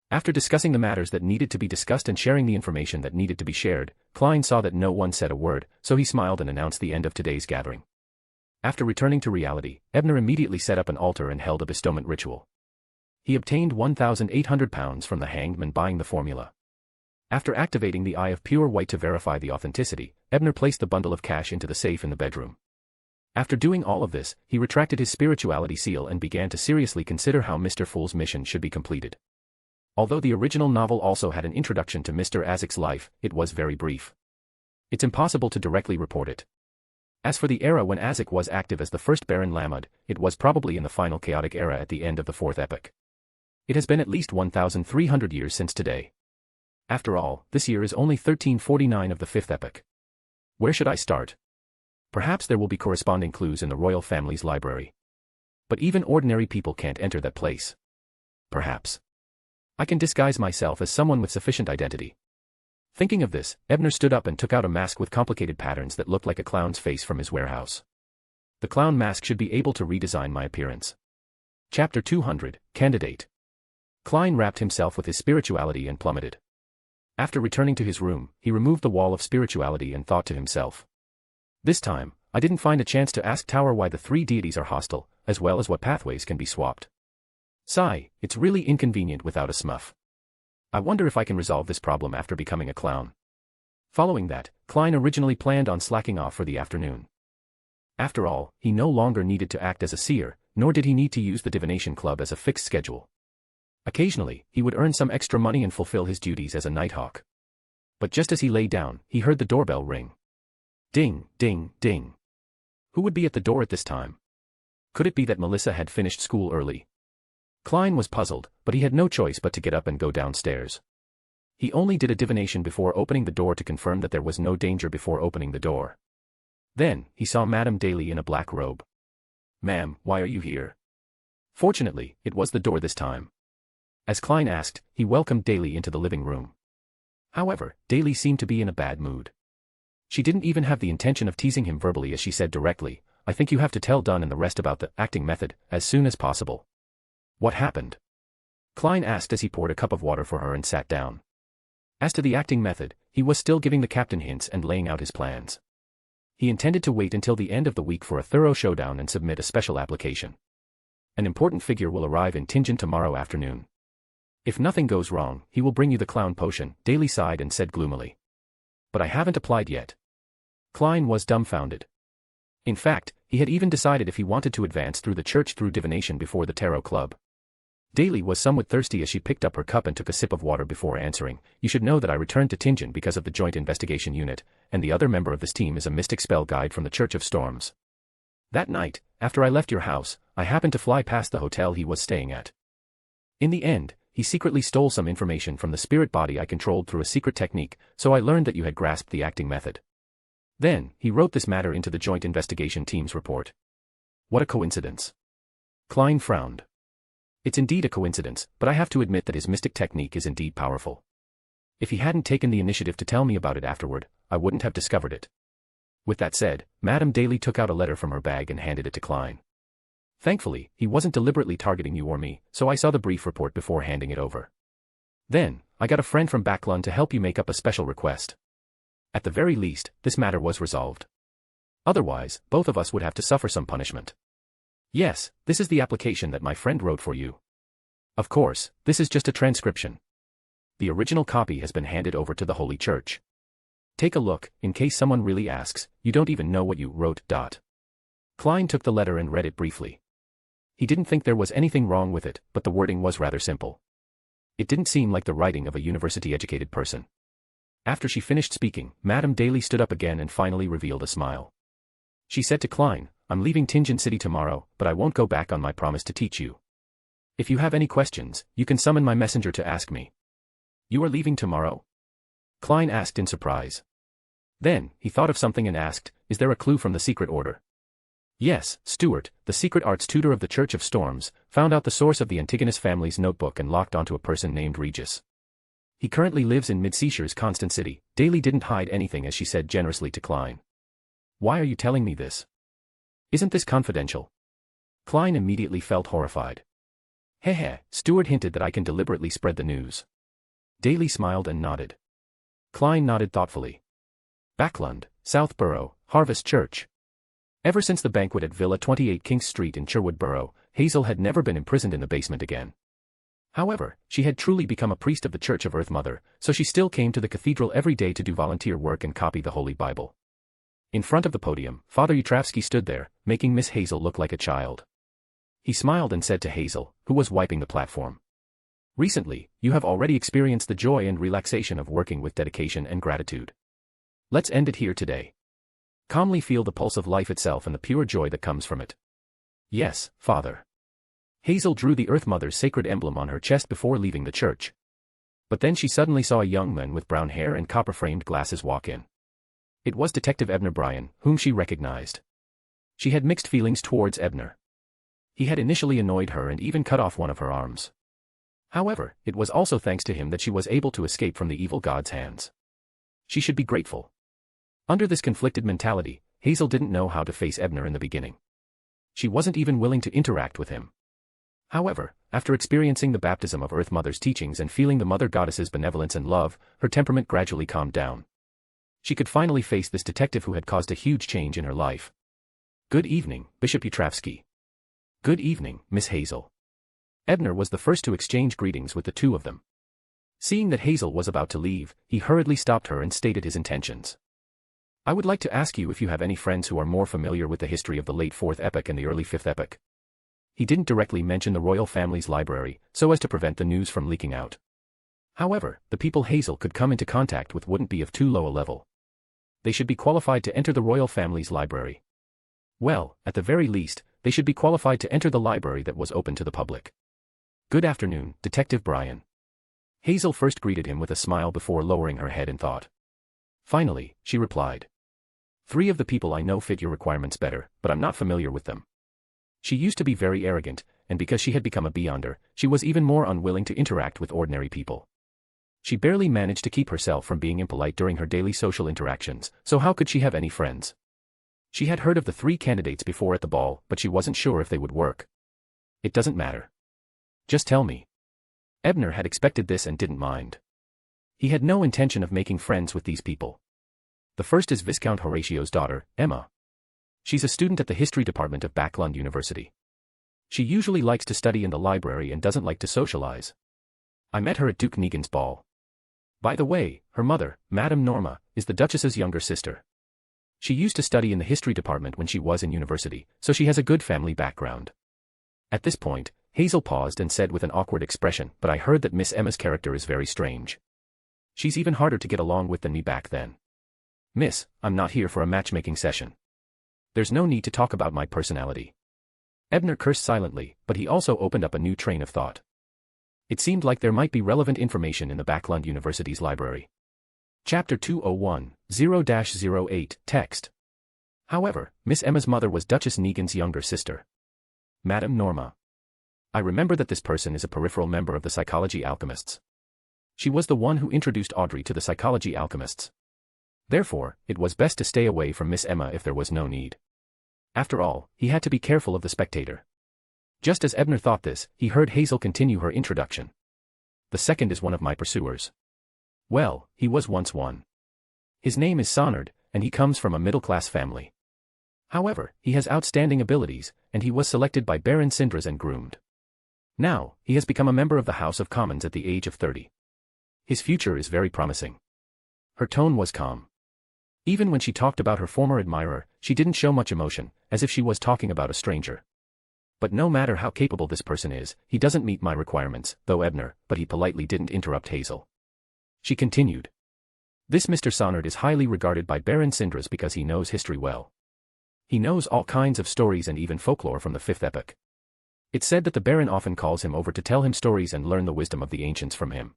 After discussing the matters that needed to be discussed and sharing the information that needed to be shared, Klein saw that no one said a word, so he smiled and announced the end of today's gathering. After returning to reality, Ebner immediately set up an altar and held a bestowment ritual. He obtained £1,800 from the hanged man buying the formula. After activating the Eye of Pure White to verify the authenticity, Ebner placed the bundle of cash into the safe in the bedroom. After doing all of this, he retracted his spirituality seal and began to seriously consider how Mr. Fool's mission should be completed. Although the original novel also had an introduction to Mr. Azek's life, it was very brief. It's impossible to directly report it. As for the era when Azek was active as the first Baron Lamud, it was probably in the final chaotic era at the end of the fourth epoch. It has been at least 1,300 years since today. After all, this year is only 1349 of the fifth epoch. Where should I start? Perhaps there will be corresponding clues in the royal family's library. But even ordinary people can't enter that place. Perhaps I can disguise myself as someone with sufficient identity. Thinking of this, Ebner stood up and took out a mask with complicated patterns that looked like a clown's face from his warehouse. The clown mask should be able to redesign my appearance. Chapter 200, Candidate. Klein wrapped himself with his spirituality and plummeted. After returning to his room, he removed the wall of spirituality and thought to himself. This time, I didn't find a chance to ask Tower why the three deities are hostile, as well as what pathways can be swapped. Sigh, it's really inconvenient without a smuff. I wonder if I can resolve this problem after becoming a clown. Following that, Klein originally planned on slacking off for the afternoon. After all, he no longer needed to act as a seer, nor did he need to use the divination club as a fixed schedule. Occasionally, he would earn some extra money and fulfill his duties as a nighthawk. But just as he lay down, he heard the doorbell ring. Ding, ding, ding. Who would be at the door at this time? Could it be that Melissa had finished school early? Klein was puzzled, but he had no choice but to get up and go downstairs. He only did a divination before opening the door to confirm that there was no danger before opening the door. Then, he saw Madame Daly in a black robe. Ma'am, why are you here? Fortunately, it was the door this time. As Klein asked, he welcomed Daly into the living room. However, Daly seemed to be in a bad mood. She didn't even have the intention of teasing him verbally as she said directly, I think you have to tell Dunn and the rest about the acting method as soon as possible. What happened? Klein asked as he poured a cup of water for her and sat down. As to the acting method, he was still giving the captain hints and laying out his plans. He intended to wait until the end of the week for a thorough showdown and submit a special application. An important figure will arrive in Tingen tomorrow afternoon. If nothing goes wrong, he will bring you the clown potion, Daly sighed and said gloomily. But I haven't applied yet. Klein was dumbfounded. In fact, he had even decided if he wanted to advance through the church through divination before the tarot club. Daly was somewhat thirsty as she picked up her cup and took a sip of water before answering, you should know that I returned to Tingen because of the Joint Investigation Unit, and the other member of this team is a mystic spell guide from the Church of Storms. That night, after I left your house, I happened to fly past the hotel he was staying at. In the end, he secretly stole some information from the spirit body I controlled through a secret technique, so I learned that you had grasped the acting method. Then, he wrote this matter into the Joint Investigation Team's report. What a coincidence. Klein frowned. It's indeed a coincidence, but I have to admit that his mystic technique is indeed powerful. If he hadn't taken the initiative to tell me about it afterward, I wouldn't have discovered it. With that said, Madame Daly took out a letter from her bag and handed it to Klein. Thankfully, he wasn't deliberately targeting you or me, so I saw the brief report before handing it over. Then, I got a friend from Backlund to help you make up a special request. At the very least, this matter was resolved. Otherwise, both of us would have to suffer some punishment. Yes, this is the application that my friend wrote for you. Of course, this is just a transcription. The original copy has been handed over to the Holy Church. Take a look, in case someone really asks, you don't even know what you wrote. Klein took the letter and read it briefly. He didn't think there was anything wrong with it, but the wording was rather simple. It didn't seem like the writing of a university-educated person. After she finished speaking, Madame Daly stood up again and finally revealed a smile. She said to Klein, "I'm leaving Tingen City tomorrow, but I won't go back on my promise to teach you. If you have any questions, you can summon my messenger to ask me." "You are leaving tomorrow?" Klein asked in surprise. Then, he thought of something and asked, "Is there a clue from the secret order?" "Yes, Stuart, the secret arts tutor of the Church of Storms, found out the source of the Antigonus family's notebook and locked onto a person named Regis. He currently lives in Midshire's Constant City." Daly didn't hide anything as she said generously to Klein. "Why are you telling me this? Isn't this confidential?" Klein immediately felt horrified. "Heh, Stuart hinted that I can deliberately spread the news." Daly smiled and nodded. Klein nodded thoughtfully. "Backlund, Southborough, Harvest Church." Ever since the banquet at Villa 28 King's Street in Sherwood Borough, Hazel had never been imprisoned in the basement again. However, she had truly become a priest of the Church of Earth Mother, so she still came to the cathedral every day to do volunteer work and copy the Holy Bible. In front of the podium, Father Utravsky stood there, making Miss Hazel look like a child. He smiled and said to Hazel, who was wiping the platform, "Recently, you have already experienced the joy and relaxation of working with dedication and gratitude. Let's end it here today. Calmly feel the pulse of life itself and the pure joy that comes from it." "Yes, Father." Hazel drew the Earth Mother's sacred emblem on her chest before leaving the church. But then she suddenly saw a young man with brown hair and copper-framed glasses walk in. It was Detective Ebner Bryan, whom she recognized. She had mixed feelings towards Ebner. He had initially annoyed her and even cut off one of her arms. However, it was also thanks to him that she was able to escape from the evil god's hands. She should be grateful. Under this conflicted mentality, Hazel didn't know how to face Ebner in the beginning. She wasn't even willing to interact with him. However, after experiencing the baptism of Earth Mother's teachings and feeling the Mother Goddess's benevolence and love, her temperament gradually calmed down. She could finally face this detective who had caused a huge change in her life. "Good evening, Bishop Utravsky." "Good evening, Miss Hazel." Ebner was the first to exchange greetings with the two of them. Seeing that Hazel was about to leave, he hurriedly stopped her and stated his intentions. "I would like to ask you if you have any friends who are more familiar with the history of the late 4th epoch and the early 5th epoch." He didn't directly mention the royal family's library, so as to prevent the news from leaking out. However, the people Hazel could come into contact with wouldn't be of too low a level. They should be qualified to enter the royal family's library. Well, at the very least, they should be qualified to enter the library that was open to the public. "Good afternoon, Detective Bryan." Hazel first greeted him with a smile before lowering her head in thought. Finally, she replied, "3 of the people I know fit your requirements better, but I'm not familiar with them." She used to be very arrogant, and because she had become a beyonder, she was even more unwilling to interact with ordinary people. She barely managed to keep herself from being impolite during her daily social interactions, so how could she have any friends? She had heard of the 3 candidates before at the ball, but she wasn't sure if they would work. "It doesn't matter. Just tell me." Ebner had expected this and didn't mind. He had no intention of making friends with these people. The first is Viscount Horatio's daughter, Emma. She's a student at the history department of Backlund University. She usually likes to study in the library and doesn't like to socialize. I met her at Duke Negan's ball. By the way, her mother, Madame Norma, is the Duchess's younger sister. She used to study in the history department when she was in university, so she has a good family background. At this point, Hazel paused and said with an awkward expression, "But I heard that Miss Emma's character is very strange. She's even harder to get along with than me back then." "Miss, I'm not here for a matchmaking session. There's no need to talk about my personality." Ebner cursed silently, but he also opened up a new train of thought. It seemed like there might be relevant information in the Backlund University's library. Chapter 201, 0-08, Text. However, Miss Emma's mother was Duchess Negan's younger sister, Madame Norma. I remember that this person is a peripheral member of the Psychology Alchemists. She was the one who introduced Audrey to the Psychology Alchemists. Therefore, it was best to stay away from Miss Emma if there was no need. After all, he had to be careful of the spectator. Just as Ebner thought this, he heard Hazel continue her introduction. "The second is one of my pursuers. Well, he was once one. His name is Sonnard, and he comes from a middle-class family. However, he has outstanding abilities, and he was selected by Baron Sindras and groomed. Now, he has become a member of the House of Commons at the age of 30. His future is very promising." Her tone was calm. Even when she talked about her former admirer, she didn't show much emotion, as if she was talking about a stranger. But no matter how capable this person is, he doesn't meet my requirements, though Ebner, but he politely didn't interrupt Hazel. She continued. This Mr. Sonnerd is highly regarded by Baron Sindras because he knows history well. He knows all kinds of stories and even folklore from the Fifth Epoch. It's said that the Baron often calls him over to tell him stories and learn the wisdom of the ancients from him.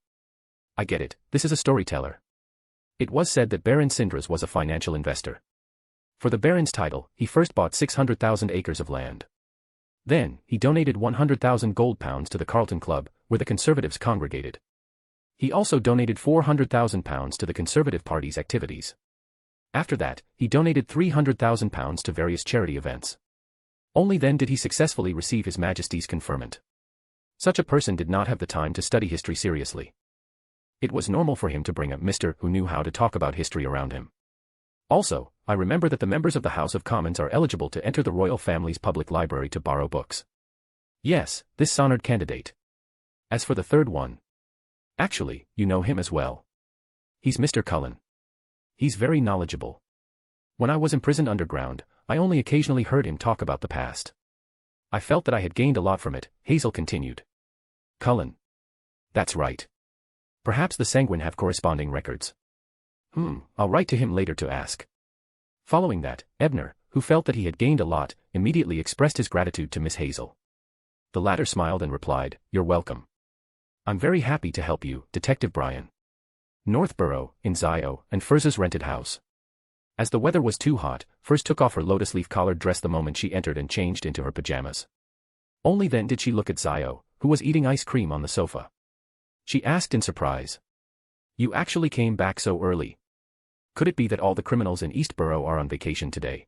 I get it, this is a storyteller. It was said that Baron Sindras was a financial investor. For the Baron's title, he first bought 600,000 acres of land. Then, he donated 100,000 gold pounds to the Carlton Club, where the Conservatives congregated. He also donated 400,000 pounds to the Conservative Party's activities. After that, he donated 300,000 pounds to various charity events. Only then did he successfully receive His Majesty's conferment. Such a person did not have the time to study history seriously. It was normal for him to bring a Mr. who knew how to talk about history around him. Also, I remember that the members of the House of Commons are eligible to enter the royal family's public library to borrow books. Yes, this Sonnerd candidate. As for the third one. Actually, you know him as well. He's Mr. Cullen. He's very knowledgeable. When I was imprisoned underground, I only occasionally heard him talk about the past. I felt that I had gained a lot from it, Hazel continued. Cullen. That's right. Perhaps the Sanguine have corresponding records. I'll write to him later to ask. Following that, Ebner, who felt that he had gained a lot, immediately expressed his gratitude to Miss Hazel. The latter smiled and replied, "You're welcome. I'm very happy to help you, Detective Brian." Northborough, in Zio, and Furz's rented house. As the weather was too hot, Furz took off her lotus-leaf collared dress the moment she entered and changed into her pajamas. Only then did she look at Zio, who was eating ice cream on the sofa. She asked in surprise. "You actually came back so early? Could it be that all the criminals in Eastborough are on vacation today?"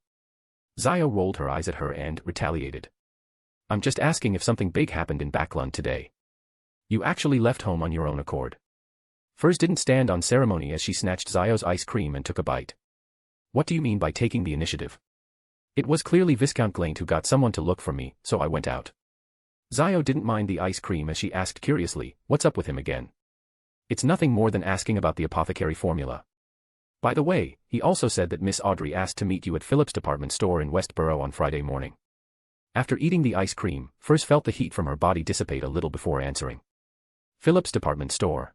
Zio rolled her eyes at her and retaliated. "I'm just asking if something big happened in Backlund today. You actually left home on your own accord." Furz didn't stand on ceremony as she snatched Zio's ice cream and took a bite. "What do you mean by taking the initiative? It was clearly Viscount Klein who got someone to look for me, so I went out." Zio didn't mind the ice cream as she asked curiously, "What's up with him again?" "It's nothing more than asking about the apothecary formula. By the way, he also said that Miss Audrey asked to meet you at Philip's department store in Westborough on Friday morning." After eating the ice cream, Furz felt the heat from her body dissipate a little before answering. "Philip's department store.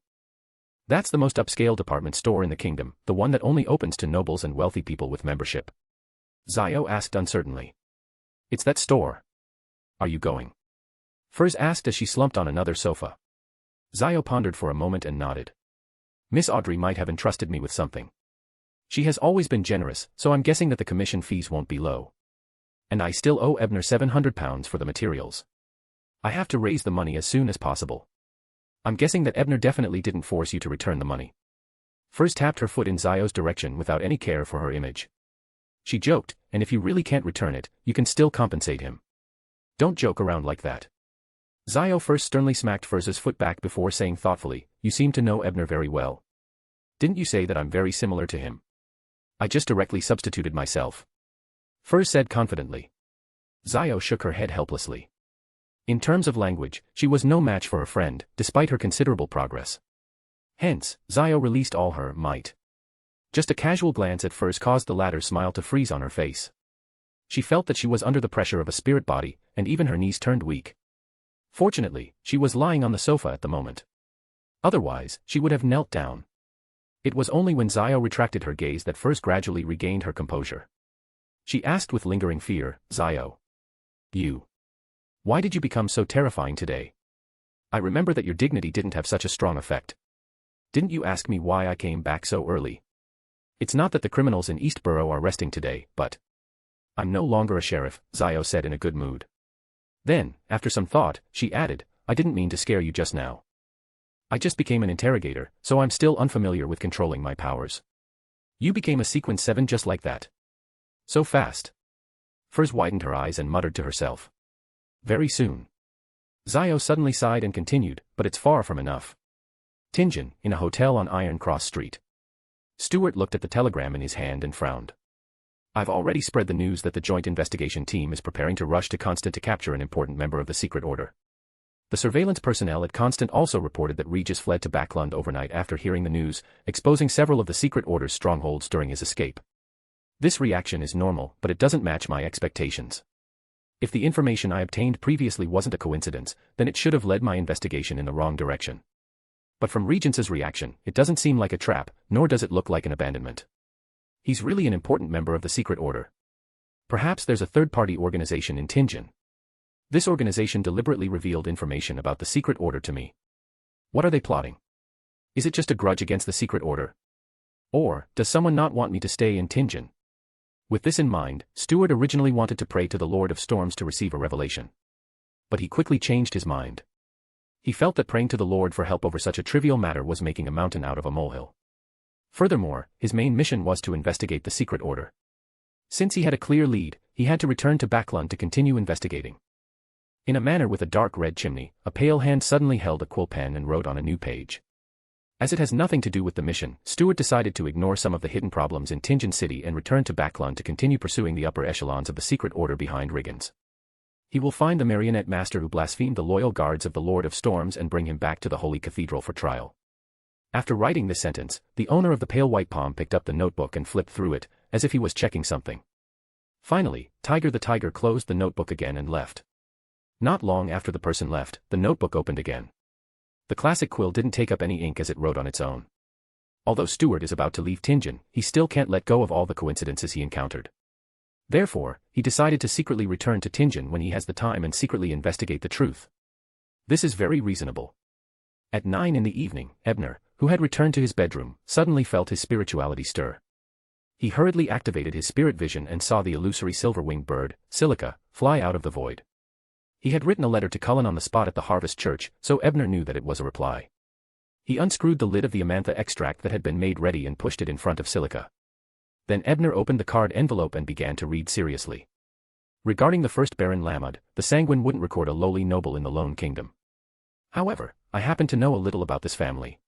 That's the most upscale department store in the kingdom, the one that only opens to nobles and wealthy people with membership." Zio asked uncertainly. "It's that store. Are you going?" Furz asked as she slumped on another sofa. Zio pondered for a moment and nodded. "Miss Audrey might have entrusted me with something. She has always been generous, so I'm guessing that the commission fees won't be low. And I still owe Ebner £700 for the materials. I have to raise the money as soon as possible. I'm guessing that Ebner definitely didn't force you to return the money." Furz tapped her foot in Zio's direction without any care for her image. She joked, "And if you really can't return it, you can still compensate him. Don't joke around like that." Zio first sternly smacked Furz's foot back before saying thoughtfully, "You seem to know Ebner very well. Didn't you say that I'm very similar to him?" "I just directly substituted myself," Furz said confidently. Zio shook her head helplessly. In terms of language, she was no match for her friend, despite her considerable progress. Hence, Zio released all her might. Just a casual glance at Furz caused the latter's smile to freeze on her face. She felt that she was under the pressure of a spirit body, and even her knees turned weak. Fortunately, she was lying on the sofa at the moment. Otherwise, she would have knelt down. It was only when Zio retracted her gaze that Furz gradually regained her composure. She asked with lingering fear, "Zio. Why did you become so terrifying today? I remember that your dignity didn't have such a strong effect. Didn't you ask me why I came back so early? It's not that the criminals in Eastborough are resting today, but..." "I'm no longer a sheriff," Zio said in a good mood. Then, after some thought, she added, "I didn't mean to scare you just now. I just became an interrogator, so I'm still unfamiliar with controlling my powers. You became a Sequence 7 just like that. So fast." Furz widened her eyes and muttered to herself. "Very soon." Zio suddenly sighed and continued, "But it's far from enough. Tingen, in a hotel on Iron Cross Street." Stewart looked at the telegram in his hand and frowned. "I've already spread the news that the Joint Investigation Team is preparing to rush to Constant to capture an important member of the Secret Order. The surveillance personnel at Constant also reported that Regis fled to Backlund overnight after hearing the news, exposing several of the Secret Order's strongholds during his escape. This reaction is normal, but it doesn't match my expectations. If the information I obtained previously wasn't a coincidence, then it should have led my investigation in the wrong direction. But from Regence's reaction, it doesn't seem like a trap, nor does it look like an abandonment. He's really an important member of the secret order. Perhaps there's a third-party organization in Tianjin. This organization deliberately revealed information about the secret order to me. What are they plotting? Is it just a grudge against the secret order? Or, does someone not want me to stay in Tianjin? With this in mind, Stuart originally wanted to pray to the Lord of Storms to receive a revelation. But he quickly changed his mind. He felt that praying to the Lord for help over such a trivial matter was making a mountain out of a molehill. Furthermore, his main mission was to investigate the secret order. Since he had a clear lead, he had to return to Backlund to continue investigating. In a manor with a dark red chimney, a pale hand suddenly held a quill pen and wrote on a new page. As it has nothing to do with the mission, Stuart decided to ignore some of the hidden problems in Tianjin City and return to Backlund to continue pursuing the upper echelons of the secret order behind Riggins. He will find the marionette master who blasphemed the loyal guards of the Lord of Storms and bring him back to the Holy Cathedral for trial. After writing this sentence, the owner of the pale white palm picked up the notebook and flipped through it, as if he was checking something. Finally, Tiger the tiger closed the notebook again and left. Not long after the person left, the notebook opened again. The classic quill didn't take up any ink as it wrote on its own. Although Stuart is about to leave Tianjin, he still can't let go of all the coincidences he encountered. Therefore, he decided to secretly return to Tianjin when he has the time and secretly investigate the truth. This is very reasonable. At 9 in the evening, Ebner, who had returned to his bedroom, suddenly felt his spirituality stir. He hurriedly activated his spirit vision and saw the illusory silver-winged bird, Silica, fly out of the void. He had written a letter to Cullen on the spot at the Harvest Church, so Ebner knew that it was a reply. He unscrewed the lid of the Amantha extract that had been made ready and pushed it in front of Silica. Then Ebner opened the card envelope and began to read seriously. Regarding the first Baron Lamud, the Sanguine wouldn't record a lowly noble in the Lone Kingdom. However, I happen to know a little about this family.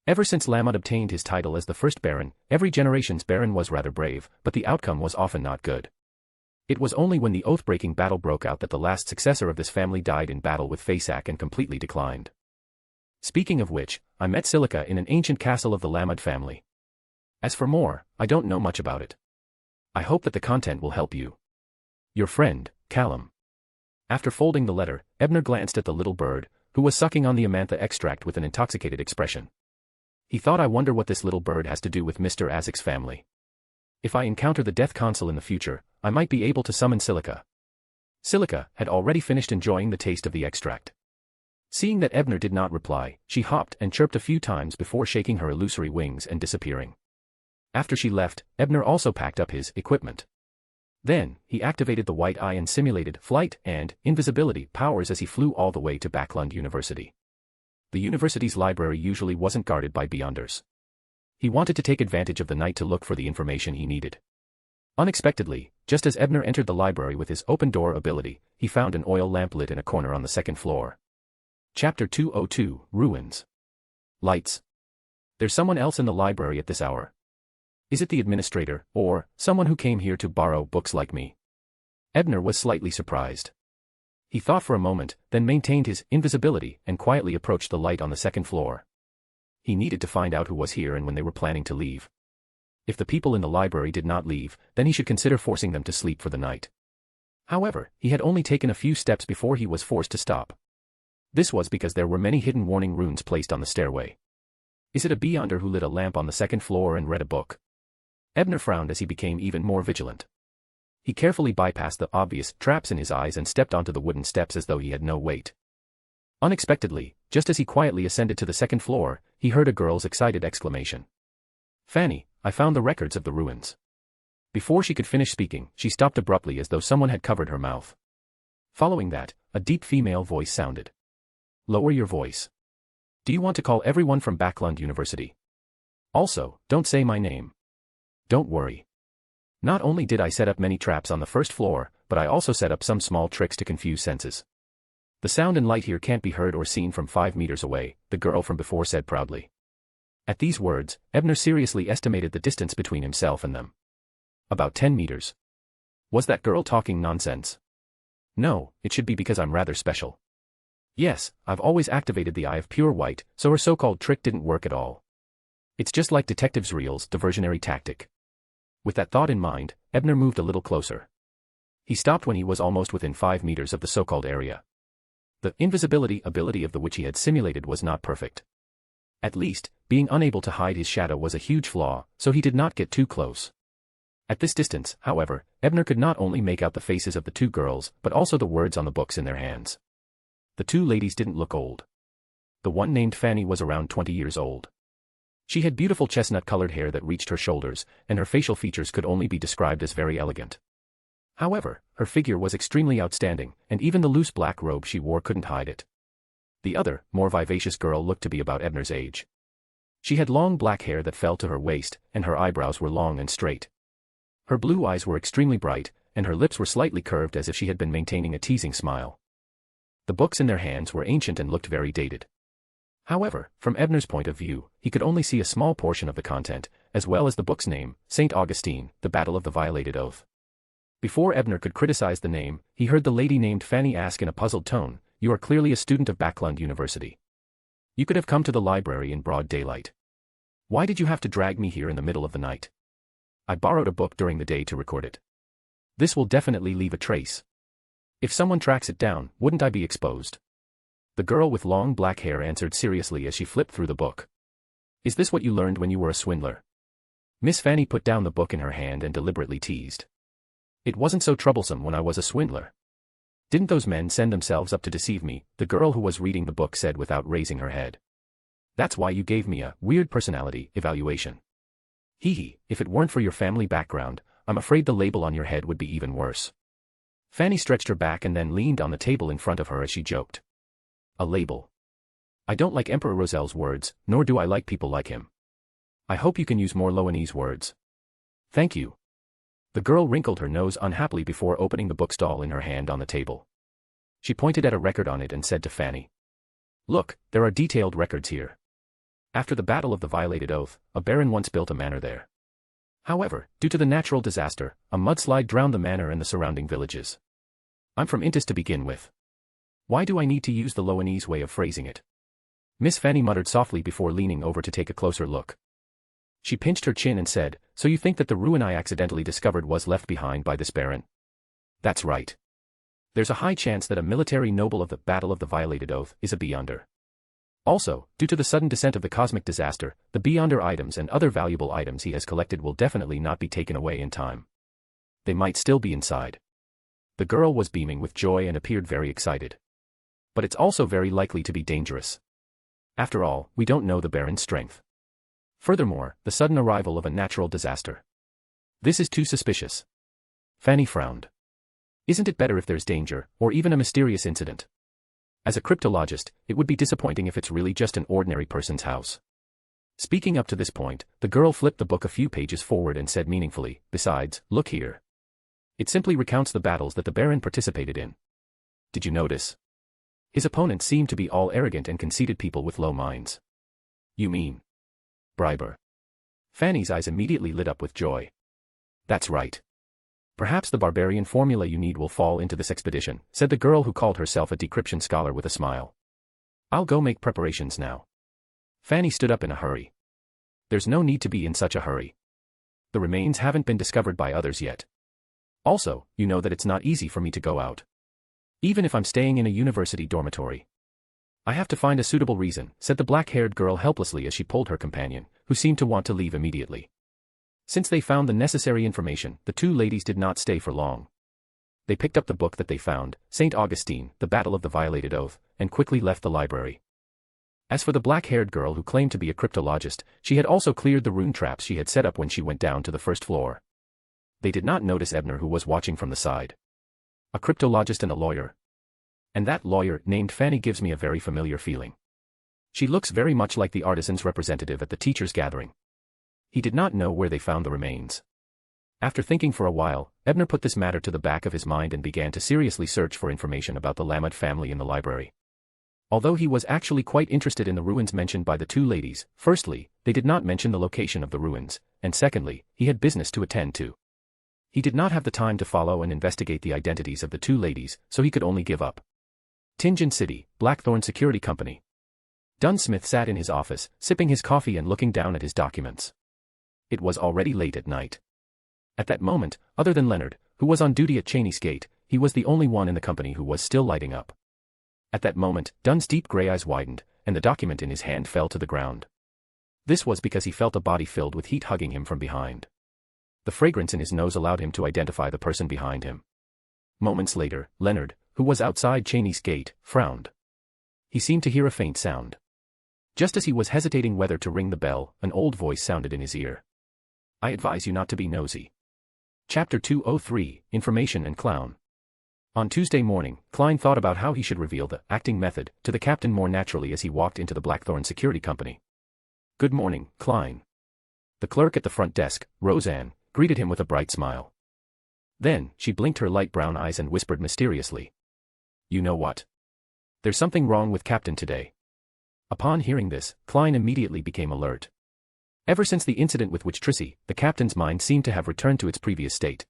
Ever since Lamud obtained his title as the first Baron, every generation's Baron was rather brave, but the outcome was often not good. It was only when the oath-breaking battle broke out that the last successor of this family died in battle with Fasak and completely declined. Speaking of which, I met Silica in an ancient castle of the Lamud family. As for more, I don't know much about it. I hope that the content will help you. Your friend, Callum. After folding the letter, Ebner glanced at the little bird, who was sucking on the Amantha extract with an intoxicated expression. He thought, I wonder what this little bird has to do with Mr. Azek's family. If I encounter the Death Consul in the future, I might be able to summon Silica. Silica had already finished enjoying the taste of the extract. Seeing that Ebner did not reply, she hopped and chirped a few times before shaking her illusory wings and disappearing. After she left, Ebner also packed up his equipment. Then, he activated the white eye and simulated flight and invisibility powers as he flew all the way to Backlund University. The university's library usually wasn't guarded by Beyonders. He wanted to take advantage of the night to look for the information he needed. Unexpectedly, just as Ebner entered the library with his open door ability, he found an oil lamp lit in a corner on the second floor. Chapter 202, Ruins. Lights. There's someone else in the library at this hour. Is it the administrator, or someone who came here to borrow books like me? Ebner was slightly surprised. He thought for a moment, then maintained his invisibility and quietly approached the light on the second floor. He needed to find out who was here and when they were planning to leave. If the people in the library did not leave, then he should consider forcing them to sleep for the night. However, he had only taken a few steps before he was forced to stop. This was because there were many hidden warning runes placed on the stairway. Is it a Beyonder who lit a lamp on the second floor and read a book? Ebner frowned as he became even more vigilant. He carefully bypassed the obvious traps in his eyes and stepped onto the wooden steps as though he had no weight. Unexpectedly, just as he quietly ascended to the second floor, he heard a girl's excited exclamation. "Fanny, I found the records of the ruins." Before she could finish speaking, she stopped abruptly as though someone had covered her mouth. Following that, a deep female voice sounded. "Lower your voice. Do you want to call everyone from Backlund University? Also, don't say my name. Don't worry. Not only did I set up many traps on the first floor, but I also set up some small tricks to confuse senses. The sound and light here can't be heard or seen from 5 meters away," the girl from before said proudly. At these words, Ebner seriously estimated the distance between himself and them. About 10 meters. Was that girl talking nonsense? No, it should be because I'm rather special. Yes, I've always activated the Eye of Pure White, so her so-called trick didn't work at all. It's just like Detectives Reel's diversionary tactic. With that thought in mind, Ebner moved a little closer. He stopped when he was almost within 5 meters of the so-called area. The invisibility ability of the which he had simulated was not perfect. At least, being unable to hide his shadow was a huge flaw, so he did not get too close. At this distance, however, Ebner could not only make out the faces of the two girls, but also the words on the books in their hands. The two ladies didn't look old. The one named Fanny was around 20 years old. She had beautiful chestnut-colored hair that reached her shoulders, and her facial features could only be described as very elegant. However, her figure was extremely outstanding, and even the loose black robe she wore couldn't hide it. The other, more vivacious girl looked to be about Ebner's age. She had long black hair that fell to her waist, and her eyebrows were long and straight. Her blue eyes were extremely bright, and her lips were slightly curved as if she had been maintaining a teasing smile. The books in their hands were ancient and looked very dated. However, from Ebner's point of view, he could only see a small portion of the content, as well as the book's name, St. Augustine, the Battle of the Violated Oath. Before Ebner could criticize the name, he heard the lady named Fanny ask in a puzzled tone, "You are clearly a student of Backlund University. You could have come to the library in broad daylight. Why did you have to drag me here in the middle of the night? I borrowed a book during the day to record it. This will definitely leave a trace. If someone tracks it down, wouldn't I be exposed?" The girl with long black hair answered seriously as she flipped through the book. "Is this what you learned when you were a swindler?" Miss Fanny put down the book in her hand and deliberately teased. "It wasn't so troublesome when I was a swindler. Didn't those men send themselves up to deceive me?" the girl who was reading the book said without raising her head. "That's why you gave me a weird personality evaluation. Hee hee, if it weren't for your family background, I'm afraid the label on your head would be even worse." Fanny stretched her back and then leaned on the table in front of her as she joked. "A label. I don't like Emperor Rosel's words, nor do I like people like him. I hope you can use more Loanese words." "Thank you." The girl wrinkled her nose unhappily before opening the bookstall in her hand on the table. She pointed at a record on it and said to Fanny, "Look, there are detailed records here. After the Battle of the Violated Oath, a baron once built a manor there. However, due to the natural disaster, a mudslide drowned the manor and the surrounding villages. I'm from Intis to begin with. Why do I need to use the Loanese way of phrasing it?" Miss Fanny muttered softly before leaning over to take a closer look. She pinched her chin and said, "So you think that the ruin I accidentally discovered was left behind by this baron?" "That's right. There's a high chance that a military noble of the Battle of the Violated Oath is a Beyonder. Also, due to the sudden descent of the cosmic disaster, the Beyonder items and other valuable items he has collected will definitely not be taken away in time. They might still be inside." The girl was beaming with joy and appeared very excited. "But it's also very likely to be dangerous. After all, we don't know the baron's strength. Furthermore, the sudden arrival of a natural disaster. This is too suspicious." Fanny frowned. "Isn't it better if there's danger, or even a mysterious incident? As a cryptologist, it would be disappointing if it's really just an ordinary person's house." Speaking up to this point, the girl flipped the book a few pages forward and said meaningfully, "Besides, look here. It simply recounts the battles that the baron participated in. Did you notice? His opponents seem to be all arrogant and conceited people with low minds." "You mean briber?" Fanny's eyes immediately lit up with joy. "That's right. Perhaps the barbarian formula you need will fall into this expedition," said the girl who called herself a decryption scholar with a smile. "I'll go make preparations now." Fanny stood up in a hurry. "There's no need to be in such a hurry. The remains haven't been discovered by others yet. Also, you know that it's not easy for me to go out. Even if I'm staying in a university dormitory. I have to find a suitable reason," said the black-haired girl helplessly as she pulled her companion, who seemed to want to leave immediately. Since they found the necessary information, the two ladies did not stay for long. They picked up the book that they found, St. Augustine, the Battle of the Violated Oath, and quickly left the library. As for the black-haired girl who claimed to be a cryptologist, she had also cleared the rune traps she had set up when she went down to the first floor. They did not notice Ebner, who was watching from the side. A cryptologist and a lawyer. And that lawyer named Fanny gives me a very familiar feeling. She looks very much like the artisan's representative at the teachers' gathering. He did not know where they found the remains. After thinking for a while, Ebner put this matter to the back of his mind and began to seriously search for information about the Lamed family in the library. Although he was actually quite interested in the ruins mentioned by the two ladies, firstly, they did not mention the location of the ruins, and secondly, he had business to attend to. He did not have the time to follow and investigate the identities of the two ladies, so he could only give up. Tingen City, Blackthorn Security Company. Dunsmith sat in his office, sipping his coffee and looking down at his documents. It was already late at night. At that moment, other than Leonard, who was on duty at Cheney's gate, he was the only one in the company who was still lighting up. At that moment, Dunn's deep gray eyes widened, and the document in his hand fell to the ground. This was because he felt a body filled with heat hugging him from behind. The fragrance in his nose allowed him to identify the person behind him. Moments later, Leonard, who was outside Cheney's gate, frowned. He seemed to hear a faint sound. Just as he was hesitating whether to ring the bell, an old voice sounded in his ear. I advise you not to be nosy. Chapter 203, Information and Clown. On Tuesday morning, Klein thought about how he should reveal the acting method to the captain more naturally as he walked into the Blackthorn Security Company. Good morning, Klein. The clerk at the front desk, Roseanne, greeted him with a bright smile. Then, she blinked her light brown eyes and whispered mysteriously. You know what? There's something wrong with Captain today. Upon hearing this, Klein immediately became alert. Ever since the incident with Witch Trissy, the captain's mind seemed to have returned to its previous state.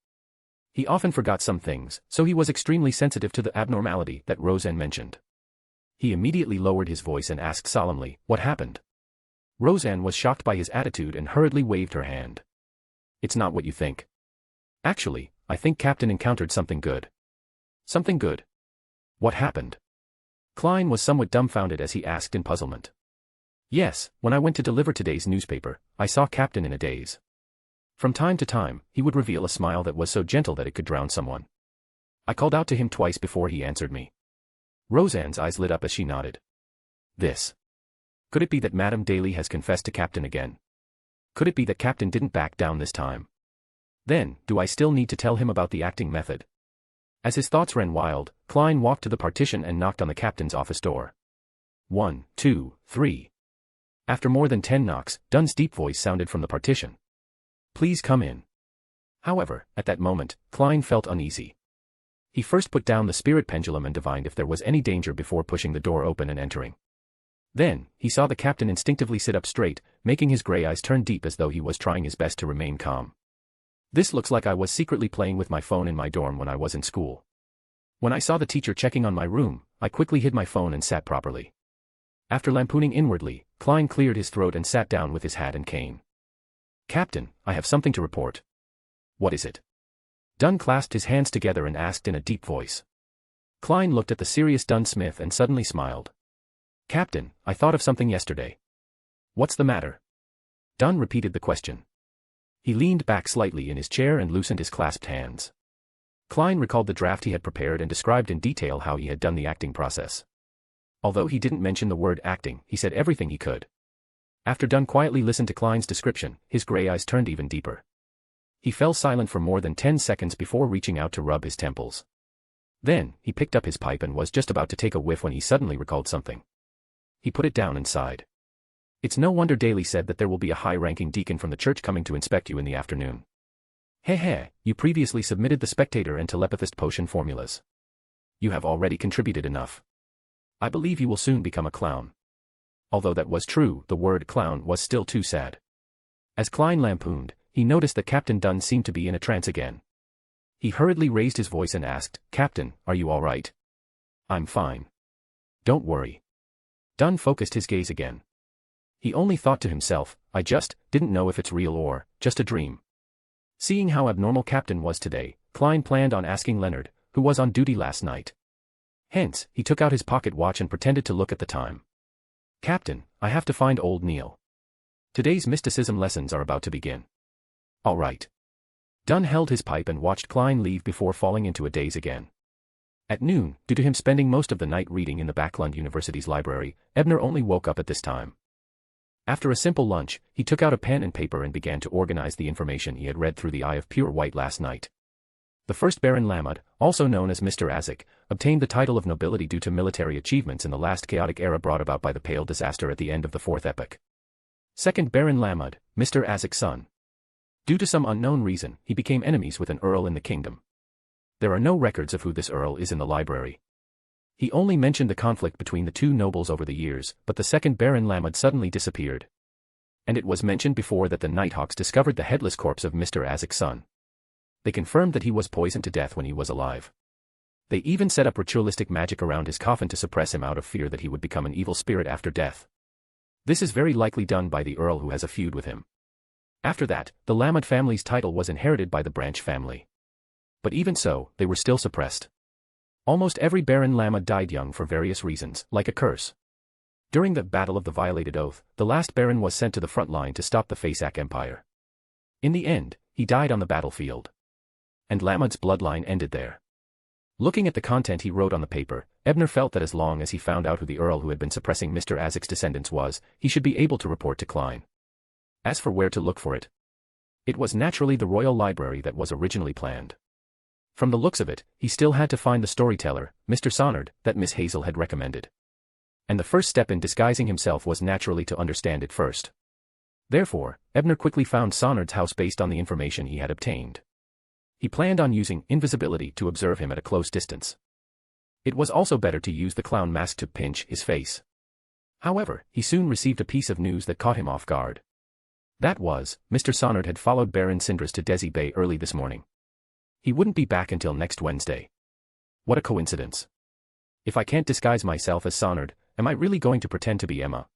He often forgot some things, so he was extremely sensitive to the abnormality that Roseanne mentioned. He immediately lowered his voice and asked solemnly, what happened? Roseanne was shocked by his attitude and hurriedly waved her hand. It's not what you think. Actually, I think Captain encountered something good. Something good? What happened? Klein was somewhat dumbfounded as he asked in puzzlement. Yes, when I went to deliver today's newspaper, I saw Captain in a daze. From time to time, he would reveal a smile that was so gentle that it could drown someone. I called out to him twice before he answered me. Roseanne's eyes lit up as she nodded. This. Could it be that Madame Daly has confessed to Captain again? Could it be that Captain didn't back down this time? Then, do I still need to tell him about the acting method? As his thoughts ran wild, Klein walked to the partition and knocked on the captain's office door. 1, 2, 3. After more than 10 knocks, Dunn's deep voice sounded from the partition. Please come in. However, at that moment, Klein felt uneasy. He first put down the spirit pendulum and divined if there was any danger before pushing the door open and entering. Then, he saw the captain instinctively sit up straight, making his gray eyes turn deep as though he was trying his best to remain calm. This looks like I was secretly playing with my phone in my dorm when I was in school. When I saw the teacher checking on my room, I quickly hid my phone and sat properly. After lampooning inwardly, Klein cleared his throat and sat down with his hat and cane. Captain, I have something to report. What is it? Dunn clasped his hands together and asked in a deep voice. Klein looked at the serious Dunn Smith and suddenly smiled. Captain, I thought of something yesterday. What's the matter? Dunn repeated the question. He leaned back slightly in his chair and loosened his clasped hands. Klein recalled the draft he had prepared and described in detail how he had done the acting process. Although he didn't mention the word acting, he said everything he could. After Dunn quietly listened to Klein's description, his gray eyes turned even deeper. He fell silent for more than 10 seconds before reaching out to rub his temples. Then, he picked up his pipe and was just about to take a whiff when he suddenly recalled something. He put it down and sighed. It's no wonder Daly said that there will be a high-ranking deacon from the church coming to inspect you in the afternoon. You previously submitted the spectator and telepathist potion formulas. You have already contributed enough. I believe you will soon become a clown. Although that was true, the word clown was still too sad. As Klein lampooned, he noticed that Captain Dunn seemed to be in a trance again. He hurriedly raised his voice and asked, Captain, are you all right? I'm fine. Don't worry. Dunn focused his gaze again. He only thought to himself, I just didn't know if it's real or just a dream. Seeing how abnormal Captain was today, Klein planned on asking Leonard, who was on duty last night. Hence, he took out his pocket watch and pretended to look at the time. Captain, I have to find old Neil. Today's mysticism lessons are about to begin. All right. Dunn held his pipe and watched Klein leave before falling into a daze again. At noon, due to him spending most of the night reading in the Backlund University's library, Ebner only woke up at this time. After a simple lunch, he took out a pen and paper and began to organize the information he had read through the Eye of Pure White last night. The first Baron Lamud, also known as Mr. Azek, obtained the title of nobility due to military achievements in the last chaotic era brought about by the Pale Disaster at the end of the Fourth Epoch. Second Baron Lamud, Mr. Azek's son. Due to some unknown reason, he became enemies with an earl in the kingdom. There are no records of who this earl is in the library. He only mentioned the conflict between the two nobles over the years, but the second Baron Lamud suddenly disappeared. And it was mentioned before that the Nighthawks discovered the headless corpse of Mr. Azek's son. They confirmed that he was poisoned to death when he was alive. They even set up ritualistic magic around his coffin to suppress him out of fear that he would become an evil spirit after death. This is very likely done by the earl who has a feud with him. After that, the Lamud family's title was inherited by the Branch family. But even so, they were still suppressed. Almost every Baron Lama died young for various reasons, like a curse. During the Battle of the Violated Oath, the last Baron was sent to the front line to stop the Fasak Empire. In the end, he died on the battlefield. And Lamad's bloodline ended there. Looking at the content he wrote on the paper, Ebner felt that as long as he found out who the Earl who had been suppressing Mr. Azek's descendants was, he should be able to report to Klein. As for where to look for it, it was naturally the Royal Library that was originally planned. From the looks of it, he still had to find the storyteller, Mr. Sonnard, that Miss Hazel had recommended. And the first step in disguising himself was naturally to understand it first. Therefore, Ebner quickly found Sonnard's house based on the information he had obtained. He planned on using invisibility to observe him at a close distance. It was also better to use the clown mask to pinch his face. However, he soon received a piece of news that caught him off guard. That was, Mr. Sonnard had followed Baron Sindris to Desi Bay early this morning. He wouldn't be back until next Wednesday. What a coincidence. If I can't disguise myself as Sonnard, am I really going to pretend to be Emma?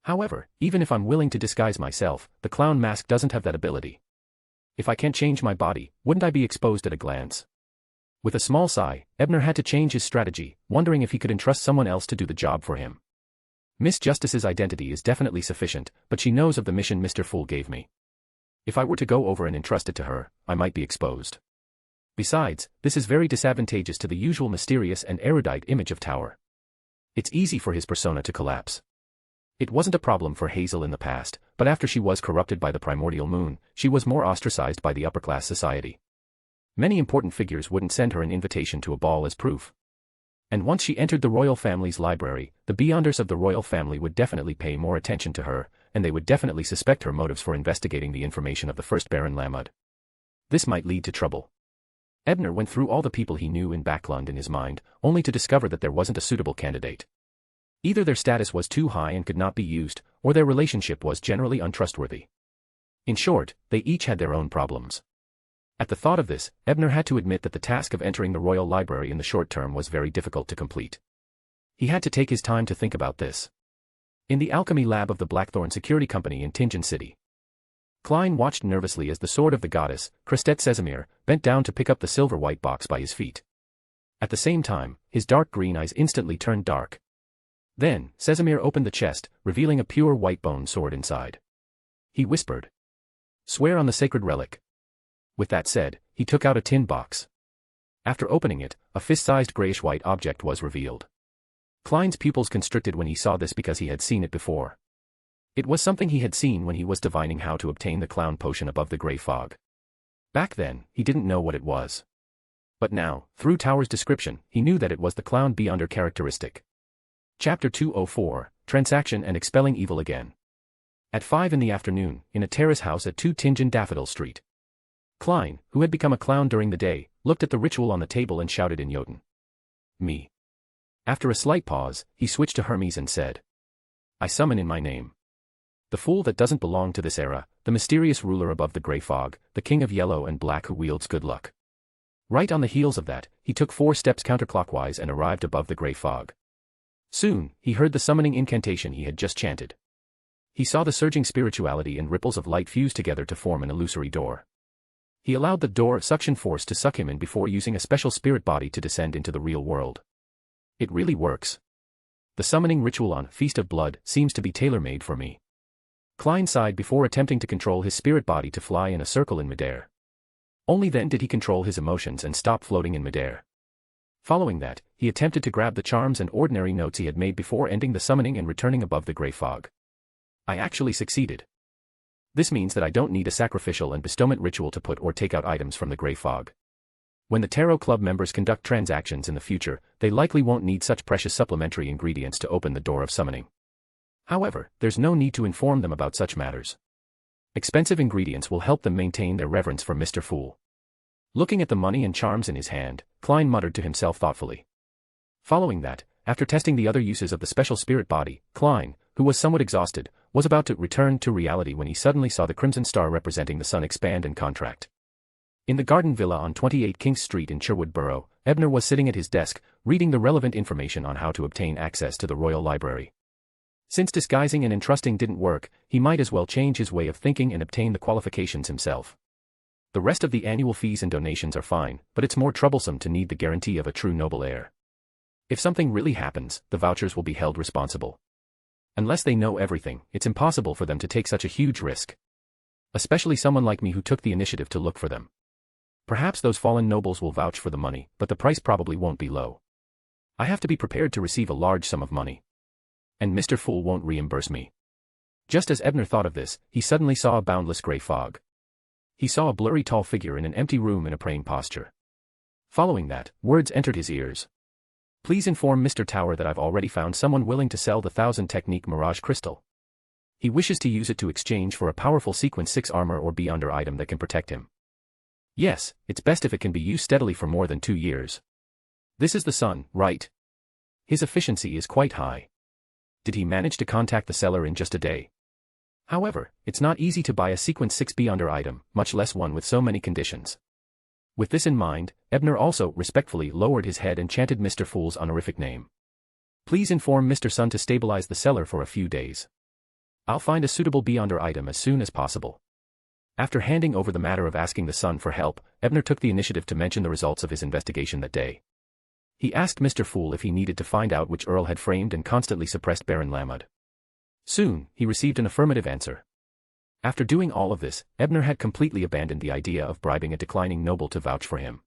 However, even if I'm willing to disguise myself, the clown mask doesn't have that ability. If I can't change my body, wouldn't I be exposed at a glance? With a small sigh, Ebner had to change his strategy, wondering if he could entrust someone else to do the job for him. Miss Justice's identity is definitely sufficient, but she knows of the mission Mr. Fool gave me. If I were to go over and entrust it to her, I might be exposed. Besides, this is very disadvantageous to the usual mysterious and erudite image of Tower. It's easy for his persona to collapse. It wasn't a problem for Hazel in the past, but after she was corrupted by the primordial moon, she was more ostracized by the upper-class society. Many important figures wouldn't send her an invitation to a ball as proof. And once she entered the royal family's library, the Beyonders of the royal family would definitely pay more attention to her, and they would definitely suspect her motives for investigating the information of the first Baron Lamud. This might lead to trouble. Ebner went through all the people he knew in Backlund in his mind, only to discover that there wasn't a suitable candidate. Either their status was too high and could not be used, or their relationship was generally untrustworthy. In short, they each had their own problems. At the thought of this, Ebner had to admit that the task of entering the Royal Library in the short term was very difficult to complete. He had to take his time to think about this. In the alchemy lab of the Blackthorn Security Company in Tingen City, Klein watched nervously as the sword of the goddess, Christet Sesamir, bent down to pick up the silver-white box by his feet. At the same time, his dark green eyes instantly turned dark. Then, Sesamir opened the chest, revealing a pure white bone sword inside. He whispered, "Swear on the sacred relic." With that said, he took out a tin box. After opening it, a fist-sized grayish-white object was revealed. Klein's pupils constricted when he saw this because he had seen it before. It was something he had seen when he was divining how to obtain the clown potion above the grey fog. Back then, he didn't know what it was. But now, through Tower's description, he knew that it was the clown Beyonder characteristic. Chapter 204, Transaction and Expelling Evil Again. At 5 in the afternoon, in a terrace house at 2 Tingen Daffodil Street. Klein, who had become a clown during the day, looked at the ritual on the table and shouted in Jotun. "Me." After a slight pause, he switched to Hermes and said, "I summon in my name. The fool that doesn't belong to this era, the mysterious ruler above the grey fog, the king of yellow and black who wields good luck." Right on the heels of that, he took 4 steps counterclockwise and arrived above the grey fog. Soon, he heard the summoning incantation he had just chanted. He saw the surging spirituality and ripples of light fuse together to form an illusory door. He allowed the door suction force to suck him in before using a special spirit body to descend into the real world. It really works. The summoning ritual on Feast of Blood seems to be tailor-made for me. Klein sighed before attempting to control his spirit body to fly in a circle in midair. Only then did he control his emotions and stop floating in midair. Following that, he attempted to grab the charms and ordinary notes he had made before ending the summoning and returning above the grey fog. I actually succeeded. This means that I don't need a sacrificial and bestowment ritual to put or take out items from the grey fog. When the Tarot Club members conduct transactions in the future, they likely won't need such precious supplementary ingredients to open the door of summoning. However, there's no need to inform them about such matters. Expensive ingredients will help them maintain their reverence for Mr. Fool. Looking at the money and charms in his hand, Klein muttered to himself thoughtfully. Following that, after testing the other uses of the special spirit body, Klein, who was somewhat exhausted, was about to return to reality when he suddenly saw the crimson star representing the sun expand and contract. In the garden villa on 28 Kings Street in Sherwood Borough, Ebner was sitting at his desk, reading the relevant information on how to obtain access to the Royal Library. Since disguising and entrusting didn't work, he might as well change his way of thinking and obtain the qualifications himself. The rest of the annual fees and donations are fine, but it's more troublesome to need the guarantee of a true noble heir. If something really happens, the vouchers will be held responsible. Unless they know everything, it's impossible for them to take such a huge risk. Especially someone like me who took the initiative to look for them. Perhaps those fallen nobles will vouch for the money, but the price probably won't be low. I have to be prepared to receive a large sum of money. And Mr. Fool won't reimburse me. Just as Ebner thought of this, he suddenly saw a boundless gray fog. He saw a blurry tall figure in an empty room in a praying posture. Following that, words entered his ears. Please inform Mr. Tower that I've already found someone willing to sell the 1000 Technique Mirage Crystal. He wishes to use it to exchange for a powerful Sequence 6 armor or beyonder item that can protect him. Yes, it's best if it can be used steadily for more than 2 years. This is the son, right? His efficiency is quite high. Did he manage to contact the seller in just a day? However, it's not easy to buy a Sequence 6 beyonder item, much less one with so many conditions. With this in mind, Ebner also respectfully lowered his head and chanted Mr. Fool's honorific name. Please inform Mr. Sun to stabilize the seller for a few days. I'll find a suitable beyonder item as soon as possible. After handing over the matter of asking the Sun for help, Ebner took the initiative to mention the results of his investigation that day. He asked Mr. Fool if he needed to find out which Earl had framed and constantly suppressed Baron Lamud. Soon, he received an affirmative answer. After doing all of this, Ebner had completely abandoned the idea of bribing a declining noble to vouch for him.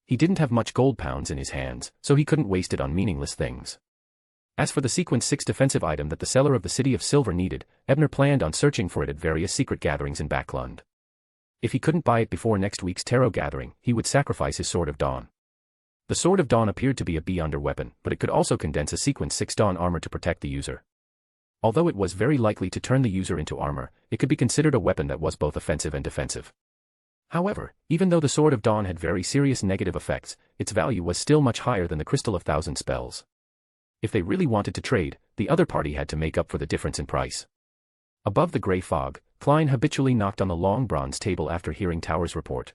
He didn't have much gold pounds in his hands, so he couldn't waste it on meaningless things. As for the Sequence 6 defensive item that the seller of the City of Silver needed, Ebner planned on searching for it at various secret gatherings in Backlund. If he couldn't buy it before next week's tarot gathering, he would sacrifice his Sword of Dawn. The Sword of Dawn appeared to be a beyonder weapon, but it could also condense a Sequence 6 Dawn armor to protect the user. Although it was very likely to turn the user into armor, it could be considered a weapon that was both offensive and defensive. However, even though the Sword of Dawn had very serious negative effects, its value was still much higher than the Crystal of Thousand Spells. If they really wanted to trade, the other party had to make up for the difference in price. Above the gray fog, Klein habitually knocked on the long bronze table after hearing Tower's report.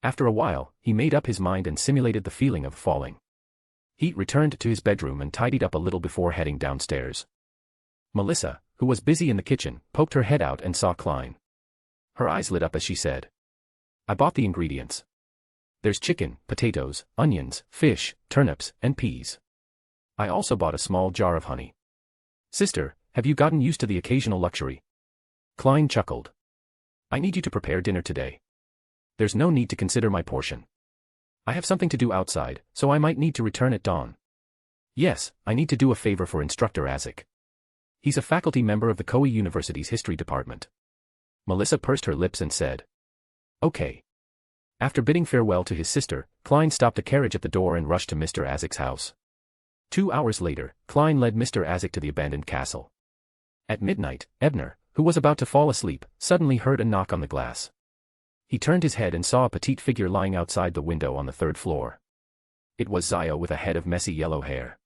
After a while, he made up his mind and simulated the feeling of falling. He returned to his bedroom and tidied up a little before heading downstairs. Melissa, who was busy in the kitchen, poked her head out and saw Klein. Her eyes lit up as she said, I bought the ingredients. There's chicken, potatoes, onions, fish, turnips, and peas. I also bought a small jar of honey. Sister, have you gotten used to the occasional luxury? Klein chuckled. I need you to prepare dinner today. There's no need to consider my portion. I have something to do outside, so I might need to return at dawn. Yes, I need to do a favor for Instructor Azik. He's a faculty member of the Koei University's history department. Melissa pursed her lips and said, Okay. After bidding farewell to his sister, Klein stopped a carriage at the door and rushed to Mr. Azik's house. 2 hours later, Klein led Mr. Azik to the abandoned castle. At midnight, Ebner, who was about to fall asleep, suddenly heard a knock on the glass. He turned his head and saw a petite figure lying outside the window on the 3rd floor. It was Zio with a head of messy yellow hair.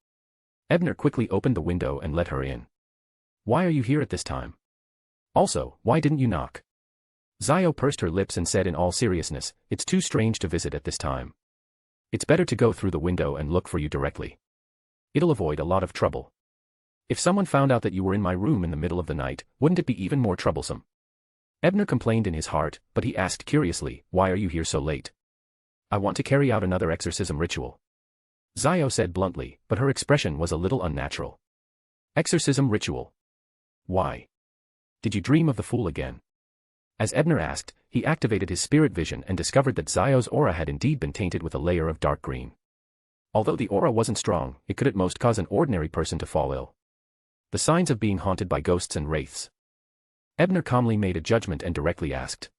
Ebner quickly opened the window and let her in. Why are you here at this time? Also, why didn't you knock? Zio pursed her lips and said in all seriousness, It's too strange to visit at this time. It's better to go through the window and look for you directly. It'll avoid a lot of trouble. If someone found out that you were in my room in the middle of the night, wouldn't it be even more troublesome? Ebner complained in his heart, but he asked curiously, Why are you here so late? I want to carry out another exorcism ritual. Zio said bluntly, but her expression was a little unnatural. Exorcism ritual. Why? Did you dream of the fool again? As Ebner asked, he activated his spirit vision and discovered that Zio's aura had indeed been tainted with a layer of dark green. Although the aura wasn't strong, it could at most cause an ordinary person to fall ill. The signs of being haunted by ghosts and wraiths. Ebner calmly made a judgment and directly asked,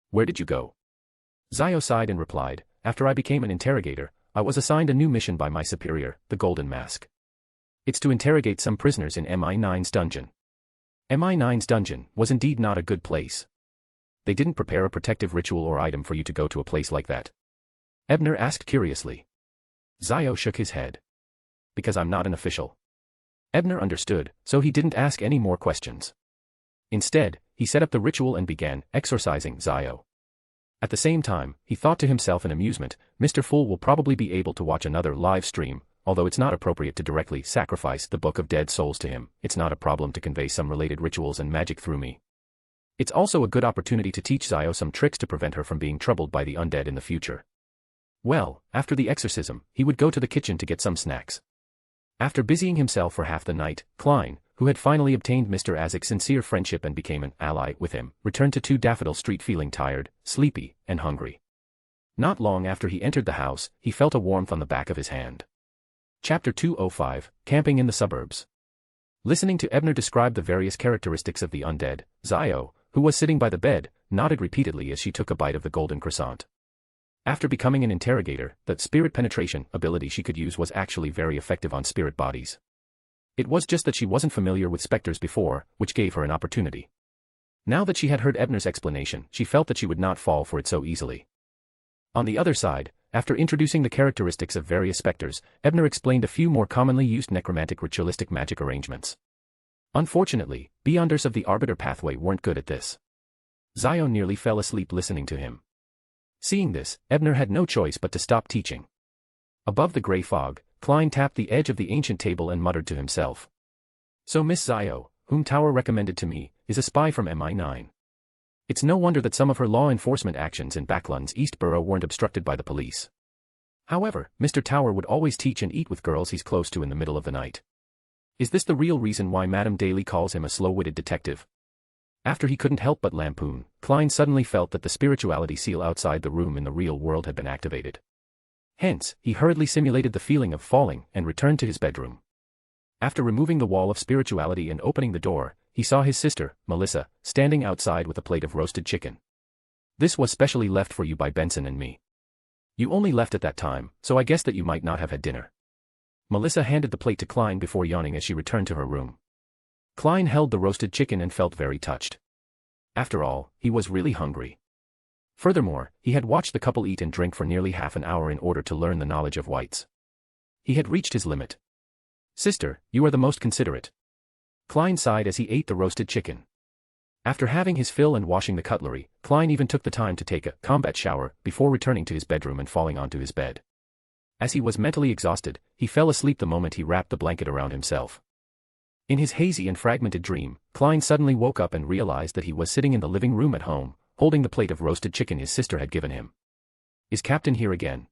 Where did you go? Zio sighed and replied, After I became an interrogator, I was assigned a new mission by my superior, the Golden Mask. It's to interrogate some prisoners in MI9's dungeon. MI9's dungeon was indeed not a good place. They didn't prepare a protective ritual or item for you to go to a place like that. Ebner asked curiously. Zio shook his head. Because I'm not an official. Ebner understood, so he didn't ask any more questions. Instead, he set up the ritual and began exorcising Zio. At the same time, he thought to himself in amusement, Mr. Fool will probably be able to watch another live stream, although it's not appropriate to directly sacrifice the Book of Dead Souls to him, it's not a problem to convey some related rituals and magic through me. It's also a good opportunity to teach Zio some tricks to prevent her from being troubled by the undead in the future. Well, after the exorcism, he would go to the kitchen to get some snacks. After busying himself for half the night, Klein, who had finally obtained Mr. Azek's sincere friendship and became an ally with him, returned to 2 Daffodil Street feeling tired, sleepy, and hungry. Not long after he entered the house, he felt a warmth on the back of his hand. Chapter 205, Camping in the Suburbs. Listening to Ebner describe the various characteristics of the undead, Zio, who was sitting by the bed, nodded repeatedly as she took a bite of the golden croissant. After becoming an interrogator, the spirit penetration ability she could use was actually very effective on spirit bodies. It was just that she wasn't familiar with specters before, which gave her an opportunity. Now that she had heard Ebner's explanation, she felt that she would not fall for it so easily. On the other side, after introducing the characteristics of various specters, Ebner explained a few more commonly used necromantic ritualistic magic arrangements. Unfortunately, Beyonders of the Arbiter pathway weren't good at this. Zio nearly fell asleep listening to him. Seeing this, Ebner had no choice but to stop teaching. Above the grey fog, Klein tapped the edge of the ancient table and muttered to himself. So Miss Zio, whom Tower recommended to me, is a spy from MI9. It's no wonder that some of her law enforcement actions in Backlund's East Borough weren't obstructed by the police. However, Mr. Tower would always teach and eat with girls he's close to in the middle of the night. Is this the real reason why Madame Daly calls him a slow-witted detective? After he couldn't help but lampoon, Klein suddenly felt that the spirituality seal outside the room in the real world had been activated. Hence, he hurriedly simulated the feeling of falling and returned to his bedroom. After removing the wall of spirituality and opening the door, he saw his sister, Melissa, standing outside with a plate of roasted chicken. This was specially left for you by Benson and me. You only left at that time, so I guess that you might not have had dinner. Melissa handed the plate to Klein before yawning as she returned to her room. Klein held the roasted chicken and felt very touched. After all, he was really hungry. Furthermore, he had watched the couple eat and drink for nearly half an hour in order to learn the knowledge of whites. He had reached his limit. Sister, you are the most considerate. Klein sighed as he ate the roasted chicken. After having his fill and washing the cutlery, Klein even took the time to take a combat shower before returning to his bedroom and falling onto his bed. As he was mentally exhausted, he fell asleep the moment he wrapped the blanket around himself. In his hazy and fragmented dream, Klein suddenly woke up and realized that he was sitting in the living room at home, holding the plate of roasted chicken his sister had given him. Is Captain here again?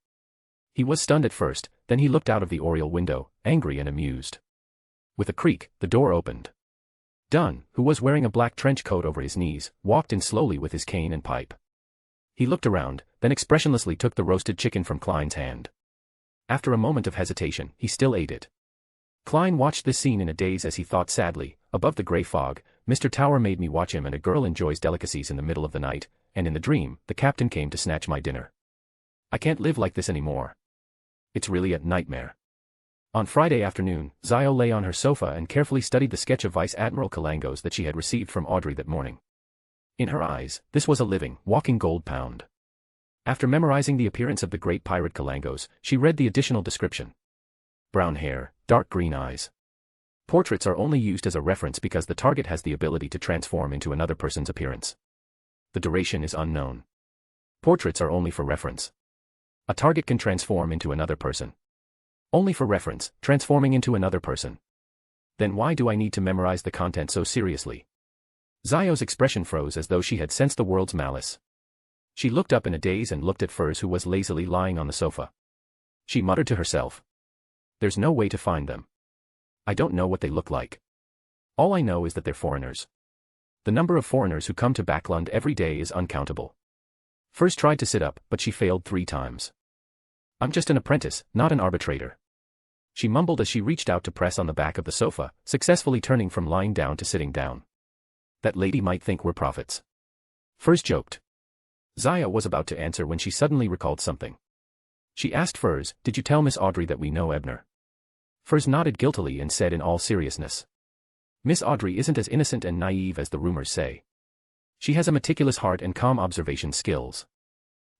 He was stunned at first, then he looked out of the oriel window, angry and amused. With a creak, the door opened. Dunn, who was wearing a black trench coat over his knees, walked in slowly with his cane and pipe. He looked around, then expressionlessly took the roasted chicken from Klein's hand. After a moment of hesitation, he still ate it. Klein watched this scene in a daze as he thought sadly, above the grey fog, Mr. Tower made me watch him and a girl enjoys delicacies in the middle of the night, and in the dream, the captain came to snatch my dinner. I can't live like this anymore. It's really a nightmare. On Friday afternoon, Zio lay on her sofa and carefully studied the sketch of Vice Admiral Kalangos that she had received from Audrey that morning. In her eyes, this was a living, walking gold pound. After memorizing the appearance of the great pirate Kalangos, she read the additional description. Brown hair, dark green eyes. Portraits are only used as a reference because the target has the ability to transform into another person's appearance. The duration is unknown. Portraits are only for reference. A target can transform into another person. Only for reference, transforming into another person. Then why do I need to memorize the content so seriously? Zio's expression froze as though she had sensed the world's malice. She looked up in a daze and looked at Furs, who was lazily lying on the sofa. She muttered to herself. There's no way to find them. I don't know what they look like. All I know is that they're foreigners. The number of foreigners who come to Backlund every day is uncountable. Furs tried to sit up, but she failed 3 times. I'm just an apprentice, not an arbitrator. She mumbled as she reached out to press on the back of the sofa, successfully turning from lying down to sitting down. That lady might think we're prophets. Furs joked. Zia was about to answer when she suddenly recalled something. She asked Furs, did you tell Miss Audrey that we know Ebner? Furs nodded guiltily and said in all seriousness. Miss Audrey isn't as innocent and naive as the rumors say. She has a meticulous heart and calm observation skills.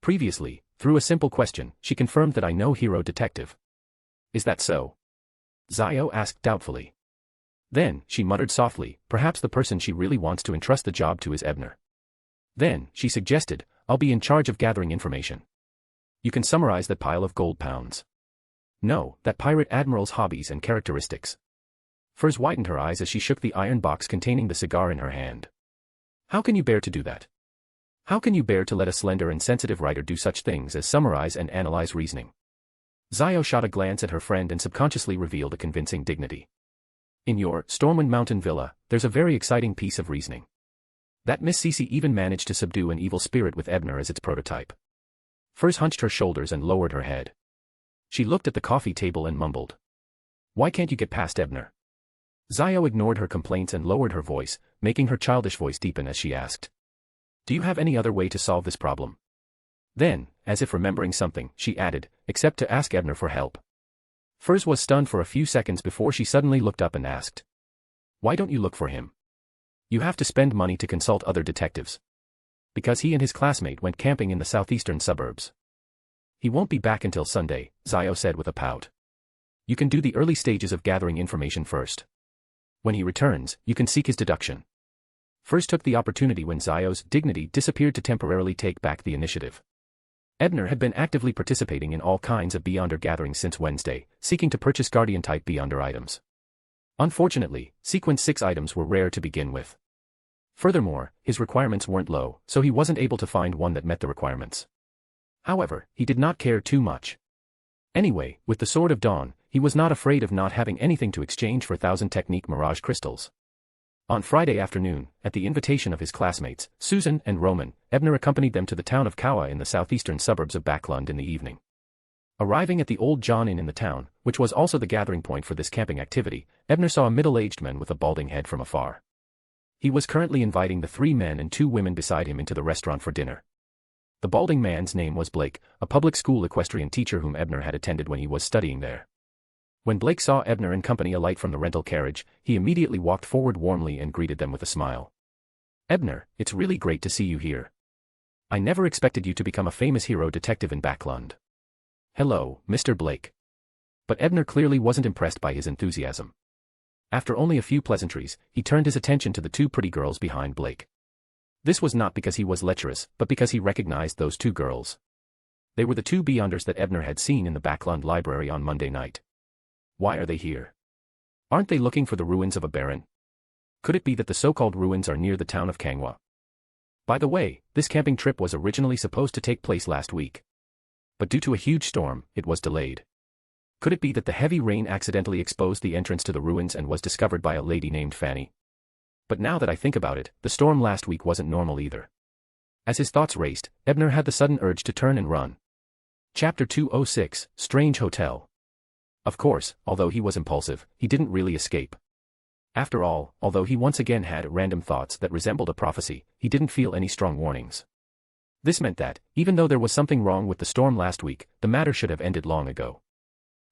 Previously, through a simple question, she confirmed that I know hero detective. Is that so? Zio asked doubtfully. Then, she muttered softly, perhaps the person she really wants to entrust the job to is Ebner. Then, she suggested, I'll be in charge of gathering information. You can summarize that pile of gold pounds. No, that pirate admiral's hobbies and characteristics. Furs widened her eyes as she shook the iron box containing the cigar in her hand. How can you bear to do that? How can you bear to let a slender and sensitive writer do such things as summarize and analyze reasoning? Zio shot a glance at her friend and subconsciously revealed a convincing dignity. In your Stormwind Mountain Villa, there's a very exciting piece of reasoning. That Miss Cece even managed to subdue an evil spirit with Ebner as its prototype. Firs hunched her shoulders and lowered her head. She looked at the coffee table and mumbled. Why can't you get past Ebner? Zio ignored her complaints and lowered her voice, making her childish voice deepen as she asked. Do you have any other way to solve this problem? Then, as if remembering something, she added, except to ask Ebner for help. Firs was stunned for a few seconds before she suddenly looked up and asked. Why don't you look for him? You have to spend money to consult other detectives. Because he and his classmate went camping in the southeastern suburbs. He won't be back until Sunday, Zio said with a pout. You can do the early stages of gathering information first. When he returns, you can seek his deduction. Firs took the opportunity when Zio's dignity disappeared to temporarily take back the initiative. Ebner had been actively participating in all kinds of Beyonder gatherings since Wednesday, seeking to purchase Guardian-type Beyonder items. Unfortunately, Sequence 6 items were rare to begin with. Furthermore, his requirements weren't low, so he wasn't able to find one that met the requirements. However, he did not care too much. Anyway, with the Sword of Dawn, he was not afraid of not having anything to exchange for 1,000 Technique Mirage crystals. On Friday afternoon, at the invitation of his classmates, Susan and Roman, Ebner accompanied them to the town of Kawa in the southeastern suburbs of Backlund in the evening. Arriving at the Old John Inn in the town, which was also the gathering point for this camping activity, Ebner saw a middle-aged man with a balding head from afar. He was currently inviting the 3 men and 2 women beside him into the restaurant for dinner. The balding man's name was Blake, a public school equestrian teacher whom Ebner had attended when he was studying there. When Blake saw Ebner and company alight from the rental carriage, he immediately walked forward warmly and greeted them with a smile. Ebner, it's really great to see you here. I never expected you to become a famous hero detective in Backlund. Hello, Mr. Blake. But Ebner clearly wasn't impressed by his enthusiasm. After only a few pleasantries, he turned his attention to the 2 pretty girls behind Blake. This was not because he was lecherous, but because he recognized those 2 girls. They were the 2 Beyonders that Ebner had seen in the Backlund library on Monday night. Why are they here? Aren't they looking for the ruins of a baron? Could it be that the so-called ruins are near the town of Kangwa? By the way, this camping trip was originally supposed to take place last week. But due to a huge storm, it was delayed. Could it be that the heavy rain accidentally exposed the entrance to the ruins and was discovered by a lady named Fanny? But now that I think about it, the storm last week wasn't normal either. As his thoughts raced, Ebner had the sudden urge to turn and run. Chapter 206, Strange Hotel. Of course, although he was impulsive, he didn't really escape. After all, although he once again had random thoughts that resembled a prophecy, he didn't feel any strong warnings. This meant that, even though there was something wrong with the storm last week, the matter should have ended long ago.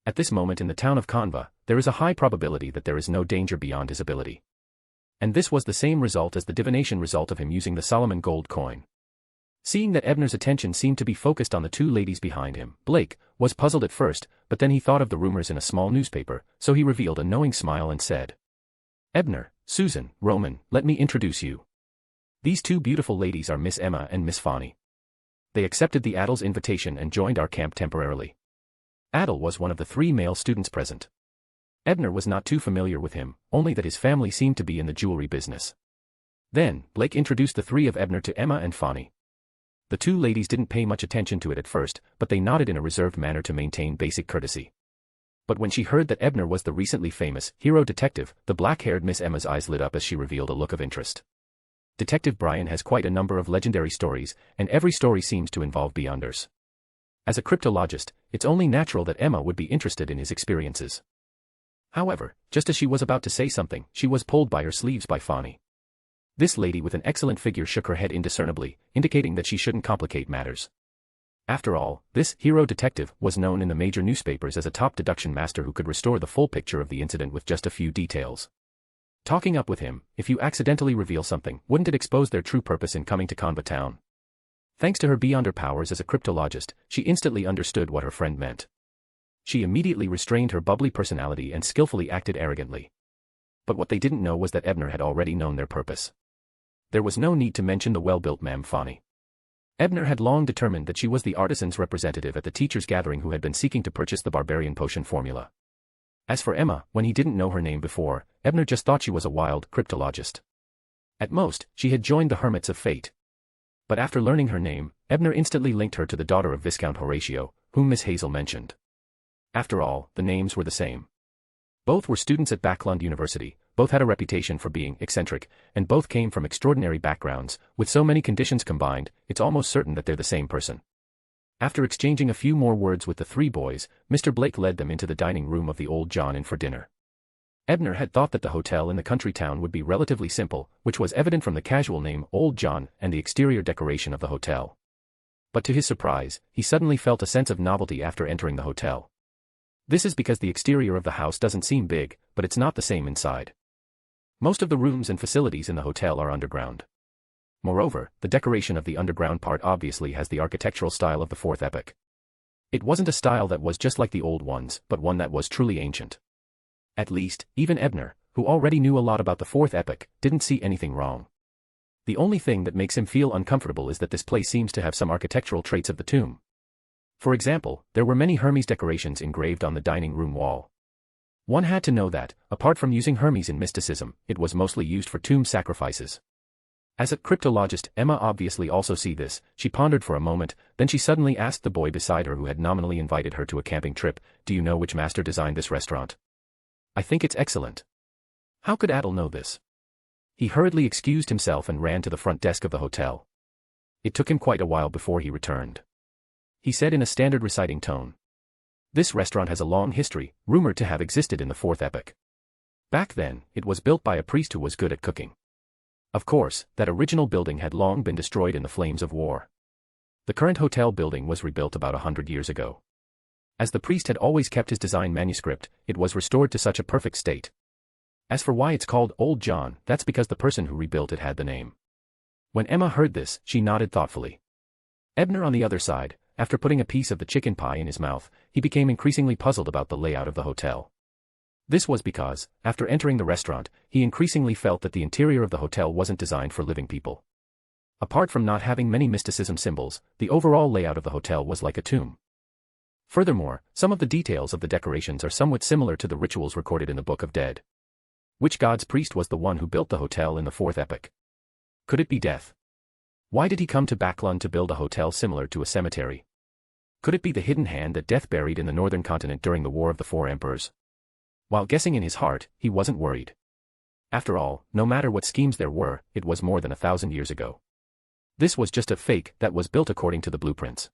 At this moment in the town of Kanva, there is a high probability that there is no danger beyond his ability. And this was the same result as the divination result of him using the Solomon gold coin. Seeing that Ebner's attention seemed to be focused on the 2 ladies behind him, Blake was puzzled at first, but then he thought of the rumors in a small newspaper, so he revealed a knowing smile and said, Ebner, Susan, Roman, let me introduce you. These 2 beautiful ladies are Miss Emma and Miss Fanny. They accepted the Adel's invitation and joined our camp temporarily. Adel was one of the 3 male students present. Ebner was not too familiar with him, only that his family seemed to be in the jewelry business. Then, Blake introduced the 3 of Ebner to Emma and Fanny. The 2 ladies didn't pay much attention to it at first, but they nodded in a reserved manner to maintain basic courtesy. But when she heard that Ebner was the recently famous hero detective, the black-haired Miss Emma's eyes lit up as she revealed a look of interest. Detective Brian has quite a number of legendary stories, and every story seems to involve Beyonders. As a cryptologist, it's only natural that Emma would be interested in his experiences. However, just as she was about to say something, she was pulled by her sleeves by Fanny. This lady with an excellent figure shook her head indiscernibly, indicating that she shouldn't complicate matters. After all, this hero detective was known in the major newspapers as a top deduction master who could restore the full picture of the incident with just a few details. Talking up with him, if you accidentally reveal something, wouldn't it expose their true purpose in coming to Kanva town? Thanks to her Beyonder powers as a cryptologist, she instantly understood what her friend meant. She immediately restrained her bubbly personality and skillfully acted arrogantly. But what they didn't know was that Ebner had already known their purpose. There was no need to mention the well-built Ma'am Fanny. Ebner had long determined that she was the artisan's representative at the teachers' gathering who had been seeking to purchase the barbarian potion formula. As for Emma, when he didn't know her name before, Ebner just thought she was a wild cryptologist. At most, she had joined the Hermits of Fate. But after learning her name, Ebner instantly linked her to the daughter of Viscount Horatio, whom Miss Hazel mentioned. After all, the names were the same. Both were students at Backlund University, both had a reputation for being eccentric, and both came from extraordinary backgrounds. With so many conditions combined, it's almost certain that they're the same person. After exchanging a few more words with the three boys, Mr. Blake led them into the dining room of the Old John Inn for dinner. Ebner had thought that the hotel in the country town would be relatively simple, which was evident from the casual name Old John and the exterior decoration of the hotel. But to his surprise, he suddenly felt a sense of novelty after entering the hotel. This is because the exterior of the house doesn't seem big, but it's not the same inside. Most of the rooms and facilities in the hotel are underground. Moreover, the decoration of the underground part obviously has the architectural style of the Fourth Epoch. It wasn't a style that was just like the old ones, but one that was truly ancient. At least, even Ebner, who already knew a lot about the Fourth Epoch, didn't see anything wrong. The only thing that makes him feel uncomfortable is that this place seems to have some architectural traits of the tomb. For example, there were many Hermes decorations engraved on the dining room wall. One had to know that, apart from using Hermes in mysticism, it was mostly used for tomb sacrifices. As a cryptologist, Emma obviously also see this. She pondered for a moment, then she suddenly asked the boy beside her who had nominally invited her to a camping trip, "Do you know which master designed this restaurant?" "I think it's excellent." How could Adel know this? He hurriedly excused himself and ran to the front desk of the hotel. It took him quite a while before he returned. He said in a standard reciting tone, "This restaurant has a long history, rumored to have existed in the Fourth Epoch. Back then, it was built by a priest who was good at cooking. Of course, that original building had long been destroyed in the flames of war. The current hotel building was rebuilt about 100 years ago. As the priest had always kept his design manuscript, it was restored to such a perfect state. As for why it's called Old John, that's because the person who rebuilt it had the name." When Emma heard this, she nodded thoughtfully. Ebner on the other side, after putting a piece of the chicken pie in his mouth, he became increasingly puzzled about the layout of the hotel. This was because, after entering the restaurant, he increasingly felt that the interior of the hotel wasn't designed for living people. Apart from not having many mysticism symbols, the overall layout of the hotel was like a tomb. Furthermore, some of the details of the decorations are somewhat similar to the rituals recorded in the Book of Dead. Which god's priest was the one who built the hotel in the Fourth Epoch? Could it be Death? Why did he come to Backlund to build a hotel similar to a cemetery? Could it be the hidden hand that Death buried in the northern continent during the War of the Four Emperors? While guessing in his heart, he wasn't worried. After all, no matter what schemes there were, it was more than 1,000 years ago. This was just a fake that was built according to the blueprints.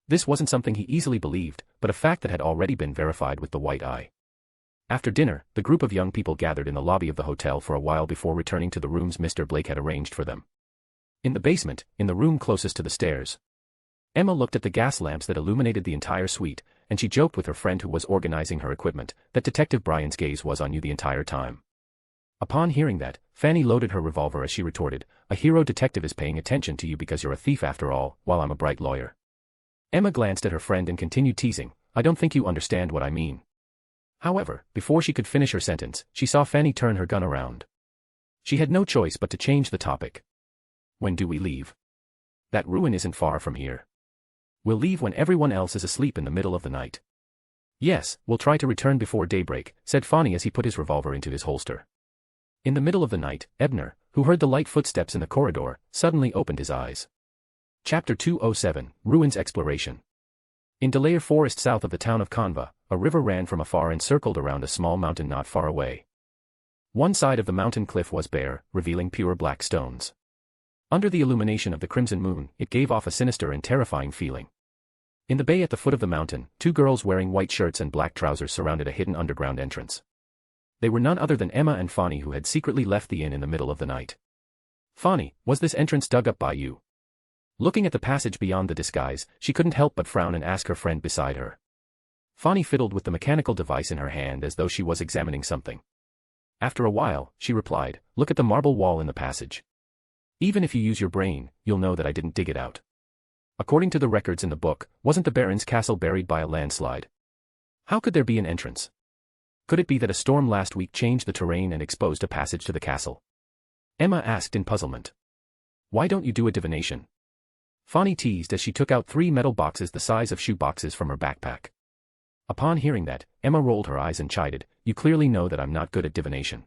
This wasn't something he easily believed, but a fact that had already been verified with the white eye. After dinner, the group of young people gathered in the lobby of the hotel for a while before returning to the rooms Mr. Blake had arranged for them. In the basement, in the room closest to the stairs, Emma looked at the gas lamps that illuminated the entire suite, and she joked with her friend who was organizing her equipment, that Detective Brian's gaze was on you the entire time. Upon hearing that, Fanny loaded her revolver as she retorted, "A hero detective is paying attention to you because you're a thief after all, while I'm a bright lawyer." Emma glanced at her friend and continued teasing, "I don't think you understand what I mean." However, before she could finish her sentence, she saw Fanny turn her gun around. She had no choice but to change the topic. "When do we leave? That ruin isn't far from here. We'll leave when everyone else is asleep in the middle of the night." "Yes, we'll try to return before daybreak," said Fanny as he put his revolver into his holster. In the middle of the night, Ebner, who heard the light footsteps in the corridor, suddenly opened his eyes. Chapter 207, Ruins Exploration. In Delaire Forest south of the town of Conva, a river ran from afar and circled around a small mountain not far away. One side of the mountain cliff was bare, revealing pure black stones. Under the illumination of the crimson moon, it gave off a sinister and terrifying feeling. In the bay at the foot of the mountain, two girls wearing white shirts and black trousers surrounded a hidden underground entrance. They were none other than Emma and Fanny, who had secretly left the inn in the middle of the night. "Fanny, was this entrance dug up by you?" Looking at the passage beyond the disguise, she couldn't help but frown and ask her friend beside her. Fanny fiddled with the mechanical device in her hand as though she was examining something. After a while, she replied, "Look at the marble wall in the passage. Even if you use your brain, you'll know that I didn't dig it out. According to the records in the book, wasn't the Baron's castle buried by a landslide? How could there be an entrance? Could it be that a storm last week changed the terrain and exposed a passage to the castle?" Emma asked in puzzlement. "Why don't you do a divination?" Fanny teased as she took out 3 metal boxes the size of shoe boxes from her backpack. Upon hearing that, Emma rolled her eyes and chided, "You clearly know that I'm not good at divination."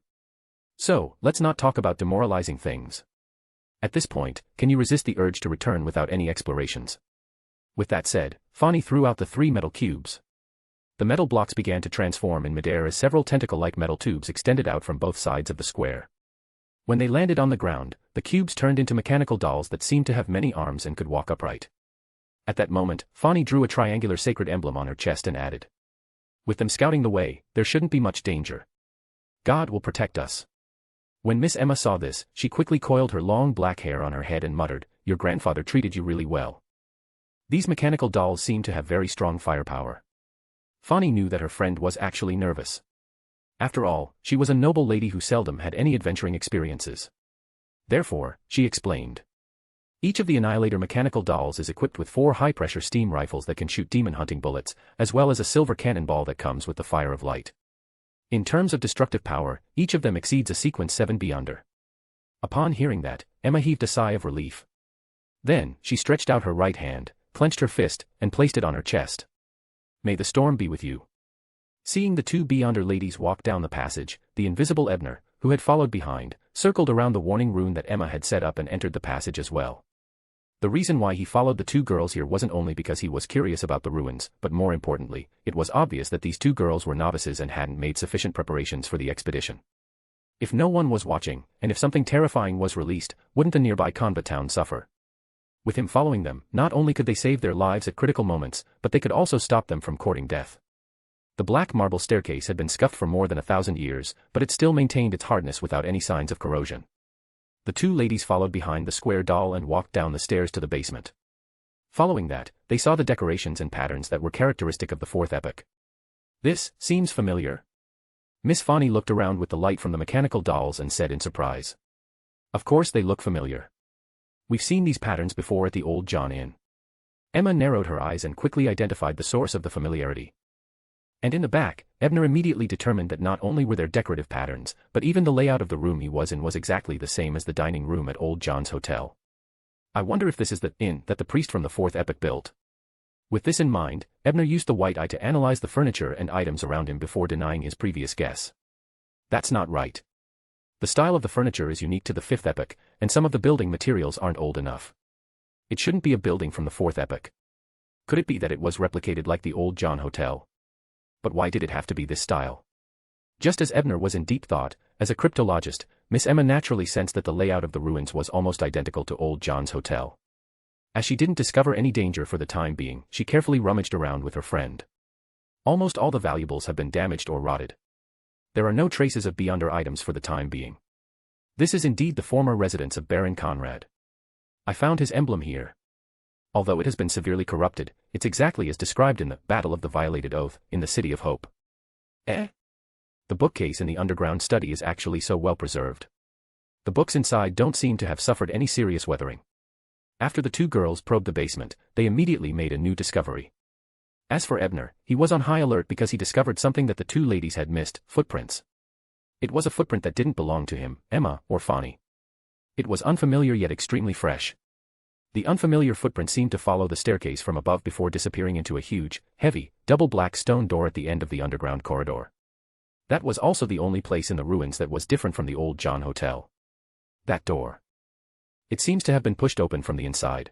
So, let's not talk about demoralizing things. At this point, can you resist the urge to return without any explorations? With that said, Fani threw out the 3 metal cubes. The metal blocks began to transform in midair as several tentacle-like metal tubes extended out from both sides of the square. When they landed on the ground, the cubes turned into mechanical dolls that seemed to have many arms and could walk upright. At that moment, Fani drew a triangular sacred emblem on her chest and added, "With them scouting the way, there shouldn't be much danger. God will protect us." When Miss Emma saw this, she quickly coiled her long black hair on her head and muttered, "Your grandfather treated you really well." These mechanical dolls seemed to have very strong firepower. Fani knew that her friend was actually nervous. After all, she was a noble lady who seldom had any adventuring experiences. Therefore, she explained. Each of the Annihilator mechanical dolls is equipped with 4 high-pressure steam rifles that can shoot demon-hunting bullets, as well as a silver cannonball that comes with the fire of light. In terms of destructive power, each of them exceeds a sequence 7 beyonder. Upon hearing that, Emma heaved a sigh of relief. Then, she stretched out her right hand, clenched her fist, and placed it on her chest. "May the storm be with you." Seeing the 2 beyonder ladies walk down the passage, the invisible Ebner, who had followed behind, circled around the warning rune that Emma had set up and entered the passage as well. The reason why he followed the 2 girls here wasn't only because he was curious about the ruins, but more importantly, it was obvious that these 2 girls were novices and hadn't made sufficient preparations for the expedition. If no one was watching, and if something terrifying was released, wouldn't the nearby convent town suffer? With him following them, not only could they save their lives at critical moments, but they could also stop them from courting death. The black marble staircase had been scuffed for more than 1,000 years, but it still maintained its hardness without any signs of corrosion. The 2 ladies followed behind the square doll and walked down the stairs to the basement. Following that, they saw the decorations and patterns that were characteristic of the 4th epoch. "This seems familiar." Miss Fani looked around with the light from the mechanical dolls and said in surprise. "Of course they look familiar. We've seen these patterns before at the Old John Inn." Emma narrowed her eyes and quickly identified the source of the familiarity. And in the back, Ebner immediately determined that not only were there decorative patterns, but even the layout of the room he was in was exactly the same as the dining room at Old John's Hotel. "I wonder if this is the inn that the priest from the 4th epoch built." With this in mind, Ebner used the white eye to analyze the furniture and items around him before denying his previous guess. "That's not right. The style of the furniture is unique to the 5th epoch, and some of the building materials aren't old enough. It shouldn't be a building from the 4th epoch. Could it be that it was replicated like the Old John Hotel? But why did it have to be this style?" Just as Ebner was in deep thought, as a cryptologist, Miss Emma naturally sensed that the layout of the ruins was almost identical to Old John's Hotel. As she didn't discover any danger for the time being, she carefully rummaged around with her friend. Almost all the valuables have been damaged or rotted. There are no traces of beyonder items for the time being. This is indeed the former residence of Baron Conrad. I found his emblem here. Although it has been severely corrupted, it's exactly as described in the Battle of the Violated Oath, in the City of Hope. The bookcase in the underground study is actually so well preserved. The books inside don't seem to have suffered any serious weathering. After the 2 girls probed the basement, they immediately made a new discovery. As for Ebner, he was on high alert because he discovered something that the 2 ladies had missed: footprints. It was a footprint that didn't belong to him, Emma, or Fani. It was unfamiliar yet extremely fresh. The unfamiliar footprint seemed to follow the staircase from above before disappearing into a huge, heavy, double black stone door at the end of the underground corridor. That was also the only place in the ruins that was different from the Old John Hotel. That door. It seems to have been pushed open from the inside.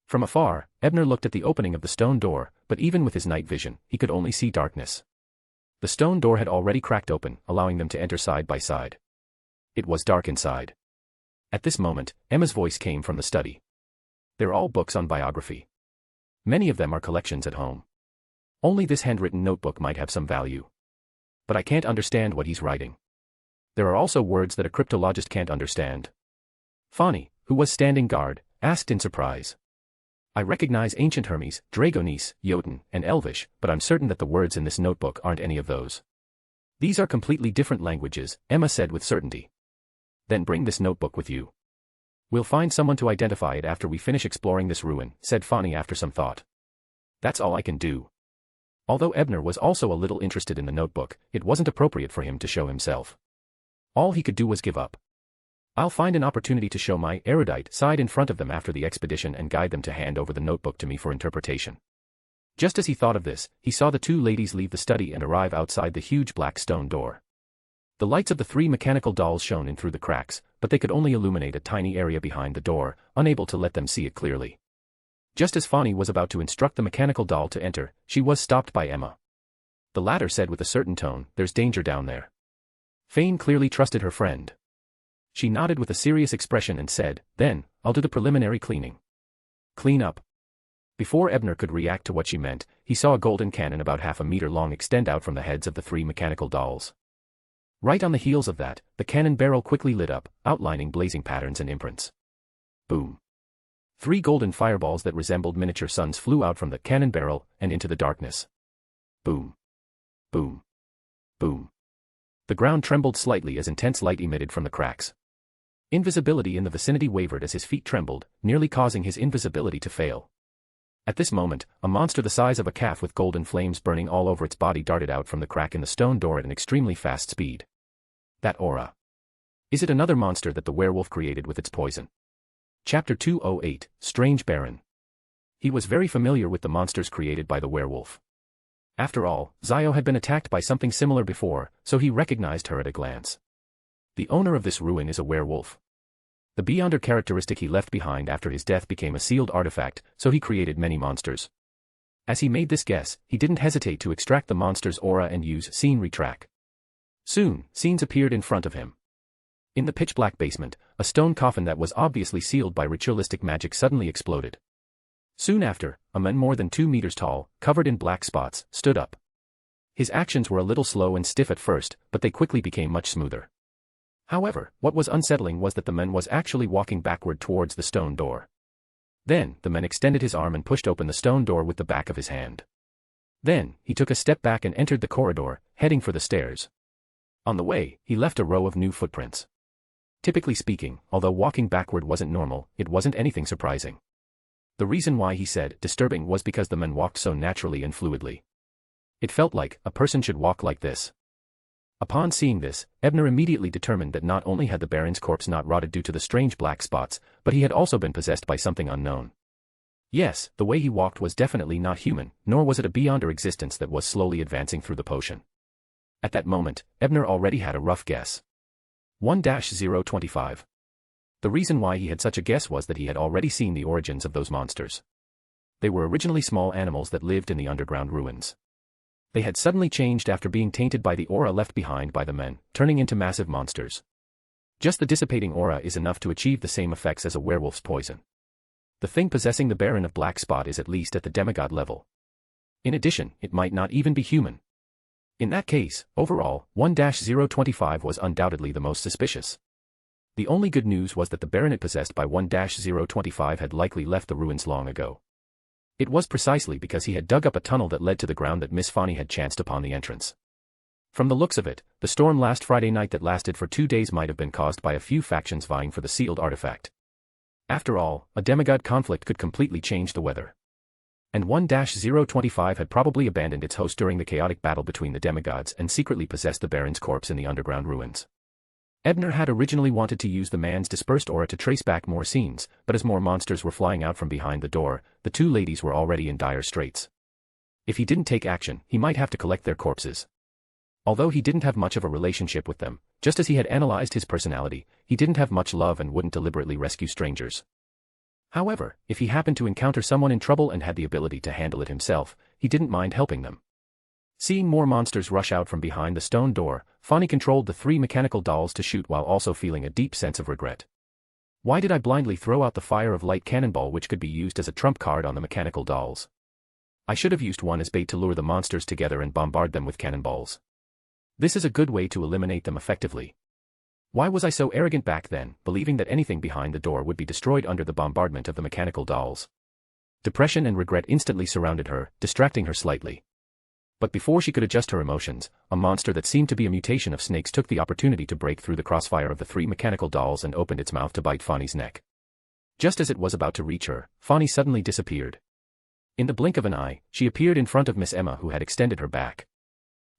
From afar, Ebner looked at the opening of the stone door, but even with his night vision, he could only see darkness. The stone door had already cracked open, allowing them to enter side by side. It was dark inside. At this moment, Emma's voice came from the study. "They're all books on biography. Many of them are collections at home. Only this handwritten notebook might have some value. But I can't understand what he's writing. There are also words that a cryptologist can't understand." Fani, who was standing guard, asked in surprise. "I recognize ancient Hermes, Dragonese, Jotun, and Elvish, but I'm certain that the words in this notebook aren't any of those." "These are completely different languages," Emma said with certainty. "Then bring this notebook with you. We'll find someone to identify it after we finish exploring this ruin," said Fani after some thought. "That's all I can do." Although Ebner was also a little interested in the notebook, it wasn't appropriate for him to show himself. All he could do was give up. "I'll find an opportunity to show my erudite side in front of them after the expedition and guide them to hand over the notebook to me for interpretation." Just as he thought of this, he saw the 2 ladies leave the study and arrive outside the huge black stone door. The lights of the three mechanical dolls shone in through the cracks, but they could only illuminate a tiny area behind the door, unable to let them see it clearly. Just as Fanny was about to instruct the mechanical doll to enter, she was stopped by Emma. The latter said with a certain tone, "There's danger down there." Fane clearly trusted her friend. She nodded with a serious expression and said, "Then, I'll do the preliminary cleaning." "Clean up." Before Ebner could react to what she meant, he saw a golden cannon about half a meter long extend out from the heads of the three mechanical dolls. Right on the heels of that, the cannon barrel quickly lit up, outlining blazing patterns and imprints. Boom. 3 golden fireballs that resembled miniature suns flew out from the cannon barrel and into the darkness. Boom. Boom. Boom. The ground trembled slightly as intense light emitted from the cracks. Invisibility in the vicinity wavered as his feet trembled, nearly causing his invisibility to fail. At this moment, a monster the size of a calf with golden flames burning all over its body darted out from the crack in the stone door at an extremely fast speed. That aura. Is it another monster that the werewolf created with its poison? Chapter 208, Strange Baron. He was very familiar with the monsters created by the werewolf. After all, Zio had been attacked by something similar before, so he recognized her at a glance. The owner of this ruin is a werewolf. The Beyonder characteristic he left behind after his death became a sealed artifact, so he created many monsters. As he made this guess, he didn't hesitate to extract the monster's aura and use Scene Retrack. Soon, scenes appeared in front of him. In the pitch-black basement, a stone coffin that was obviously sealed by ritualistic magic suddenly exploded. Soon after, a man more than 2 meters tall, covered in black spots, stood up. His actions were a little slow and stiff at first, but they quickly became much smoother. However, what was unsettling was that the man was actually walking backward towards the stone door. Then, the man extended his arm and pushed open the stone door with the back of his hand. Then, he took a step back and entered the corridor, heading for the stairs. On the way, he left a row of new footprints. Typically speaking, although walking backward wasn't normal, it wasn't anything surprising. The reason why he said disturbing was because the man walked so naturally and fluidly. It felt like a person should walk like this. Upon seeing this, Ebner immediately determined that not only had the Baron's corpse not rotted due to the strange black spots, but he had also been possessed by something unknown. Yes, the way he walked was definitely not human, nor was it a Beyonder existence that was slowly advancing through the potion. At that moment, Ebner already had a rough guess. 1-025. The reason why he had such a guess was that he had already seen the origins of those monsters. They were originally small animals that lived in the underground ruins. They had suddenly changed after being tainted by the aura left behind by the men, turning into massive monsters. Just the dissipating aura is enough to achieve the same effects as a werewolf's poison. The thing possessing the Baron of Black Spot is at least at the demigod level. In addition, it might not even be human. In that case, overall, 1-025 was undoubtedly the most suspicious. The only good news was that the baronet possessed by 1-025 had likely left the ruins long ago. It was precisely because he had dug up a tunnel that led to the ground that Miss Fanny had chanced upon the entrance. From the looks of it, the storm last Friday night that lasted for 2 days might have been caused by a few factions vying for the sealed artifact. After all, a demigod conflict could completely change the weather. And 1-025 had probably abandoned its host during the chaotic battle between the demigods and secretly possessed the Baron's corpse in the underground ruins. Ebner had originally wanted to use the man's dispersed aura to trace back more scenes, but as more monsters were flying out from behind the door, the two ladies were already in dire straits. If he didn't take action, he might have to collect their corpses. Although he didn't have much of a relationship with them, just as he had analyzed his personality, he didn't have much love and wouldn't deliberately rescue strangers. However, if he happened to encounter someone in trouble and had the ability to handle it himself, he didn't mind helping them. Seeing more monsters rush out from behind the stone door, Fanny controlled the 3 mechanical dolls to shoot while also feeling a deep sense of regret. Why did I blindly throw out the fire of light cannonball which could be used as a trump card on the mechanical dolls? I should have used one as bait to lure the monsters together and bombard them with cannonballs. This is a good way to eliminate them effectively. Why was I so arrogant back then, believing that anything behind the door would be destroyed under the bombardment of the mechanical dolls? Depression and regret instantly surrounded her, distracting her slightly. But before she could adjust her emotions, a monster that seemed to be a mutation of snakes took the opportunity to break through the crossfire of the 3 mechanical dolls and opened its mouth to bite Fanny's neck. Just as it was about to reach her, Fanny suddenly disappeared. In the blink of an eye, she appeared in front of Miss Emma, who had extended her back.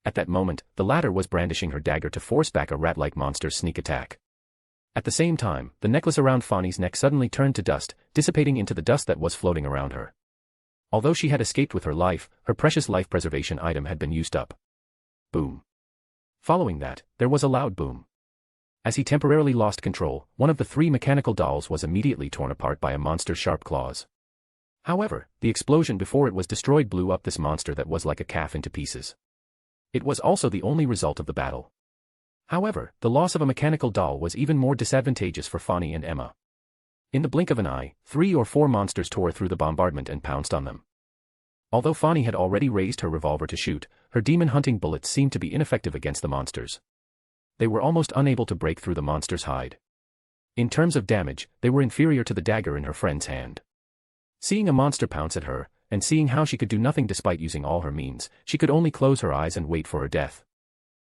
At that moment, the latter was brandishing her dagger to force back a rat-like monster's sneak attack. At the same time, the necklace around Fanny's neck suddenly turned to dust, dissipating into the dust that was floating around her. Although she had escaped with her life, her precious life preservation item had been used up. Boom. Following that, there was a loud boom. As he temporarily lost control, one of the 3 mechanical dolls was immediately torn apart by a monster's sharp claws. However, the explosion before it was destroyed blew up this monster that was like a calf into pieces. It was also the only result of the battle. However, the loss of a mechanical doll was even more disadvantageous for Fanny and Emma. In the blink of an eye, 3 or 4 monsters tore through the bombardment and pounced on them. Although Fanny had already raised her revolver to shoot, her demon-hunting bullets seemed to be ineffective against the monsters. They were almost unable to break through the monster's hide. In terms of damage, they were inferior to the dagger in her friend's hand. Seeing a monster pounce at her, and seeing how she could do nothing despite using all her means, she could only close her eyes and wait for her death.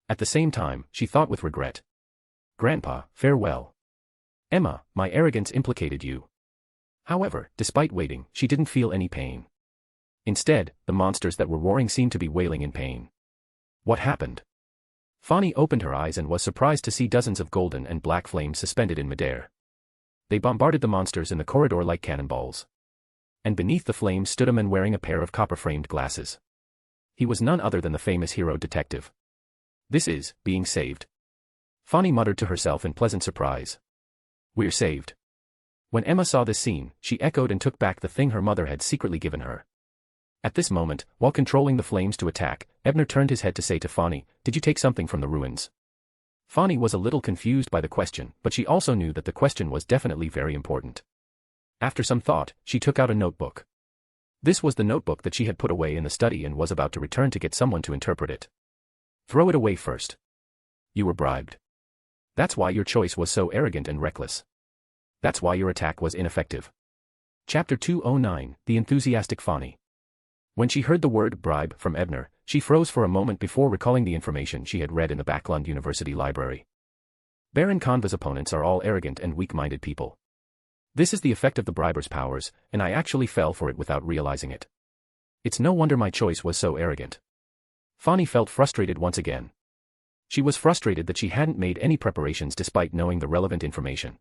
At the same time, she thought with regret. "Grandpa, farewell. Emma, my arrogance implicated you." However, despite waiting, she didn't feel any pain. Instead, the monsters that were roaring seemed to be wailing in pain. What happened? Fanny opened her eyes and was surprised to see dozens of golden and black flames suspended in midair. They bombarded the monsters in the corridor like cannonballs. And beneath the flames stood a man wearing a pair of copper-framed glasses. He was none other than the famous hero detective. "This is being saved," Fanny muttered to herself in pleasant surprise. "We're saved." When Emma saw this scene, she echoed and took back the thing her mother had secretly given her. At this moment, while controlling the flames to attack, Ebner turned his head to say to Fanny, "Did you take something from the ruins?" Fanny was a little confused by the question, but she also knew that the question was definitely very important. After some thought, she took out a notebook. This was the notebook that she had put away in the study and was about to return to get someone to interpret it. "Throw it away first. You were bribed. That's why your choice was so arrogant and reckless. That's why your attack was ineffective." Chapter 209, The Enthusiastic Fanny. When she heard the word bribe from Ebner, she froze for a moment before recalling the information she had read in the Backlund University library. Baron Conva's opponents are all arrogant and weak-minded people. This is the effect of the briber's powers, and I actually fell for it without realizing it. It's no wonder my choice was so arrogant. Fanny felt frustrated once again. She was frustrated that she hadn't made any preparations despite knowing the relevant information.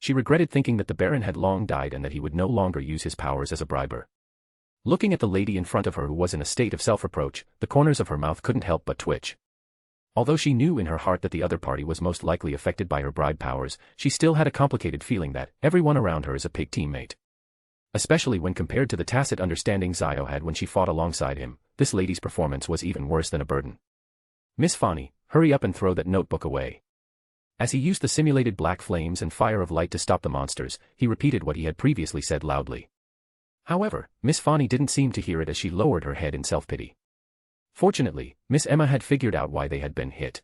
She regretted thinking that the Baron had long died and that he would no longer use his powers as a briber. Looking at the lady in front of her who was in a state of self-reproach, the corners of her mouth couldn't help but twitch. Although she knew in her heart that the other party was most likely affected by her bribe powers, she still had a complicated feeling that everyone around her is a pig teammate. Especially when compared to the tacit understanding Zio had when she fought alongside him, this lady's performance was even worse than a burden. "Miss Fanny, hurry up and throw that notebook away." As he used the simulated black flames and fire of light to stop the monsters, he repeated what he had previously said loudly. However, Miss Fanny didn't seem to hear it as she lowered her head in self-pity. Fortunately, Miss Emma had figured out why they had been hit.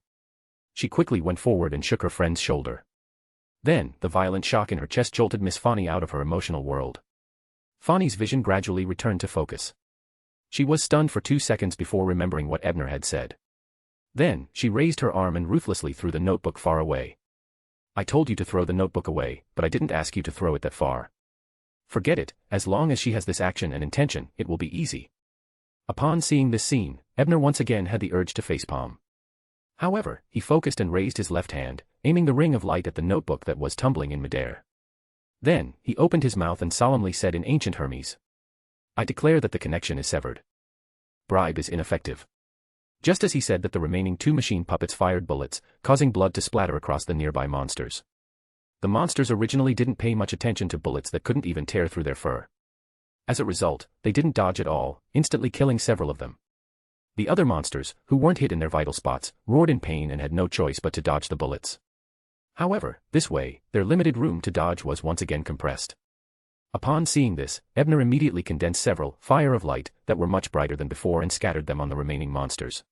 She quickly went forward and shook her friend's shoulder. Then, the violent shock in her chest jolted Miss Fanny out of her emotional world. Fanny's vision gradually returned to focus. She was stunned for 2 seconds before remembering what Ebner had said. Then, she raised her arm and ruthlessly threw the notebook far away. "I told you to throw the notebook away, but I didn't ask you to throw it that far. Forget it, as long as she has this action and intention, it will be easy." Upon seeing this scene, Ebner once again had the urge to facepalm. However, he focused and raised his left hand, aiming the ring of light at the notebook that was tumbling in midair. Then, he opened his mouth and solemnly said in ancient Hermes, "I declare that the connection is severed. Bribe is ineffective." Just as he said that, the remaining 2 machine puppets fired bullets, causing blood to splatter across the nearby monsters. The monsters originally didn't pay much attention to bullets that couldn't even tear through their fur. As a result, they didn't dodge at all, instantly killing several of them. The other monsters, who weren't hit in their vital spots, roared in pain and had no choice but to dodge the bullets. However, this way, their limited room to dodge was once again compressed. Upon seeing this, Ebner immediately condensed several fire of light that were much brighter than before and scattered them on the remaining monsters.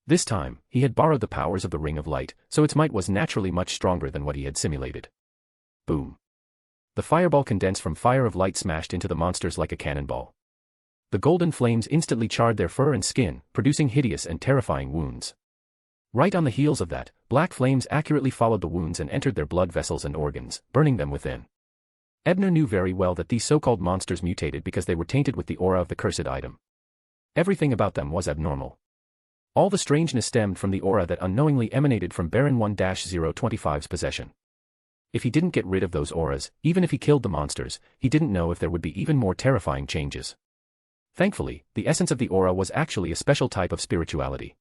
This time, he had borrowed the powers of the ring of light, so its might was naturally much stronger than what he had simulated. Boom. The fireball condensed from fire of light smashed into the monsters like a cannonball. The golden flames instantly charred their fur and skin, producing hideous and terrifying wounds. Right on the heels of that, black flames accurately followed the wounds and entered their blood vessels and organs, burning them within. Ebner knew very well that these so-called monsters mutated because they were tainted with the aura of the cursed item. Everything about them was abnormal. All the strangeness stemmed from the aura that unknowingly emanated from Baron 1-025's possession. If he didn't get rid of those auras, even if he killed the monsters, he didn't know if there would be even more terrifying changes. Thankfully, the essence of the aura was actually a special type of spirituality.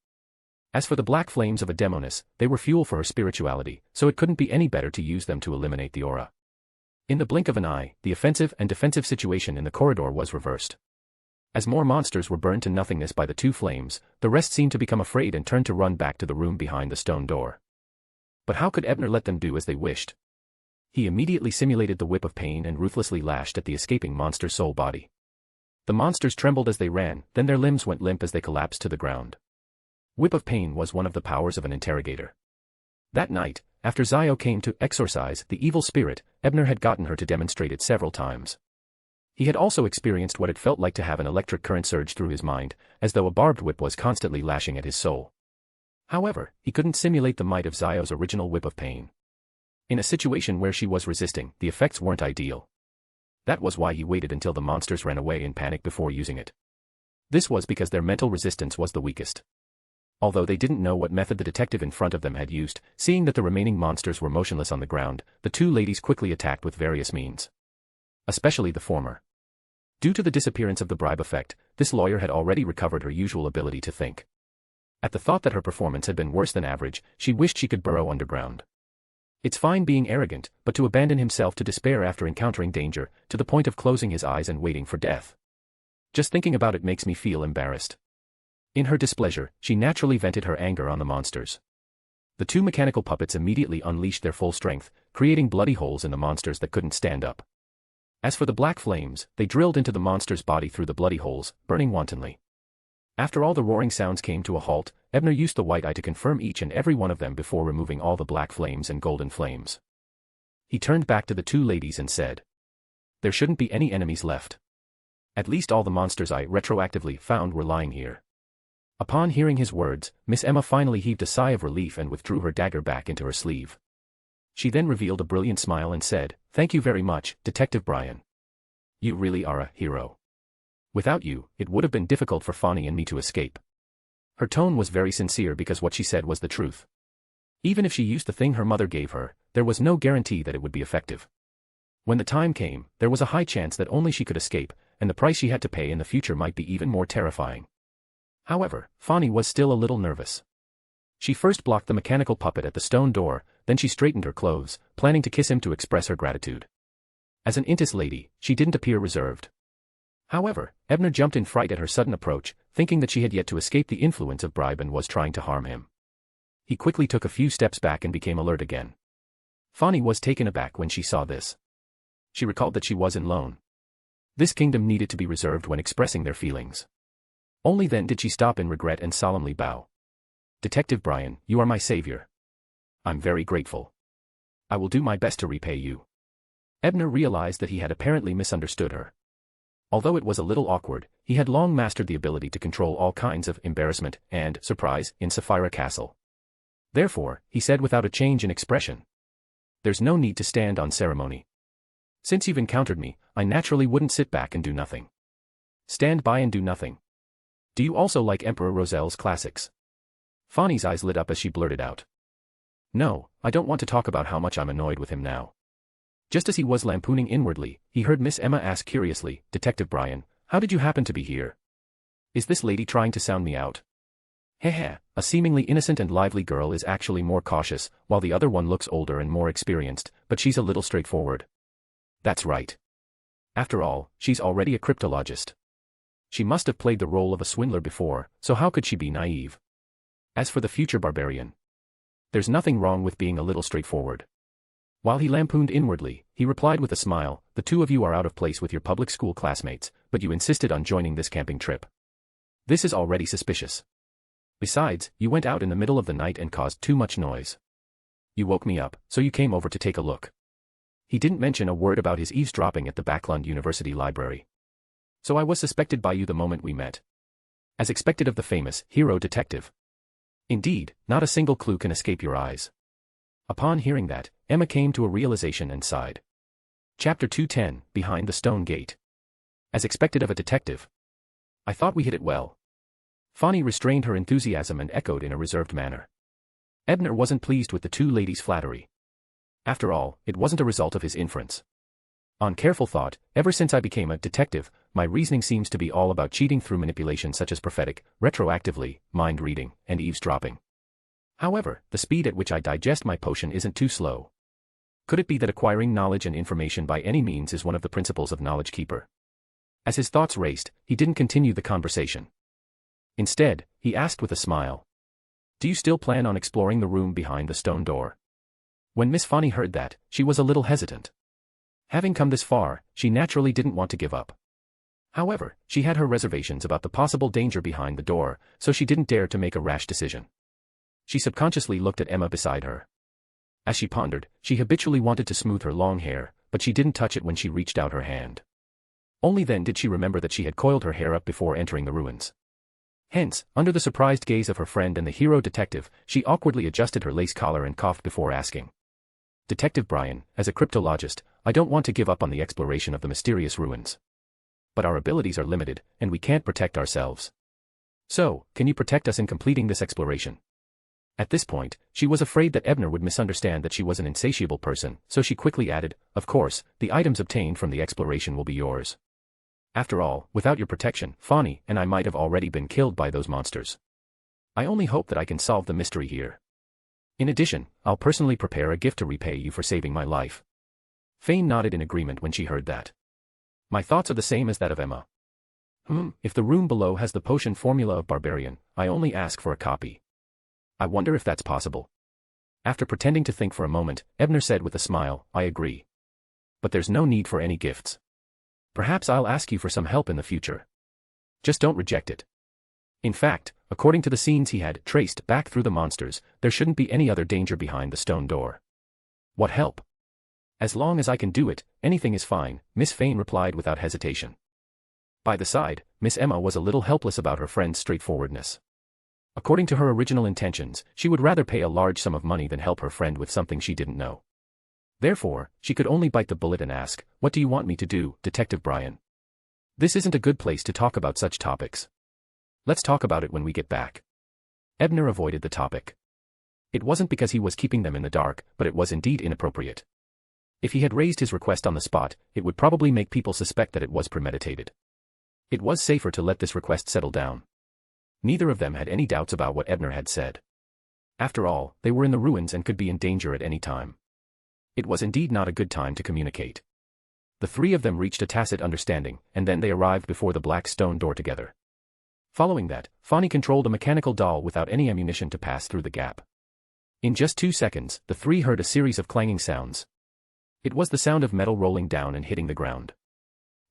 As for the black flames of a demoness, they were fuel for her spirituality, so it couldn't be any better to use them to eliminate the aura. In the blink of an eye, the offensive and defensive situation in the corridor was reversed. As more monsters were burned to nothingness by the two flames, the rest seemed to become afraid and turned to run back to the room behind the stone door. But how could Ebner let them do as they wished? He immediately simulated the whip of pain and ruthlessly lashed at the escaping monster's soul body. The monsters trembled as they ran, then their limbs went limp as they collapsed to the ground. Whip of pain was one of the powers of an interrogator. That night, after Zio came to exorcise the evil spirit, Ebner had gotten her to demonstrate it several times. He had also experienced what it felt like to have an electric current surge through his mind, as though a barbed whip was constantly lashing at his soul. However, he couldn't simulate the might of Zio's original whip of pain. In a situation where she was resisting, the effects weren't ideal. That was why he waited until the monsters ran away in panic before using it. This was because their mental resistance was the weakest. Although they didn't know what method the detective in front of them had used, seeing that the remaining monsters were motionless on the ground, the two ladies quickly attacked with various means. Especially the former. Due to the disappearance of the bribe effect, this lawyer had already recovered her usual ability to think. At the thought that her performance had been worse than average, she wished she could burrow underground. It's fine being arrogant, but to abandon himself to despair after encountering danger, to the point of closing his eyes and waiting for death. Just thinking about it makes me feel embarrassed. In her displeasure, she naturally vented her anger on the monsters. The two mechanical puppets immediately unleashed their full strength, creating bloody holes in the monsters that couldn't stand up. As for the black flames, they drilled into the monster's body through the bloody holes, burning wantonly. After all the roaring sounds came to a halt, Ebner used the white eye to confirm each and every one of them before removing all the black flames and golden flames. He turned back to the two ladies and said, "There shouldn't be any enemies left. At least all the monsters I retroactively found were lying here." Upon hearing his words, Miss Emma finally heaved a sigh of relief and withdrew her dagger back into her sleeve. She then revealed a brilliant smile and said, "Thank you very much, Detective Brian. You really are a hero. Without you, it would have been difficult for Fonny and me to escape." Her tone was very sincere because what she said was the truth. Even if she used the thing her mother gave her, there was no guarantee that it would be effective. When the time came, there was a high chance that only she could escape, and the price she had to pay in the future might be even more terrifying. However, Fonny was still a little nervous. She first blocked the mechanical puppet at the stone door, then she straightened her clothes, planning to kiss him to express her gratitude. As an Intis lady, she didn't appear reserved. However, Ebner jumped in fright at her sudden approach, thinking that she had yet to escape the influence of bribe and was trying to harm him. He quickly took a few steps back and became alert again. Fonny was taken aback when she saw this. She recalled that she was in Lone. This kingdom needed to be reserved when expressing their feelings. Only then did she stop in regret and solemnly bow. "Detective Brian, you are my savior. I'm very grateful. I will do my best to repay you." Ebner realized that he had apparently misunderstood her. Although it was a little awkward, he had long mastered the ability to control all kinds of embarrassment and surprise in Sapphira Castle. Therefore, he said without a change in expression, "There's no need to stand on ceremony. Since you've encountered me, I naturally wouldn't sit back and do nothing. Stand by and do nothing. Do you also like Emperor Roselle's classics?" Fonny's eyes lit up as she blurted out, "No, I don't want to talk about how much I'm annoyed with him now." Just as he was lampooning inwardly, he heard Miss Emma ask curiously, "Detective Brian, how did you happen to be here? Is this lady trying to sound me out?" Heh, a seemingly innocent and lively girl is actually more cautious, while the other one looks older and more experienced, but she's a little straightforward. That's right. After all, she's already a cryptologist. She must have played the role of a swindler before, so how could she be naive? As for the future barbarian, there's nothing wrong with being a little straightforward. While he lampooned inwardly, he replied with a smile, "The two of you are out of place with your public school classmates, but you insisted on joining this camping trip. This is already suspicious. Besides, you went out in the middle of the night and caused too much noise. You woke me up, so you came over to take a look." He didn't mention a word about his eavesdropping at the Backlund University library. "So I was suspected by you the moment we met. As expected of the famous hero detective. Indeed, not a single clue can escape your eyes." Upon hearing that, Emma came to a realization and sighed. Chapter 210, Behind the Stone Gate. As expected of a detective. "I thought we hit it well." Fonny restrained her enthusiasm and echoed in a reserved manner. Ebner wasn't pleased with the two ladies' flattery. After all, it wasn't a result of his inference. On careful thought, ever since I became a detective, my reasoning seems to be all about cheating through manipulation such as prophetic, retroactively, mind reading, and eavesdropping. However, the speed at which I digest my potion isn't too slow. Could it be that acquiring knowledge and information by any means is one of the principles of Knowledge Keeper? As his thoughts raced, he didn't continue the conversation. Instead, he asked with a smile. Do you still plan on exploring the room behind the stone door? When Miss Fanny heard that, she was a little hesitant. Having come this far, she naturally didn't want to give up. However, she had her reservations about the possible danger behind the door, so she didn't dare to make a rash decision. She subconsciously looked at Emma beside her. As she pondered, she habitually wanted to smooth her long hair, but she didn't touch it when she reached out her hand. Only then did she remember that she had coiled her hair up before entering the ruins. Hence, under the surprised gaze of her friend and the hero detective, she awkwardly adjusted her lace collar and coughed before asking. Detective Brian, as a cryptologist, I don't want to give up on the exploration of the mysterious ruins. But our abilities are limited, and we can't protect ourselves. So, can you protect us in completing this exploration? At this point, she was afraid that Ebner would misunderstand that she was an insatiable person, so she quickly added, of course, the items obtained from the exploration will be yours. After all, without your protection, Fanny and I might have already been killed by those monsters. I only hope that I can solve the mystery here. In addition, I'll personally prepare a gift to repay you for saving my life. Fane nodded in agreement when she heard that. My thoughts are the same as that of Emma. If the room below has the potion formula of Barbarian, I only ask for a copy. I wonder if that's possible. After pretending to think for a moment, Ebner said with a smile, I agree. But there's no need for any gifts. Perhaps I'll ask you for some help in the future. Just don't reject it. In fact, according to the scenes he had traced back through the monsters, there shouldn't be any other danger behind the stone door. What help? As long as I can do it, anything is fine, Miss Fane replied without hesitation. By the side, Miss Emma was a little helpless about her friend's straightforwardness. According to her original intentions, she would rather pay a large sum of money than help her friend with something she didn't know. Therefore, she could only bite the bullet and ask, what do you want me to do, Detective Brian? This isn't a good place to talk about such topics. Let's talk about it when we get back. Ebner avoided the topic. It wasn't because he was keeping them in the dark, but it was indeed inappropriate. If he had raised his request on the spot, it would probably make people suspect that it was premeditated. It was safer to let this request settle down. Neither of them had any doubts about what Ebner had said. After all, they were in the ruins and could be in danger at any time. It was indeed not a good time to communicate. The three of them reached a tacit understanding, and then they arrived before the black stone door together. Following that, Fanny controlled a mechanical doll without any ammunition to pass through the gap. In just 2 seconds, the three heard a series of clanging sounds. It was the sound of metal rolling down and hitting the ground.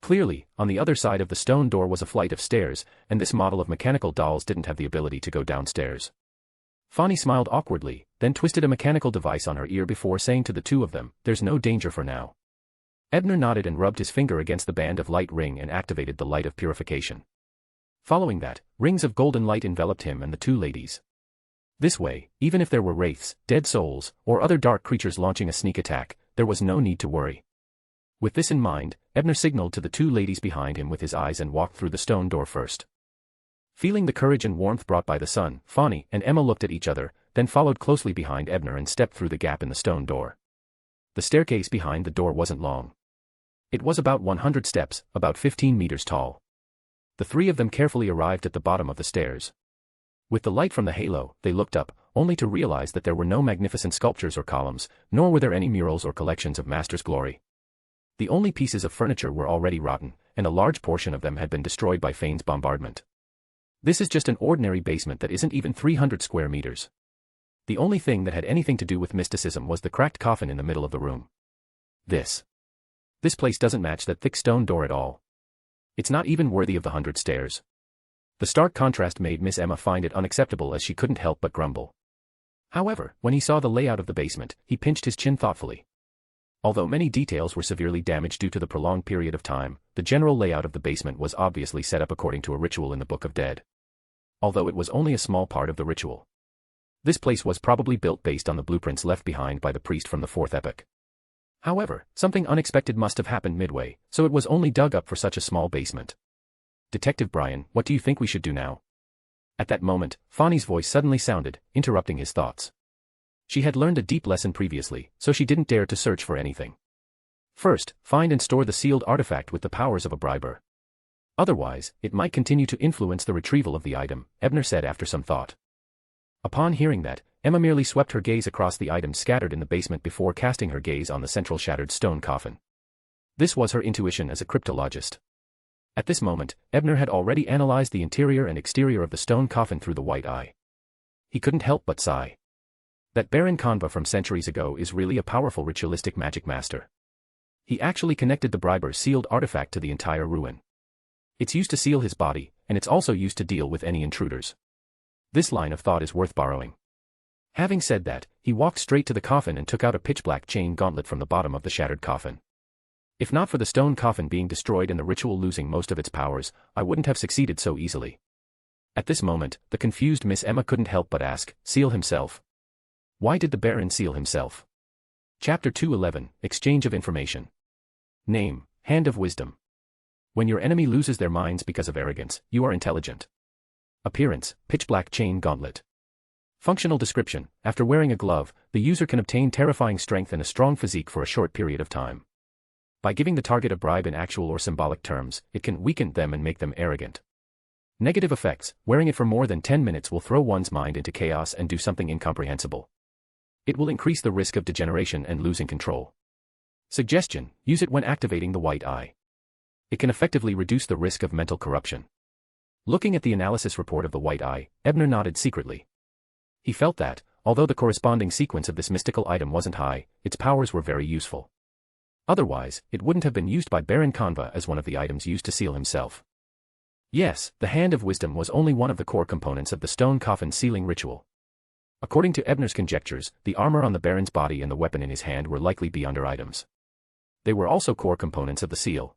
Clearly, on the other side of the stone door was a flight of stairs, and this model of mechanical dolls didn't have the ability to go downstairs. Fanny smiled awkwardly, then twisted a mechanical device on her ear before saying to the two of them, there's no danger for now. Ebner nodded and rubbed his finger against the band of light ring and activated the light of purification. Following that, rings of golden light enveloped him and the two ladies. This way, even if there were wraiths, dead souls, or other dark creatures launching a sneak attack, there was no need to worry. With this in mind, Ebner signaled to the two ladies behind him with his eyes and walked through the stone door first. Feeling the courage and warmth brought by the sun, Fanny and Emma looked at each other, then followed closely behind Ebner and stepped through the gap in the stone door. The staircase behind the door wasn't long. It was about 100 steps, about 15 meters tall. The three of them carefully arrived at the bottom of the stairs. With the light from the halo, they looked up, only to realize that there were no magnificent sculptures or columns, nor were there any murals or collections of master's glory. The only pieces of furniture were already rotten, and a large portion of them had been destroyed by Fane's bombardment. This is just an ordinary basement that isn't even 300 square meters. The only thing that had anything to do with mysticism was the cracked coffin in the middle of the room. This place doesn't match that thick stone door at all. It's not even worthy of the 100 stairs. The stark contrast made Miss Emma find it unacceptable as she couldn't help but grumble. However, when he saw the layout of the basement, he pinched his chin thoughtfully. Although many details were severely damaged due to the prolonged period of time, the general layout of the basement was obviously set up according to a ritual in the Book of Dead. Although it was only a small part of the ritual. This place was probably built based on the blueprints left behind by the priest from the 4th epoch. However, something unexpected must have happened midway, so it was only dug up for such a small basement. Detective Brian, what do you think we should do now? At that moment, Fanny's voice suddenly sounded, interrupting his thoughts. She had learned a deep lesson previously, so she didn't dare to search for anything. First, find and store the sealed artifact with the powers of a briber. Otherwise, it might continue to influence the retrieval of the item, Ebner said after some thought. Upon hearing that, Emma merely swept her gaze across the items scattered in the basement before casting her gaze on the central shattered stone coffin. This was her intuition as a cryptologist. At this moment, Ebner had already analyzed the interior and exterior of the stone coffin through the white eye. He couldn't help but sigh. That Baron Conva from centuries ago is really a powerful ritualistic magic master. He actually connected the Briber's sealed artifact to the entire ruin. It's used to seal his body, and it's also used to deal with any intruders. This line of thought is worth borrowing. Having said that, he walked straight to the coffin and took out a pitch-black chain gauntlet from the bottom of the shattered coffin. If not for the stone coffin being destroyed and the ritual losing most of its powers, I wouldn't have succeeded so easily. At this moment, the confused Miss Emma couldn't help but ask, seal himself? Why did the Baron seal himself? Chapter 211, Exchange of Information. Name, Hand of Wisdom. When your enemy loses their minds because of arrogance, you are intelligent. Appearance, pitch-black chain gauntlet. Functional description, after wearing a glove, the user can obtain terrifying strength and a strong physique for a short period of time. By giving the target a bribe in actual or symbolic terms, it can weaken them and make them arrogant. Negative effects, wearing it for more than 10 minutes will throw one's mind into chaos and do something incomprehensible. It will increase the risk of degeneration and losing control. Suggestion, use it when activating the white eye. It can effectively reduce the risk of mental corruption. Looking at the analysis report of the white eye, Ebner nodded secretly. He felt that, although the corresponding sequence of this mystical item wasn't high, its powers were very useful. Otherwise, it wouldn't have been used by Baron Conva as one of the items used to seal himself. Yes, the Hand of Wisdom was only one of the core components of the stone coffin sealing ritual. According to Ebner's conjectures, the armor on the Baron's body and the weapon in his hand were likely Beyonder items. They were also core components of the seal.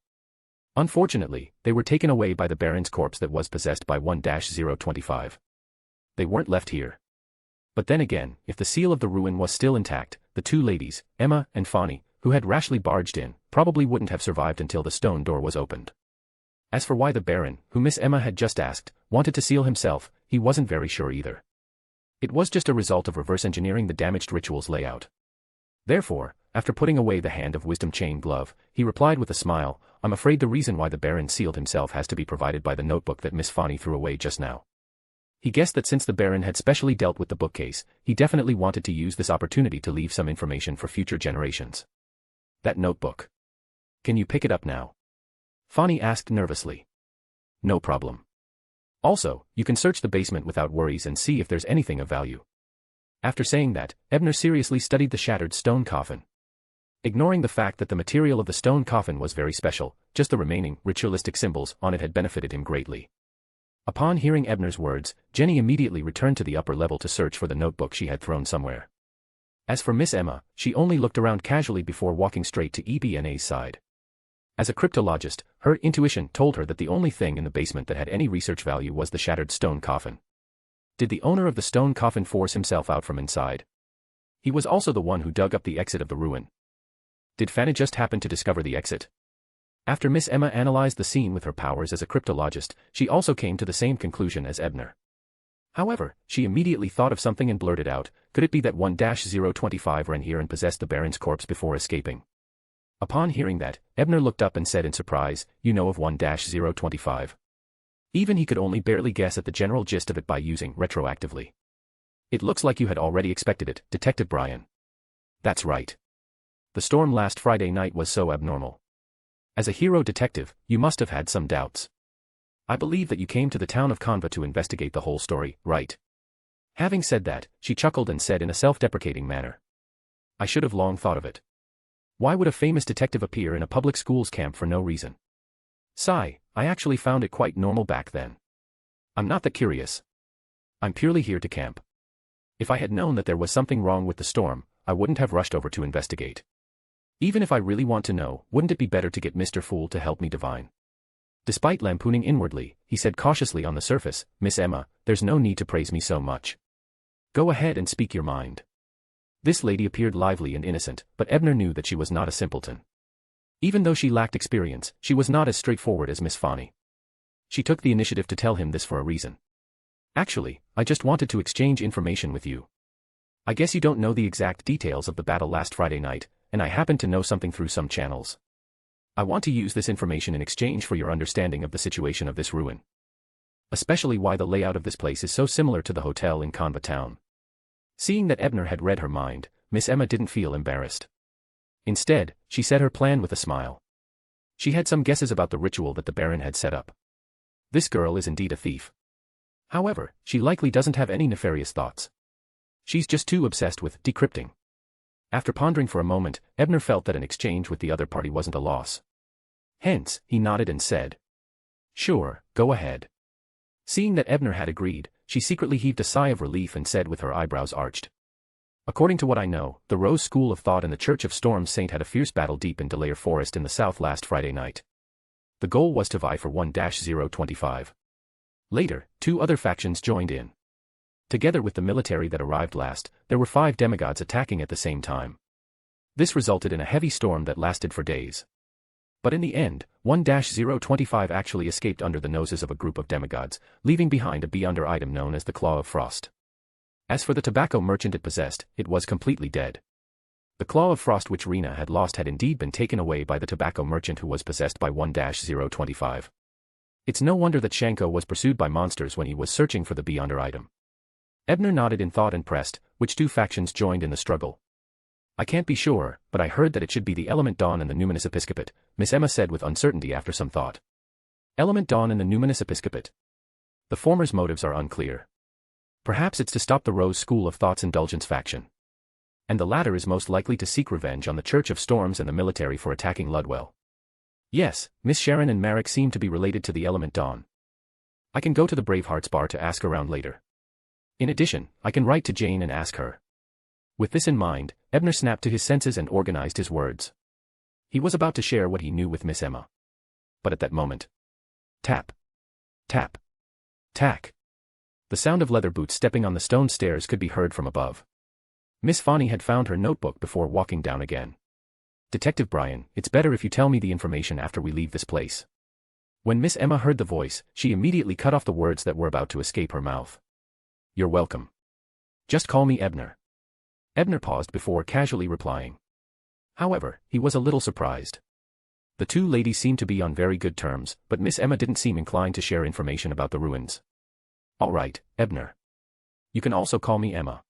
Unfortunately, they were taken away by the Baron's corpse that was possessed by 1-025. They weren't left here. But then again, if the seal of the ruin was still intact, the two ladies, Emma and Fanny, who had rashly barged in, probably wouldn't have survived until the stone door was opened. As for why the Baron, who Miss Emma had just asked, wanted to seal himself, he wasn't very sure either. It was just a result of reverse engineering the damaged ritual's layout. Therefore, after putting away the Hand of Wisdom chain glove, he replied with a smile, I'm afraid the reason why the Baron sealed himself has to be provided by the notebook that Miss Fanny threw away just now. He guessed that since the Baron had specially dealt with the bookcase, he definitely wanted to use this opportunity to leave some information for future generations. That notebook. Can you pick it up now? Fanny asked nervously. No problem. Also, you can search the basement without worries and see if there's anything of value. After saying that, Ebner seriously studied the shattered stone coffin. Ignoring the fact that the material of the stone coffin was very special, just the remaining ritualistic symbols on it had benefited him greatly. Upon hearing Ebner's words, Jenny immediately returned to the upper level to search for the notebook she had thrown somewhere. As for Miss Emma, she only looked around casually before walking straight to Ebner's side. As a cryptologist, her intuition told her that the only thing in the basement that had any research value was the shattered stone coffin. Did the owner of the stone coffin force himself out from inside? He was also the one who dug up the exit of the ruin. Did Fanny just happen to discover the exit? After Miss Emma analyzed the scene with her powers as a cryptologist, she also came to the same conclusion as Ebner. However, she immediately thought of something and blurted out, could it be that 1-025 ran here and possessed the Baron's corpse before escaping? Upon hearing that, Ebner looked up and said in surprise, you know of 1-025. Even he could only barely guess at the general gist of it by using retroactively. It looks like you had already expected it, Detective Brian. That's right. The storm last Friday night was so abnormal. As a hero detective, you must have had some doubts. I believe that you came to the town of Conva to investigate the whole story, right? Having said that, she chuckled and said in a self-deprecating manner. I should have long thought of it. Why would a famous detective appear in a public schools camp for no reason? Sigh, I actually found it quite normal back then. I'm not that curious. I'm purely here to camp. If I had known that there was something wrong with the storm, I wouldn't have rushed over to investigate. Even if I really want to know, wouldn't it be better to get Mr. Fool to help me divine? Despite lampooning inwardly, he said cautiously on the surface, Miss Emma, there's no need to praise me so much. Go ahead and speak your mind. This lady appeared lively and innocent, but Ebner knew that she was not a simpleton. Even though she lacked experience, she was not as straightforward as Miss Fanny. She took the initiative to tell him this for a reason. Actually, I just wanted to exchange information with you. I guess you don't know the exact details of the battle last Friday night, and I happen to know something through some channels. I want to use this information in exchange for your understanding of the situation of this ruin. Especially why the layout of this place is so similar to the hotel in Conva Town. Seeing that Ebner had read her mind, Miss Emma didn't feel embarrassed. Instead, she said her plan with a smile. She had some guesses about the ritual that the Baron had set up. This girl is indeed a thief. However, she likely doesn't have any nefarious thoughts. She's just too obsessed with decrypting. After pondering for a moment, Ebner felt that an exchange with the other party wasn't a loss. Hence, he nodded and said, "Sure, go ahead." Seeing that Ebner had agreed, she secretly heaved a sigh of relief and said with her eyebrows arched, "According to what I know, the Rose School of Thought and the Church of Storms Saint had a fierce battle deep in Delaire Forest in the south last Friday night. The goal was to vie for 1-025. Later, 2 other factions joined in. Together with the military that arrived last, there were 5 demigods attacking at the same time. This resulted in a heavy storm that lasted for days. But in the end, 1-025 actually escaped under the noses of a group of demigods, leaving behind a beyonder item known as the Claw of Frost. As for the tobacco merchant it possessed, it was completely dead. The Claw of Frost which Rena had lost had indeed been taken away by the tobacco merchant who was possessed by 1-025. It's no wonder that Shanko was pursued by monsters when he was searching for the beyonder item. Ebner nodded in thought and pressed, which 2 factions joined in the struggle. "I can't be sure, but I heard that it should be the Element Dawn and the Numinous Episcopate," Miss Emma said with uncertainty after some thought. Element Dawn and the Numinous Episcopate. The former's motives are unclear. Perhaps it's to stop the Rose School of Thought's indulgence faction. And the latter is most likely to seek revenge on the Church of Storms and the military for attacking Ludwell. Yes, Miss Sharon and Marek seem to be related to the Element Dawn. I can go to the Bravehearts bar to ask around later. In addition, I can write to Jane and ask her. With this in mind, Ebner snapped to his senses and organized his words. He was about to share what he knew with Miss Emma. But at that moment, tap, tap, tack. The sound of leather boots stepping on the stone stairs could be heard from above. Miss Fonny had found her notebook before walking down again. "Detective Brian, it's better if you tell me the information after we leave this place." When Miss Emma heard the voice, she immediately cut off the words that were about to escape her mouth. "You're welcome. Just call me Ebner." Ebner paused before casually replying. However, he was a little surprised. The 2 ladies seemed to be on very good terms, but Miss Emma didn't seem inclined to share information about the ruins. "All right, Ebner. You can also call me Emma."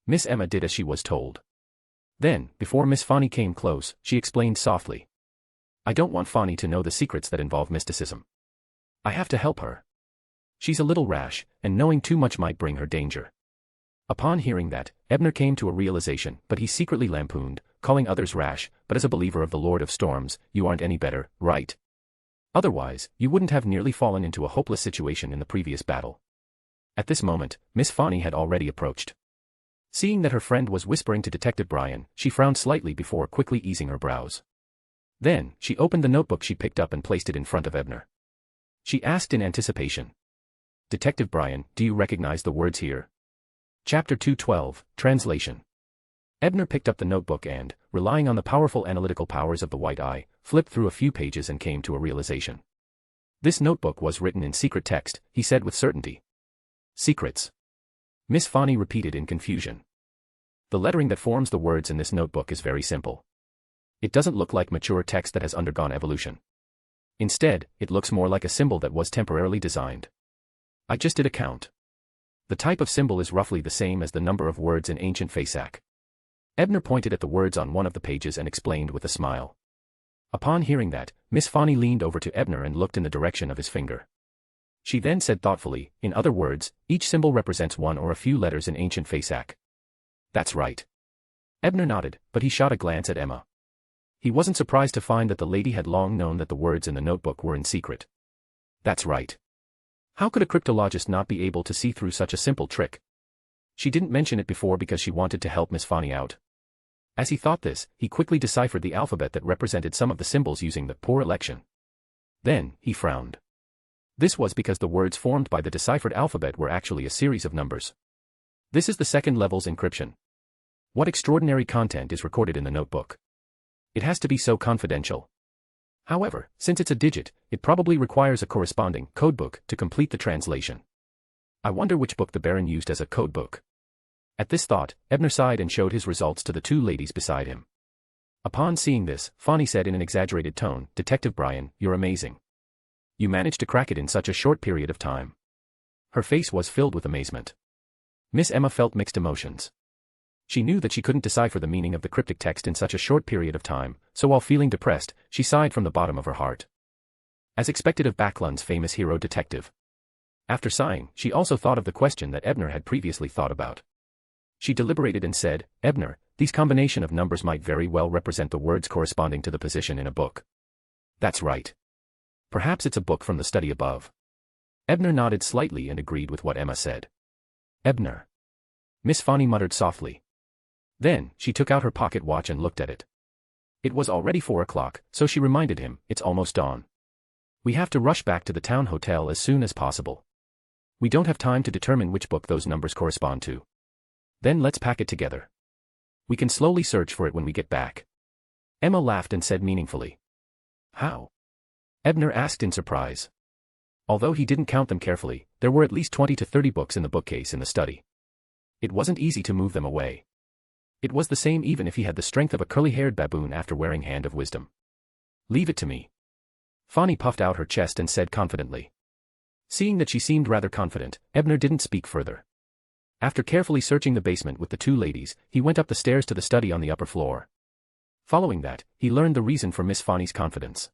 Miss Emma did as she was told. Then, before Miss Fonny came close, she explained softly. "I don't want Fonny to know the secrets that involve mysticism. I have to help her. She's a little rash, and knowing too much might bring her danger." Upon hearing that, Ebner came to a realization, but he secretly lampooned, calling others rash, but as a believer of the Lord of Storms, you aren't any better, right? Otherwise, you wouldn't have nearly fallen into a hopeless situation in the previous battle. At this moment, Miss Fonny had already approached. Seeing that her friend was whispering to Detective Brian, she frowned slightly before quickly easing her brows. Then, she opened the notebook she picked up and placed it in front of Ebner. She asked in anticipation. "Detective Brian, do you recognize the words here?" Chapter 212, Translation. Ebner picked up the notebook and, relying on the powerful analytical powers of the white eye, flipped through a few pages and came to a realization. This notebook was written in secret text, he said with certainty. "Secrets." Miss Fonny repeated in confusion. "The lettering that forms the words in this notebook is very simple. It doesn't look like mature text that has undergone evolution. Instead, it looks more like a symbol that was temporarily designed. I just did a count. The type of symbol is roughly the same as the number of words in ancient Fasak." Ebner pointed at the words on one of the pages and explained with a smile. Upon hearing that, Miss Fonny leaned over to Ebner and looked in the direction of his finger. She then said thoughtfully, "In other words, each symbol represents one or a few letters in ancient Fasak." "That's right." Ebner nodded, but he shot a glance at Emma. He wasn't surprised to find that the lady had long known that the words in the notebook were in secret. "That's right. How could a cryptologist not be able to see through such a simple trick?" She didn't mention it before because she wanted to help Miss Fonny out. As he thought this, he quickly deciphered the alphabet that represented some of the symbols using the poor election. Then, he frowned. This was because the words formed by the deciphered alphabet were actually a series of numbers. This is the second level's encryption. What extraordinary content is recorded in the notebook? It has to be so confidential. However, since it's a digit, it probably requires a corresponding codebook to complete the translation. I wonder which book the Baron used as a codebook. At this thought, Ebner sighed and showed his results to the 2 ladies beside him. Upon seeing this, Fonny said in an exaggerated tone, "Detective Brian, you're amazing. You managed to crack it in such a short period of time." Her face was filled with amazement. Miss Emma felt mixed emotions. She knew that she couldn't decipher the meaning of the cryptic text in such a short period of time, so while feeling depressed, she sighed from the bottom of her heart. As expected of Backlund's famous hero detective. After sighing, she also thought of the question that Ebner had previously thought about. She deliberated and said, Ebner, these combination of numbers might very well represent the words corresponding to the position in a book. That's right. Perhaps it's a book from the study above. Ebner nodded slightly and agreed with what Emma said. Ebner. Miss Fanny muttered softly. Then, she took out her pocket watch and looked at it. It was already 4 o'clock, so she reminded him, it's almost dawn. We have to rush back to the town hotel as soon as possible. We don't have time to determine which book those numbers correspond to. Then let's pack it together. We can slowly search for it when we get back. Emma laughed and said meaningfully. How? Ebner asked in surprise. Although he didn't count them carefully, there were at least 20 to 30 books in the bookcase in the study. It wasn't easy to move them away. It was the same even if he had the strength of a curly-haired baboon after wearing Hand of Wisdom. Leave it to me. Fanny puffed out her chest and said confidently. Seeing that she seemed rather confident, Ebner didn't speak further. After carefully searching the basement with the two ladies, he went up the stairs to the study on the upper floor. Following that, he learned the reason for Miss Fanny's confidence.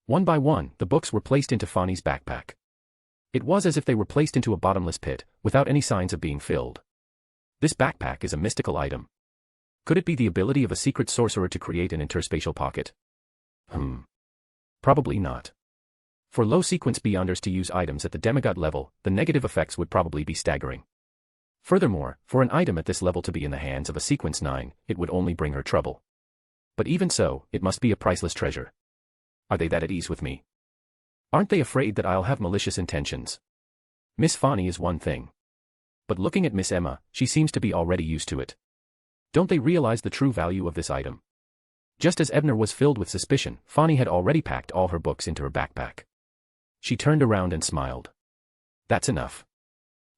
One by one, the books were placed into Fanny's backpack. It was as if they were placed into a bottomless pit, without any signs of being filled. This backpack is a mystical item. Could it be the ability of a secret sorcerer to create an interspatial pocket? Probably not. For low-sequence beyonders to use items at the demigod level, the negative effects would probably be staggering. Furthermore, for an item at this level to be in the hands of a sequence 9, it would only bring her trouble. But even so, it must be a priceless treasure. Are they that at ease with me? Aren't they afraid that I'll have malicious intentions? Miss Fanny is one thing. But looking at Miss Emma, she seems to be already used to it. Don't they realize the true value of this item? Just as Ebner was filled with suspicion, Fanny had already packed all her books into her backpack. She turned around and smiled. That's enough.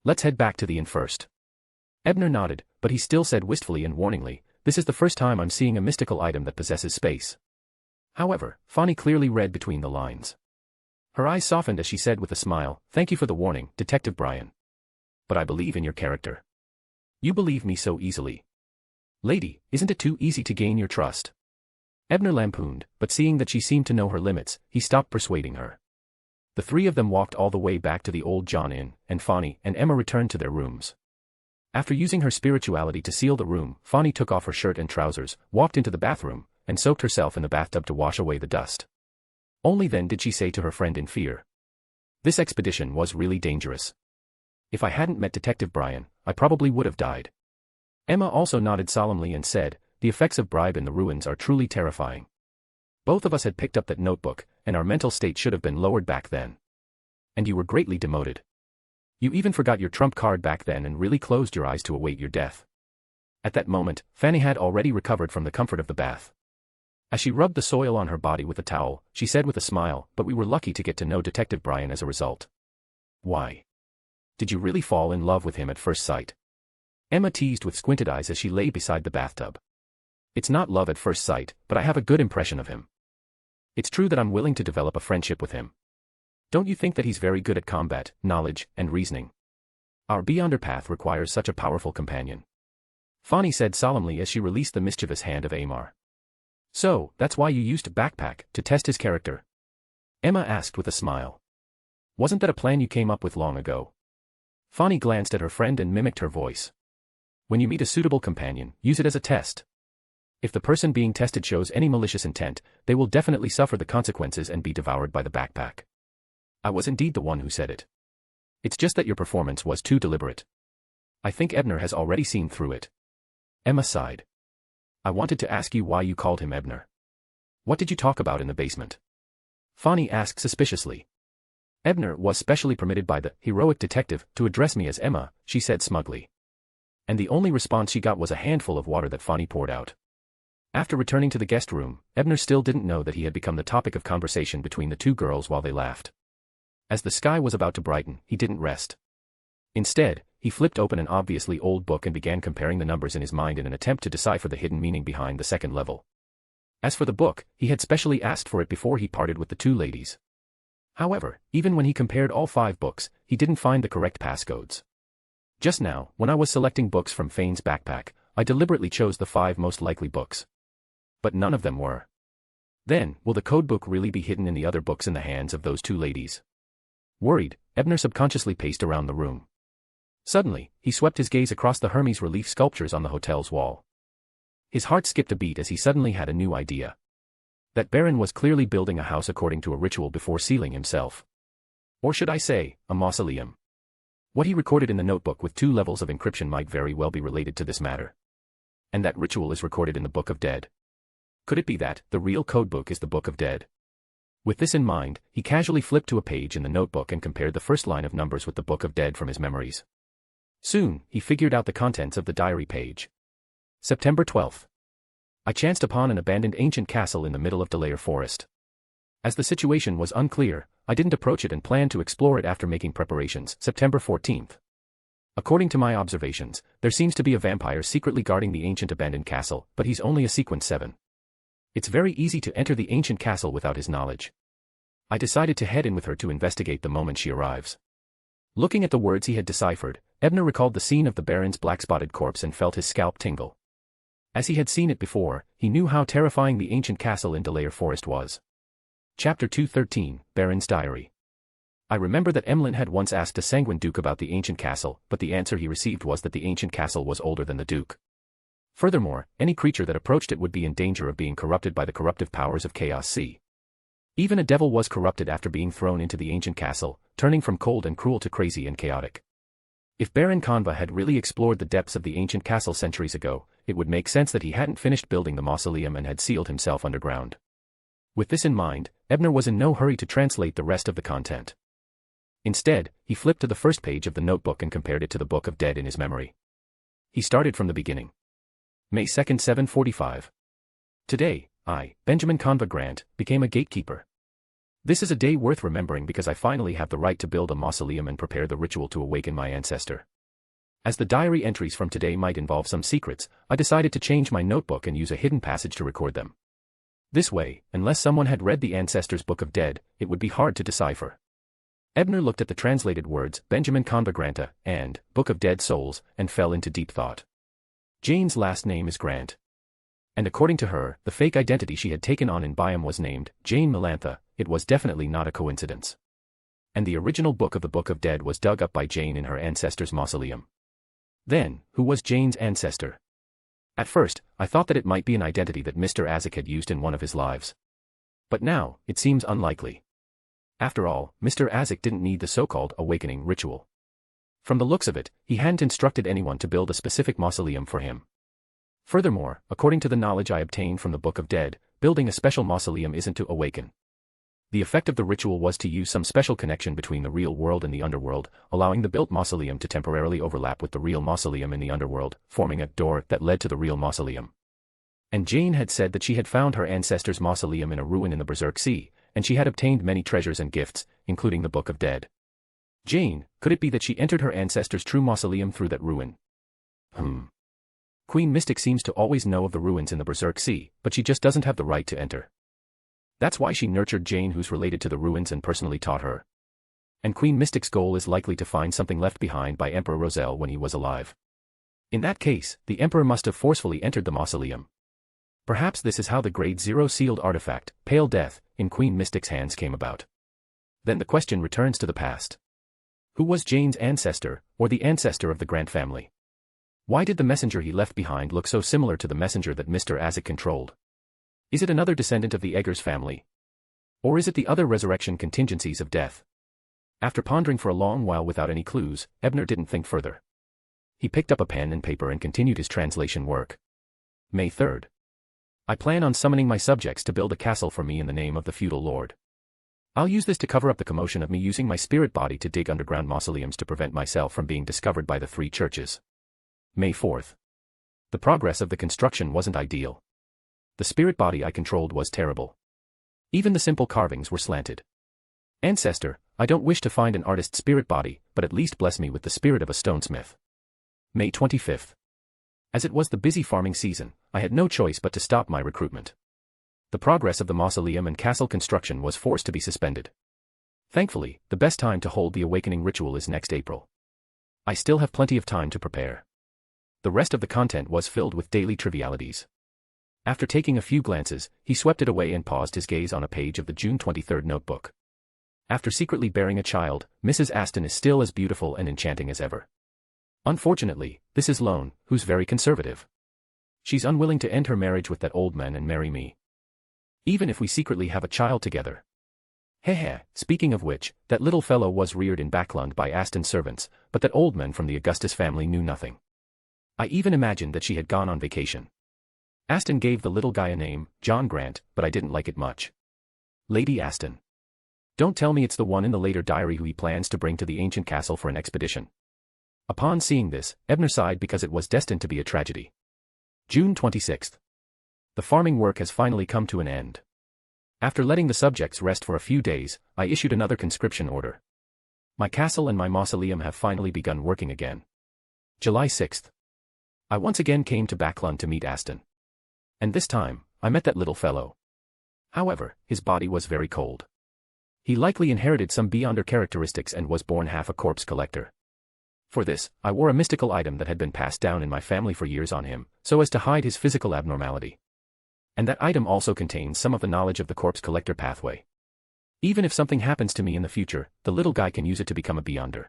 Let's head back to the inn first. Ebner nodded, but he still said wistfully and warningly, this is the first time I'm seeing a mystical item that possesses space. However, Fanny clearly read between the lines. Her eyes softened as she said with a smile, thank you for the warning, Detective Brian. But I believe in your character. You believe me so easily. Lady, isn't it too easy to gain your trust? Ebner lampooned, but seeing that she seemed to know her limits, he stopped persuading her. The three of them walked all the way back to the Old John Inn, and Fanny and Emma returned to their rooms. After using her spirituality to seal the room, Fanny took off her shirt and trousers, walked into the bathroom, and soaked herself in the bathtub to wash away the dust. Only then did she say to her friend in fear. This expedition was really dangerous. If I hadn't met Detective Brian, I probably would have died. Emma also nodded solemnly and said, the effects of bribe in the ruins are truly terrifying. Both of us had picked up that notebook, and our mental state should have been lowered back then. And you were greatly demoted. You even forgot your trump card back then and really closed your eyes to await your death. At that moment, Fanny had already recovered from the comfort of the bath. As she rubbed the soil on her body with a towel, she said with a smile, but we were lucky to get to know Detective Brian as a result. Why? Did you really fall in love with him at first sight? Emma teased with squinted eyes as she lay beside the bathtub. It's not love at first sight, but I have a good impression of him. It's true that I'm willing to develop a friendship with him. Don't you think that he's very good at combat, knowledge, and reasoning? Our Beyonder path requires such a powerful companion. Fanny said solemnly as she released the mischievous hand of Amar. So, that's why you used a backpack, to test his character? Emma asked with a smile. Wasn't that a plan you came up with long ago? Fanny glanced at her friend and mimicked her voice. When you meet a suitable companion, use it as a test. If the person being tested shows any malicious intent, they will definitely suffer the consequences and be devoured by the backpack. I was indeed the one who said it. It's just that your performance was too deliberate. I think Ebner has already seen through it. Emma sighed. I wanted to ask you why you called him Ebner. What did you talk about in the basement? Fanny asked suspiciously. Ebner was specially permitted by the heroic detective to address me as Emma, she said smugly. And the only response she got was a handful of water that Fanny poured out. After returning to the guest room, Ebner still didn't know that he had become the topic of conversation between the two girls while they laughed. As the sky was about to brighten, he didn't rest. Instead, he flipped open an obviously old book and began comparing the numbers in his mind in an attempt to decipher the hidden meaning behind the second level. As for the book, he had specially asked for it before he parted with the two ladies. However, even when he compared all 5 books, he didn't find the correct passcodes. Just now, when I was selecting books from Fane's backpack, I deliberately chose the 5 most likely books. But none of them were. Then, will the codebook really be hidden in the other books in the hands of those 2 ladies? Worried, Ebner subconsciously paced around the room. Suddenly, he swept his gaze across the Hermes relief sculptures on the hotel's wall. His heart skipped a beat as he suddenly had a new idea. That Baron was clearly building a house according to a ritual before sealing himself. Or should I say, a mausoleum. What he recorded in the notebook with 2 levels of encryption might very well be related to this matter. And that ritual is recorded in the Book of Dead. Could it be that the real codebook is the Book of Dead? With this in mind, he casually flipped to a page in the notebook and compared the first line of numbers with the Book of Dead from his memories. Soon, he figured out the contents of the diary page. September 12th. I chanced upon an abandoned ancient castle in the middle of Delaire Forest. As the situation was unclear, I didn't approach it and planned to explore it after making preparations. September 14th. According to my observations, there seems to be a vampire secretly guarding the ancient abandoned castle, but he's only a sequence 7. It's very easy to enter the ancient castle without his knowledge. I decided to head in with her to investigate the moment she arrives. Looking at the words he had deciphered, Ebner recalled the scene of the Baron's black-spotted corpse and felt his scalp tingle. As he had seen it before, he knew how terrifying the ancient castle in Delaire Forest was. Chapter 213, Baron's Diary. I remember that Emlyn had once asked a sanguine duke about the ancient castle, but the answer he received was that the ancient castle was older than the duke. Furthermore, any creature that approached it would be in danger of being corrupted by the corruptive powers of Chaos C. Even a devil was corrupted after being thrown into the ancient castle, turning from cold and cruel to crazy and chaotic. If Baron Conva had really explored the depths of the ancient castle centuries ago, it would make sense that he hadn't finished building the mausoleum and had sealed himself underground. With this in mind, Ebner was in no hurry to translate the rest of the content. Instead, he flipped to the first page of the notebook and compared it to the Book of Dead in his memory. He started from the beginning. May 2nd, 7:45. Today, I, Benjamin Conva Grant, became a gatekeeper. This is a day worth remembering because I finally have the right to build a mausoleum and prepare the ritual to awaken my ancestor. As the diary entries from today might involve some secrets, I decided to change my notebook and use a hidden passage to record them. This way, unless someone had read the ancestor's Book of Dead, it would be hard to decipher. Ebner looked at the translated words, Benjamin Conva Granta, and Book of Dead Souls, and fell into deep thought. Jane's last name is Grant. And according to her, the fake identity she had taken on in Byam was named Jane Melantha. It was definitely not a coincidence. And the original book of the Book of Dead was dug up by Jane in her ancestor's mausoleum. Then, who was Jane's ancestor? At first, I thought that it might be an identity that Mr. Azek had used in one of his lives. But now, it seems unlikely. After all, Mr. Azek didn't need the so-called awakening ritual. From the looks of it, he hadn't instructed anyone to build a specific mausoleum for him. Furthermore, according to the knowledge I obtained from the Book of Dead, building a special mausoleum isn't to awaken. The effect of the ritual was to use some special connection between the real world and the underworld, allowing the built mausoleum to temporarily overlap with the real mausoleum in the underworld, forming a door that led to the real mausoleum. And Jane had said that she had found her ancestor's mausoleum in a ruin in the Berserk Sea, and she had obtained many treasures and gifts, including the Book of Dead. Jane, could it be that she entered her ancestor's true mausoleum through that ruin? Queen Mystic seems to always know of the ruins in the Berserk Sea, but she just doesn't have the right to enter. That's why she nurtured Jane, who's related to the ruins, and personally taught her. And Queen Mystic's goal is likely to find something left behind by Emperor Roselle when he was alive. In that case, the Emperor must have forcefully entered the mausoleum. Perhaps this is how the Grade 0 sealed artifact, Pale Death, in Queen Mystic's hands came about. Then the question returns to the past. Who was Jane's ancestor, or the ancestor of the Grant family? Why did the messenger he left behind look so similar to the messenger that Mr. Azek controlled? Is it another descendant of the Eggers family? Or is it the other resurrection contingencies of death? After pondering for a long while without any clues, Ebner didn't think further. He picked up a pen and paper and continued his translation work. May 3rd. I plan on summoning my subjects to build a castle for me in the name of the feudal lord. I'll use this to cover up the commotion of me using my spirit body to dig underground mausoleums to prevent myself from being discovered by the 3 churches. May 4th. The progress of the construction wasn't ideal. The spirit body I controlled was terrible. Even the simple carvings were slanted. Ancestor, I don't wish to find an artist's spirit body, but at least bless me with the spirit of a stonesmith. May 25th. As it was the busy farming season, I had no choice but to stop my recruitment. The progress of the mausoleum and castle construction was forced to be suspended. Thankfully, the best time to hold the awakening ritual is next April. I still have plenty of time to prepare. The rest of the content was filled with daily trivialities. After taking a few glances, he swept it away and paused his gaze on a page of the June 23rd notebook. After secretly bearing a child, Mrs. Aston is still as beautiful and enchanting as ever. Unfortunately, this is Lone, who's very conservative. She's unwilling to end her marriage with that old man and marry me. Even if we secretly have a child together. Heh. Speaking of which, that little fellow was reared in Backlund by Aston's servants, but that old man from the Augustus family knew nothing. I even imagined that she had gone on vacation. Aston gave the little guy a name, John Grant, but I didn't like it much. Lady Aston. Don't tell me it's the one in the later diary who he plans to bring to the ancient castle for an expedition. Upon seeing this, Ebner sighed because it was destined to be a tragedy. June 26th. The farming work has finally come to an end. After letting the subjects rest for a few days, I issued another conscription order. My castle and my mausoleum have finally begun working again. July 6th. I once again came to Backlund to meet Aston. And this time, I met that little fellow. However, his body was very cold. He likely inherited some beyonder characteristics and was born half a corpse collector. For this, I wore a mystical item that had been passed down in my family for years on him, so as to hide his physical abnormality. And that item also contains some of the knowledge of the corpse collector pathway. Even if something happens to me in the future, the little guy can use it to become a beyonder.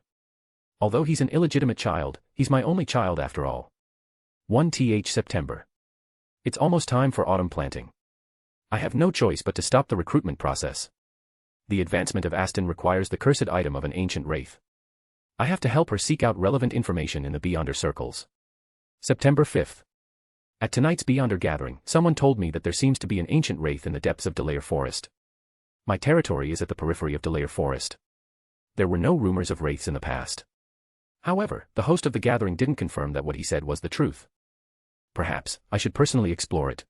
Although he's an illegitimate child, he's my only child after all. 1th September. It's almost time for autumn planting. I have no choice but to stop the recruitment process. The advancement of Aston requires the cursed item of an ancient wraith. I have to help her seek out relevant information in the Beyonder circles. September 5th. At tonight's Beyonder gathering, someone told me that there seems to be an ancient wraith in the depths of Delaire Forest. My territory is at the periphery of Delaire Forest. There were no rumors of wraiths in the past. However, the host of the gathering didn't confirm that what he said was the truth. Perhaps, I should personally explore it.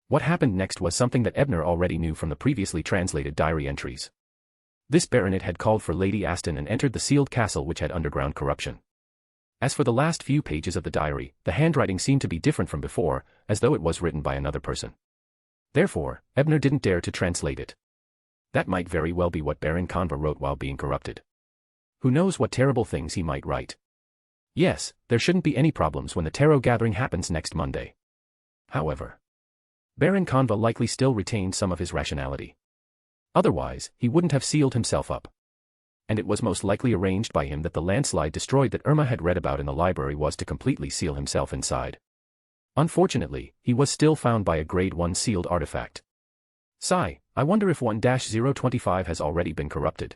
What happened next was something that Ebner already knew from the previously translated diary entries. This baronet had called for Lady Aston and entered the sealed castle which had underground corruption. As for the last few pages of the diary, the handwriting seemed to be different from before, as though it was written by another person. Therefore, Ebner didn't dare to translate it. That might very well be what Baron Conva wrote while being corrupted. Who knows what terrible things he might write. Yes, there shouldn't be any problems when the tarot gathering happens next Monday. However, Baron Conva likely still retained some of his rationality. Otherwise, he wouldn't have sealed himself up. And it was most likely arranged by him that the landslide destroyed that Irma had read about in the library was to completely seal himself inside. Unfortunately, he was still found by a grade 1 sealed artifact. Sigh, I wonder if 1-025 has already been corrupted.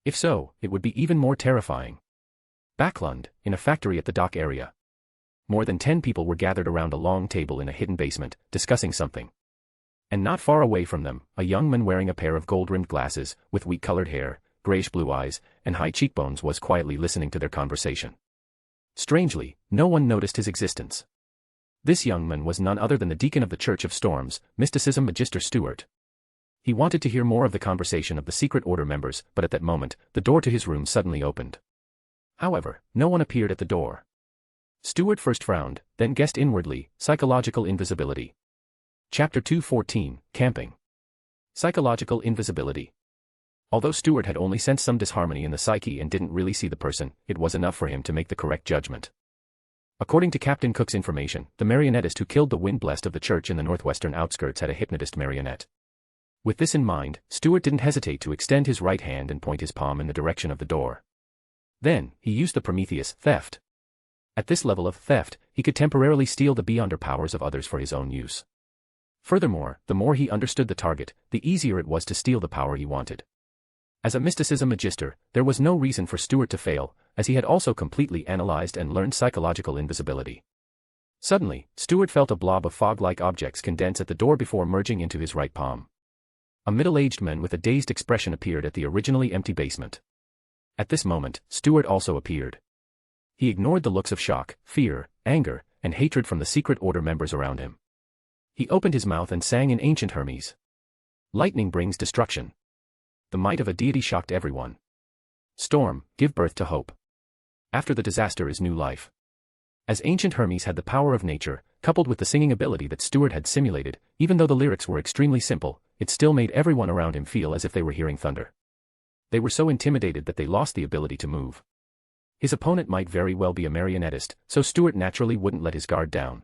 If so, it would be even more terrifying. Backlund, in a factory at the dock area. More than 10 people were gathered around a long table in a hidden basement, discussing something. And not far away from them, a young man wearing a pair of gold-rimmed glasses, with wheat-colored hair, grayish-blue eyes, and high cheekbones was quietly listening to their conversation. Strangely, no one noticed his existence. This young man was none other than the deacon of the Church of Storms, Mysticism Magister Stewart. He wanted to hear more of the conversation of the secret order members, but at that moment, the door to his room suddenly opened. However, no one appeared at the door. Stewart first frowned, then guessed inwardly, psychological invisibility. Chapter 214, Camping. Psychological invisibility. Although Stewart had only sensed some disharmony in the psyche and didn't really see the person, it was enough for him to make the correct judgment. According to Captain Cook's information, the marionettist who killed the wind-blessed of the church in the northwestern outskirts had a hypnotist marionette. With this in mind, Stewart didn't hesitate to extend his right hand and point his palm in the direction of the door. Then, he used the Prometheus theft. At this level of theft, he could temporarily steal the beyonder powers of others for his own use. Furthermore, the more he understood the target, the easier it was to steal the power he wanted. As a mysticism magister, there was no reason for Stewart to fail, as he had also completely analyzed and learned psychological invisibility. Suddenly, Stewart felt a blob of fog-like objects condense at the door before merging into his right palm. A middle-aged man with a dazed expression appeared at the originally empty basement. At this moment, Stewart also appeared. He ignored the looks of shock, fear, anger, and hatred from the secret order members around him. He opened his mouth and sang in ancient Hermes. Lightning brings destruction. The might of a deity shocked everyone. Storm, give birth to hope. After the disaster is new life. As ancient Hermes had the power of nature, coupled with the singing ability that Stewart had simulated, even though the lyrics were extremely simple, it still made everyone around him feel as if they were hearing thunder. They were so intimidated that they lost the ability to move. His opponent might very well be a marionettist, so Stuart naturally wouldn't let his guard down.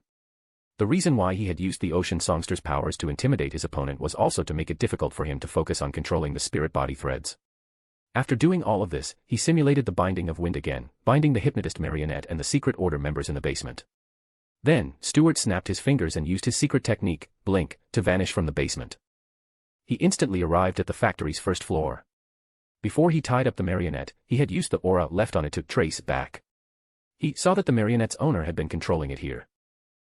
The reason why he had used the ocean songster's powers to intimidate his opponent was also to make it difficult for him to focus on controlling the spirit body threads. After doing all of this, he simulated the binding of wind again, binding the hypnotist marionette and the secret order members in the basement. Then, Stuart snapped his fingers and used his secret technique, blink, to vanish from the basement. He instantly arrived at the factory's first floor. Before he tied up the marionette, he had used the aura left on it to trace back. He saw that the marionette's owner had been controlling it here.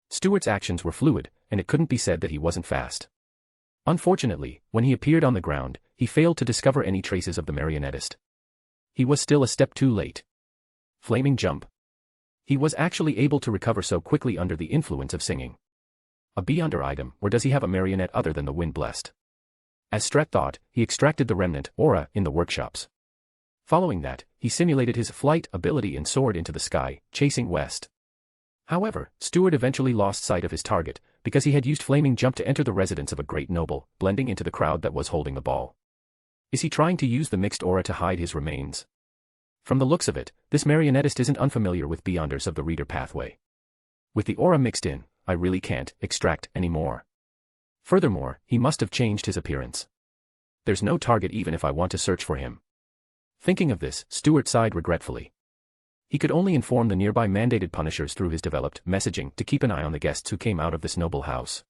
Stuart's actions were fluid, and it couldn't be said that he wasn't fast. Unfortunately, when he appeared on the ground, he failed to discover any traces of the marionettist. He was still a step too late. Flaming jump. He was actually able to recover so quickly under the influence of singing. A beyonder item, or does he have a marionette other than the wind blessed? As Strat thought, he extracted the remnant aura in the workshops. Following that, he simulated his flight ability and soared into the sky, chasing west. However, Stuart eventually lost sight of his target, because he had used flaming jump to enter the residence of a great noble, blending into the crowd that was holding the ball. Is he trying to use the mixed aura to hide his remains? From the looks of it, this marionettist isn't unfamiliar with beyonders of the reader pathway. With the aura mixed in, I really can't extract any more. Furthermore, he must have changed his appearance. There's no target even if I want to search for him. Thinking of this, Stuart sighed regretfully. He could only inform the nearby mandated punishers through his developed messaging to keep an eye on the guests who came out of this noble house.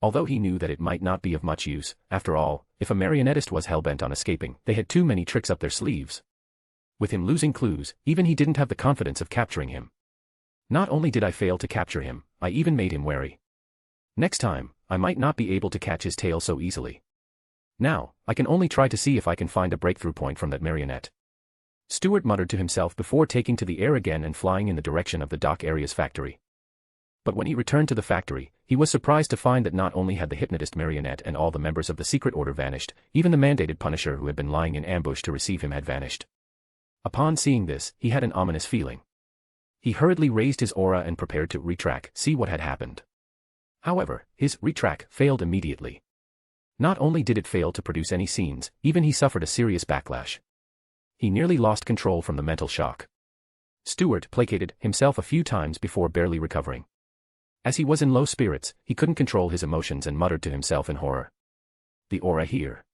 Although he knew that it might not be of much use, after all, if a marionettist was hell-bent on escaping, they had too many tricks up their sleeves. With him losing clues, even he didn't have the confidence of capturing him. Not only did I fail to capture him, I even made him wary. Next time, I might not be able to catch his tail so easily. Now, I can only try to see if I can find a breakthrough point from that marionette. Stuart muttered to himself before taking to the air again and flying in the direction of the dock area's factory. But when he returned to the factory, he was surprised to find that not only had the hypnotist marionette and all the members of the secret order vanished, even the mandated punisher who had been lying in ambush to receive him had vanished. Upon seeing this, he had an ominous feeling. He hurriedly raised his aura and prepared to retrack, see what had happened. However, his retrack failed immediately. Not only did it fail to produce any scenes, even he suffered a serious backlash. He nearly lost control from the mental shock. Stuart placated himself a few times before barely recovering. As he was in low spirits, he couldn't control his emotions and muttered to himself in horror. The aura here.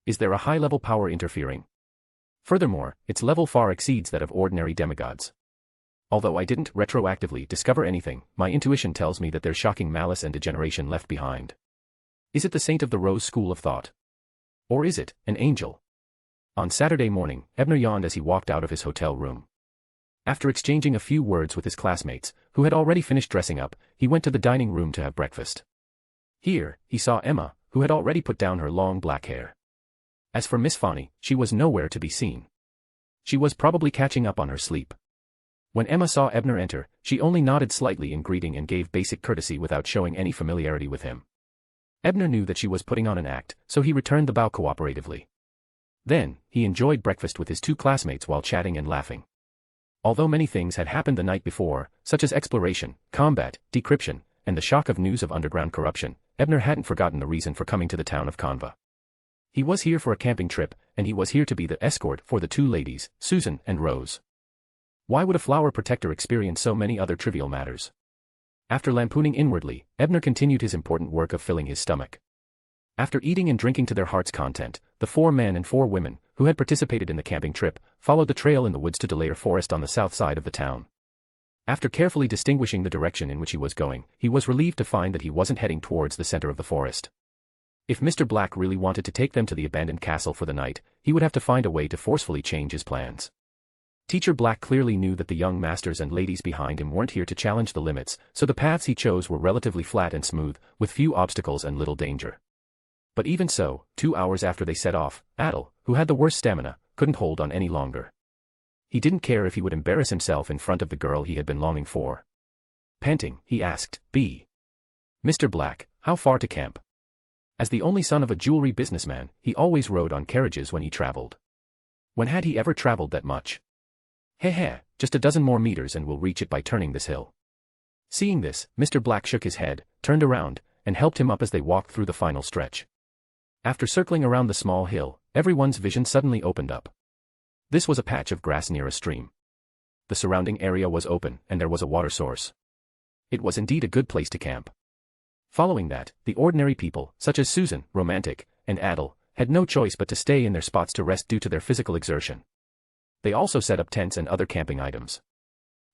Is there a high-level power interfering? Furthermore, its level far exceeds that of ordinary demigods. Although I didn't retroactively discover anything, my intuition tells me that there's shocking malice and degeneration left behind. Is it the saint of the Rose school of thought? Or is it an angel? On Saturday morning, Ebner yawned as he walked out of his hotel room. After exchanging a few words with his classmates, who had already finished dressing up, he went to the dining room to have breakfast. Here, he saw Emma, who had already put down her long black hair. As for Miss Fawny, she was nowhere to be seen. She was probably catching up on her sleep. When Emma saw Ebner enter, she only nodded slightly in greeting and gave basic courtesy without showing any familiarity with him. Ebner knew that she was putting on an act, so he returned the bow cooperatively. Then, he enjoyed breakfast with his two classmates while chatting and laughing. Although many things had happened the night before, such as exploration, combat, decryption, and the shock of news of underground corruption, Ebner hadn't forgotten the reason for coming to the town of Conva. He was here for a camping trip, and he was here to be the escort for the two ladies, Susan and Rose. Why would a flower protector experience so many other trivial matters? After lampooning inwardly, Ebner continued his important work of filling his stomach. After eating and drinking to their heart's content, the 4 men and 4 women, who had participated in the camping trip, followed the trail in the woods to Delaire Forest on the south side of the town. After carefully distinguishing the direction in which he was going, he was relieved to find that he wasn't heading towards the center of the forest. If Mr. Black really wanted to take them to the abandoned castle for the night, he would have to find a way to forcefully change his plans. Teacher Black clearly knew that the young masters and ladies behind him weren't here to challenge the limits, so the paths he chose were relatively flat and smooth, with few obstacles and little danger. But even so, 2 hours after they set off, Adel, who had the worst stamina, couldn't hold on any longer. He didn't care if he would embarrass himself in front of the girl he had been longing for. Panting, he asked, Mr. Black, how far to camp? As the only son of a jewelry businessman, he always rode on carriages when he traveled. When had he ever traveled that much? Just a dozen more meters and we'll reach it by turning this hill. Seeing this, Mr. Black shook his head, turned around, and helped him up as they walked through the final stretch. After circling around the small hill, everyone's vision suddenly opened up. This was a patch of grass near a stream. The surrounding area was open, and there was a water source. It was indeed a good place to camp. Following that, the ordinary people, such as Susan, Romantic, and Adel, had no choice but to stay in their spots to rest due to their physical exertion. They also set up tents and other camping items.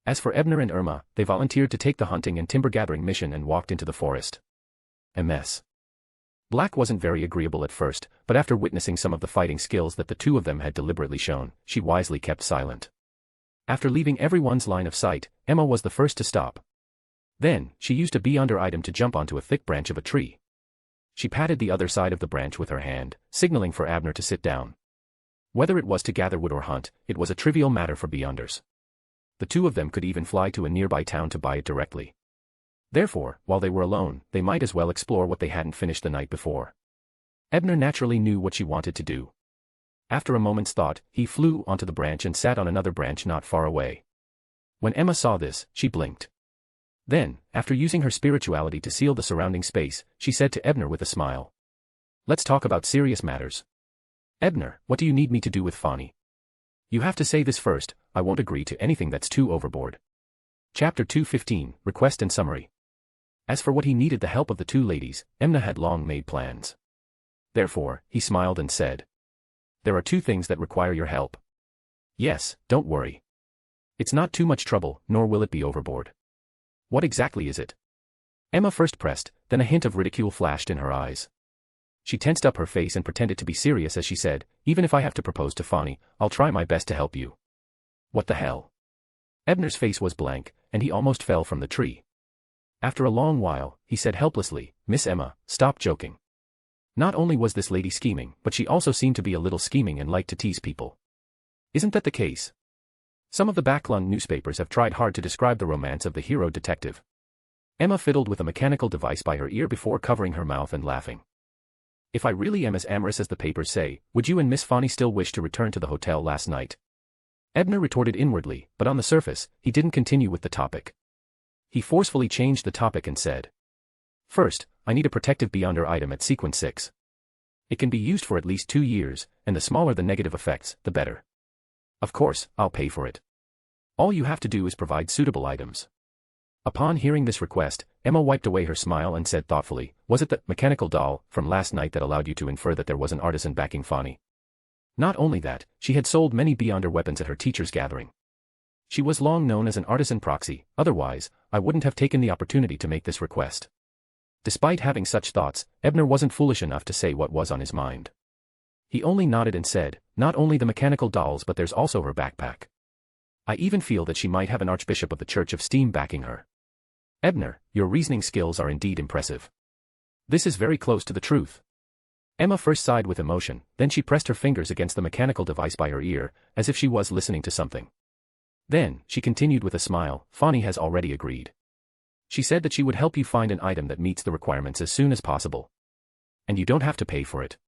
As for Ebner and Irma, they volunteered to take the hunting and timber-gathering mission and walked into the forest. A mess. Black wasn't very agreeable at first, but after witnessing some of the fighting skills that the two of them had deliberately shown, she wisely kept silent. After leaving everyone's line of sight, Emma was the first to stop. Then, she used a beyonder item to jump onto a thick branch of a tree. She patted the other side of the branch with her hand, signaling for Abner to sit down. Whether it was to gather wood or hunt, it was a trivial matter for beyonders. The two of them could even fly to a nearby town to buy it directly. Therefore, while they were alone, they might as well explore what they hadn't finished the night before. Ebner naturally knew what she wanted to do. After a moment's thought, he flew onto the branch and sat on another branch not far away. When Emma saw this, she blinked. Then, after using her spirituality to seal the surrounding space, she said to Ebner with a smile. "Let's talk about serious matters. Ebner, what do you need me to do with Fani? You have to say this first, I won't agree to anything that's too overboard." Chapter 215, Request and Summary. As for what he needed the help of the two ladies, Emna had long made plans. Therefore, he smiled and said, "There are two things that require your help." "Yes, don't worry. It's not too much trouble, nor will it be overboard." "What exactly is it?" Emma first pressed, then a hint of ridicule flashed in her eyes. She tensed up her face and pretended to be serious as she said, "Even if I have to propose to Fani, I'll try my best to help you." "What the hell?" Ebner's face was blank, and he almost fell from the tree. After a long while, he said helplessly, "Miss Emma, stop joking. Not only was this lady scheming, but she also seemed to be a little scheming and liked to tease people. Isn't that the case? Some of the Backlund newspapers have tried hard to describe the romance of the hero detective." Emma fiddled with a mechanical device by her ear before covering her mouth and laughing. "If I really am as amorous as the papers say, would you and Miss Fani still wish to return to the hotel last night?" Ebner retorted inwardly, but on the surface, he didn't continue with the topic. He forcefully changed the topic and said, "First, I need a protective beyonder item at sequence 6. It can be used for at least 2 years, and the smaller the negative effects, the better. Of course, I'll pay for it. All you have to do is provide suitable items." Upon hearing this request, Emma wiped away her smile and said thoughtfully, "Was it the mechanical doll from last night that allowed you to infer that there was an artisan backing Fani?" Not only that, she had sold many beyonder weapons at her teacher's gathering. She was long known as an artisan proxy, otherwise, I wouldn't have taken the opportunity to make this request. Despite having such thoughts, Ebner wasn't foolish enough to say what was on his mind. He only nodded and said, "Not only the mechanical dolls but there's also her backpack. I even feel that she might have an Archbishop of the Church of Steam backing her." "Ebner, your reasoning skills are indeed impressive. This is very close to the truth." Emma first sighed with emotion, then she pressed her fingers against the mechanical device by her ear, as if she was listening to something. Then, she continued with a smile, "Fani has already agreed. She said that she would help you find an item that meets the requirements as soon as possible. And you don't have to pay for it.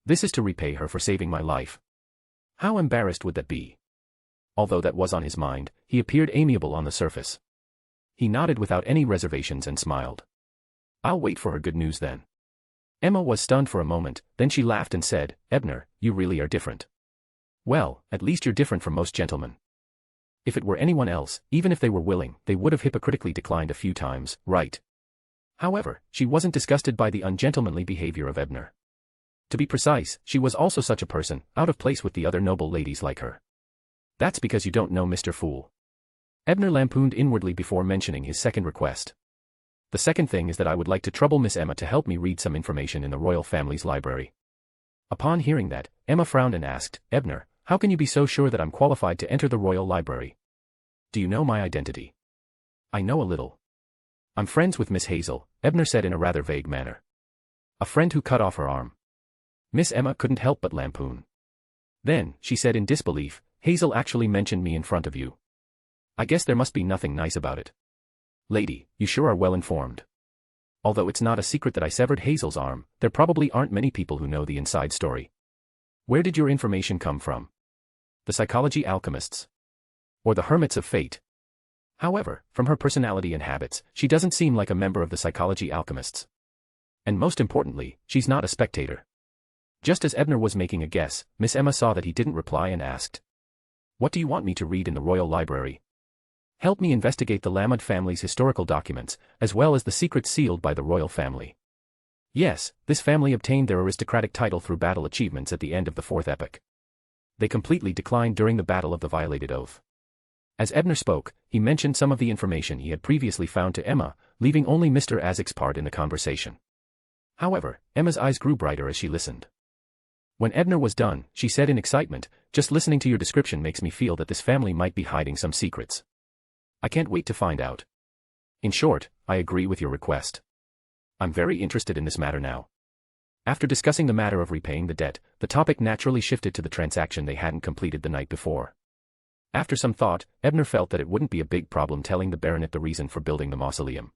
This is to repay her for saving my life." How embarrassed would that be? Although that was on his mind, he appeared amiable on the surface. He nodded without any reservations and smiled. "I'll wait for her good news then." Emma was stunned for a moment, then she laughed and said, "Ebner, you really are different. Well, at least you're different from most gentlemen. If it were anyone else, even if they were willing, they would have hypocritically declined a few times, right?" However, she wasn't disgusted by the ungentlemanly behavior of Ebner. To be precise, she was also such a person, out of place with the other noble ladies like her. "That's because you don't know Mr. Fool." Ebner lampooned inwardly before mentioning his second request. "The second thing is that I would like to trouble Miss Emma to help me read some information in the royal family's library." Upon hearing that, Emma frowned and asked, "Ebner, how can you be so sure that I'm qualified to enter the royal library? Do you know my identity?" "I know a little. I'm friends with Miss Hazel," Ebner said in a rather vague manner. "A friend who cut off her arm." Miss Emma couldn't help but lampoon. Then, she said in disbelief, "Hazel actually mentioned me in front of you. I guess there must be nothing nice about it. Lady, you sure are well informed. Although it's not a secret that I severed Hazel's arm, there probably aren't many people who know the inside story. Where did your information come from? The psychology alchemists? Or the hermits of fate? However, from her personality and habits, she doesn't seem like a member of the psychology alchemists. And most importantly, she's not a spectator." Just as Ebner was making a guess, Miss Emma saw that he didn't reply and asked, What do you want me to read in the royal library? Help me investigate the Lamed family's historical documents, as well as the secrets sealed by the royal family. Yes, this family obtained their aristocratic title through battle achievements at the end of the fourth epoch. They completely declined during the Battle of the Violated Oath. As Ebner spoke, he mentioned some of the information he had previously found to Emma, leaving only Mr. Azek's part in the conversation. However, Emma's eyes grew brighter as she listened. When Ebner was done, she said in excitement, "Just listening to your description makes me feel that this family might be hiding some secrets. I can't wait to find out. In short, I agree with your request. I'm very interested in this matter now." After discussing the matter of repaying the debt, the topic naturally shifted to the transaction they hadn't completed the night before. After some thought, Ebner felt that it wouldn't be a big problem telling the baronet the reason for building the mausoleum.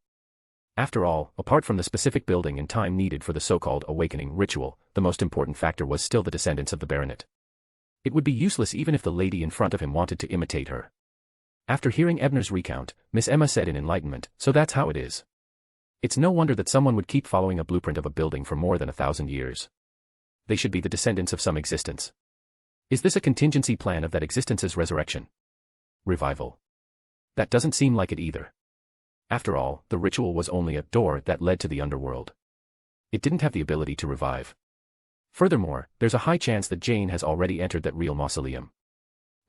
After all, apart from the specific building and time needed for the so-called awakening ritual, the most important factor was still the descendants of the baronet. It would be useless even if the lady in front of him wanted to imitate her. After hearing Ebner's recount, Miss Emma said in enlightenment, "So that's how it is. It's no wonder that someone would keep following a blueprint of a building for more than 1,000 years. They should be the descendants of some existence. Is this a contingency plan of that existence's resurrection? Revival? That doesn't seem like it either. After all, the ritual was only a door that led to the underworld. It didn't have the ability to revive. Furthermore, there's a high chance that Jane has already entered that real mausoleum.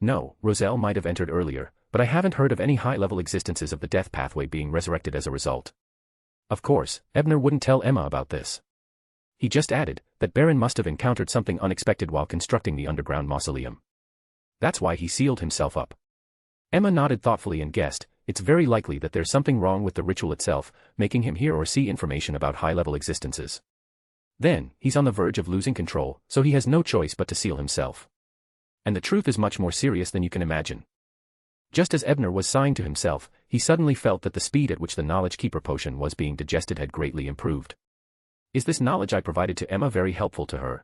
No, Roselle might have entered earlier, but I haven't heard of any high-level existences of the death pathway being resurrected as a result." Of course, Ebner wouldn't tell Emma about this. He just added that Baron must have encountered something unexpected while constructing the underground mausoleum. That's why he sealed himself up. Emma nodded thoughtfully and guessed, it's very likely that there's something wrong with the ritual itself, making him hear or see information about high-level existences. Then, he's on the verge of losing control, so he has no choice but to seal himself. And the truth is much more serious than you can imagine. Just as Ebner was sighing to himself, he suddenly felt that the speed at which the Knowledge Keeper potion was being digested had greatly improved. Is this knowledge I provided to Emma very helpful to her?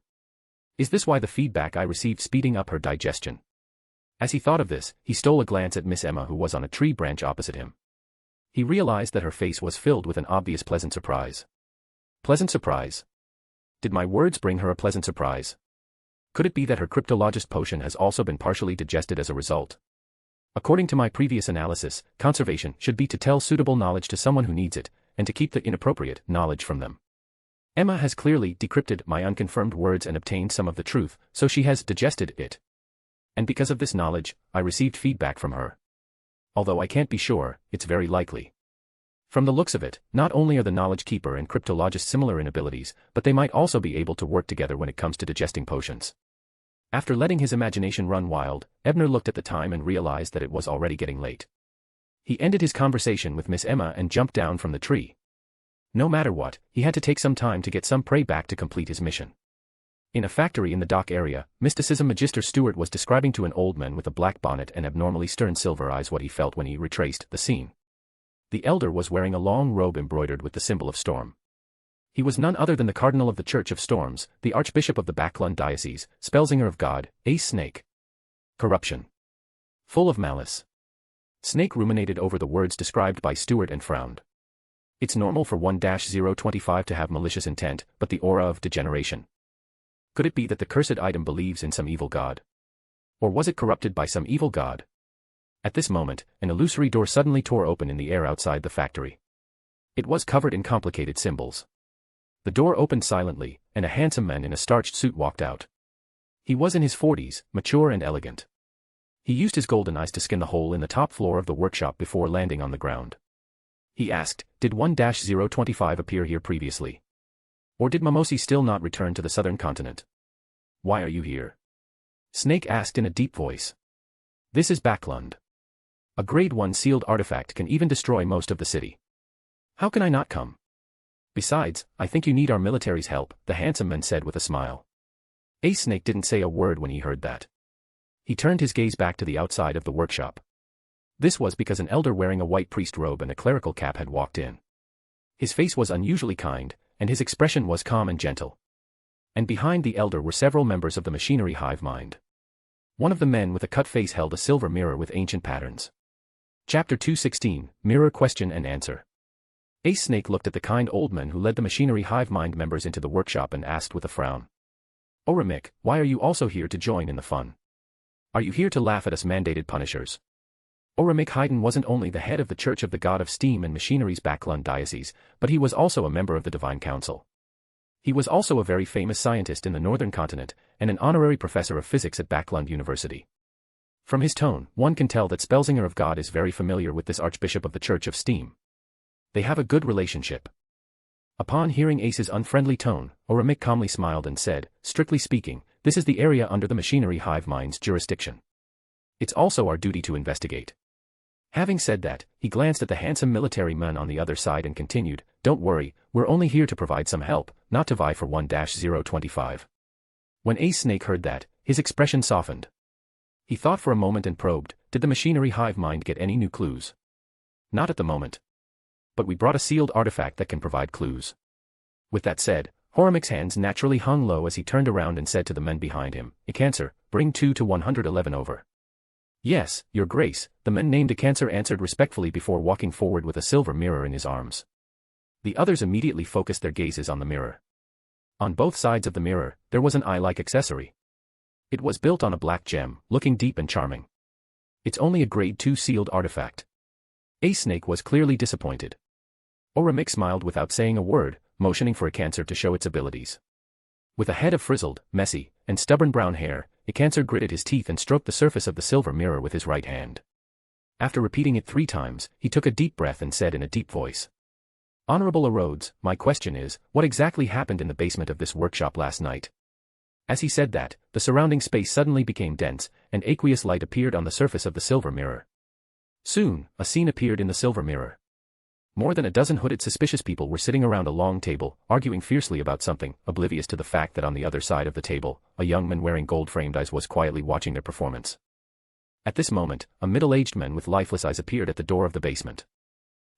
Is this why the feedback I received speeding up her digestion? As he thought of this, he stole a glance at Miss Emma who was on a tree branch opposite him. He realized that her face was filled with an obvious pleasant surprise. Pleasant surprise? Did my words bring her a pleasant surprise? Could it be that her cryptologist potion has also been partially digested as a result? According to my previous analysis, conservation should be to tell suitable knowledge to someone who needs it, and to keep the inappropriate knowledge from them. Emma has clearly decrypted my unconfirmed words and obtained some of the truth, so she has digested it. And because of this knowledge, I received feedback from her. Although I can't be sure, it's very likely. From the looks of it, not only are the Knowledge Keeper and Cryptologist similar in abilities, but they might also be able to work together when it comes to digesting potions. After letting his imagination run wild, Ebner looked at the time and realized that it was already getting late. He ended his conversation with Miss Emma and jumped down from the tree. No matter what, he had to take some time to get some prey back to complete his mission. In a factory in the dock area, Mysticism Magister Stewart was describing to an old man with a black bonnet and abnormally stern silver eyes what he felt when he retraced the scene. The elder was wearing a long robe embroidered with the symbol of storm. He was none other than the Cardinal of the Church of Storms, the Archbishop of the Backlund Diocese, Spellsinger of God, Ace Snake. Corruption. Full of malice. Snake ruminated over the words described by Stewart and frowned. It's normal for 1-025 to have malicious intent, but the aura of degeneration. Could it be that the cursed item believes in some evil god? Or was it corrupted by some evil god? At this moment, an illusory door suddenly tore open in the air outside the factory. It was covered in complicated symbols. The door opened silently, and a handsome man in a starched suit walked out. He was in his 40s, mature and elegant. He used his golden eyes to scan the hole in the top floor of the workshop before landing on the ground. He asked, "Did 1-025 appear here previously? Or did Mamosi still not return to the southern continent? Why are you here?" Snake asked in a deep voice. "This is Backlund. A grade 1 sealed artifact can even destroy most of the city. How can I not come? Besides, I think you need our military's help," the handsome man said with a smile. Ace Snake didn't say a word when he heard that. He turned his gaze back to the outside of the workshop. This was because an elder wearing a white priest robe and a clerical cap had walked in. His face was unusually kind, and his expression was calm and gentle. And behind the elder were several members of the machinery hive mind. One of the men with a cut face held a silver mirror with ancient patterns. Chapter 216, Mirror Question and Answer. Ace Snake looked at the kind old man who led the machinery hive mind members into the workshop and asked with a frown. "Oramic, why are you also here to join in the fun? Are you here to laugh at us mandated punishers? Oramic Haydn wasn't only the head of the Church of the God of Steam and Machinery's Backlund diocese, but he was also a member of the Divine Council. He was also a very famous scientist in the northern continent, and an honorary professor of physics at Backlund University. From his tone, one can tell that Spelsinger of God is very familiar with this Archbishop of the Church of Steam. They have a good relationship. Upon hearing Ace's unfriendly tone, Oramic calmly smiled and said, strictly speaking, this is the area under the machinery hive mind's jurisdiction. It's also our duty to investigate. Having said that, he glanced at the handsome military man on the other side and continued, don't worry, we're only here to provide some help, not to vie for 1-025. When Ace Snake heard that, his expression softened. He thought for a moment and probed, did the machinery hive mind get any new clues? Not at the moment. But we brought a sealed artifact that can provide clues. With that said, Horamic's hands naturally hung low as he turned around and said to the men behind him, Icancer, bring 2 to 111 over. Yes, Your Grace, the men named Icancer answered respectfully before walking forward with a silver mirror in his arms. The others immediately focused their gazes on the mirror. On both sides of the mirror, there was an eye-like accessory. It was built on a black gem, looking deep and charming. It's only a grade 2 sealed artifact. Ace Snake was clearly disappointed. Oramic smiled without saying a word, motioning for Icancer to show its abilities. With a head of frizzled, messy, and stubborn brown hair, Icancer gritted his teeth and stroked the surface of the silver mirror with his right hand. After repeating it 3 times, he took a deep breath and said in a deep voice, Honorable Erodes, my question is, what exactly happened in the basement of this workshop last night? As he said that, the surrounding space suddenly became dense, and aqueous light appeared on the surface of the silver mirror. Soon, a scene appeared in the silver mirror. More than a dozen hooded suspicious people were sitting around a long table, arguing fiercely about something, oblivious to the fact that on the other side of the table, a young man wearing gold-framed eyes was quietly watching their performance. At this moment, a middle-aged man with lifeless eyes appeared at the door of the basement.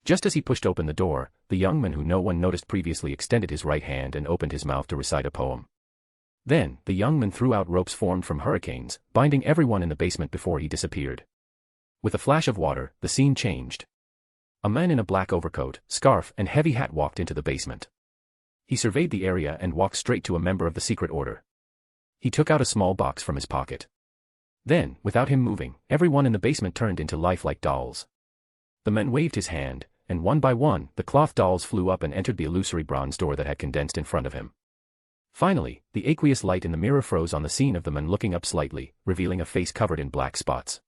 Just as he pushed open the door, the young man who no one noticed previously extended his right hand and opened his mouth to recite a poem. Then, the young man threw out ropes formed from hurricanes, binding everyone in the basement before he disappeared. With a flash of water, the scene changed. A man in a black overcoat, scarf, and heavy hat walked into the basement. He surveyed the area and walked straight to a member of the secret order. He took out a small box from his pocket. Then, without him moving, everyone in the basement turned into lifelike dolls. The man waved his hand, and one by one, the cloth dolls flew up and entered the illusory bronze door that had condensed in front of him. Finally, the aqueous light in the mirror froze on the scene of the man looking up slightly, revealing a face covered in black spots.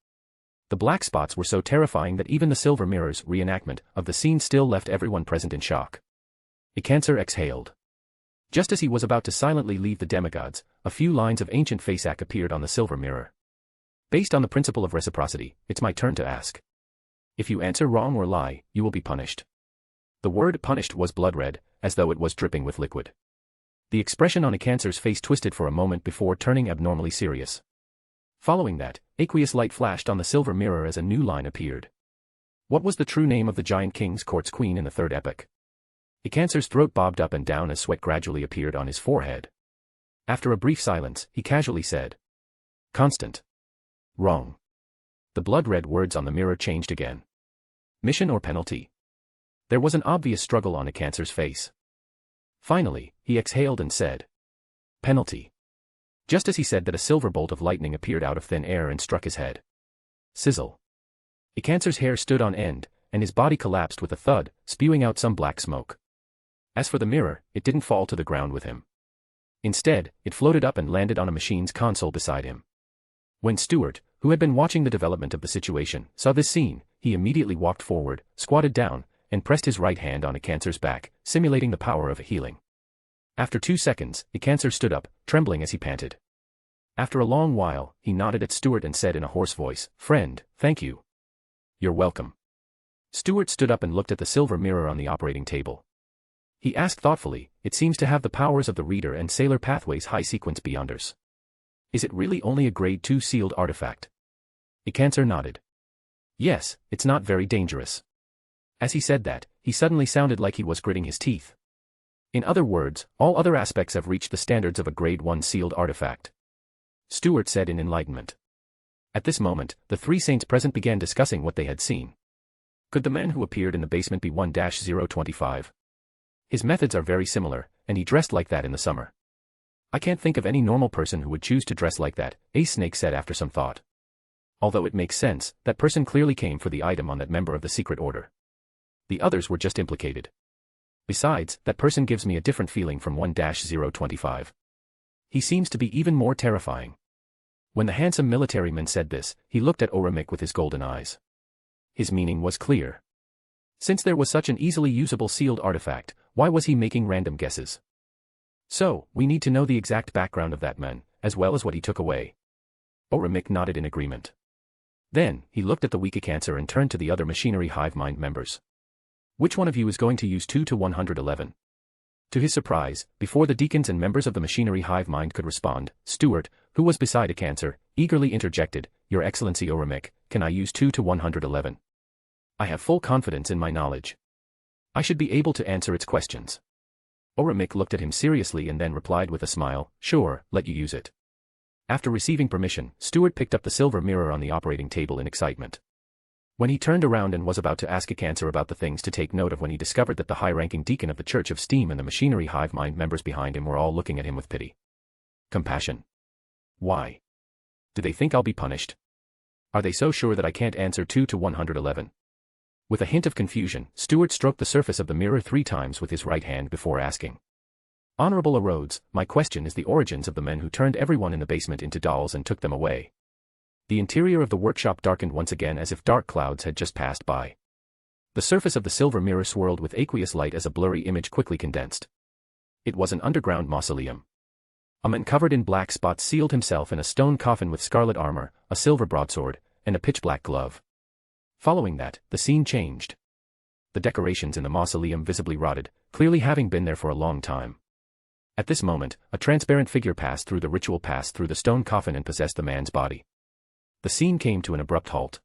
The black spots were so terrifying that even the silver mirror's reenactment of the scene still left everyone present in shock. Icancer exhaled. Just as he was about to silently leave the demigods, a few lines of ancient faceac appeared on the silver mirror. Based on the principle of reciprocity, it's my turn to ask. If you answer wrong or lie, you will be punished. The word punished was blood red, as though it was dripping with liquid. The expression on Icancer's face twisted for a moment before turning abnormally serious. Following that, aqueous light flashed on the silver mirror as a new line appeared. What was the true name of the giant king's court's queen in the third epoch? Icancer's throat bobbed up and down as sweat gradually appeared on his forehead. After a brief silence, he casually said, Constant. Wrong. The blood-red words on the mirror changed again. Mission or penalty? There was an obvious struggle on Icancer's face. Finally, he exhaled and said, Penalty. Just as he said that, a silver bolt of lightning appeared out of thin air and struck his head. Sizzle. Icancer's hair stood on end, and his body collapsed with a thud, spewing out some black smoke. As for the mirror, it didn't fall to the ground with him. Instead, it floated up and landed on a machine's console beside him. When Stuart, who had been watching the development of the situation, saw this scene, he immediately walked forward, squatted down, and pressed his right hand on Icancer's back, simulating the power of a healing. After 2 seconds, Icancer stood up, trembling as he panted. After a long while, he nodded at Stuart and said in a hoarse voice, Friend, thank you. You're welcome. Stuart stood up and looked at the silver mirror on the operating table. He asked thoughtfully, it seems to have the powers of the Reader and Sailor Pathway's high-sequence Beyonders. Is it really only a grade 2 sealed artifact? Icancer nodded. Yes, it's not very dangerous. As he said that, he suddenly sounded like he was gritting his teeth. In other words, all other aspects have reached the standards of a grade 1 sealed artifact. Stuart said in enlightenment. At this moment, the 3 saints present began discussing what they had seen. Could the man who appeared in the basement be 1-025? His methods are very similar, and he dressed like that in the summer. I can't think of any normal person who would choose to dress like that, Ace Snake said after some thought. Although it makes sense, that person clearly came for the item on that member of the secret order. The others were just implicated. Besides, that person gives me a different feeling from 1-025. He seems to be even more terrifying. When the handsome militaryman said this, he looked at Oromik with his golden eyes. His meaning was clear. Since there was such an easily usable sealed artifact, why was he making random guesses? So, we need to know the exact background of that man, as well as what he took away. Oromik nodded in agreement. Then, he looked at the Wiki-Cancer and turned to the other machinery hive mind members. Which one of you is going to use 2-111? To his surprise, before the deacons and members of the machinery hive mind could respond, Stuart, who was beside a cancer, eagerly interjected, Your Excellency Oromik, can I use 2-111? I have full confidence in my knowledge. I should be able to answer its questions. Oromik looked at him seriously and then replied with a smile, Sure, let you use it. After receiving permission, Stuart picked up the silver mirror on the operating table in excitement. When he turned around and was about to ask a cancer about the things to take note of when he discovered that the high-ranking deacon of the Church of Steam and the machinery hive mind members behind him were all looking at him with pity. Compassion. Why? Do they think I'll be punished? Are they so sure that I can't answer 2-111? With a hint of confusion, Stuart stroked the surface of the mirror 3 times with his right hand before asking. Honorable Rhodes, my question is the origins of the men who turned everyone in the basement into dolls and took them away. The interior of the workshop darkened once again as if dark clouds had just passed by. The surface of the silver mirror swirled with aqueous light as a blurry image quickly condensed. It was an underground mausoleum. A man covered in black spots sealed himself in a stone coffin with scarlet armor, a silver broadsword, and a pitch-black glove. Following that, the scene changed. The decorations in the mausoleum visibly rotted, clearly having been there for a long time. At this moment, a transparent figure passed through the stone coffin and possessed the man's body. The scene came to an abrupt halt.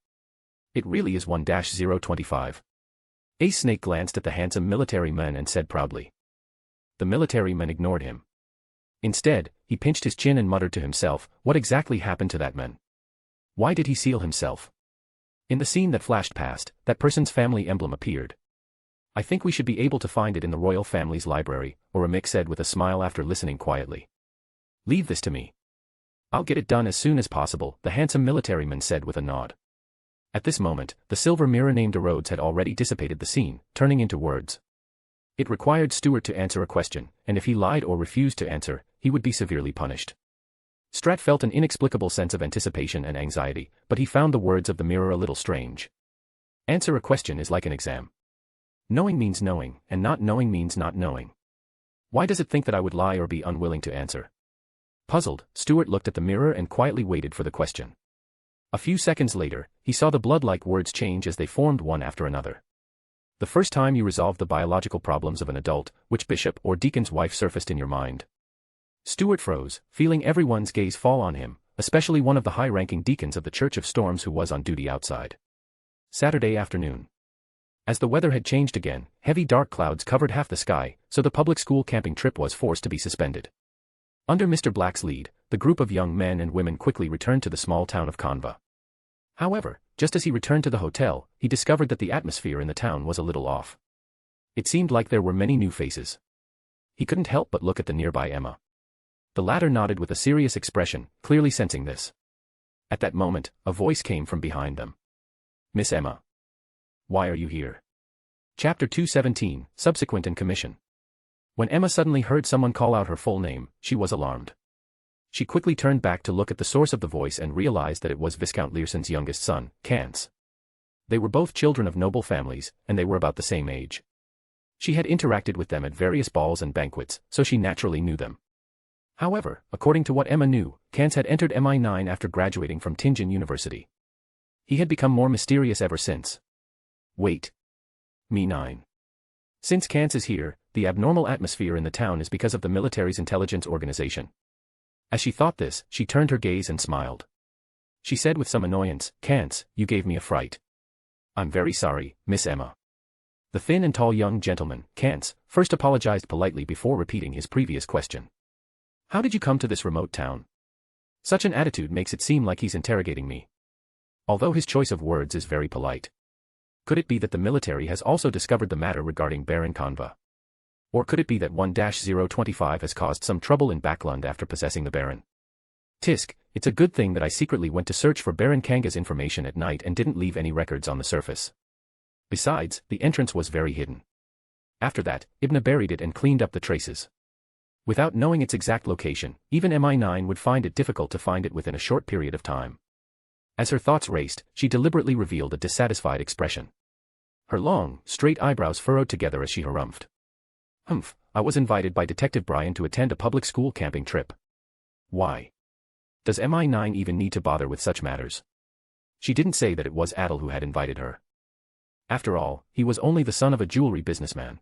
It really is 1-025. Ace Snake glanced at the handsome military man and said proudly. The military man ignored him. Instead, he pinched his chin and muttered to himself, what exactly happened to that man? Why did he seal himself? In the scene that flashed past, that person's family emblem appeared. I think we should be able to find it in the royal family's library, Oromik said with a smile after listening quietly. Leave this to me. I'll get it done as soon as possible, the handsome militaryman said with a nod. At this moment, the silver mirror named Rhodes had already dissipated the scene, turning into words. It required Stuart to answer a question, and if he lied or refused to answer, he would be severely punished. Strat felt an inexplicable sense of anticipation and anxiety, but he found the words of the mirror a little strange. Answer a question is like an exam. Knowing means knowing, and not knowing means not knowing. Why does it think that I would lie or be unwilling to answer? Puzzled, Stuart looked at the mirror and quietly waited for the question. A few seconds later, he saw the blood-like words change as they formed one after another. The first time you resolved the biological problems of an adult, which bishop or deacon's wife surfaced in your mind? Stuart froze, feeling everyone's gaze fall on him, especially one of the high-ranking deacons of the Church of Storms who was on duty outside. Saturday afternoon. As the weather had changed again, heavy dark clouds covered half the sky, so the public school camping trip was forced to be suspended. Under Mr. Black's lead, the group of young men and women quickly returned to the small town of Kanva. However, just as he returned to the hotel, he discovered that the atmosphere in the town was a little off. It seemed like there were many new faces. He couldn't help but look at the nearby Emma. The latter nodded with a serious expression, clearly sensing this. At that moment, a voice came from behind them. Miss Emma. Why are you here? Chapter 217, Subsequent and Commission. When Emma suddenly heard someone call out her full name, she was alarmed. She quickly turned back to look at the source of the voice and realized that it was Viscount Learson's youngest son, Cance. They were both children of noble families, and they were about the same age. She had interacted with them at various balls and banquets, so she naturally knew them. However, according to what Emma knew, Cance had entered MI9 after graduating from Tingen University. He had become more mysterious ever since. Wait. Me9. Since Cance is here, the abnormal atmosphere in the town is because of the military's intelligence organization. As she thought this, she turned her gaze and smiled. She said with some annoyance, Cance, you gave me a fright. I'm very sorry, Miss Emma. The thin and tall young gentleman, Cance, first apologized politely before repeating his previous question. How did you come to this remote town? Such an attitude makes it seem like he's interrogating me. Although his choice of words is very polite. Could it be that the military has also discovered the matter regarding Baron Kanva? Or could it be that 1-025 has caused some trouble in Backlund after possessing the Baron? Tisk, it's a good thing that I secretly went to search for Baron Kanga's information at night and didn't leave any records on the surface. Besides, the entrance was very hidden. After that, Ebner buried it and cleaned up the traces. Without knowing its exact location, even MI9 would find it difficult to find it within a short period of time. As her thoughts raced, she deliberately revealed a dissatisfied expression. Her long, straight eyebrows furrowed together as she harumphed. I was invited by Detective Brian to attend a public school camping trip. Why? Does MI9 even need to bother with such matters? She didn't say that it was Adel who had invited her. After all, he was only the son of a jewelry businessman.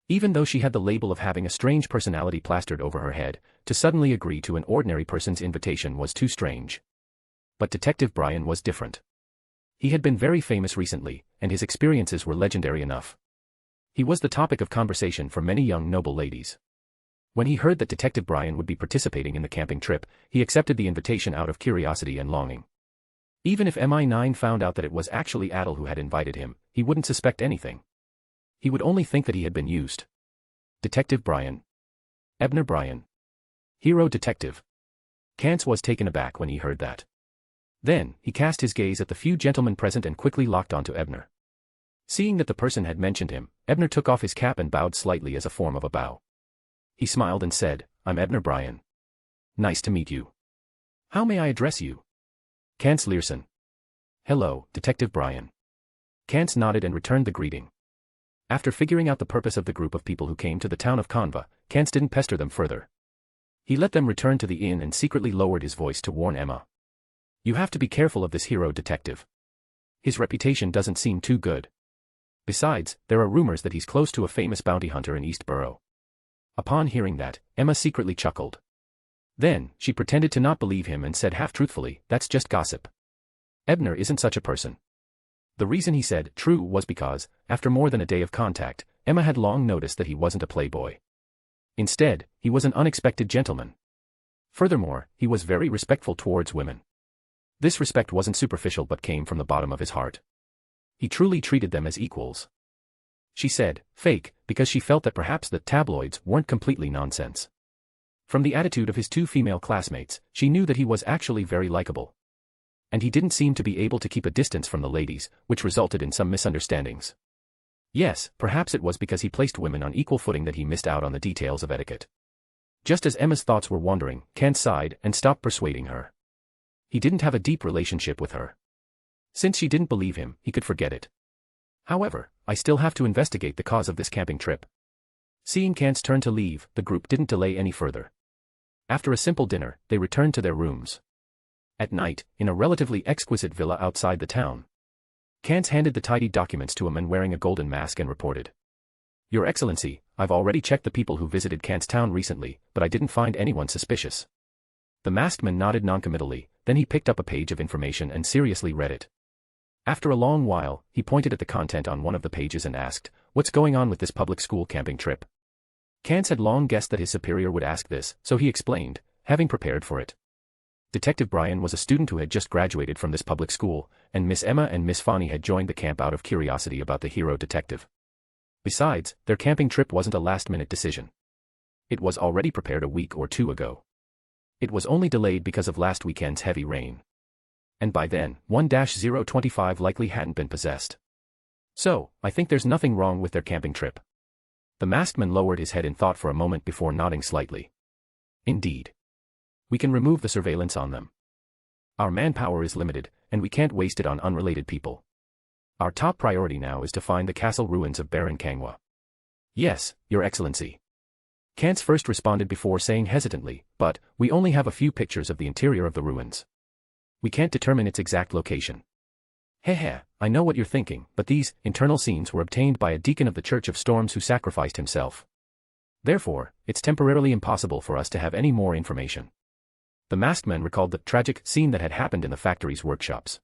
Even though she had the label of having a strange personality plastered over her head, to suddenly agree to an ordinary person's invitation was too strange. But Detective Brian was different. He had been very famous recently, and his experiences were legendary enough. He was the topic of conversation for many young noble ladies. When he heard that Detective Brian would be participating in the camping trip, he accepted the invitation out of curiosity and longing. Even if MI9 found out that it was actually Adel who had invited him, he wouldn't suspect anything. He would only think that he had been used. Detective Brian. Ebner Brian. Hero detective. Kantz was taken aback when he heard that. Then, he cast his gaze at the few gentlemen present and quickly locked onto Ebner. Seeing that the person had mentioned him, Ebner took off his cap and bowed slightly as a form of a bow. He smiled and said, I'm Ebner Brian. Nice to meet you. How may I address you? Kantz Learson. Hello, Detective Brian. Kantz nodded and returned the greeting. After figuring out the purpose of the group of people who came to the town of Kanva, Kantz didn't pester them further. He let them return to the inn and secretly lowered his voice to warn Emma. You have to be careful of this hero detective. His reputation doesn't seem too good. Besides, there are rumors that he's close to a famous bounty hunter in East Borough. Upon hearing that, Emma secretly chuckled. Then, she pretended to not believe him and said half-truthfully, that's just gossip. Ebner isn't such a person. The reason he said true was because, after more than a day of contact, Emma had long noticed that he wasn't a playboy. Instead, he was an unexpected gentleman. Furthermore, he was very respectful towards women. This respect wasn't superficial but came from the bottom of his heart. He truly treated them as equals. She said, fake, because she felt that perhaps the tabloids weren't completely nonsense. From the attitude of his two female classmates, she knew that he was actually very likable. And he didn't seem to be able to keep a distance from the ladies, which resulted in some misunderstandings. Yes, perhaps it was because he placed women on equal footing that he missed out on the details of etiquette. Just as Emma's thoughts were wandering, Kant sighed and stopped persuading her. He didn't have a deep relationship with her. Since she didn't believe him, he could forget it. However, I still have to investigate the cause of this camping trip. Seeing Kant's turn to leave, the group didn't delay any further. After a simple dinner, they returned to their rooms. At night, in a relatively exquisite villa outside the town, Kantz handed the tidy documents to a man wearing a golden mask and reported. Your Excellency, I've already checked the people who visited Kant's town recently, but I didn't find anyone suspicious. The masked man nodded noncommittally, then he picked up a page of information and seriously read it. After a long while, he pointed at the content on one of the pages and asked, what's going on with this public school camping trip? Kantz had long guessed that his superior would ask this, so he explained, having prepared for it. Detective Brian was a student who had just graduated from this public school, and Miss Emma and Miss Fani had joined the camp out of curiosity about the hero detective. Besides, their camping trip wasn't a last-minute decision. It was already prepared a week or two ago. It was only delayed because of last weekend's heavy rain. And by then, 1-025 likely hadn't been possessed. So, I think there's nothing wrong with their camping trip. The masked man lowered his head in thought for a moment before nodding slightly. Indeed. We can remove the surveillance on them. Our manpower is limited, and we can't waste it on unrelated people. Our top priority now is to find the castle ruins of Baron Kangwa. Yes, Your Excellency. Kantz first responded before saying hesitantly, but, we only have a few pictures of the interior of the ruins. We can't determine its exact location. Heh, I know what you're thinking, but these internal scenes were obtained by a deacon of the Church of Storms who sacrificed himself. Therefore, it's temporarily impossible for us to have any more information. The masked man recalled the tragic scene that had happened in the factory's workshops.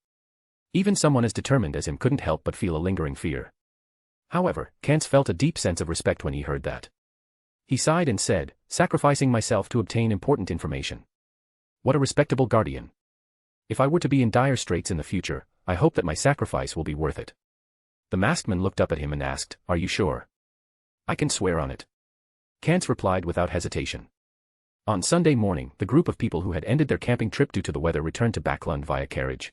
Even someone as determined as him couldn't help but feel a lingering fear. However, Kantz felt a deep sense of respect when he heard that. He sighed and said, sacrificing myself to obtain important information. What a respectable guardian. If I were to be in dire straits in the future, I hope that my sacrifice will be worth it. The masked man looked up at him and asked, are you sure? I can swear on it. Kantz replied without hesitation. On Sunday morning, the group of people who had ended their camping trip due to the weather returned to Backlund via carriage.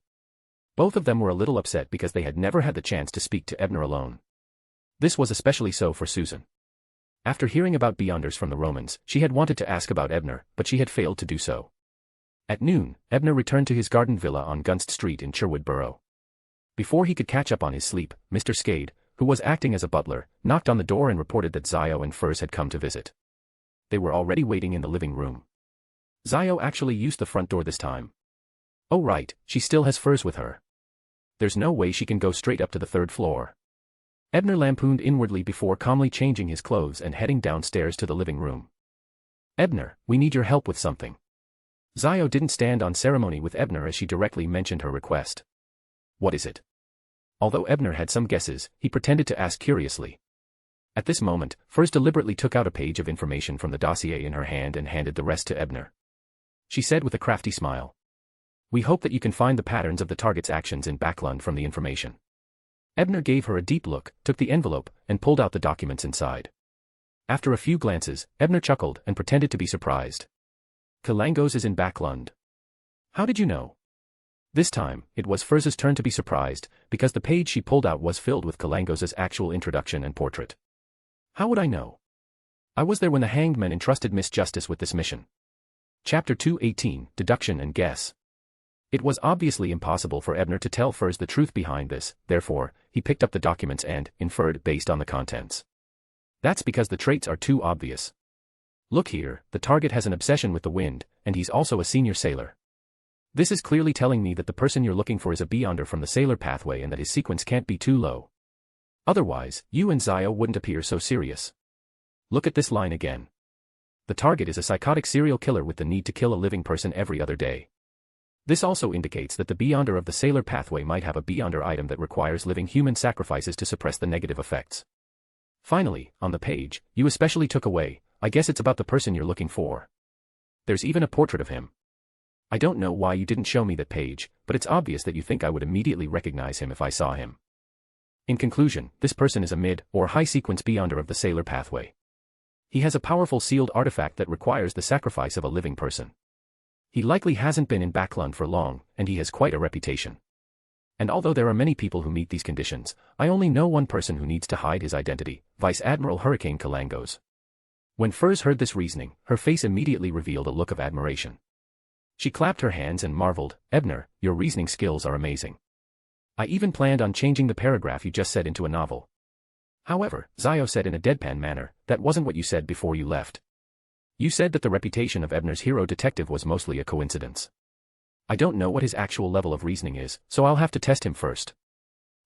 Both of them were a little upset because they had never had the chance to speak to Ebner alone. This was especially so for Susan. After hearing about Beyonders from the Romans, she had wanted to ask about Ebner, but she had failed to do so. At noon, Ebner returned to his garden villa on Gunst Street in Sherwood Borough. Before he could catch up on his sleep, Mr. Skade, who was acting as a butler, knocked on the door and reported that Zio and Furs had come to visit. They were already waiting in the living room. Zio actually used the front door this time. Oh right, she still has Furs with her. There's no way she can go straight up to the third floor. Ebner lampooned inwardly before calmly changing his clothes and heading downstairs to the living room. Ebner, we need your help with something. Zio didn't stand on ceremony with Ebner as she directly mentioned her request. What is it? Although Ebner had some guesses, he pretended to ask curiously. At this moment, Furs deliberately took out a page of information from the dossier in her hand and handed the rest to Ebner. She said with a crafty smile. We hope that you can find the patterns of the target's actions in Backlund from the information. Ebner gave her a deep look, took the envelope, and pulled out the documents inside. After a few glances, Ebner chuckled and pretended to be surprised. Kalangos is in Backlund. How did you know? This time, it was Furs's turn to be surprised, because the page she pulled out was filled with Kalangos' actual introduction and portrait. How would I know? I was there when the hanged men entrusted Miss Justice with this mission. Chapter 218, Deduction and Guess. It was obviously impossible for Ebner to tell Furs the truth behind this, therefore, he picked up the documents and inferred based on the contents. That's because the traits are too obvious. Look here, the target has an obsession with the wind, and he's also a senior sailor. This is clearly telling me that the person you're looking for is a beyonder from the sailor pathway and that his sequence can't be too low. Otherwise, you and Zio wouldn't appear so serious. Look at this line again. The target is a psychotic serial killer with the need to kill a living person every other day. This also indicates that the beyonder of the sailor pathway might have a beyonder item that requires living human sacrifices to suppress the negative effects. Finally, on the page, you especially took away, I guess it's about the person you're looking for. There's even a portrait of him. I don't know why you didn't show me that page, but it's obvious that you think I would immediately recognize him if I saw him. In conclusion, this person is a mid- or high-sequence beyonder of the sailor pathway. He has a powerful sealed artifact that requires the sacrifice of a living person. He likely hasn't been in Backlund for long, and he has quite a reputation. And although there are many people who meet these conditions, I only know one person who needs to hide his identity, Vice Admiral Hurricane Kalangos. When Furs heard this reasoning, her face immediately revealed a look of admiration. She clapped her hands and marveled, Ebner, your reasoning skills are amazing. I even planned on changing the paragraph you just said into a novel. However, Zio said in a deadpan manner, that wasn't what you said before you left. You said that the reputation of Ebner's hero detective was mostly a coincidence. I don't know what his actual level of reasoning is, so I'll have to test him first.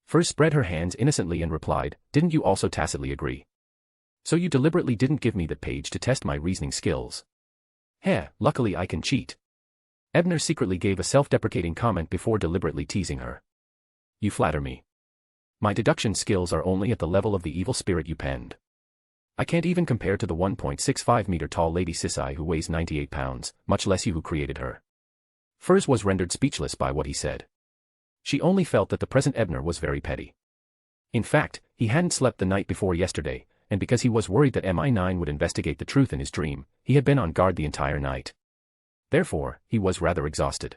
Furs spread her hands innocently and replied, didn't you also tacitly agree? So you deliberately didn't give me that page to test my reasoning skills. Heh, luckily I can cheat. Ebner secretly gave a self-deprecating comment before deliberately teasing her. You flatter me. My deduction skills are only at the level of the evil spirit you penned. I can't even compare to the 1.65-meter-tall Lady Sisai who weighs 98 pounds, much less you who created her. Furs was rendered speechless by what he said. She only felt that the present Ebner was very petty. In fact, he hadn't slept the night before yesterday, and because he was worried that MI9 would investigate the truth in his dream, he had been on guard the entire night. Therefore, he was rather exhausted.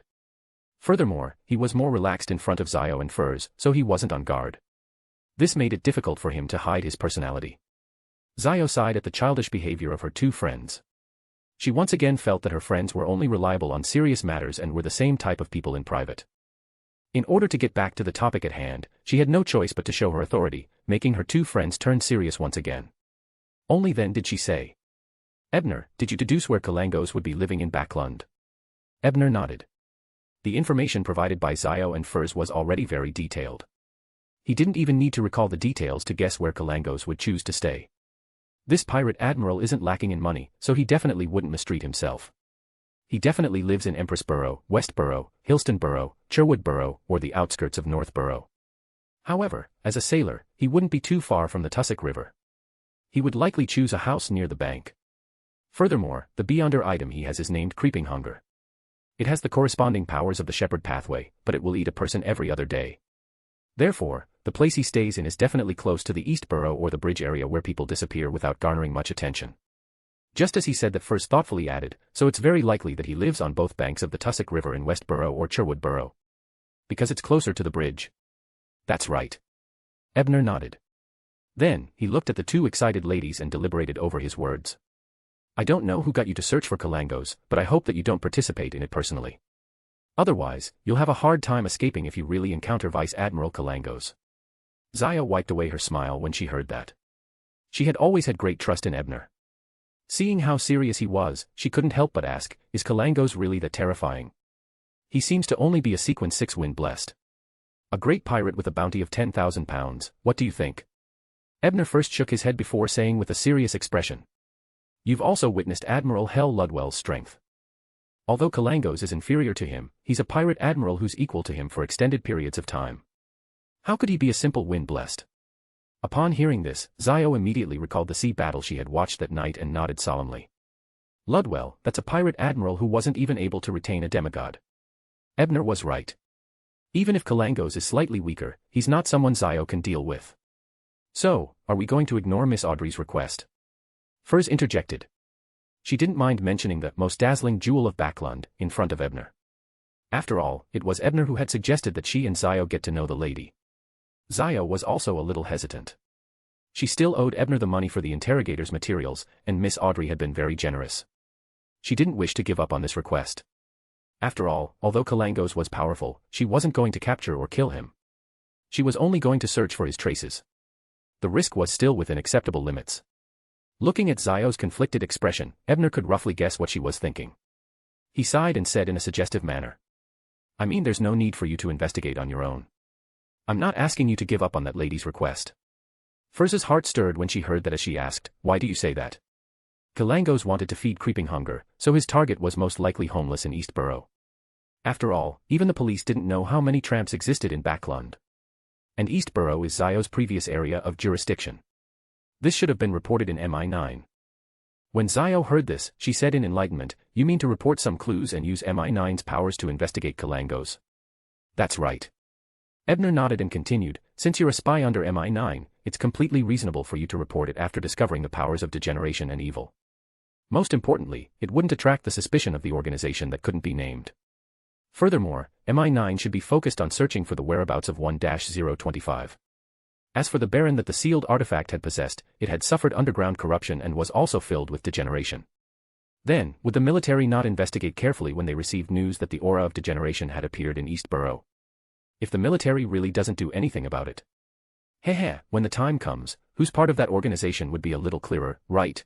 Furthermore, he was more relaxed in front of Zio and Furs, so he wasn't on guard. This made it difficult for him to hide his personality. Zio sighed at the childish behavior of her two friends. She once again felt that her friends were only reliable on serious matters and were the same type of people in private. In order to get back to the topic at hand, she had no choice but to show her authority, making her two friends turn serious once again. Only then did she say, Ebner, did you deduce where Kalangos would be living in Backlund? Ebner nodded. The information provided by Zio and Furs was already very detailed. He didn't even need to recall the details to guess where Kalangos would choose to stay. This pirate admiral isn't lacking in money, so he definitely wouldn't mistreat himself. He definitely lives in Empress Borough, West Borough, Hillston Borough, Sherwood Borough, or the outskirts of North Borough. However, as a sailor, he wouldn't be too far from the Tussock River. He would likely choose a house near the bank. Furthermore, the beyonder item he has is named Creeping Hunger. It has the corresponding powers of the Shepherd Pathway, but it will eat a person every other day. Therefore, the place he stays in is definitely close to the East Borough or the bridge area where people disappear without garnering much attention. Just as he said that first thoughtfully added, so it's very likely that he lives on both banks of the Tussock River in Westborough or Cherwood Borough. Because it's closer to the bridge. That's right. Ebner nodded. Then, he looked at the two excited ladies and deliberated over his words. I don't know who got you to search for Kalangos, but I hope that you don't participate in it personally. Otherwise, you'll have a hard time escaping if you really encounter Vice Admiral Kalangos. Zaya wiped away her smile when she heard that. She had always had great trust in Ebner. Seeing how serious he was, she couldn't help but ask, is Kalangos really that terrifying? He seems to only be a sequence 6 wind blessed. A great pirate with a bounty of 10,000 pounds, what do you think? Ebner first shook his head before saying with a serious expression. You've also witnessed Admiral Hell Ludwell's strength. Although Kalangos is inferior to him, he's a pirate admiral who's equal to him for extended periods of time. How could he be a simple wind blessed? Upon hearing this, Zio immediately recalled the sea battle she had watched that night and nodded solemnly. Ludwell, that's a pirate admiral who wasn't even able to retain a demigod. Ebner was right. Even if Kalangos is slightly weaker, he's not someone Zio can deal with. So, are we going to ignore Miss Audrey's request? Furs interjected. She didn't mind mentioning the most dazzling jewel of Backlund in front of Ebner. After all, it was Ebner who had suggested that she and Zio get to know the lady. Zio was also a little hesitant. She still owed Ebner the money for the interrogator's materials, and Miss Audrey had been very generous. She didn't wish to give up on this request. After all, although Kalangos was powerful, she wasn't going to capture or kill him. She was only going to search for his traces. The risk was still within acceptable limits. Looking at Zio's conflicted expression, Ebner could roughly guess what she was thinking. He sighed and said in a suggestive manner. I mean, there's no need for you to investigate on your own. I'm not asking you to give up on that lady's request. Furz's heart stirred when she heard that as she asked, why do you say that? Kalangos wanted to feed creeping hunger, so his target was most likely homeless in Eastborough. After all, even the police didn't know how many tramps existed in Backlund. And Eastborough is Zio's previous area of jurisdiction. This should have been reported in MI9. When Zio heard this, she said in enlightenment, you mean to report some clues and use MI9's powers to investigate Kalangos? That's right. Ebner nodded and continued, since you're a spy under MI9, it's completely reasonable for you to report it after discovering the powers of degeneration and evil. Most importantly, it wouldn't attract the suspicion of the organization that couldn't be named. Furthermore, MI9 should be focused on searching for the whereabouts of 1-025. As for the Baron that the sealed artifact had possessed, it had suffered underground corruption and was also filled with degeneration. Then, would the military not investigate carefully when they received news that the aura of degeneration had appeared in Eastborough? If the military really doesn't do anything about it. When the time comes, whose part of that organization would be a little clearer, right?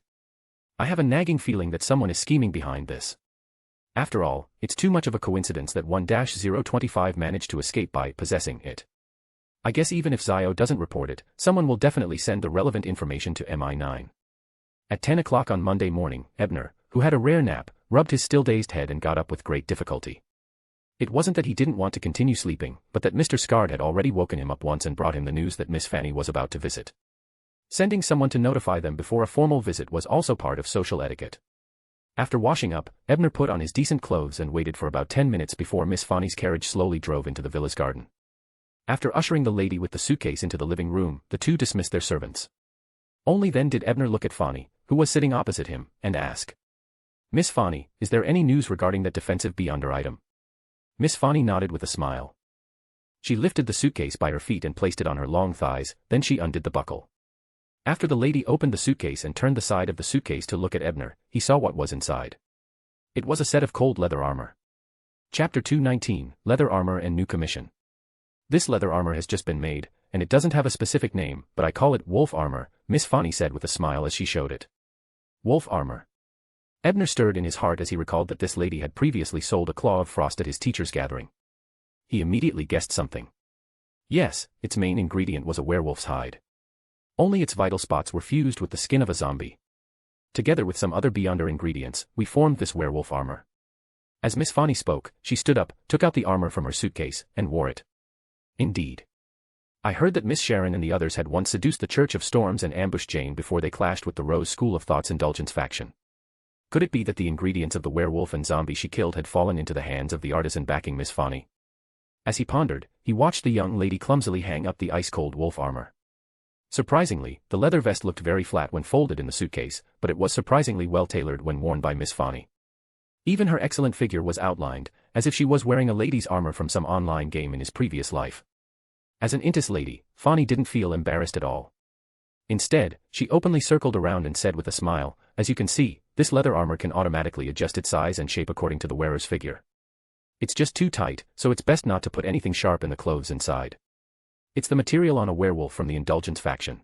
I have a nagging feeling that someone is scheming behind this. After all, it's too much of a coincidence that 1-025 managed to escape by possessing it. I guess even if Zio doesn't report it, someone will definitely send the relevant information to MI9. At 10 o'clock on Monday morning, Ebner, who had a rare nap, rubbed his still dazed head and got up with great difficulty. It wasn't that he didn't want to continue sleeping, but that Mr. Scard had already woken him up once and brought him the news that Miss Fanny was about to visit. Sending someone to notify them before a formal visit was also part of social etiquette. After washing up, Ebner put on his decent clothes and waited for about 10 minutes before Miss Fanny's carriage slowly drove into the villa's garden. After ushering the lady with the suitcase into the living room, the two dismissed their servants. Only then did Ebner look at Fanny, who was sitting opposite him, and ask, Miss Fanny, is there any news regarding that defensive beyonder item? Miss Fanny nodded with a smile. She lifted the suitcase by her feet and placed it on her long thighs, then she undid the buckle. After the lady opened the suitcase and turned the side of the suitcase to look at Ebner, he saw what was inside. It was a set of cold leather armor. Chapter 219, Leather Armor and New Commission. This leather armor has just been made, and it doesn't have a specific name, but I call it wolf armor, Miss Fanny said with a smile as she showed it. Wolf armor. Ebner stirred in his heart as he recalled that this lady had previously sold a claw of frost at his teacher's gathering. He immediately guessed something. Yes, its main ingredient was a werewolf's hide. Only its vital spots were fused with the skin of a zombie. Together with some other beyonder ingredients, we formed this werewolf armor. As Miss Fanny spoke, she stood up, took out the armor from her suitcase, and wore it. Indeed. I heard that Miss Sharon and the others had once seduced the Church of Storms and ambushed Jane before they clashed with the Rose School of Thought's Indulgence faction. Could it be that the ingredients of the werewolf and zombie she killed had fallen into the hands of the artisan backing Miss Fanny? As he pondered, he watched the young lady clumsily hang up the ice-cold wolf armor. Surprisingly, the leather vest looked very flat when folded in the suitcase, but it was surprisingly well tailored when worn by Miss Fani. Even her excellent figure was outlined, as if she was wearing a lady's armor from some online game in his previous life. As an Intis lady, Fani didn't feel embarrassed at all. Instead, she openly circled around and said with a smile, "As you can see, this leather armor can automatically adjust its size and shape according to the wearer's figure. It's just too tight, so it's best not to put anything sharp in the clothes inside. It's the material on a werewolf from the Indulgence faction.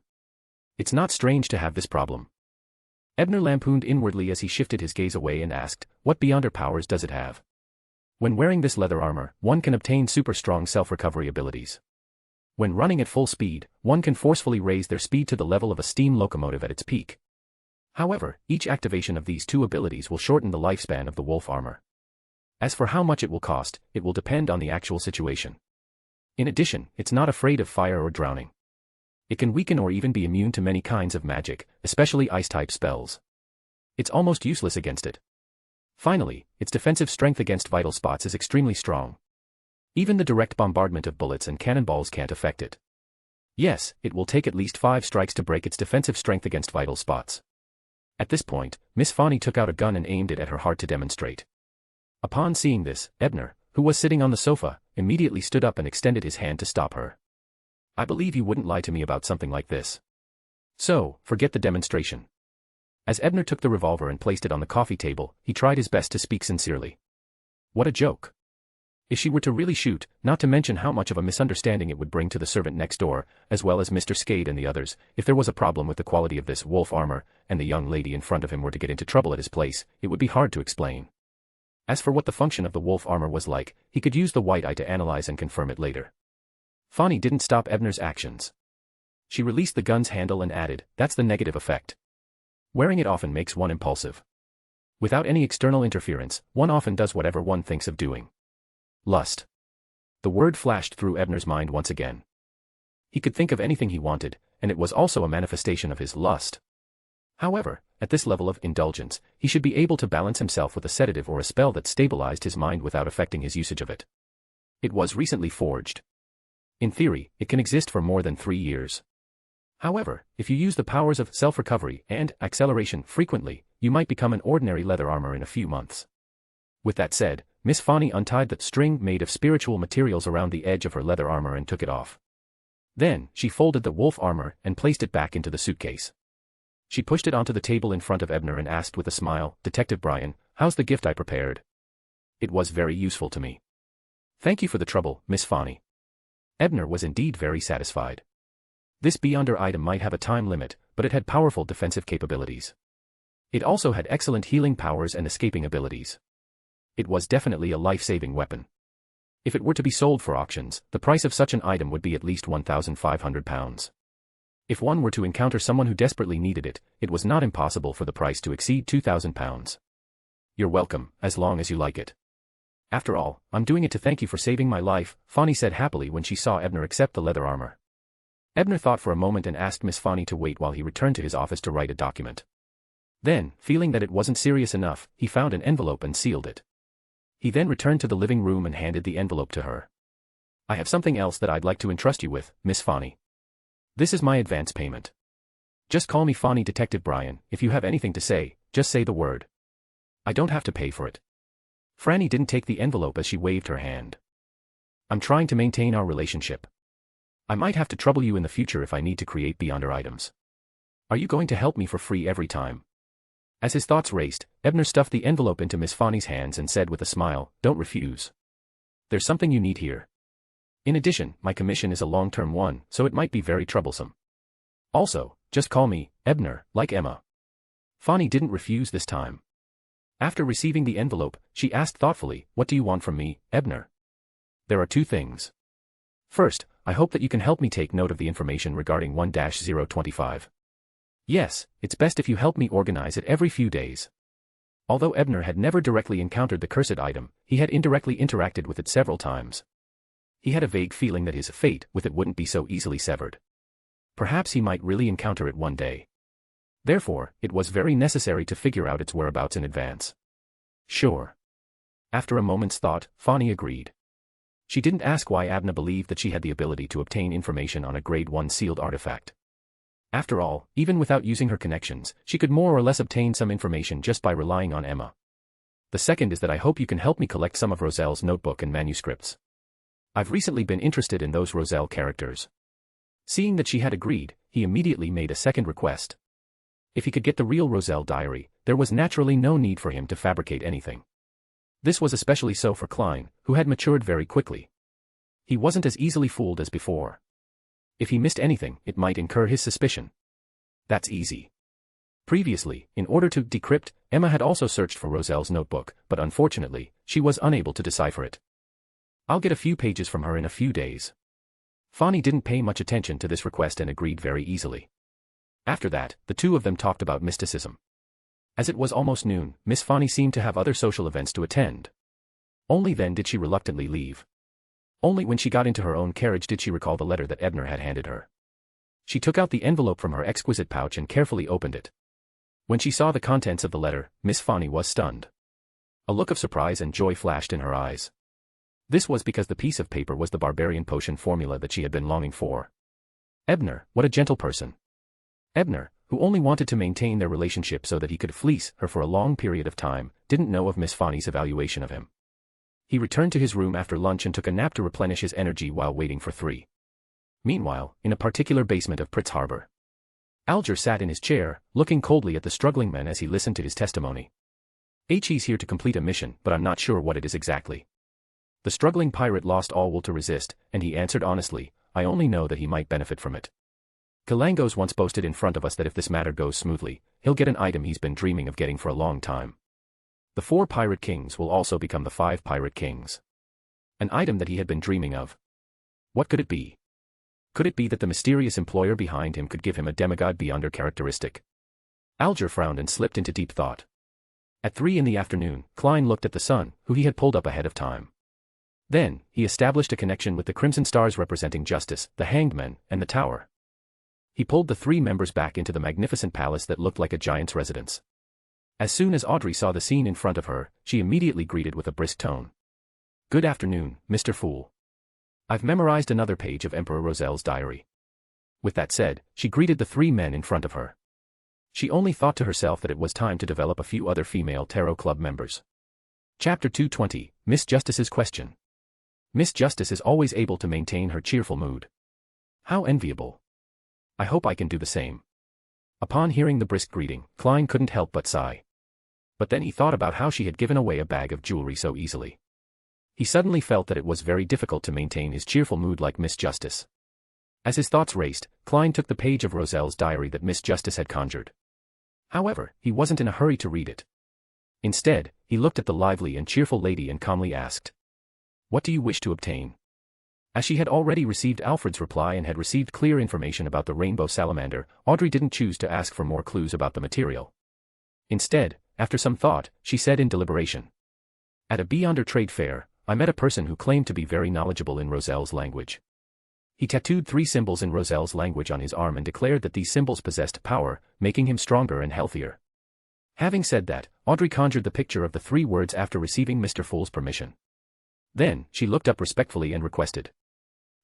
It's not strange to have this problem." Ebner lampooned inwardly as he shifted his gaze away and asked, "What beyonder powers does it have?" When wearing this leather armor, one can obtain super strong self-recovery abilities. When running at full speed, one can forcefully raise their speed to the level of a steam locomotive at its peak. However, each activation of these two abilities will shorten the lifespan of the wolf armor. As for how much it will cost, it will depend on the actual situation. In addition, it's not afraid of fire or drowning. It can weaken or even be immune to many kinds of magic, especially ice-type spells. It's almost useless against it. Finally, its defensive strength against vital spots is extremely strong. Even the direct bombardment of bullets and cannonballs can't affect it. Yes, it will take at least 5 strikes to break its defensive strength against vital spots. At this point, Miss Fani took out a gun and aimed it at her heart to demonstrate. Upon seeing this, Ebner, who was sitting on the sofa, immediately stood up and extended his hand to stop her. "I believe you wouldn't lie to me about something like this. So, forget the demonstration." As Ebner took the revolver and placed it on the coffee table, he tried his best to speak sincerely. What a joke. If she were to really shoot, not to mention how much of a misunderstanding it would bring to the servant next door, as well as Mr. Skade and the others, if there was a problem with the quality of this wolf armor, and the young lady in front of him were to get into trouble at his place, it would be hard to explain. As for what the function of the wolf armor was like, he could use the white eye to analyze and confirm it later. Fani didn't stop Ebner's actions. She released the gun's handle and added, "That's the negative effect. Wearing it often makes one impulsive. Without any external interference, one often does whatever one thinks of doing. Lust." The word flashed through Ebner's mind once again. He could think of anything he wanted, and it was also a manifestation of his lust. However, at this level of indulgence, he should be able to balance himself with a sedative or a spell that stabilized his mind without affecting his usage of it. It was recently forged. In theory, it can exist for more than 3 years. However, if you use the powers of self-recovery and acceleration frequently, you might become an ordinary leather armor in a few months. With that said, Miss Fani untied the string made of spiritual materials around the edge of her leather armor and took it off. Then, she folded the wolf armor and placed it back into the suitcase. She pushed it onto the table in front of Ebner and asked with a smile, "Detective Brian, how's the gift I prepared? It was very useful to me. Thank you for the trouble, Miss Fani." Ebner was indeed very satisfied. This beyonder item might have a time limit, but it had powerful defensive capabilities. It also had excellent healing powers and escaping abilities. It was definitely a life-saving weapon. If it were to be sold for auctions, the price of such an item would be at least £1,500. If one were to encounter someone who desperately needed it, it was not impossible for the price to exceed £2,000. "You're welcome, as long as you like it. After all, I'm doing it to thank you for saving my life," Fani said happily when she saw Ebner accept the leather armor. Ebner thought for a moment and asked Miss Fani to wait while he returned to his office to write a document. Then, feeling that it wasn't serious enough, he found an envelope and sealed it. He then returned to the living room and handed the envelope to her. "I have something else that I'd like to entrust you with, Miss Fani. This is my advance payment. Just call me Fani Detective Brian. If you have anything to say, just say the word. I don't have to pay for it." Franny didn't take the envelope as she waved her hand. "I'm trying to maintain our relationship. I might have to trouble you in the future if I need to create beyonder items. Are you going to help me for free every time?" As his thoughts raced, Ebner stuffed the envelope into Miss Fani's hands and said with a smile, "Don't refuse. There's something you need here. In addition, my commission is a long-term one, so it might be very troublesome. Also, just call me Ebner, like Emma." Fani didn't refuse this time. After receiving the envelope, she asked thoughtfully, "What do you want from me, Ebner?" "There are 2 things. First, I hope that you can help me take note of the information regarding 1-025. Yes, it's best if you help me organize it every few days." Although Ebner had never directly encountered the cursed item, he had indirectly interacted with it several times. He had a vague feeling that his fate with it wouldn't be so easily severed. Perhaps he might really encounter it one day. Therefore, it was very necessary to figure out its whereabouts in advance. "Sure." After a moment's thought, Fani agreed. She didn't ask why Abna believed that she had the ability to obtain information on a Grade 1 sealed artifact. After all, even without using her connections, she could more or less obtain some information just by relying on Emma. The second is that I hope you can help me collect some of Roselle's notebook and manuscripts. I've recently been interested in those Roselle characters. Seeing that she had agreed, he immediately made a second request. If he could get the real Roselle diary, there was naturally no need for him to fabricate anything. This was especially so for Klein, who had matured very quickly. He wasn't as easily fooled as before. If he missed anything, it might incur his suspicion. That's easy. Previously, in order to decrypt, Emma had also searched for Roselle's notebook, but unfortunately, she was unable to decipher it. I'll get a few pages from her in a few days. Fanny didn't pay much attention to this request and agreed very easily. After that, the two of them talked about mysticism. As it was almost noon, Miss Fanny seemed to have other social events to attend. Only then did she reluctantly leave. Only when she got into her own carriage did she recall the letter that Ebner had handed her. She took out the envelope from her exquisite pouch and carefully opened it. When she saw the contents of the letter, Miss Fanny was stunned. A look of surprise and joy flashed in her eyes. This was because the piece of paper was the barbarian potion formula that she had been longing for. Ebner, what a gentle person. Ebner, who only wanted to maintain their relationship so that he could fleece her for a long period of time, didn't know of Miss Fanny's evaluation of him. He returned to his room after lunch and took a nap to replenish his energy while waiting for 3. Meanwhile, in a particular basement of Pritz Harbor, Alger sat in his chair, looking coldly at the struggling man as he listened to his testimony. He's here to complete a mission, but I'm not sure what it is exactly. The struggling pirate lost all will to resist, and he answered honestly, I only know that he might benefit from it. Kalangos once boasted in front of us that if this matter goes smoothly, he'll get an item he's been dreaming of getting for a long time. The 4 pirate kings will also become the 5 pirate kings. An item that he had been dreaming of. What could it be? Could it be that the mysterious employer behind him could give him a demigod beyonder characteristic? Alger frowned and slipped into deep thought. At 3 in the afternoon, Klein looked at the sun, who he had pulled up ahead of time. Then, he established a connection with the crimson stars representing justice, the hanged men, and the tower. He pulled the 3 members back into the magnificent palace that looked like a giant's residence. As soon as Audrey saw the scene in front of her, she immediately greeted with a brisk tone. Good afternoon, Mr. Fool. I've memorized another page of Emperor Roselle's diary. With that said, she greeted the 3 men in front of her. She only thought to herself that it was time to develop a few other female Tarot Club members. Chapter 220, Miss Justice's Question. Miss Justice is always able to maintain her cheerful mood. How enviable. I hope I can do the same. Upon hearing the brisk greeting, Klein couldn't help but sigh. But then he thought about how she had given away a bag of jewelry so easily. He suddenly felt that it was very difficult to maintain his cheerful mood like Miss Justice. As his thoughts raced, Klein took the page of Roselle's diary that Miss Justice had conjured. However, he wasn't in a hurry to read it. Instead, he looked at the lively and cheerful lady and calmly asked, What do you wish to obtain? As she had already received Alfred's reply and had received clear information about the rainbow salamander, Audrey didn't choose to ask for more clues about the material. Instead, after some thought, she said in deliberation. At a Beyonder trade fair, I met a person who claimed to be very knowledgeable in Roselle's language. He tattooed 3 symbols in Roselle's language on his arm and declared that these symbols possessed power, making him stronger and healthier. Having said that, Audrey conjured the picture of the 3 words after receiving Mr. Fool's permission. Then, she looked up respectfully and requested.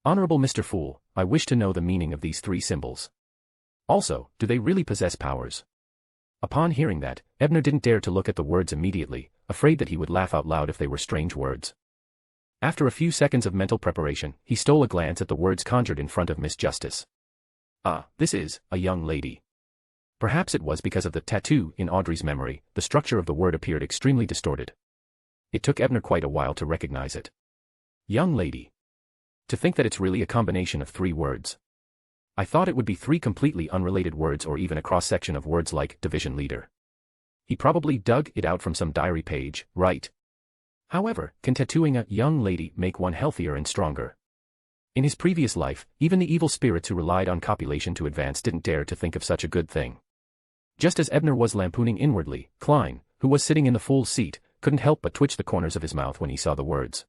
Honorable Mr. Fool, I wish to know the meaning of these 3 symbols. Also, do they really possess powers? Upon hearing that, Ebner didn't dare to look at the words immediately, afraid that he would laugh out loud if they were strange words. After a few seconds of mental preparation, he stole a glance at the words conjured in front of Miss Justice. Ah, this is, a young lady. Perhaps it was because of the tattoo in Audrey's memory, the structure of the word appeared extremely distorted. It took Ebner quite a while to recognize it. Young lady. To think that it's really a combination of 3 words. I thought it would be 3 completely unrelated words or even a cross-section of words like division leader. He probably dug it out from some diary page, right? However, can tattooing a young lady make one healthier and stronger? In his previous life, even the evil spirits who relied on copulation to advance didn't dare to think of such a good thing. Just as Ebner was lampooning inwardly, Klein, who was sitting in the fool's seat, couldn't help but twitch the corners of his mouth when he saw the words.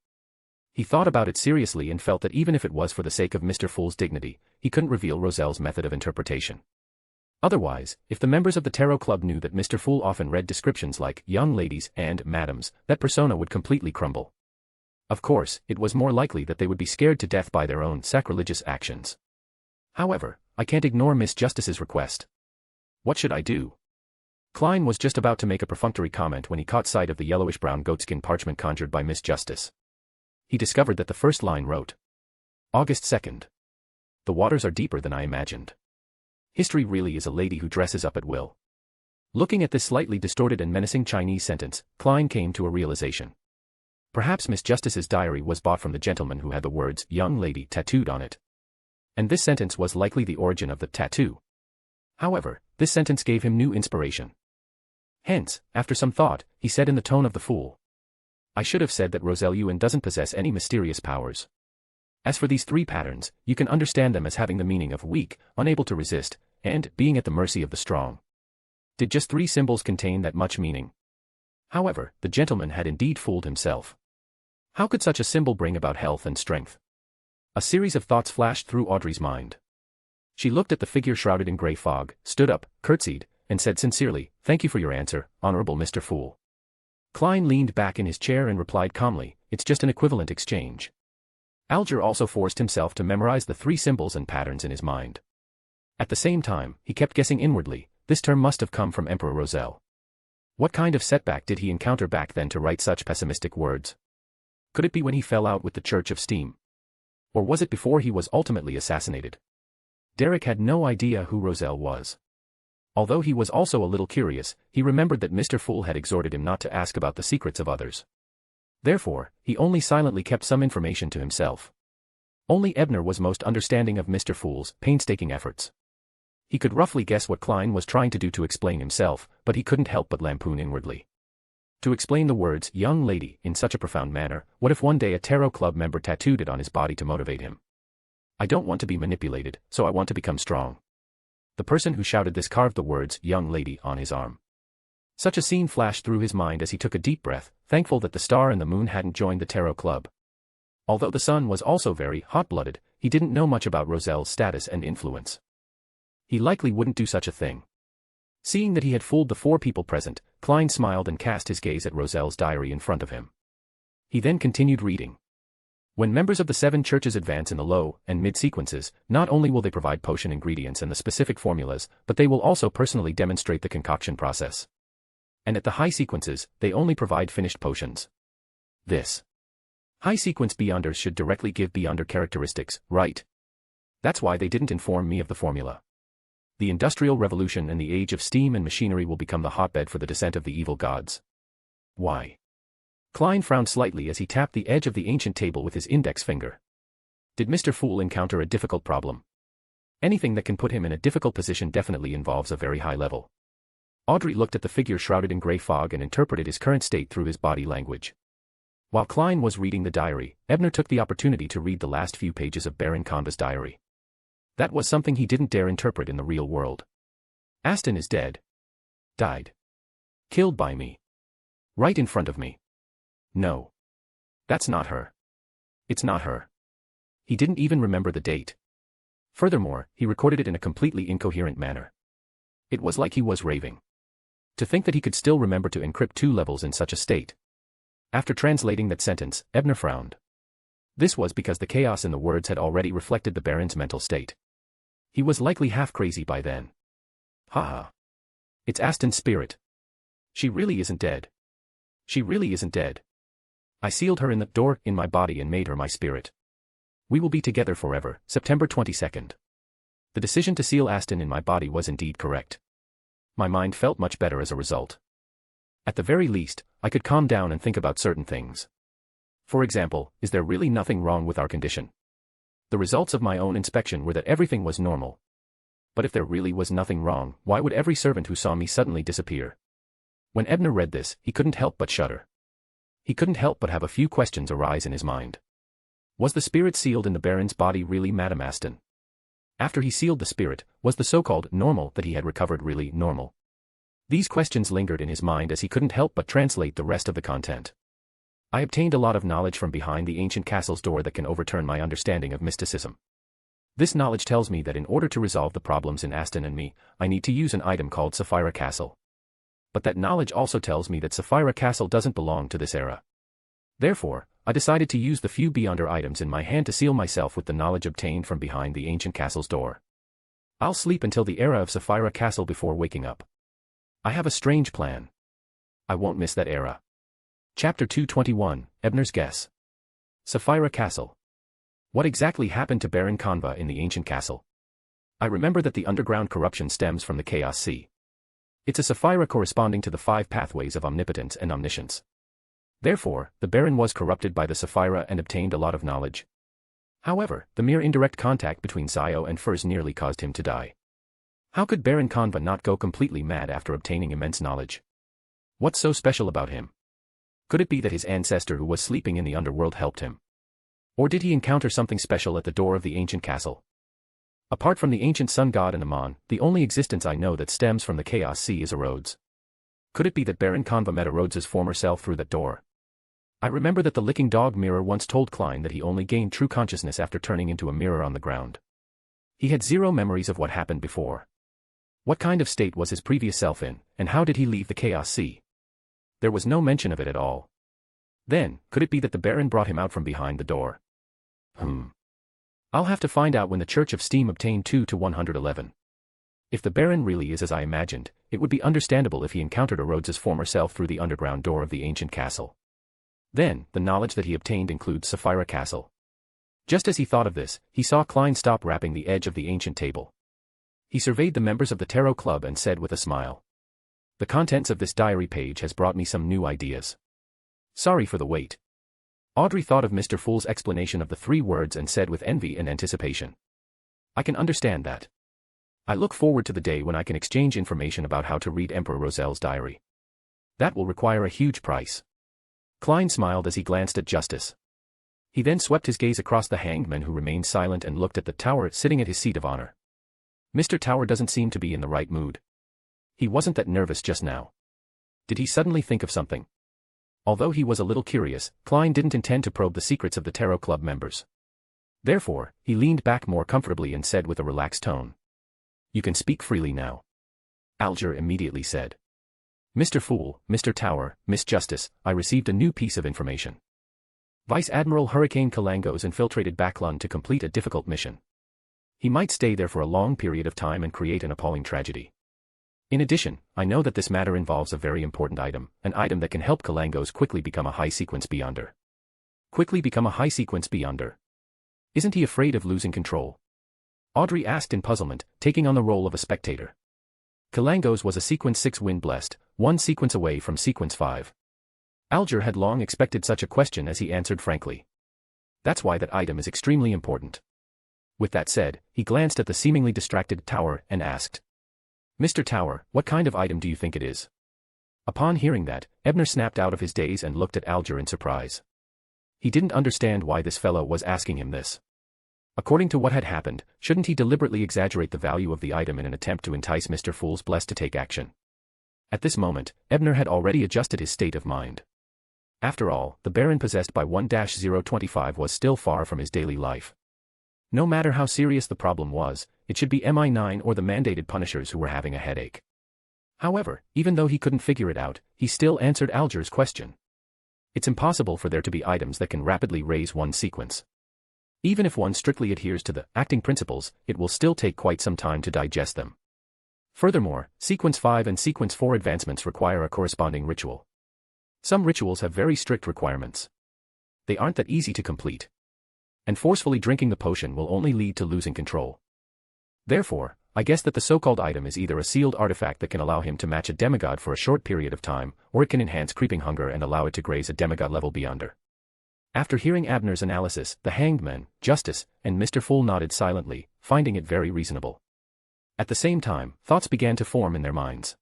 He thought about it seriously and felt that even if it was for the sake of Mr. Fool's dignity, he couldn't reveal Roselle's method of interpretation. Otherwise, if the members of the Tarot Club knew that Mr. Fool often read descriptions like young ladies and madams, that persona would completely crumble. Of course, it was more likely that they would be scared to death by their own sacrilegious actions. However, I can't ignore Miss Justice's request. What should I do? Klein was just about to make a perfunctory comment when he caught sight of the yellowish-brown goatskin parchment conjured by Miss Justice. He discovered that the first line wrote, August 2nd. The waters are deeper than I imagined. History really is a lady who dresses up at will. Looking at this slightly distorted and menacing Chinese sentence, Klein came to a realization. Perhaps Miss Justice's diary was bought from the gentleman who had the words young lady tattooed on it. And this sentence was likely the origin of the tattoo. However, this sentence gave him new inspiration. Hence, after some thought, he said in the tone of the fool, I should have said that Roselle Ewan doesn't possess any mysterious powers. As for these 3 patterns, you can understand them as having the meaning of weak, unable to resist, and being at the mercy of the strong. Did just 3 symbols contain that much meaning? However, the gentleman had indeed fooled himself. How could such a symbol bring about health and strength? A series of thoughts flashed through Audrey's mind. She looked at the figure shrouded in grey fog, stood up, curtsied, and said sincerely, Thank you for your answer, Honorable Mr. Fool. Klein leaned back in his chair and replied calmly, It's just an equivalent exchange. Alger also forced himself to memorize the 3 symbols and patterns in his mind. At the same time, he kept guessing inwardly, this term must have come from Emperor Roselle. What kind of setback did he encounter back then to write such pessimistic words? Could it be when he fell out with the Church of Steam? Or was it before he was ultimately assassinated? Derek had no idea who Roselle was. Although he was also a little curious, he remembered that Mr. Fool had exhorted him not to ask about the secrets of others. Therefore, he only silently kept some information to himself. Only Ebner was most understanding of Mr. Fool's painstaking efforts. He could roughly guess what Klein was trying to do to explain himself, but he couldn't help but lampoon inwardly. To explain the words young lady in such a profound manner, what if one day a tarot club member tattooed it on his body to motivate him? I don't want to be manipulated, so I want to become strong. The person who shouted this carved the words young lady on his arm. Such a scene flashed through his mind as he took a deep breath, thankful that the star and the moon hadn't joined the tarot club. Although the sun was also very hot-blooded, he didn't know much about Roselle's status and influence. He likely wouldn't do such a thing. Seeing that he had fooled the 4 people present, Klein smiled and cast his gaze at Roselle's diary in front of him. He then continued reading. When members of the 7 churches advance in the low and mid sequences, not only will they provide potion ingredients and the specific formulas, but they will also personally demonstrate the concoction process. And at the high sequences, they only provide finished potions. This high sequence Beyonders should directly give Beyonder characteristics, right? That's why they didn't inform me of the formula. The Industrial Revolution and the age of steam and machinery will become the hotbed for the descent of the evil gods. Why? Klein frowned slightly as he tapped the edge of the ancient table with his index finger. Did Mr. Fool encounter a difficult problem? Anything that can put him in a difficult position definitely involves a very high level. Audrey looked at the figure shrouded in grey fog and interpreted his current state through his body language. While Klein was reading the diary, Ebner took the opportunity to read the last few pages of Baron Conva's diary. That was something he didn't dare interpret in the real world. Aston is dead. Died. Killed by me. Right in front of me. No. That's not her. It's not her. He didn't even remember the date. Furthermore, he recorded it in a completely incoherent manner. It was like he was raving. To think that he could still remember to encrypt 2 levels in such a state. After translating that sentence, Ebner frowned. This was because the chaos in the words had already reflected the Baron's mental state. He was likely half crazy by then. Haha. It's Aston's spirit. She really isn't dead. She really isn't dead. I sealed her in the door in my body and made her my spirit. We will be together forever, September 22nd. The decision to seal Aston in my body was indeed correct. My mind felt much better as a result. At the very least, I could calm down and think about certain things. For example, is there really nothing wrong with our condition? The results of my own inspection were that everything was normal. But if there really was nothing wrong, why would every servant who saw me suddenly disappear? When Ebner read this, he couldn't help but shudder. He couldn't help but have a few questions arise in his mind. Was the spirit sealed in the Baron's body really Madame Aston? After he sealed the spirit, was the so-called normal that he had recovered really normal? These questions lingered in his mind as he couldn't help but translate the rest of the content. I obtained a lot of knowledge from behind the ancient castle's door that can overturn my understanding of mysticism. This knowledge tells me that in order to resolve the problems in Aston and me, I need to use an item called Sapphira Castle. But that knowledge also tells me that Sapphira Castle doesn't belong to this era. Therefore, I decided to use the few Beyonder items in my hand to seal myself with the knowledge obtained from behind the ancient castle's door. I'll sleep until the era of Sapphira Castle before waking up. I have a strange plan. I won't miss that era. Chapter 221, Ebner's Guess. Sapphira Castle. What exactly happened to Baron Conva in the ancient castle? I remember that the underground corruption stems from the Chaos Sea. It's a sapphira corresponding to the 5 pathways of omnipotence and omniscience. Therefore, the Baron was corrupted by the sapphira and obtained a lot of knowledge. However, the mere indirect contact between Zio and Furs nearly caused him to die. How could Baron Conva not go completely mad after obtaining immense knowledge? What's so special about him? Could it be that his ancestor who was sleeping in the underworld helped him? Or did he encounter something special at the door of the ancient castle? Apart from the ancient sun god and Amon, the only existence I know that stems from the Chaos Sea is Erodes. Could it be that Baron Conva met Erodes' former self through that door? I remember that the licking dog mirror once told Klein that he only gained true consciousness after turning into a mirror on the ground. He had zero memories of what happened before. What kind of state was his previous self in, and how did he leave the Chaos Sea? There was no mention of it at all. Then, could it be that the Baron brought him out from behind the door? I'll have to find out when the Church of Steam obtained 2 to 111. If the Baron really is as I imagined, it would be understandable if he encountered Erodes' former self through the underground door of the ancient castle. Then, the knowledge that he obtained includes Sapphira Castle. Just as he thought of this, he saw Klein stop rapping the edge of the ancient table. He surveyed the members of the Tarot Club and said with a smile, "The contents of this diary page has brought me some new ideas. Sorry for the wait." Audrey thought of Mr. Fool's explanation of the 3 words and said with envy and anticipation, "I can understand that. I look forward to the day when I can exchange information about how to read Emperor Roselle's diary. That will require a huge price." Klein smiled as he glanced at Justice. He then swept his gaze across the hanged man who remained silent and looked at the Tower sitting at his seat of honor. Mr. Tower doesn't seem to be in the right mood. He wasn't that nervous just now. Did he suddenly think of something? Although he was a little curious, Klein didn't intend to probe the secrets of the Tarot Club members. Therefore, he leaned back more comfortably and said with a relaxed tone, "You can speak freely now." Alger immediately said, "Mr. Fool, Mr. Tower, Miss Justice, I received a new piece of information. Vice Admiral Hurricane Kalangos infiltrated Backlund to complete a difficult mission. He might stay there for a long period of time and create an appalling tragedy. In addition, I know that this matter involves a very important item, an item that can help Kalangos quickly become a high-sequence beyonder." Quickly become a high-sequence beyonder? Isn't he afraid of losing control? Audrey asked in puzzlement, taking on the role of a spectator. Kalangos was a sequence 6 wind blessed, 1 sequence away from sequence 5. Alger had long expected such a question as he answered frankly. That's why that item is extremely important. With that said, he glanced at the seemingly distracted Tower and asked, "Mr. Tower, what kind of item do you think it is?" Upon hearing that, Ebner snapped out of his daze and looked at Alger in surprise. He didn't understand why this fellow was asking him this. According to what had happened, shouldn't he deliberately exaggerate the value of the item in an attempt to entice Mr. Fool's Blessed to take action? At this moment, Ebner had already adjusted his state of mind. After all, the Baron possessed by 1-025 was still far from his daily life. No matter how serious the problem was, it should be MI9 or the mandated punishers who were having a headache. However, even though he couldn't figure it out, he still answered Alger's question. It's impossible for there to be items that can rapidly raise one sequence. Even if one strictly adheres to the acting principles, it will still take quite some time to digest them. Furthermore, sequence 5 and sequence 4 advancements require a corresponding ritual. Some rituals have very strict requirements. They aren't that easy to complete. And forcefully drinking the potion will only lead to losing control. Therefore, I guess that the so-called item is either a sealed artifact that can allow him to match a demigod for a short period of time, or it can enhance creeping hunger and allow it to graze a demigod level beyonder. After hearing Abner's analysis, the hanged man, Justice, and Mr. Fool nodded silently, finding it very reasonable. At the same time, thoughts began to form in their minds.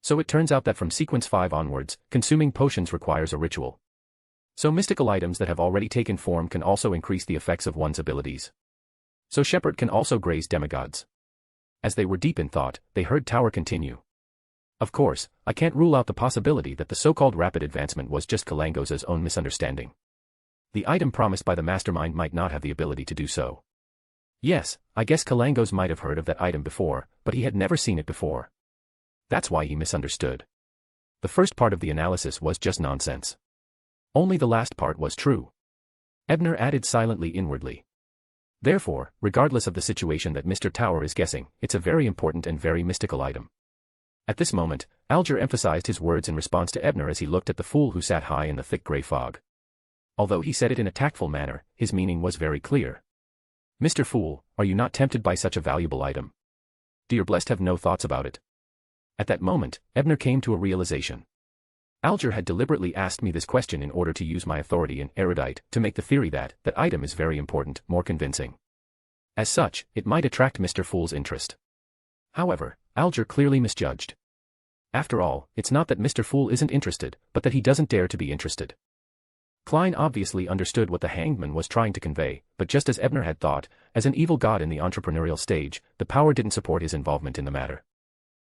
So it turns out that from sequence 5 onwards, consuming potions requires a ritual. So mystical items that have already taken form can also increase the effects of one's abilities. So Shepherd can also graze demigods. As they were deep in thought, they heard Tower continue. Of course, I can't rule out the possibility that the so-called rapid advancement was just Kalangos' own misunderstanding. The item promised by the mastermind might not have the ability to do so. Yes, I guess Kalangos might have heard of that item before, but he had never seen it before. That's why he misunderstood. The first part of the analysis was just nonsense. Only the last part was true. Ebner added silently inwardly. Therefore, regardless of the situation that Mr. Tower is guessing, it's a very important and very mystical item. At this moment, Alger emphasized his words in response to Ebner as he looked at the fool who sat high in the thick grey fog. Although he said it in a tactful manner, his meaning was very clear. Mr. Fool, are you not tempted by such a valuable item? Do your blessed have no thoughts about it? At that moment, Ebner came to a realization. Alger had deliberately asked me this question in order to use my authority in erudite to make the theory that item is very important more convincing. As such, it might attract Mr. Fool's interest. However, Alger clearly misjudged. After all, it's not that Mr. Fool isn't interested, but that he doesn't dare to be interested. Klein obviously understood what the hangman was trying to convey, but just as Ebner had thought, as an evil god in the entrepreneurial stage, the power didn't support his involvement in the matter.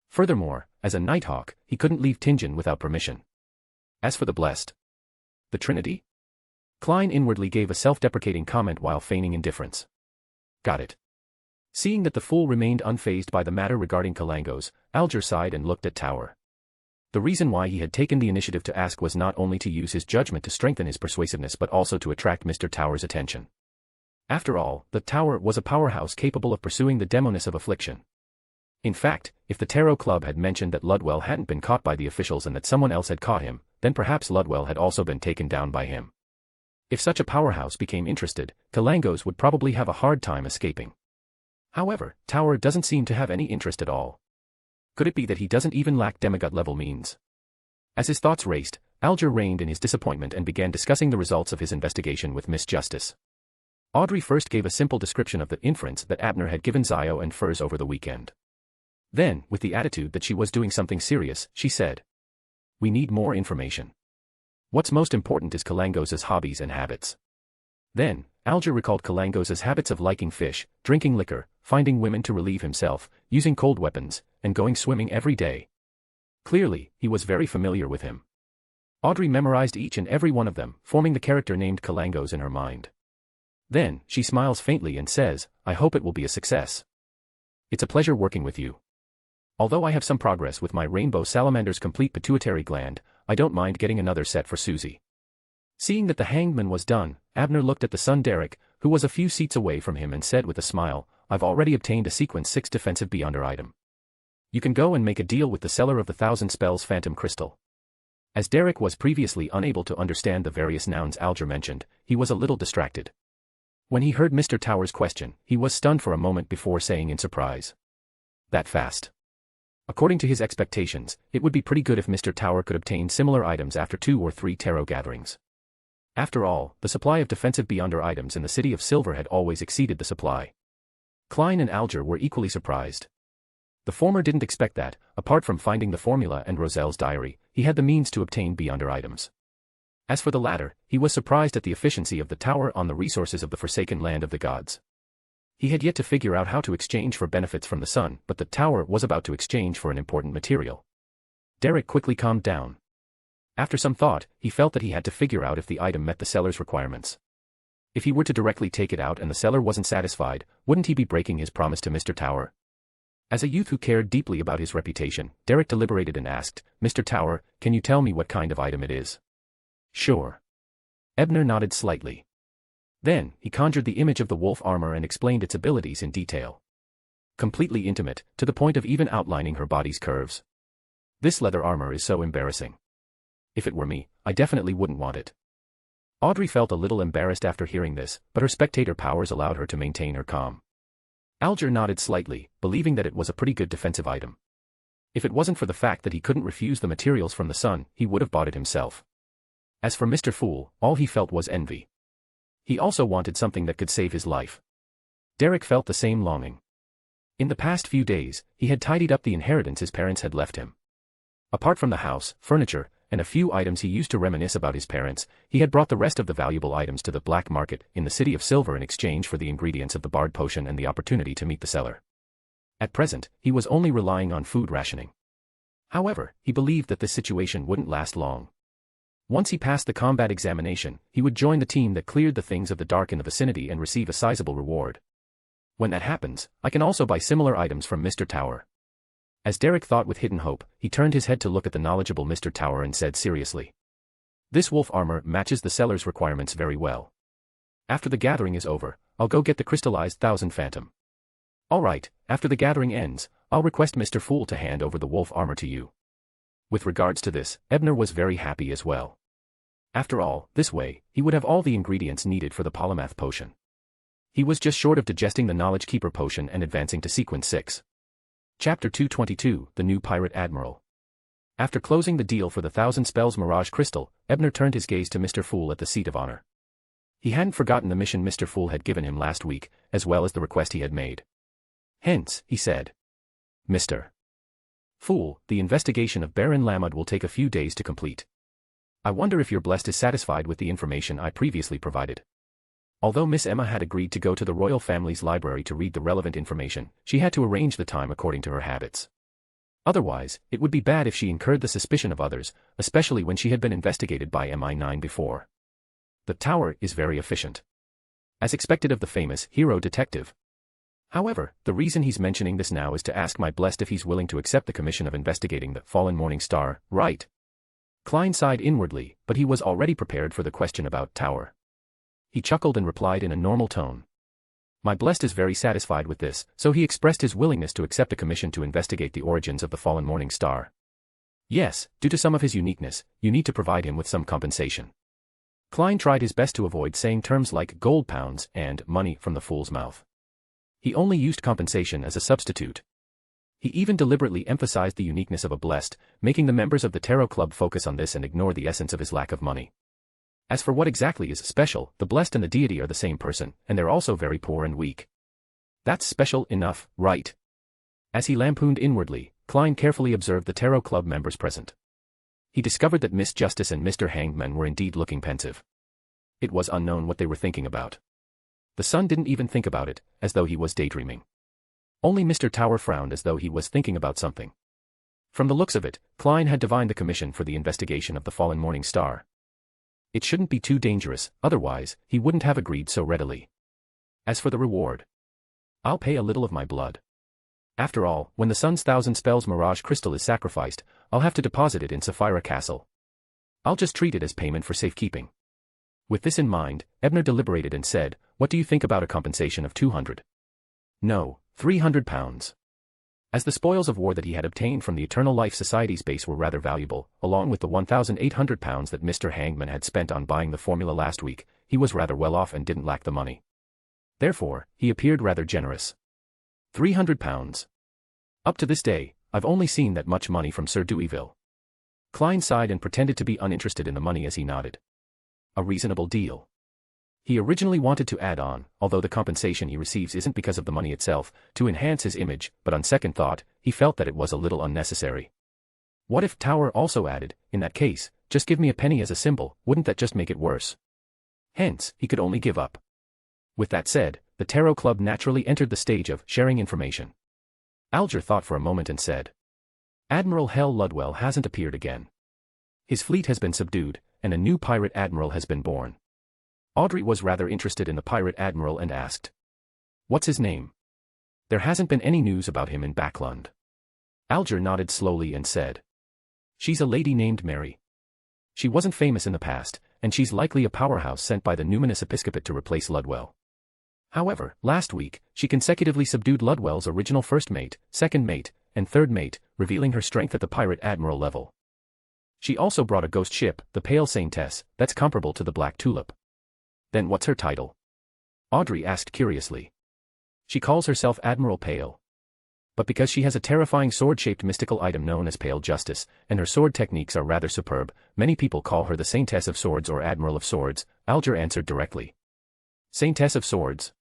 Furthermore, as a Nighthawk, he couldn't leave Tingen without permission. As for the blessed, the Trinity? Klein inwardly gave a self-deprecating comment while feigning indifference. Got it. Seeing that the fool remained unfazed by the matter regarding Kalangos, Alger sighed and looked at Tower. The reason why he had taken the initiative to ask was not only to use his judgment to strengthen his persuasiveness but also to attract Mr. Tower's attention. After all, the Tower was a powerhouse capable of pursuing the demoness of affliction. In fact, if the Tarot Club had mentioned that Ludwell hadn't been caught by the officials and that someone else had caught him, then perhaps Ludwell had also been taken down by him. If such a powerhouse became interested, Kalangos would probably have a hard time escaping. However, Tower doesn't seem to have any interest at all. Could it be that he doesn't even lack demigod-level means? As his thoughts raced, Alger reigned in his disappointment and began discussing the results of his investigation with Miss Justice. Audrey first gave a simple description of the inference that Ebner had given Zio and Furs over the weekend. Then, with the attitude that she was doing something serious, she said, "We need more information. What's most important is Kalangos' hobbies and habits." Then, Alger recalled Kalangos' habits of liking fish, drinking liquor, finding women to relieve himself, using cold weapons, and going swimming every day. Clearly, he was very familiar with him. Audrey memorized each and every one of them, forming the character named Kalangos in her mind. Then, she smiles faintly and says, "I hope it will be a success. It's a pleasure working with you. Although I have some progress with my Rainbow Salamander's complete pituitary gland, I don't mind getting another set for Susie." Seeing that the hangman was done, Ebner looked at the son Derek, who was a few seats away from him and said with a smile, "I've already obtained a Sequence 6 defensive Beyonder item. You can go and make a deal with the seller of the 1,000 Spells Phantom Crystal." As Derek was previously unable to understand the various nouns Alger mentioned, he was a little distracted. When he heard Mr. Tower's question, he was stunned for a moment before saying in surprise, "That fast?" According to his expectations, it would be pretty good if Mr. Tower could obtain similar items after 2 or 3 tarot gatherings. After all, the supply of defensive Beyonder items in the City of Silver had always exceeded the supply. Klein and Alger were equally surprised. The former didn't expect that, apart from finding the formula and Roselle's diary, he had the means to obtain Beyonder items. As for the latter, he was surprised at the efficiency of the Tower on the resources of the forsaken land of the gods. He had yet to figure out how to exchange for benefits from the sun, but the Tower was about to exchange for an important material. Derek quickly calmed down. After some thought, he felt that he had to figure out if the item met the seller's requirements. If he were to directly take it out and the seller wasn't satisfied, wouldn't he be breaking his promise to Mr. Tower? As a youth who cared deeply about his reputation, Derek deliberated and asked, "Mr. Tower, can you tell me what kind of item it is?" "Sure." Ebner nodded slightly. Then, he conjured the image of the wolf armor and explained its abilities in detail. Completely intimate, to the point of even outlining her body's curves. "This leather armor is so embarrassing. If it were me, I definitely wouldn't want it." Audrey felt a little embarrassed after hearing this, but her spectator powers allowed her to maintain her calm. Alger nodded slightly, believing that it was a pretty good defensive item. If it wasn't for the fact that he couldn't refuse the materials from the sun, he would have bought it himself. As for Mr. Fool, all he felt was envy. He also wanted something that could save his life. Derek felt the same longing. In the past few days, he had tidied up the inheritance his parents had left him. Apart from the house, furniture, and a few items he used to reminisce about his parents, he had brought the rest of the valuable items to the black market in the City of Silver in exchange for the ingredients of the Bard Potion and the opportunity to meet the seller. At present, he was only relying on food rationing. However, he believed that this situation wouldn't last long. Once he passed the combat examination, he would join the team that cleared the things of the dark in the vicinity and receive a sizable reward. When that happens, I can also buy similar items from Mr. Tower. As Derek thought with hidden hope, he turned his head to look at the knowledgeable Mr. Tower and said seriously, "This wolf armor matches the seller's requirements very well. After the gathering is over, I'll go get the crystallized thousand phantom. All right, after the gathering ends, I'll request Mr. Fool to hand over the wolf armor to you. With regards to this, Ebner was very happy as well. After all, this way, he would have all the ingredients needed for the polymath potion. He was just short of digesting the Knowledge Keeper potion and advancing to sequence 6. Chapter 222, The New Pirate Admiral. After closing the deal for the 1,000 spells Mirage Crystal, Ebner turned his gaze to Mr. Fool at the seat of honor. He hadn't forgotten the mission Mr. Fool had given him last week, as well as the request he had made. Hence, he said, Mr. Fool, the investigation of Baron Lamud will take a few days to complete. I wonder if your blessed is satisfied with the information I previously provided. Although Miss Emma had agreed to go to the royal family's library to read the relevant information, she had to arrange the time according to her habits. Otherwise, it would be bad if she incurred the suspicion of others, especially when she had been investigated by MI9 before. The tower is very efficient. As expected of the famous hero detective. However, the reason he's mentioning this now is to ask my blessed if he's willing to accept the commission of investigating the fallen morning star, right? Klein sighed inwardly, but he was already prepared for the question about tower. He chuckled and replied in a normal tone. My blessed is very satisfied with this, so he expressed his willingness to accept a commission to investigate the origins of the fallen morning star. Yes, due to some of his uniqueness, you need to provide him with some compensation. Klein tried his best to avoid saying terms like gold pounds and money from the fool's mouth. He only used compensation as a substitute. He even deliberately emphasized the uniqueness of a blessed, making the members of the Tarot Club focus on this and ignore the essence of his lack of money. As for what exactly is special, the blessed and the deity are the same person, and they're also very poor and weak. That's special enough, right? As he lampooned inwardly, Klein carefully observed the Tarot Club members present. He discovered that Miss Justice and Mr. Hangman were indeed looking pensive. It was unknown what they were thinking about. The son didn't even think about it, as though he was daydreaming. Only Mr. Tower frowned as though he was thinking about something. From the looks of it, Klein had divined the commission for the investigation of the fallen morning star. It shouldn't be too dangerous, otherwise, he wouldn't have agreed so readily. As for the reward, I'll pay a little of my blood. After all, when the sun's 1,000 spells Mirage Crystal is sacrificed, I'll have to deposit it in Sapphira Castle. I'll just treat it as payment for safekeeping. With this in mind, Ebner deliberated and said, what do you think about a compensation of 200? No, 300 pounds. As the spoils of war that he had obtained from the Eternal Life Society's base were rather valuable, along with the 1,800 pounds that Mr. Hangman had spent on buying the formula last week, he was rather well off and didn't lack the money. Therefore, he appeared rather generous. 300 pounds. Up to this day, I've only seen that much money from Sir Deweyville. Klein sighed and pretended to be uninterested in the money as he nodded. A reasonable deal. He originally wanted to add on, although the compensation he receives isn't because of the money itself, to enhance his image, but on second thought, he felt that it was a little unnecessary. What if Tower also added, in that case, just give me a penny as a symbol, wouldn't that just make it worse? Hence, he could only give up. With that said, the Tarot Club naturally entered the stage of sharing information. Alger thought for a moment and said, Admiral Hell Ludwell hasn't appeared again. His fleet has been subdued, and a new pirate admiral has been born. Audrey was rather interested in the pirate admiral and asked, what's his name? There hasn't been any news about him in Backlund. Alger nodded slowly and said, she's a lady named Mary. She wasn't famous in the past, and she's likely a powerhouse sent by the numinous episcopate to replace Ludwell. However, last week, she consecutively subdued Ludwell's original first mate, second mate, and third mate, revealing her strength at the pirate admiral level. She also brought a ghost ship, the Pale Saintess, that's comparable to the Black Tulip. Then what's her title? Audrey asked curiously. She calls herself Admiral Pale. But because she has a terrifying sword-shaped mystical item known as Pale Justice, and her sword techniques are rather superb, many people call her the Saintess of Swords or Admiral of Swords, Alger answered directly. Saintess of Swords?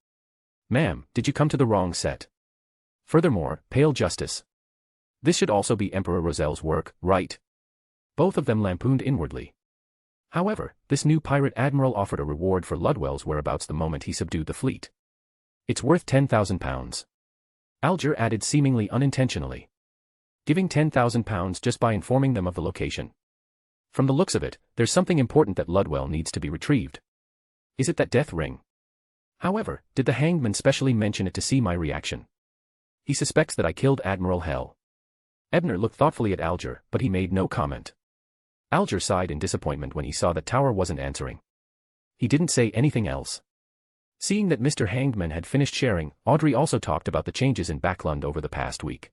Ma'am, did you come to the wrong set? Furthermore, Pale Justice. This should also be Emperor Roselle's work, right? Both of them lampooned inwardly. However, this new pirate admiral offered a reward for Ludwell's whereabouts the moment he subdued the fleet. It's worth 10,000 pounds. Alger added seemingly unintentionally. Giving 10,000 pounds just by informing them of the location. From the looks of it, there's something important that Ludwell needs to be retrieved. Is it that death ring? However, did the hangman specially mention it to see my reaction? He suspects that I killed Admiral Hell. Ebner looked thoughtfully at Alger, but he made no comment. Alger sighed in disappointment when he saw that Tower wasn't answering. He didn't say anything else. Seeing that Mr. Hangman had finished sharing, Audrey also talked about the changes in Backlund over the past week.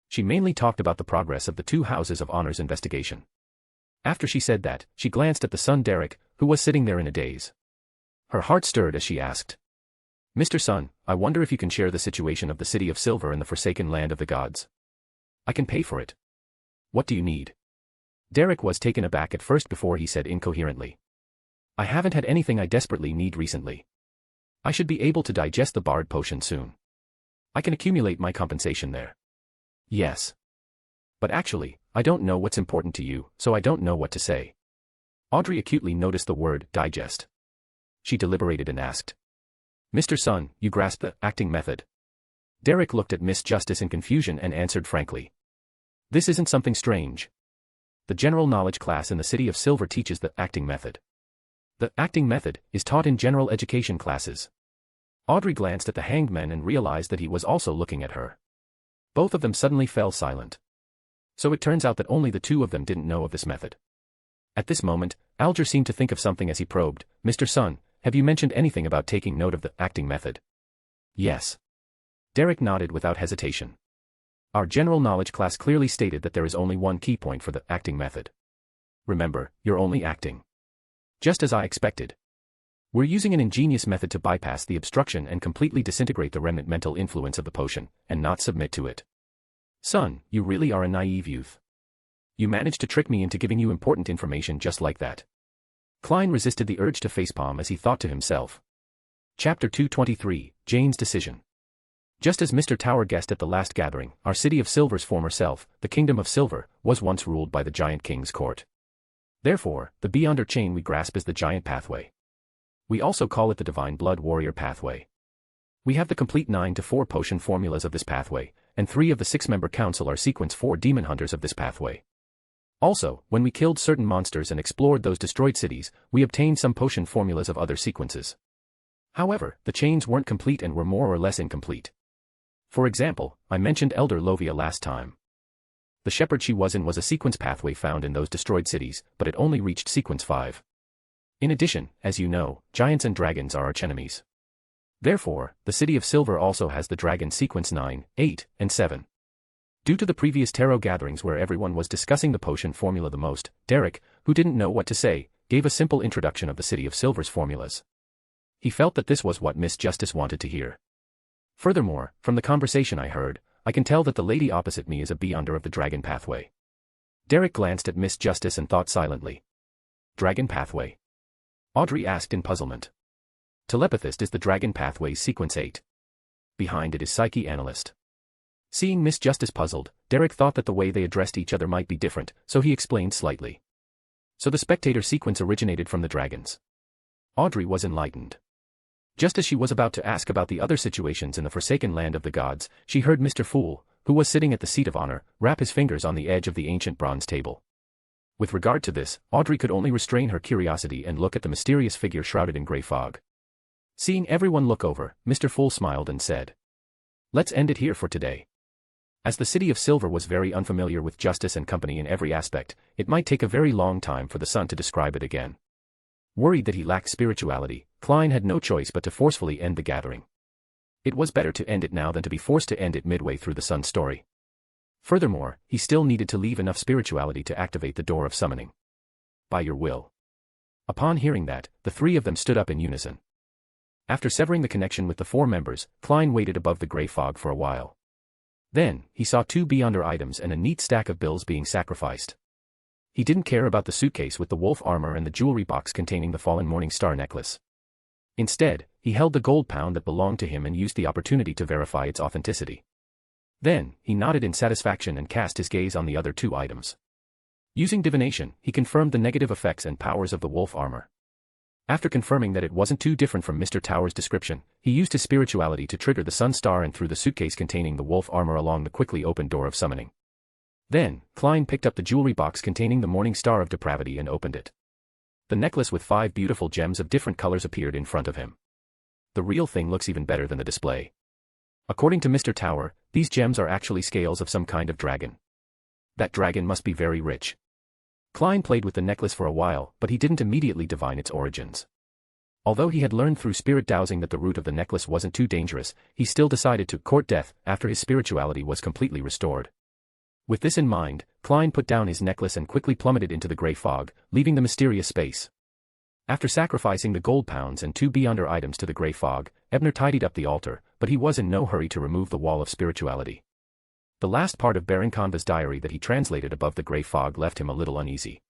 She mainly talked about the progress of the two Houses of Honor's investigation. After she said that, she glanced at the son Derek, who was sitting there in a daze. Her heart stirred as she asked, "Mr. Sun, I wonder if you can share the situation of the City of Silver in the Forsaken Land of the Gods. I can pay for it. What do you need?" Derek was taken aback at first before he said incoherently, "I haven't had anything I desperately need recently. I should be able to digest the Bard potion soon. I can accumulate my compensation there." "Yes. But actually, I don't know what's important to you, so I don't know what to say." Audrey acutely noticed the word digest. She deliberated and asked, "Mr. Sun, you grasp the acting method?" Derek looked at Miss Justice in confusion and answered frankly, "This isn't something strange. The general knowledge class in the City of Silver teaches the acting method. The acting method is taught in general education classes." Audrey glanced at the hanged man and realized that he was also looking at her. Both of them suddenly fell silent. So it turns out that only the two of them didn't know of this method. At this moment, Alger seemed to think of something as he probed, "Mr. Sun, have you mentioned anything about taking note of the acting method?" "Yes." Derek nodded without hesitation. "Our general knowledge class clearly stated that there is only one key point for the acting method. Remember, you're only acting. Just as I expected. We're using an ingenious method to bypass the obstruction and completely disintegrate the remnant mental influence of the potion, and not submit to it. Son, you really are a naive youth. You managed to trick me into giving you important information just like that." Klein resisted the urge to facepalm as he thought to himself. Chapter 223, Jane's Decision. Just as Mr. Tower guessed at the last gathering, our City of Silver's former self, the Kingdom of Silver, was once ruled by the Giant King's court. Therefore, the beyonder chain we grasp is the Giant Pathway. We also call it the Divine Blood Warrior Pathway. We have the complete 9-4 potion formulas of this pathway, and 3 of the 6-member council are sequence 4 demon hunters of this pathway. Also, when we killed certain monsters and explored those destroyed cities, we obtained some potion formulas of other sequences. However, the chains weren't complete and were more or less incomplete. For example, I mentioned Elder Lovia last time. The shepherd she was in was a sequence pathway found in those destroyed cities, but it only reached sequence 5. In addition, as you know, giants and dragons are archenemies. Therefore, the City of Silver also has the dragon sequence 9, 8, and 7. Due to the previous tarot gatherings where everyone was discussing the potion formula the most, Derek, who didn't know what to say, gave a simple introduction of the City of Silver's formulas. He felt that this was what Miss Justice wanted to hear. Furthermore, from the conversation I heard, I can tell that the lady opposite me is a beyonder of the Dragon Pathway. Derek glanced at Miss Justice and thought silently. Dragon Pathway? Audrey asked in puzzlement. Telepathist is the Dragon Pathway's sequence 8. Behind it is Psyche Analyst. Seeing Miss Justice puzzled, Derek thought that the way they addressed each other might be different, so he explained slightly. So the spectator sequence originated from the dragons. Audrey was enlightened. Just as she was about to ask about the other situations in the Forsaken Land of the Gods, she heard Mr. Fool, who was sitting at the seat of honor, wrap his fingers on the edge of the ancient bronze table. With regard to this, Audrey could only restrain her curiosity and look at the mysterious figure shrouded in grey fog. Seeing everyone look over, Mr. Fool smiled and said, "Let's end it here for today." As the City of Silver was very unfamiliar with Justice and company in every aspect, it might take a very long time for the Sun to describe it again. Worried that he lacked spirituality, Klein had no choice but to forcefully end the gathering. It was better to end it now than to be forced to end it midway through the Sun's story. Furthermore, he still needed to leave enough spirituality to activate the door of summoning. By your will. Upon hearing that, the 3 of them stood up in unison. After severing the connection with the 4 members, Klein waited above the grey fog for a while. Then, he saw 2 beyonder items and a neat stack of bills being sacrificed. He didn't care about the suitcase with the wolf armor and the jewelry box containing the fallen morning star necklace. Instead, he held the gold pound that belonged to him and used the opportunity to verify its authenticity. Then, he nodded in satisfaction and cast his gaze on the other 2 items. Using divination, he confirmed the negative effects and powers of the wolf armor. After confirming that it wasn't too different from Mr. Tower's description, he used his spirituality to trigger the sun star and threw the suitcase containing the wolf armor along the quickly opened door of summoning. Then, Klein picked up the jewelry box containing the morning star of depravity and opened it. The necklace with 5 beautiful gems of different colors appeared in front of him. The real thing looks even better than the display. According to Mr. Tower, these gems are actually scales of some kind of dragon. That dragon must be very rich. Klein played with the necklace for a while, but he didn't immediately divine its origins. Although he had learned through spirit dowsing that the root of the necklace wasn't too dangerous, he still decided to court death after his spirituality was completely restored. With this in mind, Klein put down his necklace and quickly plummeted into the grey fog, leaving the mysterious space. After sacrificing the gold pounds and 2 beyonder items to the grey fog, Ebner tidied up the altar, but he was in no hurry to remove the wall of spirituality. The last part of Baron Conva's diary that he translated above the grey fog left him a little uneasy.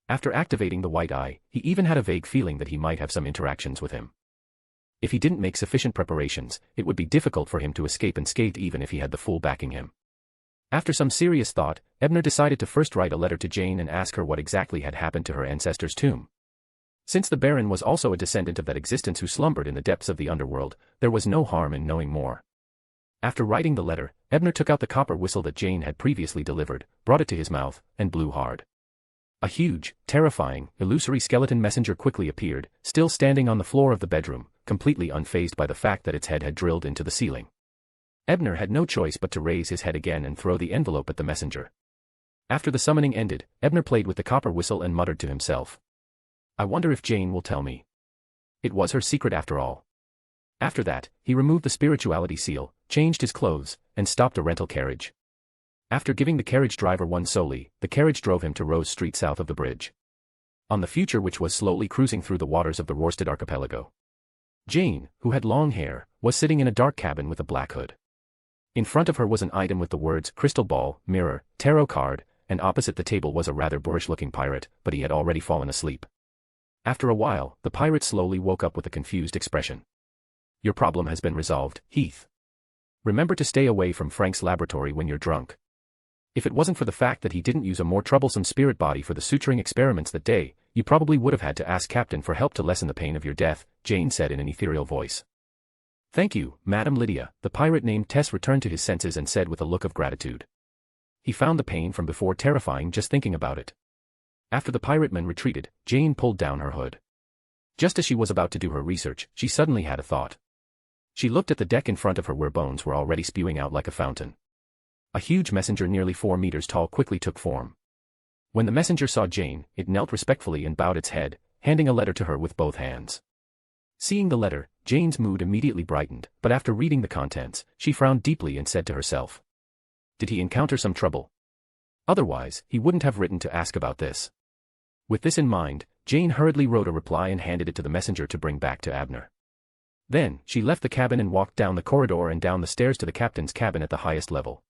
After activating the white eye, he even had a vague feeling that he might have some interactions with him. If he didn't make sufficient preparations, it would be difficult for him to escape unscathed even if he had the fool backing him. After some serious thought, Ebner decided to first write a letter to Jane and ask her what exactly had happened to her ancestor's tomb. Since the Baron was also a descendant of that existence who slumbered in the depths of the underworld, there was no harm in knowing more. After writing the letter, Ebner took out the copper whistle that Jane had previously delivered, brought it to his mouth, and blew hard. A huge, terrifying, illusory skeleton messenger quickly appeared, still standing on the floor of the bedroom, completely unfazed by the fact that its head had drilled into the ceiling. Ebner had no choice but to raise his head again and throw the envelope at the messenger. After the summoning ended, Ebner played with the copper whistle and muttered to himself, "I wonder if Jane will tell me. It was her secret after all." After that, he removed the spirituality seal, changed his clothes, and stopped a rental carriage. After giving the carriage driver one solely, the carriage drove him to Rose Street south of the bridge. On the future which was slowly cruising through the waters of the Rorstad archipelago. Jane, who had long hair, was sitting in a dark cabin with a black hood. In front of her was an item with the words crystal ball, mirror, tarot card, and opposite the table was a rather boorish-looking pirate, but he had already fallen asleep. After a while, the pirate slowly woke up with a confused expression. "Your problem has been resolved, Heath. Remember to stay away from Frank's laboratory when you're drunk." If it wasn't for the fact that he didn't use a more troublesome spirit body for the suturing experiments that day, you probably would have had to ask Captain for help to lessen the pain of your death, Jane said in an ethereal voice. "Thank you, Madam Lydia," the pirate named Tess returned to his senses and said with a look of gratitude. He found the pain from before terrifying just thinking about it. After the pirateman retreated, Jane pulled down her hood. Just as she was about to do her research, she suddenly had a thought. She looked at the deck in front of her where bones were already spewing out like a fountain. A huge messenger nearly 4 meters tall quickly took form. When the messenger saw Jane, it knelt respectfully and bowed its head, handing a letter to her with both hands. Seeing the letter, Jane's mood immediately brightened, but after reading the contents, she frowned deeply and said to herself, "Did he encounter some trouble? Otherwise, he wouldn't have written to ask about this." With this in mind, Jane hurriedly wrote a reply and handed it to the messenger to bring back to Ebner. Then, she left the cabin and walked down the corridor and down the stairs to the captain's cabin at the highest level.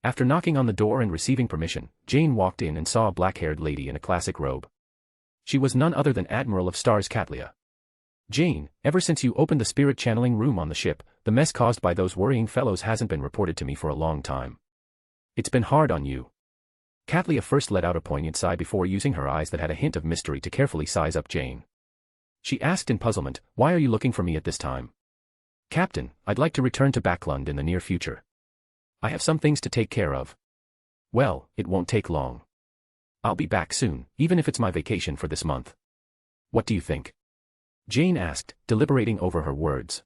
After knocking on the door and receiving permission, Jane walked in and saw a black-haired lady in a classic robe. She was none other than Admiral of Stars Katlia. "Jane, ever since you opened the spirit channeling room on the ship, the mess caused by those worrying fellows hasn't been reported to me for a long time. It's been hard on you." Katlia first let out a poignant sigh before using her eyes that had a hint of mystery to carefully size up Jane. She asked in puzzlement, "Why are you looking for me at this time?" "Captain, I'd like to return to Backlund in the near future. I have some things to take care of." "Well, it won't take long. I'll be back soon, even if it's my vacation for this month. What do you think?" Jane asked, deliberating over her words.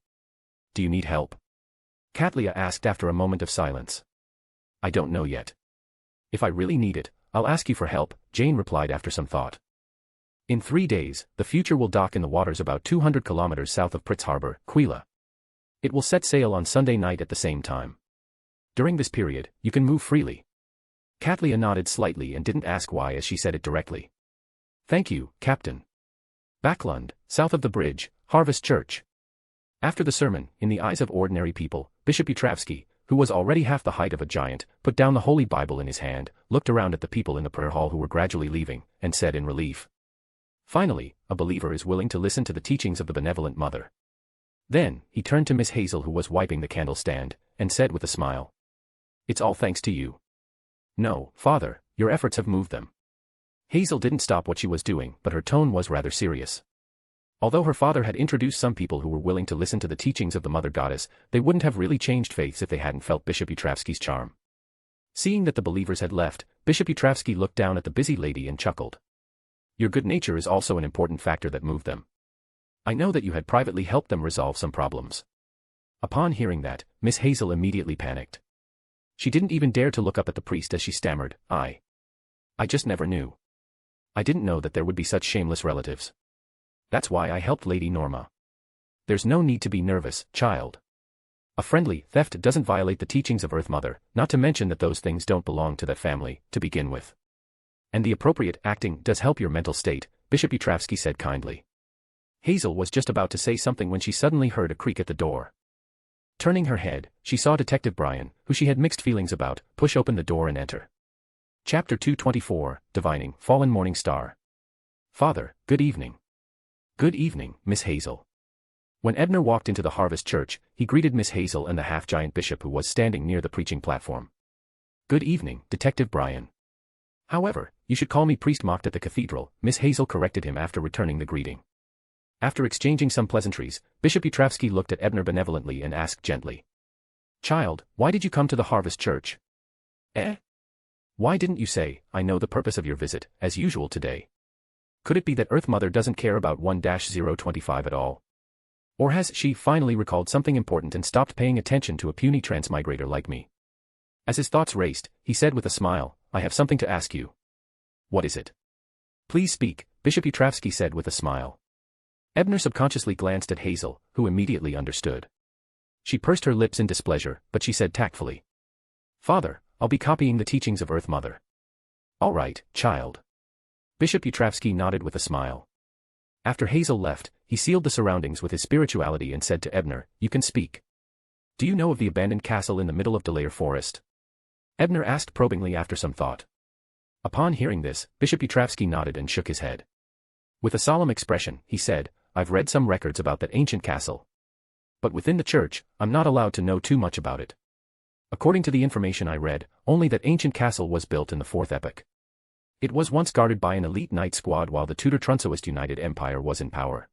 "Do you need help?" Katlia asked after a moment of silence. "I don't know yet. If I really need it, I'll ask you for help," Jane replied after some thought. "In 3 days, the future will dock in the waters about 200 kilometers south of Pritz Harbor, Quila. It will set sail on Sunday night at the same time. During this period, you can move freely." Katlia nodded slightly and didn't ask why as she said it directly. "Thank you, Captain." Backlund, south of the bridge, Harvest Church. After the sermon, in the eyes of ordinary people, Bishop Utravsky, who was already half the height of a giant, put down the Holy Bible in his hand, looked around at the people in the prayer hall who were gradually leaving, and said in relief, "Finally, a believer is willing to listen to the teachings of the benevolent mother." Then, he turned to Miss Hazel who was wiping the candle stand, and said with a smile, "It's all thanks to you. No, Father, your efforts have moved them." Hazel didn't stop what she was doing, but her tone was rather serious. Although her father had introduced some people who were willing to listen to the teachings of the Mother Goddess, they wouldn't have really changed faiths if they hadn't felt Bishop Utravsky's charm. Seeing that the believers had left, Bishop Utravsky looked down at the busy lady and chuckled. "Your good nature is also an important factor that moved them. I know that you had privately helped them resolve some problems." Upon hearing that, Miss Hazel immediately panicked. She didn't even dare to look up at the priest as she stammered, I just never knew. I didn't know that there would be such shameless relatives." That's why I helped Lady Norma. There's no need to be nervous, child. A friendly theft doesn't violate the teachings of Earth Mother, not to mention that those things don't belong to that family, to begin with. And the appropriate acting does help your mental state, Bishop Yutravsky said kindly. Hazel was just about to say something when she suddenly heard a creak at the door. Turning her head, she saw Detective Brian, who she had mixed feelings about, push open the door and enter. Chapter 224, Divining, Fallen Morning Star. Father, good evening. Good evening, Miss Hazel. When Ebner walked into the Harvest Church, he greeted Miss Hazel and the half-giant bishop who was standing near the preaching platform. Good evening, Detective Brian. However, you should call me priest mocked at the cathedral, Miss Hazel corrected him after returning the greeting. After exchanging some pleasantries, Bishop Yutravsky looked at Ebner benevolently and asked gently. Child, why did you come to the Harvest Church? Eh? Why didn't you say, I know the purpose of your visit, as usual today? Could it be that Earth Mother doesn't care about 1-025 at all? Or has she finally recalled something important and stopped paying attention to a puny transmigrator like me? As his thoughts raced, he said with a smile, I have something to ask you. What is it? Please speak, Bishop Yutravsky said with a smile. Ebner subconsciously glanced at Hazel, who immediately understood. She pursed her lips in displeasure, but she said tactfully. Father, I'll be copying the teachings of Earth Mother. All right, child. Bishop Yutravsky nodded with a smile. After Hazel left, he sealed the surroundings with his spirituality and said to Ebner, you can speak. Do you know of the abandoned castle in the middle of Delaire Forest? Ebner asked probingly after some thought. Upon hearing this, Bishop Yutravsky nodded and shook his head. With a solemn expression, he said, I've read some records about that ancient castle. But within the church, I'm not allowed to know too much about it. According to the information I read, only that ancient castle was built in the 4th epoch. It was once guarded by an elite knight squad while the Tudor Trunsoist United Empire was in power.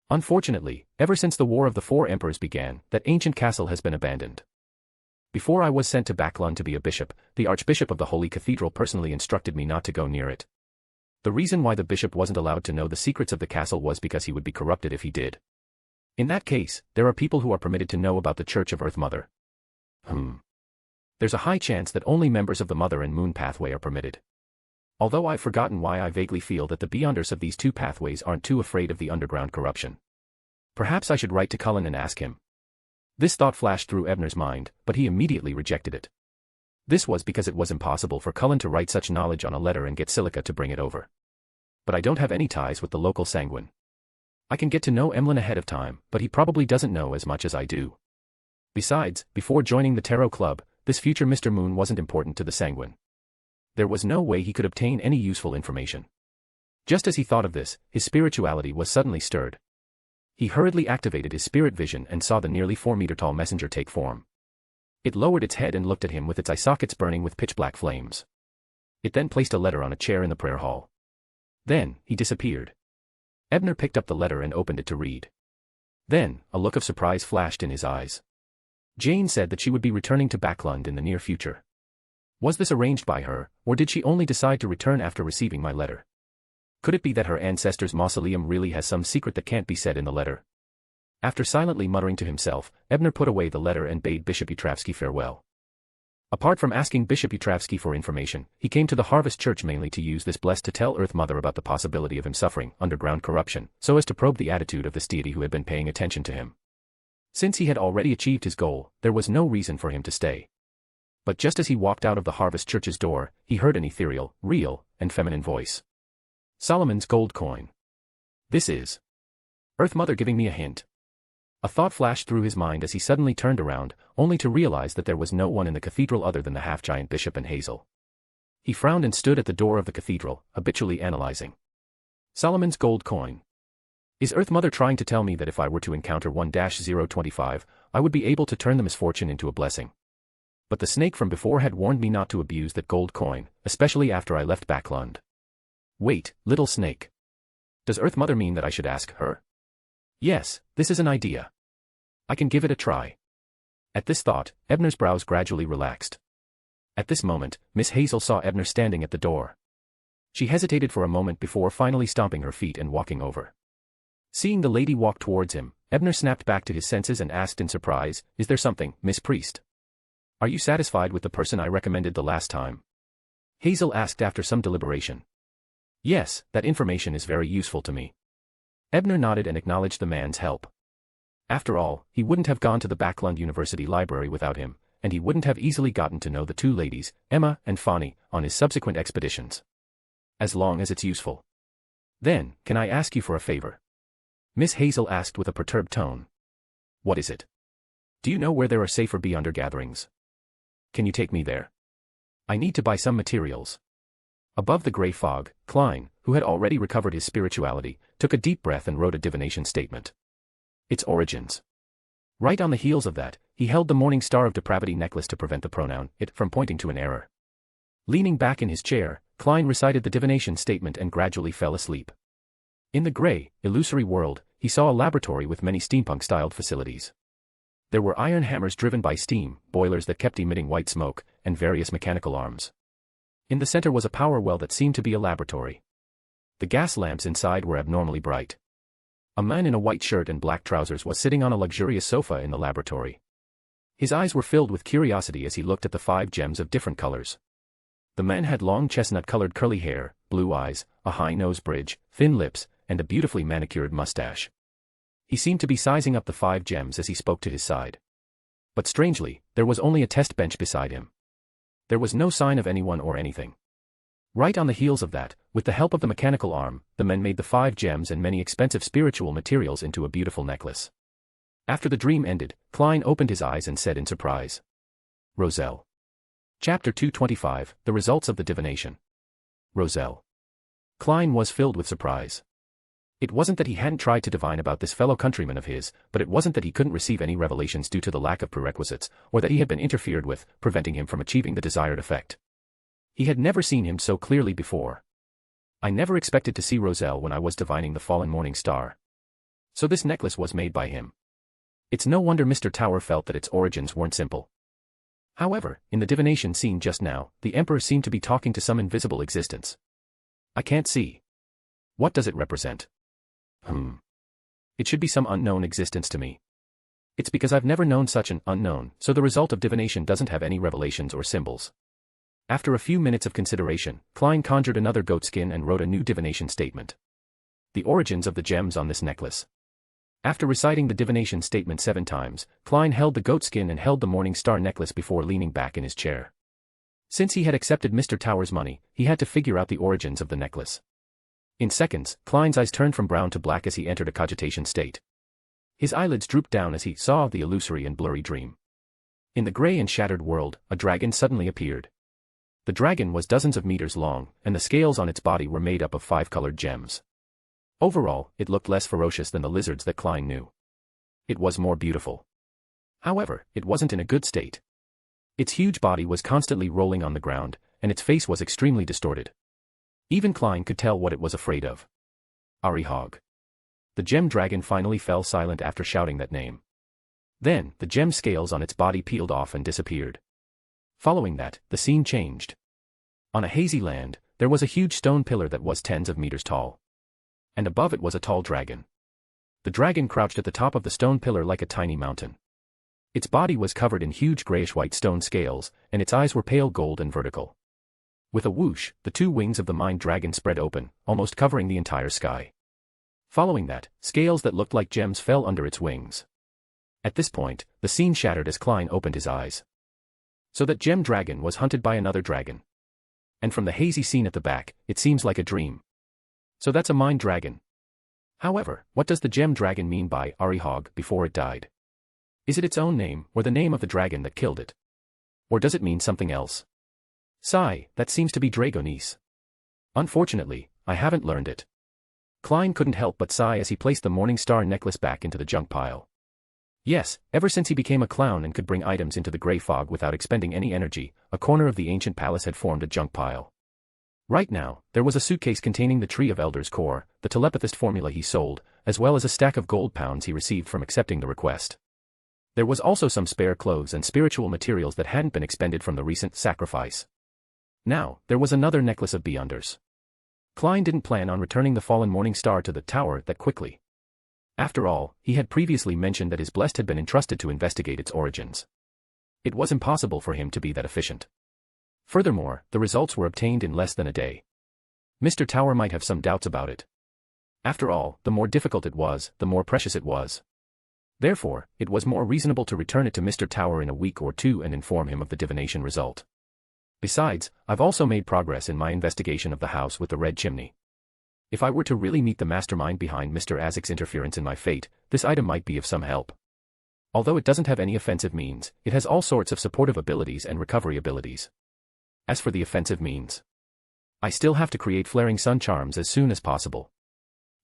Unfortunately, ever since the War of the Four Emperors began, that ancient castle has been abandoned. Before I was sent to Backlund to be a bishop, the Archbishop of the Holy Cathedral personally instructed me not to go near it. The reason why the bishop wasn't allowed to know the secrets of the castle was because he would be corrupted if he did. In that case, there are people who are permitted to know about the Church of Earth Mother. There's a high chance that only members of the Mother and Moon pathway are permitted. Although I've forgotten why I vaguely feel that the Beyonders of these two pathways aren't too afraid of the underground corruption. Perhaps I should write to Cullen and ask him. This thought flashed through Ebner's mind, but he immediately rejected it. This was because it was impossible for Cullen to write such knowledge on a letter and get Silica to bring it over. But I don't have any ties with the local sanguine. I can get to know Emlyn ahead of time, but he probably doesn't know as much as I do. Besides, before joining the Tarot Club, this future Mr. Moon wasn't important to the sanguine. There was no way he could obtain any useful information. Just as he thought of this, his spirituality was suddenly stirred. He hurriedly activated his spirit vision and saw the nearly 4-meter-tall messenger take form. It lowered its head and looked at him with its eye sockets burning with pitch-black flames. It then placed a letter on a chair in the prayer hall. Then, he disappeared. Ebner picked up the letter and opened it to read. Then, a look of surprise flashed in his eyes. Jane said that she would be returning to Backlund in the near future. Was this arranged by her, or did she only decide to return after receiving my letter? Could it be that her ancestor's mausoleum really has some secret that can't be said in the letter? After silently muttering to himself, Ebner put away the letter and bade Bishop Yutravsky farewell. Apart from asking Bishop Yutravsky for information, he came to the Harvest Church mainly to use this blessed to tell Earth Mother about the possibility of him suffering underground corruption, so as to probe the attitude of this deity who had been paying attention to him. Since he had already achieved his goal, there was no reason for him to stay. But just as he walked out of the Harvest Church's door, he heard an ethereal, real, and feminine voice. Solomon's gold coin. This is Earth Mother giving me a hint. A thought flashed through his mind as he suddenly turned around, only to realize that there was no one in the cathedral other than the half-giant bishop and Hazel. He frowned and stood at the door of the cathedral, habitually analyzing. Solomon's gold coin. Is Earth Mother trying to tell me that if I were to encounter 1-025, I would be able to turn the misfortune into a blessing? But the snake from before had warned me not to abuse that gold coin, especially after I left Backlund. Wait, little snake. Does Earth Mother mean that I should ask her? Yes, this is an idea. I can give it a try. At this thought, Ebner's brows gradually relaxed. At this moment, Miss Hazel saw Ebner standing at the door. She hesitated for a moment before finally stomping her feet and walking over. Seeing the lady walk towards him, Ebner snapped back to his senses and asked in surprise, Is there something, Miss Priest? Are you satisfied with the person I recommended the last time? Hazel asked after some deliberation. Yes, that information is very useful to me. Ebner nodded and acknowledged the man's help. After all, he wouldn't have gone to the Backlund University library without him, and he wouldn't have easily gotten to know the two ladies, Emma and Fanny, on his subsequent expeditions. As long as it's useful. Then, can I ask you for a favor? Miss Hazel asked with a perturbed tone. What is it? Do you know where there are safer bee undergatherings? Can you take me there? I need to buy some materials. Above the gray fog, Klein, who had already recovered his spirituality, took a deep breath and wrote a divination statement. Its origins. Right on the heels of that, he held the Morning Star of Depravity necklace to prevent the pronoun it from pointing to an error. Leaning back in his chair, Klein recited the divination statement and gradually fell asleep. In the gray, illusory world, he saw a laboratory with many steampunk-styled facilities. There were iron hammers driven by steam, boilers that kept emitting white smoke, and various mechanical arms. In the center was a power well that seemed to be a laboratory. The gas lamps inside were abnormally bright. A man in a white shirt and black trousers was sitting on a luxurious sofa in the laboratory. His eyes were filled with curiosity as he looked at the 5 gems of different colors. The man had long chestnut-colored curly hair, blue eyes, a high nose bridge, thin lips, and a beautifully manicured mustache. He seemed to be sizing up the 5 gems as he spoke to his side. But strangely, there was only a test bench beside him. There was no sign of anyone or anything. Right on the heels of that, with the help of the mechanical arm, the men made the 5 gems and many expensive spiritual materials into a beautiful necklace. After the dream ended, Klein opened his eyes and said in surprise. Roselle. Chapter 225, The Results of the Divination. Roselle. Klein was filled with surprise. It wasn't that he hadn't tried to divine about this fellow countryman of his, but it wasn't that he couldn't receive any revelations due to the lack of prerequisites, or that he had been interfered with, preventing him from achieving the desired effect. He had never seen him so clearly before. I never expected to see Roselle when I was divining the fallen morning star. So this necklace was made by him. It's no wonder Mr. Tower felt that its origins weren't simple. However, in the divination scene just now, the Emperor seemed to be talking to some invisible existence. I can't see. What does it represent? It should be some unknown existence to me. It's because I've never known such an unknown, so the result of divination doesn't have any revelations or symbols. After a few minutes of consideration, Klein conjured another goatskin and wrote a new divination statement. The origins of the gems on this necklace. After reciting the divination statement 7 times, Klein held the goatskin and held the morning star necklace before leaning back in his chair. Since he had accepted Mr. Tower's money, he had to figure out the origins of the necklace. In seconds, Klein's eyes turned from brown to black as he entered a cogitation state. His eyelids drooped down as he saw the illusory and blurry dream. In the gray and shattered world, a dragon suddenly appeared. The dragon was dozens of meters long, and the scales on its body were made up of 5 colored gems. Overall, it looked less ferocious than the lizards that Klein knew. It was more beautiful. However, it wasn't in a good state. Its huge body was constantly rolling on the ground, and its face was extremely distorted. Even Klein could tell what it was afraid of. Arihog. The gem dragon finally fell silent after shouting that name. Then, the gem scales on its body peeled off and disappeared. Following that, the scene changed. On a hazy land, there was a huge stone pillar that was tens of meters tall. And above it was a tall dragon. The dragon crouched at the top of the stone pillar like a tiny mountain. Its body was covered in huge grayish-white stone scales, and its eyes were pale gold and vertical. With a whoosh, the 2 wings of the mind dragon spread open, almost covering the entire sky. Following that, scales that looked like gems fell under its wings. At this point, the scene shattered as Klein opened his eyes. So that gem dragon was hunted by another dragon. And from the hazy scene at the back, it seems like a dream. So that's a mind dragon. However, what does the gem dragon mean by Arihog before it died? Is it its own name, or the name of the dragon that killed it? Or does it mean something else? Sigh, that seems to be Dragonese. Unfortunately, I haven't learned it. Klein couldn't help but sigh as he placed the morning star necklace back into the junk pile. Yes, ever since he became a clown and could bring items into the gray fog without expending any energy, a corner of the ancient palace had formed a junk pile. Right now, there was a suitcase containing the Tree of Elders core, the telepathist formula he sold, as well as a stack of gold pounds he received from accepting the request. There was also some spare clothes and spiritual materials that hadn't been expended from the recent sacrifice. Now, there was another necklace of beyonders. Klein didn't plan on returning the fallen morning star to the tower that quickly. After all, he had previously mentioned that his blessed had been entrusted to investigate its origins. It was impossible for him to be that efficient. Furthermore, the results were obtained in less than a day. Mr. Tower might have some doubts about it. After all, the more difficult it was, the more precious it was. Therefore, it was more reasonable to return it to Mr. Tower in a week or two and inform him of the divination result. Besides, I've also made progress in my investigation of the house with the red chimney. If I were to really meet the mastermind behind Mr. Isaac's interference in my fate, this item might be of some help. Although it doesn't have any offensive means, it has all sorts of supportive abilities and recovery abilities. As for the offensive means, I still have to create flaring sun charms as soon as possible.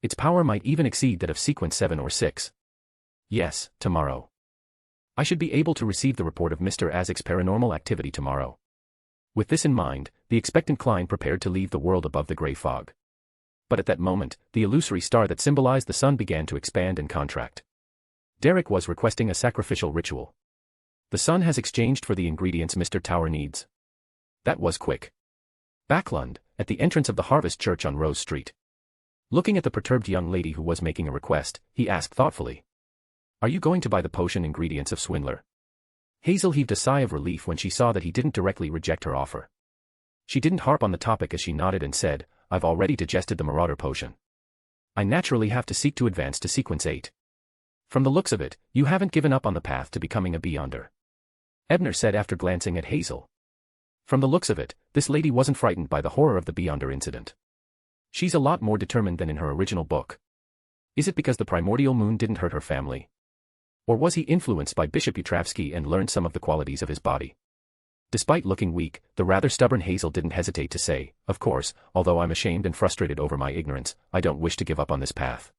Its power might even exceed that of sequence 7 or 6. Yes, tomorrow. I should be able to receive the report of Mr. Isaac's paranormal activity tomorrow. With this in mind, the expectant Klein prepared to leave the world above the gray fog. But at that moment, the illusory star that symbolized the sun began to expand and contract. Derek was requesting a sacrificial ritual. The sun has exchanged for the ingredients Mr. Tower needs. That was quick. Backlund, at the entrance of the Harvest Church on Rose Street. Looking at the perturbed young lady who was making a request, he asked thoughtfully, "Are you going to buy the potion ingredients of Swindler?" Hazel heaved a sigh of relief when she saw that he didn't directly reject her offer. She didn't harp on the topic as she nodded and said, "I've already digested the Marauder potion. I naturally have to seek to advance to sequence 8. From the looks of it, you haven't given up on the path to becoming a Beyonder," Ebner said after glancing at Hazel. From the looks of it, this lady wasn't frightened by the horror of the Beyonder incident. She's a lot more determined than in her original book. Is it because the primordial moon didn't hurt her family? Or was he influenced by Bishop Utravsky and learned some of the qualities of his body? Despite looking weak, the rather stubborn Hazel didn't hesitate to say, "Of course, although I'm ashamed and frustrated over my ignorance, I don't wish to give up on this path.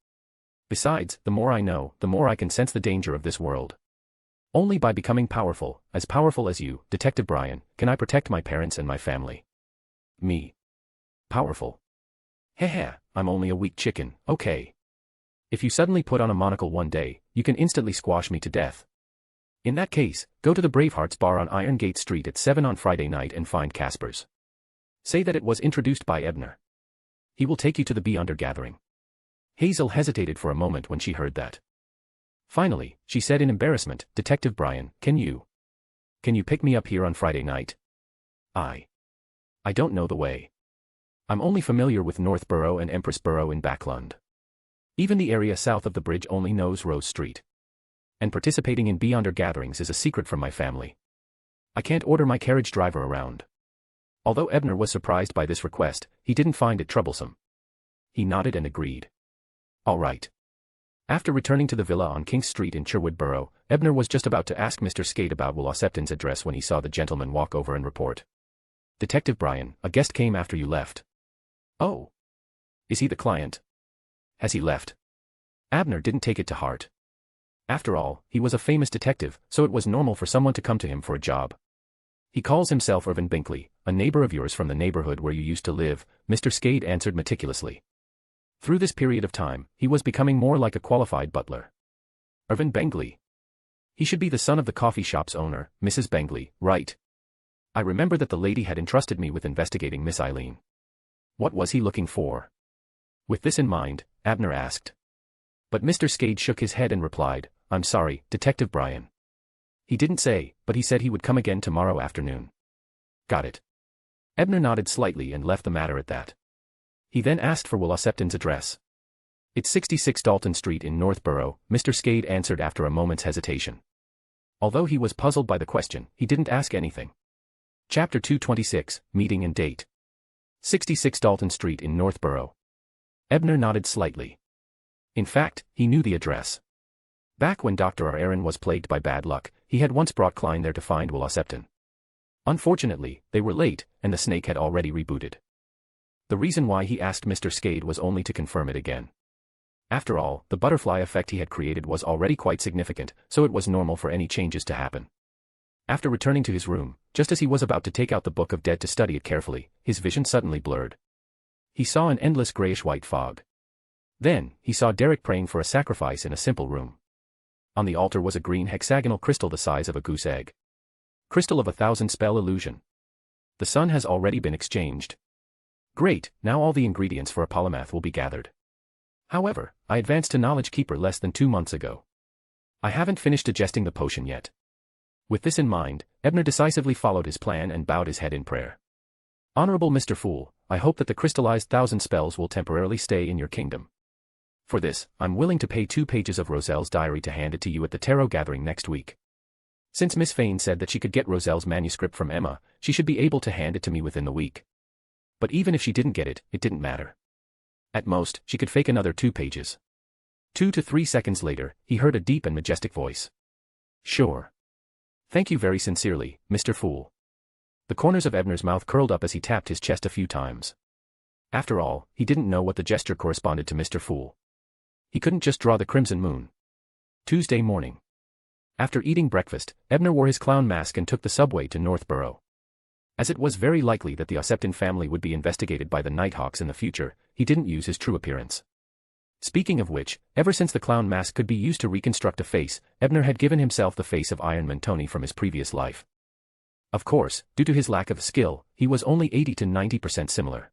Besides, the more I know, the more I can sense the danger of this world. Only by becoming powerful as you, Detective Brian, can I protect my parents and my family." Me? Powerful? Heh, I'm only a weak chicken, okay. If you suddenly put on a monocle one day, you can instantly squash me to death. In that case, go to the Bravehearts bar on Iron Gate Street at 7 on Friday night and find Casper's. Say that it was introduced by Ebner. He will take you to the Beyonder gathering. Hazel hesitated for a moment when she heard that. Finally, she said in embarrassment, "Detective Brian, can you pick me up here on Friday night? I don't know the way. I'm only familiar with Northborough and Empressborough in Backlund. Even the area south of the bridge only knows Rose Street. And participating in Beyonder gatherings is a secret from my family. I can't order my carriage driver around." Although Ebner was surprised by this request, he didn't find it troublesome. He nodded and agreed. All right. After returning to the villa on King Street in Sherwood Borough, Ebner was just about to ask Mr. Skate about Will Ossepton's address when he saw the gentleman walk over and report. "Detective Brian, a guest came after you left." "Oh. Is he the client? Has he left?" Abner didn't take it to heart. After all, he was a famous detective, so it was normal for someone to come to him for a job. "He calls himself Irvin Binkley, a neighbor of yours from the neighborhood where you used to live," Mr. Skade answered meticulously. Through this period of time, he was becoming more like a qualified butler. Irvin Binkley. He should be the son of the coffee shop's owner, Mrs. Binkley, right? I remember that the lady had entrusted me with investigating Miss Eileen. What was he looking for? With this in mind, Abner asked. But Mr. Skade shook his head and replied, "I'm sorry, Detective Brian. He didn't say, but he said he would come again tomorrow afternoon." Got it. Ebner nodded slightly and left the matter at that. He then asked for Will Ossepton's address. "It's 66 Dalton Street in Northborough," Mr. Skade answered after a moment's hesitation. Although he was puzzled by the question, he didn't ask anything. Chapter 226, Meeting and Date. 66 Dalton Street in Northborough. Ebner nodded slightly. In fact, he knew the address. Back when Dr. R. Aaron was plagued by bad luck, he had once brought Klein there to find Will Ossepton. Unfortunately, they were late, and the snake had already rebooted. The reason why he asked Mr. Skade was only to confirm it again. After all, the butterfly effect he had created was already quite significant, so it was normal for any changes to happen. After returning to his room, just as he was about to take out the Book of Dead to study it carefully, his vision suddenly blurred. He saw an endless grayish-white fog. Then, he saw Derek praying for a sacrifice in a simple room. On the altar was a green hexagonal crystal the size of a goose egg. Crystal of 1,000 spell illusion. The sun has already been exchanged. Great, now all the ingredients for a polymath will be gathered. However, I advanced to Knowledge Keeper less than 2 months ago. I haven't finished digesting the potion yet. With this in mind, Ebner decisively followed his plan and bowed his head in prayer. Honorable Mr. Fool, I hope that the crystallized 1,000 spells will temporarily stay in your kingdom. For this, I'm willing to pay 2 pages of Roselle's diary to hand it to you at the tarot gathering next week. Since Miss Fane said that she could get Roselle's manuscript from Emma, she should be able to hand it to me within the week. But even if she didn't get it, it didn't matter. At most, she could fake another 2 pages. 2 to 3 seconds later, he heard a deep and majestic voice. Sure. Thank you very sincerely, Mr. Fool. The corners of Ebner's mouth curled up as he tapped his chest a few times. After all, he didn't know what the gesture corresponded to Mr. Fool. He couldn't just draw the crimson moon. Tuesday morning. After eating breakfast, Ebner wore his clown mask and took the subway to Northborough. As it was very likely that the Ossepton family would be investigated by the Nighthawks in the future, he didn't use his true appearance. Speaking of which, ever since the clown mask could be used to reconstruct a face, Ebner had given himself the face of Ironman Tony from his previous life. Of course, due to his lack of skill, he was only 80 to 90% similar.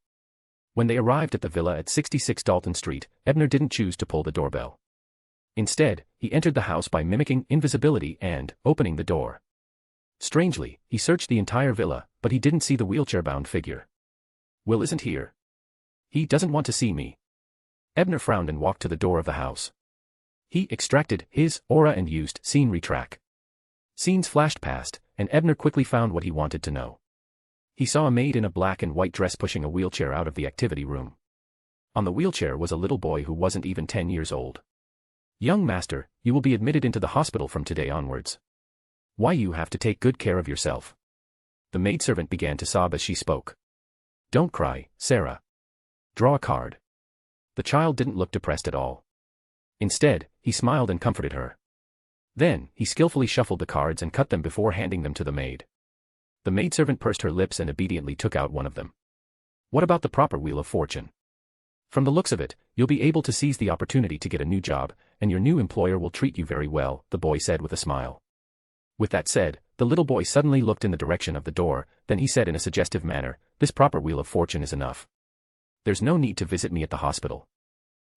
When they arrived at the villa at 66 Dalton Street, Ebner didn't choose to pull the doorbell. Instead, he entered the house by mimicking invisibility and opening the door. Strangely, he searched the entire villa, but he didn't see the wheelchair-bound figure. Will isn't here. He doesn't want to see me. Ebner frowned and walked to the door of the house. He extracted his aura and used scene retrack. Scenes flashed past, and Ebner quickly found what he wanted to know. He saw a maid in a black and white dress pushing a wheelchair out of the activity room. On the wheelchair was a little boy who wasn't even 10 years old. Young master, you will be admitted into the hospital from today onwards. Why you have to take good care of yourself. The maidservant began to sob as she spoke. Don't cry, Sarah. Draw a card. The child didn't look depressed at all. Instead, he smiled and comforted her. Then, he skillfully shuffled the cards and cut them before handing them to the maid. The maidservant pursed her lips and obediently took out one of them. What about the proper Wheel of Fortune? From the looks of it, you'll be able to seize the opportunity to get a new job, and your new employer will treat you very well, the boy said with a smile. With that said, the little boy suddenly looked in the direction of the door, then he said in a suggestive manner, this proper Wheel of Fortune is enough. There's no need to visit me at the hospital.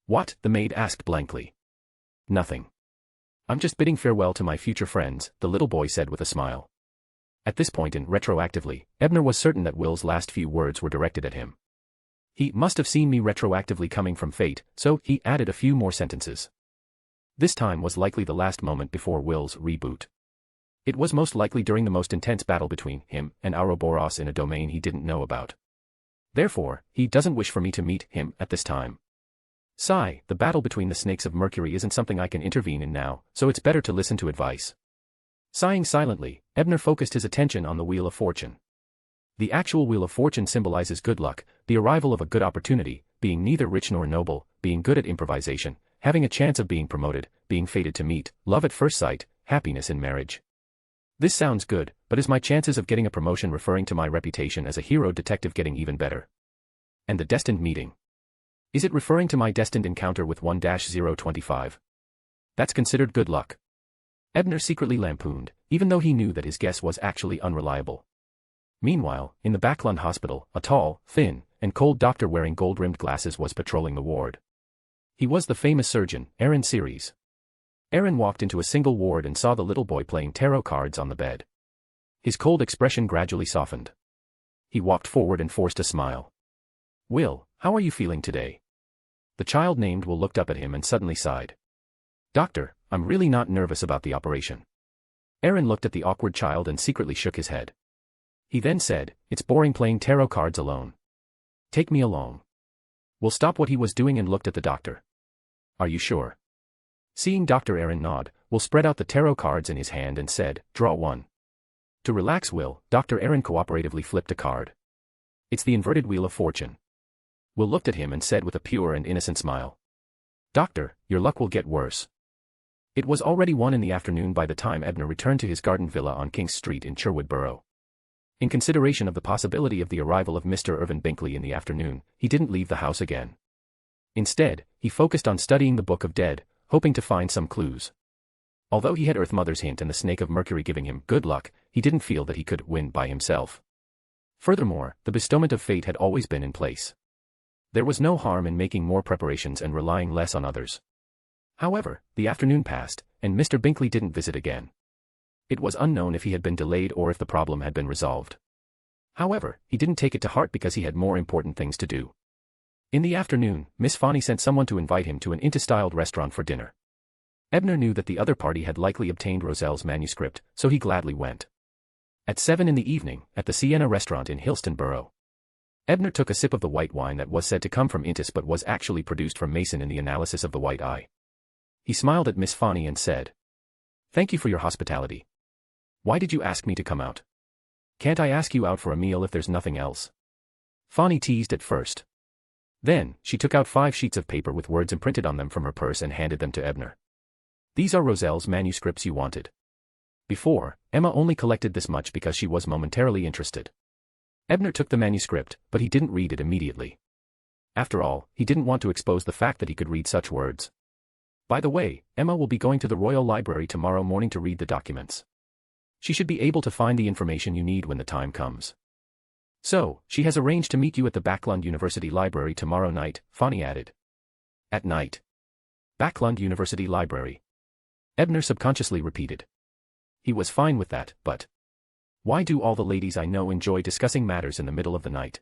What? The maid asked blankly. Nothing. I'm just bidding farewell to my future friends, the little boy said with a smile. At this point and retroactively, Ebner was certain that Will's last few words were directed at him. He must have seen me retroactively coming from fate, so he added a few more sentences. This time was likely the last moment before Will's reboot. It was most likely during the most intense battle between him and Ouroboros in a domain he didn't know about. Therefore, he doesn't wish for me to meet him at this time. Sigh, the battle between the snakes of Mercury isn't something I can intervene in now, so it's better to listen to advice. Sighing silently, Ebner focused his attention on the Wheel of Fortune. The actual Wheel of Fortune symbolizes good luck, the arrival of a good opportunity, being neither rich nor noble, being good at improvisation, having a chance of being promoted, being fated to meet, love at first sight, happiness in marriage. This sounds good, but is my chances of getting a promotion referring to my reputation as a hero detective getting even better? And the destined meeting? Is it referring to my destined encounter with 1-025? That's considered good luck. Ebner secretly lampooned, even though he knew that his guess was actually unreliable. Meanwhile, in the Backlund hospital, a tall, thin, and cold doctor wearing gold-rimmed glasses was patrolling the ward. He was the famous surgeon, Aaron Series. Aaron walked into a single ward and saw the little boy playing tarot cards on the bed. His cold expression gradually softened. He walked forward and forced a smile. Will, how are you feeling today? The child named Will looked up at him and suddenly sighed. Doctor, I'm really not nervous about the operation. Aaron looked at the awkward child and secretly shook his head. He then said, it's boring playing tarot cards alone. Take me along. Will stopped what he was doing and looked at the doctor. Are you sure? Seeing Dr. Aaron nod, Will spread out the tarot cards in his hand and said, draw one. To relax Will, Dr. Aaron cooperatively flipped a card. It's the inverted Wheel of Fortune. Will looked at him and said with a pure and innocent smile. Doctor, your luck will get worse. It was already 1 in the afternoon by the time Ebner returned to his garden villa on King's Street in Sherwood Borough. In consideration of the possibility of the arrival of Mr. Irvin Binkley in the afternoon, he didn't leave the house again. Instead, he focused on studying the Book of Dead, hoping to find some clues. Although he had Earth Mother's hint and the Snake of Mercury giving him good luck, he didn't feel that he could win by himself. Furthermore, the bestowment of fate had always been in place. There was no harm in making more preparations and relying less on others. However, the afternoon passed, and Mr. Binkley didn't visit again. It was unknown if he had been delayed or if the problem had been resolved. However, he didn't take it to heart because he had more important things to do. In the afternoon, Miss Fanny sent someone to invite him to an Inta-styled restaurant for dinner. Ebner knew that the other party had likely obtained Roselle's manuscript, so he gladly went. At 7 in the evening, at the Sienna restaurant in Hillston Borough. Ebner took a sip of the white wine that was said to come from Intis but was actually produced from Mason in the analysis of the white eye. He smiled at Miss Fanny and said, "Thank you for your hospitality. Why did you ask me to come out? Can't I ask you out for a meal if there's nothing else?" Fanny teased at first. Then, she took out 5 sheets of paper with words imprinted on them from her purse and handed them to Ebner. "These are Roselle's manuscripts you wanted." Before, Emma only collected this much because she was momentarily interested. Ebner took the manuscript, but he didn't read it immediately. After all, he didn't want to expose the fact that he could read such words. By the way, Emma will be going to the Royal Library tomorrow morning to read the documents. She should be able to find the information you need when the time comes. So, she has arranged to meet you at the Backlund University Library tomorrow night, Fanny added. At night. Backlund University Library. Ebner subconsciously repeated. He was fine with that, but why do all the ladies I know enjoy discussing matters in the middle of the night?